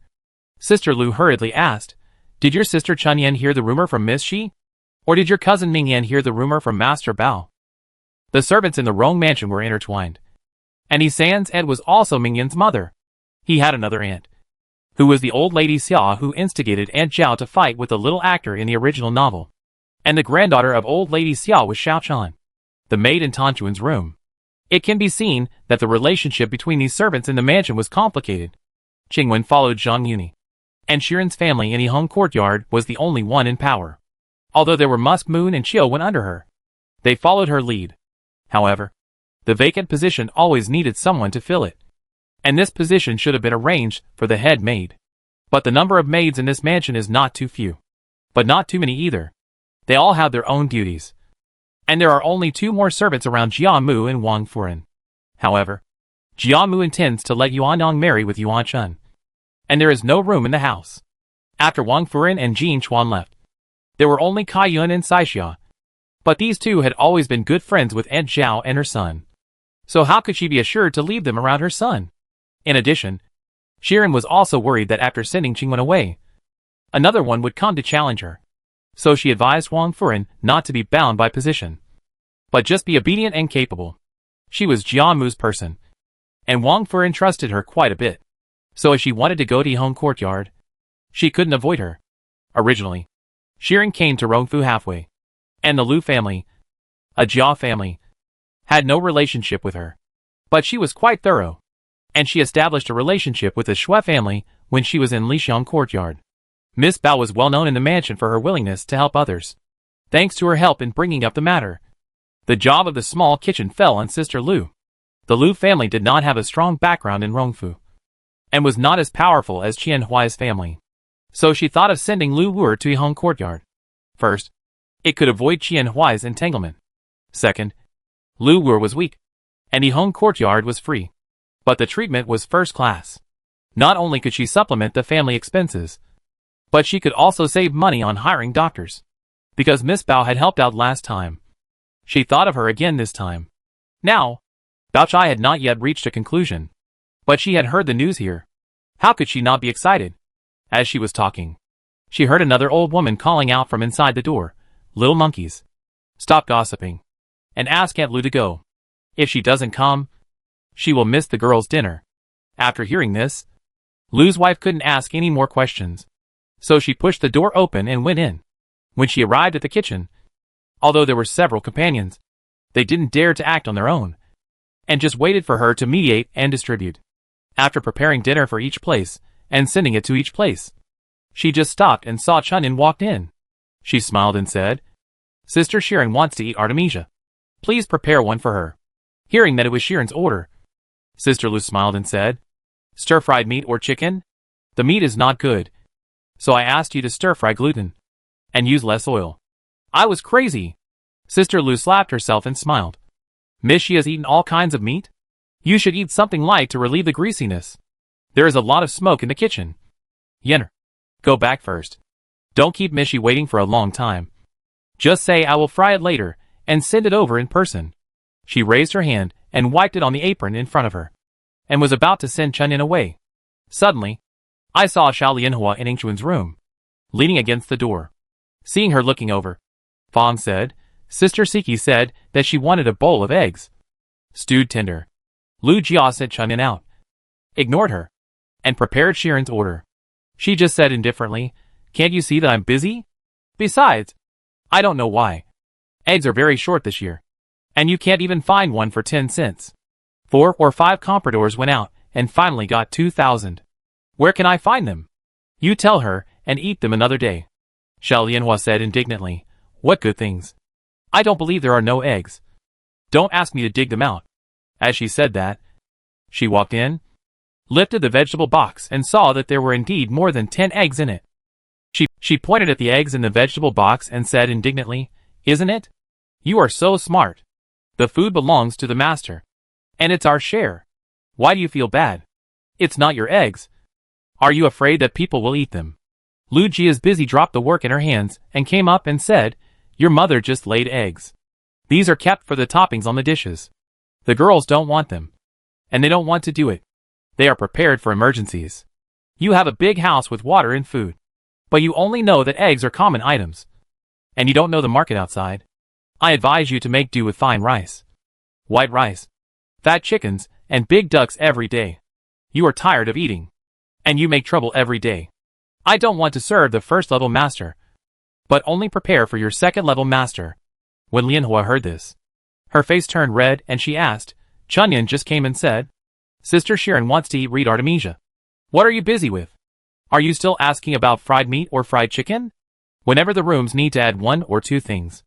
Sister Liu hurriedly asked, "Did your sister Chunyan hear the rumor from Miss Shi? Or did your cousin Mingyan hear the rumor from Master Bao?" The servants in the Rong Mansion were intertwined, and He-san's aunt was also Mingyan's mother. He had another aunt, who was the old lady Xia who instigated Aunt Zhao to fight with the little actor in the original novel, and the granddaughter of old lady Xia was Xiao Chan, the maid in Tanchuan's room. It can be seen that the relationship between these servants in the mansion was complicated. Qingwen followed Zhang Yuni, and Shiren's family in Yiheng Courtyard was the only one in power. Although there were Musk Moon and Chiu Wen under her, they followed her lead. However, the vacant position always needed someone to fill it, and this position should have been arranged for the head maid. But the number of maids in this mansion is not too few, but not too many either. They all have their own duties, and there are only 2 more servants around Jia Mu and Wang Furen. However, Jia Mu intends to let Yuan Nong marry with Yuan Chun, and there is no room in the house. After Wang Furen and Jin Chuan left, There were only Kaiyun and Saixia. But these two had always been good friends with Aunt Zhao and her son. So how could she be assured to leave them around her son? In addition, Shirin was also worried that after sending Qingwen away, another one would come to challenge her. So she advised Wang Furen not to be bound by position, but just be obedient and capable. She was Jianmu's person, and Wang Furen trusted her quite a bit. So if she wanted to go to Yihong Courtyard, she couldn't avoid her. Originally, Shirin came to Rongfu halfway, and the Lu family, a Jia family, had no relationship with her. But she was quite thorough, and she established a relationship with the Shui family when she was in Lixiang Courtyard. Miss Bao was well known in the mansion for her willingness to help others. Thanks to her help in bringing up the matter, the job of the small kitchen fell on Sister Lu. The Lu family did not have a strong background in Rongfu, and was not as powerful as Qian Huai's family. So she thought of sending Lu Wu to Yihong Courtyard. First, it could avoid Qian Huai's entanglement. Second, Lu Wu was weak, and Yihong Courtyard was free. But the treatment was first class. Not only could she supplement the family expenses, but she could also save money on hiring doctors. Because Miss Bao had helped out last time, she thought of her again this time. Now, Bao Chai had not yet reached a conclusion, but she had heard the news here. How could she not be excited? As she was talking, she heard another old woman calling out from inside the door, "Little monkeys, stop gossiping, and ask Aunt Lu to go. If she doesn't come, she will miss the girls' dinner." After hearing this, Lu's wife couldn't ask any more questions, so she pushed the door open and went in. When she arrived at the kitchen, although there were several companions, they didn't dare to act on their own, and just waited for her to mediate and distribute. After preparing dinner for each place, and sending it to each place, she just stopped and saw Chunyin walked in. She smiled and said, "Sister Shirin wants to eat artemisia. Please prepare one for her." Hearing that it was Shirin's order, Sister Lu smiled and said, "Stir-fried meat or chicken? The meat is not good, so I asked you to stir-fry gluten, and use less oil." I was crazy. Sister Lu slapped herself and smiled. "Miss, she has eaten all kinds of meat? You should eat something light to relieve the greasiness. There is a lot of smoke in the kitchen." "Yenner, go back first. Don't keep Mishy waiting for a long time. Just say I will fry it later, and send it over in person." She raised her hand and wiped it on the apron in front of her, and was about to send Chunyin away. Suddenly, I saw Xiao Lianhua in Ingchuan's room, leaning against the door. Seeing her looking over, Fang said, "Sister Siki said that she wanted a bowl of eggs. Stewed tender." Lu Jia sent Chunyin out, ignored her, and prepared Shirin's order. She just said indifferently, "Can't you see that I'm busy? Besides, I don't know why. Eggs are very short this year, and you can't even find one for 10 cents. 4 or 5 compradors went out and finally got 2,000. Where can I find them? You tell her and eat them another day." Xiao Lianhua said indignantly, "What good things? I don't believe there are no eggs. Don't ask me to dig them out." As she said that, she walked in, lifted the vegetable box and saw that there were indeed more than 10 eggs in it. She pointed at the eggs in the vegetable box and said indignantly, "Isn't it? You are so smart. The food belongs to the master, and it's our share. Why do you feel bad? It's not your eggs. Are you afraid that people will eat them?" Lu Jia's busy dropped the work in her hands and came up and said, "Your mother just laid eggs. These are kept for the toppings on the dishes. The girls don't want them, and they don't want to do it. They are prepared for emergencies. You have a big house with water and food, but you only know that eggs are common items, and you don't know the market outside. I advise you to make do with fine rice, white rice, fat chickens, and big ducks every day. You are tired of eating, and you make trouble every day. I don't want to serve the first-level master, but only prepare for your second-level master." When Lianhua heard this, her face turned red and she asked, "Chunyin just came and said, Sister Shirin wants to eat reed artemisia. What are you busy with? Are you still asking about fried meat or fried chicken?" Whenever the rooms need to add 1 or 2 things,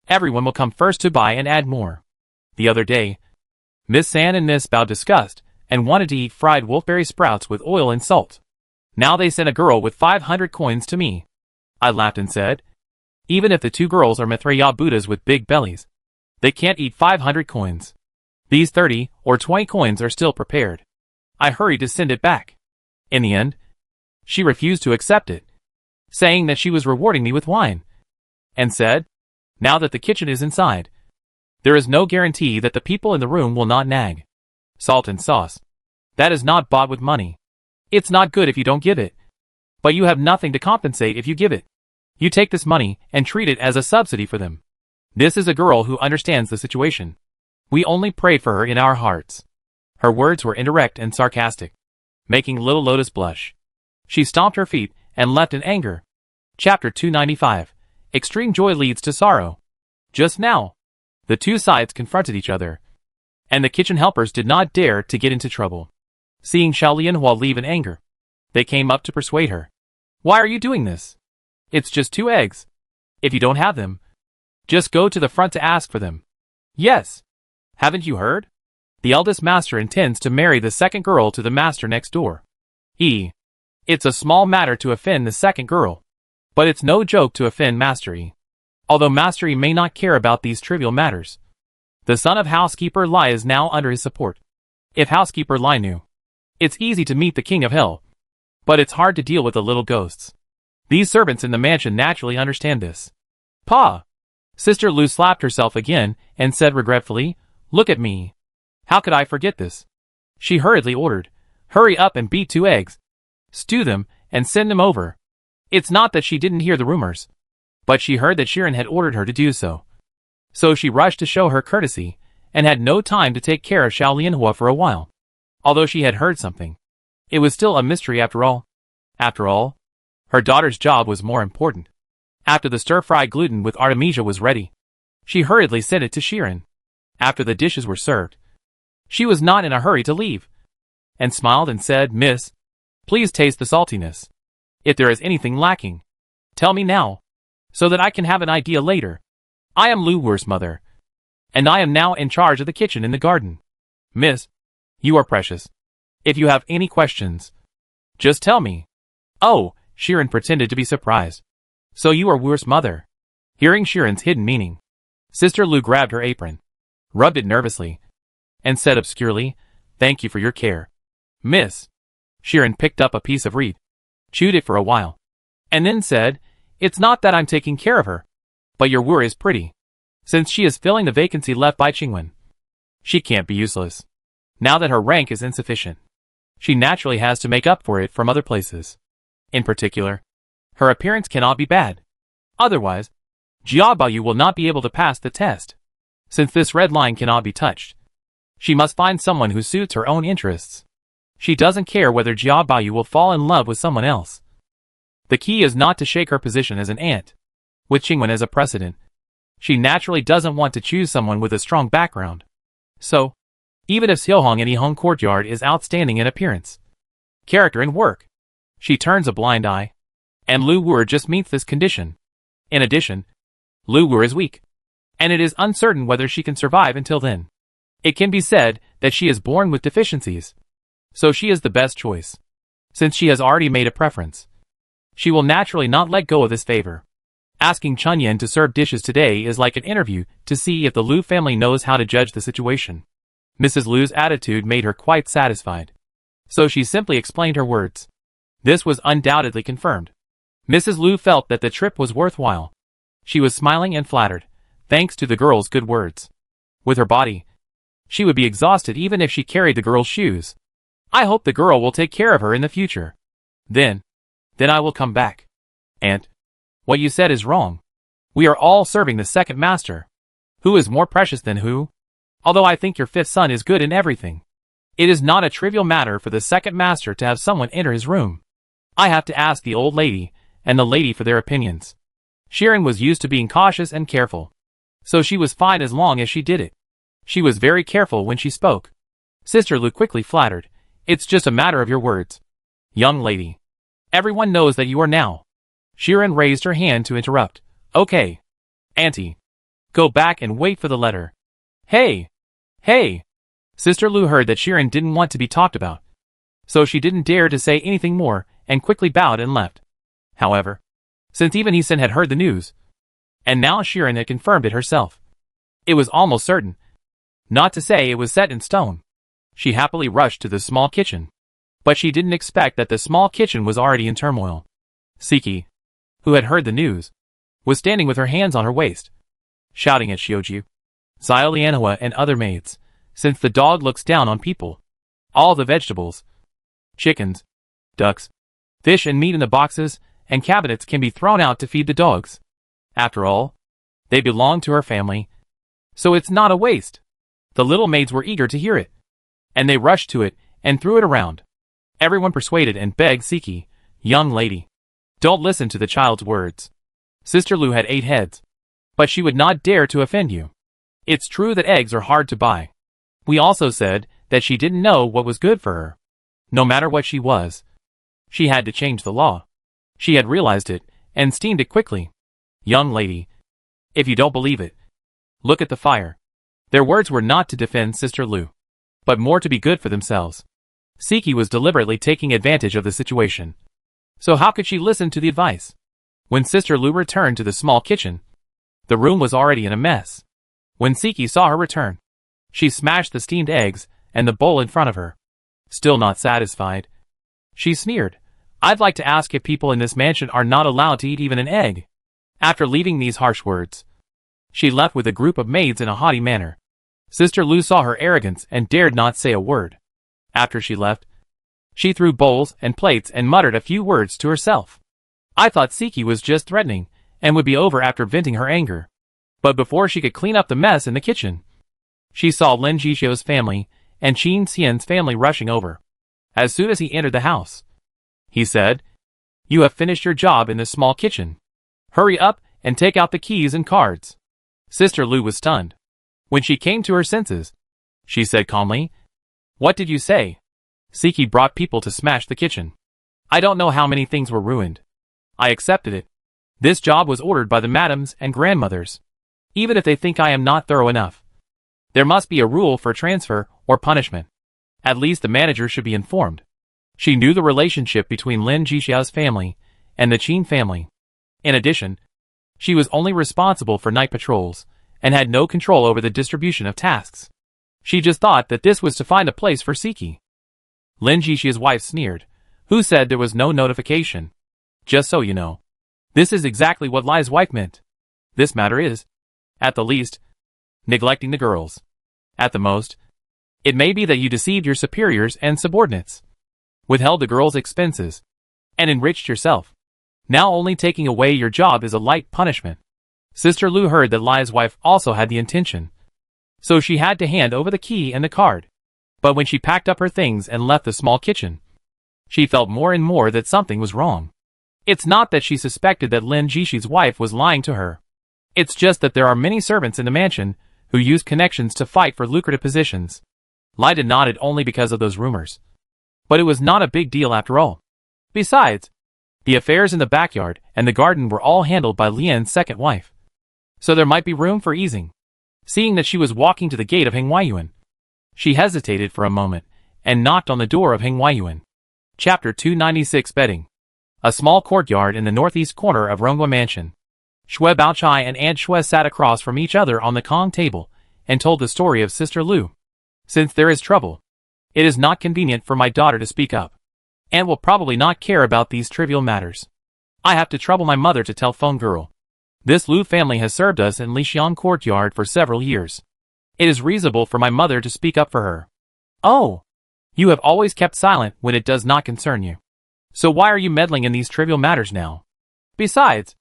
everyone will come first to buy and add more. The other day, Miss San and Miss Bao discussed and wanted to eat fried wolfberry sprouts with oil and salt. Now they sent a girl with 500 coins to me. I laughed and said, "Even if the 2 girls are Maitreya Buddhas with big bellies, they can't eat 500 coins. These 30 or 20 coins are still prepared." I hurried to send it back. In the end, she refused to accept it, saying that she was rewarding me with wine. and said, "Now that the kitchen is inside, there is no guarantee that the people in the room will not nag. Salt and sauce. That is not bought with money. It's not good if you don't give it. But you have nothing to compensate if you give it. You take this money and treat it as a subsidy for them. This is a girl who understands the situation. We only prayed for her in our hearts." Her words were indirect and sarcastic, making little Lotus blush. She stomped her feet and left in anger. Chapter 295. Extreme joy leads to sorrow. Just now, the two sides confronted each other, and the kitchen helpers did not dare to get into trouble. Seeing Xiao Lianhua leave in anger, they came up to persuade her. "Why are you doing this? It's just 2 eggs. If you don't have them, just go to the front to ask for them." "Yes. Haven't you heard? The eldest master intends to marry the second girl to the master next door. It's a small matter to offend the second girl, but it's no joke to offend Master Yi. Although Master Yi may not care about these trivial matters, the son of Housekeeper Lai is now under his support. If Housekeeper Lai knew, it's easy to meet the king of hell, but it's hard to deal with the little ghosts. These servants in the mansion naturally understand this." "Pa!" Sister Lu slapped herself again and said regretfully, "Look at me. How could I forget this?" She hurriedly ordered, "Hurry up and beat 2 eggs. Stew them and send them over." It's not that she didn't hear the rumors, but she heard that Shirin had ordered her to do so. So she rushed to show her courtesy, and had no time to take care of Xiao Lianhua for a while. Although she had heard something, it was still a mystery after all. After all, her daughter's job was more important. After the stir-fried gluten with artemisia was ready, she hurriedly sent it to Shirin. After the dishes were served, she was not in a hurry to leave, and smiled and said, "Miss, please taste the saltiness. If there is anything lacking, tell me now, so that I can have an idea later. I am Lu Wu's mother, and I am now in charge of the kitchen in the garden. Miss, you are precious. If you have any questions, just tell me." "Oh," Shirin pretended to be surprised. "So you are Wu's mother." Hearing Shirin's hidden meaning, Sister Lu grabbed her apron, rubbed it nervously, and said obscurely, "Thank you for your care, Miss." Shirin picked up a piece of reed, chewed it for a while, and then said, "It's not that I'm taking care of her, but your Wu is pretty. Since she is filling the vacancy left by Qingwen, she can't be useless. Now that her rank is insufficient, she naturally has to make up for it from other places. In particular, her appearance cannot be bad. Otherwise, Jia Baoyu will not be able to pass the test. Since this red line cannot be touched, she must find someone who suits her own interests. She doesn't care whether Jia Baoyu will fall in love with someone else. The key is not to shake her position as an aunt, with Qingwen as a precedent. She naturally doesn't want to choose someone with a strong background. So, even if Xiaohong in Yihong Courtyard is outstanding in appearance, character and work, she turns a blind eye, and Lu Wu just meets this condition. In addition, Lu Wu is weak, and it is uncertain whether she can survive until then. It can be said that she is born with deficiencies, so she is the best choice. Since she has already made a preference, she will naturally not let go of this favor. Asking Chun Yan to serve dishes today is like an interview to see if the Lu family knows how to judge the situation. Mrs. Lu's attitude made her quite satisfied, so she simply explained her words. This was undoubtedly confirmed. Mrs. Lu felt that the trip was worthwhile. She was smiling and flattered, thanks to the girl's good words. With her body, she would be exhausted even if she carried the girl's shoes. I hope the girl will take care of her in the future. Then I will come back. Aunt, what you said is wrong. We are all serving the second master. Who is more precious than who? Although I think your 5th son is good in everything, it is not a trivial matter for the second master to have someone enter his room. I have to ask the old lady and the lady for their opinions. Shirin was used to being cautious and careful, so she was fine as long as she did it. She was very careful when she spoke. Sister Lu quickly flattered, "It's just a matter of your words. Young lady, everyone knows that you are now." Shirin raised her hand to interrupt. "Okay. Auntie, go back and wait for the letter." Hey! Sister Lu heard that Shirin didn't want to be talked about, so she didn't dare to say anything more and quickly bowed and left. However, since even He-sen had heard the news, and now Shirin had confirmed it herself, it was almost certain, not to say it was set in stone. She happily rushed to the small kitchen, but she didn't expect that the small kitchen was already in turmoil. Siki, who had heard the news, was standing with her hands on her waist, shouting at Shioju, Xiaolianhua and other maids, since the dog looks down on people. All the vegetables, chickens, ducks, fish and meat in the boxes and cabinets can be thrown out to feed the dogs. After all, they belong to her family, so it's not a waste. The little maids were eager to hear it, and they rushed to it and threw it around. Everyone persuaded and begged Siki, young lady, don't listen to the child's words. Sister Lu had 8 heads, but she would not dare to offend you. It's true that eggs are hard to buy. We also said that she didn't know what was good for her. No matter what she was, she had to change the law. She had realized it and steamed it quickly. Young lady, if you don't believe it, look at the fire. Their words were not to defend Sister Lu, but more to be good for themselves. Siki was deliberately taking advantage of the situation. So how could she listen to the advice? When Sister Lu returned to the small kitchen, the room was already in a mess. When Siki saw her return, she smashed the steamed eggs and the bowl in front of her. Still not satisfied, she sneered, I'd like to ask if people in this mansion are not allowed to eat even an egg. After leaving these harsh words, she left with a group of maids in a haughty manner. Sister Lu saw her arrogance and dared not say a word. After she left, she threw bowls and plates and muttered a few words to herself. I thought Siki was just threatening and would be over after venting her anger. But before she could clean up the mess in the kitchen, she saw Lin Jixio's family and Qin Xian's family rushing over. As soon as he entered the house, he said, You have finished your job in this small kitchen. Hurry up and take out the keys and cards. Sister Lu was stunned. When she came to her senses, she said calmly, What did you say? Siki brought people to smash the kitchen. I don't know how many things were ruined. I accepted it. This job was ordered by the madams and grandmothers. Even if they think I am not thorough enough, there must be a rule for transfer or punishment. At least the manager should be informed. She knew the relationship between Lin Jixiao's family and the Qin family. In addition, she was only responsible for night patrols and had no control over the distribution of tasks. She just thought that this was to find a place for Siki. Lin Jixia's wife sneered. Who said there was no notification? Just so you know, this is exactly what Lai's wife meant. This matter is, at the least, neglecting the girls. At the most, it may be that you deceived your superiors and subordinates, withheld the girls' expenses, and enriched yourself. Now only taking away your job is a light punishment. Sister Lu heard that Lai's wife also had the intention, so she had to hand over the key and the card. But when she packed up her things and left the small kitchen, she felt more and more that something was wrong. It's not that she suspected that Lin Jixi's wife was lying to her. It's just that there are many servants in the mansion who use connections to fight for lucrative positions. Lai did nodded only because of those rumors. But it was not a big deal after all. Besides, the affairs in the backyard and the garden were all handled by Lian's second wife. So there might be room for easing. Seeing that she was walking to the gate of Heng Huayuan, she hesitated for a moment and knocked on the door of Heng Huayuan. Chapter 296 Bedding. A small courtyard in the northeast corner of Rongwa Mansion. Xue Baochai and Aunt Xue sat across from each other on the Kong table and told the story of Sister Lu. Since there is trouble, it is not convenient for my daughter to speak up. Aunt will probably not care about these trivial matters. I have to trouble my mother to tell Phone Girl. This Lu family has served us in Lixiang courtyard for several years. It is reasonable for my mother to speak up for her. Oh, you have always kept silent when it does not concern you. So why are you meddling in these trivial matters now? Besides,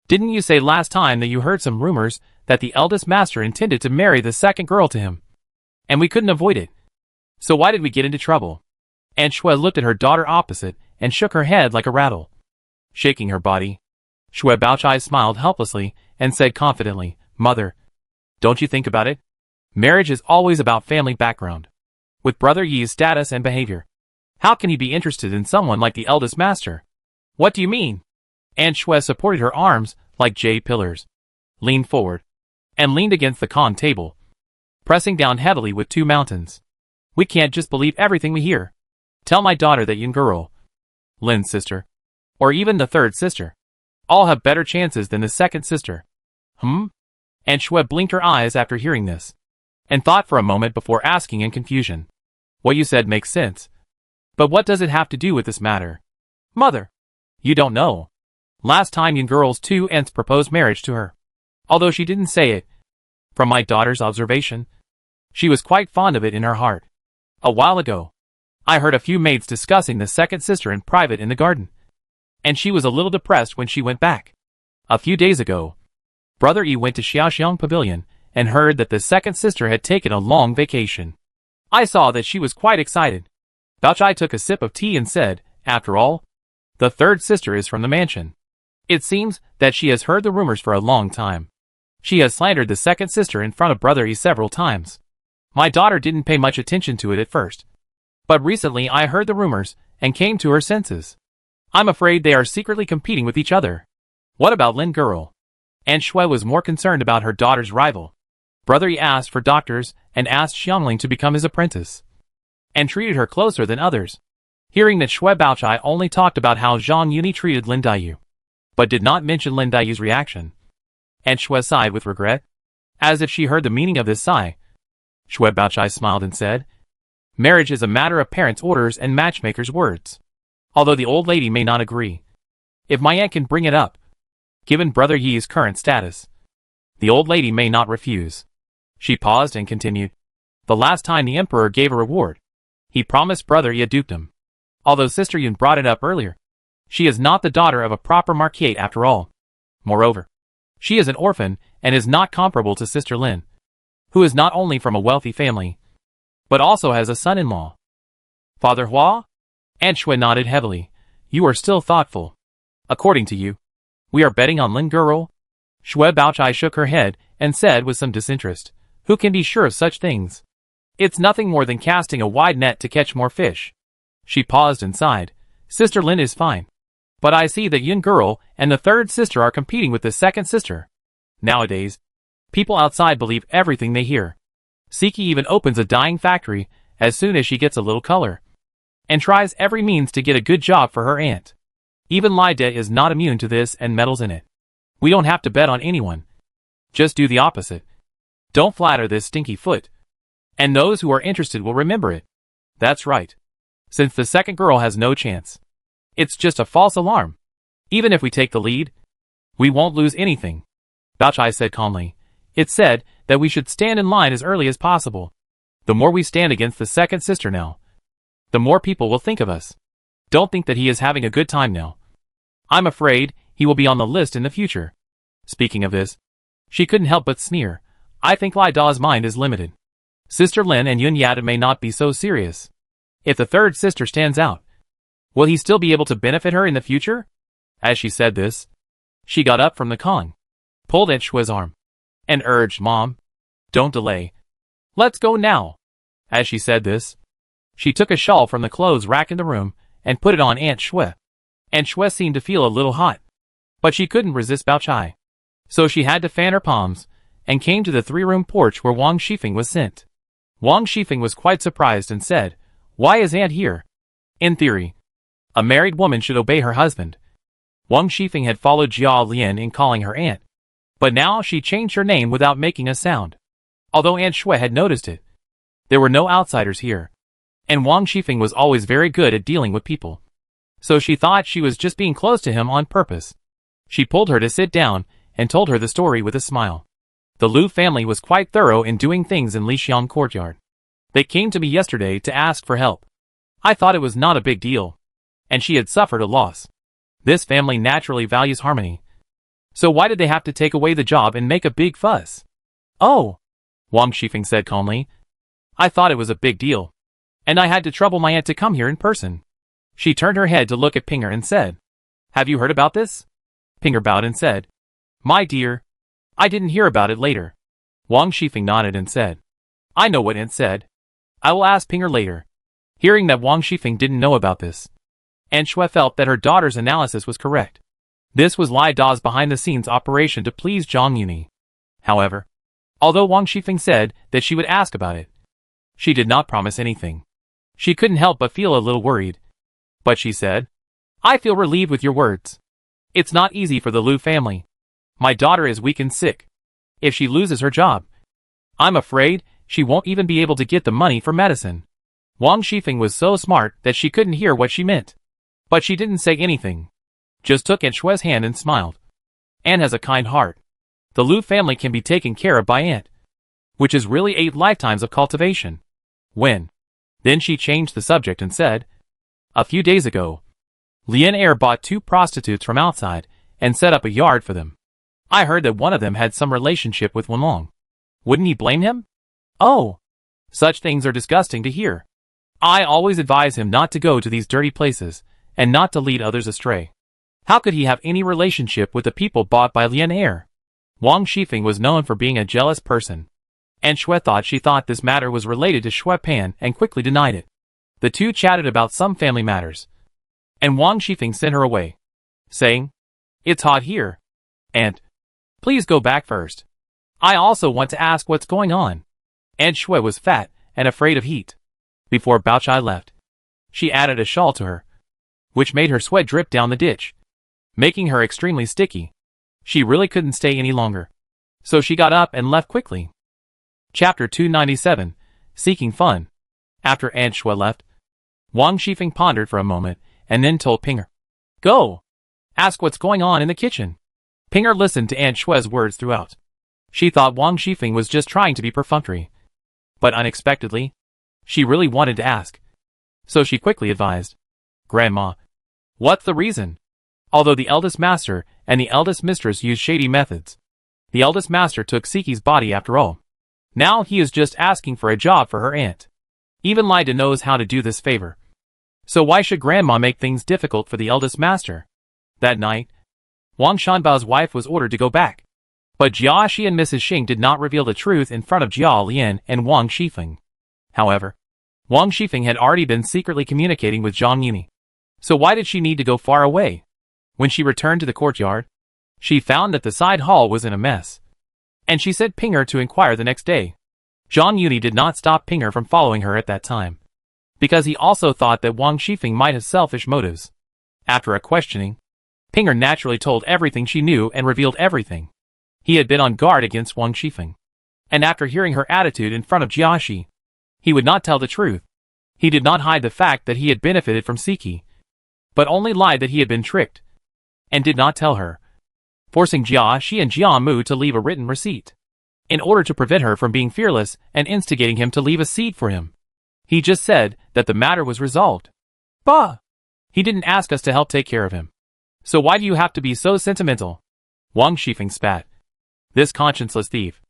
didn't you say last time that you heard some rumors that the eldest master intended to marry the second girl to him? And we couldn't avoid it. So why did we get into trouble? Aunt Xue looked at her daughter opposite and shook her head like a rattle. Shaking her body, Xue Baochai smiled helplessly and said confidently, Mother, don't you think about it? Marriage is always about family background. With Brother Yi's status and behavior, how can he be interested in someone like the eldest master? What do you mean? Aunt Xue supported her arms like jade pillars, leaned forward, and leaned against the con table, pressing down heavily with 2 mountains. We can't just believe everything we hear. Tell my daughter that Yin girl, Lin's sister, or even the third sister, all have better chances than the second sister. Aunt Xue blinked her eyes after hearing this, and thought for a moment before asking in confusion. What you said makes sense. But what does it have to do with this matter? Mother, you don't know. Last time Yun girl's two aunts proposed marriage to her. Although she didn't say it, from my daughter's observation, she was quite fond of it in her heart. A while ago, I heard a few maids discussing the second sister in private in the garden, and she was a little depressed when she went back. A few days ago, Brother Yi went to Xiaoxiang Pavilion and heard that the second sister had taken a long vacation. I saw that she was quite excited. Bao Chai took a sip of tea and said, after all, the third sister is from the mansion. It seems that she has heard the rumors for a long time. She has slandered the second sister in front of Brother Yi several times. My daughter didn't pay much attention to it at first, but recently I heard the rumors and came to her senses. I'm afraid they are secretly competing with each other. What about Lin girl? Aunt Shui was more concerned about her daughter's rival. Brother Yi asked for doctors and asked Xiangling to become his apprentice, and treated her closer than others. Hearing that Shui Baochai only talked about how Zhang Yuni treated Lin Daiyu, but did not mention Lin Daiyu's reaction. Aunt Shui sighed with regret, as if she heard the meaning of this sigh. Shui Baochai smiled and said, marriage is a matter of parents' orders and matchmakers' words. Although the old lady may not agree, if my aunt can bring it up, given Brother Yi's current status, the old lady may not refuse. She paused and continued, the last time the emperor gave a reward, he promised Brother Yi a dukedom. Although Sister Yun brought it up earlier, she is not the daughter of a proper marquis after all. Moreover, she is an orphan and is not comparable to Sister Lin, who is not only from a wealthy family, but also has a son-in-law. Father Hua? Aunt Shui nodded heavily. You are still thoughtful. According to you, we are betting on Lin girl? Shui Baochai shook her head and said with some disinterest, who can be sure of such things? It's nothing more than casting a wide net to catch more fish. She paused and sighed. Sister Lin is fine, but I see that Yun girl and the third sister are competing with the second sister. Nowadays, people outside believe everything they hear. Siki even opens a dyeing factory as soon as she gets a little color, and tries every means to get a good job for her aunt. Even Lai De is not immune to this and meddles in it. We don't have to bet on anyone. Just do the opposite. Don't flatter this stinky foot, and those who are interested will remember it. That's right. Since the second girl has no chance, it's just a false alarm. Even if we take the lead, we won't lose anything. Baochai said calmly. It's said that we should stand in line as early as possible. The more we stand against the second sister now, the more people will think of us. Don't think that he is having a good time now. I'm afraid he will be on the list in the future. Speaking of this, she couldn't help but sneer. I think Lai Da's mind is limited. Sister Lin and Yun Yada may not be so serious. If the third sister stands out, will he still be able to benefit her in the future? As she said this, she got up from the Kong, pulled Aunt Shui's arm, and urged, Mom, don't delay. Let's go now. As she said this, she took a shawl from the clothes rack in the room and put it on Aunt Shui. Aunt Shui seemed to feel a little hot, but she couldn't resist Baochai, so she had to fan her palms and came to the three-room porch where Wang Shifeng was sent. Wang Shifeng was quite surprised and said, Why is Aunt here? In theory, a married woman should obey her husband. Wang Shifeng had followed Jia Lian in calling her aunt, but now she changed her name without making a sound. Although Aunt Shui had noticed it, there were no outsiders here, and Wang Shifeng was always very good at dealing with people, so she thought she was just being close to him on purpose. She pulled her to sit down and told her the story with a smile. The Lu family was quite thorough in doing things in Lixiang courtyard. They came to me yesterday to ask for help. I thought it was not a big deal, and she had suffered a loss. This family naturally values harmony, so why did they have to take away the job and make a big fuss? Oh, Wang Shifeng said calmly. I thought it was a big deal, and I had to trouble my aunt to come here in person. She turned her head to look at Pinger and said, Have you heard about this? Pinger bowed and said, My dear, I didn't hear about it later. Wang Shifeng nodded and said, I know what Aunt said. I will ask Pinger later. Hearing that Wang Shifeng didn't know about this, Aunt Shui felt that her daughter's analysis was correct. This was Lai Da's behind-the-scenes operation to please Zhang Yuni. However, although Wang Shifeng said that she would ask about it, she did not promise anything. She couldn't help but feel a little worried. But she said, I feel relieved with your words. It's not easy for the Lu family. My daughter is weak and sick. If she loses her job, I'm afraid she won't even be able to get the money for medicine. Wang Shifeng was so smart that she couldn't hear what she meant, but she didn't say anything. just took Aunt Shue's hand and smiled. Aunt has a kind heart. The Lu family can be taken care of by Aunt, which is really 8 lifetimes of cultivation. Then she changed the subject and said, a few days ago, Lian Air bought 2 prostitutes from outside and set up a yard for them. I heard that one of them had some relationship with Wenlong. Wouldn't he blame him? Oh, such things are disgusting to hear. I always advise him not to go to these dirty places and not to lead others astray. How could he have any relationship with the people bought by Lian Air? Wang Shifeng was known for being a jealous person, and she thought this matter was related to Shui Pan and quickly denied it. The two chatted about some family matters, and Wang Shifeng sent her away, saying, "It's hot here. Aunt, please go back first. I also want to ask what's going on." Aunt Shui was fat and afraid of heat. Before Baochai left, she added a shawl to her, which made her sweat drip down the ditch, making her extremely sticky. She really couldn't stay any longer, so she got up and left quickly. Chapter 297, Seeking Fun. After Aunt Shui left, Wang Shifeng pondered for a moment and then told Pinger, "Go! Ask what's going on in the kitchen." Pinger listened to Aunt Shui's words throughout. She thought Wang Shifeng was just trying to be perfunctory, but unexpectedly, she really wanted to ask. So she quickly advised, "Grandma, what's the reason?" Although the eldest master and the eldest mistress used shady methods, the eldest master took Siki's body after all. Now he is just asking for a job for her aunt. Even Lida knows how to do this favor. So why should Grandma make things difficult for the eldest master? That night, Wang Shanbao's wife was ordered to go back. But Jia Shi and Mrs. Xing did not reveal the truth in front of Jia Lian and Wang Shifeng. However, Wang Shifeng had already been secretly communicating with Zhang Yuni. So why did she need to go far away? When she returned to the courtyard, she found that the side hall was in a mess, and she sent Pinger to inquire the next day. Zhang Yuni did not stop Pinger from following her at that time, because he also thought that Wang Shifeng might have selfish motives. After a questioning, Pinger naturally told everything she knew and revealed everything. He had been on guard against Wang Shifeng, and after hearing her attitude in front of Jiaxi, he would not tell the truth. He did not hide the fact that he had benefited from Siki, but only lied that he had been tricked, and did not tell her, forcing Jia Shi and Jia Mu to leave a written receipt, in order to prevent her from being fearless and instigating him to leave a seed for him. He just said that the matter was resolved. Bah! He didn't ask us to help take care of him. So why do you have to be so sentimental? Wang Shifeng spat. This conscienceless thief.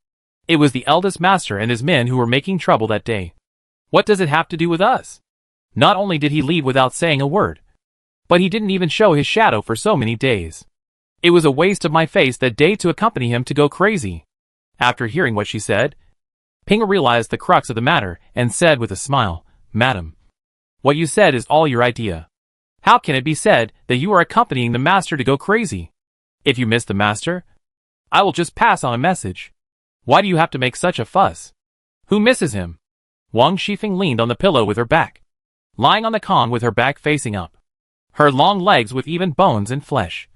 It was the eldest master and his men who were making trouble that day. What does it have to do with us? Not only did he leave without saying a word, but he didn't even show his shadow for so many days. It was a waste of my face that day to accompany him to go crazy. After hearing what she said, Pinger realized the crux of the matter and said with a smile, "Madam, what you said is all your idea. How can it be said that you are accompanying the master to go crazy? If you miss the master, I will just pass on a message. Why do you have to make such a fuss? Who misses him?" Wang Shifeng leaned on the pillow with her back, lying on the Kong with her back facing up, her long legs with even bones and flesh.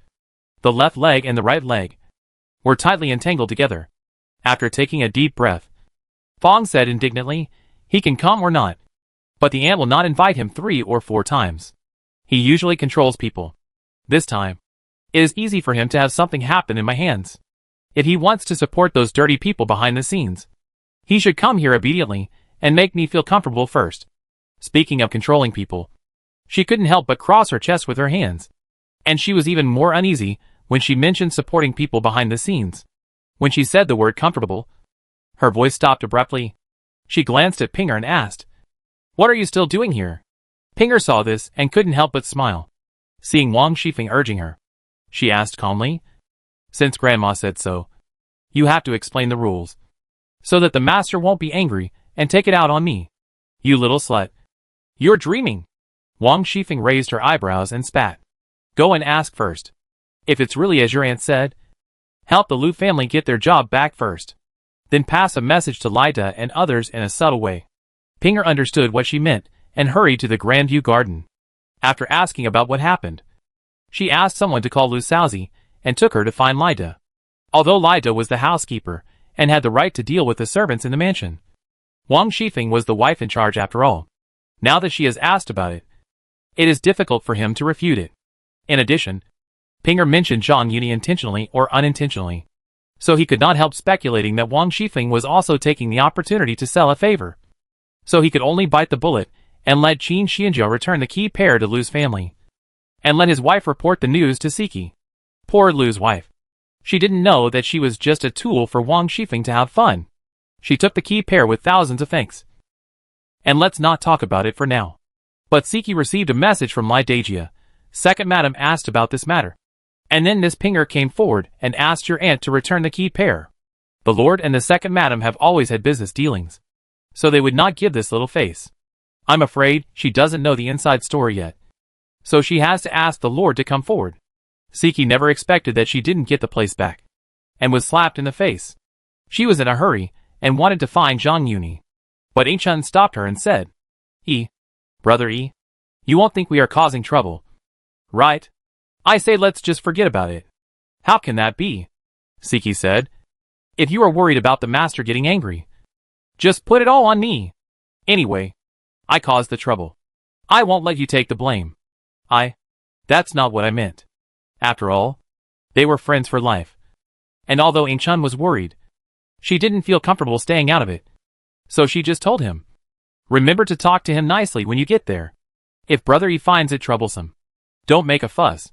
The left leg and the right leg were tightly entangled together. After taking a deep breath, Fong said indignantly, "He can come or not, but the ant will not invite him 3 or 4 times. He usually controls people. This time, it is easy for him to have something happen in my hands. If he wants to support those dirty people behind the scenes, he should come here immediately and make me feel comfortable first." Speaking of controlling people, she couldn't help but cross her chest with her hands, and she was even more uneasy when she mentioned supporting people behind the scenes. When she said the word comfortable, her voice stopped abruptly. She glanced at Pinger and asked, "What are you still doing here?" Pinger saw this and couldn't help but smile. Seeing Wang Shifeng urging her, she asked calmly, "Since Grandma said so, you have to explain the rules, so that the master won't be angry and take it out on me. You little slut. You're dreaming." Wang Shifeng raised her eyebrows and spat. "Go and ask first. If it's really as your aunt said, help the Lu family get their job back first. Then pass a message to Lida and others in a subtle way." Pinger understood what she meant and hurried to the Grandview garden. After asking about what happened, she asked someone to call Lu Saozi and took her to find Lida. Although Lida was the housekeeper and had the right to deal with the servants in the mansion, Wang Shifeng was the wife in charge after all. Now that she has asked about it, it is difficult for him to refute it. In addition, Pinger mentioned Zhang Yuni intentionally or unintentionally, so he could not help speculating that Wang Shifeng was also taking the opportunity to sell a favor. So he could only bite the bullet and let Qin Xianzhou return the key pair to Lu's family, and let his wife report the news to Siki. Poor Lu's wife. She didn't know that she was just a tool for Wang Shifeng to have fun. She took the key pair with thousands of thanks. And let's not talk about it for now. But Siki received a message from Lai Dejia. Second madam asked about this matter. And then Miss Pinger came forward and asked your aunt to return the key pair. The lord and the second madam have always had business dealings, so they would not give this little face. I'm afraid she doesn't know the inside story yet, so she has to ask the lord to come forward. Siki never expected that she didn't get the place back, and was slapped in the face. She was in a hurry, and wanted to find Zhang Yuni. But Ainchun stopped her and said, Brother E, you won't think we are causing trouble, right? I say let's just forget about it. How can that be? Siki said. If you are worried about the master getting angry, just put it all on me. Anyway, I caused the trouble. I won't let you take the blame. That's not what I meant. After all, they were friends for life. And although Ainchun was worried, she didn't feel comfortable staying out of it. So she just told him, remember to talk to him nicely when you get there. If Brother E finds it troublesome, don't make a fuss.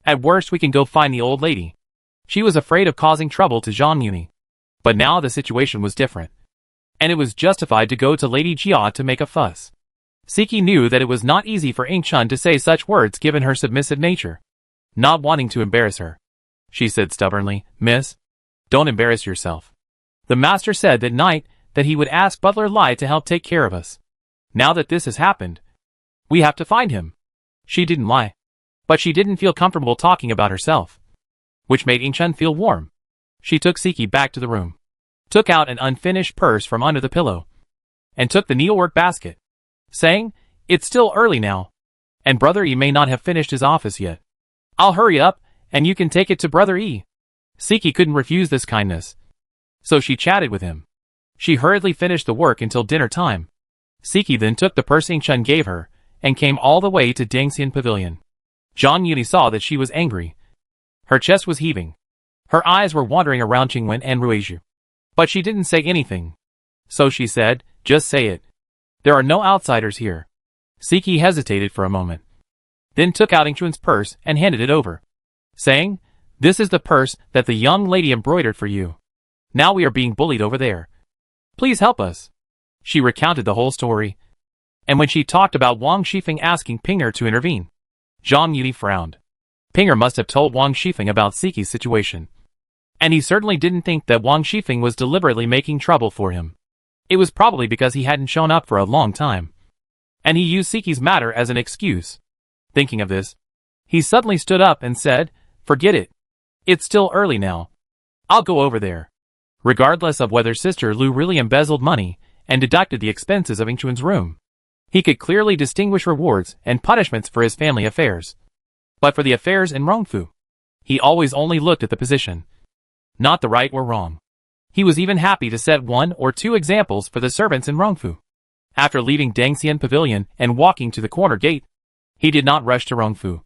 At worst we can go find the old lady. She was afraid of causing trouble to Zhang Yuni. But now the situation was different, and it was justified to go to Lady Jia to make a fuss. Siki knew that it was not easy for Ainchun to say such words given her submissive nature. Not wanting to embarrass her, she said stubbornly, Miss, don't embarrass yourself. The master said that night that he would ask Butler Lai to help take care of us. Now that this has happened, we have to find him. She didn't lie, but she didn't feel comfortable talking about herself, which made Ainchun feel warm. She took Siki back to the room, took out an unfinished purse from under the pillow, and took the needlework basket, saying, it's still early now, and Brother E may not have finished his office yet. I'll hurry up, and you can take it to Brother E. Siki couldn't refuse this kindness, so she chatted with him. She hurriedly finished the work until dinner time. Siki then took the purse Ainchun gave her, and came all the way to Dangxian Pavilion. Zhang Yuni saw that she was angry. Her chest was heaving. Her eyes were wandering around Qingwen and Ruizhu. But she didn't say anything. So she said, just say it. There are no outsiders here. Siki hesitated for a moment, then took out Ainchun's purse and handed it over, saying, this is the purse that the young lady embroidered for you. Now we are being bullied over there. Please help us. She recounted the whole story. And when she talked about Wang Shifeng asking Pinger to intervene, Zhang Yuni frowned. Pinger must have told Wang Shifeng about Siki's situation. And he certainly didn't think that Wang Shifeng was deliberately making trouble for him. It was probably because he hadn't shown up for a long time, and he used Siki's matter as an excuse. Thinking of this, he suddenly stood up and said, forget it. It's still early now. I'll go over there. Regardless of whether Sister Lu really embezzled money and deducted the expenses of Ainchun's room, he could clearly distinguish rewards and punishments for his family affairs. But for the affairs in Rongfu, he always only looked at the position, not the right or wrong. He was even happy to set 1 or 2 examples for the servants in Rongfu. After leaving Dangxian Pavilion and walking to the corner gate, he did not rush to Rongfu,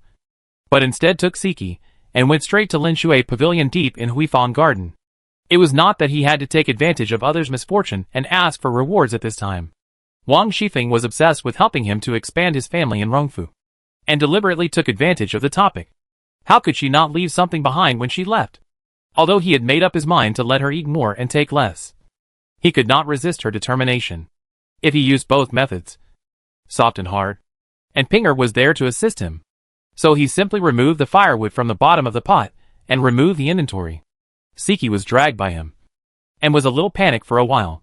but instead took Siki and went straight to Linshui Pavilion deep in Huifang Garden. It was not that he had to take advantage of others' misfortune and ask for rewards at this time. Wang Shifeng was obsessed with helping him to expand his family in Rongfu, and deliberately took advantage of the topic. How could she not leave something behind when she left? Although he had made up his mind to let her eat more and take less, he could not resist her determination. If he used both methods, soft and hard, and Pinger was there to assist him, so he simply removed the firewood from the bottom of the pot and removed the inventory. Siki was dragged by him, and was a little panicked for a while.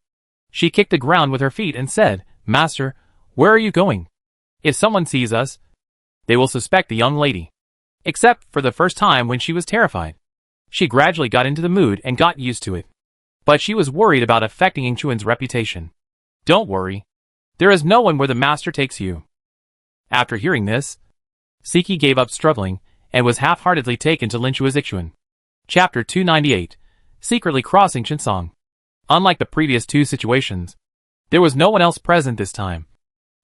She kicked the ground with her feet and said, Master, where are you going? If someone sees us, they will suspect the young lady. Except for the first time when she was terrified. She gradually got into the mood and got used to it. But she was worried about affecting Ainchun's reputation. Don't worry. There is no one where the master takes you. After hearing this, Siki gave up struggling and was half-heartedly taken to Linshui's Ixuan. Chapter 298. Secretly crossing Qinsong. Unlike the previous 2 situations, there was no one else present this time,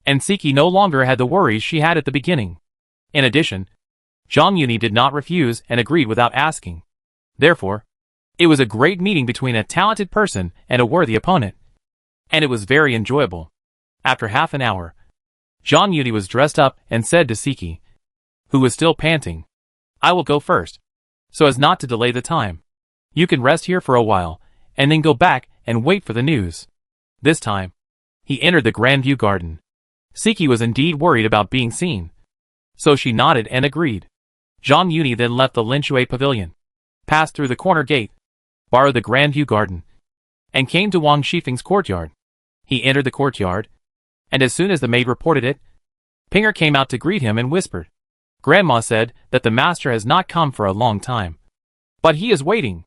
and Siki no longer had the worries she had at the beginning. In addition, Zhang Yuni did not refuse and agreed without asking. Therefore, it was a great meeting between a talented person and a worthy opponent. And it was very enjoyable. After half an hour, Zhang Yuni was dressed up and said to Siki, who was still panting, I will go first, so as not to delay the time. You can rest here for a while, and then go back and wait for the news. This time, he entered the Grandview Garden. Siki was indeed worried about being seen, so she nodded and agreed. Zhang Yuni then left the Linshui Pavilion, passed through the corner gate, borrowed the Grandview Garden, and came to Wang Shifeng's courtyard. He entered the courtyard, and as soon as the maid reported it, Pinger came out to greet him and whispered, Grandma said that the master has not come for a long time, but he is waiting.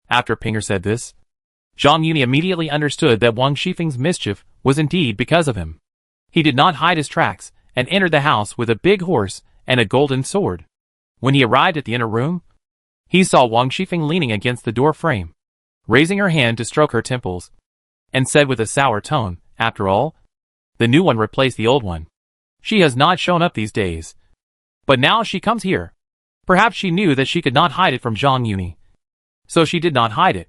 After Pinger said this, Zhang Yuni immediately understood that Wang Shifeng's mischief was indeed because of him. He did not hide his tracks and entered the house with a big horse and a golden sword. When he arrived at the inner room, he saw Wang Shifeng leaning against the door frame, raising her hand to stroke her temples, and said with a sour tone, After all, the new one replaced the old one. She has not shown up these days. But now she comes here. Perhaps she knew that she could not hide it from Zhang Yuni. So she did not hide it.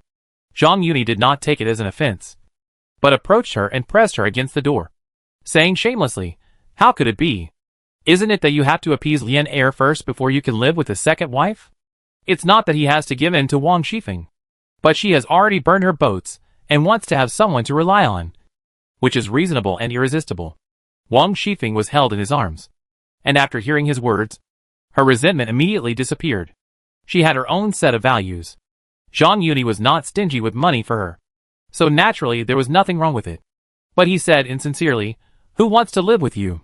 Zhang Yuni did not take it as an offense, but approached her and pressed her against the door, saying shamelessly, How could it be? Isn't it that you have to appease Lian Heir first before you can live with a second wife? It's not that he has to give in to Wang Shifeng, but she has already burned her boats and wants to have someone to rely on, which is reasonable and irresistible. Wang Shifeng was held in his arms, and after hearing his words, her resentment immediately disappeared. She had her own set of values. Zhang Yuni was not stingy with money for her, so naturally there was nothing wrong with it. But he said insincerely, Who wants to live with you?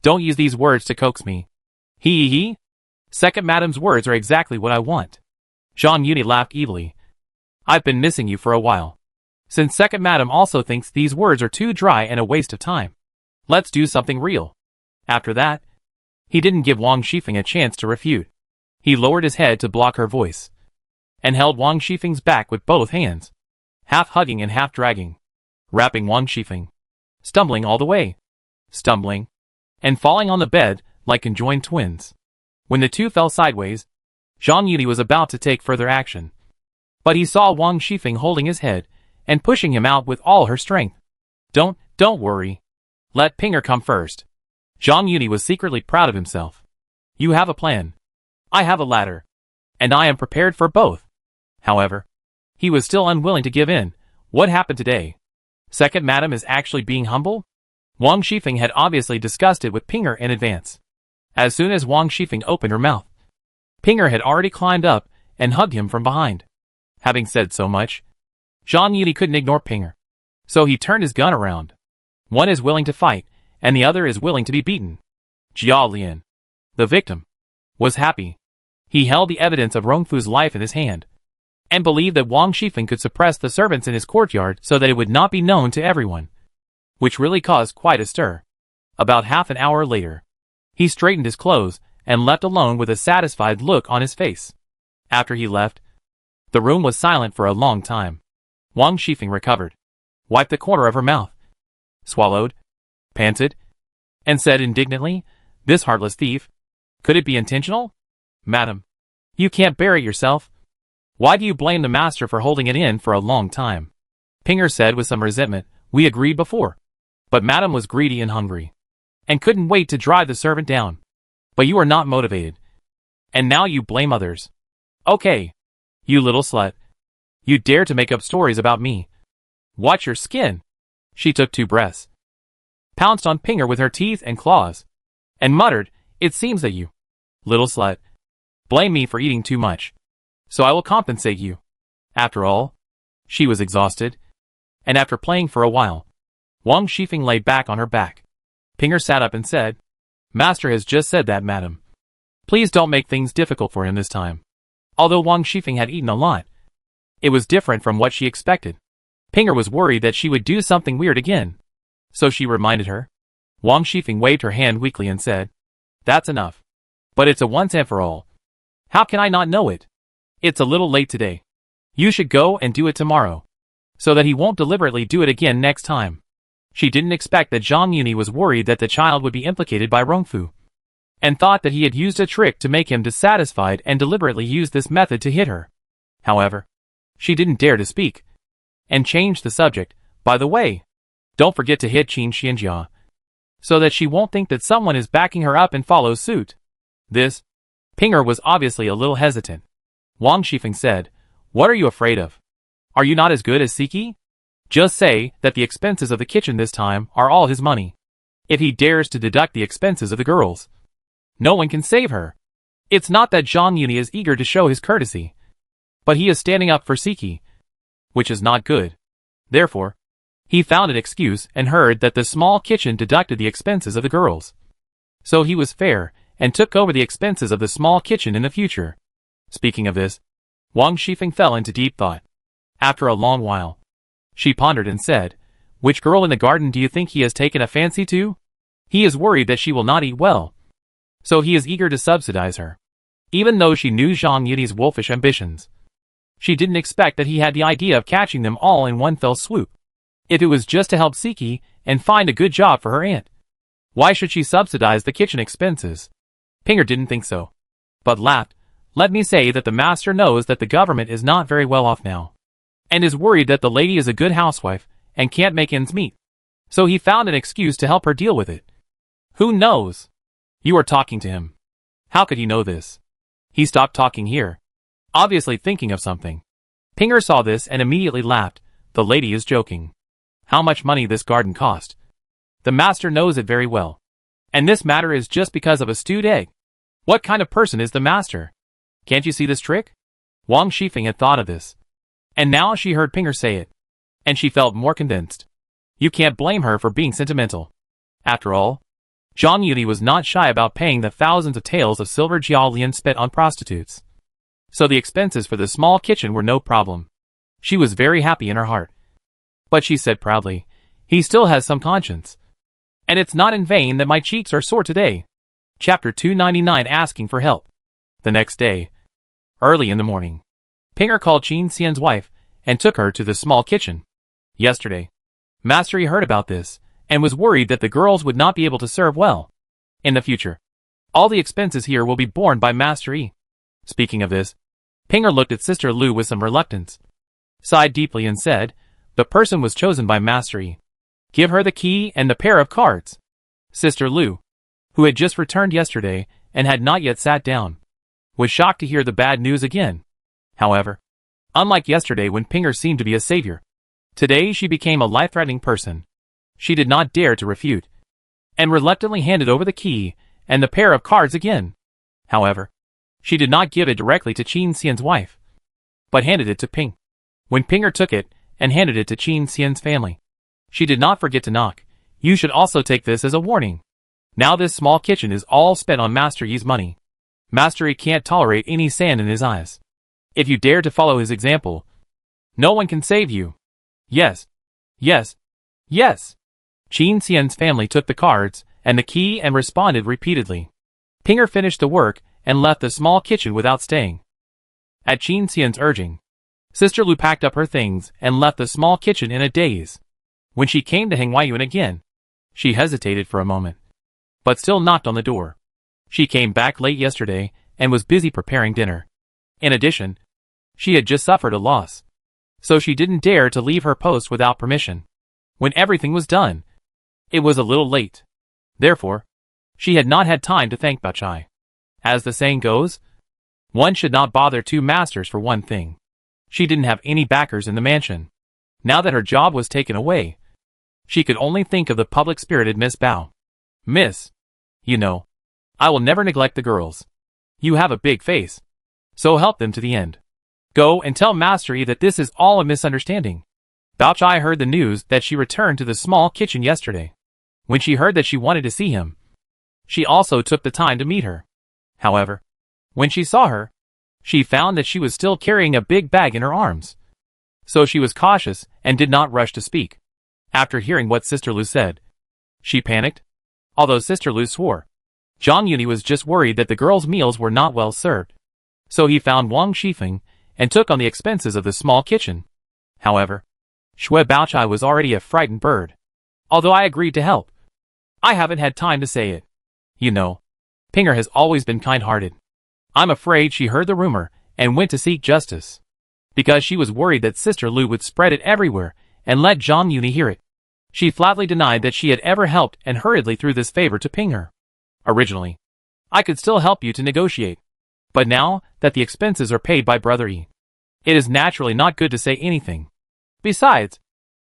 Don't use these words to coax me. He. Second Madam's words are exactly what I want. Zhang Yuni laughed evilly. I've been missing you for a while. Since Second Madam also thinks these words are too dry and a waste of time, let's do something real. After that, he didn't give Wang Shifeng a chance to refute. He lowered his head to block her voice, and held Wang Shifeng's back with both hands, half hugging and half dragging, wrapping Wang Shifeng, stumbling all the way, stumbling, and falling on the bed like conjoined twins. When the two fell sideways, Zhang Yuni was about to take further action, but he saw Wang Shifeng holding his head and pushing him out with all her strength. Don't worry. Let Pinger come first. Zhang Yuni was secretly proud of himself. You have a plan. I have a ladder, and I am prepared for both. However, he was still unwilling to give in. What happened today? Second Madam is actually being humble? Wang Shifeng had obviously discussed it with Pinger in advance. As soon as Wang Shifeng opened her mouth, Pinger had already climbed up and hugged him from behind. Having said so much, Zhang Yuni couldn't ignore Pinger, so he turned his gun around. One is willing to fight, and the other is willing to be beaten. Jia Lian, the victim, was happy. He held the evidence of Rongfu's life in his hand, and believed that Wang Shifeng could suppress the servants in his courtyard so that it would not be known to everyone, which really caused quite a stir. About half an hour later, he straightened his clothes and left alone with a satisfied look on his face. After he left, the room was silent for a long time. Wang Shifeng recovered, wiped the corner of her mouth, swallowed, panted, and said indignantly, This heartless thief. Could it be intentional? Madam, you can't bear it yourself. Why do you blame the master for holding it in for a long time? Pinger said with some resentment, We agreed before. But Madam was greedy and hungry, and couldn't wait to drive the servant down. But you are not motivated, and now you blame others. Okay, you little slut. You dare to make up stories about me. Watch your skin. She took 2 breaths, pounced on Pinger with her teeth and claws, and muttered, It seems that you, little slut, blame me for eating too much, so I will compensate you. After all, she was exhausted, and after playing for a while, Wang Shifeng lay back on her back. Pinger sat up and said, Master has just said that, madam. Please don't make things difficult for him this time. Although Wang Shifeng had eaten a lot, it was different from what she expected. Pinger was worried that she would do something weird again, so she reminded her. Wang Shifeng waved her hand weakly and said, That's enough. But it's a once and for all. How can I not know it? It's a little late today. You should go and do it tomorrow, so that he won't deliberately do it again next time. She didn't expect that Zhang Yuni was worried that the child would be implicated by Rongfu, and thought that he had used a trick to make him dissatisfied and deliberately used this method to hit her. However, she didn't dare to speak, and changed the subject. By the way, don't forget to hit Qin Xianjia, so that she won't think that someone is backing her up and follows suit. This, Pinger was obviously a little hesitant. Wang Shifeng said, "What are you afraid of? Are you not as good as Siki? Just say that the expenses of the kitchen this time are all his money. If he dares to deduct the expenses of the girls, no one can save her." It's not that Zhang Yuni is eager to show his courtesy, but he is standing up for Siki, which is not good. Therefore, he found an excuse and heard that the small kitchen deducted the expenses of the girls. So he was fair and took over the expenses of the small kitchen in the future. Speaking of this, Wang Shifeng fell into deep thought. After a long while, she pondered and said, "Which girl in the garden do you think he has taken a fancy to? He is worried that she will not eat well, so he is eager to subsidize her." Even though she knew Zhang Yuni's wolfish ambitions, she didn't expect that he had the idea of catching them all in one fell swoop. If it was just to help Siki and find a good job for her aunt, why should she subsidize the kitchen expenses? Pinger didn't think so, but laughed. "Let me say that the master knows that the government is not very well off now, and is worried that the lady is a good housewife and can't make ends meet. So he found an excuse to help her deal with it." "Who knows? You are talking to him. How could he know this?" He stopped talking here, obviously thinking of something. Pinger saw this and immediately laughed. "The lady is joking. How much money this garden cost? The master knows it very well. And this matter is just because of a stewed egg. What kind of person is the master? Can't you see this trick?" Wang Shifeng had thought of this, and now she heard Pinger say it, and she felt more convinced. You can't blame her for being sentimental. After all, Zhang Yuni was not shy about paying the thousands of taels of silver Jiao Lian spent on prostitutes. So the expenses for the small kitchen were no problem. She was very happy in her heart. But she said proudly, "He still has some conscience. And it's not in vain that my cheeks are sore today." Chapter 299, Asking for Help. The next day, early in the morning, Pinger called Qin Xian's wife and took her to the small kitchen. Yesterday, Master Yi heard about this and was worried that the girls would not be able to serve well. In the future, all the expenses here will be borne by Master Yi. Speaking of this, Pinger looked at Sister Lu with some reluctance, sighed deeply and said, "The person was chosen by Master Yi. Give her the key and the pair of cards." Sister Lu, who had just returned yesterday and had not yet sat down, was shocked to hear the bad news again. However, unlike yesterday when Pinger seemed to be a savior, today she became a life-threatening person. She did not dare to refute, and reluctantly handed over the key and the pair of cards again. However, she did not give it directly to Qin Xian's wife, but handed it to Ping. When Pinger took it and handed it to Qin Xian's family, she did not forget to knock. "You should also take this as a warning. Now this small kitchen is all spent on Master Yi's money. Master Yi can't tolerate any sand in his eyes. If you dare to follow his example, no one can save you." "Yes, yes, yes." Qin Xian's family took the cards and the key and responded repeatedly. Pinger finished the work and left the small kitchen without staying. At Qin Xian's urging, Sister Lu packed up her things and left the small kitchen in a daze. When she came to Heng Huayuan again, she hesitated for a moment, but still knocked on the door. She came back late yesterday and was busy preparing dinner. In addition, she had just suffered a loss, so she didn't dare to leave her post without permission. When everything was done, it was a little late. Therefore, she had not had time to thank Bachai. As the saying goes, one should not bother two masters for one thing. She didn't have any backers in the mansion. Now that her job was taken away, she could only think of the public-spirited Miss Bao. "Miss, you know, I will never neglect the girls. You have a big face, so help them to the end. Go and tell Master Yi that this is all a misunderstanding." Bao Chai heard the news that she returned to the small kitchen yesterday. When she heard that she wanted to see him, she also took the time to meet her. However, when she saw her, she found that she was still carrying a big bag in her arms. So she was cautious and did not rush to speak. After hearing what Sister Lu said, she panicked. Although Sister Lu swore, Zhang Yuni was just worried that the girls' meals were not well served. So he found Wang Shifeng and took on the expenses of the small kitchen. However, Shui Baochai was already a frightened bird. "Although I agreed to help, I haven't had time to say it. You know, Pinger has always been kind-hearted. I'm afraid she heard the rumor and went to seek justice. Because she was worried that Sister Lu would spread it everywhere and let Zhang Yuni hear it. She flatly denied that she had ever helped and hurriedly threw this favor to Pinger. Originally, I could still help you to negotiate. But now that the expenses are paid by Brother Yi, it is naturally not good to say anything. Besides,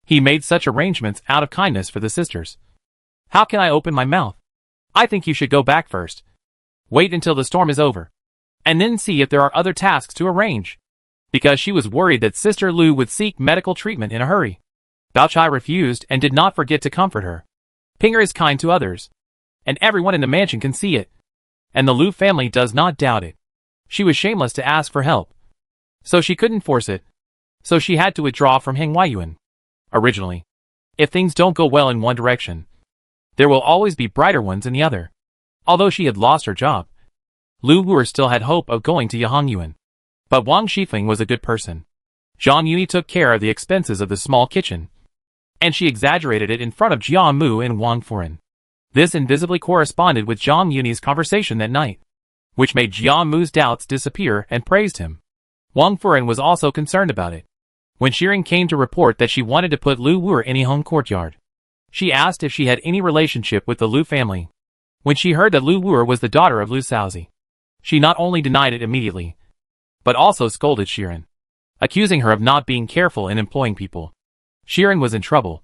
he made such arrangements out of kindness for the sisters. How can I open my mouth? I think you should go back first. Wait until the storm is over. And then see if there are other tasks to arrange. Because she was worried that Sister Lu would seek medical treatment in a hurry. Bao Chai refused and did not forget to comfort her. Pinger is kind to others. And everyone in the mansion can see it. And the Lu family does not doubt it. She was shameless to ask for help. So she couldn't force it. So she had to withdraw from Heng Huayuan. Originally, if things don't go well in one direction, there will always be brighter ones in the other. Although she had lost her job, Lu Wuer still had hope of going to Yahongyuan. But Wang Shifeng was a good person. Zhang Yuni took care of the expenses of the small kitchen, and she exaggerated it in front of Jia Mu and Wang Furen. This invisibly corresponded with Zhang Yuni's conversation that night, which made Jia Mu's doubts disappear and praised him. Wang Furen was also concerned about it. When Shirin came to report that she wanted to put Lu Wuer in Yihong courtyard, she asked if she had any relationship with the Lu family. When she heard that Lu Wuer was the daughter of Lu Shaozi, she not only denied it immediately, but also scolded Shirin, accusing her of not being careful in employing people. Shirin was in trouble,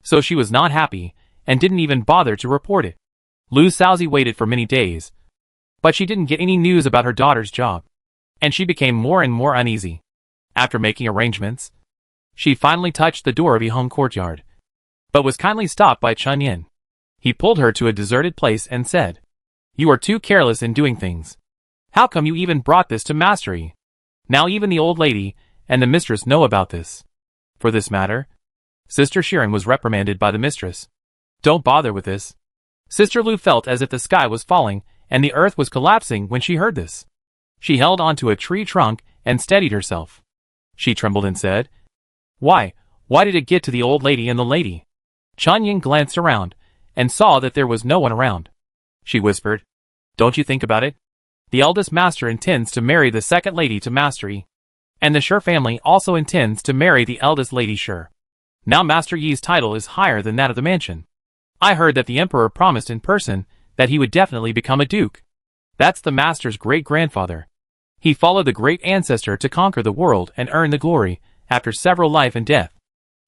so she was not happy and didn't even bother to report it. Lu Shaozi waited for many days, but she didn't get any news about her daughter's job, and she became more and more uneasy. After making arrangements, she finally touched the door of Yihong courtyard, but was kindly stopped by Chun Yin. He pulled her to a deserted place and said, "You are too careless in doing things. How come you even brought this to Master Yi? Now even the old lady and the mistress know about this." For this matter, Sister Shirin was reprimanded by the mistress. "Don't bother with this." Sister Lu felt as if the sky was falling and the earth was collapsing when she heard this. She held onto a tree trunk and steadied herself. She trembled and said, Why did it get to the old lady and the lady?" Chun Yin glanced around and saw that there was no one around. She whispered, "Don't you think about it? The eldest master intends to marry the second lady to Master Yi, and the Shi family also intends to marry the eldest lady Shi. Now Master Yi's title is higher than that of the mansion. I heard that the emperor promised in person that he would definitely become a duke. That's the master's great-grandfather. He followed the great ancestor to conquer the world and earn the glory after several life and death.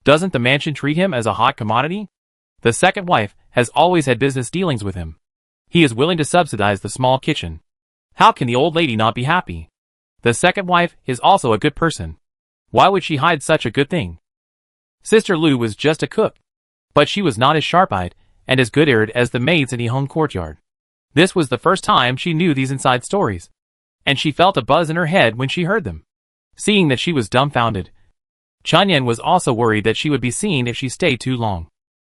Doesn't the mansion treat him as a hot commodity? The second wife has always had business dealings with him. He is willing to subsidize the small kitchen. How can the old lady not be happy? The second wife is also a good person. Why would she hide such a good thing? Sister Lu was just a cook, but she was not as sharp-eyed and as good-eared as the maids in Yihong courtyard. This was the first time she knew these inside stories, and she felt a buzz in her head when she heard them. Seeing that she was dumbfounded, Chun Yin was also worried that she would be seen if she stayed too long.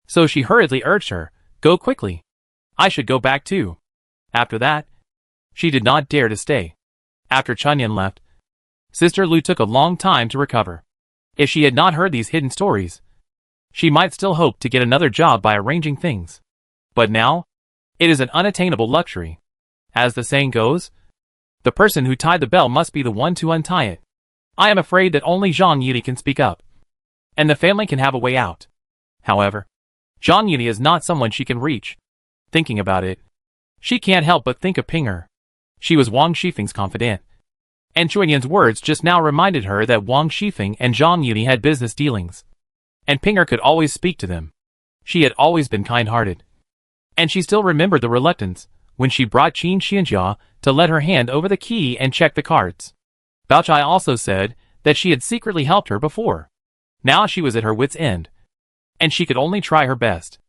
So she hurriedly urged her, "Go quickly. I should go back too." After that, she did not dare to stay. After Chun Yin left, Sister Lu took a long time to recover. If she had not heard these hidden stories, she might still hope to get another job by arranging things. But now, it is an unattainable luxury. As the saying goes, the person who tied the bell must be the one to untie it. I am afraid that only Zhang Yuni can speak up, and the family can have a way out. However, Zhang Yuni is not someone she can reach. Thinking about it, she can't help but think of Pinger. She was Wang Shifeng's confidant, and Chun Yin's words just now reminded her that Wang Shifeng and Zhang Yuni had business dealings, and Pinger could always speak to them. She had always been kind-hearted, and she still remembered the reluctance when she brought Qin Xianjia to let her hand over the key and check the cards. Bao Chai also said that she had secretly helped her before. Now she was at her wit's end, and she could only try her best.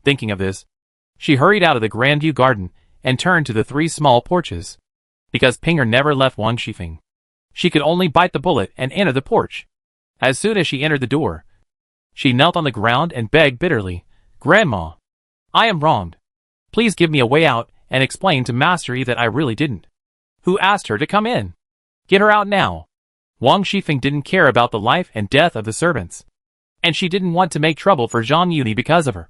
Thinking of this, she hurried out of the Grandview garden and turned to the 3 small porches. Because Pinger never left Wang Shifeng, she could only bite the bullet and enter the porch. As soon as she entered the door, she knelt on the ground and begged bitterly, "Grandma, I am wronged. Please give me a way out and explain to Master Yi that I really didn't." Who asked her to come in? Get her out now. Wang Shifeng didn't care about the life and death of the servants, and she didn't want to make trouble for Zhang Yuni because of her.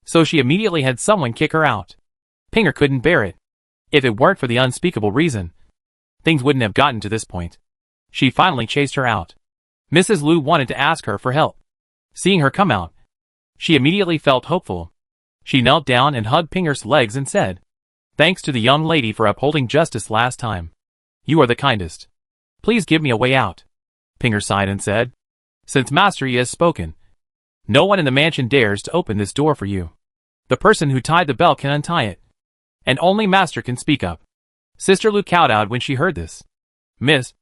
So she immediately had someone kick her out. Pinger couldn't bear it. If it weren't for the unspeakable reason, things wouldn't have gotten to this point. She finally chased her out. Mrs. Lu wanted to ask her for help. Seeing her come out, she immediately felt hopeful. She knelt down and hugged Pinger's legs and said, "Thanks to the young lady for upholding justice last time. You are the kindest. Please give me a way out." Pinger sighed and said, "Since Master Yi has spoken, no one in the mansion dares to open this door for you. The person who tied the bell can untie it, and only Master can speak up." Sister Lu kowtowed when she heard this. "Miss,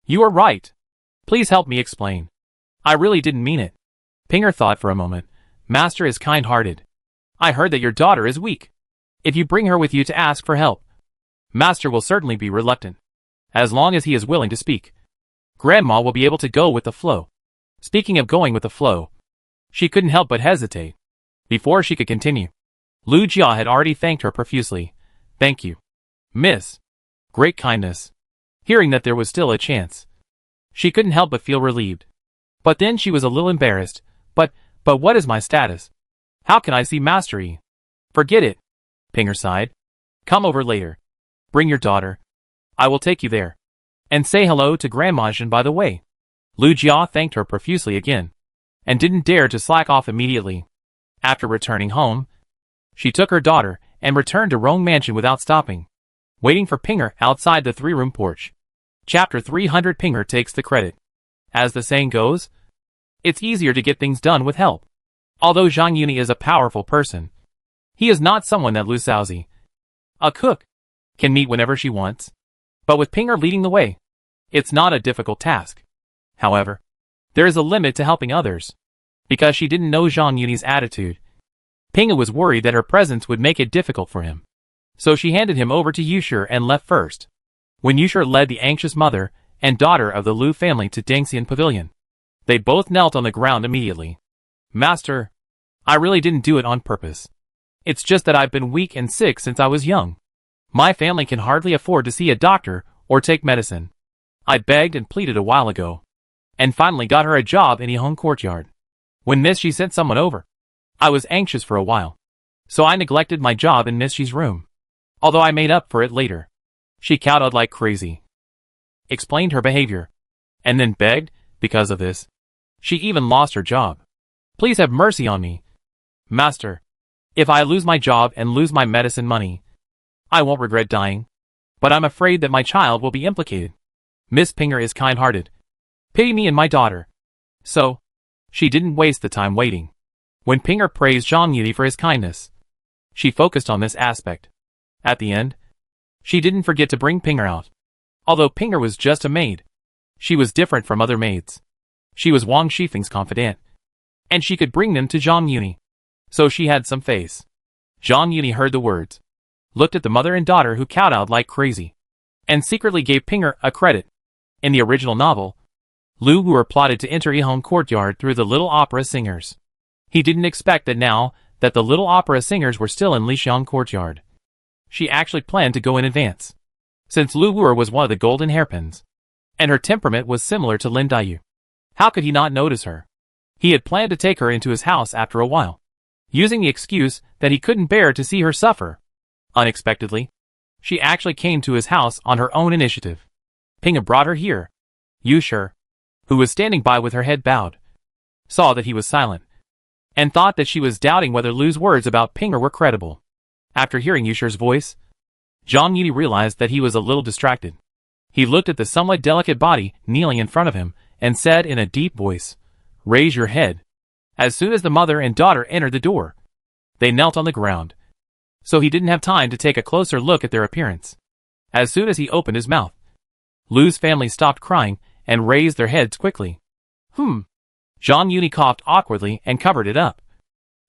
you are right. Please help me explain. I really didn't mean it." Pinger thought for a moment. "Master is kind-hearted. I heard that your daughter is weak. If you bring her with you to ask for help, Master will certainly be reluctant. As long as he is willing to speak, Grandma will be able to go with the flow." Speaking of going with the flow, she couldn't help but hesitate. Before she could continue, Lu Jia had already thanked her profusely. "Thank you, Miss. Great kindness." Hearing that there was still a chance, she couldn't help but feel relieved. But then she was a little embarrassed. But what is my status? How can I see Master Yi?" "Forget it," Pinger sighed. "Come over later. Bring your daughter. I will take you there. And say hello to Grandma Jin by the way." Lu Jia thanked her profusely again, and didn't dare to slack off immediately. After returning home, she took her daughter and returned to Rong Mansion without stopping, waiting for Pinger outside the 3-room porch. Chapter 300. Pinger takes the credit. As the saying goes, it's easier to get things done with help. Although Zhang Yuni is a powerful person, he is not someone that Lu Xiaozi, a cook, can meet whenever she wants. But with Pinger leading the way, it's not a difficult task. However, there is a limit to helping others. Because she didn't know Zhang Yuni's attitude, Pinger was worried that her presence would make it difficult for him. So she handed him over to Yushir and left first. When Yushir led the anxious mother and daughter of the Lu family to Dengxian Pavilion, they both knelt on the ground immediately. "Master, I really didn't do it on purpose. It's just that I've been weak and sick since I was young. My family can hardly afford to see a doctor or take medicine. I begged and pleaded a while ago, and finally got her a job in Yihong Courtyard. When Miss Shi sent someone over, I was anxious for a while, so I neglected my job in Miss Shi's room. Although I made up for it later." She kowtowed like crazy, explained her behavior, and then begged. Because of this, she even lost her job. "Please have mercy on me, Master. If I lose my job and lose my medicine money, I won't regret dying. But I'm afraid that my child will be implicated. Miss Pinger is kind-hearted. Pity me and my daughter." So, she didn't waste the time waiting. When Pinger praised Zhang Yuni for his kindness, she focused on this aspect. At the end, she didn't forget to bring Pinger out. Although Pinger was just a maid, she was different from other maids. She was Wang Shifeng's confidant, and she could bring them to Zhang Yuni. So she had some face. Zhang Yuni heard the words, looked at the mother and daughter who kowtowed like crazy, and secretly gave Pinger a credit. In the original novel, Lu Wu'er plotted to enter Yihong Courtyard through the little opera singers. He didn't expect that now that the little opera singers were still in Lixiang Courtyard, she actually planned to go in advance. Since Lu Wu'er was one of the golden hairpins, and her temperament was similar to Lin Daiyu, how could he not notice her? He had planned to take her into his house after a while, using the excuse that he couldn't bear to see her suffer. Unexpectedly, she actually came to his house on her own initiative. Pinger brought her here. Yushir, who was standing by with her head bowed, saw that he was silent, and thought that she was doubting whether Lu's words about Pinger were credible. After hearing Yushir's voice, Zhang Yuni realized that he was a little distracted. He looked at the somewhat delicate body kneeling in front of him, and said in a deep voice, "Raise your head." As soon as the mother and daughter entered the door, they knelt on the ground. So he didn't have time to take a closer look at their appearance. As soon as he opened his mouth, Lu's family stopped crying and raised their heads quickly. Zhang Yuni coughed awkwardly and covered it up.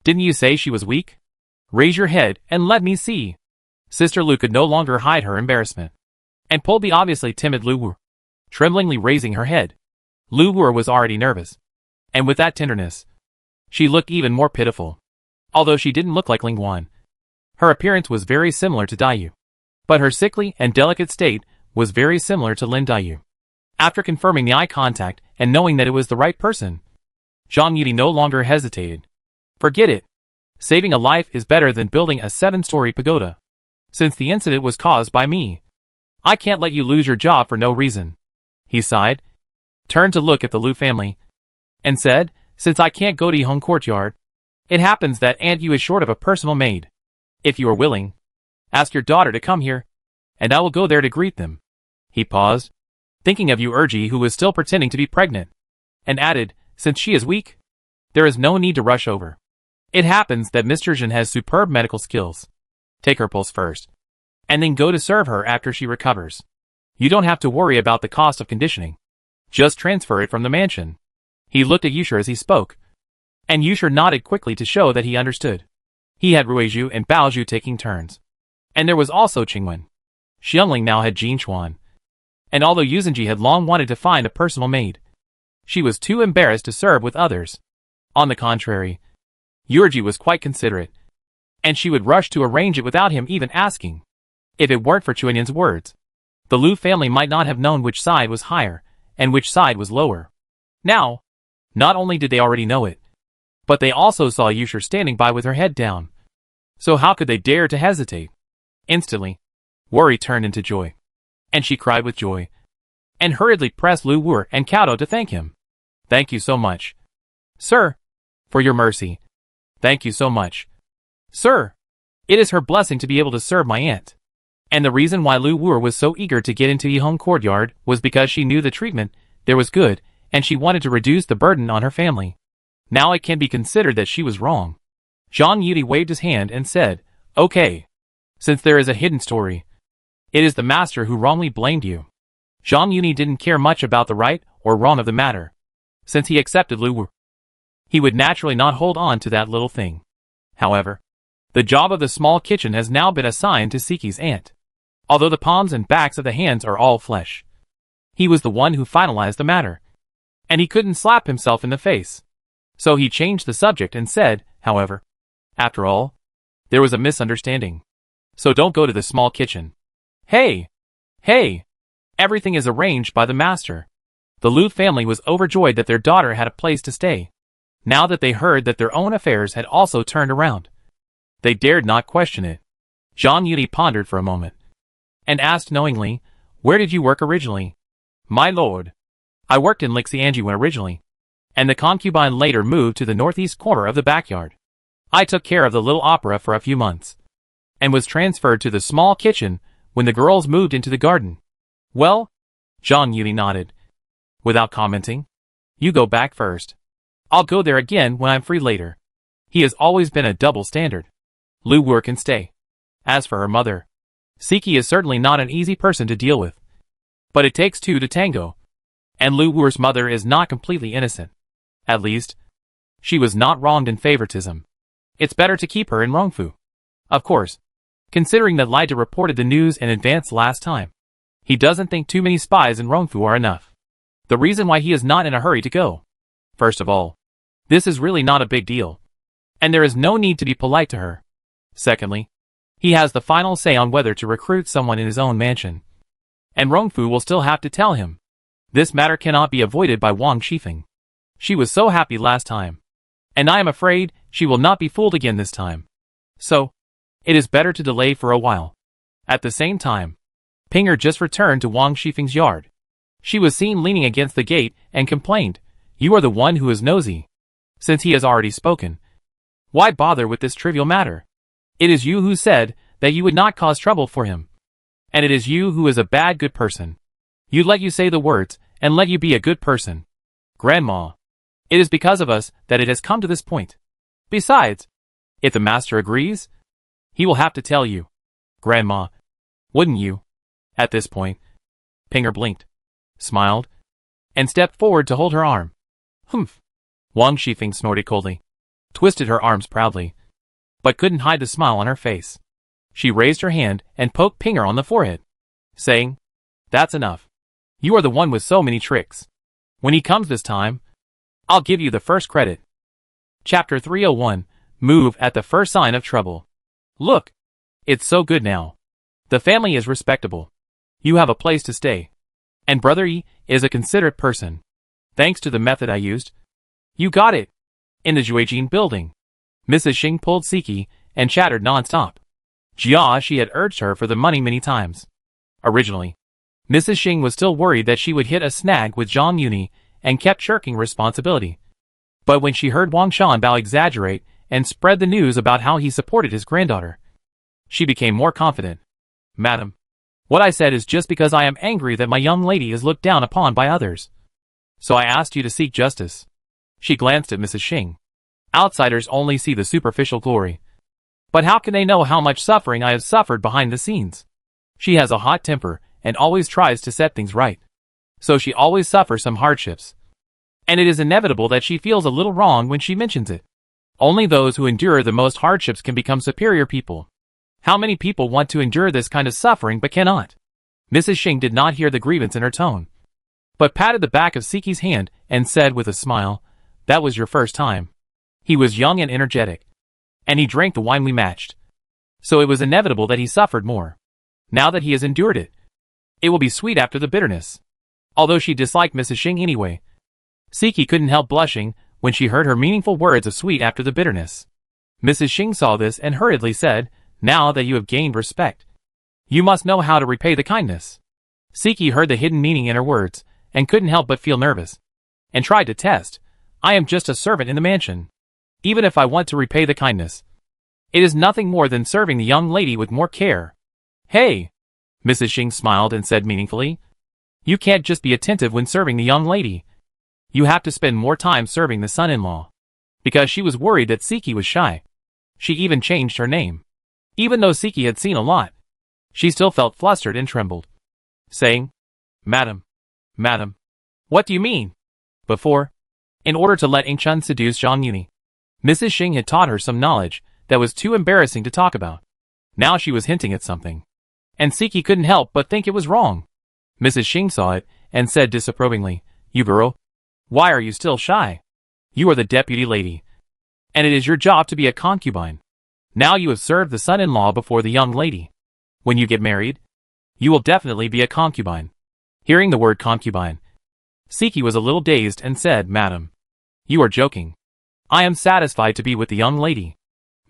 "Didn't you say she was weak? Raise your head and let me see." Sister Lu could no longer hide her embarrassment, and pulled the obviously timid Lu Wu'er, tremblingly raising her head. Lu Wu'er was already nervous, and with that tenderness, she looked even more pitiful. Although she didn't look like Ling Guan, her appearance was very similar to Daiyu, but her sickly and delicate state was very similar to Lin Daiyu. After confirming the eye contact and knowing that it was the right person, Zhang Yuni no longer hesitated. Forget it. Saving a life is better than building a 7-story pagoda. since the incident was caused by me. I can't let you lose your job for no reason. He sighed, turned to look at the Liu family, and said, since I can't go to Yihong Courtyard, it happens that Aunt Yu is short of a personal maid. If you are willing, ask your daughter to come here, and I will go there to greet them. He paused, thinking of Yu Erji, who was still pretending to be pregnant, and added, since she is weak, there is no need to rush over. It happens that Mr. Jin has superb medical skills. Take her pulse first, and then go to serve her after she recovers. You don't have to worry about the cost of conditioning. Just transfer it from the mansion. He looked at Yusher as he spoke, and Yusher nodded quickly to show that he understood. He had Ruizhu and Baozhu taking turns. And there was also Qingwen. Xiangling now had Jin Chuan. And although Yuzenji had long wanted to find a personal maid, she was too embarrassed to serve with others. On the contrary, Yurji was quite considerate, and she would rush to arrange it without him even asking. If it weren't for Chuanyan's words, the Liu family might not have known which side was higher and which side was lower. Now, not only did they already know it, but they also saw Yusher standing by with her head down. So how could they dare to hesitate? Instantly, worry turned into joy, and she cried with joy, and hurriedly pressed Lu Wu and Cao to thank him. Thank you so much, sir, for your mercy. Thank you so much, sir. It is her blessing to be able to serve my aunt. And the reason why Lu Wu was so eager to get into Yihong Courtyard was because she knew the treatment there was good, and she wanted to reduce the burden on her family. Now it can be considered that she was wrong. Zhang Yudi waved his hand and said, okay. Since there is a hidden story, it is the master who wrongly blamed you. Zhang Yudi didn't care much about the right or wrong of the matter. Since he accepted Lu Wu, he would naturally not hold on to that little thing. However, the job of the small kitchen has now been assigned to Siki's aunt. Although the palms and backs of the hands are all flesh, he was the one who finalized the matter, and he couldn't slap himself in the face. So he changed the subject and said, however, after all, there was a misunderstanding. So don't go to the small kitchen. Hey! Hey! Everything is arranged by the master. The Liu family was overjoyed that their daughter had a place to stay. Now that they heard that their own affairs had also turned around, they dared not question it. Zhang Yudi pondered for a moment, and asked knowingly, where did you work originally? My lord, I worked in Lixianjuan originally, and the concubine later moved to the northeast corner of the backyard. I took care of the little opera for a few months, and was transferred to the small kitchen when the girls moved into the garden. Well, Zhang Yudi nodded, without commenting. You go back first. I'll go there again when I'm free later. He has always been a double standard. Lu Wu can stay. As for her mother, Siki is certainly not an easy person to deal with. But it takes two to tango, and Lu Wu's mother is not completely innocent. At least, she was not wronged in favoritism. It's better to keep her in Rongfu. Of course, considering that Lida reported the news in advance last time, he doesn't think too many spies in Rongfu are enough. The reason why he is not in a hurry to go. First of all, this is really not a big deal, and there is no need to be polite to her. Secondly, he has the final say on whether to recruit someone in his own mansion, and Rongfu will still have to tell him. This matter cannot be avoided by Wang Shifeng. She was so happy last time, and I am afraid she will not be fooled again this time. So, it is better to delay for a while. At the same time, Pinger just returned to Wang Shifeng's yard. She was seen leaning against the gate and complained, "You are the one who is nosy. Since he has already spoken, why bother with this trivial matter? It is you who said that you would not cause trouble for him. And it is you who is a bad good person. You let you say the words, and let you be a good person. Grandma, it is because of us that it has come to this point. Besides, if the master agrees, he will have to tell you. Grandma, wouldn't you?" At this point, Pinger blinked, smiled, and stepped forward to hold her arm. Humph. Wang Shifeng snorted coldly, twisted her arms proudly, but couldn't hide the smile on her face. She raised her hand and poked Pinger on the forehead, saying, "That's enough. You are the one with so many tricks. When he comes this time, I'll give you the first credit." Chapter 301, Move at the first sign of trouble. Look, it's so good now. The family is respectable. You have a place to stay. And Brother Yi is a considerate person. Thanks to the method I used. You got it. In the Juejin building. Mrs. Xing pulled Siki and chattered non-stop. Jia had urged her for the money many times. Originally, Mrs. Xing was still worried that she would hit a snag with Zhang Yuni and kept shirking responsibility. But when she heard Wang Shanbao exaggerate and spread the news about how he supported his granddaughter, she became more confident. Madam, what I said is just because I am angry that my young lady is looked down upon by others. So I asked you to seek justice. She glanced at Mrs. Xing. Outsiders only see the superficial glory. But how can they know how much suffering I have suffered behind the scenes? She has a hot temper and always tries to set things right. So she always suffers some hardships. And it is inevitable that she feels a little wrong when she mentions it. Only those who endure the most hardships can become superior people. How many people want to endure this kind of suffering but cannot? Mrs. Xing did not hear the grievance in her tone, but patted the back of Siki's hand and said with a smile, "That was your first time." He was young and energetic, and he drank the wine we matched. So it was inevitable that he suffered more. Now that he has endured it, it will be sweet after the bitterness. Although she disliked Mrs. Xing anyway, Siki couldn't help blushing when she heard her meaningful words of sweet after the bitterness. Mrs. Xing saw this and hurriedly said, "Now that you have gained respect, you must know how to repay the kindness." Siki heard the hidden meaning in her words and couldn't help but feel nervous, and tried to test, "I am just a servant in the mansion. Even if I want to repay the kindness, it is nothing more than serving the young lady with more care." "Hey!" Mrs. Xing smiled and said meaningfully, "You can't just be attentive when serving the young lady. You have to spend more time serving the son-in-law." Because she was worried that Siki was shy, she even changed her name. Even though Siki had seen a lot, she still felt flustered and trembled, saying, Madam, what do you mean?" Before, in order to let Ingchun seduce Zhang Yuni, Mrs. Xing had taught her some knowledge that was too embarrassing to talk about. Now she was hinting at something, and Siki couldn't help but think it was wrong. Mrs. Xing saw it and said disapprovingly, "You girl, why are you still shy? You are the deputy lady, and it is your job to be a concubine. Now you have served the son-in-law before the young lady. When you get married, you will definitely be a concubine." Hearing the word concubine, Siki was a little dazed and said, "Madam, you are joking. I am satisfied to be with the young lady."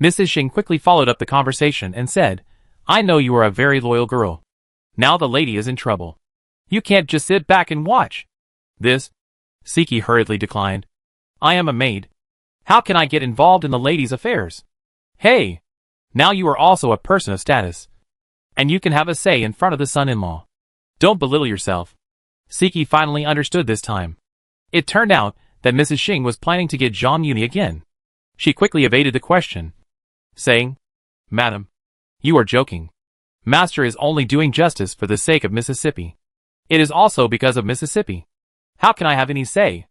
Mrs. Xing quickly followed up the conversation and said, "I know you are a very loyal girl. Now the lady is in trouble. You can't just sit back and watch." "This," Siki hurriedly declined. "I am a maid. How can I get involved in the lady's affairs?" "Hey! Now you are also a person of status, and you can have a say in front of the son-in-law. Don't belittle yourself." Siki finally understood this time. It turned out that Mrs. Xing was planning to get Zhang Yuni again. She quickly evaded the question, saying, "Madam, you are joking. Master is only doing justice for the sake of Mississippi. It is also because of Mississippi. How can I have any say?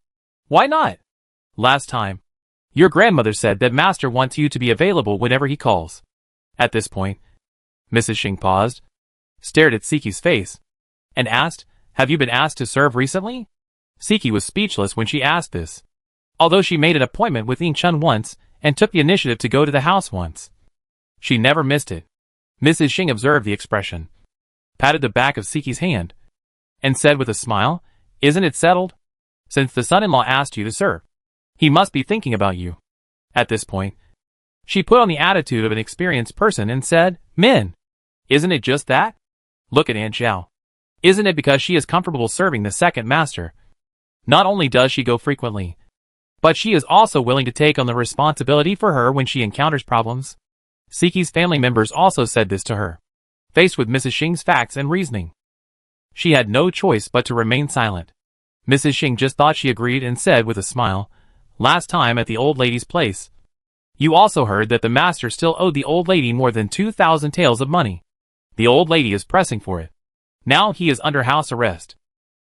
Why not? Last time, your grandmother said that Master wants you to be available whenever he calls." At this point, Mrs. Xing paused, stared at Siki's face, and asked, "Have you been asked to serve recently?" Siki was speechless when she asked this. Although she made an appointment with Ingchun once and took the initiative to go to the house once, she never missed it. Mrs. Xing observed the expression, patted the back of Siki's hand, and said with a smile, "Isn't it settled? Since the son-in-law asked you to serve, he must be thinking about you." At this point, she put on the attitude of an experienced person and said, "Min, isn't it just that? Look at Aunt Zhao. Isn't it because she is comfortable serving the second master? Not only does she go frequently, but she is also willing to take on the responsibility for her when she encounters problems." Siki's family members also said this to her. Faced with Mrs. Xing's facts and reasoning, she had no choice but to remain silent. Mrs. Xing just thought she agreed and said with a smile, "Last time at the old lady's place, you also heard that the master still owed the old lady more than 2,000 taels of money. The old lady is pressing for it. Now he is under house arrest.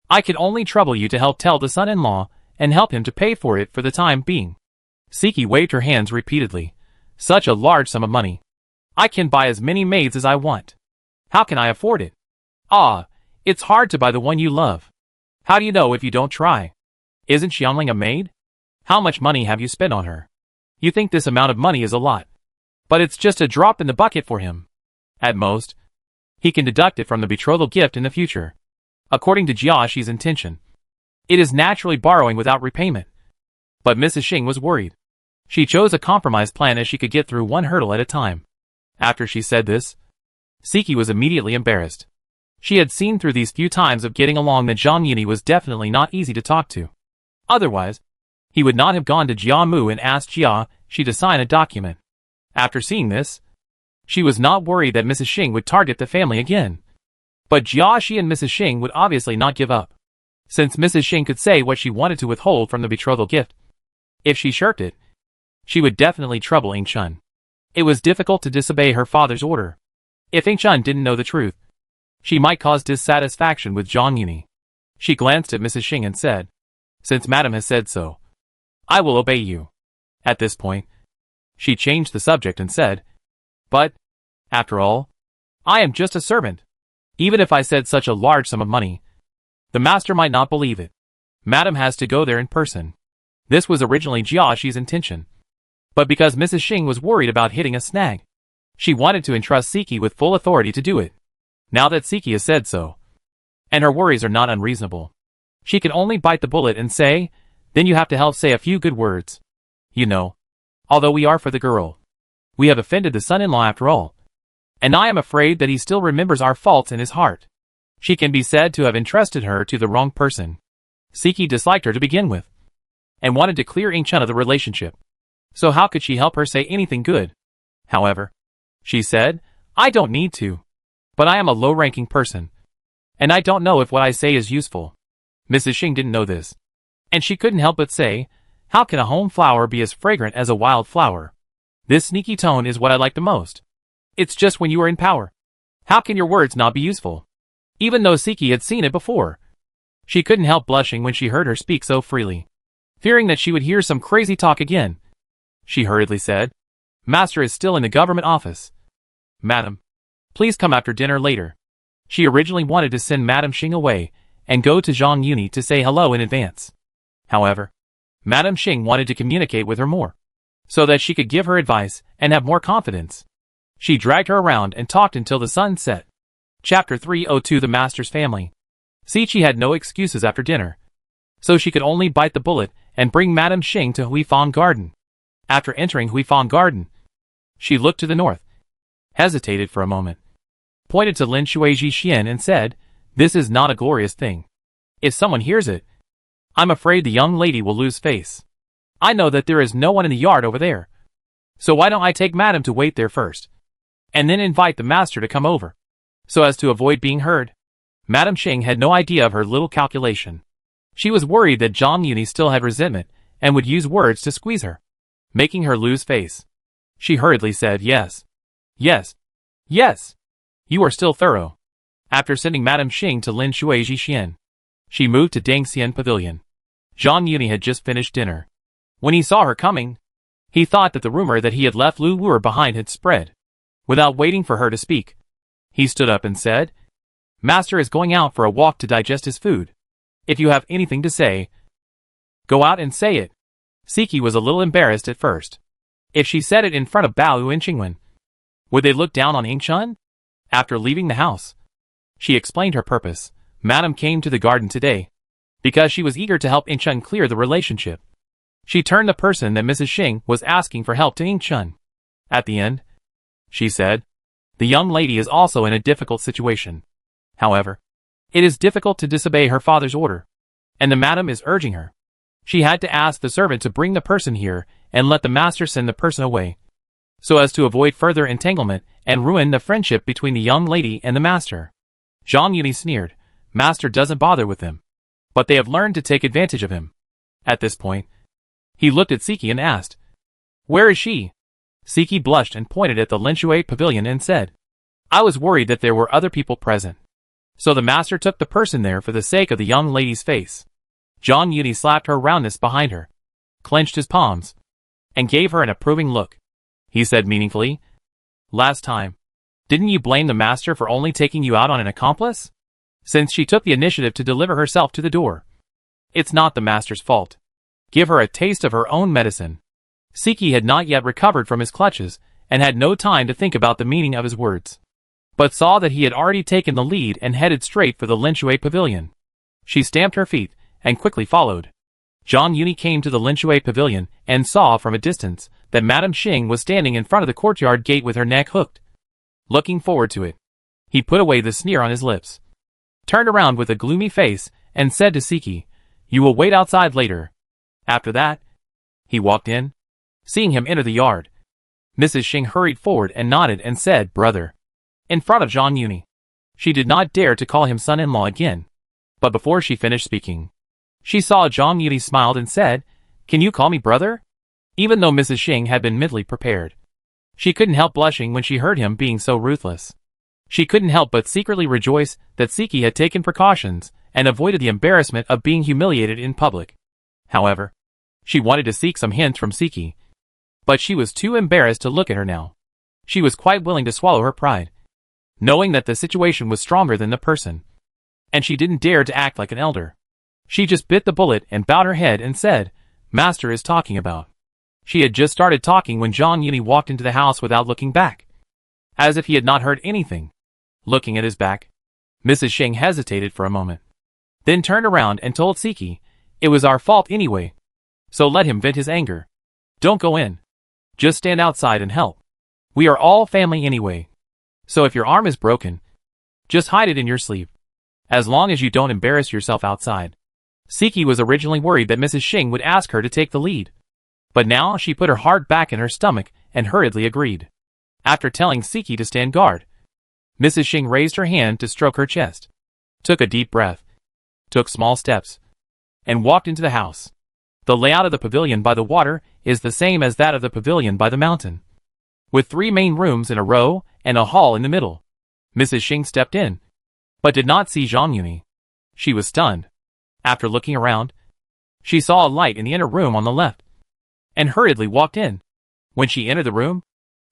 I can only trouble you to help tell the son-in-law and help him to pay for it for the time being." Siki waved her hands repeatedly. "Such a large sum of money. I can buy as many maids as I want. How can I afford it? Ah, it's hard to buy the one you love. How do you know if you don't try? Isn't Xiangling a maid? How much money have you spent on her? You think this amount of money is a lot, but it's just a drop in the bucket for him. At most, he can deduct it from the betrothal gift in the future. According to Jiaxi's intention, it is naturally borrowing without repayment." But Mrs. Xing was worried. She chose a compromise plan as she could get through one hurdle at a time. After she said this, Siki was immediately embarrassed. She had seen through these few times of getting along that Zhang Yuni was definitely not easy to talk to. Otherwise, he would not have gone to Jia Mu and asked Jia Shi to sign a document. After seeing this, she was not worried that Mrs. Xing would target the family again. But Jia Shi and Mrs. Xing would obviously not give up, since Mrs. Xing could say what she wanted to withhold from the betrothal gift. If she shirked it, she would definitely trouble Ying Chun. It was difficult to disobey her father's order. If Ying Chun didn't know the truth, she might cause dissatisfaction with Zhang Yuni. She glanced at Mrs. Xing and said, "Since Madam has said so, I will obey you." At this point, she changed the subject and said, "But, after all, I am just a servant. Even if I said such a large sum of money, the master might not believe it. Madam has to go there in person." This was originally Jia Shi's intention. But because Mrs. Xing was worried about hitting a snag, she wanted to entrust Siki with full authority to do it. Now that Siki has said so, and her worries are not unreasonable, she can only bite the bullet and say, "Then you have to help say a few good words. You know, although we are for the girl, we have offended the son-in-law after all. And I am afraid that he still remembers our faults in his heart. She can be said to have entrusted her to the wrong person. Siki disliked her to begin with, and wanted to clear Ying Chun of the relationship. So how could she help her say anything good? However, she said, "I don't need to. But I am a low-ranking person, and I don't know if what I say is useful." Mrs. Xing didn't know this, and she couldn't help but say, "How can a home flower be as fragrant as a wild flower? This sneaky tone is what I like the most. It's just when you are in power. How can your words not be useful?" Even though Siki had seen it before, she couldn't help blushing when she heard her speak so freely. Fearing that she would hear some crazy talk again, she hurriedly said, "Master is still in the government office. Madam, please come after dinner later." She originally wanted to send Madam Xing away and go to Zhang Yuni to say hello in advance. However, Madam Xing wanted to communicate with her more, so that she could give her advice and have more confidence. She dragged her around and talked until the sun set. Chapter 302 The Master's Family. Siqi had no excuses after dinner, so she could only bite the bullet and bring Madam Xing to Huifang Garden. After entering Huifang Garden, she looked to the north, hesitated for a moment, pointed to Lin Shuiji Xian and said, "This is not a glorious thing. If someone hears it, I'm afraid the young lady will lose face. I know that there is no one in the yard over there, so why don't I take Madam to wait there first, and then invite the master to come over, so as to avoid being heard?" Madam Xing had no idea of her little calculation. She was worried that Zhang Yuni still had resentment and would use words to squeeze her, making her lose face. She hurriedly said, "Yes. Yes. Yes. You are still thorough." After sending Madam Xing to Lin Shuiji Xian, she moved to Dangxian Pavilion. Zhang Yuni had just finished dinner. When he saw her coming, he thought that the rumor that he had left Lu Wu behind had spread. Without waiting for her to speak, he stood up and said, "Master is going out for a walk to digest his food. If you have anything to say, go out and say it." Siki was a little embarrassed at first. If she said it in front of Bao and Qingwen, would they look down on Ying Chun? After leaving the house, she explained her purpose. Madam came to the garden today because she was eager to help Ying Chun clear the relationship. She turned the person that Mrs. Xing was asking for help to Ying Chun. At the end, she said, "The young lady is also in a difficult situation. However, it is difficult to disobey her father's order, and the madam is urging her. She had to ask the servant to bring the person here and let the master send the person away, so as to avoid further entanglement and ruin the friendship between the young lady and the master." Zhang Yuni sneered. Master doesn't bother with them, but they have learned to take advantage of him. At this point, he looked at Siki and asked, "Where is she?" Siki blushed and pointed at the Linshui Pavilion and said, "I was worried that there were other people present, so the master took the person there for the sake of the young lady's face." Zhang Yuni slapped her roundness behind her, clenched his palms, and gave her an approving look. He said meaningfully, "Last time, didn't you blame the master for only taking you out on an accomplice? Since she took the initiative to deliver herself to the door, it's not the master's fault. Give her a taste of her own medicine." Siki had not yet recovered from his clutches and had no time to think about the meaning of his words, but saw that he had already taken the lead and headed straight for the Linshui Pavilion. She stamped her feet and quickly followed. Zhang Yuni came to the Linshui Pavilion and saw from a distance that Madam Xing was standing in front of the courtyard gate with her neck hooked, looking forward to it. He put away the sneer on his lips, turned around with a gloomy face, and said to Siki, "You will wait outside later." After that, he walked in. Seeing him enter the yard, Mrs. Xing hurried forward and nodded and said, "Brother," in front of Zhang Yuni. She did not dare to call him son-in-law again. But before she finished speaking, she saw Zhang Yuni smiled and said, "Can you call me brother?" Even though Mrs. Xing had been mentally prepared, she couldn't help blushing when she heard him being so ruthless. She couldn't help but secretly rejoice that Siki had taken precautions and avoided the embarrassment of being humiliated in public. However, she wanted to seek some hints from Siki, but she was too embarrassed to look at her now. She was quite willing to swallow her pride, knowing that the situation was stronger than the person, and she didn't dare to act like an elder. She just bit the bullet and bowed her head and said, "Master is talking about." She had just started talking when Zhang Yuni walked into the house without looking back, as if he had not heard anything. Looking at his back, Mrs. Xing hesitated for a moment, then turned around and told Siki, "It was our fault anyway, so let him vent his anger. Don't go in. Just stand outside and help. We are all family anyway. So if your arm is broken, just hide it in your sleeve, as long as you don't embarrass yourself outside." Siki was originally worried that Mrs. Xing would ask her to take the lead, but now she put her heart back in her stomach and hurriedly agreed. After telling Siki to stand guard, Mrs. Xing raised her hand to stroke her chest, took a deep breath, took small steps, and walked into the house. The layout of the pavilion by the water is the same as that of the pavilion by the mountain, with 3 main rooms in a row and a hall in the middle. Mrs. Xing stepped in, but did not see Zhang Yuni. She was stunned. After looking around, she saw a light in the inner room on the left, and hurriedly walked in. When she entered the room,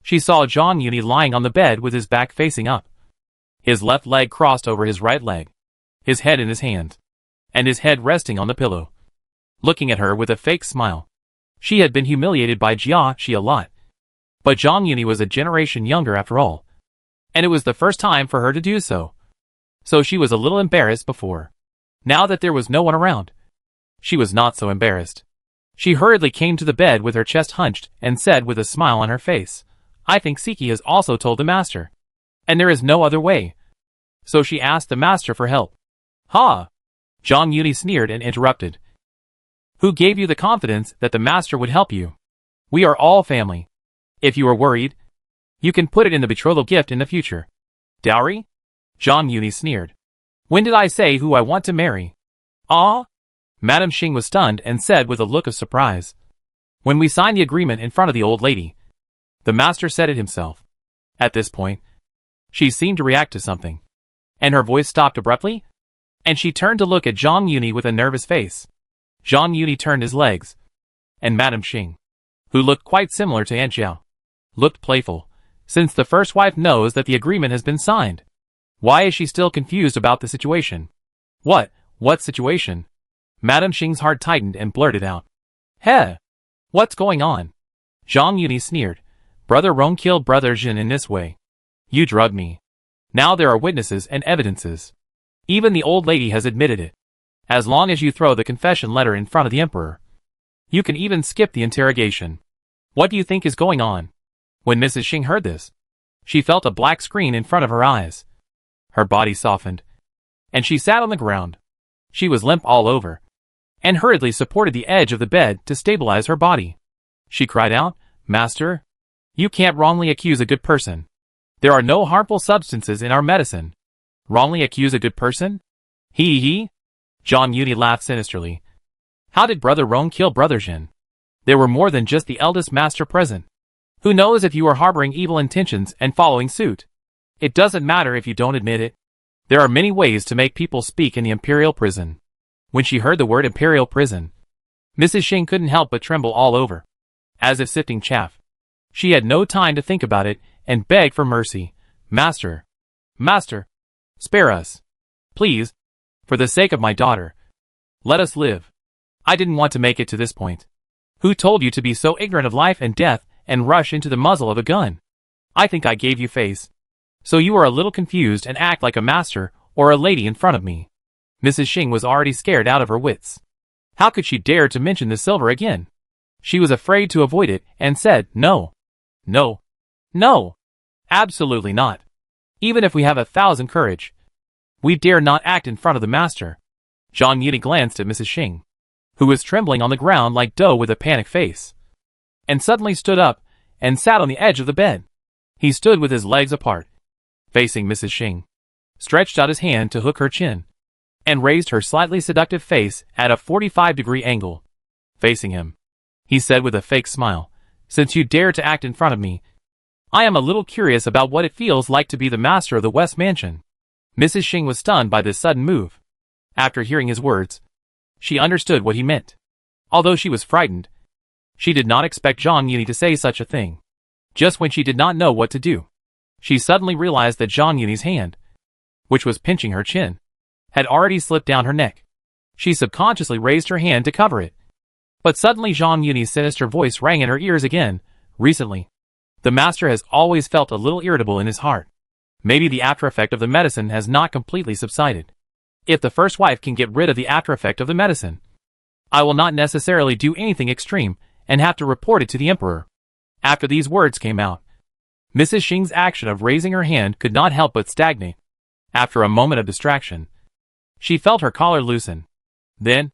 she saw Zhang Yuni lying on the bed with his back facing up, his left leg crossed over his right leg, his head in his hand, and his head resting on the pillow, looking at her with a fake smile. She had been humiliated by Jia Shi a lot, but Zhang Yuni was a generation younger after all, and it was the first time for her to do so. So she was a little embarrassed before. Now that there was no one around, she was not so embarrassed. She hurriedly came to the bed with her chest hunched and said with a smile on her face, "I think Siki has also told the master, and there is no other way." So she asked the master for help. "Ha!" Zhang Yuni sneered and interrupted. "Who gave you the confidence that the master would help you? We are all family. If you are worried, you can put it in the betrothal gift in the future." "Dowry?" Zhang Yuni sneered. "When did I say who I want to marry?" "Ah?" Madame Xing was stunned and said with a look of surprise, "When we signed the agreement in front of the old lady." The master said it himself. At this point, she seemed to react to something, and her voice stopped abruptly, and she turned to look at Zhang Yuni with a nervous face. Zhang Yuni turned his legs, and Madame Xing, who looked quite similar to Aunt Xiao, looked playful, since the first wife knows that the agreement has been signed. Why is she still confused about the situation? What situation? Madame Xing's heart tightened and blurted out, "Heh! What's going on?" Zhang Yuni sneered. "Brother Rong killed Brother Jin in this way. You drugged me. Now there are witnesses and evidences. Even the old lady has admitted it. As long as you throw the confession letter in front of the emperor, you can even skip the interrogation. What do you think is going on?" When Mrs. Xing heard this, she felt a black screen in front of her eyes. Her body softened, and she sat on the ground. She was limp all over, and hurriedly supported the edge of the bed to stabilize her body. She cried out, "Master, you can't wrongly accuse a good person. There are no harmful substances in our medicine. Wrongly accuse a good person? He. Zhang Yuni laughed sinisterly. "How did Brother Rong kill Brother Jin? There were more than just the eldest master present. Who knows if you are harboring evil intentions and following suit? It doesn't matter if you don't admit it. There are many ways to make people speak in the imperial prison." When she heard the word imperial prison, Mrs. Xing couldn't help but tremble all over, as if sifting chaff. She had no time to think about it and begged for mercy. Master, spare us. Please, for the sake of my daughter. Let us live. I didn't want to make it to this point. Who told you to be so ignorant of life and death and rush into the muzzle of a gun? I think I gave you face, so you are a little confused and act like a master or a lady in front of me." Mrs. Xing was already scared out of her wits. How could she dare to mention the silver again? She was afraid to avoid it and said, No, absolutely not. Even if we have 1,000 courage, we dare not act in front of the master. Zhang Yuni glanced at Mrs. Xing, who was trembling on the ground like dough with a panic face, and suddenly stood up and sat on the edge of the bed. He stood with his legs apart, facing Mrs. Xing, stretched out his hand to hook her chin, and raised her slightly seductive face at a 45-degree angle, facing him. He said with a fake smile, "Since you dare to act in front of me, I am a little curious about what it feels like to be the master of the West Mansion." Mrs. Xing was stunned by this sudden move. After hearing his words, she understood what he meant. Although she was frightened, she did not expect Zhang Yuni to say such a thing. Just when she did not know what to do, she suddenly realized that Zhang Yuni's hand, which was pinching her chin, had already slipped down her neck. She subconsciously raised her hand to cover it. But suddenly Zhang Yuni's sinister voice rang in her ears again. "Recently, the master has always felt a little irritable in his heart. Maybe the after effect of the medicine has not completely subsided. If the first wife can get rid of the after effect of the medicine, I will not necessarily do anything extreme and have to report it to the emperor." After these words came out, Mrs. Xing's action of raising her hand could not help but stagnate. After a moment of distraction, she felt her collar loosen. Then,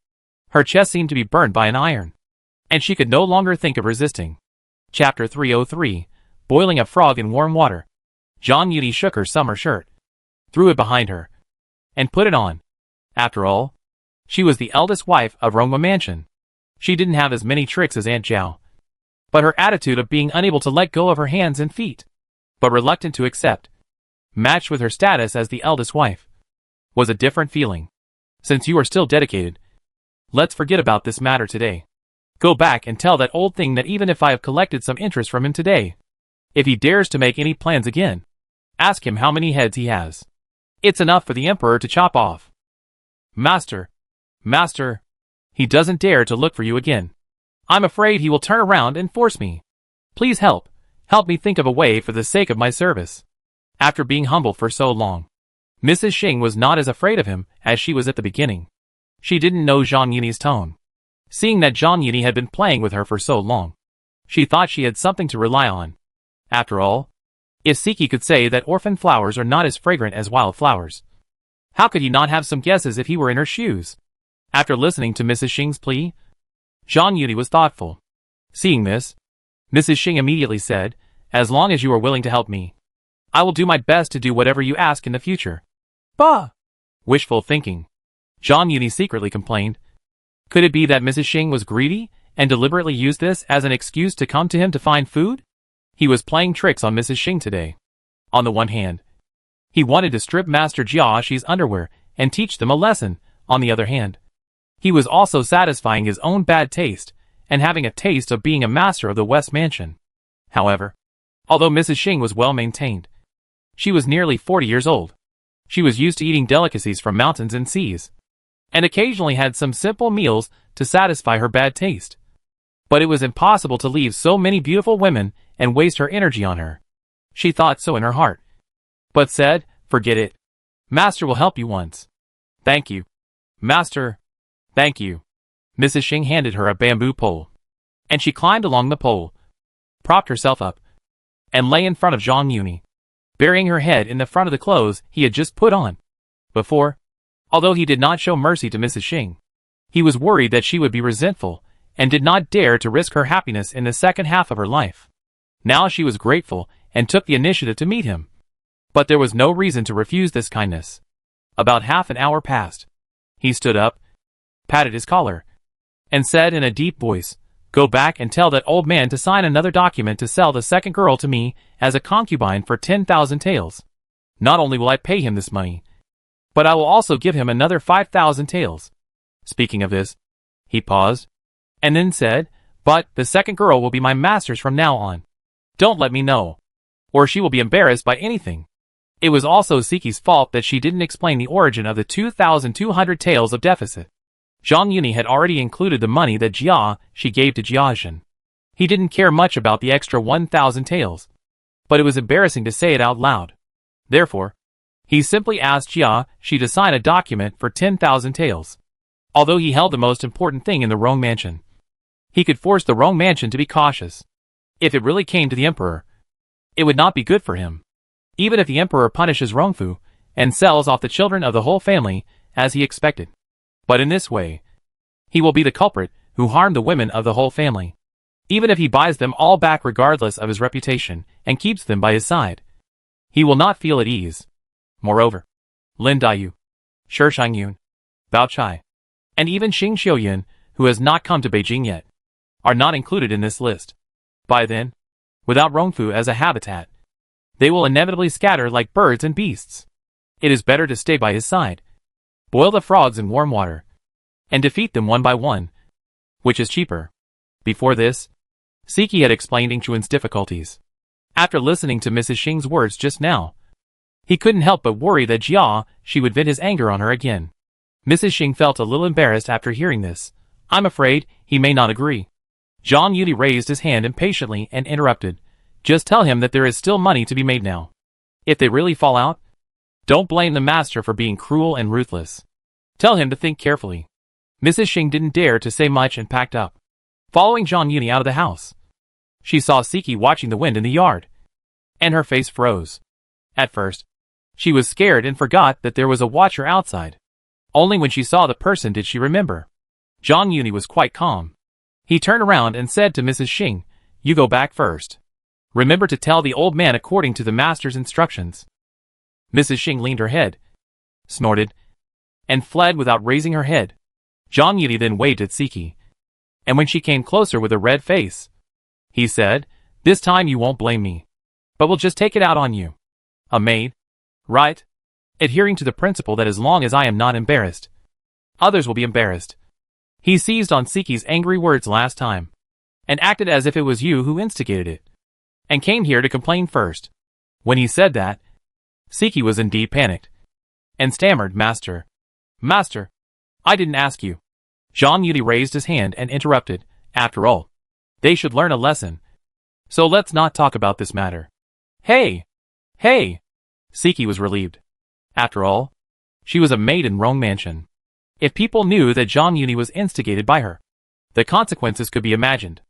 her chest seemed to be burned by an iron, and she could no longer think of resisting. Chapter 303, Boiling a Frog in Warm Water. Zhang Yuni shook her summer shirt, threw it behind her, and put it on. After all, she was the eldest wife of Rongma Mansion. She didn't have as many tricks as Aunt Zhao, but her attitude of being unable to let go of her hands and feet, but reluctant to accept, matched with her status as the eldest wife, was a different feeling. "Since you are still dedicated, let's forget about this matter today. Go back and tell that old thing that even if I have collected some interest from him today, if he dares to make any plans again, ask him how many heads he has. It's enough for the emperor to chop off. Master, master, he doesn't dare to look for you again. I'm afraid he will turn around and force me. Please help me think of a way for the sake of my service." After being humble for so long, Mrs. Xing was not as afraid of him as she was at the beginning. She didn't know Zhang Yuni's tone. Seeing that Zhang Yuni had been playing with her for so long, she thought she had something to rely on. After all, if Siki could say that orphan flowers are not as fragrant as wild flowers, how could he not have some guesses if he were in her shoes? After listening to Mrs. Xing's plea, Zhang Yuni was thoughtful. Seeing this, Mrs. Xing immediately said, "As long as you are willing to help me, I will do my best to do whatever you ask in the future." "Bah! Wishful thinking," Zhang Yuni secretly complained. Could it be that Mrs. Xing was greedy and deliberately used this as an excuse to come to him to find food? He was playing tricks on Mrs. Xing today. On the one hand, he wanted to strip Master Jiaxi's underwear and teach them a lesson. On the other hand, he was also satisfying his own bad taste and having a taste of being a master of the West Mansion. However, although Mrs. Xing was well maintained, she was nearly 40 years old. She was used to eating delicacies from mountains and seas, and occasionally had some simple meals to satisfy her bad taste. But it was impossible to leave so many beautiful women and waste her energy on her. She thought so in her heart, but said, "Forget it. Master will help you once." "Thank you, Master. Thank you." Mrs. Xing handed her a bamboo pole, and she climbed along the pole, propped herself up, and lay in front of Zhang Yuni, burying her head in the front of the clothes he had just put on. Before, although he did not show mercy to Mrs. Xing, he was worried that she would be resentful and did not dare to risk her happiness in the second half of her life. Now she was grateful and took the initiative to meet him. But there was no reason to refuse this kindness. About half an hour passed. He stood up, patted his collar, and said in a deep voice, "Go back and tell that old man to sign another document to sell the second girl to me as a concubine for 10,000 taels. Not only will I pay him this money, but I will also give him another 5,000 taels." Speaking of this, he paused, and then said, "But the second girl will be my master's from now on. Don't let me know, or she will be embarrassed by anything." It was also Siki's fault that she didn't explain the origin of the 2,200 taels of deficit. Zhang Yuni had already included the money that she gave to Jiaxin. He didn't care much about the extra 1,000 taels, but it was embarrassing to say it out loud. Therefore, he simply asked Jiaxi to sign a document for 10,000 taels. Although he held the most important thing in the Rong Mansion, he could force the Rong Mansion to be cautious. If it really came to the emperor, it would not be good for him. even if the emperor punishes Rongfu and sells off the children of the whole family as he expected. But in this way, he will be the culprit who harmed the women of the whole family. Even if he buys them all back regardless of his reputation and keeps them by his side, he will not feel at ease. Moreover, Lin Daiyu, Shi Shangyun, Bao Chai, and even Xing Xiuyan, who has not come to Beijing yet, are not included in this list. By then, without Rongfu as a habitat, they will inevitably scatter like birds and beasts. It is better to stay by his side, boil the frogs in warm water, and defeat them one by one, which is cheaper. Before this, Siki had explained Ing Chuan's difficulties. After listening to Mrs. Xing's words just now, he couldn't help but worry that she would vent his anger on her again. Mrs. Xing felt a little embarrassed after hearing this. I'm afraid he may not agree. Zhang Yuli raised his hand impatiently and interrupted. Just tell him that there is still money to be made now. If they really fall out, don't blame the master for being cruel and ruthless. Tell him to think carefully. Mrs. Xing didn't dare to say much and packed up, following Zhang Yuli out of the house. She saw Siki watching the wind in the yard, and her face froze. At first, she was scared and forgot that there was a watcher outside. Only when she saw the person did she remember. Zhang Yuli was quite calm. He turned around and said to Mrs. Xing, "You go back first. Remember to tell the old man according to the master's instructions." Mrs. Xing leaned her head, snorted, and fled without raising her head. Zhang Yuli then waved at Siki, and when she came closer with a red face, he said, "This time you won't blame me, but we'll just take it out on you. A maid, right? Adhering to the principle that as long as I am not embarrassed, others will be embarrassed." He seized on Siki's angry words last time, and acted as if it was you who instigated it, and came here to complain first. When he said that, Siki was indeed panicked, and stammered, Master, I didn't ask you." Zhang Yuli raised his hand and interrupted, "After all, they should learn a lesson. So let's not talk about this matter." Hey! Siki was relieved. After all, she was a maid in Rong Mansion. If people knew that Zhang Yuli was instigated by her, the consequences could be imagined.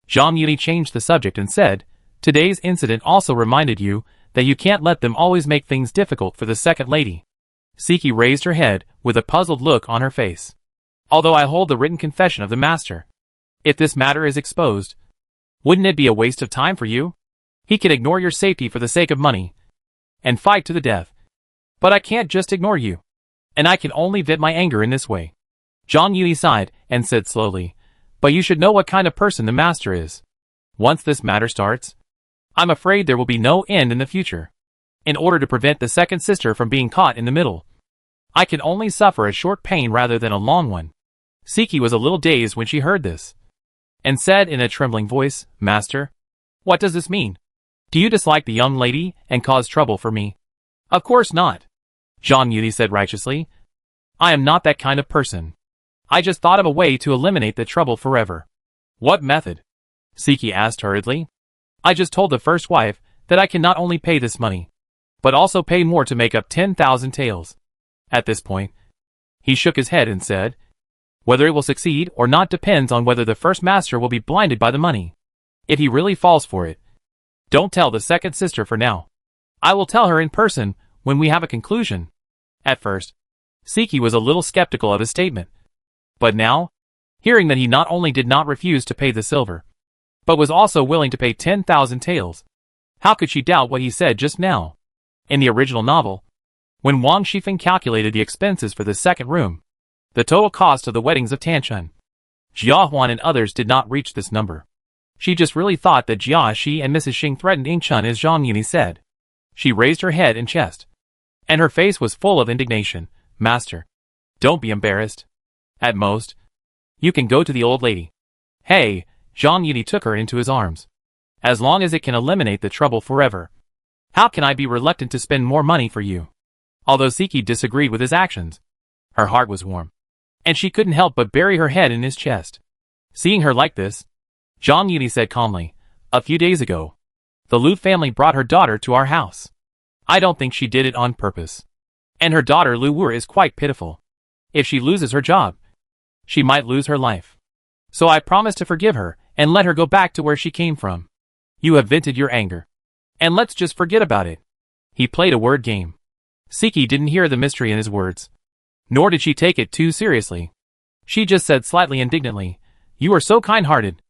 Zhang Yuli changed the subject and said, "Today's incident also reminded you that you can't let them always make things difficult for the second lady." Siki raised her head with a puzzled look on her face. "Although I hold the written confession of the master, if this matter is exposed, wouldn't it be a waste of time for you? He can ignore your safety for the sake of money, and fight to the death. But I can't just ignore you, and I can only vent my anger in this way." Zhang Yuli sighed and said slowly, "But you should know what kind of person the master is. Once this matter starts, I'm afraid there will be no end in the future. In order to prevent the second sister from being caught in the middle, I can only suffer a short pain rather than a long one." Siki was a little dazed when she heard this, and said in a trembling voice, "Master, what does this mean? Do you dislike the young lady and cause trouble for me?" "Of course not," Zhang Yuli said righteously. "I am not that kind of person. I just thought of a way to eliminate the trouble forever." "What method?" Siki asked hurriedly. "I just told the first wife that I can not only pay this money, but also pay more to make up 10,000 taels." At this point, he shook his head and said, "Whether it will succeed or not depends on whether the first master will be blinded by the money. If he really falls for it, don't tell the second sister for now. I will tell her in person when we have a conclusion." At first, Siki was a little skeptical of his statement. But now, hearing that he not only did not refuse to pay the silver, but was also willing to pay 10,000 taels, how could she doubt what he said just now? In the original novel, when Wang Shifeng calculated the expenses for the second room, the total cost of the weddings of Tanchun, Jia Huan and others did not reach this number. She just really thought that Jia Shi and Mrs. Xing threatened Ing Chun as Zhang Yuli said. She raised her head and chest, and her face was full of indignation. "Master, don't be embarrassed. At most, you can go to the old lady." "Hey," Zhang Yuli took her into his arms. "As long as it can eliminate the trouble forever, how can I be reluctant to spend more money for you?" Although Siki disagreed with his actions, her heart was warm, and she couldn't help but bury her head in his chest. Seeing her like this, Zhang Yuli said calmly, "A few days ago, the Lu family brought her daughter to our house. I don't think she did it on purpose. And her daughter Lu Wu is quite pitiful. If she loses her job, she might lose her life. So I promised to forgive her and let her go back to where she came from. You have vented your anger, and let's just forget about it. He played a word game. Siki didn't hear the mystery in his words. Nor did she take it too seriously. She just said slightly indignantly, "You are so kind-hearted."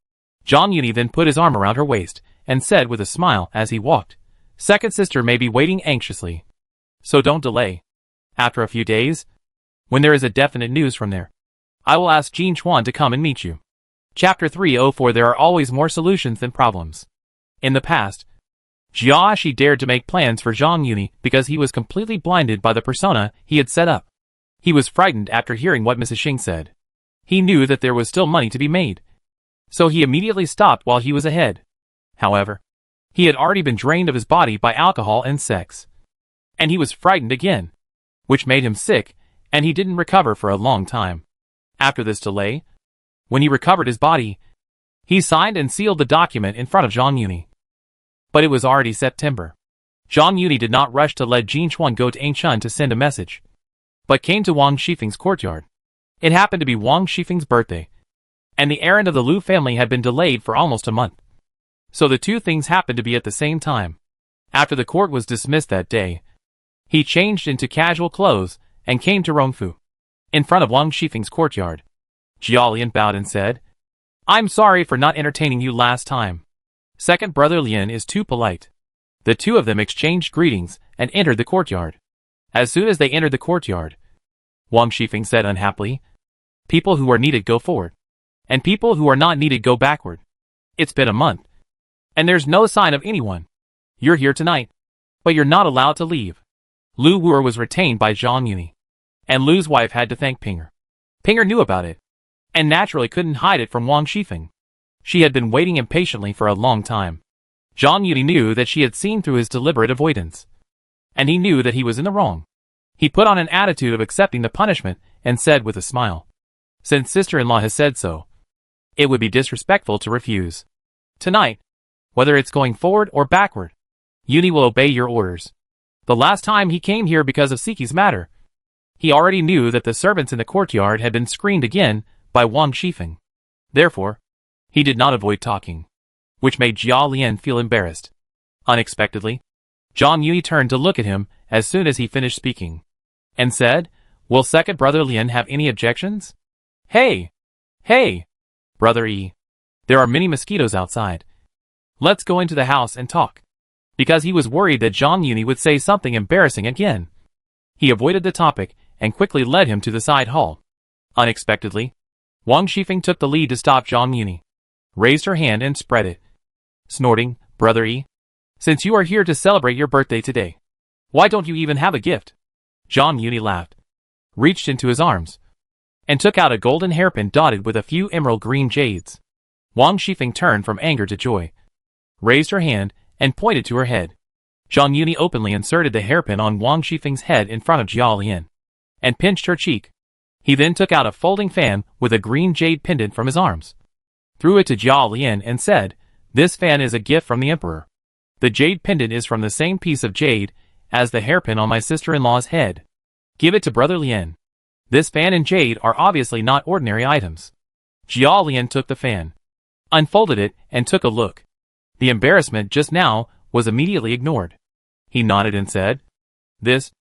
John Uni then put his arm around her waist, and said with a smile as he walked, "Second sister may be waiting anxiously. So don't delay. After a few days, when there is a definite news from there, I will ask Jean Chuan to come and meet you." Chapter 304. There are always more solutions than problems. In the past, Jia Shi dared to make plans for Zhang Yuni because he was completely blinded by the persona he had set up. He was frightened after hearing what Mrs. Xing said. He knew that there was still money to be made. So he immediately stopped while he was ahead. However, he had already been drained of his body by alcohol and sex. And he was frightened again, which made him sick, and he didn't recover for a long time. After this delay, when he recovered his body, he signed and sealed the document in front of Zhang Yuni. But it was already September. Zhang Yuni did not rush to let Jean Chuan go to Ainshun to send a message, but came to Wang Shifeng's courtyard. It happened to be Wang Shifeng's birthday, and the errand of the Lu family had been delayed for almost a month. So the two things happened to be at the same time. After the court was dismissed that day, he changed into casual clothes and came to Rongfu, in front of Wang Shifeng's courtyard. Jialian bowed and said, "I'm sorry for not entertaining you last time. Second brother Lian is too polite." The two of them exchanged greetings and entered the courtyard. As soon as they entered the courtyard, Wang Shifeng said unhappily, "People who are needed go forward, and people who are not needed go backward. It's been a month, and there's no sign of anyone. You're here tonight, but you're not allowed to leave." Lu Wu'er was retained by Zhang Yuni, and Lu's wife had to thank Pinger. Pinger knew about it, and naturally couldn't hide it from Wang Shifeng. She had been waiting impatiently for a long time. Zhang Yuni knew that she had seen through his deliberate avoidance, and he knew that he was in the wrong. He put on an attitude of accepting the punishment and said with a smile, "Since sister-in-law has said so, it would be disrespectful to refuse. Tonight, whether it's going forward or backward, Yuni will obey your orders." The last time he came here because of Siki's matter, he already knew that the servants in the courtyard had been screened again by Wang Shifeng. Therefore, he did not avoid talking, which made Jia Lian feel embarrassed. Unexpectedly, Zhang Yuni turned to look at him as soon as he finished speaking, and said, "Will second brother Lian have any objections?" Hey, brother E. There are many mosquitoes outside. Let's go into the house and talk." Because he was worried that Zhang Yuni would say something embarrassing again, he avoided the topic and quickly led him to the side hall. Unexpectedly, Wang Shifeng took the lead to stop Zhang Yuni, raised her hand and spread it, snorting, "Brother E, since you are here to celebrate your birthday today, why don't you even have a gift?" Zhang Yuni laughed, reached into his arms, and took out a golden hairpin dotted with a few emerald green jades. Wang Shifeng turned from anger to joy, raised her hand, and pointed to her head. Zhang Yuni openly inserted the hairpin on Wang Shifeng's head in front of Jia Lian, and pinched her cheek. He then took out a folding fan with a green jade pendant from his arms, threw it to Jia Lian and said, "This fan is a gift from the emperor. The jade pendant is from the same piece of jade as the hairpin on my sister-in-law's head. Give it to brother Lian. This fan and jade are obviously not ordinary items." Jia Lian took the fan, unfolded it, and took a look. The embarrassment just now was immediately ignored. He nodded and said, "This?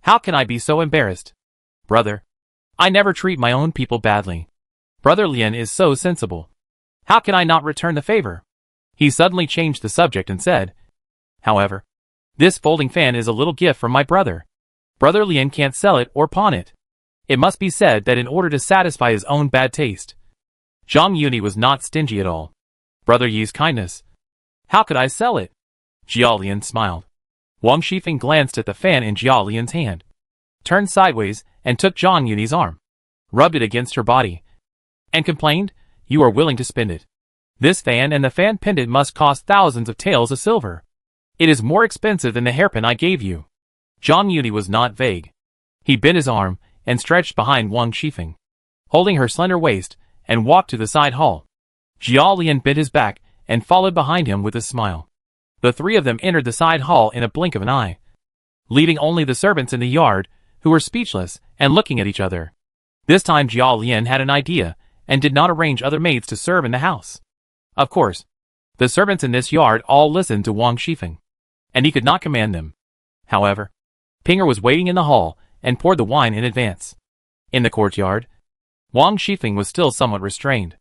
How can I be so embarrassed? Brother, I never treat my own people badly. Brother Lian is so sensible. How can I not return the favor?" He suddenly changed the subject and said, "However, this folding fan is a little gift from my brother. Brother Lian can't sell it or pawn it. It must be said that in order to satisfy his own bad taste." Zhang Yuni was not stingy at all. Brother Yi's kindness. How could I sell it? Jia Lian smiled. Wang Shifeng glanced at the fan in Jia Lian's hand, turned sideways, and took Zhang Yuni's arm, rubbed it against her body, and complained, "You are willing to spend it. This fan and the fan pendant must cost thousands of taels of silver. It is more expensive than the hairpin I gave you." Zhang Yuni was not vague. He bent his arm and stretched behind Wang Shifeng, holding her slender waist, and walked to the side hall. Jia Lian bent his back and followed behind him with a smile. The three of them entered the side hall in a blink of an eye, leaving only the servants in the yard, who were speechless and looking at each other. This time Jia Lian had an idea and did not arrange other maids to serve in the house. Of course, the servants in this yard all listened to Wang Shifeng, and he could not command them. However, Pinger was waiting in the hall and poured the wine in advance. In the courtyard, Wang Shifeng was still somewhat restrained.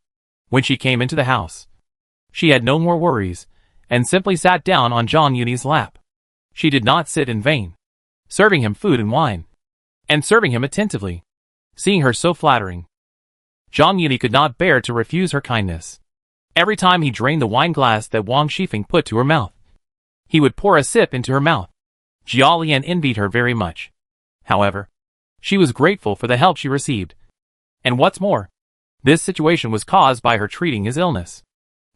When she came into the house, she had no more worries and simply sat down on Zhang Yuni's lap. She did not sit in vain, serving him food and wine, and serving him attentively. Seeing her so flattering, Zhang Yuni could not bear to refuse her kindness. Every time he drained the wine glass that Wang Shifeng put to her mouth, he would pour a sip into her mouth. Jia Lian envied her very much. However, she was grateful for the help she received. And what's more, this situation was caused by her treating his illness.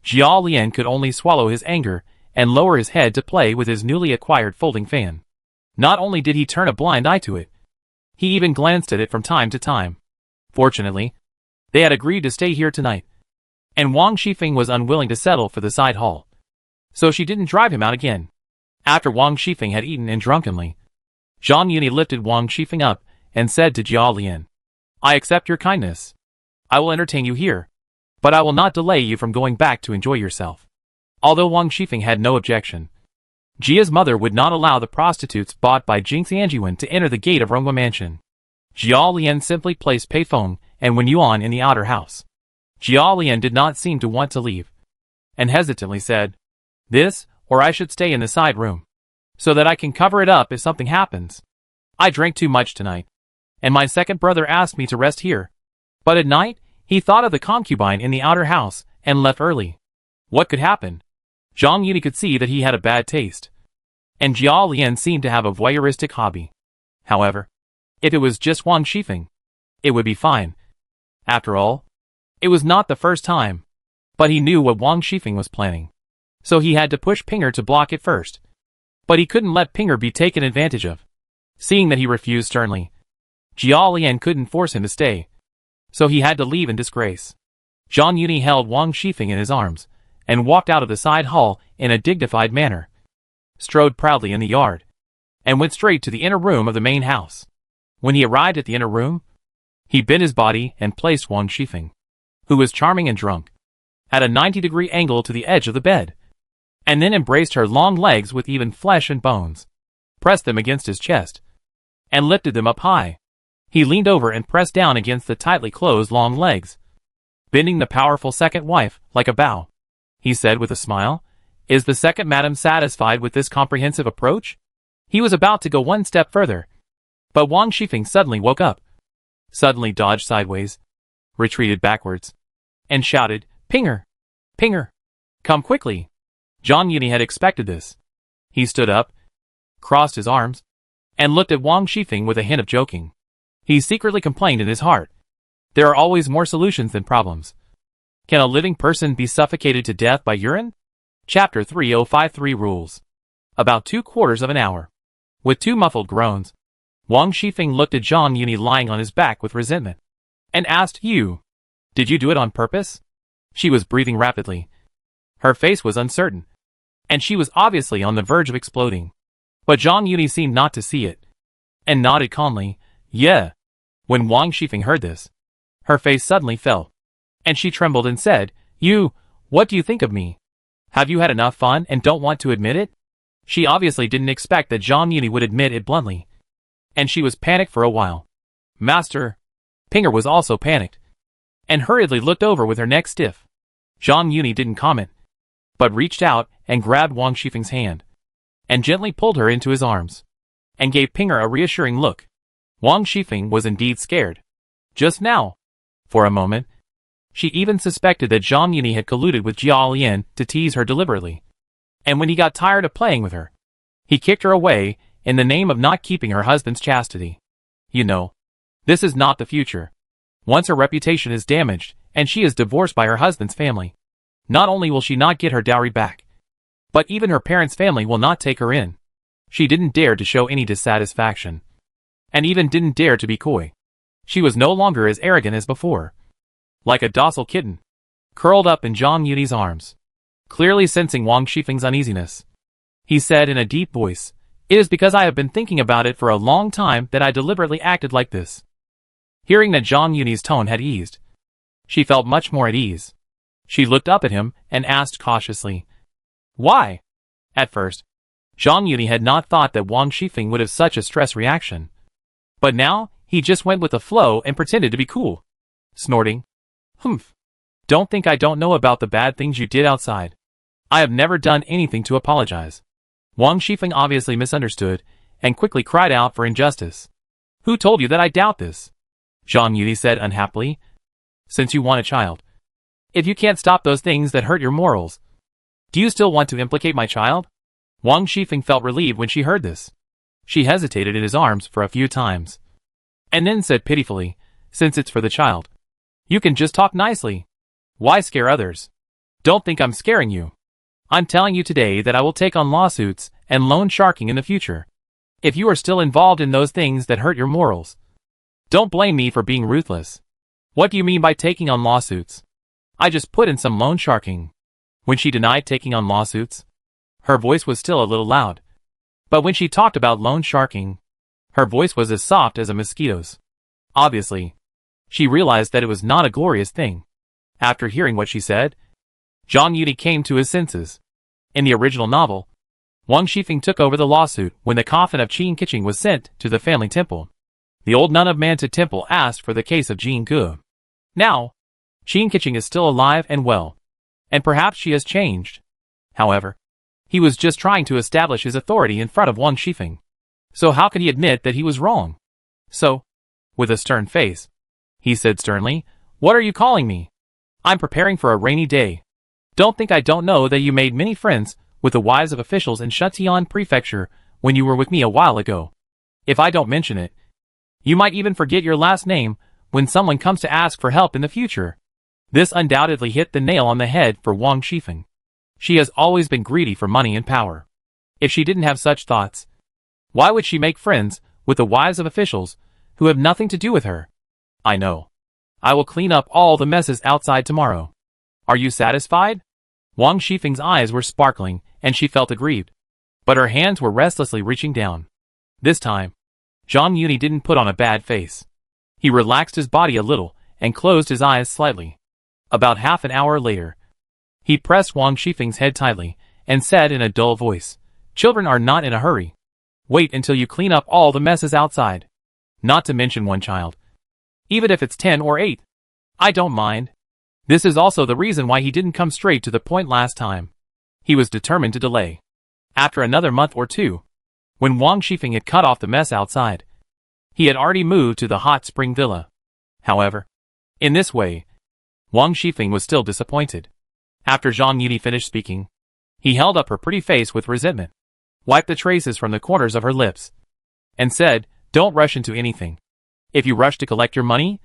Jia Lian could only swallow his anger and lower his head to play with his newly acquired folding fan. Not only did he turn a blind eye to it, he even glanced at it from time to time. Fortunately, they had agreed to stay here tonight, and Wang Shifeng was unwilling to settle for the side hall, so she didn't drive him out again. After Wang Shifeng had eaten and drunkenly, Zhang Yuni lifted Wang Shifeng up and said to Jia Lian, "I accept your kindness. I will entertain you here, but I will not delay you from going back to enjoy yourself." Although Wang Shifeng had no objection, Jia's mother would not allow the prostitutes bought by Jing Xianjuan to enter the gate of Renghua Mansion. Jia Lian simply placed Pei Feng and Wen Yuan in the outer house. Jia Lian did not seem to want to leave, and hesitantly said, "This, or I should stay in the side room, so that I can cover it up if something happens. I drank too much tonight, and my second brother asked me to rest here. But at night, he thought of the concubine in the outer house and left early. What could happen?" Zhang Yuni could see that he had a bad taste, and Jia Lian seemed to have a voyeuristic hobby. However, if it was just Wang Shifeng, it would be fine. After all, it was not the first time, but he knew what Wang Shifeng was planning, so he had to push Pinger to block it first. But he couldn't let Pinger be taken advantage of. Seeing that he refused sternly, Jia Lian couldn't force him to stay, so he had to leave in disgrace. Zhang Yuni held Wang Shifeng in his arms and walked out of the side hall in a dignified manner, strode proudly in the yard, and went straight to the inner room of the main house. When he arrived at the inner room, he bent his body and placed Wang Shifeng, who was charming and drunk, at a 90-degree angle to the edge of the bed, and then embraced her long legs with even flesh and bones, pressed them against his chest, and lifted them up high. He leaned over and pressed down against the tightly closed long legs, bending the powerful second wife like a bow. He said with a smile, "Is the second madam satisfied with this comprehensive approach?" He was about to go one step further, but Wang Shifeng suddenly woke up, suddenly dodged sideways, retreated backwards, and shouted, "Pinger! Pinger! Come quickly!" Zhang Yuni had expected this. He stood up, crossed his arms, and looked at Wang Shifeng with a hint of joking. He secretly complained in his heart, "There are always more solutions than problems. Can a living person be suffocated to death by urine?" Chapter 3053 Rules. About 3/4 of an hour. With two muffled groans, Wang Shifeng looked at Zhang Yuni lying on his back with resentment, and asked, Did you do it on purpose?" She was breathing rapidly. Her face was uncertain, and she was obviously on the verge of exploding. But Zhang Yuni seemed not to see it, and nodded calmly, "Yeah." When Wang Shifeng heard this, her face suddenly fell, and she trembled and said, What do you think of me? Have you had enough fun and don't want to admit it?" She obviously didn't expect that Zhang Yuni would admit it bluntly, and she was panicked for a while. "Master." Pinger was also panicked, and hurriedly looked over with her neck stiff. Zhang Yuni didn't comment, but reached out and grabbed Wang Shifeng's hand, and gently pulled her into his arms, and gave Pinger a reassuring look. Wang Shifeng was indeed scared. Just now, for a moment, she even suspected that Zhang Yuni had colluded with Jia Lian to tease her deliberately. And when he got tired of playing with her, he kicked her away in the name of not keeping her husband's chastity. This is not the future. Once her reputation is damaged, and she is divorced by her husband's family, not only will she not get her dowry back, but even her parents' family will not take her in. She didn't dare to show any dissatisfaction, and even didn't dare to be coy. She was no longer as arrogant as before. Like a docile kitten, curled up in Zhang Yuni's arms. Clearly sensing Wang Shifeng's uneasiness, he said in a deep voice, "It is because I have been thinking about it for a long time that I deliberately acted like this." Hearing that Zhang Yuni's tone had eased, she felt much more at ease. She looked up at him and asked cautiously, "Why?" At first, Zhang Yuni had not thought that Wang Shifeng would have such a stress reaction. But now, he just went with the flow and pretended to be cool. Snorting. Humph. Don't think I don't know about the bad things you did outside. I have never done anything to apologize. Wang Shifeng obviously misunderstood, and quickly cried out for injustice. Who told you that I doubt this? Zhang Yuni said unhappily. Since you want a child. If you can't stop those things that hurt your morals, do you still want to implicate my child? Wang Shifeng felt relieved when she heard this. She hesitated in his arms for a few times, and then said pitifully, since it's for the child, you can just talk nicely. Why scare others? Don't think I'm scaring you. I'm telling you today that I will take on lawsuits and loan sharking in the future. If you are still involved in those things that hurt your morals, don't blame me for being ruthless. What do you mean by taking on lawsuits? I just put in some loan sharking. When she denied taking on lawsuits, her voice was still a little loud. But when she talked about loan sharking, her voice was as soft as a mosquito's. Obviously, she realized that it was not a glorious thing. After hearing what she said, Zhang Yuni came to his senses. In the original novel, Wang Shifeng took over the lawsuit when the coffin of Qin Keqing was sent to the family temple. The old nun of Manta Temple asked for the case of Jin Ge. Now, Qin Keqing is still alive and well, and perhaps she has changed. However, he was just trying to establish his authority in front of Wang Shifeng. So how could he admit that he was wrong? So, with a stern face, he said sternly, "What are you calling me? I'm preparing for a rainy day. Don't think I don't know that you made many friends with the wives of officials in Shutian Prefecture when you were with me a while ago. If I don't mention it, you might even forget your last name when someone comes to ask for help in the future." This undoubtedly hit the nail on the head for Wang Shifeng. She has always been greedy for money and power. If she didn't have such thoughts, why would she make friends with the wives of officials who have nothing to do with her? I know. I will clean up all the messes outside tomorrow. Are you satisfied? Wang Shifeng's eyes were sparkling, and she felt aggrieved. But her hands were restlessly reaching down. This time, Zhang Yuni didn't put on a bad face. He relaxed his body a little and closed his eyes slightly. About half an hour later, he pressed Wang Shifeng's head tightly and said in a dull voice, "Children are not in a hurry. Wait until you clean up all the messes outside. Not to mention one child. Even if it's 10 or 8. I don't mind." This is also the reason why he didn't come straight to the point last time. He was determined to delay. After another month or two, when Wang Shifeng had cut off the mess outside, he had already moved to the hot spring villa. However, in this way, Wang Shifeng was still disappointed. After Zhang Yuni finished speaking, he held up her pretty face with resentment, wiped the traces from the corners of her lips, and said, "Don't rush into anything. If you rush to collect your money,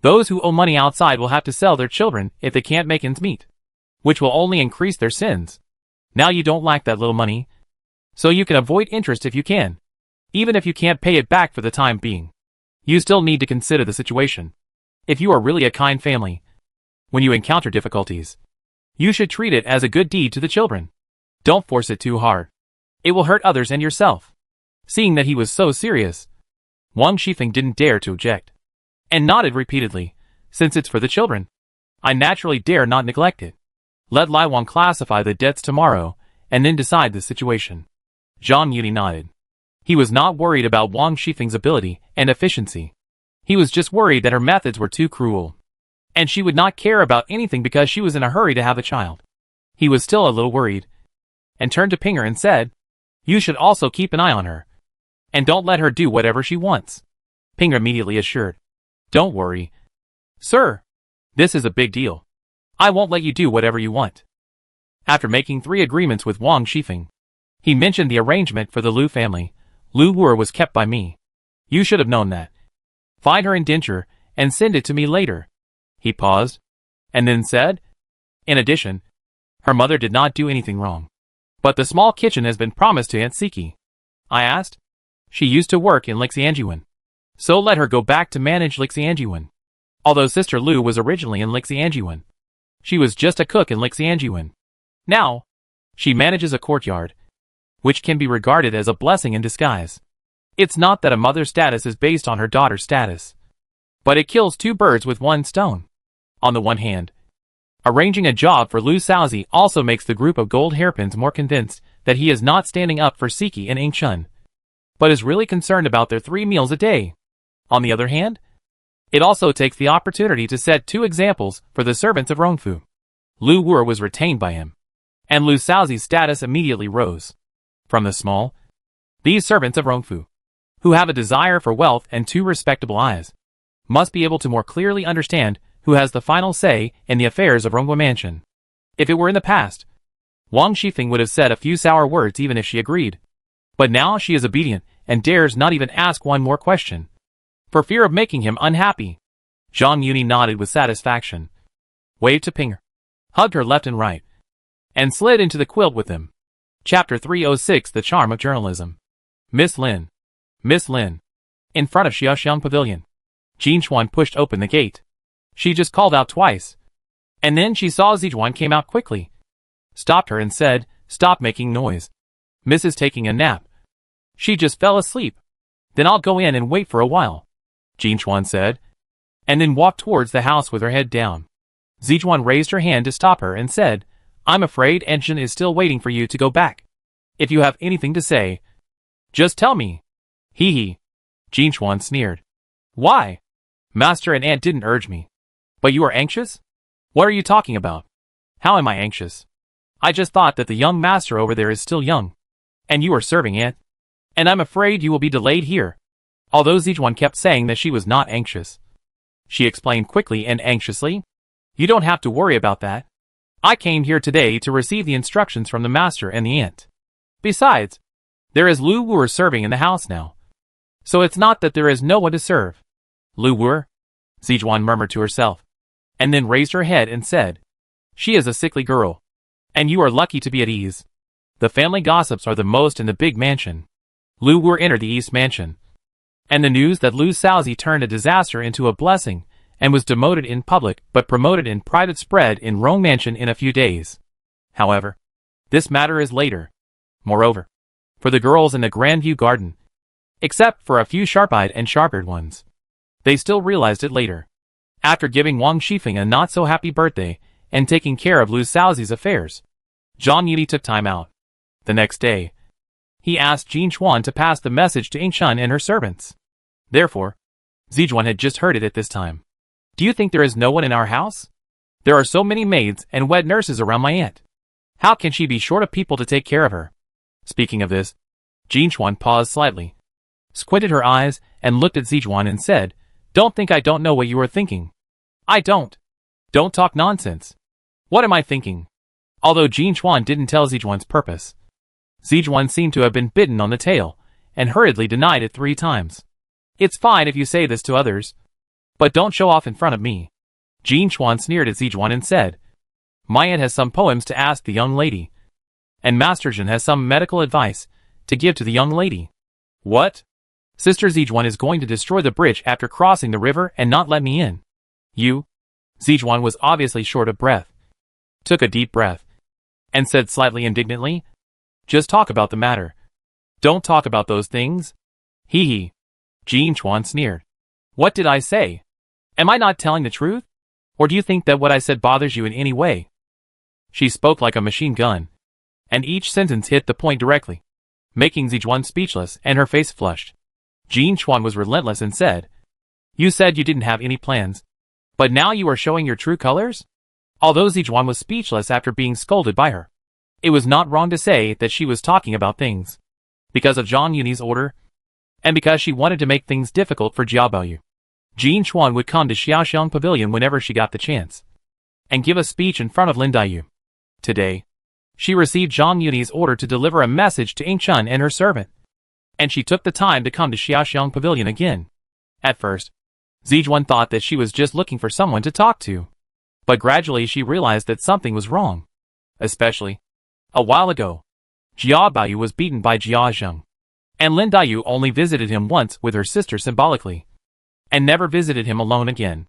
those who owe money outside will have to sell their children if they can't make ends meet, which will only increase their sins. Now you don't lack that little money, so you can avoid interest if you can. Even if you can't pay it back for the time being, you still need to consider the situation. If you are really a kind family, when you encounter difficulties, you should treat it as a good deed to the children. Don't force it too hard. It will hurt others and yourself." Seeing that he was so serious, Wang Shifeng didn't dare to object, and nodded repeatedly, "Since it's for the children, I naturally dare not neglect it. Let Lai Wang classify the debts tomorrow, and then decide the situation." Zhang Yuni nodded. He was not worried about Wang Shifeng's ability and efficiency. He was just worried that her methods were too cruel, and she would not care about anything because she was in a hurry to have a child. He was still a little worried, and turned to Pinger and said, "You should also keep an eye on her, and don't let her do whatever she wants." Pinger immediately assured, "Don't worry, sir. This is a big deal. I won't let you do whatever you want." After making 3 agreements with Wang Shifeng, he mentioned the arrangement for the Lu family. "Lu Wu was kept by me. You should have known that. Find her indenture and send it to me later." He paused, and then said, "In addition, her mother did not do anything wrong. But the small kitchen has been promised to Aunt Siki." I asked. "She used to work in Lixianjuan, so let her go back to manage Lixianjuan. Although Sister Lu was originally in Lixianjuan, she was just a cook in Lixianjuan. Now, she manages a courtyard, which can be regarded as a blessing in disguise. It's not that a mother's status is based on her daughter's status, but it kills 2 birds with 1 stone. On the one hand, arranging a job for Lu Shaozi also makes the group of gold hairpins more convinced that he is not standing up for Siki and Ingchun, but is really concerned about their 3 meals a day. On the other hand, it also takes the opportunity to set 2 examples for the servants of Rongfu. Lu Wu was retained by him, and Lu Shaoxi's status immediately rose. From the small, these servants of Rongfu, who have a desire for wealth and 2 respectable eyes, must be able to more clearly understand who has the final say in the affairs of Ronghua Mansion. If it were in the past, Wang Shifeng would have said a few sour words even if she agreed. But now she is obedient and dares not even ask one more question, for fear of making him unhappy. Zhang Yuni nodded with satisfaction, waved to Pinger, hugged her left and right, and slid into the quilt with him. Chapter 306: The Charm of Journalism. Miss Lin. Miss Lin. In front of Xiaoxiang Pavilion, Jinchuan pushed open the gate. She just called out twice, and then she saw Zijuan came out quickly, stopped her and said, "Stop making noise. Miss is taking a nap. She just fell asleep. Then I'll go in and wait for a while," Jinchuan said, and then walked towards the house with her head down. Zijuan raised her hand to stop her and said, "I'm afraid Engine is still waiting for you to go back. If you have anything to say, just tell me." Hee hee. Jinchuan sneered. "Why? Master and Aunt didn't urge me. But you are anxious? What are you talking about? How am I anxious? I just thought that the young master over there is still young, and you are serving Aunt, and I'm afraid you will be delayed here." Although Zijuan kept saying that she was not anxious, she explained quickly and anxiously, "You don't have to worry about that. I came here today to receive the instructions from the master and the aunt. Besides, there is Lu Wu serving in the house now, so it's not that there is no one to serve." "Lu Wu?" Zijuan murmured to herself, and then raised her head and said, "She is a sickly girl, and you are lucky to be at ease. The family gossips are the most in the big mansion." Lu Wu entered the East Mansion, and the news that Lu Shaoxi turned a disaster into a blessing and was demoted in public but promoted in private spread in Rong Mansion in a few days. However, this matter is later. Moreover, for the girls in the Grandview Garden, except for a few sharp-eyed and sharp-eared ones, they still realized it later. After giving Wang Shifeng a not-so-happy birthday and taking care of Lu Shaoxi's affairs, Zhang Yuni took time out. The next day, he asked Jinchuan to pass the message to Ingchun and her servants. Therefore, Zijuan had just heard it at this time. "Do you think there is no one in our house? There are so many maids and wet nurses around my aunt. How can she be short of people to take care of her?" Speaking of this, Jinchuan paused slightly, squinted her eyes, and looked at Zijuan and said, "Don't think I don't know what you are thinking. I don't. Don't talk nonsense. What am I thinking?" Although Jinchuan didn't tell Zijuan's purpose, Zijuan seemed to have been bitten on the tail, and hurriedly denied it 3 times. "It's fine if you say this to others, but don't show off in front of me." Jinchuan sneered at Zijuan and said, "My aunt has some poems to ask the young lady, and Master Zhen has some medical advice to give to the young lady." "What? Sister Zijuan is going to destroy the bridge after crossing the river and not let me in. You?" Zijuan was obviously short of breath, took a deep breath, and said slightly indignantly, "Just talk about the matter. Don't talk about those things." "Hee hee." Jinchuan sneered. "What did I say? Am I not telling the truth? Or do you think that what I said bothers you in any way?" She spoke like a machine gun, and each sentence hit the point directly, making Zijuan speechless and her face flushed. Jinchuan was relentless and said, "You said you didn't have any plans, but now you are showing your true colors?" Although Zijuan was speechless after being scolded by her, it was not wrong to say that she was talking about things, because of Zhang Yuni's order, and because she wanted to make things difficult for Jia Baoyu. Jinchuan would come to Xiaoxiang Pavilion whenever she got the chance, and give a speech in front of Lin Daiyu. Today, she received Zhang Yuni's order to deliver a message to Ingchun and her servant, and she took the time to come to Xiaoxiang Pavilion again. At first, Zijuan thought that she was just looking for someone to talk to, but gradually she realized that something was wrong. Especially, a while ago, Jia Baoyu was beaten by Jia Zheng, and Lin Daiyu only visited him once with her sister symbolically, and never visited him alone again.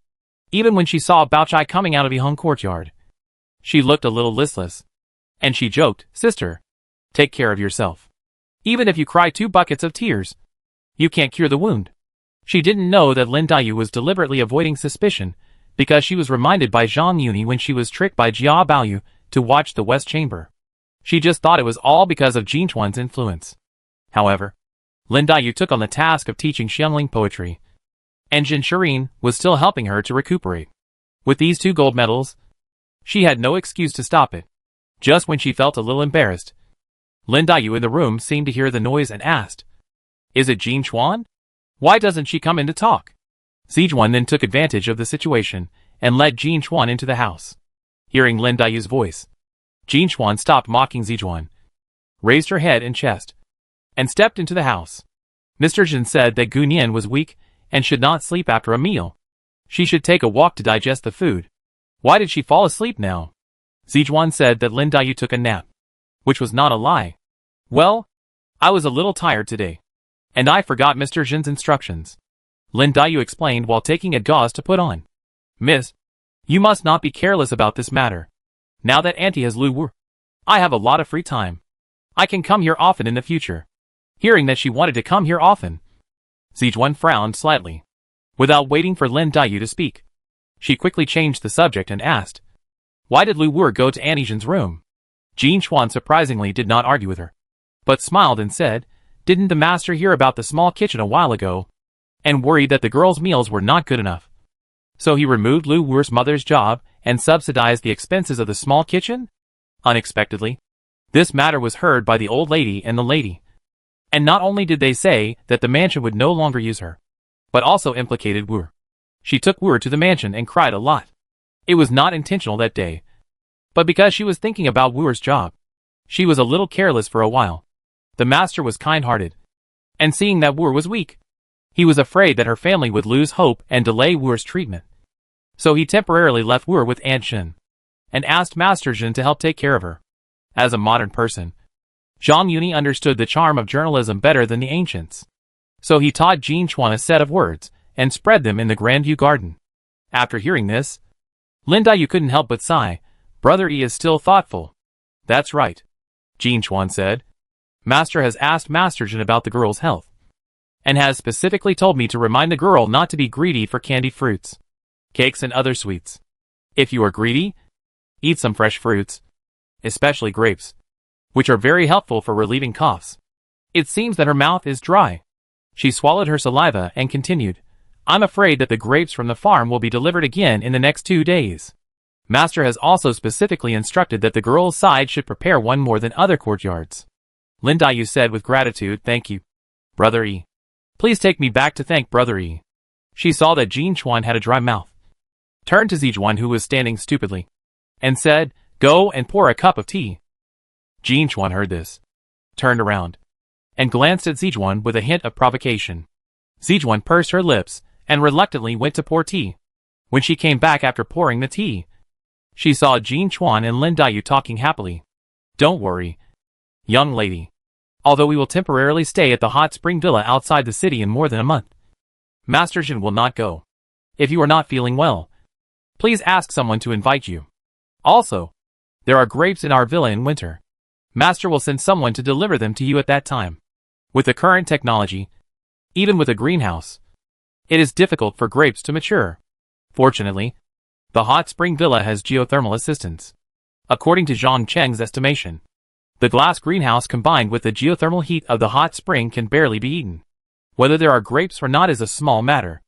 Even when she saw Baochai coming out of Yiheng courtyard, she looked a little listless, and she joked, "Sister, take care of yourself. Even if you cry 2 buckets of tears, you can't cure the wound." She didn't know that Lin Daiyu was deliberately avoiding suspicion, because she was reminded by Zhang Yuni when she was tricked by Jia Baoyu to watch the West Chamber. She just thought it was all because of Jin Chuan's influence. However, Lin Daiyu took on the task of teaching Xiangling poetry, and Jin Shirin was still helping her to recuperate. With these 2 gold medals, she had no excuse to stop it. Just when she felt a little embarrassed, Lin Daiyu in the room seemed to hear the noise and asked, "Is it Jin Chuan? Why doesn't she come in to talk?" Zijuan then took advantage of the situation and led Jin Chuan into the house. Hearing Lin Daiyu's voice, Jin Chuan stopped mocking Zijuan, raised her head and chest, and stepped into the house. Mr. Jin said that Gu Nian was weak and should not sleep after a meal. She should take a walk to digest the food. Why did she fall asleep now? Zijuan said that Lin Daiyu took a nap, which was not a lie. Well, I was a little tired today, and I forgot Mr. Jin's instructions. Lin Daiyu explained while taking a gauze to put on. Miss, you must not be careless about this matter. Now that Auntie has Lu Wu, I have a lot of free time. I can come here often in the future. Hearing that she wanted to come here often, Zijuan frowned slightly. Without waiting for Lin Daiyu to speak, she quickly changed the subject and asked, "Why did Lu Wu go to Auntie Jin's room?" Jin Chuan surprisingly did not argue with her, but smiled and said, "Didn't the master hear about the small kitchen a while ago, and worried that the girls' meals were not good enough? So he removed Lu Wu's mother's job and subsidized the expenses of the small kitchen?" Unexpectedly, this matter was heard by the old lady and the lady. And not only did they say that the mansion would no longer use her, but also implicated Wu. She took Wu to the mansion and cried a lot. It was not intentional that day, but because she was thinking about Wu's job. She was a little careless for a while. The master was kind-hearted, and seeing that Wu was weak, he was afraid that her family would lose hope and delay Wu's treatment. So he temporarily left Wu with Aunt Jin, and asked Master Jin to help take care of her. As a modern person, Zhang Yuni understood the charm of journalism better than the ancients. So he taught Jin Chuan a set of words, and spread them in the Grandview Garden. After hearing this, Lin Daiyu couldn't help but sigh. Brother E is still thoughtful. That's right, Jin Chuan said. Master has asked Master Jin about the girl's health, and has specifically told me to remind the girl not to be greedy for candied fruits, cakes and other sweets. If you are greedy, eat some fresh fruits, especially grapes, which are very helpful for relieving coughs. It seems that her mouth is dry. She swallowed her saliva and continued, I'm afraid that the grapes from the farm will be delivered again in the next 2 days. Master has also specifically instructed that the girl's side should prepare one more than other courtyards. Lin Daiyu said with gratitude, Thank you, Brother E. Please take me back to thank Brother E. She saw that Jin Chuan had a dry mouth, turned to Zijuan who was standing stupidly, and said, Go and pour a cup of tea. Jin Chuan heard this, turned around, and glanced at Zijuan with a hint of provocation. Zijuan pursed her lips and reluctantly went to pour tea. When she came back after pouring the tea, she saw Jin Chuan and Lin Daiyu talking happily. Don't worry, young lady. Although we will temporarily stay at the hot spring villa outside the city in more than a month, Master Jin will not go. If you are not feeling well, please ask someone to invite you. Also, there are grapes in our villa in winter. Master will send someone to deliver them to you at that time. With the current technology, even with a greenhouse, it is difficult for grapes to mature. Fortunately, the hot spring villa has geothermal assistance. According to Zhang Cheng's estimation, the glass greenhouse combined with the geothermal heat of the hot spring can barely be eaten. Whether there are grapes or not is a small matter.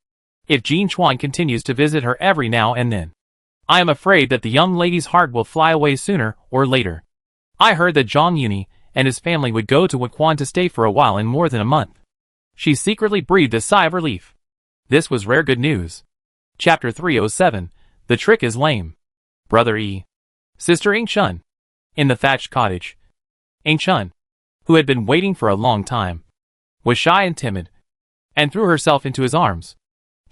If Jin Chuan continues to visit her every now and then, I am afraid that the young lady's heart will fly away sooner or later. I heard that Zhang Yuni and his family would go to Wukwan to stay for a while in more than a month. She secretly breathed a sigh of relief. This was rare good news. Chapter 307, The Trick is Lame. Brother E. Sister Ing Chun. In the thatched cottage, Ing Chun, who had been waiting for a long time, was shy and timid, and threw herself into his arms.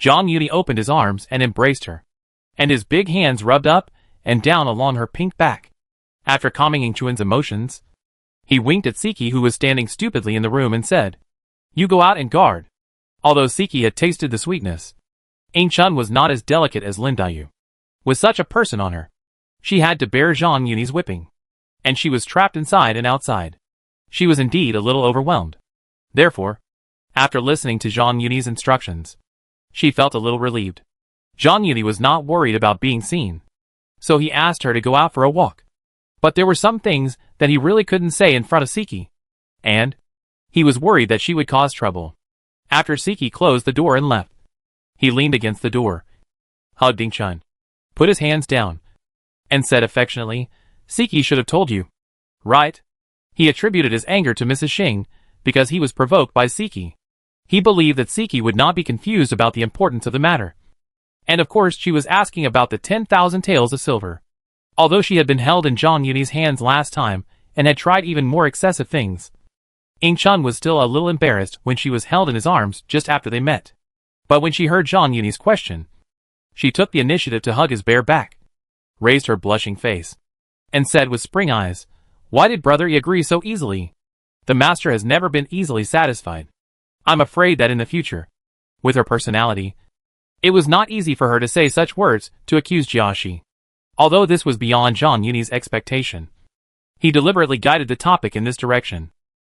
Zhang Yuni opened his arms and embraced her, and his big hands rubbed up and down along her pink back. After calming Ing Chun's emotions, he winked at Siki who was standing stupidly in the room and said, You go out and guard. Although Siki had tasted the sweetness, Ing Chun was not as delicate as Lin Daiyu. With such a person on her, she had to bear Zhang Yuni's whipping, and she was trapped inside and outside. She was indeed a little overwhelmed. Therefore, after listening to Zhang Yuni's instructions, she felt a little relieved. Zhang Yuni was not worried about being seen, so he asked her to go out for a walk. But there were some things that he really couldn't say in front of Siki. And he was worried that she would cause trouble. After Siki closed the door and left, he leaned against the door, hugged Ingchun, put his hands down, and said affectionately, "Siki should have told you. Right?" He attributed his anger to Mrs. Xing because he was provoked by Siki. He believed that Siki would not be confused about the importance of the matter. And of course she was asking about the 10,000 taels of silver. Although she had been held in Zhang Yuni's hands last time and had tried even more excessive things, Ingchun was still a little embarrassed when she was held in his arms just after they met. But when she heard Zhang Yuni's question, she took the initiative to hug his bare back, raised her blushing face, and said with spring eyes, "Why did Brother Yi agree so easily? The master has never been easily satisfied. I'm afraid that in the future, with her personality, it was not easy for her to say such words to accuse Jiaxi." Although this was beyond Zhang Yuni's expectation, he deliberately guided the topic in this direction.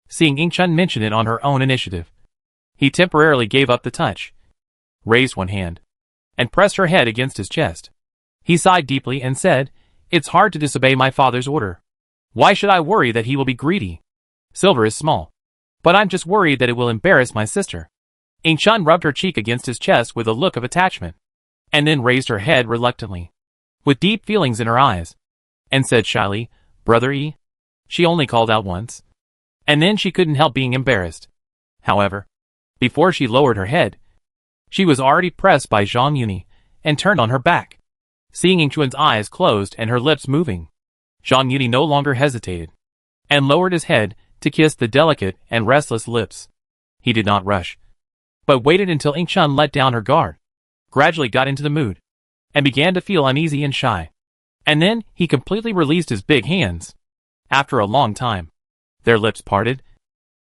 Seeing Ingchun mention it on her own initiative, he temporarily gave up the touch, raised one hand, and pressed her head against his chest. He sighed deeply and said, "It's hard to disobey my father's order. Why should I worry that he will be greedy? Silver is small, but I'm just worried that it will embarrass my sister." Ingchun rubbed her cheek against his chest with a look of attachment, and then raised her head reluctantly, with deep feelings in her eyes, and said shyly, "Brother Yi." She only called out once, and then she couldn't help being embarrassed. However, before she lowered her head, she was already pressed by Zhang Yuni and turned on her back. Seeing Ingchun's eyes closed and her lips moving, Zhang Yuni no longer hesitated, and lowered his head to kiss the delicate and restless lips. He did not rush, but waited until Ingchun let down her guard, gradually got into the mood, and began to feel uneasy and shy. And then he completely released his big hands. After a long time, their lips parted,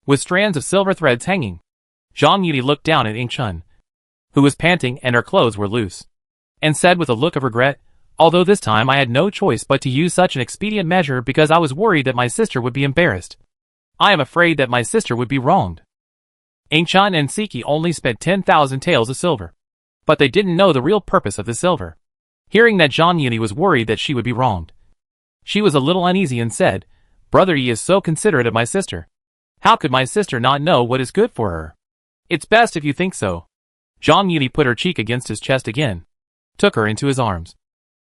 with strands of silver threads hanging. Zhang Yuni looked down at Ingchun, who was panting and her clothes were loose, and said with a look of regret, "Although this time I had no choice but to use such an expedient measure because I was worried that my sister would be embarrassed. I am afraid that my sister would be wronged." Ingchun and Siki only spent 10,000 taels of silver, but they didn't know the real purpose of the silver. Hearing that Zhang Yuni was worried that she would be wronged, she was a little uneasy and said, "Brother Yi is so considerate of my sister. How could my sister not know what is good for her? It's best if you think so." Zhang Yuni put her cheek against his chest again, took her into his arms,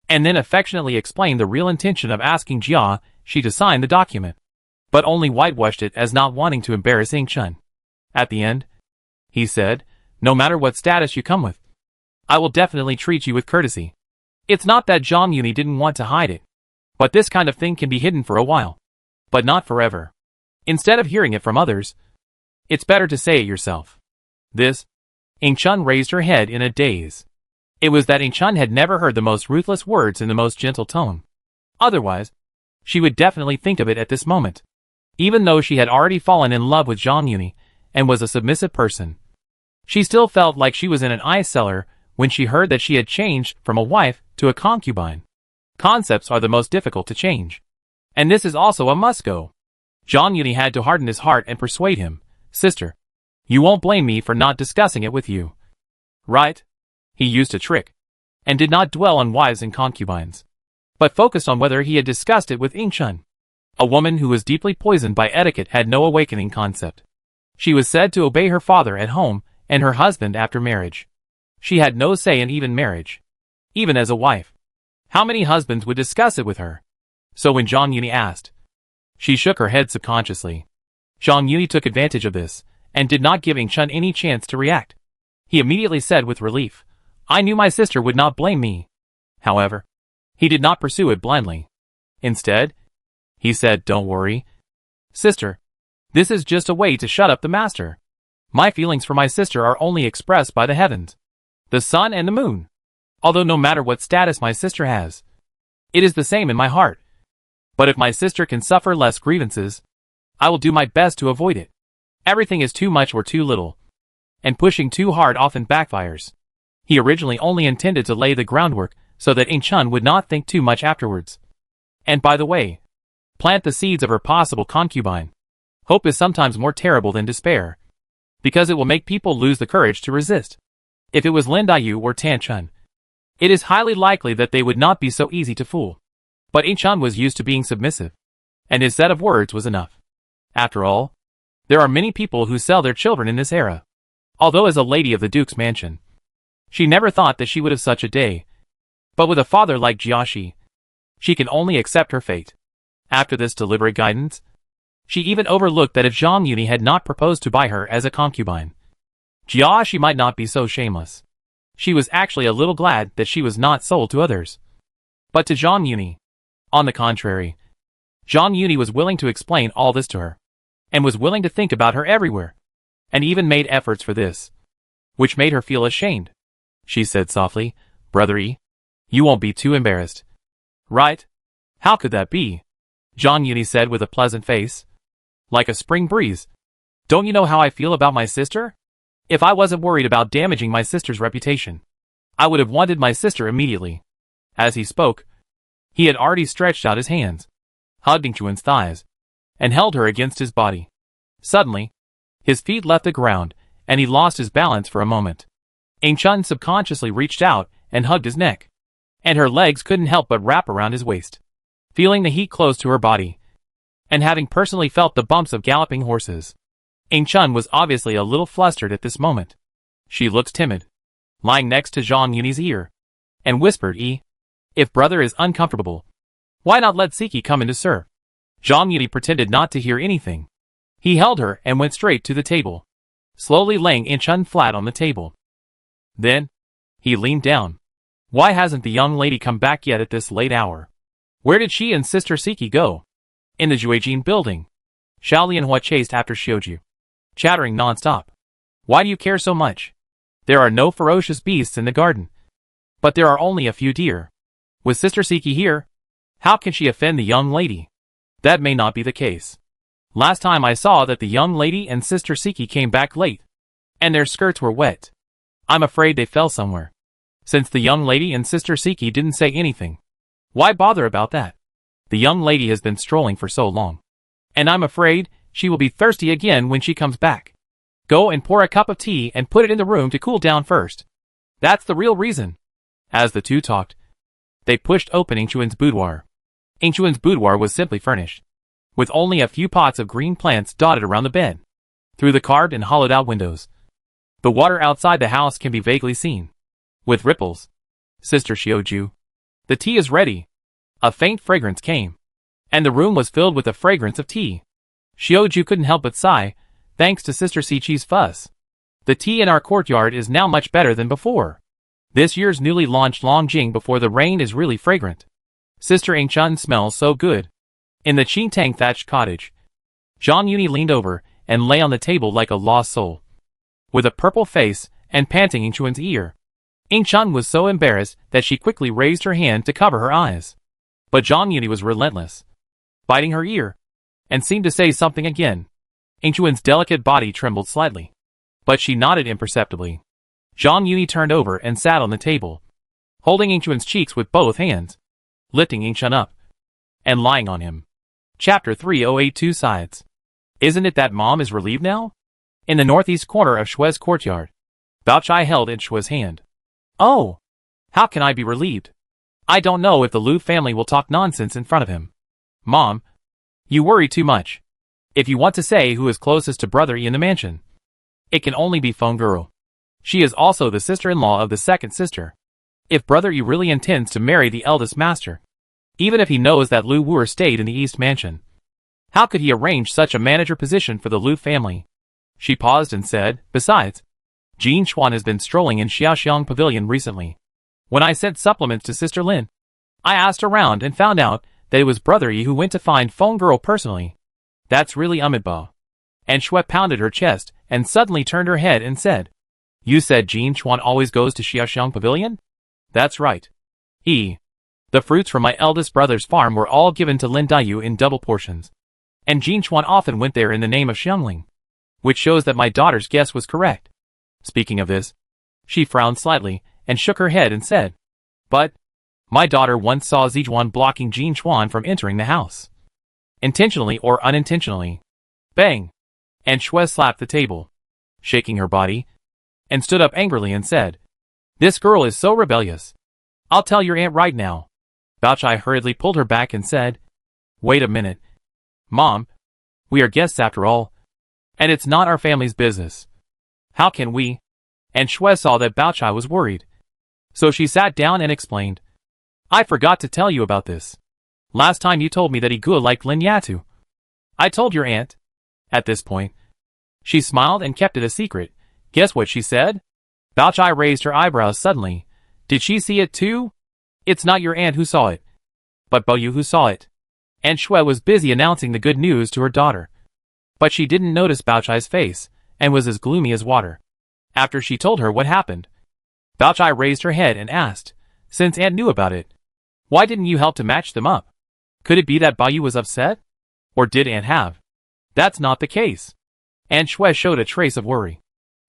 and then affectionately explained the real intention of asking Jiaxi to sign the document, but only whitewashed it as not wanting to embarrass Ingchun. At the end, he said, "No matter what status you come with, I will definitely treat you with courtesy." It's not that Zhang Yuni didn't want to hide it, but this kind of thing can be hidden for a while, but not forever. Instead of hearing it from others, it's better to say it yourself. This, Ingchun raised her head in a daze. It was that Ingchun had never heard the most ruthless words in the most gentle tone. Otherwise, she would definitely think of it at this moment. Even though she had already fallen in love with Zhang Yuni and was a submissive person, she still felt like she was in an ice cellar when she heard that she had changed from a wife to a concubine. Concepts are the most difficult to change, and this is also a must-go. Zhang Yuni had to harden his heart and persuade him, "Sister, you won't blame me for not discussing it with you, right?" He used a trick, and did not dwell on wives and concubines, but focused on whether he had discussed it with Ingchun. A woman who was deeply poisoned by etiquette had no awakening concept. She was said to obey her father at home and her husband after marriage. She had no say in even marriage. Even as a wife, how many husbands would discuss it with her? So when Zhang Yuni asked, she shook her head subconsciously. Zhang Yuni took advantage of this, and did not give Ingchun any chance to react. He immediately said with relief, "I knew my sister would not blame me." However, he did not pursue it blindly. Instead, he said, "Don't worry, sister. This is just a way to shut up the master. My feelings for my sister are only expressed by the heavens, the sun and the moon. Although no matter what status my sister has, it is the same in my heart. But if my sister can suffer less grievances, I will do my best to avoid it. Everything is too much or too little, and pushing too hard often backfires." He originally only intended to lay the groundwork so that Ingchun would not think too much afterwards. And by the way, plant the seeds of her possible concubine. Hope is sometimes more terrible than despair, because it will make people lose the courage to resist. If it was Lin Dayu or Tan Chun, it is highly likely that they would not be so easy to fool. But Inchun was used to being submissive, and his set of words was enough. After all, there are many people who sell their children in this era. Although as a lady of the Duke's mansion, she never thought that she would have such a day. But with a father like Jiashi, she can only accept her fate. After this deliberate guidance, she even overlooked that if Zhang Yuni had not proposed to buy her as a concubine, Jiashi might not be so shameless. She was actually a little glad that she was not sold to others. But to Zhang Yuni, on the contrary, Zhang Yuni was willing to explain all this to her, and was willing to think about her everywhere, and even made efforts for this, which made her feel ashamed. She said softly, "Brother E, you won't be too embarrassed, right?" "How could that be?" Zhang Yuni said with a pleasant face. "Like a spring breeze. Don't you know how I feel about my sister? If I wasn't worried about damaging my sister's reputation, I would have wanted my sister immediately." As he spoke, he had already stretched out his hands, hugged Ingchuan's thighs, and held her against his body. Suddenly, his feet left the ground, and he lost his balance for a moment. Ingchun subconsciously reached out and hugged his neck, and her legs couldn't help but wrap around his waist. Feeling the heat close to her body, and having personally felt the bumps of galloping horses, Ingchun was obviously a little flustered at this moment. She looked timid, lying next to Zhang Yuni's ear, and whispered, "If brother is uncomfortable, why not let Siki come in to serve?" Zhang Yuni pretended not to hear anything. He held her and went straight to the table, slowly laying Ingchun flat on the table. Then, he leaned down. Why hasn't the young lady come back yet at this late hour? Where did she and Sister Siki go? In the Juejin building. Xiao Lianhua chased after Xiuju, chattering non-stop. Why do you care so much? There are no ferocious beasts in the garden. But there are only a few deer. With Sister Siki here, how can she offend the young lady? That may not be the case. Last time I saw that the young lady and Sister Siki came back late, and their skirts were wet. I'm afraid they fell somewhere. Since the young lady and Sister Siki didn't say anything, why bother about that? The young lady has been strolling for so long, and I'm afraid she will be thirsty again when she comes back. Go and pour a cup of tea and put it in the room to cool down first. That's the real reason." As the two talked, they pushed open Ingchuan's boudoir. Ingchuan's boudoir was simply furnished, with only a few pots of green plants dotted around the bed. Through the carved and hollowed-out windows, the water outside the house can be vaguely seen, with ripples. "Sister Xiuju, the tea is ready." A faint fragrance came, and the room was filled with the fragrance of tea. Xiuju couldn't help but sigh, thanks to Sister Siqi's fuss. The tea in our courtyard is now much better than before. This year's newly launched Longjing before the rain is really fragrant. Sister Ingchun smells so good. In the Qintang thatched cottage, Zhang Yuni leaned over and lay on the table like a lost soul, with a purple face and panting Ingchuan's ear. Ingchun was so embarrassed that she quickly raised her hand to cover her eyes. But Zhang Yuni was relentless, biting her ear, and seemed to say something again. Ingchuan's delicate body trembled slightly, but she nodded imperceptibly. Zhang Yuni turned over and sat on the table, holding Ingchuan's cheeks with both hands, lifting Ingchun up, and lying on him. Chapter 3082 Sides. Isn't it that Mom is relieved now? In the northeast corner of Shue's courtyard, Baochai held Shue's hand. "Oh, how can I be relieved? I don't know if the Lu family will talk nonsense in front of him. Mom, you worry too much. If you want to say who is closest to Brother E in the mansion, it can only be Feng Girl. She is also the sister-in-law of the second sister. If Brother E really intends to marry the eldest master, even if he knows that Lu Wu'er stayed in the East Mansion, how could he arrange such a manager position for the Lu family?" She paused and said, "Besides, Jin Chuan has been strolling in Xiaoxiang Pavilion recently. When I sent supplements to Sister Lin, I asked around and found out that it was Brother Yi who went to find Feng Girl personally. That's really Amitabha." And Shui pounded her chest and suddenly turned her head and said, "You said Jin Chuan always goes to Xiaoxiang Pavilion?" "That's right. The fruits from my eldest brother's farm were all given to Lin Daiyu in double portions, and Jin Chuan often went there in the name of Xiangling, which shows that my daughter's guess was correct." Speaking of this, she frowned slightly and shook her head and said, "But my daughter once saw Zijuan blocking Jin Chuan from entering the house. Intentionally or unintentionally." Bang! And Shui slapped the table, shaking her body, and stood up angrily and said, "This girl is so rebellious. I'll tell your aunt right now." Bao Chai hurriedly pulled her back and said, "Wait a minute. Mom, we are guests after all. And it's not our family's business. How can we?" And Shui saw that Bao Chai was worried. So she sat down and explained, "I forgot to tell you about this. Last time you told me that Igua liked Lin Yatu. I told your aunt." At this point, she smiled and kept it a secret. Guess what she said? Bao Chai raised her eyebrows suddenly. Did she see it too? It's not your aunt who saw it, but Boyu who saw it. And Shui was busy announcing the good news to her daughter. But she didn't notice Bao Chai's face, and was as gloomy as water. After she told her what happened, Bao Chai raised her head and asked, "Since aunt knew about it, why didn't you help to match them up? Could it be that Boyu was upset? Or did aunt have?" "That's not the case." And Shui showed a trace of worry.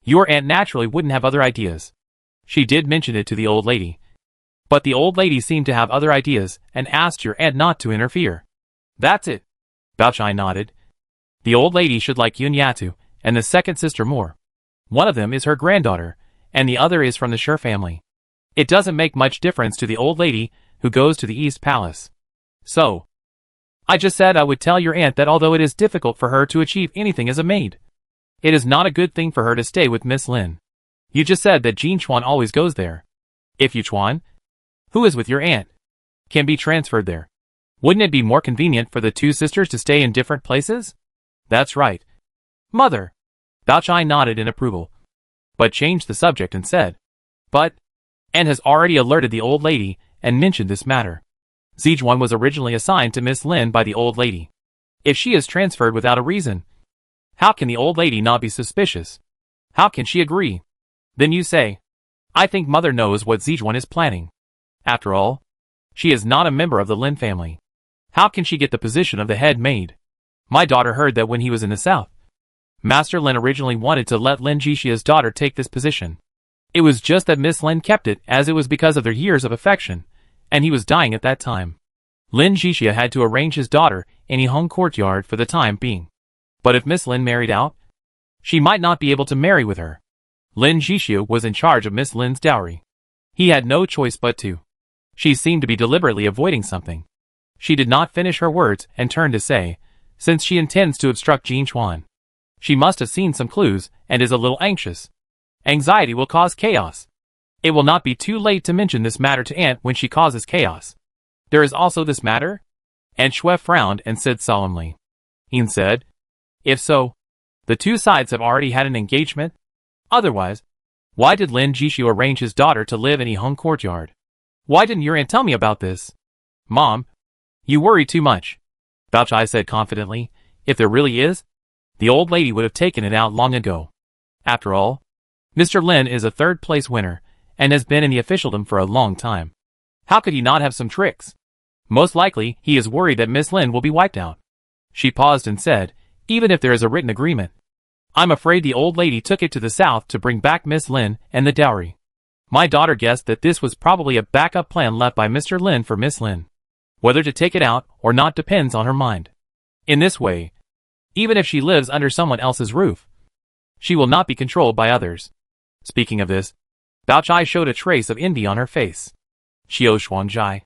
"Your aunt naturally wouldn't have other ideas." She did mention it to the old lady. But the old lady seemed to have other ideas and asked your aunt not to interfere. "That's it." Bao Chai nodded. "The old lady should like Yun Yatu and the second sister more. One of them is her granddaughter, and the other is from the Sher family. It doesn't make much difference to the old lady who goes to the East Palace. So, I just said I would tell your aunt that although it is difficult for her to achieve anything as a maid, it is not a good thing for her to stay with Miss Lin. You just said that Jean Chuan always goes there. If Yu Chuan, who is with your aunt, can be transferred there, wouldn't it be more convenient for the two sisters to stay in different places?" "That's right, Mother." Bao Chai nodded in approval, but changed the subject and said, "But, Anne has already alerted the old lady and mentioned this matter. Zijuan was originally assigned to Miss Lin by the old lady. If she is transferred without a reason, how can the old lady not be suspicious? How can she agree? Then you say, I think Mother knows what Zijuan is planning. After all, she is not a member of the Lin family. How can she get the position of the head maid? My daughter heard that when he was in the south, Master Lin originally wanted to let Lin Jixia's daughter take this position. It was just that Miss Lin kept it as it was because of their years of affection, and he was dying at that time. Lin Jixia had to arrange his daughter in Yiheng courtyard for the time being. But if Miss Lin married out, she might not be able to marry with her. Lin Jixia was in charge of Miss Lin's dowry. He had no choice but to. She seemed to be deliberately avoiding something. She did not finish her words and turned to say, since she intends to obstruct Jean Chuan, she must have seen some clues and is a little anxious. Anxiety will cause chaos. It will not be too late to mention this matter to Aunt when she causes chaos. There is also this matter? And Shui frowned and said solemnly. Yin said, if so, the two sides have already had an engagement. Otherwise, why did Lin Jixu arrange his daughter to live in Yiheng courtyard? Why didn't your aunt tell me about this? Mom, you worry too much, Bao Chai said confidently. If there really is, the old lady would have taken it out long ago. After all, Mr. Lin is a third-place winner and has been in the officialdom for a long time. How could he not have some tricks? Most likely, he is worried that Miss Lin will be wiped out. She paused and said, even if there is a written agreement, I'm afraid the old lady took it to the south to bring back Miss Lin and the dowry. My daughter guessed that this was probably a backup plan left by Mr. Lin for Miss Lin. Whether to take it out or not depends on her mind. In this way, even if she lives under someone else's roof, she will not be controlled by others. Speaking of this, Bao Chai showed a trace of envy on her face. Xiao Xuanzhai.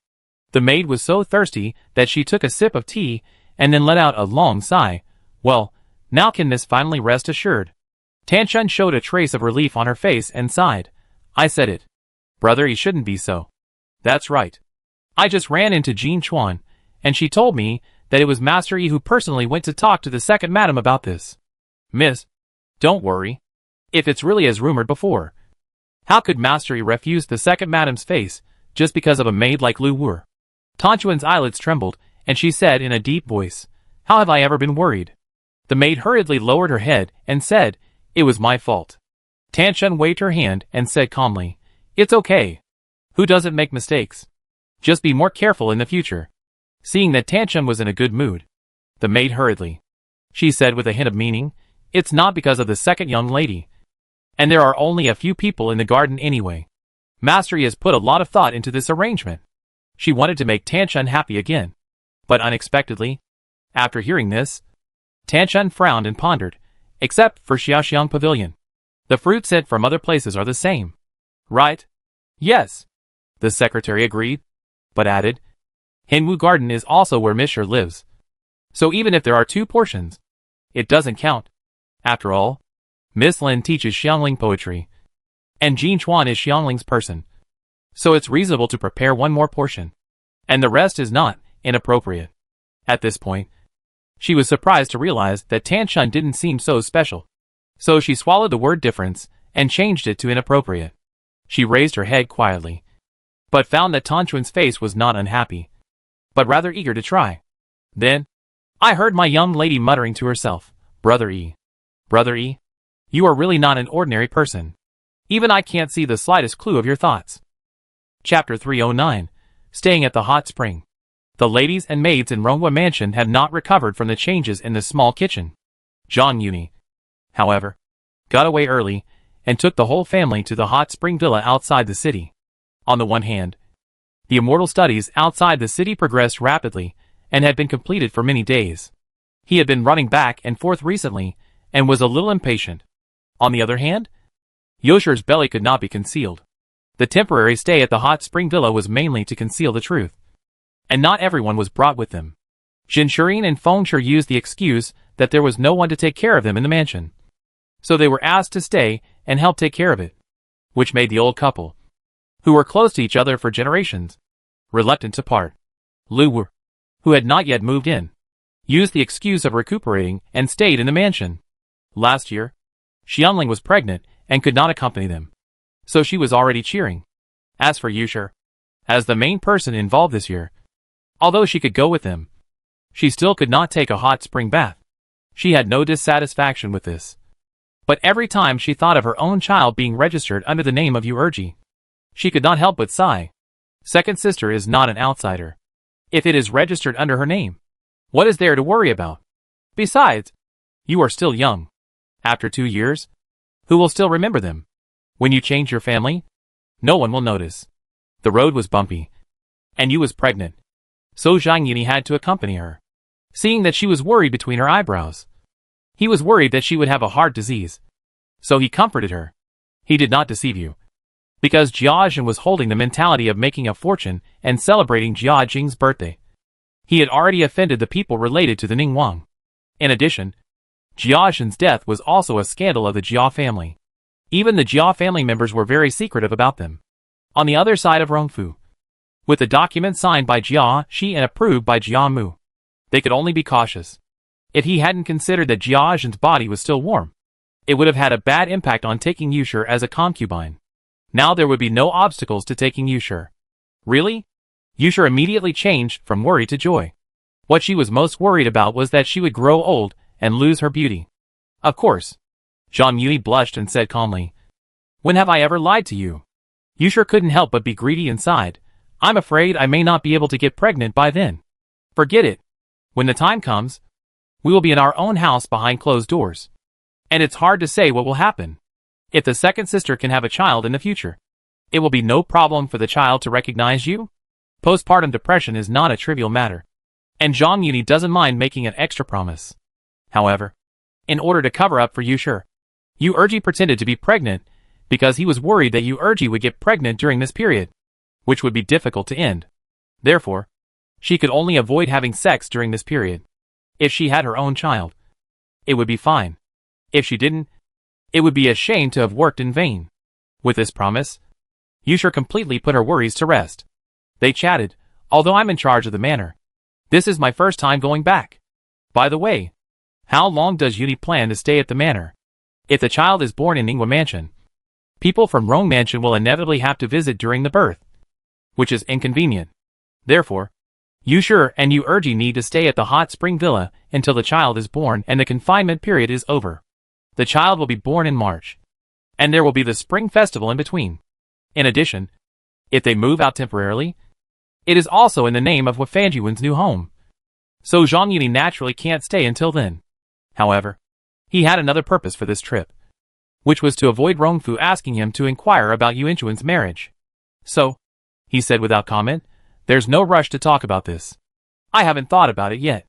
The maid was so thirsty that she took a sip of tea and then let out a long sigh. Well, now can Miss finally rest assured? Tanchun showed a trace of relief on her face and sighed. I said it. Brother, he shouldn't be so. That's right. I just ran into Jean Chuan, and she told me that it was Master Yi who personally went to talk to the second madam about this. Miss, don't worry. If it's really as rumored before, how could Master Yi refuse the second madam's face just because of a maid like Lu Wu? Tanchuan's eyelids trembled, and she said in a deep voice, how have I ever been worried? The maid hurriedly lowered her head and said, it was my fault. Tanchun waved her hand and said calmly, it's okay. Who doesn't make mistakes? Just be more careful in the future. Seeing that Tanchun was in a good mood, the maid hurriedly. She said with a hint of meaning, it's not because of the second young lady. And there are only a few people in the garden anyway. Master Yi has put a lot of thought into this arrangement. She wanted to make Tanchun happy again. But unexpectedly, after hearing this, Tanchun frowned and pondered, except for Xiaoxiang Pavilion. The fruits sent from other places are the same. Right? Yes. The secretary agreed, but added, Hinwu Garden is also where Mr. lives. So even if there are 2 portions, it doesn't count. After all, Miss Lin teaches Xiangling poetry, and Jin Chuan is Xiangling's person. So it's reasonable to prepare 1 more portion, and the rest is not inappropriate. At this point, she was surprised to realize that Tan Chun didn't seem so special. So she swallowed the word difference and changed it to inappropriate. She raised her head quietly, but found that Tan Chun's face was not unhappy, but rather eager to try. Then, I heard my young lady muttering to herself, Brother E. Brother E, you are really not an ordinary person. Even I can't see the slightest clue of your thoughts. Chapter 309. Staying at the hot spring. The ladies and maids in Ronghua Mansion had not recovered from the changes in the small kitchen. Zhang Yuni, however, got away early and took the whole family to the hot spring villa outside the city. On the one hand, the immortal studies outside the city progressed rapidly and had been completed for many days. He had been running back and forth recently and was a little impatient. On the other hand, Yosher's belly could not be concealed. The temporary stay at the hot spring villa was mainly to conceal the truth. And not everyone was brought with them. Jin Shirin and Feng Shi used the excuse that there was no one to take care of them in the mansion. So they were asked to stay and help take care of it, which made the old couple, who were close to each other for generations, reluctant to part. Lu Wu, who had not yet moved in, used the excuse of recuperating and stayed in the mansion. Last year, Xiangling was pregnant and could not accompany them, so she was already cheering. As for Yusher, as the main person involved this year, although she could go with them, she still could not take a hot spring bath. She had no dissatisfaction with this. But every time she thought of her own child being registered under the name of Yuerji, she could not help but sigh. Second sister is not an outsider. If it is registered under her name, what is there to worry about? Besides, you are still young. After 2 years, who will still remember them? When you change your family, no one will notice. The road was bumpy, and Yu was pregnant, so Zhang Yini had to accompany her. Seeing that she was worried between her eyebrows, he was worried that she would have a heart disease, so he comforted her. He did not deceive you, because Jiajin was holding the mentality of making a fortune and celebrating Jia Jing's birthday. He had already offended the people related to the Ning Wang. In addition, Jiajin's death was also a scandal of the Jia family. Even the Jia family members were very secretive about them. On the other side of Rongfu, with the document signed by Jia Shi and approved by Jia Mu, they could only be cautious. If he hadn't considered that Jiajin's body was still warm, it would have had a bad impact on taking Yusher as a concubine. Now there would be no obstacles to taking Yusher. Really? Yusher immediately changed from worry to joy. What she was most worried about was that she would grow old and lose her beauty. Of course. Zhang Yuni blushed and said calmly, "When have I ever lied to you?" Yusher couldn't help but be greedy inside. "I'm afraid I may not be able to get pregnant by then." "Forget it. When the time comes, we will be in our own house behind closed doors. And it's hard to say what will happen. If the second sister can have a child in the future, it will be no problem for the child to recognize you. Postpartum depression is not a trivial matter, and Zhang Yuni doesn't mind making an extra promise. However, in order to cover up for Yusher, Yuerji pretended to be pregnant because he was worried that Yuerji would get pregnant during this period, which would be difficult to end. Therefore, she could only avoid having sex during this period. If she had her own child, it would be fine. If she didn't, it would be a shame to have worked in vain. With this promise, Yusher completely put her worries to rest. They chatted, "Although I'm in charge of the manor, this is my first time going back. By the way, how long does Yuni plan to stay at the manor? If the child is born in Ningwa Mansion, people from Rong Mansion will inevitably have to visit during the birth, which is inconvenient. Therefore, Yusher and Yuerji need to stay at the hot spring villa until the child is born and the confinement period is over. The child will be born in March, and there will be the spring festival in between. In addition, if they move out temporarily, it is also in the name of Wafanjiwen's new home. So Zhang Yuni naturally can't stay until then. However, he had another purpose for this trip, which was to avoid Rongfu asking him to inquire about Yuanchuan's marriage. So, he said without comment, "There's no rush to talk about this. I haven't thought about it yet.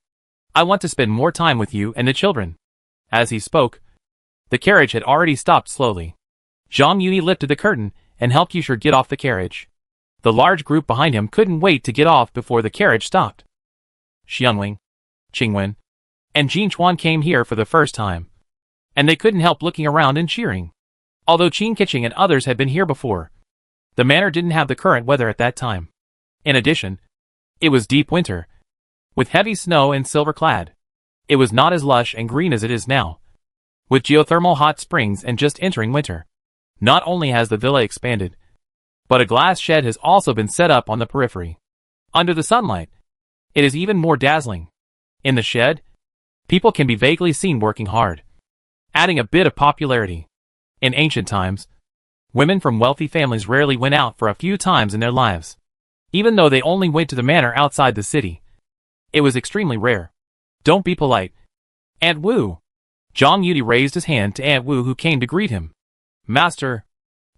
I want to spend more time with you and the children." As he spoke, the carriage had already stopped slowly. Zhang Yuni lifted the curtain and helped Yusher get off the carriage. The large group behind him couldn't wait to get off before the carriage stopped. Xianwing, Qingwen, and Jinchuan came here for the first time, and they couldn't help looking around and cheering. Although Qin Keqing and others had been here before, the manor didn't have the current weather at that time. In addition, it was deep winter, with heavy snow and silver clad. It was not as lush and green as it is now, with geothermal hot springs and just entering winter. Not only has the villa expanded, but a glass shed has also been set up on the periphery. Under the sunlight, it is even more dazzling. In the shed, people can be vaguely seen working hard, adding a bit of popularity. In ancient times, women from wealthy families rarely went out for a few times in their lives. Even though they only went to the manor outside the city, it was extremely rare. Don't be polite, Aunt Wu. Zhang Yudi raised his hand to Aunt Wu, who came to greet him. Master,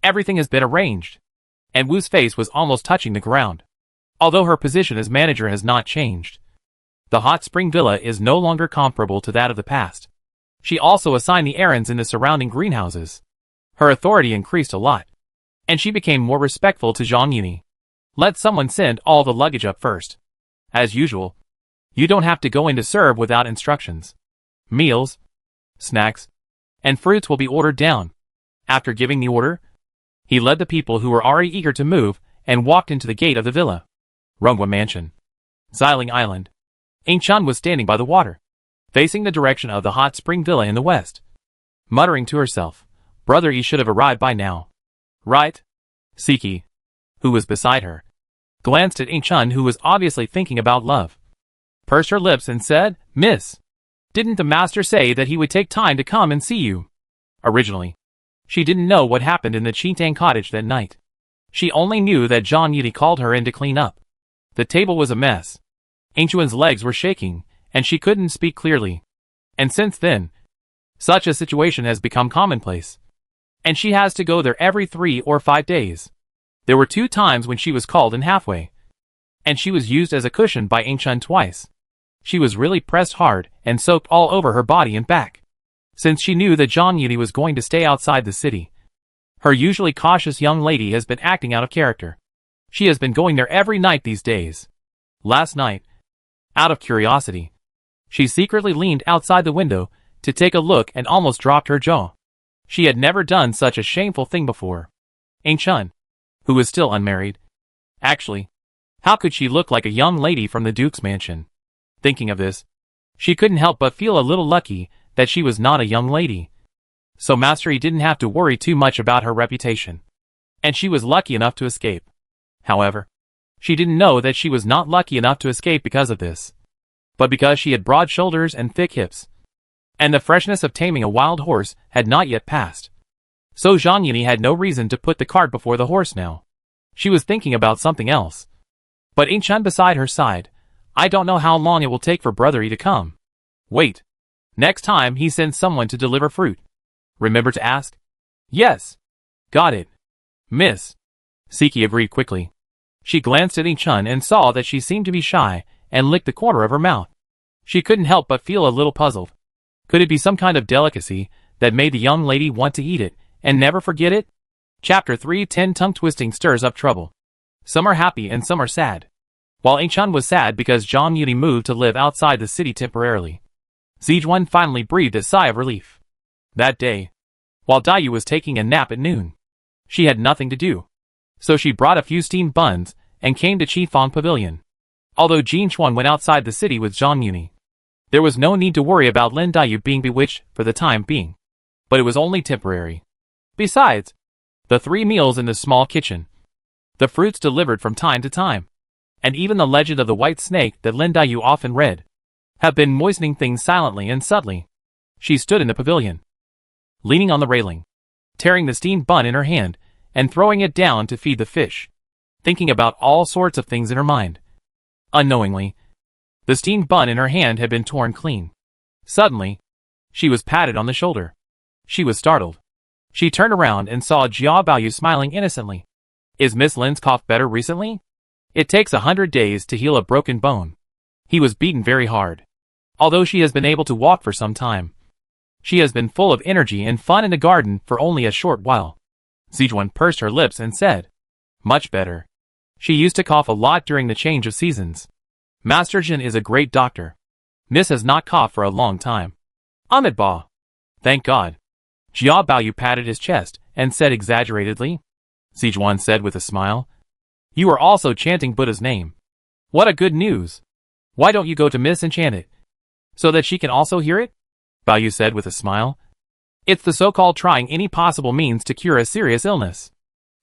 everything has been arranged. Aunt Wu's face was almost touching the ground. Although her position as manager has not changed, the hot spring villa is no longer comparable to that of the past. She also assigned the errands in the surrounding greenhouses. Her authority increased a lot, and she became more respectful to Zhang Yuni. Let someone send all the luggage up first. As usual, you don't have to go in to serve without instructions. Meals, snacks, and fruits will be ordered down. After giving the order, he led the people who were already eager to move and walked into the gate of the villa. Runghua Mansion, Xiling Island. Ying Chun was standing by the water, facing the direction of the hot spring villa in the west, muttering to herself, Brother Yi should have arrived by now. Right? Siki, who was beside her, glanced at Ying Chun, who was obviously thinking about love, pursed her lips and said, Miss, didn't the master say that he would take time to come and see you? Originally, she didn't know what happened in the Qintang cottage that night. She only knew that Zhang Yudi called her in to clean up. The table was a mess. Ying Chuan's legs were shaking, and she couldn't speak clearly. And since then, such a situation has become commonplace, and she has to go there every 3 or 5 days. There were 2 times when she was called in halfway, and she was used as a cushion by Ying Chun twice. She was really pressed hard and soaked all over her body and back. Since she knew that Zhang Yudi was going to stay outside the city, her usually cautious young lady has been acting out of character. She has been going there every night these days. Last night, out of curiosity, she secretly leaned outside the window to take a look and almost dropped her jaw. She had never done such a shameful thing before. Ying Chun, who was still unmarried. Actually, how could she look like a young lady from the Duke's mansion? Thinking of this, she couldn't help but feel a little lucky that she was not a young lady. So Master Yi didn't have to worry too much about her reputation, and she was lucky enough to escape. However, she didn't know that she was not lucky enough to escape because of this, but because she had broad shoulders and thick hips, and the freshness of taming a wild horse had not yet passed. So Zhang Yuni had no reason to put the cart before the horse now. She was thinking about something else. But Ying Chun beside her sighed, I don't know how long it will take for Brother Yi to come. Wait. Next time he sends someone to deliver fruit, remember to ask? Yes. Got it. Miss. Siki agreed quickly. She glanced at Ying Chun and saw that she seemed to be shy and licked the corner of her mouth. She couldn't help but feel a little puzzled. Could it be some kind of delicacy that made the young lady want to eat it and never forget it? Chapter 3:10 Tongue twisting stirs up trouble. Some are happy and some are sad. While Ying Chun was sad because Zhang Yudi moved to live outside the city temporarily, Zijuan finally breathed a sigh of relief. That day, while Daiyu was taking a nap at noon, she had nothing to do, so she brought a few steamed buns and came to Qifeng Pavilion. Although Jin Chuan went outside the city with Zhang Yuni, there was no need to worry about Lin Daiyu being bewitched for the time being, but it was only temporary. Besides, the 3 meals in the small kitchen, the fruits delivered from time to time, and even the legend of the white snake that Lin Daiyu often read, have been moistening things silently and subtly. She stood in the pavilion, leaning on the railing, tearing the steamed bun in her hand and throwing it down to feed the fish, thinking about all sorts of things in her mind. Unknowingly, the steamed bun in her hand had been torn clean. Suddenly, she was patted on the shoulder. She was startled. She turned around and saw Jia Baoyu smiling innocently. Is Miss Lin's cough better recently? It takes 100 days to heal a broken bone. He was beaten very hard. Although she has been able to walk for some time, she has been full of energy and fun in the garden for only a short while. Zijuan pursed her lips and said, Much better. She used to cough a lot during the change of seasons. Master Jin is a great doctor. Miss has not coughed for a long time. Ahmed Ba. Thank God. Jia Baoyu patted his chest and said exaggeratedly. Zijuan said with a smile. You are also chanting Buddha's name. What a good news. Why don't you go to Miss and chant it? So that she can also hear it? Baoyu said with a smile. It's the so-called trying any possible means to cure a serious illness.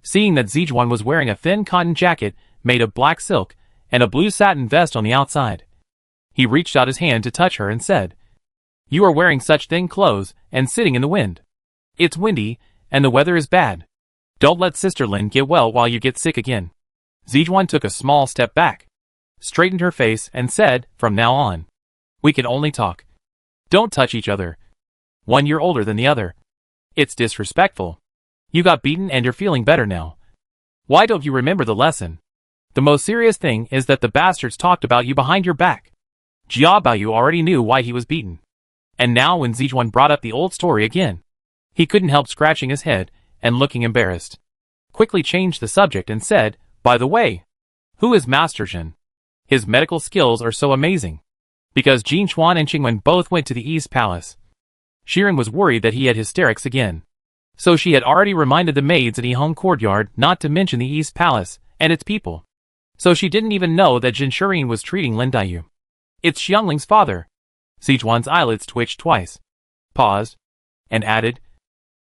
Seeing that Zijuan was wearing a thin cotton jacket made of black silk and a blue satin vest on the outside, he reached out his hand to touch her and said, You are wearing such thin clothes and sitting in the wind. It's windy, and the weather is bad. Don't let Sister Lin get well while you get sick again. Zijuan took a small step back, straightened her face and said, From now on, we can only talk. Don't touch each other. 1 year older than the other. It's disrespectful. You got beaten and you're feeling better now. Why don't you remember the lesson? The most serious thing is that the bastards talked about you behind your back. Jia Baoyu already knew why he was beaten. And now when Zijuan brought up the old story again, he couldn't help scratching his head and looking embarrassed. Quickly changed the subject and said, By the way, who is Master Jin? His medical skills are so amazing. Because Jin Chuan and Qingwen both went to the East Palace. Shirin was worried that he had hysterics again. So she had already reminded the maids at Yihong Courtyard not to mention the East Palace and its people. So she didn't even know that Jin Shirin was treating Lin Daiyu. It's Xiangling's father. Zijuan's eyelids twitched twice, paused, and added,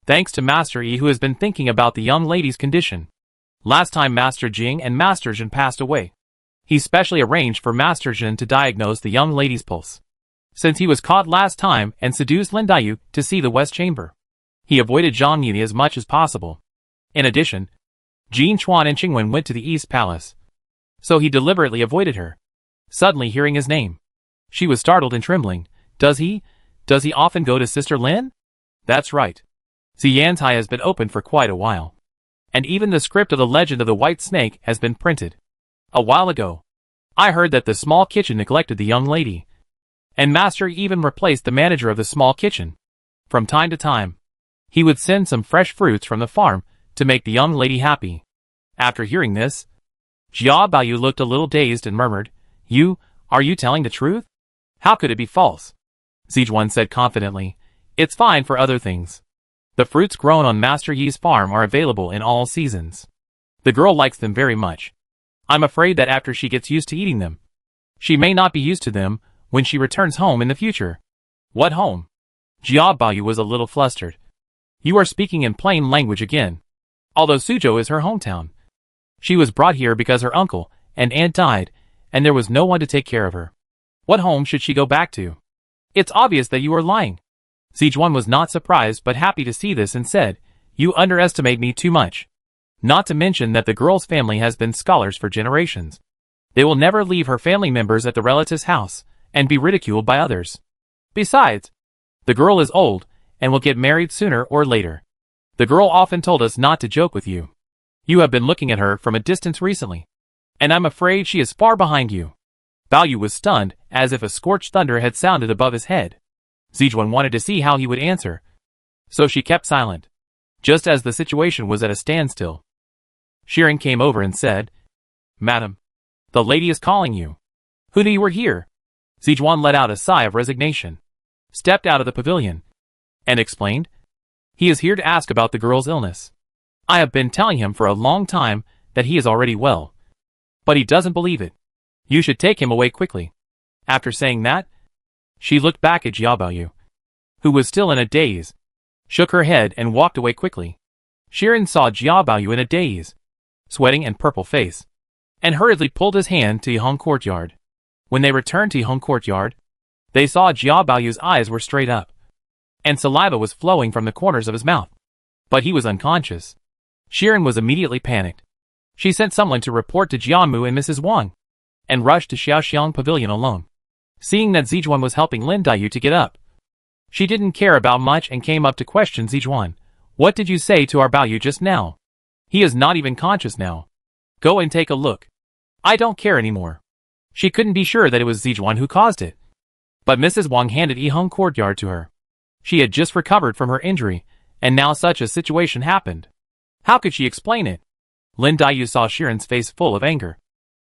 Thanks to Master Yi who has been thinking about the young lady's condition. Last time Master Jing and Master Jin passed away, he specially arranged for Master Jin to diagnose the young lady's pulse. Since he was caught last time and seduced Lin Daiyu to see the West Chamber, he avoided Zhang Yi as much as possible. In addition, Jin Chuan and Qingwen went to the East Palace. So he deliberately avoided her. Suddenly hearing his name, she was startled and trembling. Does he often go to Sister Lin? That's right. Xiantai has been open for quite a while. And even the script of the Legend of the White Snake has been printed. A while ago, I heard that the small kitchen neglected the young lady. And Master even replaced the manager of the small kitchen. From time to time, he would send some fresh fruits from the farm to make the young lady happy. After hearing this, Jia Baoyu looked a little dazed and murmured, Are you telling the truth? How could it be false? Zijuan said confidently, It's fine for other things. The fruits grown on Master Yi's farm are available in all seasons. The girl likes them very much. I'm afraid that after she gets used to eating them, she may not be used to them when she returns home in the future. What home? Jia Baoyu was a little flustered. You are speaking in plain language again. Although Suzhou is her hometown, she was brought here because her uncle and aunt died, and there was no one to take care of her. What home should she go back to? It's obvious that you are lying. Zijuan was not surprised but happy to see this and said, You underestimate me too much. Not to mention that the girl's family has been scholars for generations. They will never leave her family members at the relative's house and be ridiculed by others. Besides, the girl is old and will get married sooner or later. The girl often told us not to joke with you. You have been looking at her from a distance recently, and I'm afraid she is far behind you. Baoyu was stunned, as if a scorched thunder had sounded above his head. Zijuan wanted to see how he would answer, so she kept silent, just as the situation was at a standstill. Shirin came over and said, Madam, the lady is calling you. Who knew you were here? Zijuan let out a sigh of resignation, stepped out of the pavilion, and explained, He is here to ask about the girl's illness. I have been telling him for a long time that he is already well, but he doesn't believe it. You should take him away quickly. After saying that, she looked back at Jia Baoyu, who was still in a daze, shook her head and walked away quickly. Shirin saw Jia Baoyu in a daze, sweating and purple face, and hurriedly pulled his hand to Yihong Courtyard. When they returned to Yihong Courtyard, they saw Jia Baoyu's eyes were straight up, and saliva was flowing from the corners of his mouth. But he was unconscious. Shirin was immediately panicked. She sent someone to report to Jianmu and Mrs. Wang, and rushed to Xiaoxiang Pavilion alone. Seeing that Zijuan was helping Lin Daiyu to get up, she didn't care about much and came up to question Zijuan. What did you say to our Baoyu just now? He is not even conscious now. Go and take a look. I don't care anymore. She couldn't be sure that it was Zijuan who caused it. But Mrs. Wang handed Yihong Courtyard to her. She had just recovered from her injury, and now such a situation happened. How could she explain it? Lin Daiyu saw Shiren's face full of anger,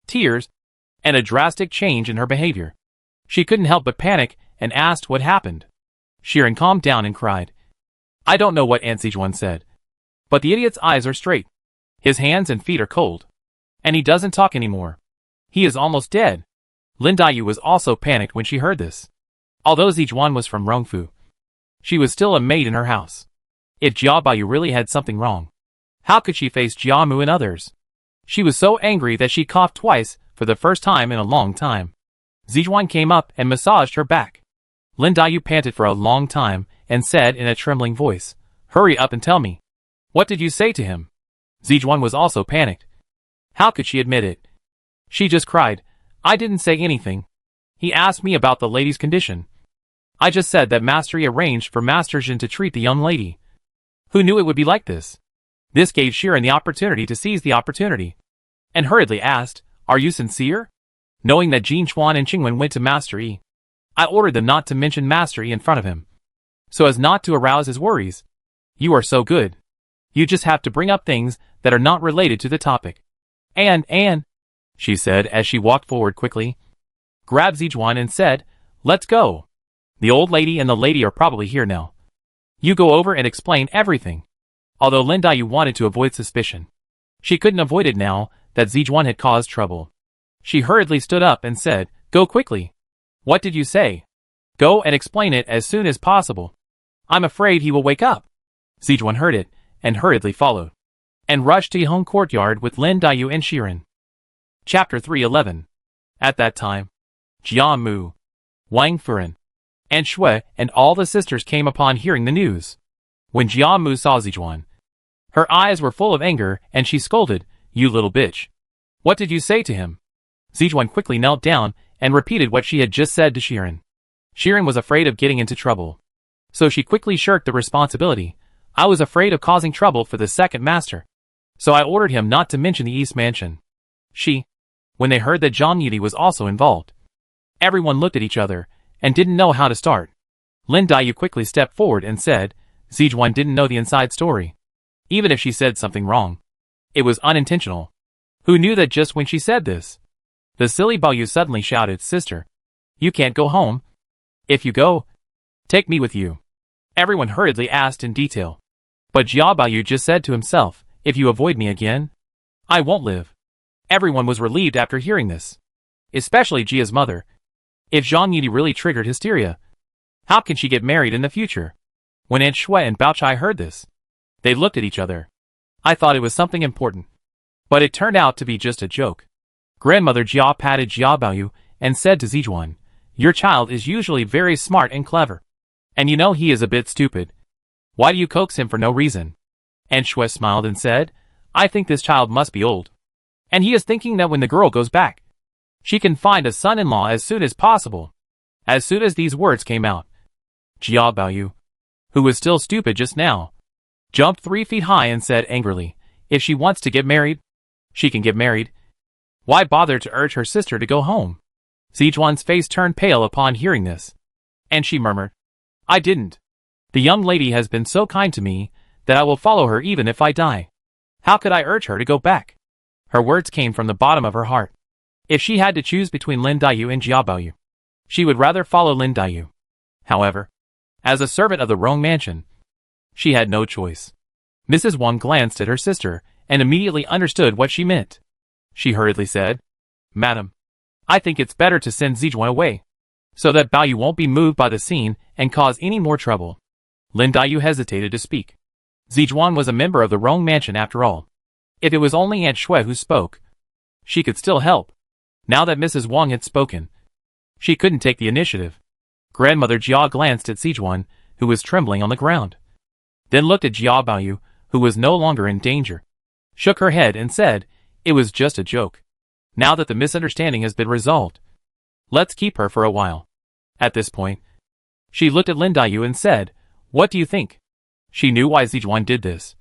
tears, and a drastic change in her behavior. She couldn't help but panic and asked what happened. Shiren calmed down and cried. I don't know what Aunt Zijuan said, but the idiot's eyes are straight. His hands and feet are cold. And he doesn't talk anymore. He is almost dead. Lin Daiyu was also panicked when she heard this. Although Zijuan was from Rongfu, she was still a maid in her house. If Jia Baoyu really had something wrong, how could she face Jia Mu and others? She was so angry that she coughed twice for the first time in a long time. Zijuan came up and massaged her back. Lin Daiyu panted for a long time and said in a trembling voice, Hurry up and tell me. What did you say to him? Zijuan was also panicked. How could she admit it? She just cried, I didn't say anything. He asked me about the lady's condition. I just said that Master Yi arranged for Master Jin to treat the young lady. Who knew it would be like this? This gave Shiren the opportunity to seize the opportunity, and hurriedly asked, Are you sincere? Knowing that Jin Chuan and Qingwen went to Master Yi, I ordered them not to mention Master Yi in front of him, so as not to arouse his worries. You are so good. You just have to bring up things that are not related to the topic. And, she said as she walked forward quickly, grabbed Zijuan and said, Let's go. The old lady and the lady are probably here now. You go over and explain everything. Although Lin Daiyu wanted to avoid suspicion, she couldn't avoid it now that Zijuan had caused trouble. She hurriedly stood up and said, Go quickly. What did you say? Go and explain it as soon as possible. I'm afraid he will wake up. Zijuan heard it and hurriedly followed, and rushed to Yihong courtyard with Lin Daiyu and Shiren. Chapter 311. At that time, Jia Mu, Wang Furen, and Shui and all the sisters came upon hearing the news. When Jia Mu saw Zijuan, her eyes were full of anger and she scolded, You little bitch. What did you say to him? Zijuan quickly knelt down and repeated what she had just said to Shiren. Shiren was afraid of getting into trouble, so she quickly shirked the responsibility. I was afraid of causing trouble for the second master, so I ordered him not to mention the East Mansion. When they heard that Zhang Yudi was also involved, everyone looked at each other and didn't know how to start. Lin Daiyu quickly stepped forward and said, Zijuan didn't know the inside story. Even if she said something wrong, it was unintentional. Who knew that just when she said this? The silly Baoyu suddenly shouted, Sister, you can't go home. If you go, take me with you. Everyone hurriedly asked in detail. But Jia Baoyu just said to himself, If you avoid me again, I won't live. Everyone was relieved after hearing this, especially Jia's mother. If Zhang Yudi really triggered hysteria, how can she get married in the future? When Aunt Shui and Bao Chai heard this, they looked at each other. I thought it was something important, but it turned out to be just a joke. Grandmother Jia patted Jia Baoyu and said to Zijuan, Your child is usually very smart and clever, and you know he is a bit stupid. Why do you coax him for no reason? Aunt Shui smiled and said, I think this child must be old, and he is thinking that when the girl goes back, she can find a son-in-law as soon as possible. As soon as these words came out, Jia Baoyu, who was still stupid just now, jumped 3 feet high and said angrily, If she wants to get married, she can get married. Why bother to urge her sister to go home? Zijuan's face turned pale upon hearing this, and she murmured, I didn't. The young lady has been so kind to me that I will follow her even if I die. How could I urge her to go back? Her words came from the bottom of her heart. If she had to choose between Lin Daiyu and Jia Baoyu, she would rather follow Lin Daiyu. However, as a servant of the Rong Mansion, she had no choice. Mrs. Wang glanced at her sister and immediately understood what she meant. She hurriedly said, Madam, I think it's better to send Zijuan away, so that Baoyu won't be moved by the scene and cause any more trouble. Lin Daiyu hesitated to speak. Zijuan was a member of the Rong Mansion after all. If it was only Aunt Shui who spoke, she could still help. Now that Mrs. Wang had spoken, she couldn't take the initiative. Grandmother Jia glanced at Zijuan, who was trembling on the ground, then looked at Jia Baoyu, who was no longer in danger, shook her head and said, It was just a joke. Now that the misunderstanding has been resolved, let's keep her for a while. At this point, she looked at Lin Daiyu and said, What do you think? She knew why Zijuan did this,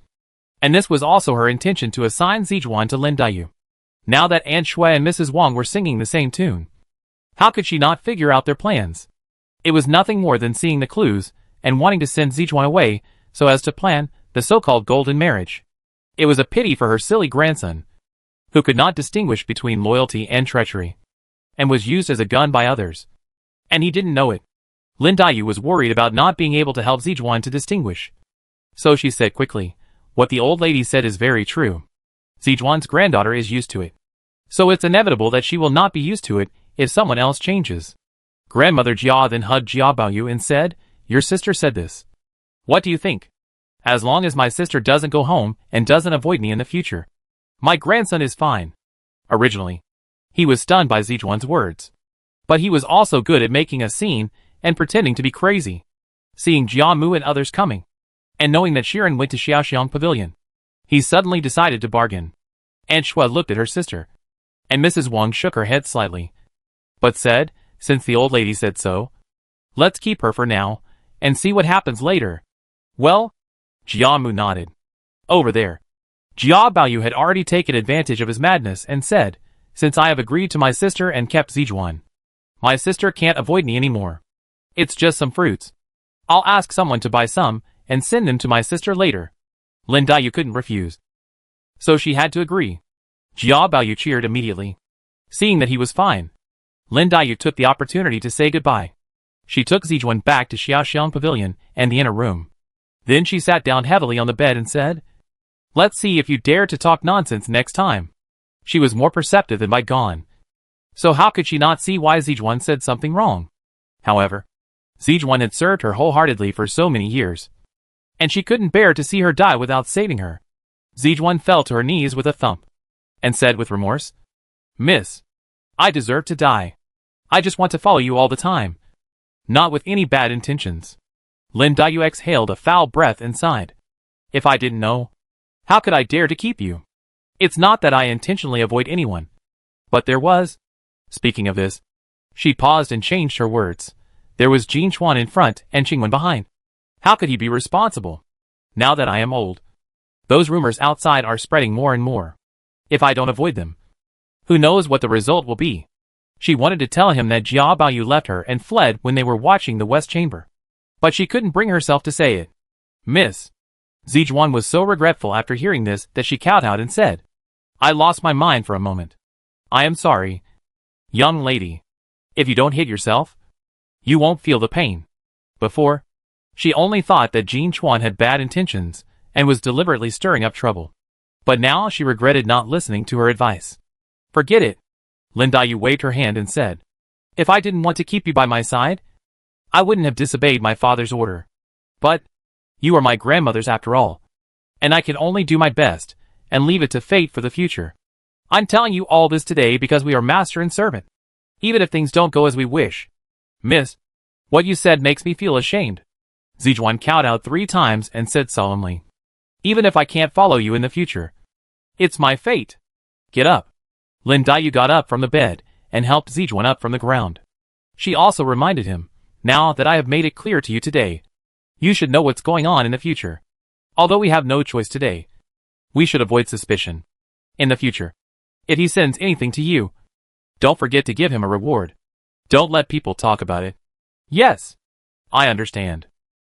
and this was also her intention to assign Zijuan to Lin Daiyu. Now that Aunt Shui and Mrs. Wang were singing the same tune, how could she not figure out their plans? It was nothing more than seeing the clues and wanting to send Zijuan away so as to plan the so-called golden marriage. It was a pity for her silly grandson, who could not distinguish between loyalty and treachery, and was used as a gun by others. And he didn't know it. Lin Daiyu was worried about not being able to help Zijuan to distinguish. So she said quickly, "What the old lady said is very true. Zijuan's granddaughter is used to it. So it's inevitable that she will not be used to it if someone else changes." Grandmother Jia then hugged Jia Baoyu and said, "Your sister said this. What do you think? As long as my sister doesn't go home and doesn't avoid me in the future, my grandson is fine." Originally, he was stunned by Zijuan's words. But he was also good at making a scene and pretending to be crazy. Seeing Jia Mu and others coming, and knowing that Shiren went to Xiaoxiang Pavilion, he suddenly decided to bargain. Aunt Shua looked at her sister, and Mrs. Wang shook her head slightly, but said, "Since the old lady said so, let's keep her for now, and see what happens later." "Well?" Jia Mu nodded. Over there, Jia Baoyu had already taken advantage of his madness and said, "Since I have agreed to my sister and kept Zijuan, my sister can't avoid me anymore. It's just some fruits. I'll ask someone to buy some and send them to my sister later." Lin Daiyu couldn't refuse, so she had to agree. Jia Baoyu cheered immediately. Seeing that he was fine, Lin Daiyu took the opportunity to say goodbye. She took Zijuan back to Xiaoxiang Pavilion and the inner room. Then she sat down heavily on the bed and said, "Let's see if you dare to talk nonsense next time." She was more perceptive than bygone, so how could she not see why Zijuan said something wrong? However, Zijuan had served her wholeheartedly for so many years, and she couldn't bear to see her die without saving her. Zijuan fell to her knees with a thump, and said with remorse, "Miss, I deserve to die. I just want to follow you all the time, not with any bad intentions." Lin Daiyu exhaled a foul breath and sighed. "If I didn't know, how could I dare to keep you? It's not that I intentionally avoid anyone, but there was." Speaking of this, she paused and changed her words. There was Jin Chuan in front and Qingwen behind. How could he be responsible? Now that I am old, those rumors outside are spreading more and more. If I don't avoid them, who knows what the result will be? She wanted to tell him that Jia Baoyu left her and fled when they were watching the West Chamber, but she couldn't bring herself to say it. "Miss." Zijuan was so regretful after hearing this that she kowtowed and said, "I lost my mind for a moment. I am sorry. Young lady, if you don't hit yourself, you won't feel the pain." Before, she only thought that Jin Chuan had bad intentions and was deliberately stirring up trouble. But now she regretted not listening to her advice. "Forget it." Lin Daiyu waved her hand and said, "If I didn't want to keep you by my side, I wouldn't have disobeyed my father's order. But you are my grandmother's after all, and I can only do my best and leave it to fate for the future. I'm telling you all this today because we are master and servant, even if things don't go as we wish. Miss, what you said makes me feel ashamed." Zijuan kowtowed 3 times and said solemnly, "Even if I can't follow you in the future, it's my fate. Get up." Lin Daiyu got up from the bed and helped Zijuan up from the ground. She also reminded him, "Now that I have made it clear to you today, you should know what's going on in the future. Although we have no choice today, we should avoid suspicion. In the future, if he sends anything to you, don't forget to give him a reward. Don't let people talk about it." "Yes, I understand,"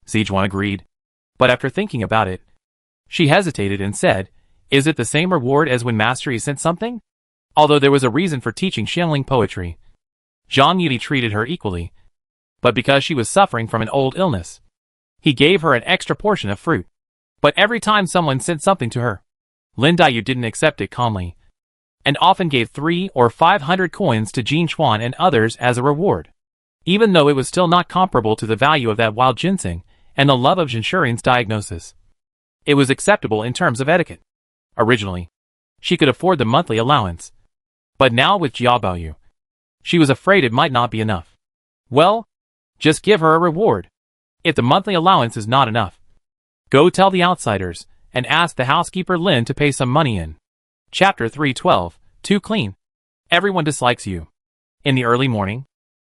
Zijuan agreed. But after thinking about it, she hesitated and said, "Is it the same reward as when Master Yi sent something?" Although there was a reason for teaching Xianling poetry, Zhang Yudi treated her equally. But because she was suffering from an old illness, he gave her an extra portion of fruit. But every time someone sent something to her, Lin Daiyu didn't accept it calmly, and often gave 300 or 500 coins to Jin Chuan and others as a reward, even though it was still not comparable to the value of that wild ginseng and the love of Zhensherin's diagnosis. It was acceptable in terms of etiquette. Originally, she could afford the monthly allowance, but now with Jia Baoyu, she was afraid it might not be enough. Well, just give her a reward. If the monthly allowance is not enough, go tell the outsiders and ask the housekeeper Lin to pay some money in. Chapter 312, Too Clean. Everyone dislikes you. In the early morning,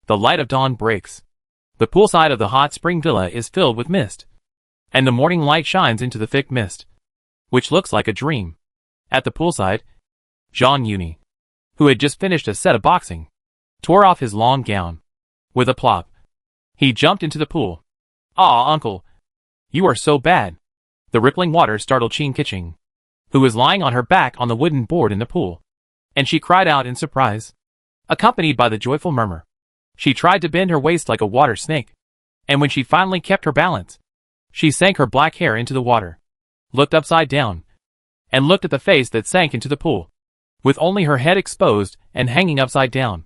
the light of dawn breaks. The poolside of the hot spring villa is filled with mist, and the morning light shines into the thick mist, which looks like a dream. At the poolside, Zhang Yuni, who had just finished a set of boxing, tore off his long gown. With a plop, he jumped into the pool. "Ah, uncle, you are so bad." The rippling water startled Qin Kiching, who was lying on her back on the wooden board in the pool, and she cried out in surprise, accompanied by the joyful murmur. She tried to bend her waist like a water snake, and when she finally kept her balance, she sank her black hair into the water, looked upside down, and looked at the face that sank into the pool, with only her head exposed and hanging upside down.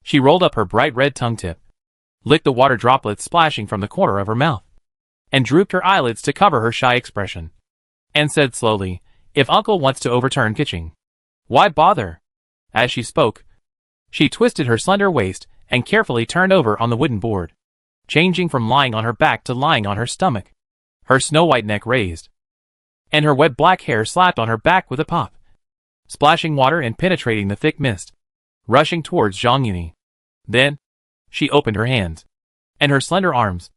She rolled up her bright red tongue tip, licked the water droplets splashing from the corner of her mouth, and drooped her eyelids to cover her shy expression, and said slowly, "If Uncle wants to overturn kitchen, why bother?" As she spoke, she twisted her slender waist and carefully turned over on the wooden board, changing from lying on her back to lying on her stomach, her snow-white neck raised, and her wet black hair slapped on her back with a pop, splashing water and penetrating the thick mist, rushing towards Zhang Yuni. Then, she opened her hands, and her slender arms,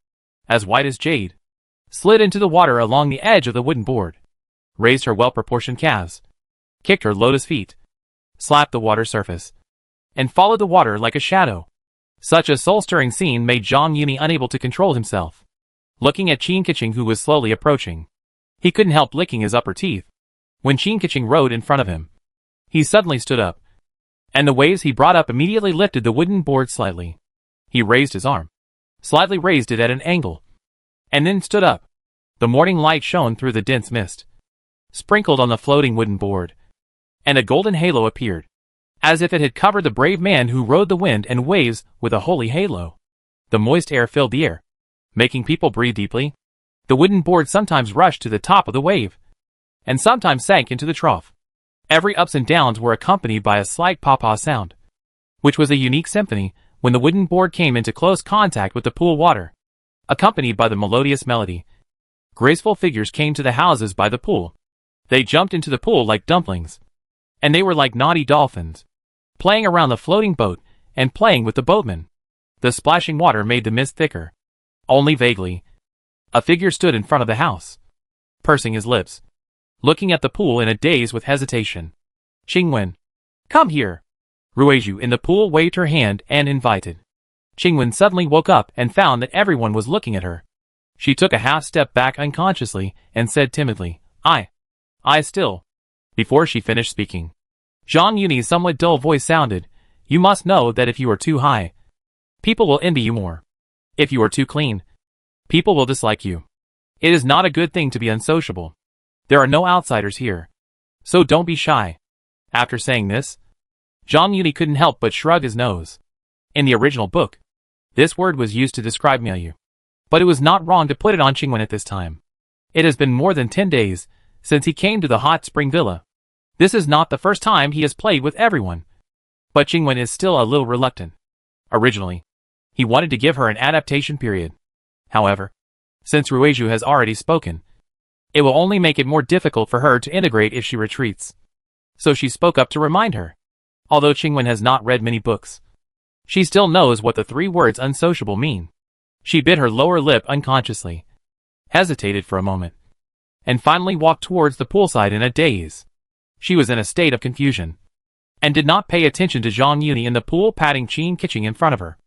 as white as jade, slid into the water along the edge of the wooden board, raised her well-proportioned calves, kicked her lotus feet, slapped the water surface, and followed the water like a shadow. Such a soul-stirring scene made Zhang Yuni unable to control himself. Looking at Qin Keqing, who was slowly approaching, he couldn't help licking his upper teeth. When Qin Keqing rode in front of him, he suddenly stood up, and the waves he brought up immediately lifted the wooden board slightly. He raised his arm, slightly raised it at an angle, and then stood up. The morning light shone through the dense mist, sprinkled on the floating wooden board, and a golden halo appeared, as if it had covered the brave man who rode the wind and waves with a holy halo. The moist air filled the air, making people breathe deeply. The wooden board sometimes rushed to the top of the wave, and sometimes sank into the trough. Every ups and downs were accompanied by a slight papa sound, which was a unique symphony when the wooden board came into close contact with the pool water, accompanied by the melodious melody. Graceful figures came to the houses by the pool. They jumped into the pool like dumplings, and they were like naughty dolphins, playing around the floating boat and playing with the boatmen. The splashing water made the mist thicker. Only vaguely, a figure stood in front of the house, pursing his lips, looking at the pool in a daze with hesitation. Qingwen, come here. Ruizhu in the pool waved her hand and invited. Qingwen suddenly woke up and found that everyone was looking at her. She took a half step back unconsciously and said timidly, I still. Before she finished speaking, Zhang Yuni's somewhat dull voice sounded, you must know that if you are too high, people will envy you more. If you are too clean, people will dislike you. It is not a good thing to be unsociable. There are no outsiders here, so don't be shy. After saying this, Zhang Yuni couldn't help but shrug his nose. In the original book, this word was used to describe Miaoyu, but it was not wrong to put it on Qingwen at this time. It has been more than 10 days since he came to the hot spring villa. This is not the first time he has played with everyone, but Qingwen is still a little reluctant. Originally, he wanted to give her an adaptation period. However, since Ruizhu has already spoken, it will only make it more difficult for her to integrate if she retreats. So she spoke up to remind her. Although Qingwen has not read many books, she still knows what the 3 words unsociable mean. She bit her lower lip unconsciously, hesitated for a moment, and finally walked towards the poolside in a daze. She was in a state of confusion, and did not pay attention to Zhang Yuni in the pool patting Qin Keqing in front of her,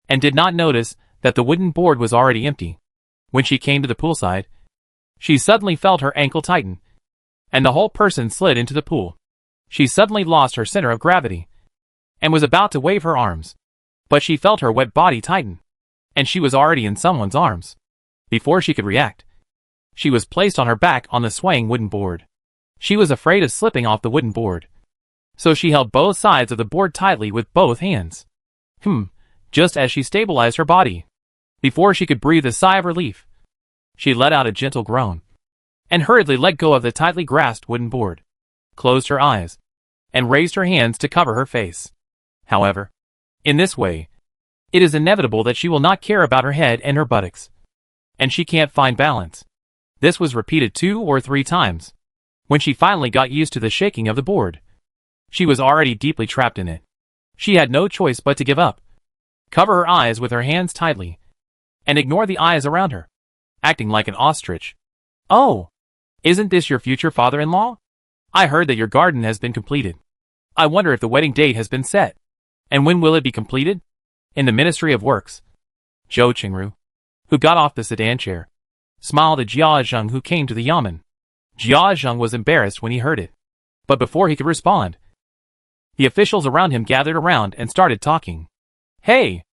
and did not notice that the wooden board was already empty. When she came to the poolside, she suddenly felt her ankle tighten, and the whole person slid into the pool. She suddenly lost her center of gravity, and was about to wave her arms, but she felt her wet body tighten, and she was already in someone's arms. Before she could react, she was placed on her back on the swaying wooden board. She was afraid of slipping off the wooden board, so she held both sides of the board tightly with both hands. Just as she stabilized her body, before she could breathe a sigh of relief, she let out a gentle groan, and hurriedly let go of the tightly grasped wooden board, closed her eyes, and raised her hands to cover her face. However, in this way, it is inevitable that she will not care about her head and her buttocks, and she can't find balance. This was repeated 2 or 3 times. When she finally got used to the shaking of the board, she was already deeply trapped in it. She had no choice but to give up, cover her eyes with her hands tightly, and ignore the eyes around her, acting like an ostrich. Oh, isn't this your future father-in-law? I heard that your garden has been completed. I wonder if the wedding date has been set. And when will it be completed? In the Ministry of Works. Zhou Qingru, who got off the sedan chair, smiled at Jia Zheng, who came to the yamen. Jia Zheng was embarrassed when he heard it. But before he could respond, the officials around him gathered around and started talking. Hey,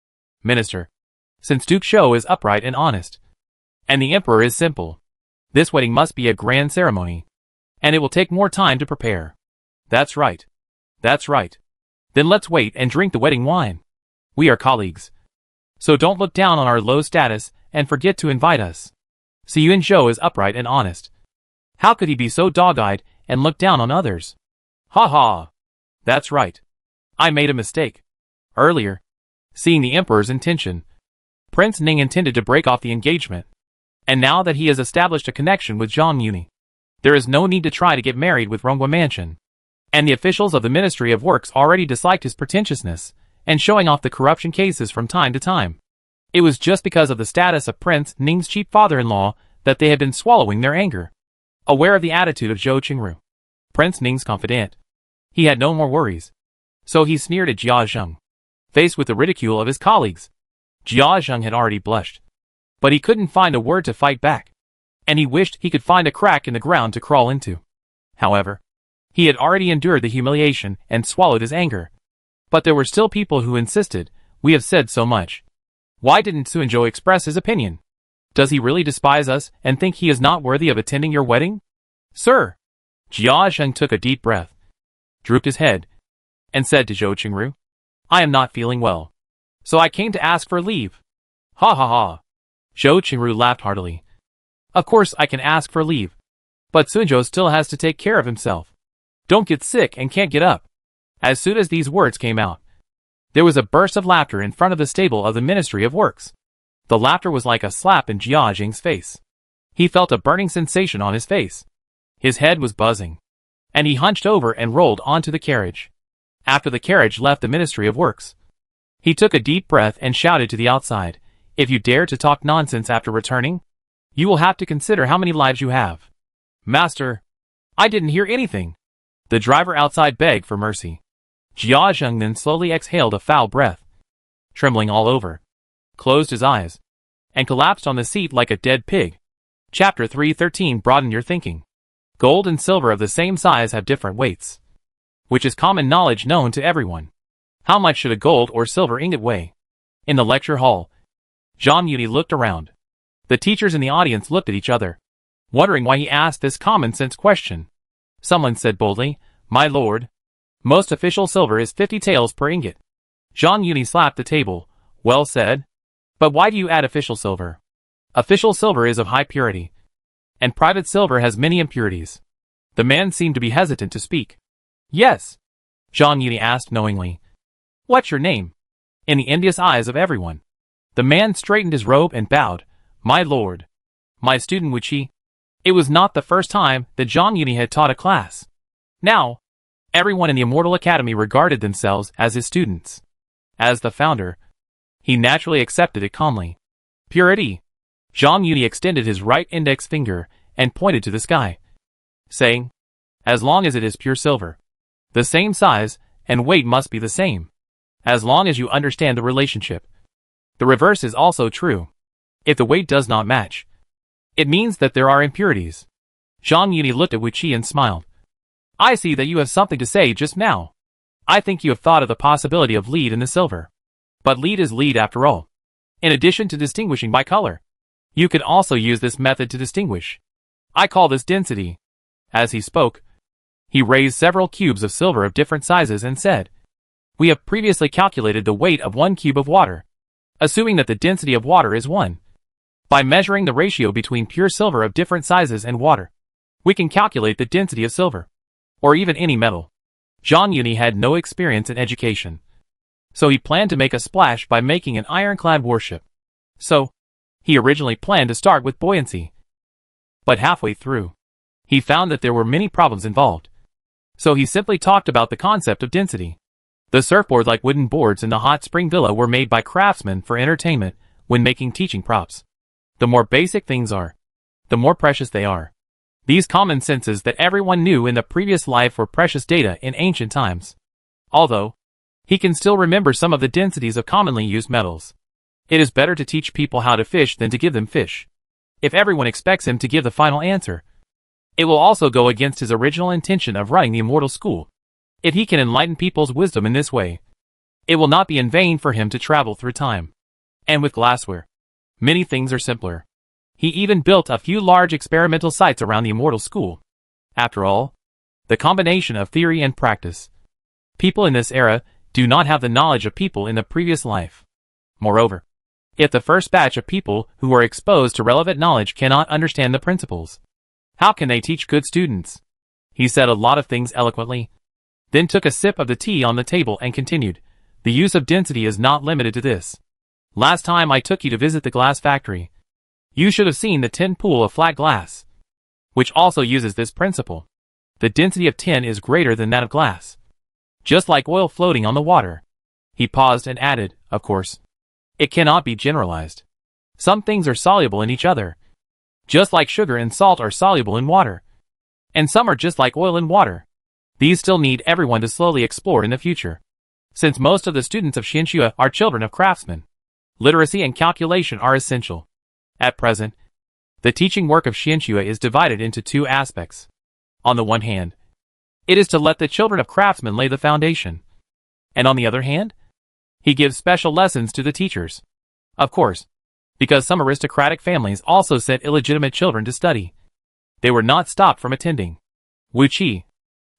Minister. Since Duke Shou is upright and honest, and the Emperor is simple, this wedding must be a grand ceremony, and it will take more time to prepare. That's right. That's right. Then let's wait and drink the wedding wine. We are colleagues. So don't look down on our low status and forget to invite us. See, Yuan Zhou is upright and honest. How could he be so dog-eyed and look down on others? Ha ha. That's right. I made a mistake. Earlier, seeing the Emperor's intention, Prince Ning intended to break off the engagement. And now that he has established a connection with Zhang Yuni, there is no need to try to get married with Rongwa Mansion. And the officials of the Ministry of Works already disliked his pretentiousness and showing off the corruption cases from time to time. It was just because of the status of Prince Ning's cheap father-in-law that they had been swallowing their anger. Aware of the attitude of Zhou Qingru, Prince Ning's confidant, he had no more worries. So he sneered at Jia Zheng. Faced with the ridicule of his colleagues, Jia Zheng had already blushed. But he couldn't find a word to fight back. And he wished he could find a crack in the ground to crawl into. However, he had already endured the humiliation and swallowed his anger. But there were still people who insisted, we have said so much. Why didn't Suanzhou express his opinion? Does he really despise us and think he is not worthy of attending your wedding? Sir! Jia Zheng took a deep breath, drooped his head, and said to Zhou Qingru, I am not feeling well, so I came to ask for leave. Ha ha ha. Zhou Qingru laughed heartily. Of course I can ask for leave. But Suanzhou still has to take care of himself. Don't get sick and can't get up. As soon as these words came out, there was a burst of laughter in front of the stable of the Ministry of Works. The laughter was like a slap in Jia Zheng's face. He felt a burning sensation on his face. His head was buzzing, and he hunched over and rolled onto the carriage. After the carriage left the Ministry of Works, he took a deep breath and shouted to the outside, if you dare to talk nonsense after returning, you will have to consider how many lives you have. Master, I didn't hear anything. The driver outside begged for mercy. Jia Zheng then slowly exhaled a foul breath, trembling all over, closed his eyes, and collapsed on the seat like a dead pig. Chapter 313. Broaden your thinking. Gold and silver of the same size have different weights, which is common knowledge known to everyone. How much should a gold or silver ingot weigh? In the lecture hall, Zhang Yuni looked around. The teachers in the audience looked at each other, wondering why he asked this common-sense question. Someone said boldly, My lord, most official silver is 50 taels per ingot. Zhang Yuni slapped the table. Well said. But why do you add official silver? Official silver is of high purity, and private silver has many impurities. The man seemed to be hesitant to speak. Yes, Zhang Yuni asked knowingly. What's your name? In the envious eyes of everyone, the man straightened his robe and bowed. My lord, my student Wuqi. It was not the first time that Zhang Yuni had taught a class. Now, everyone in the Immortal Academy regarded themselves as his students. As the founder, he naturally accepted it calmly. Purity. Zhang Yuni extended his right index finger and pointed to the sky, saying, as long as it is pure silver, the same size and weight must be the same. As long as you understand the relationship. The reverse is also true. If the weight does not match, it means that there are impurities. Zhang Yuni looked at Wuqi and smiled. I see that you have something to say just now. I think you have thought of the possibility of lead in the silver. But lead is lead after all. In addition to distinguishing by color, you could also use this method to distinguish. I call this density. As he spoke, he raised several cubes of silver of different sizes and said, we have previously calculated the weight of 1 cube of water, assuming that the density of water is 1. By measuring the ratio between pure silver of different sizes and water, we can calculate the density of silver, or even any metal. Zhang Yuni had no experience in education, so he planned to make a splash by making an ironclad warship. So, he originally planned to start with buoyancy. But halfway through, he found that there were many problems involved. So he simply talked about the concept of density. The surfboard-like wooden boards in the hot spring villa were made by craftsmen for entertainment when making teaching props. The more basic things are, the more precious they are. These common senses that everyone knew in the previous life were precious data in ancient times. Although, he can still remember some of the densities of commonly used metals. It is better to teach people how to fish than to give them fish. If everyone expects him to give the final answer, It will also go against his original intention of running the immortal school. If he can enlighten people's wisdom in this way, it will not be in vain for him to travel through time. And with glassware, many things are simpler. He even built a few large experimental sites around the immortal school. After all, the combination of theory and practice. People in this era do not have the knowledge of people in the previous life. Moreover, if the first batch of people who are exposed to relevant knowledge cannot understand the principles, how can they teach good students? He said a lot of things eloquently, then took a sip of the tea on the table and continued, the use of density is not limited to this. Last time I took you to visit the glass factory, you should have seen the tin pool of flat glass, which also uses this principle. The density of tin is greater than that of glass, just like oil floating on the water. He paused and added, of course, it cannot be generalized. Some things are soluble in each other, just like sugar and salt are soluble in water, and some are just like oil in water. These still need everyone to slowly explore in the future. Since most of the students of Xianxue are children of craftsmen, literacy and calculation are essential. At present, the teaching work of Xianxue is divided into two aspects. On the one hand, it is to let the children of craftsmen lay the foundation. And on the other hand, he gives special lessons to the teachers. Of course, because some aristocratic families also sent illegitimate children to study, they were not stopped from attending. Wu Qi,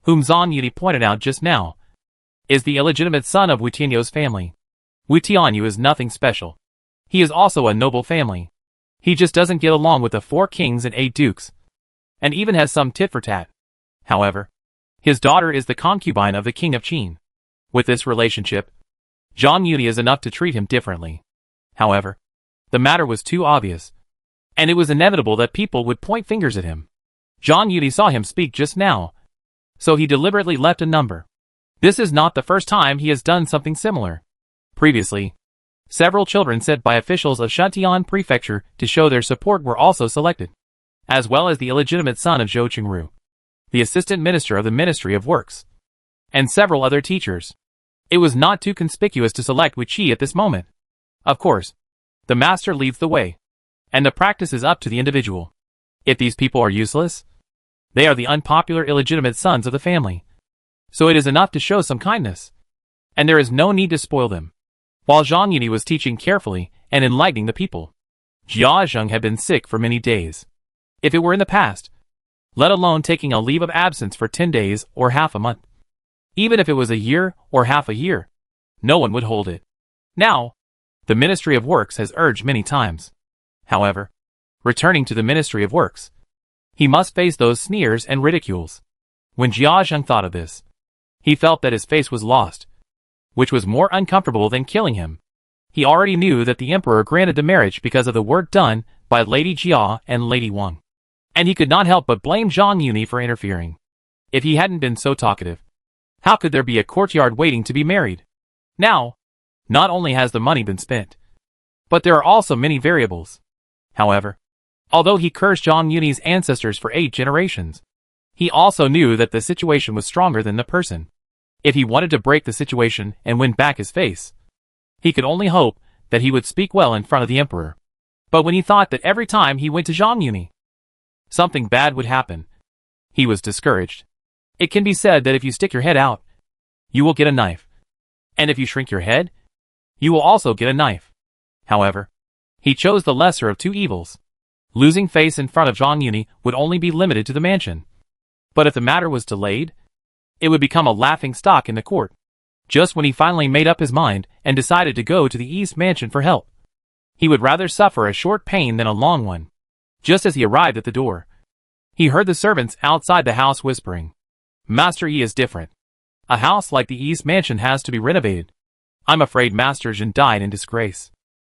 whom Zhang Yudi pointed out just now, is the illegitimate son of Wu Tianyou's family. Wu Tianyu is nothing special. He is also a noble family. He just doesn't get along with the 4 kings and 8 dukes, and even has some tit-for-tat. However, his daughter is the concubine of the king of Qin. With this relationship, Zhang Yudi is enough to treat him differently. However, the matter was too obvious, and it was inevitable that people would point fingers at him. Zhang Yudi saw him speak just now, so he deliberately left a number. This is not the first time he has done something similar. Previously, several children sent by officials of Shantian Prefecture to show their support were also selected, as well as the illegitimate son of Zhou Qingru, the assistant minister of the Ministry of Works, and several other teachers. It was not too conspicuous to select Wu Qi at this moment. Of course, the master leads the way, and the practice is up to the individual. If these people are useless, they are the unpopular illegitimate sons of the family. So it is enough to show some kindness, and there is no need to spoil them. While Zhang Yudi was teaching carefully and enlightening the people, Jia Zheng had been sick for many days. If it were in the past, let alone taking a leave of absence for 10 days or half a month, even if it was a year or half a year, no one would hold it. Now, the Ministry of Works has urged many times. However, returning to the Ministry of Works, he must face those sneers and ridicules. When Jia Zheng thought of this, he felt that his face was lost, which was more uncomfortable than killing him. He already knew that the emperor granted the marriage because of the work done by Lady Jia and Lady Wang, and he could not help but blame Zhang Yuni for interfering. If he hadn't been so talkative, how could there be a courtyard waiting to be married? Now, not only has the money been spent, but there are also many variables. However, although he cursed Zhang Yuni's ancestors for 8 generations, he also knew that the situation was stronger than the person. If he wanted to break the situation and win back his face, he could only hope that he would speak well in front of the emperor. But when he thought that every time he went to Zhang Yuni, something bad would happen, he was discouraged. It can be said that if you stick your head out, you will get a knife. And if you shrink your head, you will also get a knife. However, he chose the lesser of 2 evils. Losing face in front of Zhang Yuni would only be limited to the mansion. But if the matter was delayed, it would become a laughing stock in the court. Just when he finally made up his mind and decided to go to the East Mansion for help, he would rather suffer a short pain than a long one. Just as he arrived at the door, he heard the servants outside the house whispering, "Master Yi is different. A house like the East Mansion has to be renovated. I'm afraid Master Jin died in disgrace.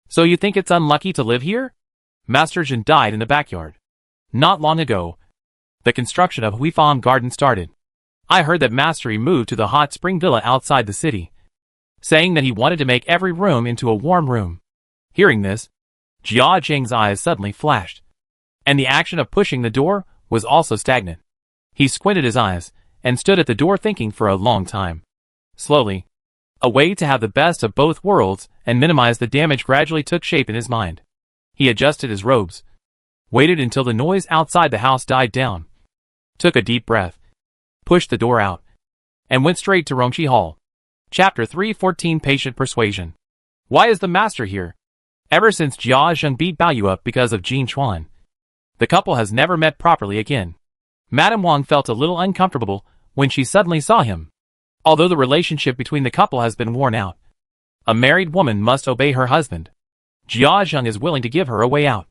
So you think it's unlucky to live here?" Master Jin died in the backyard. Not long ago, the construction of Huifang Garden started. I heard that Master Yi moved to the hot spring villa outside the city, saying that he wanted to make every room into a warm room. Hearing this, Jia Zheng's eyes suddenly flashed, and the action of pushing the door was also stagnant. He squinted his eyes and stood at the door thinking for a long time. Slowly, a way to have the best of both worlds and minimize the damage gradually took shape in his mind. He adjusted his robes, waited until the noise outside the house died down, took a deep breath, pushed the door out, and went straight to Rongshi Hall. Chapter 314 Patient Persuasion. Why is the master here? Ever since Jia Zheng beat Baoyu up because of Jin Chuan, the couple has never met properly again. Madame Wang felt a little uncomfortable when she suddenly saw him. Although the relationship between the couple has been worn out, a married woman must obey her husband. Jia Zheng is willing to give her a way out,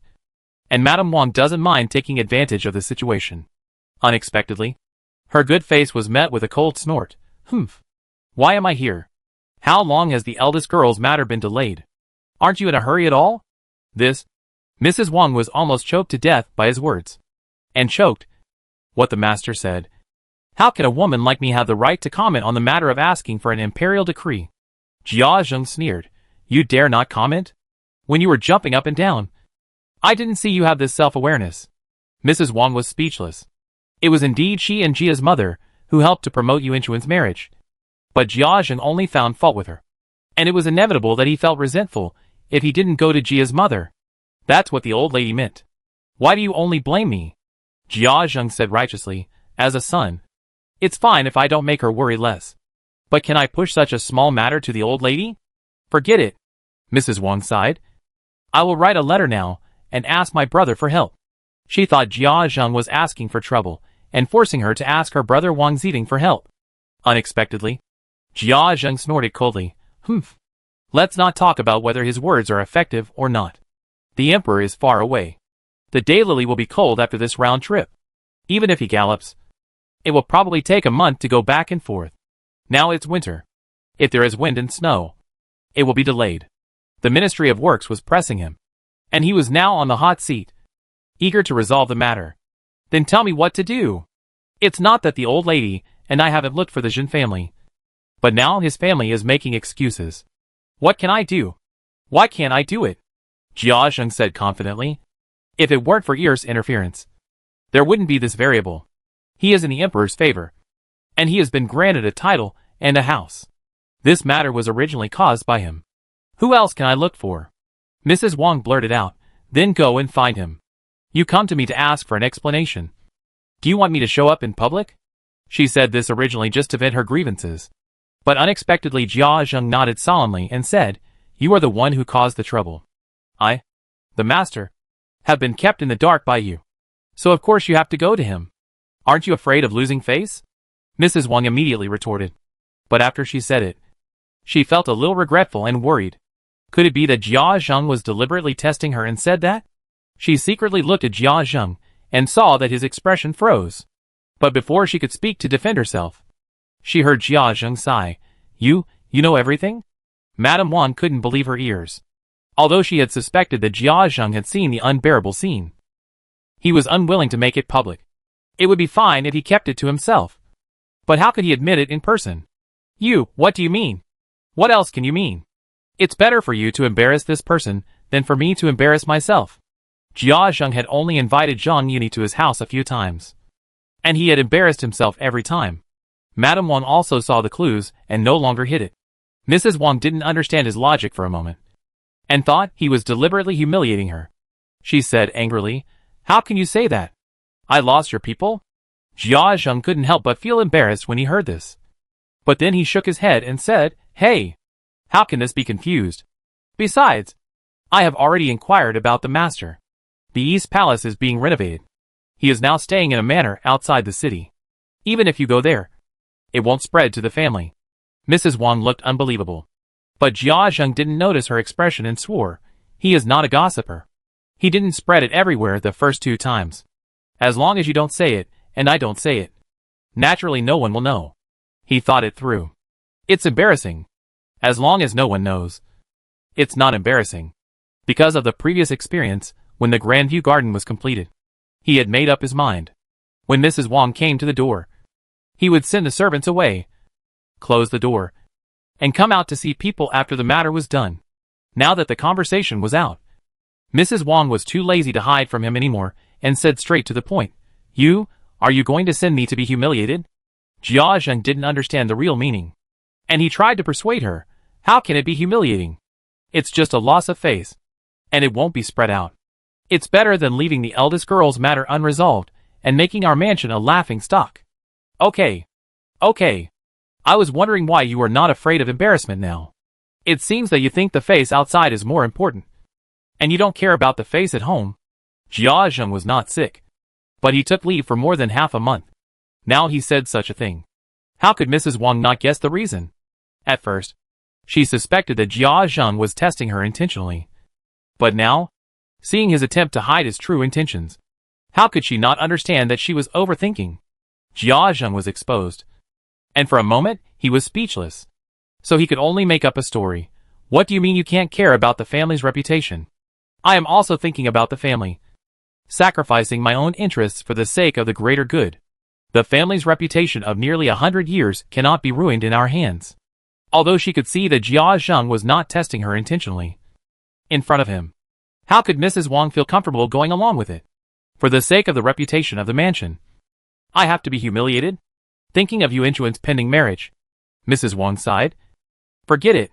and Madame Wang doesn't mind taking advantage of the situation. Unexpectedly, her good face was met with a cold snort. Humph. Why am I here? How long has the eldest girl's matter been delayed? Aren't you in a hurry at all? Mrs. Wang was almost choked to death by his words. And choked. What the master said. How can a woman like me have the right to comment on the matter of asking for an imperial decree? Jia Zheng sneered. You dare not comment? When you were jumping up and down. I didn't see you have this self-awareness. Mrs. Wang was speechless. It was indeed she and Jia's mother who helped to promote Yuanchuan's marriage. But Jia Zheng only found fault with her. And it was inevitable that he felt resentful if he didn't go to Jia's mother. That's what the old lady meant. Why do you only blame me? Jia Zheng said righteously, as a son. It's fine if I don't make her worry less. But can I push such a small matter to the old lady? Forget it. Mrs. Wang sighed. I will write a letter now and ask my brother for help. She thought Jia Zheng was asking for trouble and forcing her to ask her brother Wang Ziding for help. Unexpectedly, Jia Zheng snorted coldly. Humph. Let's not talk about whether his words are effective or not. The emperor is far away. The daylily will be cold after this round trip. Even if he gallops, it will probably take a month to go back and forth. Now it's winter. If there is wind and snow, it will be delayed. The Ministry of Works was pressing him, and he was now on the hot seat, eager to resolve the matter. Then tell me what to do. It's not that the old lady and I haven't looked for the Jin family, but now his family is making excuses. What can I do? Why can't I do it? Jia Zheng said confidently. If it weren't for Ear's interference, there wouldn't be this variable. He is in the emperor's favor, and he has been granted a title and a house. This matter was originally caused by him. Who else can I look for? Mrs. Wang blurted out. Then go and find him. You come to me to ask for an explanation. Do you want me to show up in public? She said this originally just to vent her grievances. But unexpectedly Jia Zheng nodded solemnly and said, You are the one who caused the trouble. I, the master, have been kept in the dark by you. So of course you have to go to him. Aren't you afraid of losing face? Mrs. Wang immediately retorted. But after she said it, she felt a little regretful and worried. Could it be that Jia Zheng was deliberately testing her and said that? She secretly looked at Jia Zheng and saw that his expression froze. But before she could speak to defend herself, she heard Jia Zheng sigh. You know everything? Madame Wang couldn't believe her ears. Although she had suspected that Jia Zheng had seen the unbearable scene, he was unwilling to make it public. It would be fine if he kept it to himself. But how could he admit it in person? What do you mean? What else can you mean? It's better for you to embarrass this person than for me to embarrass myself. Jia Zheng had only invited Zhang Yuni to his house a few times, and he had embarrassed himself every time. Madame Wang also saw the clues and no longer hid it. Mrs. Wang didn't understand his logic for a moment, and thought he was deliberately humiliating her. She said angrily, How can you say that? I lost your people? Jia Zheng couldn't help but feel embarrassed when he heard this. But then he shook his head and said, Hey! How can this be confused? Besides, I have already inquired about the master. The East Palace is being renovated. He is now staying in a manor outside the city. Even if you go there, it won't spread to the family. Mrs. Wang looked unbelievable. But Jia Zheng didn't notice her expression and swore, He is not a gossiper. He didn't spread it everywhere the first 2 times. As long as you don't say it, and I don't say it, naturally no one will know. He thought it through. It's embarrassing. As long as no one knows. It's not embarrassing. Because of the previous experience, when the Grandview Garden was completed, he had made up his mind. When Mrs. Wang came to the door, he would send the servants away, close the door, and come out to see people after the matter was done. Now that the conversation was out, Mrs. Wang was too lazy to hide from him anymore and said straight to the point, Are you going to send me to be humiliated? Jia Zheng didn't understand the real meaning, and he tried to persuade her. How can it be humiliating? It's just a loss of face, and it won't be spread out. It's better than leaving the eldest girl's matter unresolved and making our mansion a laughing stock. Okay. Okay. I was wondering why you are not afraid of embarrassment now. It seems that you think the face outside is more important. And you don't care about the face at home. Jia Zheng was not sick. But he took leave for more than half a month. Now he said such a thing. How could Mrs. Wang not guess the reason? At first, she suspected that Jia Zheng was testing her intentionally. But now, seeing his attempt to hide his true intentions, how could she not understand that she was overthinking? Jia Zheng was exposed. And for a moment, he was speechless. So he could only make up a story. What do you mean you can't care about the family's reputation? I am also thinking about the family. Sacrificing my own interests for the sake of the greater good. The family's reputation of nearly 100 years cannot be ruined in our hands. Although she could see that Jia Zheng was not testing her intentionally. In front of him. How could Mrs. Wang feel comfortable going along with it? For the sake of the reputation of the mansion. I have to be humiliated? Thinking of Yuanchuan's pending marriage. Mrs. Wang sighed. Forget it.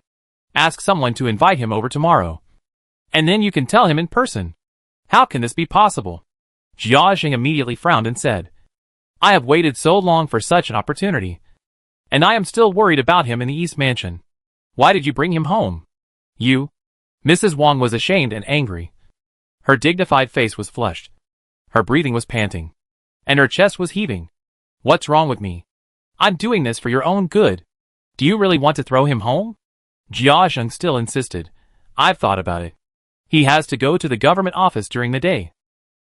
Ask someone to invite him over tomorrow. And then you can tell him in person. How can this be possible? Jia Zheng immediately frowned and said, I have waited so long for such an opportunity. And I am still worried about him in the East Mansion. Why did you bring him home? You? Mrs. Wang was ashamed and angry. Her dignified face was flushed. Her breathing was panting. And her chest was heaving. What's wrong with me? I'm doing this for your own good. Do you really want to throw him home? Jia Zheng still insisted. I've thought about it. He has to go to the government office during the day.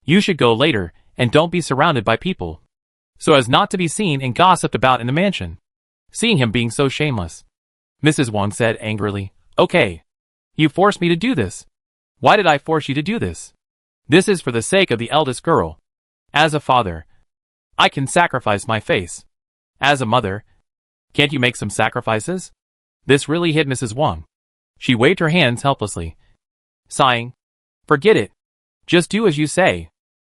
You should go later, and don't be surrounded by people. So as not to be seen and gossiped about in the mansion. Seeing him being so shameless. Mrs. Wang said angrily, Okay. You forced me to do this. Why did I force you to do this? This is for the sake of the eldest girl. As a father, I can sacrifice my face. As a mother, can't you make some sacrifices? This really hit Mrs. Wang. She waved her hands helplessly. Sighing. Forget it. Just do as you say.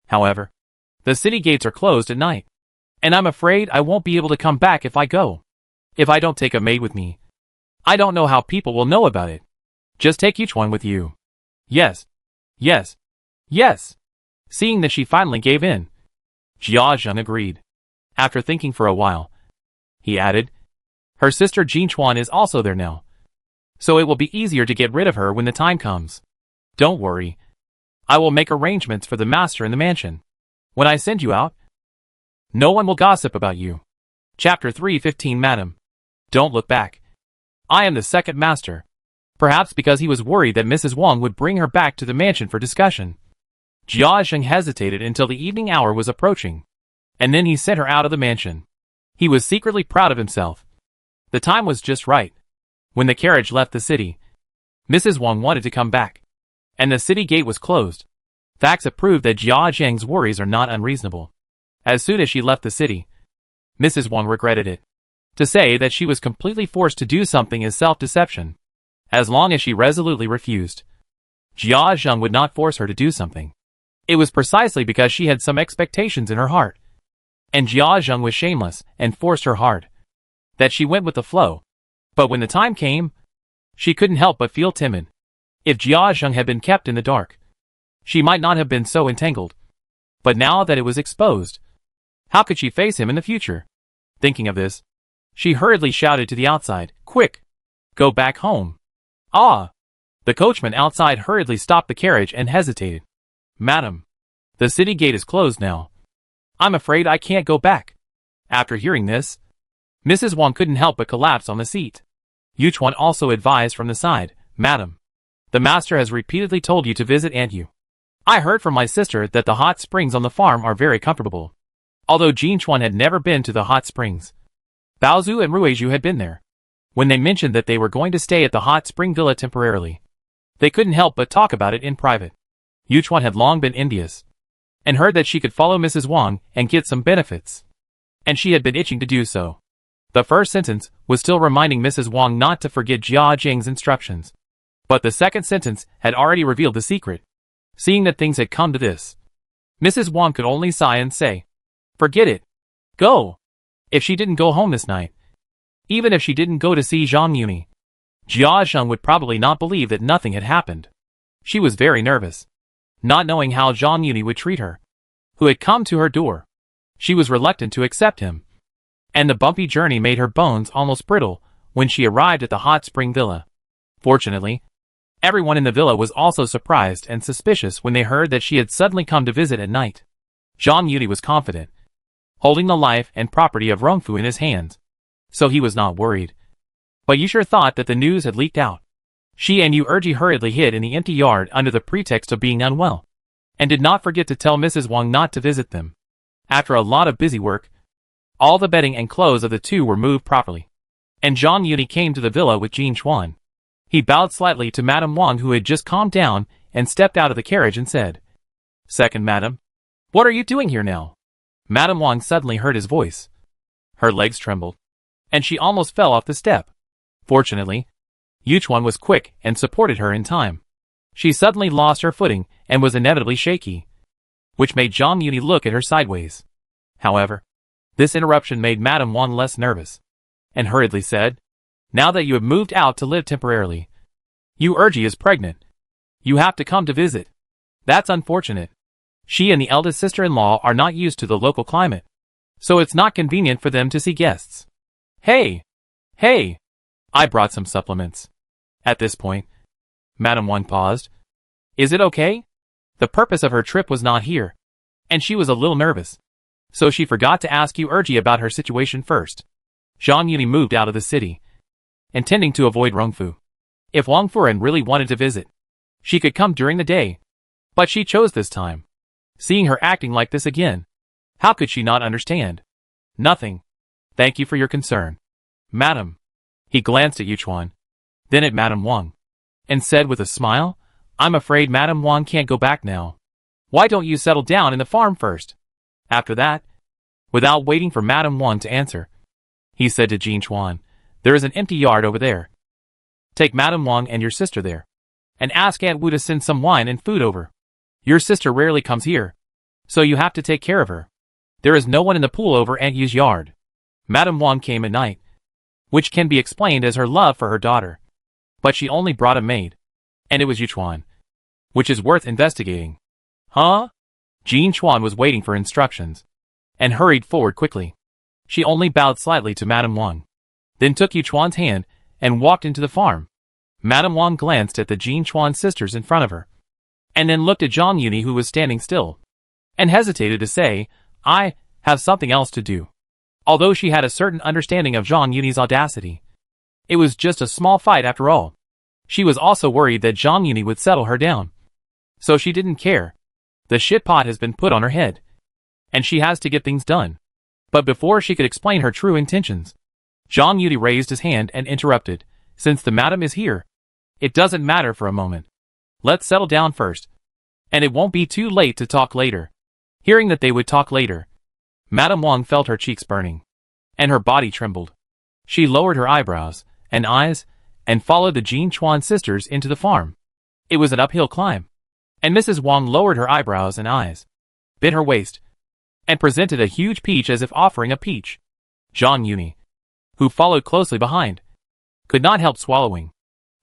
However, the city gates are closed at night. And I'm afraid I won't be able to come back if I go. If I don't take a maid with me. I don't know how people will know about it. Just take each one with you. Yes. Yes. Yes. Seeing that she finally gave in. Jia Zheng agreed. After thinking for a while, he added, Her sister Jin Chuan is also there now. So it will be easier to get rid of her when the time comes. Don't worry. I will make arrangements for the master in the mansion. When I send you out, no one will gossip about you. Chapter 3:15 Madam. Don't look back. I am the second master. Perhaps because he was worried that Mrs. Wang would bring her back to the mansion for discussion. Jia Zheng hesitated until the evening hour was approaching. And then he sent her out of the mansion. He was secretly proud of himself. The time was just right. When the carriage left the city, Mrs. Wang wanted to come back. And the city gate was closed. Facts have proved that Jia Zheng's worries are not unreasonable. As soon as she left the city, Mrs. Wang regretted it. To say that she was completely forced to do something is self-deception. As long as she resolutely refused, Jia Zheng would not force her to do something. It was precisely because she had some expectations in her heart. And Jia Zheng was shameless and forced her hard. That she went with the flow. But when the time came, she couldn't help but feel timid. If Jia Zheng had been kept in the dark, she might not have been so entangled. But now that it was exposed, how could she face him in the future? Thinking of this, she hurriedly shouted to the outside, Quick! Go back home. Ah! The coachman outside hurriedly stopped the carriage and hesitated. Madam, the city gate is closed now. I'm afraid I can't go back. After hearing this, Mrs. Wang couldn't help but collapse on the seat. Yuchuan also advised from the side, Madam, the master has repeatedly told you to visit Aunt Yu. I heard from my sister that the hot springs on the farm are very comfortable. Although Jin Chuan had never been to the hot springs, Baozu and Ruizhu had been there. When they mentioned that they were going to stay at the hot spring villa temporarily, they couldn't help but talk about it in private. Yuchuan had long been envious, and heard that she could follow Mrs. Wang and get some benefits. And she had been itching to do so. The first sentence was still reminding Mrs. Wang not to forget Jia Zheng's instructions. But the second sentence had already revealed the secret. Seeing that things had come to this, Mrs. Wang could only sigh and say, Forget it. Go. If she didn't go home this night, even if she didn't go to see Zhang Yuni, Jia Zheng would probably not believe that nothing had happened. She was very nervous, not knowing how Zhang Yuni would treat her, who had come to her door. She was reluctant to accept him, and the bumpy journey made her bones almost brittle when she arrived at the hot spring villa. Fortunately, everyone in the villa was also surprised and suspicious when they heard that she had suddenly come to visit at night. Zhang Yudi was confident, holding the life and property of Rongfu in his hands, so he was not worried. But Yushir thought that the news had leaked out. She and Yu Erji hurriedly hid in the empty yard under the pretext of being unwell, and did not forget to tell Mrs. Wang not to visit them. After a lot of busy work, all the bedding and clothes of the two were moved properly, and Zhang Yudi came to the villa with Jin Chuan. He bowed slightly to Madame Wang, who had just calmed down and stepped out of the carriage, and said, "Second madam, what are you doing here now?" Madame Wang suddenly heard his voice. Her legs trembled, and she almost fell off the step. Fortunately, Yu Chuan was quick and supported her in time. She suddenly lost her footing and was inevitably shaky, which made Zhang Yudi look at her sideways. However, this interruption made Madame Wang less nervous, and hurriedly said, "Now that you have moved out to live temporarily, Yu Erji is pregnant. You have to come to visit. That's unfortunate. She and the eldest sister-in-law are not used to the local climate, so it's not convenient for them to see guests. Hey! I brought some supplements." At this point, Madame Wang paused. "Is it okay?" The purpose of her trip was not here, and she was a little nervous, so she forgot to ask Yu Erji about her situation first. Zhang Yudi moved out of the city, intending to avoid Rongfu. If Wang Furen really wanted to visit, she could come during the day, but she chose this time. Seeing her acting like this again, how could she not understand? "Nothing. Thank you for your concern, Madam." He glanced at Yu Chuan, then at Madame Wang, and said with a smile, "I'm afraid Madame Wang can't go back now. Why don't you settle down in the farm first?" After that, without waiting for Madame Wang to answer, he said to Jin Chuan, "There is an empty yard over there. Take Madame Wang and your sister there, and ask Aunt Wu to send some wine and food over. Your sister rarely comes here, so you have to take care of her. There is no one in the pool over Aunt Yu's yard." Madame Wang came at night, which can be explained as her love for her daughter, but she only brought a maid, and it was Yu Chuan, which is worth investigating. "Huh?" Jin Chuan was waiting for instructions, and hurried forward quickly. She only bowed slightly to Madame Wang, then took Yu Chuan's hand and walked into the farm. Madame Wang glanced at the Jin Chuan sisters in front of her, and then looked at Zhang Yudi, who was standing still, and hesitated to say, "I have something else to do." Although she had a certain understanding of Zhang Yudi's audacity, it was just a small fight after all. She was also worried that Zhang Yudi would settle her down, so she didn't care. The shit pot has been put on her head, and she has to get things done. But before she could explain her true intentions, Zhang Yudi raised his hand and interrupted, "Since the madam is here, it doesn't matter for a moment. Let's settle down first, and it won't be too late to talk later." Hearing that they would talk later, Madame Wang felt her cheeks burning, and her body trembled. She lowered her eyebrows and eyes and followed the Jin Chuan sisters into the farm. It was an uphill climb, and Mrs. Wang lowered her eyebrows and eyes, bit her waist, and presented a huge peach as if offering a peach. Zhang Yudi, who followed closely behind, could not help swallowing.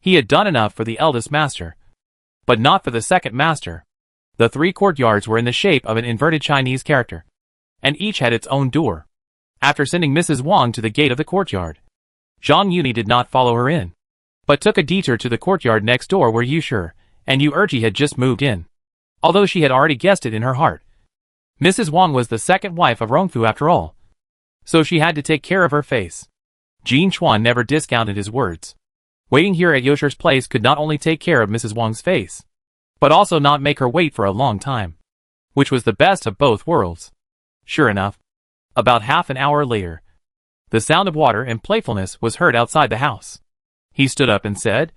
He had done enough for the eldest master, but not for the second master. The 3 courtyards were in the shape of an inverted Chinese character, and each had its own door. After sending Mrs. Wang to the gate of the courtyard, Zhang Yudi did not follow her in, but took a detour to the courtyard next door where Yushir and Yu Erji had just moved in. Although she had already guessed it in her heart, Mrs. Wang was the second wife of Rongfu after all, so she had to take care of her face. Jin Chuan never discounted his words. Waiting here at Yushir's place could not only take care of Mrs. Wang's face, but also not make her wait for a long time, which was the best of both worlds. Sure enough, about half an hour later, the sound of water and playfulness was heard outside the house. He stood up and said,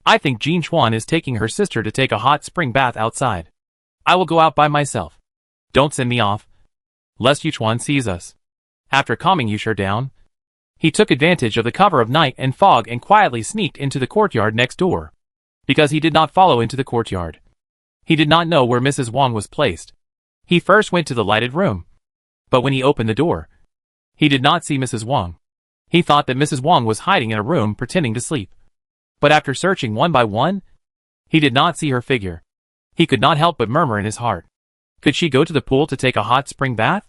"I think Jin Chuan is taking her sister to take a hot spring bath outside. I will go out by myself. Don't send me off, lest Yu Chuan sees us." After calming Yushir down, he took advantage of the cover of night and fog and quietly sneaked into the courtyard next door. Because he did not follow into the courtyard, he did not know where Mrs. Wang was placed. He first went to the lighted room, but when he opened the door, he did not see Mrs. Wang. He thought that Mrs. Wang was hiding in a room pretending to sleep. But after searching one by one, he did not see her figure. He could not help but murmur in his heart, could she go to the pool to take a hot spring bath?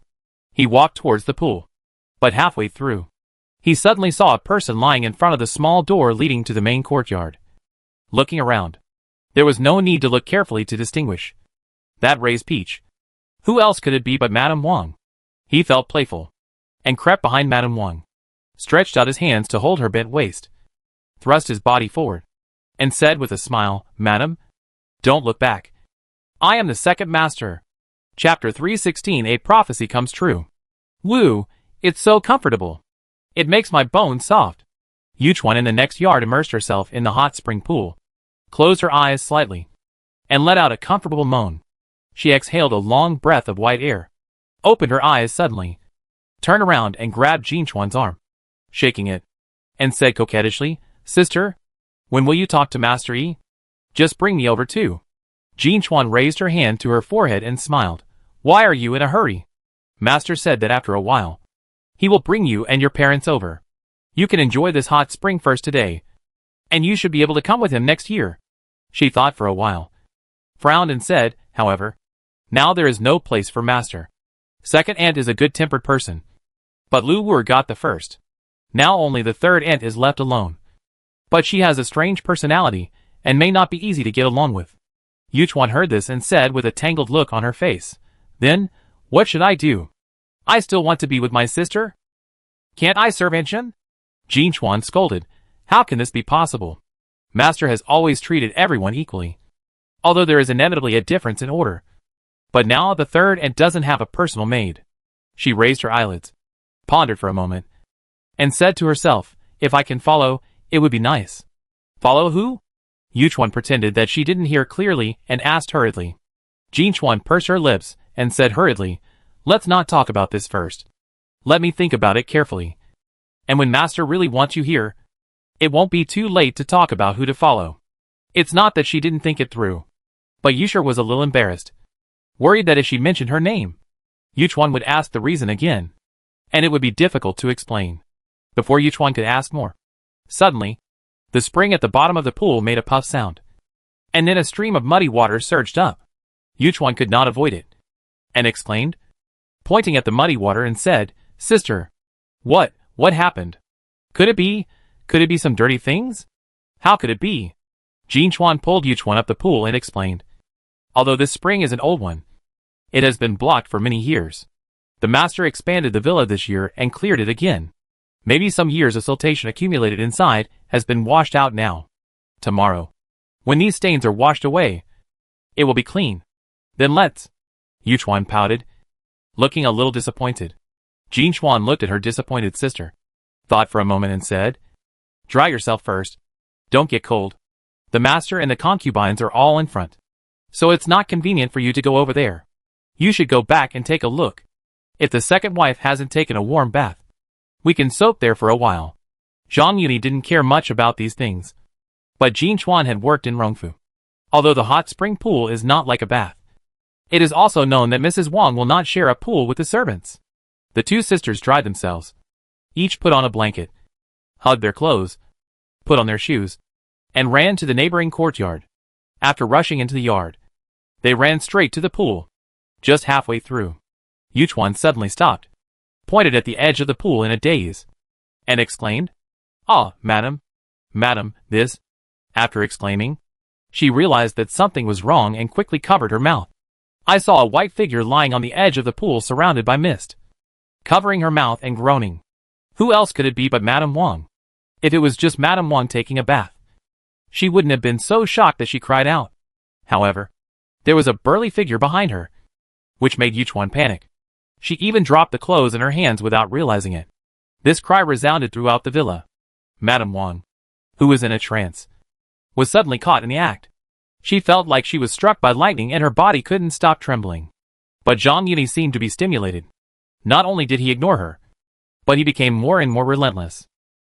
He walked towards the pool. But halfway through, he suddenly saw a person lying in front of the small door leading to the main courtyard. Looking around, there was no need to look carefully to distinguish that raised peach. Who else could it be but Madame Wang? He felt playful, and crept behind Madame Wang, stretched out his hands to hold her bent waist, thrust his body forward, and said with a smile, "Madam, don't look back. I am the second master." Chapter 316. A prophecy comes true. Woo, it's so comfortable. It makes my bones soft. Yuchuan in the next yard immersed herself in the hot spring pool, closed her eyes slightly, and let out a comfortable moan. She exhaled a long breath of white air, opened her eyes suddenly, turned around and grabbed Jinchuan's arm, shaking it, and said coquettishly, "Sister, when will you talk to Master Yi? Just bring me over too." Jinchuan raised her hand to her forehead and smiled. "Why are you in a hurry? Master said that after a while, he will bring you and your parents over. You can enjoy this hot spring first today, and you should be able to come with him next year." She thought for a while, frowned and said, however, "Now there is no place for Master. Second aunt is a good-tempered person, but Lu Wu got the first. Now only the third aunt is left alone. But she has a strange personality, and may not be easy to get along with." Yuchuan heard this and said with a tangled look on her face, "Then, what should I do? I still want to be with my sister? Can't I serve Anshan?" Jinchuan scolded, "How can this be possible? Master has always treated everyone equally, although there is inevitably a difference in order. But now the third aunt doesn't have a personal maid." She raised her eyelids, pondered for a moment, and said to herself, "If I can follow, it would be nice." "Follow who?" Yuchuan pretended that she didn't hear clearly and asked hurriedly. Jinchuan pursed her lips and said hurriedly, "Let's not talk about this first. Let me think about it carefully. And when Master really wants you here, it won't be too late to talk about who to follow." It's not that she didn't think it through, but Yushur was a little embarrassed, worried that if she mentioned her name, Yuchuan would ask the reason again, and it would be difficult to explain. Before Yuchuan could ask more, suddenly, the spring at the bottom of the pool made a puff sound, and then a stream of muddy water surged up. Yuchuan could not avoid it, and exclaimed, pointing at the muddy water, and said, "Sister, what happened? Could it be some dirty things? How could it be?" Jinchuan pulled Yuchuan up the pool and explained, "Although this spring is an old one, it has been blocked for many years. The master expanded the villa this year and cleared it again. Maybe some years of siltation accumulated inside has been washed out now. Tomorrow, when these stains are washed away, it will be clean. Then let's..." Yuchuan pouted, looking a little disappointed. Jinchuan looked at her disappointed sister, thought for a moment and said, "Dry yourself first. Don't get cold. The master and the concubines are all in front, so it's not convenient for you to go over there. You should go back and take a look. If the second wife hasn't taken a warm bath, we can soak there for a while." Zhang Yuni didn't care much about these things, but Jinchuan had worked in Rongfu. Although the hot spring pool is not like a bath, it is also known that Mrs. Wang will not share a pool with the servants. The two sisters dried themselves, each put on a blanket, hugged their clothes, put on their shoes, and ran to the neighboring courtyard. After rushing into the yard, they ran straight to the pool. Just halfway through, Yuchuan suddenly stopped, pointed at the edge of the pool in a daze, and exclaimed, "Ah, madam, this..." After exclaiming, she realized that something was wrong and quickly covered her mouth. "I saw a white figure lying on the edge of the pool surrounded by mist, covering her mouth and groaning. Who else could it be but Madame Wang? If it was just Madame Wang taking a bath, she wouldn't have been so shocked that she cried out. However, there was a burly figure behind her, which made Yuchuan panic. She even dropped the clothes in her hands without realizing it. This cry resounded throughout the villa. Madame Wang, who was in a trance, was suddenly caught in the act. She felt like she was struck by lightning and her body couldn't stop trembling. But Zhang Yuni seemed to be stimulated. Not only did he ignore her, but he became more and more relentless.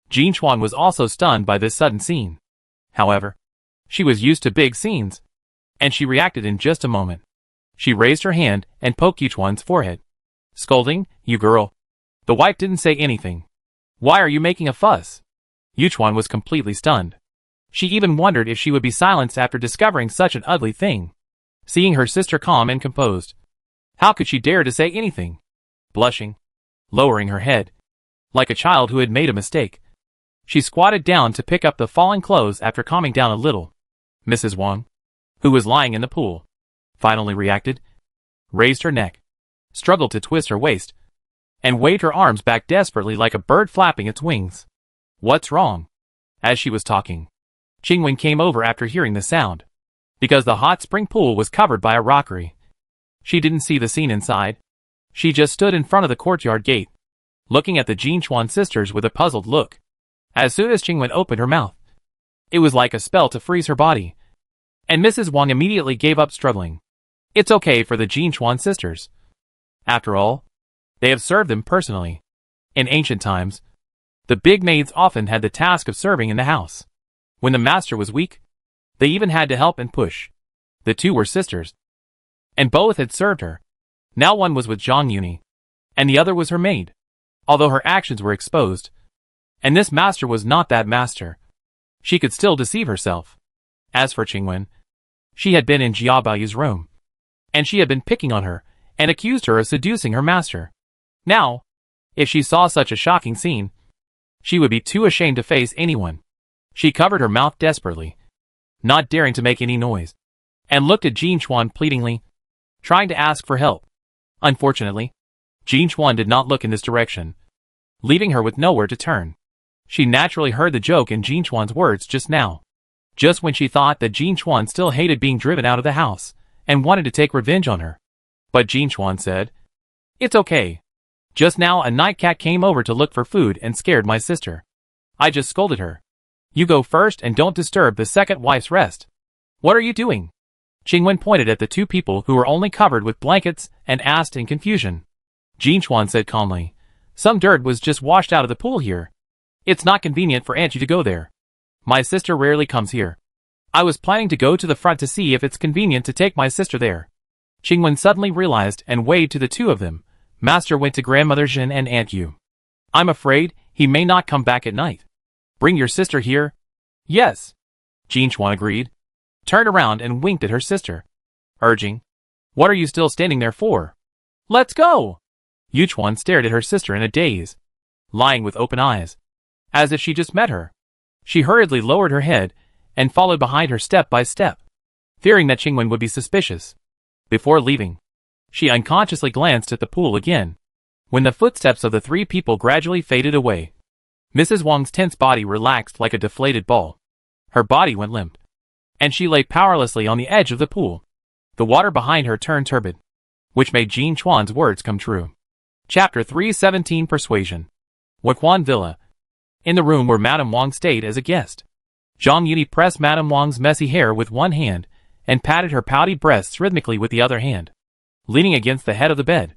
Jinchuan was also stunned by this sudden scene. However, she was used to big scenes, and she reacted in just a moment. She raised her hand and poked Yuchuan's forehead, scolding, "You girl." The wife didn't say anything. "Why are you making a fuss?" Yuchuan was completely stunned. She even wondered if she would be silenced after discovering such an ugly thing. Seeing her sister calm and composed, how could she dare to say anything? Blushing, lowering her head, like a child who had made a mistake, she squatted down to pick up the fallen clothes after calming down a little. Mrs. Wang, who was lying in the pool, finally reacted, raised her neck, struggled to twist her waist, and waved her arms back desperately like a bird flapping its wings. What's wrong? As she was talking, Qingwen came over after hearing the sound. Because the hot spring pool was covered by a rockery, she didn't see the scene inside. She just stood in front of the courtyard gate, looking at the Jinchuan sisters with a puzzled look. As soon as Qingwen opened her mouth, it was like a spell to freeze her body, and Mrs. Wang immediately gave up struggling. It's okay for the Jinchuan sisters. After all, they have served them personally. In ancient times, the big maids often had the task of serving in the house. When the master was weak, they even had to help and push. The two were sisters, and both had served her. Now one was with Zhang Yuni, and the other was her maid. Although her actions were exposed, and this master was not that master, she could still deceive herself. As for Qingwen, she had been in Jia Baoyu's room, and she had been picking on her and accused her of seducing her master. Now, if she saw such a shocking scene, she would be too ashamed to face anyone. She covered her mouth desperately, not daring to make any noise, and looked at Jinchuan pleadingly, trying to ask for help. Unfortunately, Jinchuan did not look in this direction, leaving her with nowhere to turn. She naturally heard the joke in Jinchuan's words just now, just when she thought that Jinchuan still hated being driven out of the house and wanted to take revenge on her. But Jinchuan said, "It's okay. Just now a night cat came over to look for food and scared my sister. I just scolded her. You go first and don't disturb the second wife's rest." "What are you doing?" Qingwen pointed at the two people who were only covered with blankets and asked in confusion. Jinchuan said calmly, "Some dirt was just washed out of the pool here. It's not convenient for Aunt Yu to go there. My sister rarely comes here. I was planning to go to the front to see if it's convenient to take my sister there." Qingwen suddenly realized and waved to the two of them. Master went to Grandmother Jin and Aunt Yu. "I'm afraid he may not come back at night. Bring your sister here." "Yes," Jinchuan agreed, turned around and winked at her sister, urging, "What are you still standing there for? Let's go." Yuchuan stared at her sister in a daze, lying with open eyes, as if she just met her. She hurriedly lowered her head and followed behind her step by step, fearing that Qingwen would be suspicious. Before leaving, she unconsciously glanced at the pool again. When the footsteps of the three people gradually faded away, Mrs. Wang's tense body relaxed like a deflated ball. Her body went limp, and she lay powerlessly on the edge of the pool. The water behind her turned turbid, which made Jinchuan's words come true. Chapter 317 Persuasion. Waquan Villa. In the room where Madame Wang stayed as a guest, Zhang Yuni pressed Madame Wang's messy hair with one hand and patted her pouty breasts rhythmically with the other hand. Leaning against the head of the bed,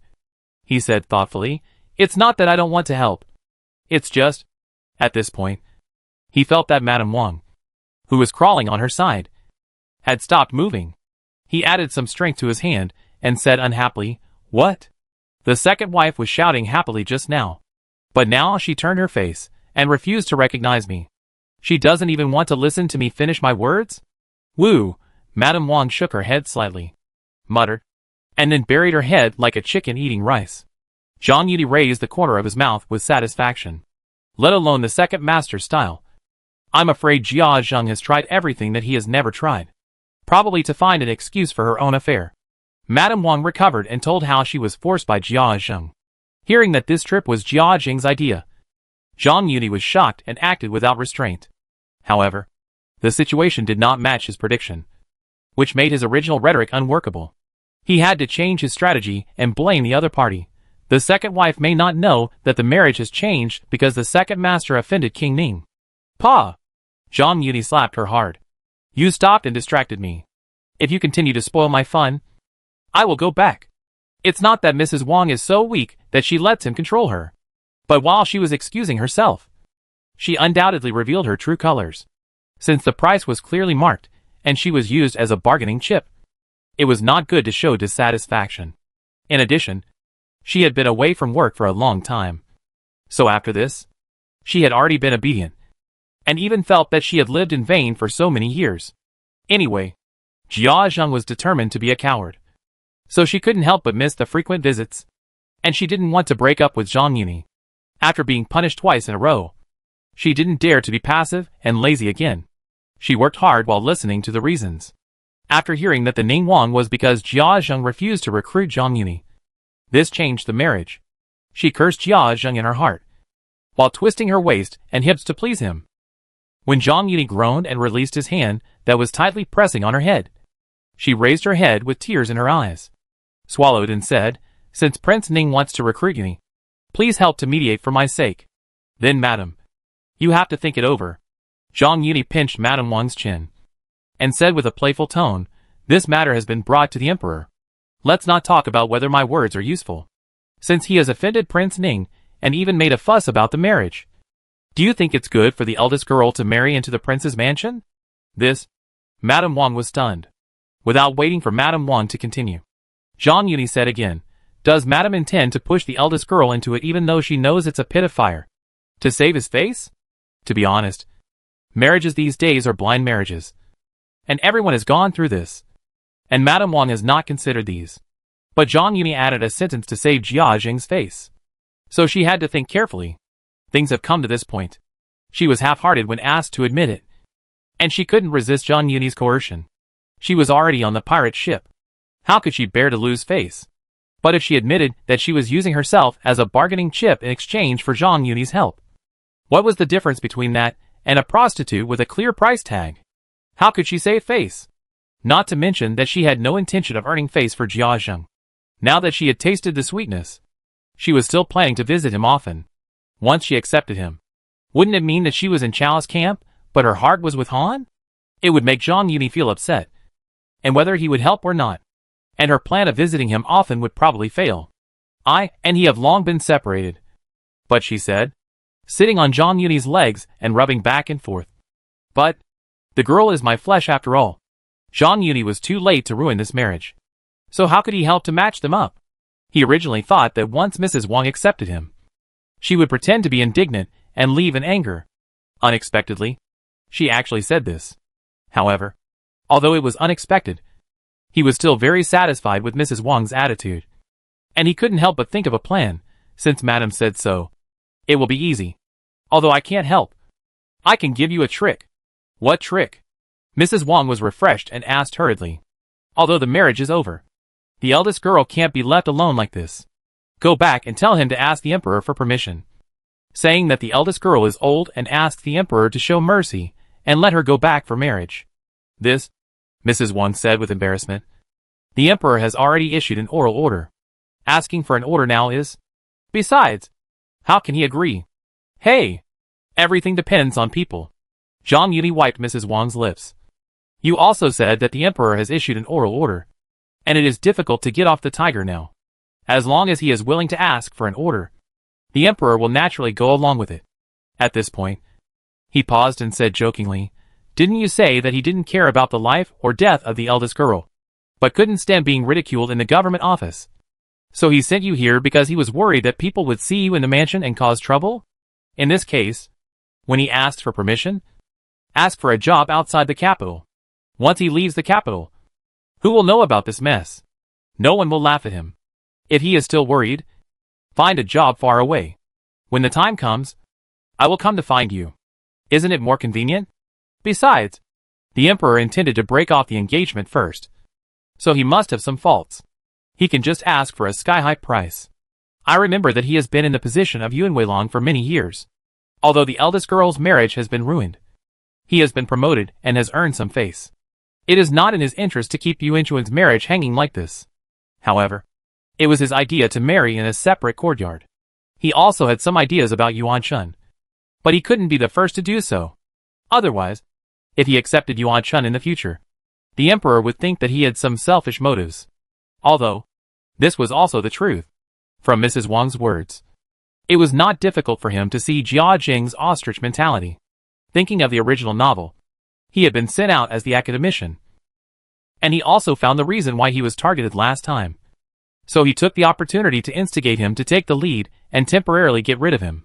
he said thoughtfully, "It's not that I don't want to help. It's just..." At this point, he felt that Madame Wang, who was crawling on her side, had stopped moving. He added some strength to his hand and said unhappily, "What?" The second wife was shouting happily just now, but now she turned her face and refused to recognize me. She doesn't even want to listen to me finish my words? Woo! Madame Wang shook her head slightly, muttered, and then buried her head like a chicken eating rice. Zhang Yuni raised the corner of his mouth with satisfaction. Let alone the second master's style. I'm afraid Jia Zheng has tried everything that he has never tried, probably to find an excuse for her own affair. Madame Wang recovered and told how she was forced by Jia Zheng. Hearing that this trip was Jia Zheng's idea, Zhang Yuni was shocked and acted without restraint. However, the situation did not match his prediction, which made his original rhetoric unworkable. He had to change his strategy and blame the other party. The second wife may not know that the marriage has changed because the second master offended King Ning. Pa! Zhang Yuni slapped her hard. You stopped and distracted me. If you continue to spoil my fun, I will go back. It's not that Mrs. Wang is so weak that she lets him control her. But while she was excusing herself, she undoubtedly revealed her true colors. Since the price was clearly marked, and she was used as a bargaining chip, it was not good to show dissatisfaction. In addition, she had been away from work for a long time. So after this, she had already been obedient, and even felt that she had lived in vain for so many years. Anyway, Jia Zheng was determined to be a coward, so she couldn't help but miss the frequent visits and she didn't want to break up with Zhang Yuni. After being punished twice in a row, she didn't dare to be passive and lazy again. She worked hard while listening to the reasons. After hearing that the Ningguang was because Jia Zheng refused to recruit Zhang Yuni, this changed the marriage. She cursed Jia Zheng in her heart, while twisting her waist and hips to please him. When Zhang Yuni groaned and released his hand that was tightly pressing on her head, she raised her head with tears in her eyes, swallowed and said, "Since Prince Ning wants to recruit me, please help to mediate for my sake." "Then, madam, you have to think it over." Zhang Yuni pinched Madame Wang's chin and said with a playful tone, "This matter has been brought to the emperor. Let's not talk about whether my words are useful, since he has offended Prince Ning and even made a fuss about the marriage. Do you think it's good for the eldest girl to marry into the prince's mansion?" This, Madame Wang was stunned. Without waiting for Madame Wang to continue, Zhang Yuni said again, "Does Madame intend to push the eldest girl into it even though she knows it's a pit of fire? To save his face? To be honest, marriages these days are blind marriages, and everyone has gone through this, and Madame Wang has not considered these." But Zhang Yuni added a sentence to save Jia Zheng's face, so she had to think carefully. Things have come to this point. She was half-hearted when asked to admit it, and she couldn't resist Zhang Yuni's coercion. She was already on the pirate ship. How could she bear to lose face? But if she admitted that she was using herself as a bargaining chip in exchange for Zhang Yuni's help, what was the difference between that and a prostitute with a clear price tag? How could she save face? Not to mention that she had no intention of earning face for Jia Zheng. Now that she had tasted the sweetness, she was still planning to visit him often. Once she accepted him, wouldn't it mean that she was in Chao's camp, but her heart was with Han? It would make Zhang Yuni feel upset, and whether he would help or not, and her plan of visiting him often would probably fail. "I and he have long been separated." "But," she said, sitting on Zhang Yuni's legs and rubbing back and forth. "But, the girl is my flesh after all." Zhang Yuni was too late to ruin this marriage. So how could he help to match them up? He originally thought that once Mrs. Wang accepted him, she would pretend to be indignant and leave in anger. Unexpectedly, she actually said this. However, although it was unexpected, he was still very satisfied with Mrs. Wang's attitude. And he couldn't help but think of a plan, since Madame said so. "It will be easy. Although I can't help. I can give you a trick." "What trick?" Mrs. Wang was refreshed and asked hurriedly. "Although the marriage is over, the eldest girl can't be left alone like this. Go back and tell him to ask the emperor for permission, saying that the eldest girl is old and ask the emperor to show mercy and let her go back for marriage." "This," Mrs. Wang said with embarrassment. "The emperor has already issued an oral order. Asking for an order now is... Besides, how can he agree? Hey! Everything depends on people." Zhang Yuni wiped Mrs. Wang's lips. "You also said that the emperor has issued an oral order, and it is difficult to get off the tiger now. As long as he is willing to ask for an order, the emperor will naturally go along with it." At this point, he paused and said jokingly, "Didn't you say that he didn't care about the life or death of the eldest girl, but couldn't stand being ridiculed in the government office? So he sent you here because he was worried that people would see you in the mansion and cause trouble? In this case, when he asked for permission, ask for a job outside the capital. Once he leaves the capital, who will know about this mess? No one will laugh at him. If he is still worried, find a job far away. When the time comes, I will come to find you. Isn't it more convenient? Besides, the emperor intended to break off the engagement first, so he must have some faults. He can just ask for a sky-high price. I remember that he has been in the position of Yuan Weilong for many years. Although the eldest girl's marriage has been ruined, he has been promoted and has earned some face. It is not in his interest to keep Yuan Chuan's marriage hanging like this. However, it was his idea to marry in a separate courtyard. He also had some ideas about Yuan Chun, but he couldn't be the first to do so. Otherwise, if he accepted Yuan Chun in the future, the emperor would think that he had some selfish motives. Although, this was also the truth. From Mrs. Wang's words, it was not difficult for him to see Jia Jing's ostrich mentality. Thinking of the original novel, he had been sent out as the academician, and he also found the reason why he was targeted last time. So he took the opportunity to instigate him to take the lead and temporarily get rid of him.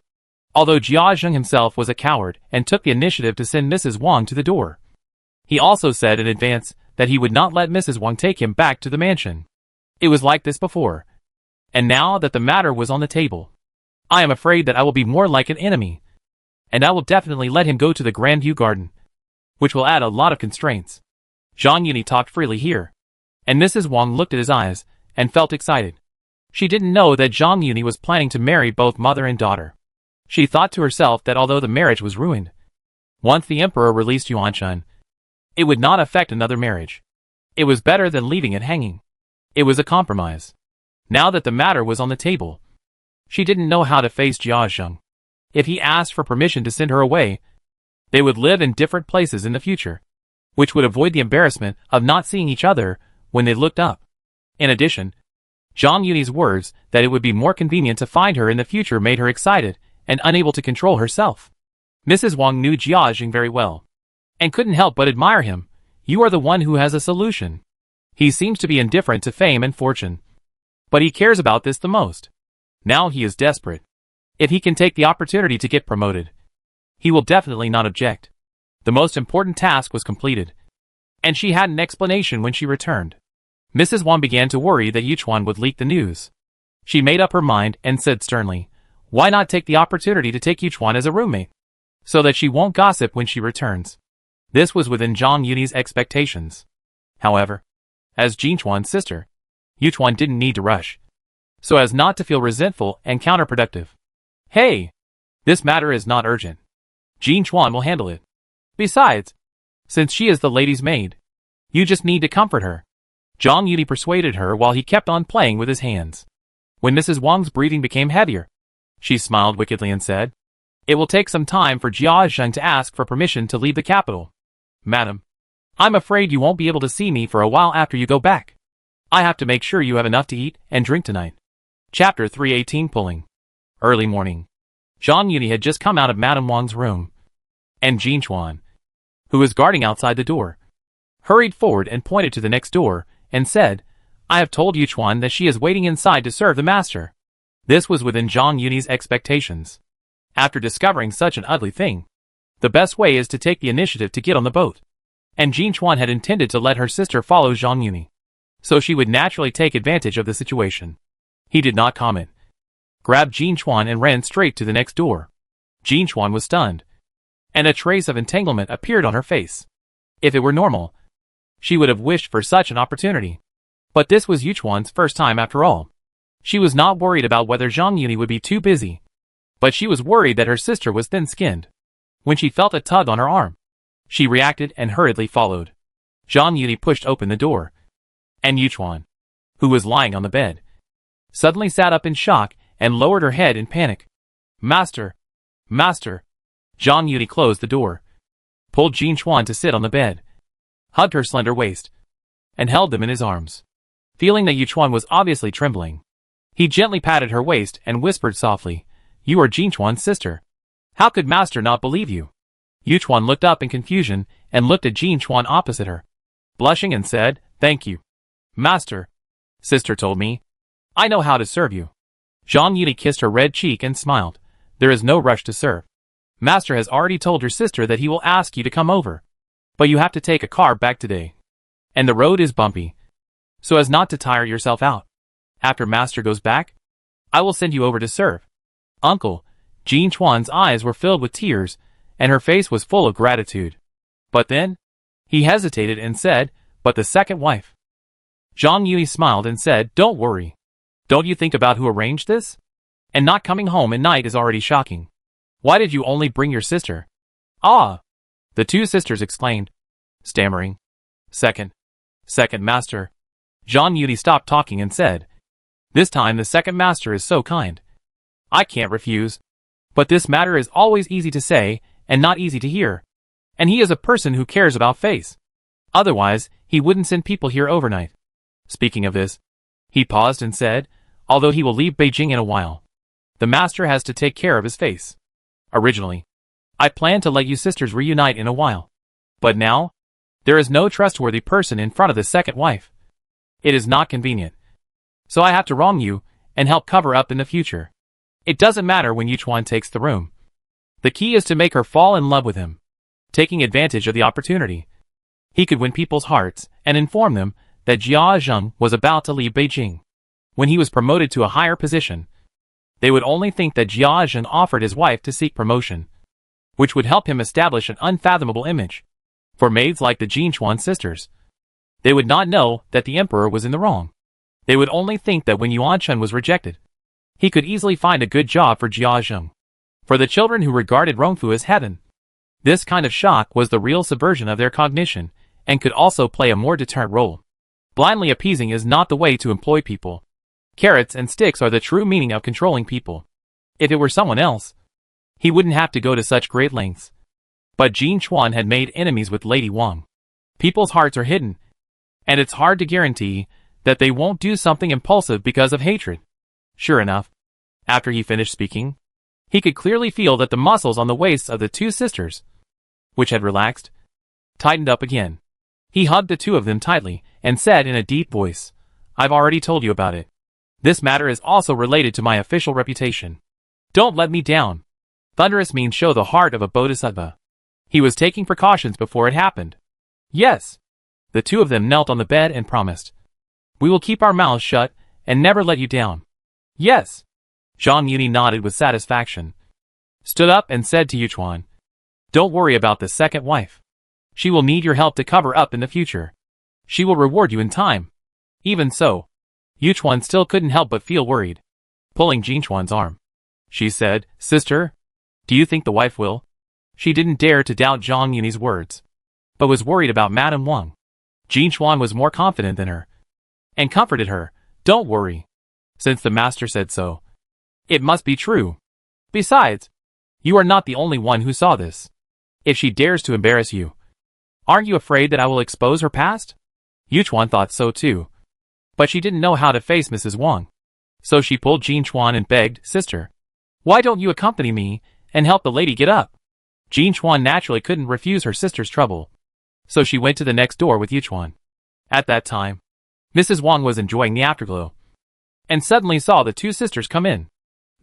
Although Jia Zheng himself was a coward and took the initiative to send Mrs. Wang to the door, he also said in advance that he would not let Mrs. Wang take him back to the mansion. It was like this before. And now that the matter was on the table, I am afraid that I will be more like an enemy, and I will definitely let him go to the Grandview Garden, which will add a lot of constraints. Zhang Yuni talked freely here, and Mrs. Wang looked at his eyes and felt excited. She didn't know that Zhang Yuni was planning to marry both mother and daughter. She thought to herself that although the marriage was ruined, once the emperor released Yuanchun, it would not affect another marriage. It was better than leaving it hanging. It was a compromise. Now that the matter was on the table, she didn't know how to face Jia Zheng. If he asked for permission to send her away, they would live in different places in the future, which would avoid the embarrassment of not seeing each other when they looked up. In addition, Zhang Yuni's words that it would be more convenient to find her in the future made her excited and unable to control herself. Mrs. Wang knew Jia Zheng very well, and couldn't help but admire him. You are the one who has a solution. He seems to be indifferent to fame and fortune, but he cares about this the most. Now he is desperate. If he can take the opportunity to get promoted, he will definitely not object. The most important task was completed, and she had an explanation when she returned. Mrs. Wang began to worry that Yuchuan would leak the news. She made up her mind and said sternly, why not take the opportunity to take Yuchuan as a roommate, so that she won't gossip when she returns. This was within Zhang Yuni's expectations. However, as Jinchuan's sister, Yuchuan didn't need to rush, so as not to feel resentful and counterproductive. Hey! This matter is not urgent. Jinchuan will handle it. Besides, since she is the lady's maid, you just need to comfort her. Zhang Yuni persuaded her while he kept on playing with his hands. When Mrs. Wang's breathing became heavier, she smiled wickedly and said, it will take some time for Jia Zheng to ask for permission to leave the capital. Madam, I'm afraid you won't be able to see me for a while after you go back. I have to make sure you have enough to eat and drink tonight. Chapter 318 Pulling. Early morning. Zhang Yuni had just come out of Madame Wang's room, and Jinchuan, who was guarding outside the door, hurried forward and pointed to the next door and said, I have told Yuchuan that she is waiting inside to serve the master. This was within Zhang Yuni's expectations. After discovering such an ugly thing, the best way is to take the initiative to get on the boat. And Jinchuan had intended to let her sister follow Zhang Yuni, so she would naturally take advantage of the situation. He did not comment, grabbed Jinchuan and ran straight to the next door. Jinchuan was stunned, and a trace of entanglement appeared on her face. If it were normal, she would have wished for such an opportunity. But this was Yuchuan's first time after all. She was not worried about whether Zhang Yuni would be too busy, but she was worried that her sister was thin-skinned. When she felt a tug on her arm, she reacted and hurriedly followed. Zhang Yuni pushed open the door, and Yuchuan, who was lying on the bed, suddenly sat up in shock and lowered her head in panic. Master! Master! Zhang Yuni closed the door, pulled Jinchuan to sit on the bed, hugged her slender waist, and held them in his arms. Feeling that Yuchuan was obviously trembling, he gently patted her waist and whispered softly, You are Jinchuan's sister. How could Master not believe you? Yuchuan looked up in confusion and looked at Jinchuan opposite her, blushing and said, Thank you. Master. Sister told me. I know how to serve you. Zhang Yuni kissed her red cheek and smiled. There is no rush to serve. Master has already told your sister that he will ask you to come over, but you have to take a car back today, and the road is bumpy, so as not to tire yourself out. After Master goes back, I will send you over to serve. Uncle. Jinchuan's eyes were filled with tears, and her face was full of gratitude. But then, he hesitated and said, But the second wife. Zhang Yuni smiled and said, Don't worry. Don't you think about who arranged this? And not coming home at night is already shocking. Why did you only bring your sister? Ah! The two sisters exclaimed, stammering. Second master. Zhang Yuni stopped talking and said, This time the second master is so kind. I can't refuse. But this matter is always easy to say, and not easy to hear. And he is a person who cares about face. Otherwise, he wouldn't send people here overnight. Speaking of this, he paused and said, Although he will leave Beijing in a while, the master has to take care of his face. Originally, I planned to let you sisters reunite in a while. But now, there is no trustworthy person in front of the second wife. It is not convenient. So I have to wrong you, and help cover up in the future. It doesn't matter when Yuchuan takes the room. The key is to make her fall in love with him. Taking advantage of the opportunity, he could win people's hearts and inform them that Jia Zheng was about to leave Beijing. when he was promoted to a higher position. They would only think that Jia Zheng offered his wife to seek promotion, which would help him establish an unfathomable image for maids like the Jinchuan sisters. They would not know that the emperor was in the wrong. They would only think that when Yuan Chen was rejected, he could easily find a good job for Jia Zheng. For the children who regarded Rongfu as heaven, this kind of shock was the real subversion of their cognition, and could also play a more deterrent role. Blindly appeasing is not the way to employ people. Carrots and sticks are the true meaning of controlling people. If it were someone else, he wouldn't have to go to such great lengths. But Jin Chuan had made enemies with Lady Wang. People's hearts are hidden, and it's hard to guarantee that they won't do something impulsive because of hatred. Sure enough, after he finished speaking, he could clearly feel that the muscles on the waists of the two sisters, which had relaxed, tightened up again. He hugged the two of them tightly and said in a deep voice, "I've already told you about it. This matter is also related to my official reputation. Don't let me down." Thunderous means show the heart of a bodhisattva. He was taking precautions before it happened. Yes. The two of them knelt on the bed and promised, "We will keep our mouths shut and never let you down." Yes. Zhang Yuni nodded with satisfaction, stood up and said to Yuchuan, "Don't worry about the second wife. She will need your help to cover up in the future. She will reward you in time." Even so, Yuchuan still couldn't help but feel worried. Pulling Jinchuan's arm, she said, "Sister, do you think the wife will?" She didn't dare to doubt Zhang Yuni's words, but was worried about Madame Wang. Jinchuan was more confident than her, and comforted her, "Don't worry. Since the master said so, it must be true. Besides, you are not the only one who saw this. If she dares to embarrass you, aren't you afraid that I will expose her past?" Yuchuan thought so too, but she didn't know how to face Mrs. Wang. So she pulled Jinchuan and begged, "Sister, why don't you accompany me and help the lady get up?" Jinchuan naturally couldn't refuse her sister's trouble, so she went to the next door with Yuchuan. At that time, Mrs. Wang was enjoying the afterglow, and suddenly saw the two sisters come in.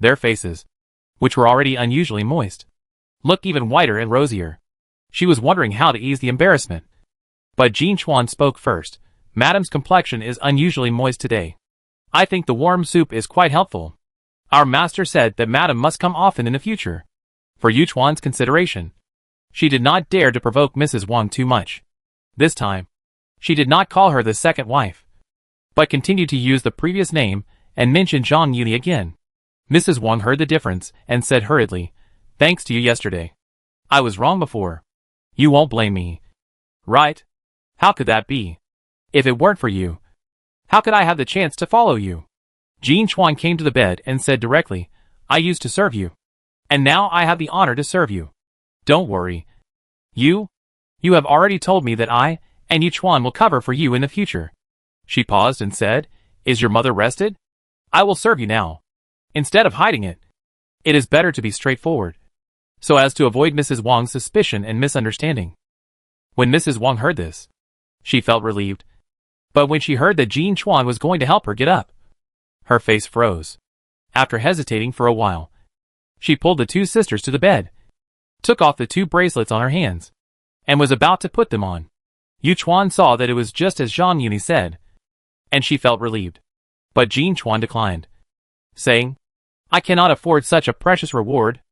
Their faces, which were already unusually moist, looked even whiter and rosier. She was wondering how to ease the embarrassment. But Jinchuan spoke first. "Madame's complexion is unusually moist today. I think the warm soup is quite helpful. Our master said that Madame must come often in the future." For Yuchuan's consideration, she did not dare to provoke Mrs. Wang too much. This time, she did not call her the second wife, but continued to use the previous name and mention Zhang Yuni again. Mrs. Wang heard the difference and said hurriedly, "Thanks to you yesterday. I was wrong before. You won't blame me, right?" "How could that be? If it weren't for you, how could I have the chance to follow you?" Jin Chuan came to the bed and said directly, "I used to serve you, and now I have the honor to serve you. Don't worry. You have already told me that I and Yuchuan will cover for you in the future." She paused and said, "Is your mother rested? I will serve you now. Instead of hiding it, it is better to be straightforward, so as to avoid Mrs. Wang's suspicion and misunderstanding." When Mrs. Wang heard this, she felt relieved. But when she heard that Jin Chuan was going to help her get up, her face froze. After hesitating for a while, she pulled the two sisters to the bed, took off the two bracelets on her hands, and was about to put them on. Yuchuan saw that it was just as Zhang Yuni said, and she felt relieved. But Jin Chuan declined, saying, "I cannot afford such a precious reward."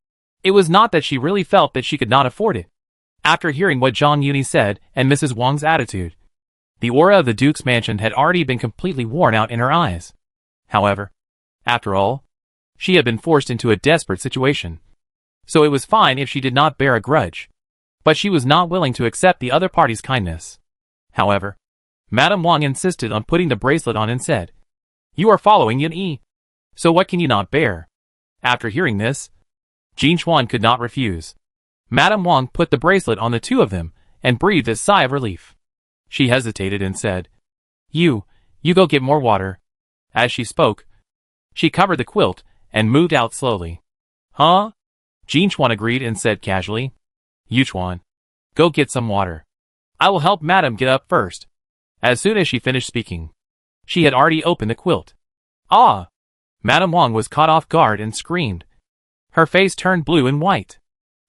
It was not that she really felt that she could not afford it. After hearing what Zhang Yuni said and Mrs. Wang's attitude, the aura of the Duke's mansion had already been completely worn out in her eyes. However, after all, she had been forced into a desperate situation, so it was fine if she did not bear a grudge. But she was not willing to accept the other party's kindness. However, Madame Wang insisted on putting the bracelet on and said, "You are following Yin Yi, so what can you not bear?" After hearing this, Jin Chuan could not refuse. Madame Wang put the bracelet on the two of them and breathed a sigh of relief. She hesitated and said, You go get more water." As she spoke, she covered the quilt and moved out slowly. "Huh?" Jin Chuan agreed and said casually, "Yuchuan, go get some water. I will help Madame get up first." As soon as she finished speaking, she had already opened the quilt. "Ah!" Madame Wang was caught off guard and screamed. Her face turned blue and white.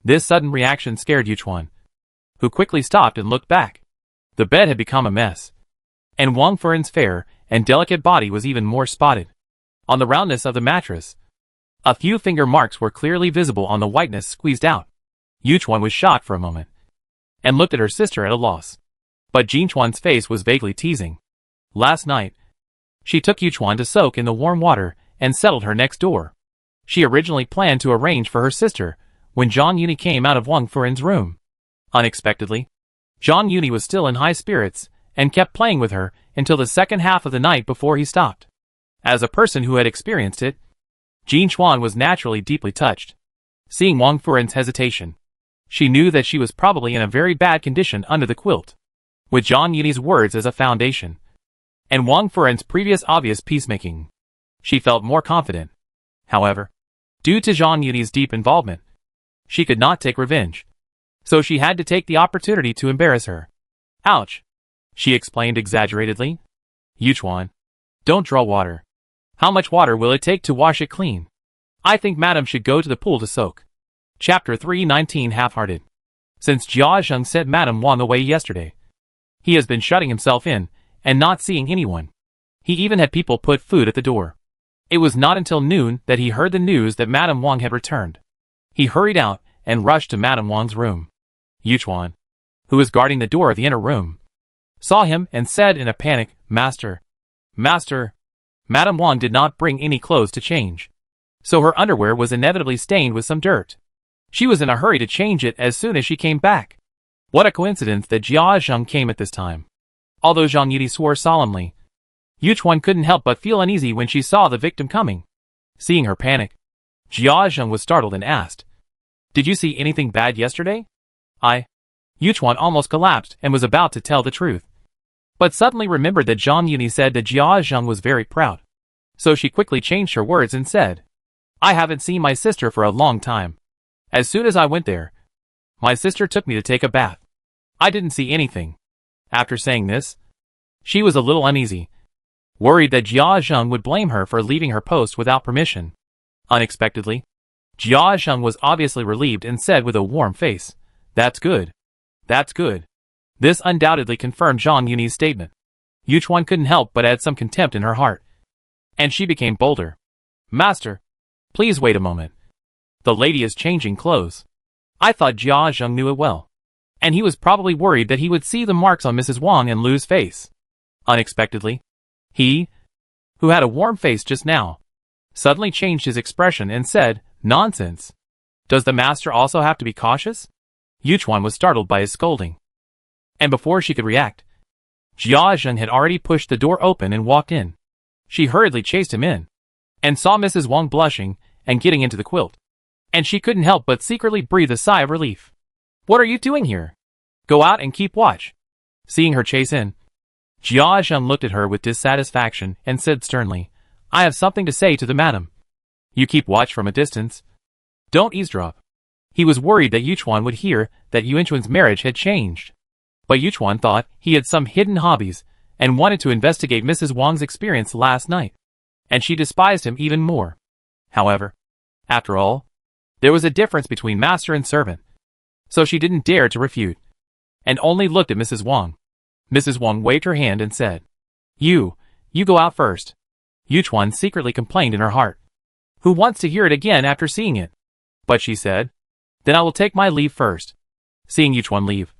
This sudden reaction scared Yuchuan, who quickly stopped and looked back. The bed had become a mess, and Wang Furen's fair and delicate body was even more spotted. On the roundness of the mattress, a few finger marks were clearly visible on the whiteness squeezed out. Yuchuan was shocked for a moment, and looked at her sister at a loss. But Jinchuan's face was vaguely teasing. Last night, she took Yuchuan to soak in the warm water and settled her next door. She originally planned to arrange for her sister when Zhang Yuni came out of Wang Furen's room. Unexpectedly, Zhang Yuni was still in high spirits and kept playing with her until the second half of the night before he stopped. As a person who had experienced it, Jinchuan was naturally deeply touched. Seeing Wang Furen's hesitation, she knew that she was probably in a very bad condition under the quilt. With Zhang Yuni's words as a foundation, and Wang Furen's previous obvious peacemaking, she felt more confident. However, due to Zhang Yuni's deep involvement, she could not take revenge. So she had to take the opportunity to embarrass her. Ouch, she explained exaggeratedly. Yuchuan, don't draw water. How much water will it take to wash it clean? I think madam should go to the pool to soak. Chapter 319 Half-Hearted. Since Jia Zheng sent Madame Wang away yesterday, he has been shutting himself in and not seeing anyone. He even had people put food at the door. It was not until noon that he heard the news that Madame Wang had returned. He hurried out and rushed to Madame Wang's room. Yuchuan, who was guarding the door of the inner room, saw him and said in a panic, Master, Master. Madame Wang did not bring any clothes to change, so her underwear was inevitably stained with some dirt. She was in a hurry to change it as soon as she came back. What a coincidence that Jia Zheng came at this time. Although Zhang Yidi swore solemnly, Yuchuan couldn't help but feel uneasy when she saw the victim coming. Seeing her panic, Jia Zheng was startled and asked, Did you see anything bad yesterday? Yuchuan almost collapsed and was about to tell the truth, but suddenly remembered that Zhang Yuni said that Jia Zheng was very proud. So she quickly changed her words and said, I haven't seen my sister for a long time. As soon as I went there, my sister took me to take a bath. I didn't see anything. After saying this, she was a little uneasy, worried that Jia Zheng would blame her for leaving her post without permission. Unexpectedly, Jia Zheng was obviously relieved and said with a warm face, That's good. That's good. This undoubtedly confirmed Zhang Yuni's statement. Yuchuan couldn't help but add some contempt in her heart, and she became bolder. Master, please wait a moment. The lady is changing clothes. I thought Jia Zheng knew it well, and he was probably worried that he would see the marks on Mrs. Wang and Lu's face. Unexpectedly, he, who had a warm face just now, suddenly changed his expression and said, Nonsense. Does the master also have to be cautious? Yuchuan was startled by his scolding, and before she could react, Jia Zheng had already pushed the door open and walked in. She hurriedly chased him in, and saw Mrs. Wang blushing and getting into the quilt, and she couldn't help but secretly breathe a sigh of relief. What are you doing here? Go out and keep watch. Seeing her chase in, Jia Zheng looked at her with dissatisfaction and said sternly, I have something to say to the madam. You keep watch from a distance. Don't eavesdrop. He was worried that Yuchuan would hear that Yuanchuan's marriage had changed. But Yuchuan thought he had some hidden hobbies and wanted to investigate Mrs. Wang's experience last night, and she despised him even more. However, after all, there was a difference between master and servant, so she didn't dare to refute, and only looked at Mrs. Wang. Mrs. Wang waved her hand and said, You go out first. Yuchuan secretly complained in her heart. Who wants to hear it again after seeing it? But she said, Then I will take my leave first. Seeing Yuchuan leave,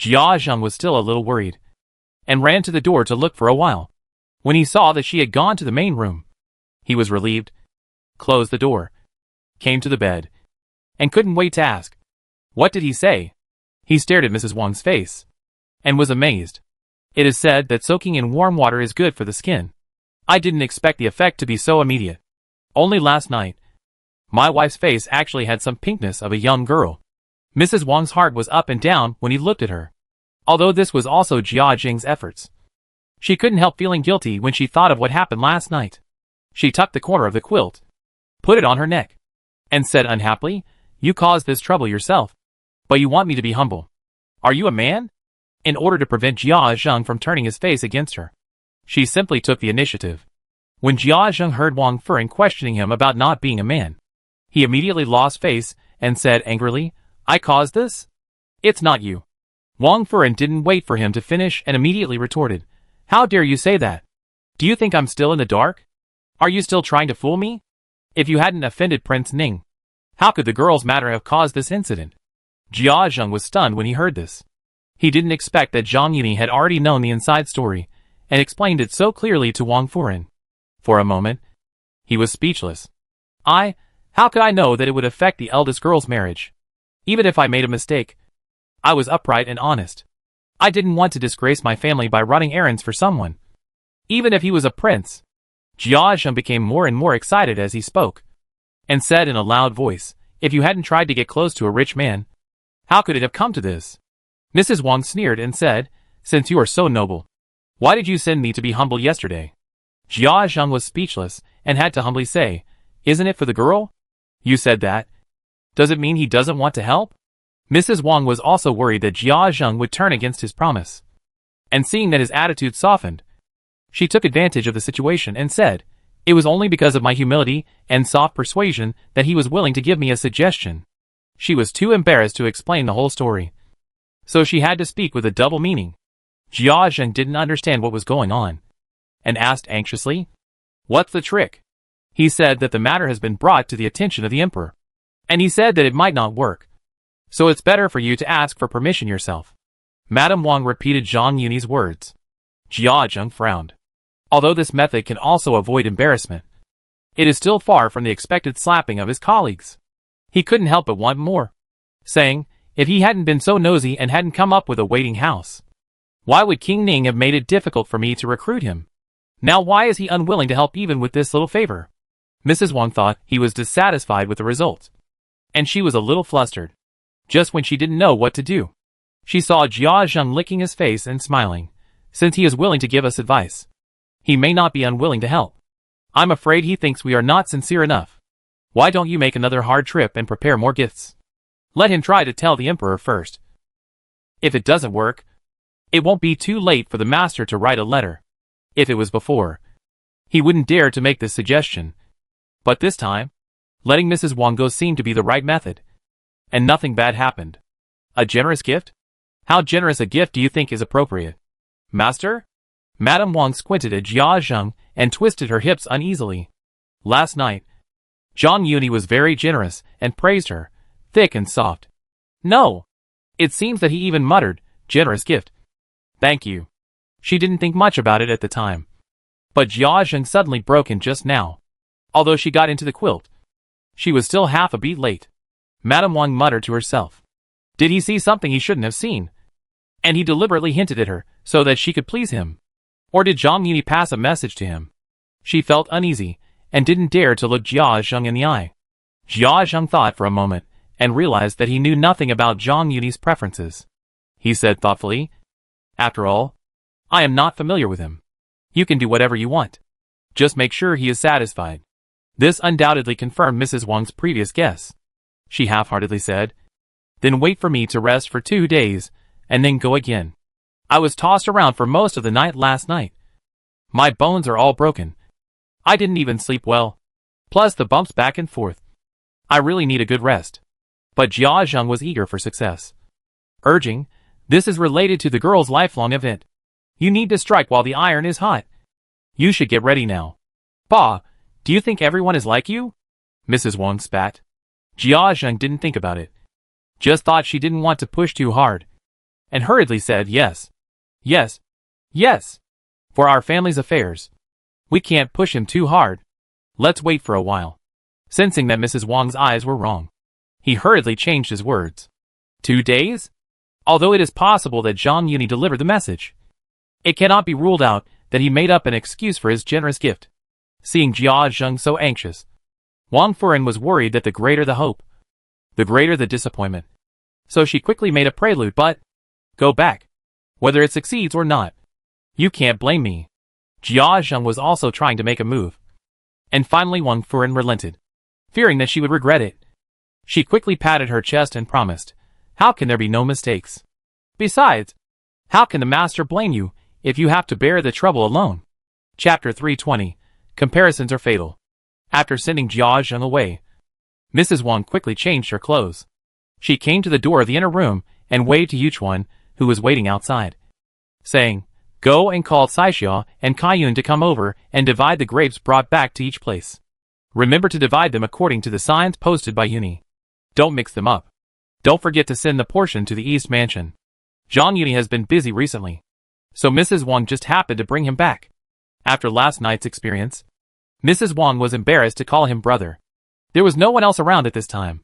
Jia Zheng was still a little worried, and ran to the door to look for a while. When he saw that she had gone to the main room, he was relieved, closed the door, came to the bed, and couldn't wait to ask. What did he say? He stared at Mrs. Wang's face, and was amazed. It is said that soaking in warm water is good for the skin. I didn't expect the effect to be so immediate. Only last night, my wife's face actually had some pinkness of a young girl. Mrs. Wang's heart was up and down when he looked at her. Although this was also Jia Zheng's efforts, she couldn't help feeling guilty when she thought of what happened last night. She tucked the corner of the quilt, put it on her neck, and said unhappily, You caused this trouble yourself, but you want me to be humble. Are you a man? In order to prevent Jia Zheng from turning his face against her, she simply took the initiative. When Jia Zheng heard Wang Furen questioning him about not being a man, he immediately lost face and said angrily, I caused this? It's not you. Wang Furen didn't wait for him to finish and immediately retorted, How dare you say that? Do you think I'm still in the dark? Are you still trying to fool me? If you hadn't offended Prince Ning, how could the girl's matter have caused this incident? Jia Zheng was stunned when he heard this. He didn't expect that Zhang Yuni had already known the inside story, and explained it so clearly to Wang Furen. For a moment, he was speechless. How could I know that it would affect the eldest girl's marriage? Even if I made a mistake, I was upright and honest. I didn't want to disgrace my family by running errands for someone, even if he was a prince. Jia Zheng became more and more excited as he spoke, and said in a loud voice, if you hadn't tried to get close to a rich man, how could it have come to this? Mrs. Wang sneered and said, since you are so noble, why did you send me to be humble yesterday? Jia Zheng was speechless and had to humbly say, isn't it for the girl? You said that. Does it mean he doesn't want to help? Mrs. Wang was also worried that Jia Zheng would turn against his promise. And seeing that his attitude softened, she took advantage of the situation and said, it was only because of my humility and soft persuasion that he was willing to give me a suggestion. She was too embarrassed to explain the whole story, so she had to speak with a double meaning. Jia Zheng didn't understand what was going on, and asked anxiously, what's the trick? He said that the matter has been brought to the attention of the emperor, and he said that it might not work, so it's better for you to ask for permission yourself. Madame Wang repeated Zhang Yuni's words. Jia Zheng frowned. Although this method can also avoid embarrassment, it is still far from the expected slapping of his colleagues. He couldn't help but want more, saying, if he hadn't been so nosy and hadn't come up with a waiting house, why would King Ning have made it difficult for me to recruit him? Now why is he unwilling to help even with this little favor? Mrs. Wang thought he was dissatisfied with the result, and she was a little flustered. Just when she didn't know what to do, she saw Jia Zheng licking his face and smiling. Since he is willing to give us advice, he may not be unwilling to help. I'm afraid he thinks we are not sincere enough. Why don't you make another hard trip and prepare more gifts? Let him try to tell the emperor first. If it doesn't work, it won't be too late for the master to write a letter. If it was before, he wouldn't dare to make this suggestion. But this time, letting Mrs. Wang go seemed to be the right method. And nothing bad happened. A generous gift? How generous a gift do you think is appropriate? Master? Madame Wang squinted at Jia Zheng and twisted her hips uneasily. Last night, Zhang Yuni was very generous and praised her, thick and soft. No! It seems that he even muttered, generous gift. Thank you. She didn't think much about it at the time. But Jia Zheng suddenly broke in just now. Although she got into the quilt, she was still half a beat late. Madame Wang muttered to herself. Did he see something he shouldn't have seen? And he deliberately hinted at her, so that she could please him. Or did Zhang Yuni pass a message to him? She felt uneasy, and didn't dare to look Jia Zheng in the eye. Jia Zheng thought for a moment, and realized that he knew nothing about Zhang Yuni's preferences. He said thoughtfully, after all, I am not familiar with him. You can do whatever you want. Just make sure he is satisfied. This undoubtedly confirmed Mrs. Wang's previous guess. She half-heartedly said, then wait for me to rest for 2 days, and then go again. I was tossed around for most of the night last night. My bones are all broken. I didn't even sleep well. Plus the bumps back and forth. I really need a good rest. But Jia Zheng was eager for success, urging, this is related to the girl's lifelong event. You need to strike while the iron is hot. You should get ready now. Bah, do you think everyone is like you? Mrs. Wang spat. Jia Zheng didn't think about it. Just thought she didn't want to push too hard, and hurriedly said yes. Yes. Yes. For our family's affairs. We can't push him too hard. Let's wait for a while. Sensing that Mrs. Wang's eyes were wrong, he hurriedly changed his words. 2 days? Although it is possible that Zhang Yuni delivered the message, it cannot be ruled out that he made up an excuse for his generous gift. Seeing Jia Zheng so anxious, Wang Furen was worried that the greater the hope, the greater the disappointment. So she quickly made a prelude, but, go back. Whether it succeeds or not, you can't blame me. Jia Zheng was also trying to make a move. And finally Wang Furen relented, fearing that she would regret it. She quickly patted her chest and promised, how can there be no mistakes? Besides, how can the master blame you if you have to bear the trouble alone? Chapter 320. Comparisons are fatal. After sending Jia Zheng away, Mrs. Wang quickly changed her clothes. She came to the door of the inner room and waved to Yuchuan, who was waiting outside, saying, Go and call Saixia and Kaiyun to come over and divide the grapes brought back to each place. Remember to divide them according to the signs posted by Uni. Don't mix them up. Don't forget to send the portion to the East Mansion. Zhang Uni has been busy recently, so Mrs. Wang just happened to bring him back. After last night's experience, Mrs. Wang was embarrassed to call him brother. There was no one else around at this time,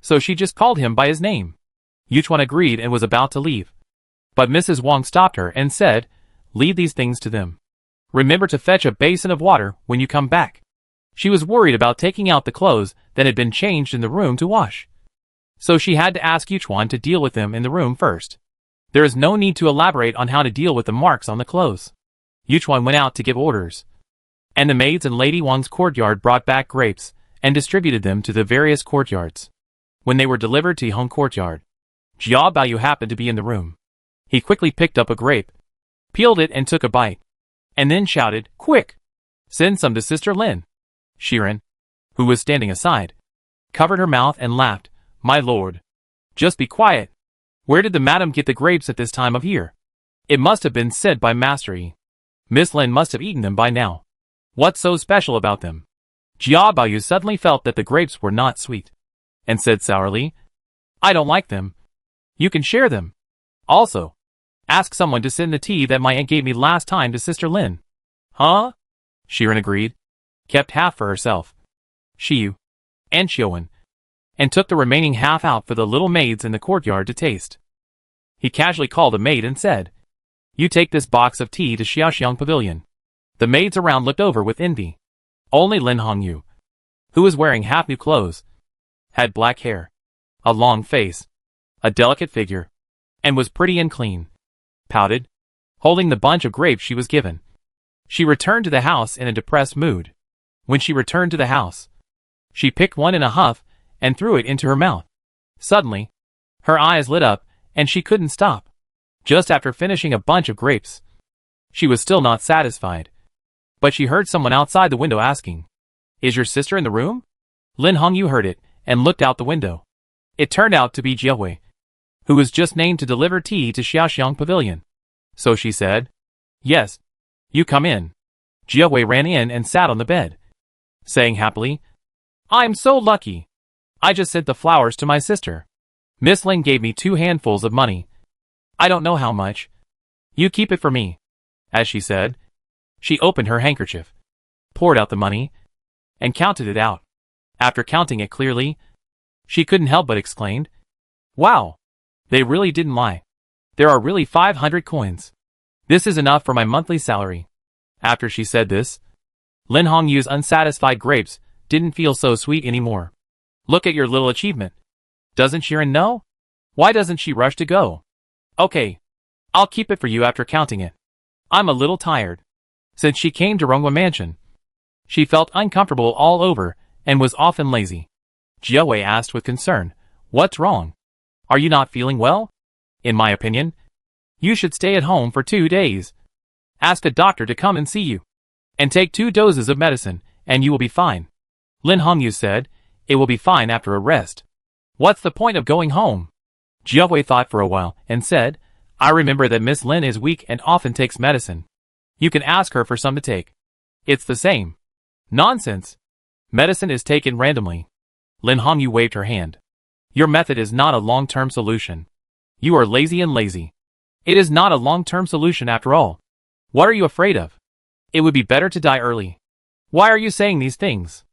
so she just called him by his name. Yuchuan agreed and was about to leave, but Mrs. Wang stopped her and said, "Leave these things to them. Remember to fetch a basin of water when you come back." She was worried about taking out the clothes that had been changed in the room to wash, so she had to ask Yuchuan to deal with them in the room first. There is no need to elaborate on how to deal with the marks on the clothes. Yuchuan went out to give orders, and the maids in Lady Wang's courtyard brought back grapes and distributed them to the various courtyards. When they were delivered to Yihong courtyard, Jia Baoyu happened to be in the room. He quickly picked up a grape, peeled it and took a bite, and then shouted, "Quick! Send some to Sister Lin." Shiren, who was standing aside, covered her mouth and laughed. "My lord, just be quiet. Where did the madam get the grapes at this time of year? It must have been sent by Master Yi. Miss Lin must have eaten them by now. What's so special about them?" Jia Baoyu suddenly felt that the grapes were not sweet, and said sourly, "I don't like them. You can share them. Also, ask someone to send the tea that my aunt gave me last time to Sister Lin." "Huh?" Shiren agreed, kept half for herself, Shiyu, and Xiuwen, and took the remaining half out for the little maids in the courtyard to taste. He casually called a maid and said, "You take this box of tea to Xiaoxiang Pavilion." The maids around looked over with envy. Only Lin Hongyu, who was wearing half-new clothes, had black hair, a long face, a delicate figure, and was pretty and clean, pouted, holding the bunch of grapes she was given. She returned to the house in a depressed mood. When she returned to the house, she picked one in a huff and threw it into her mouth. Suddenly, her eyes lit up and she couldn't stop. Just after finishing a bunch of grapes, she was still not satisfied, but she heard someone outside the window asking, "Is your sister in the room?" Lin Hongyu heard it and looked out the window. It turned out to be Jiahui, who was just named to deliver tea to Xiaoxiang Pavilion. So she said, "Yes, you come in." Jiahui ran in and sat on the bed, saying happily, "I'm so lucky. I just sent the flowers to my sister. Miss Lin gave me 2 handfuls of money. I don't know how much. You keep it for me." As she said, she opened her handkerchief, poured out the money, and counted it out. After counting it clearly, she couldn't help but exclaim, "Wow! They really didn't lie. There are really 500 coins. This is enough for my monthly salary." After she said this, Lin Hongyu's unsatisfied grapes didn't feel so sweet anymore. "Look at your little achievement. Doesn't Shiren know? Why doesn't she rush to go?" "Okay, I'll keep it for you after counting it. I'm a little tired." Since she came to Ronghua Mansion, she felt uncomfortable all over and was often lazy. Jiahui asked with concern, "What's wrong? Are you not feeling well? In my opinion, you should stay at home for 2 days. Ask a doctor to come and see you, and take 2 doses of medicine, and you will be fine." Lin Hongyu said, "It will be fine after a rest. What's the point of going home?" Jiahui thought for a while and said, "I remember that Miss Lin is weak and often takes medicine. You can ask her for some to take. It's the same." "Nonsense. Medicine is taken randomly." Lin Hongyu waved her hand. "Your method is not a long-term solution. You are lazy and lazy. It is not a long-term solution after all. What are you afraid of? It would be better to die early. Why are you saying these things?"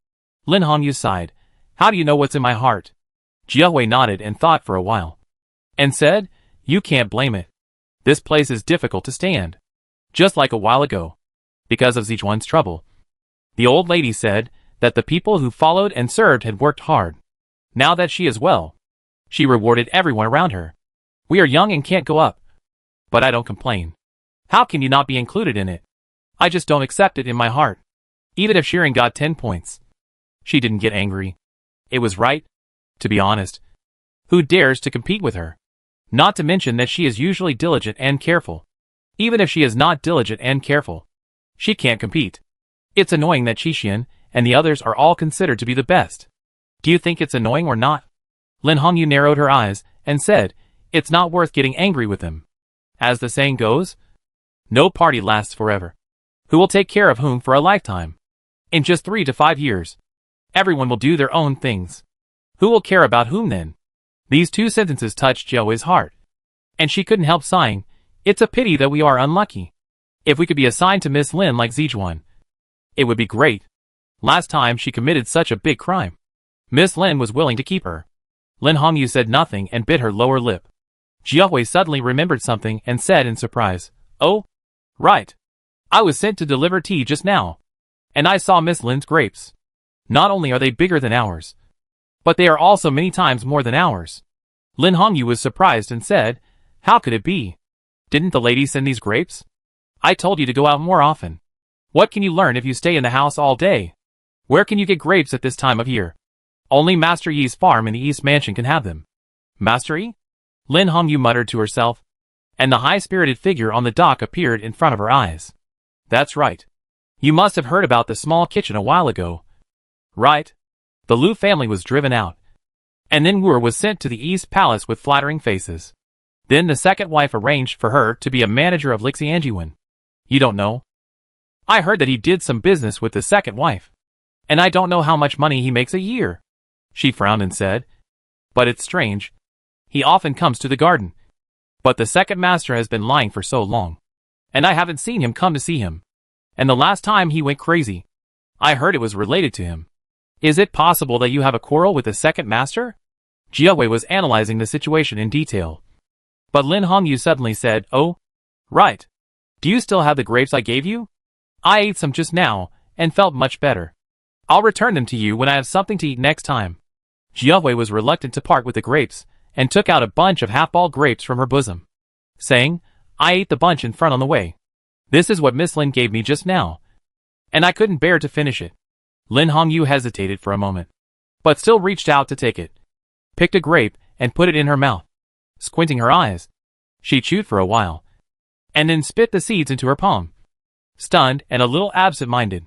Lin Hongyu sighed. "How do you know what's in my heart?" Jiahui nodded and thought for a while, and said, "You can't blame it. This place is difficult to stand. Just like a while ago, because of Zichuan's trouble. The old lady said that the people who followed and served had worked hard. Now that she is well, she rewarded everyone around her. We are young and can't go up. But I don't complain. How can you not be included in it? I just don't accept it in my heart. Even if Shiren got 10 points. She didn't get angry. It was right. To be honest, who dares to compete with her? Not to mention that she is usually diligent and careful. Even if she is not diligent and careful, she can't compete. It's annoying that Qixian and the others are all considered to be the best. Do you think it's annoying or not?" Lin Hongyu narrowed her eyes and said, "It's not worth getting angry with them. As the saying goes, No party lasts forever. Who will take care of whom for a lifetime? In just 3 to 5 years. Everyone will do their own things. Who will care about whom then? These two sentences touched Jiaowei's heart. And she couldn't help sighing. It's a pity that we are unlucky. If we could be assigned to Miss Lin like Zijuan, it would be great. Last time she committed such a big crime. Miss Lin was willing to keep her. Lin Hongyu said nothing and bit her lower lip. Jiawei suddenly remembered something and said in surprise, "Oh, right. I was sent to deliver tea just now. And I saw Miss Lin's grapes. Not only are they bigger than ours, but they are also many times more than ours." Lin Hongyu was surprised and said, "How could it be? Didn't the lady send these grapes? I told you to go out more often. What can you learn if you stay in the house all day? Where can you get grapes at this time of year? Only Master Yi's farm in the East Mansion can have them." "Master Yi?" Lin Hongyu muttered to herself, and the high-spirited figure on the dock appeared in front of her eyes. "That's right. You must have heard about the small kitchen a while ago. Right? The Lu family was driven out, and then Wu was sent to the East Palace with flattering faces. Then the second wife arranged for her to be a manager of Lixianjiwen. You don't know? I heard that he did some business with the second wife, and I don't know how much money he makes a year." She frowned and said, "But it's strange. He often comes to the garden. But the second master has been lying for so long, and I haven't seen him come to see him. And the last time he went crazy, I heard it was related to him. Is it possible that you have a quarrel with the second master?" Jiawei was analyzing the situation in detail. But Lin Hongyu suddenly said, "Oh, right. Do you still have the grapes I gave you? I ate some just now, and felt much better. I'll return them to you when I have something to eat next time." Jiawei was reluctant to part with the grapes, and took out a bunch of half-ball grapes from her bosom, saying, "I ate the bunch in front on the way. This is what Miss Lin gave me just now, and I couldn't bear to finish it." Lin Hongyu hesitated for a moment, but still reached out to take it, picked a grape, and put it in her mouth. Squinting her eyes, she chewed for a while, and then spit the seeds into her palm. Stunned and a little absent-minded,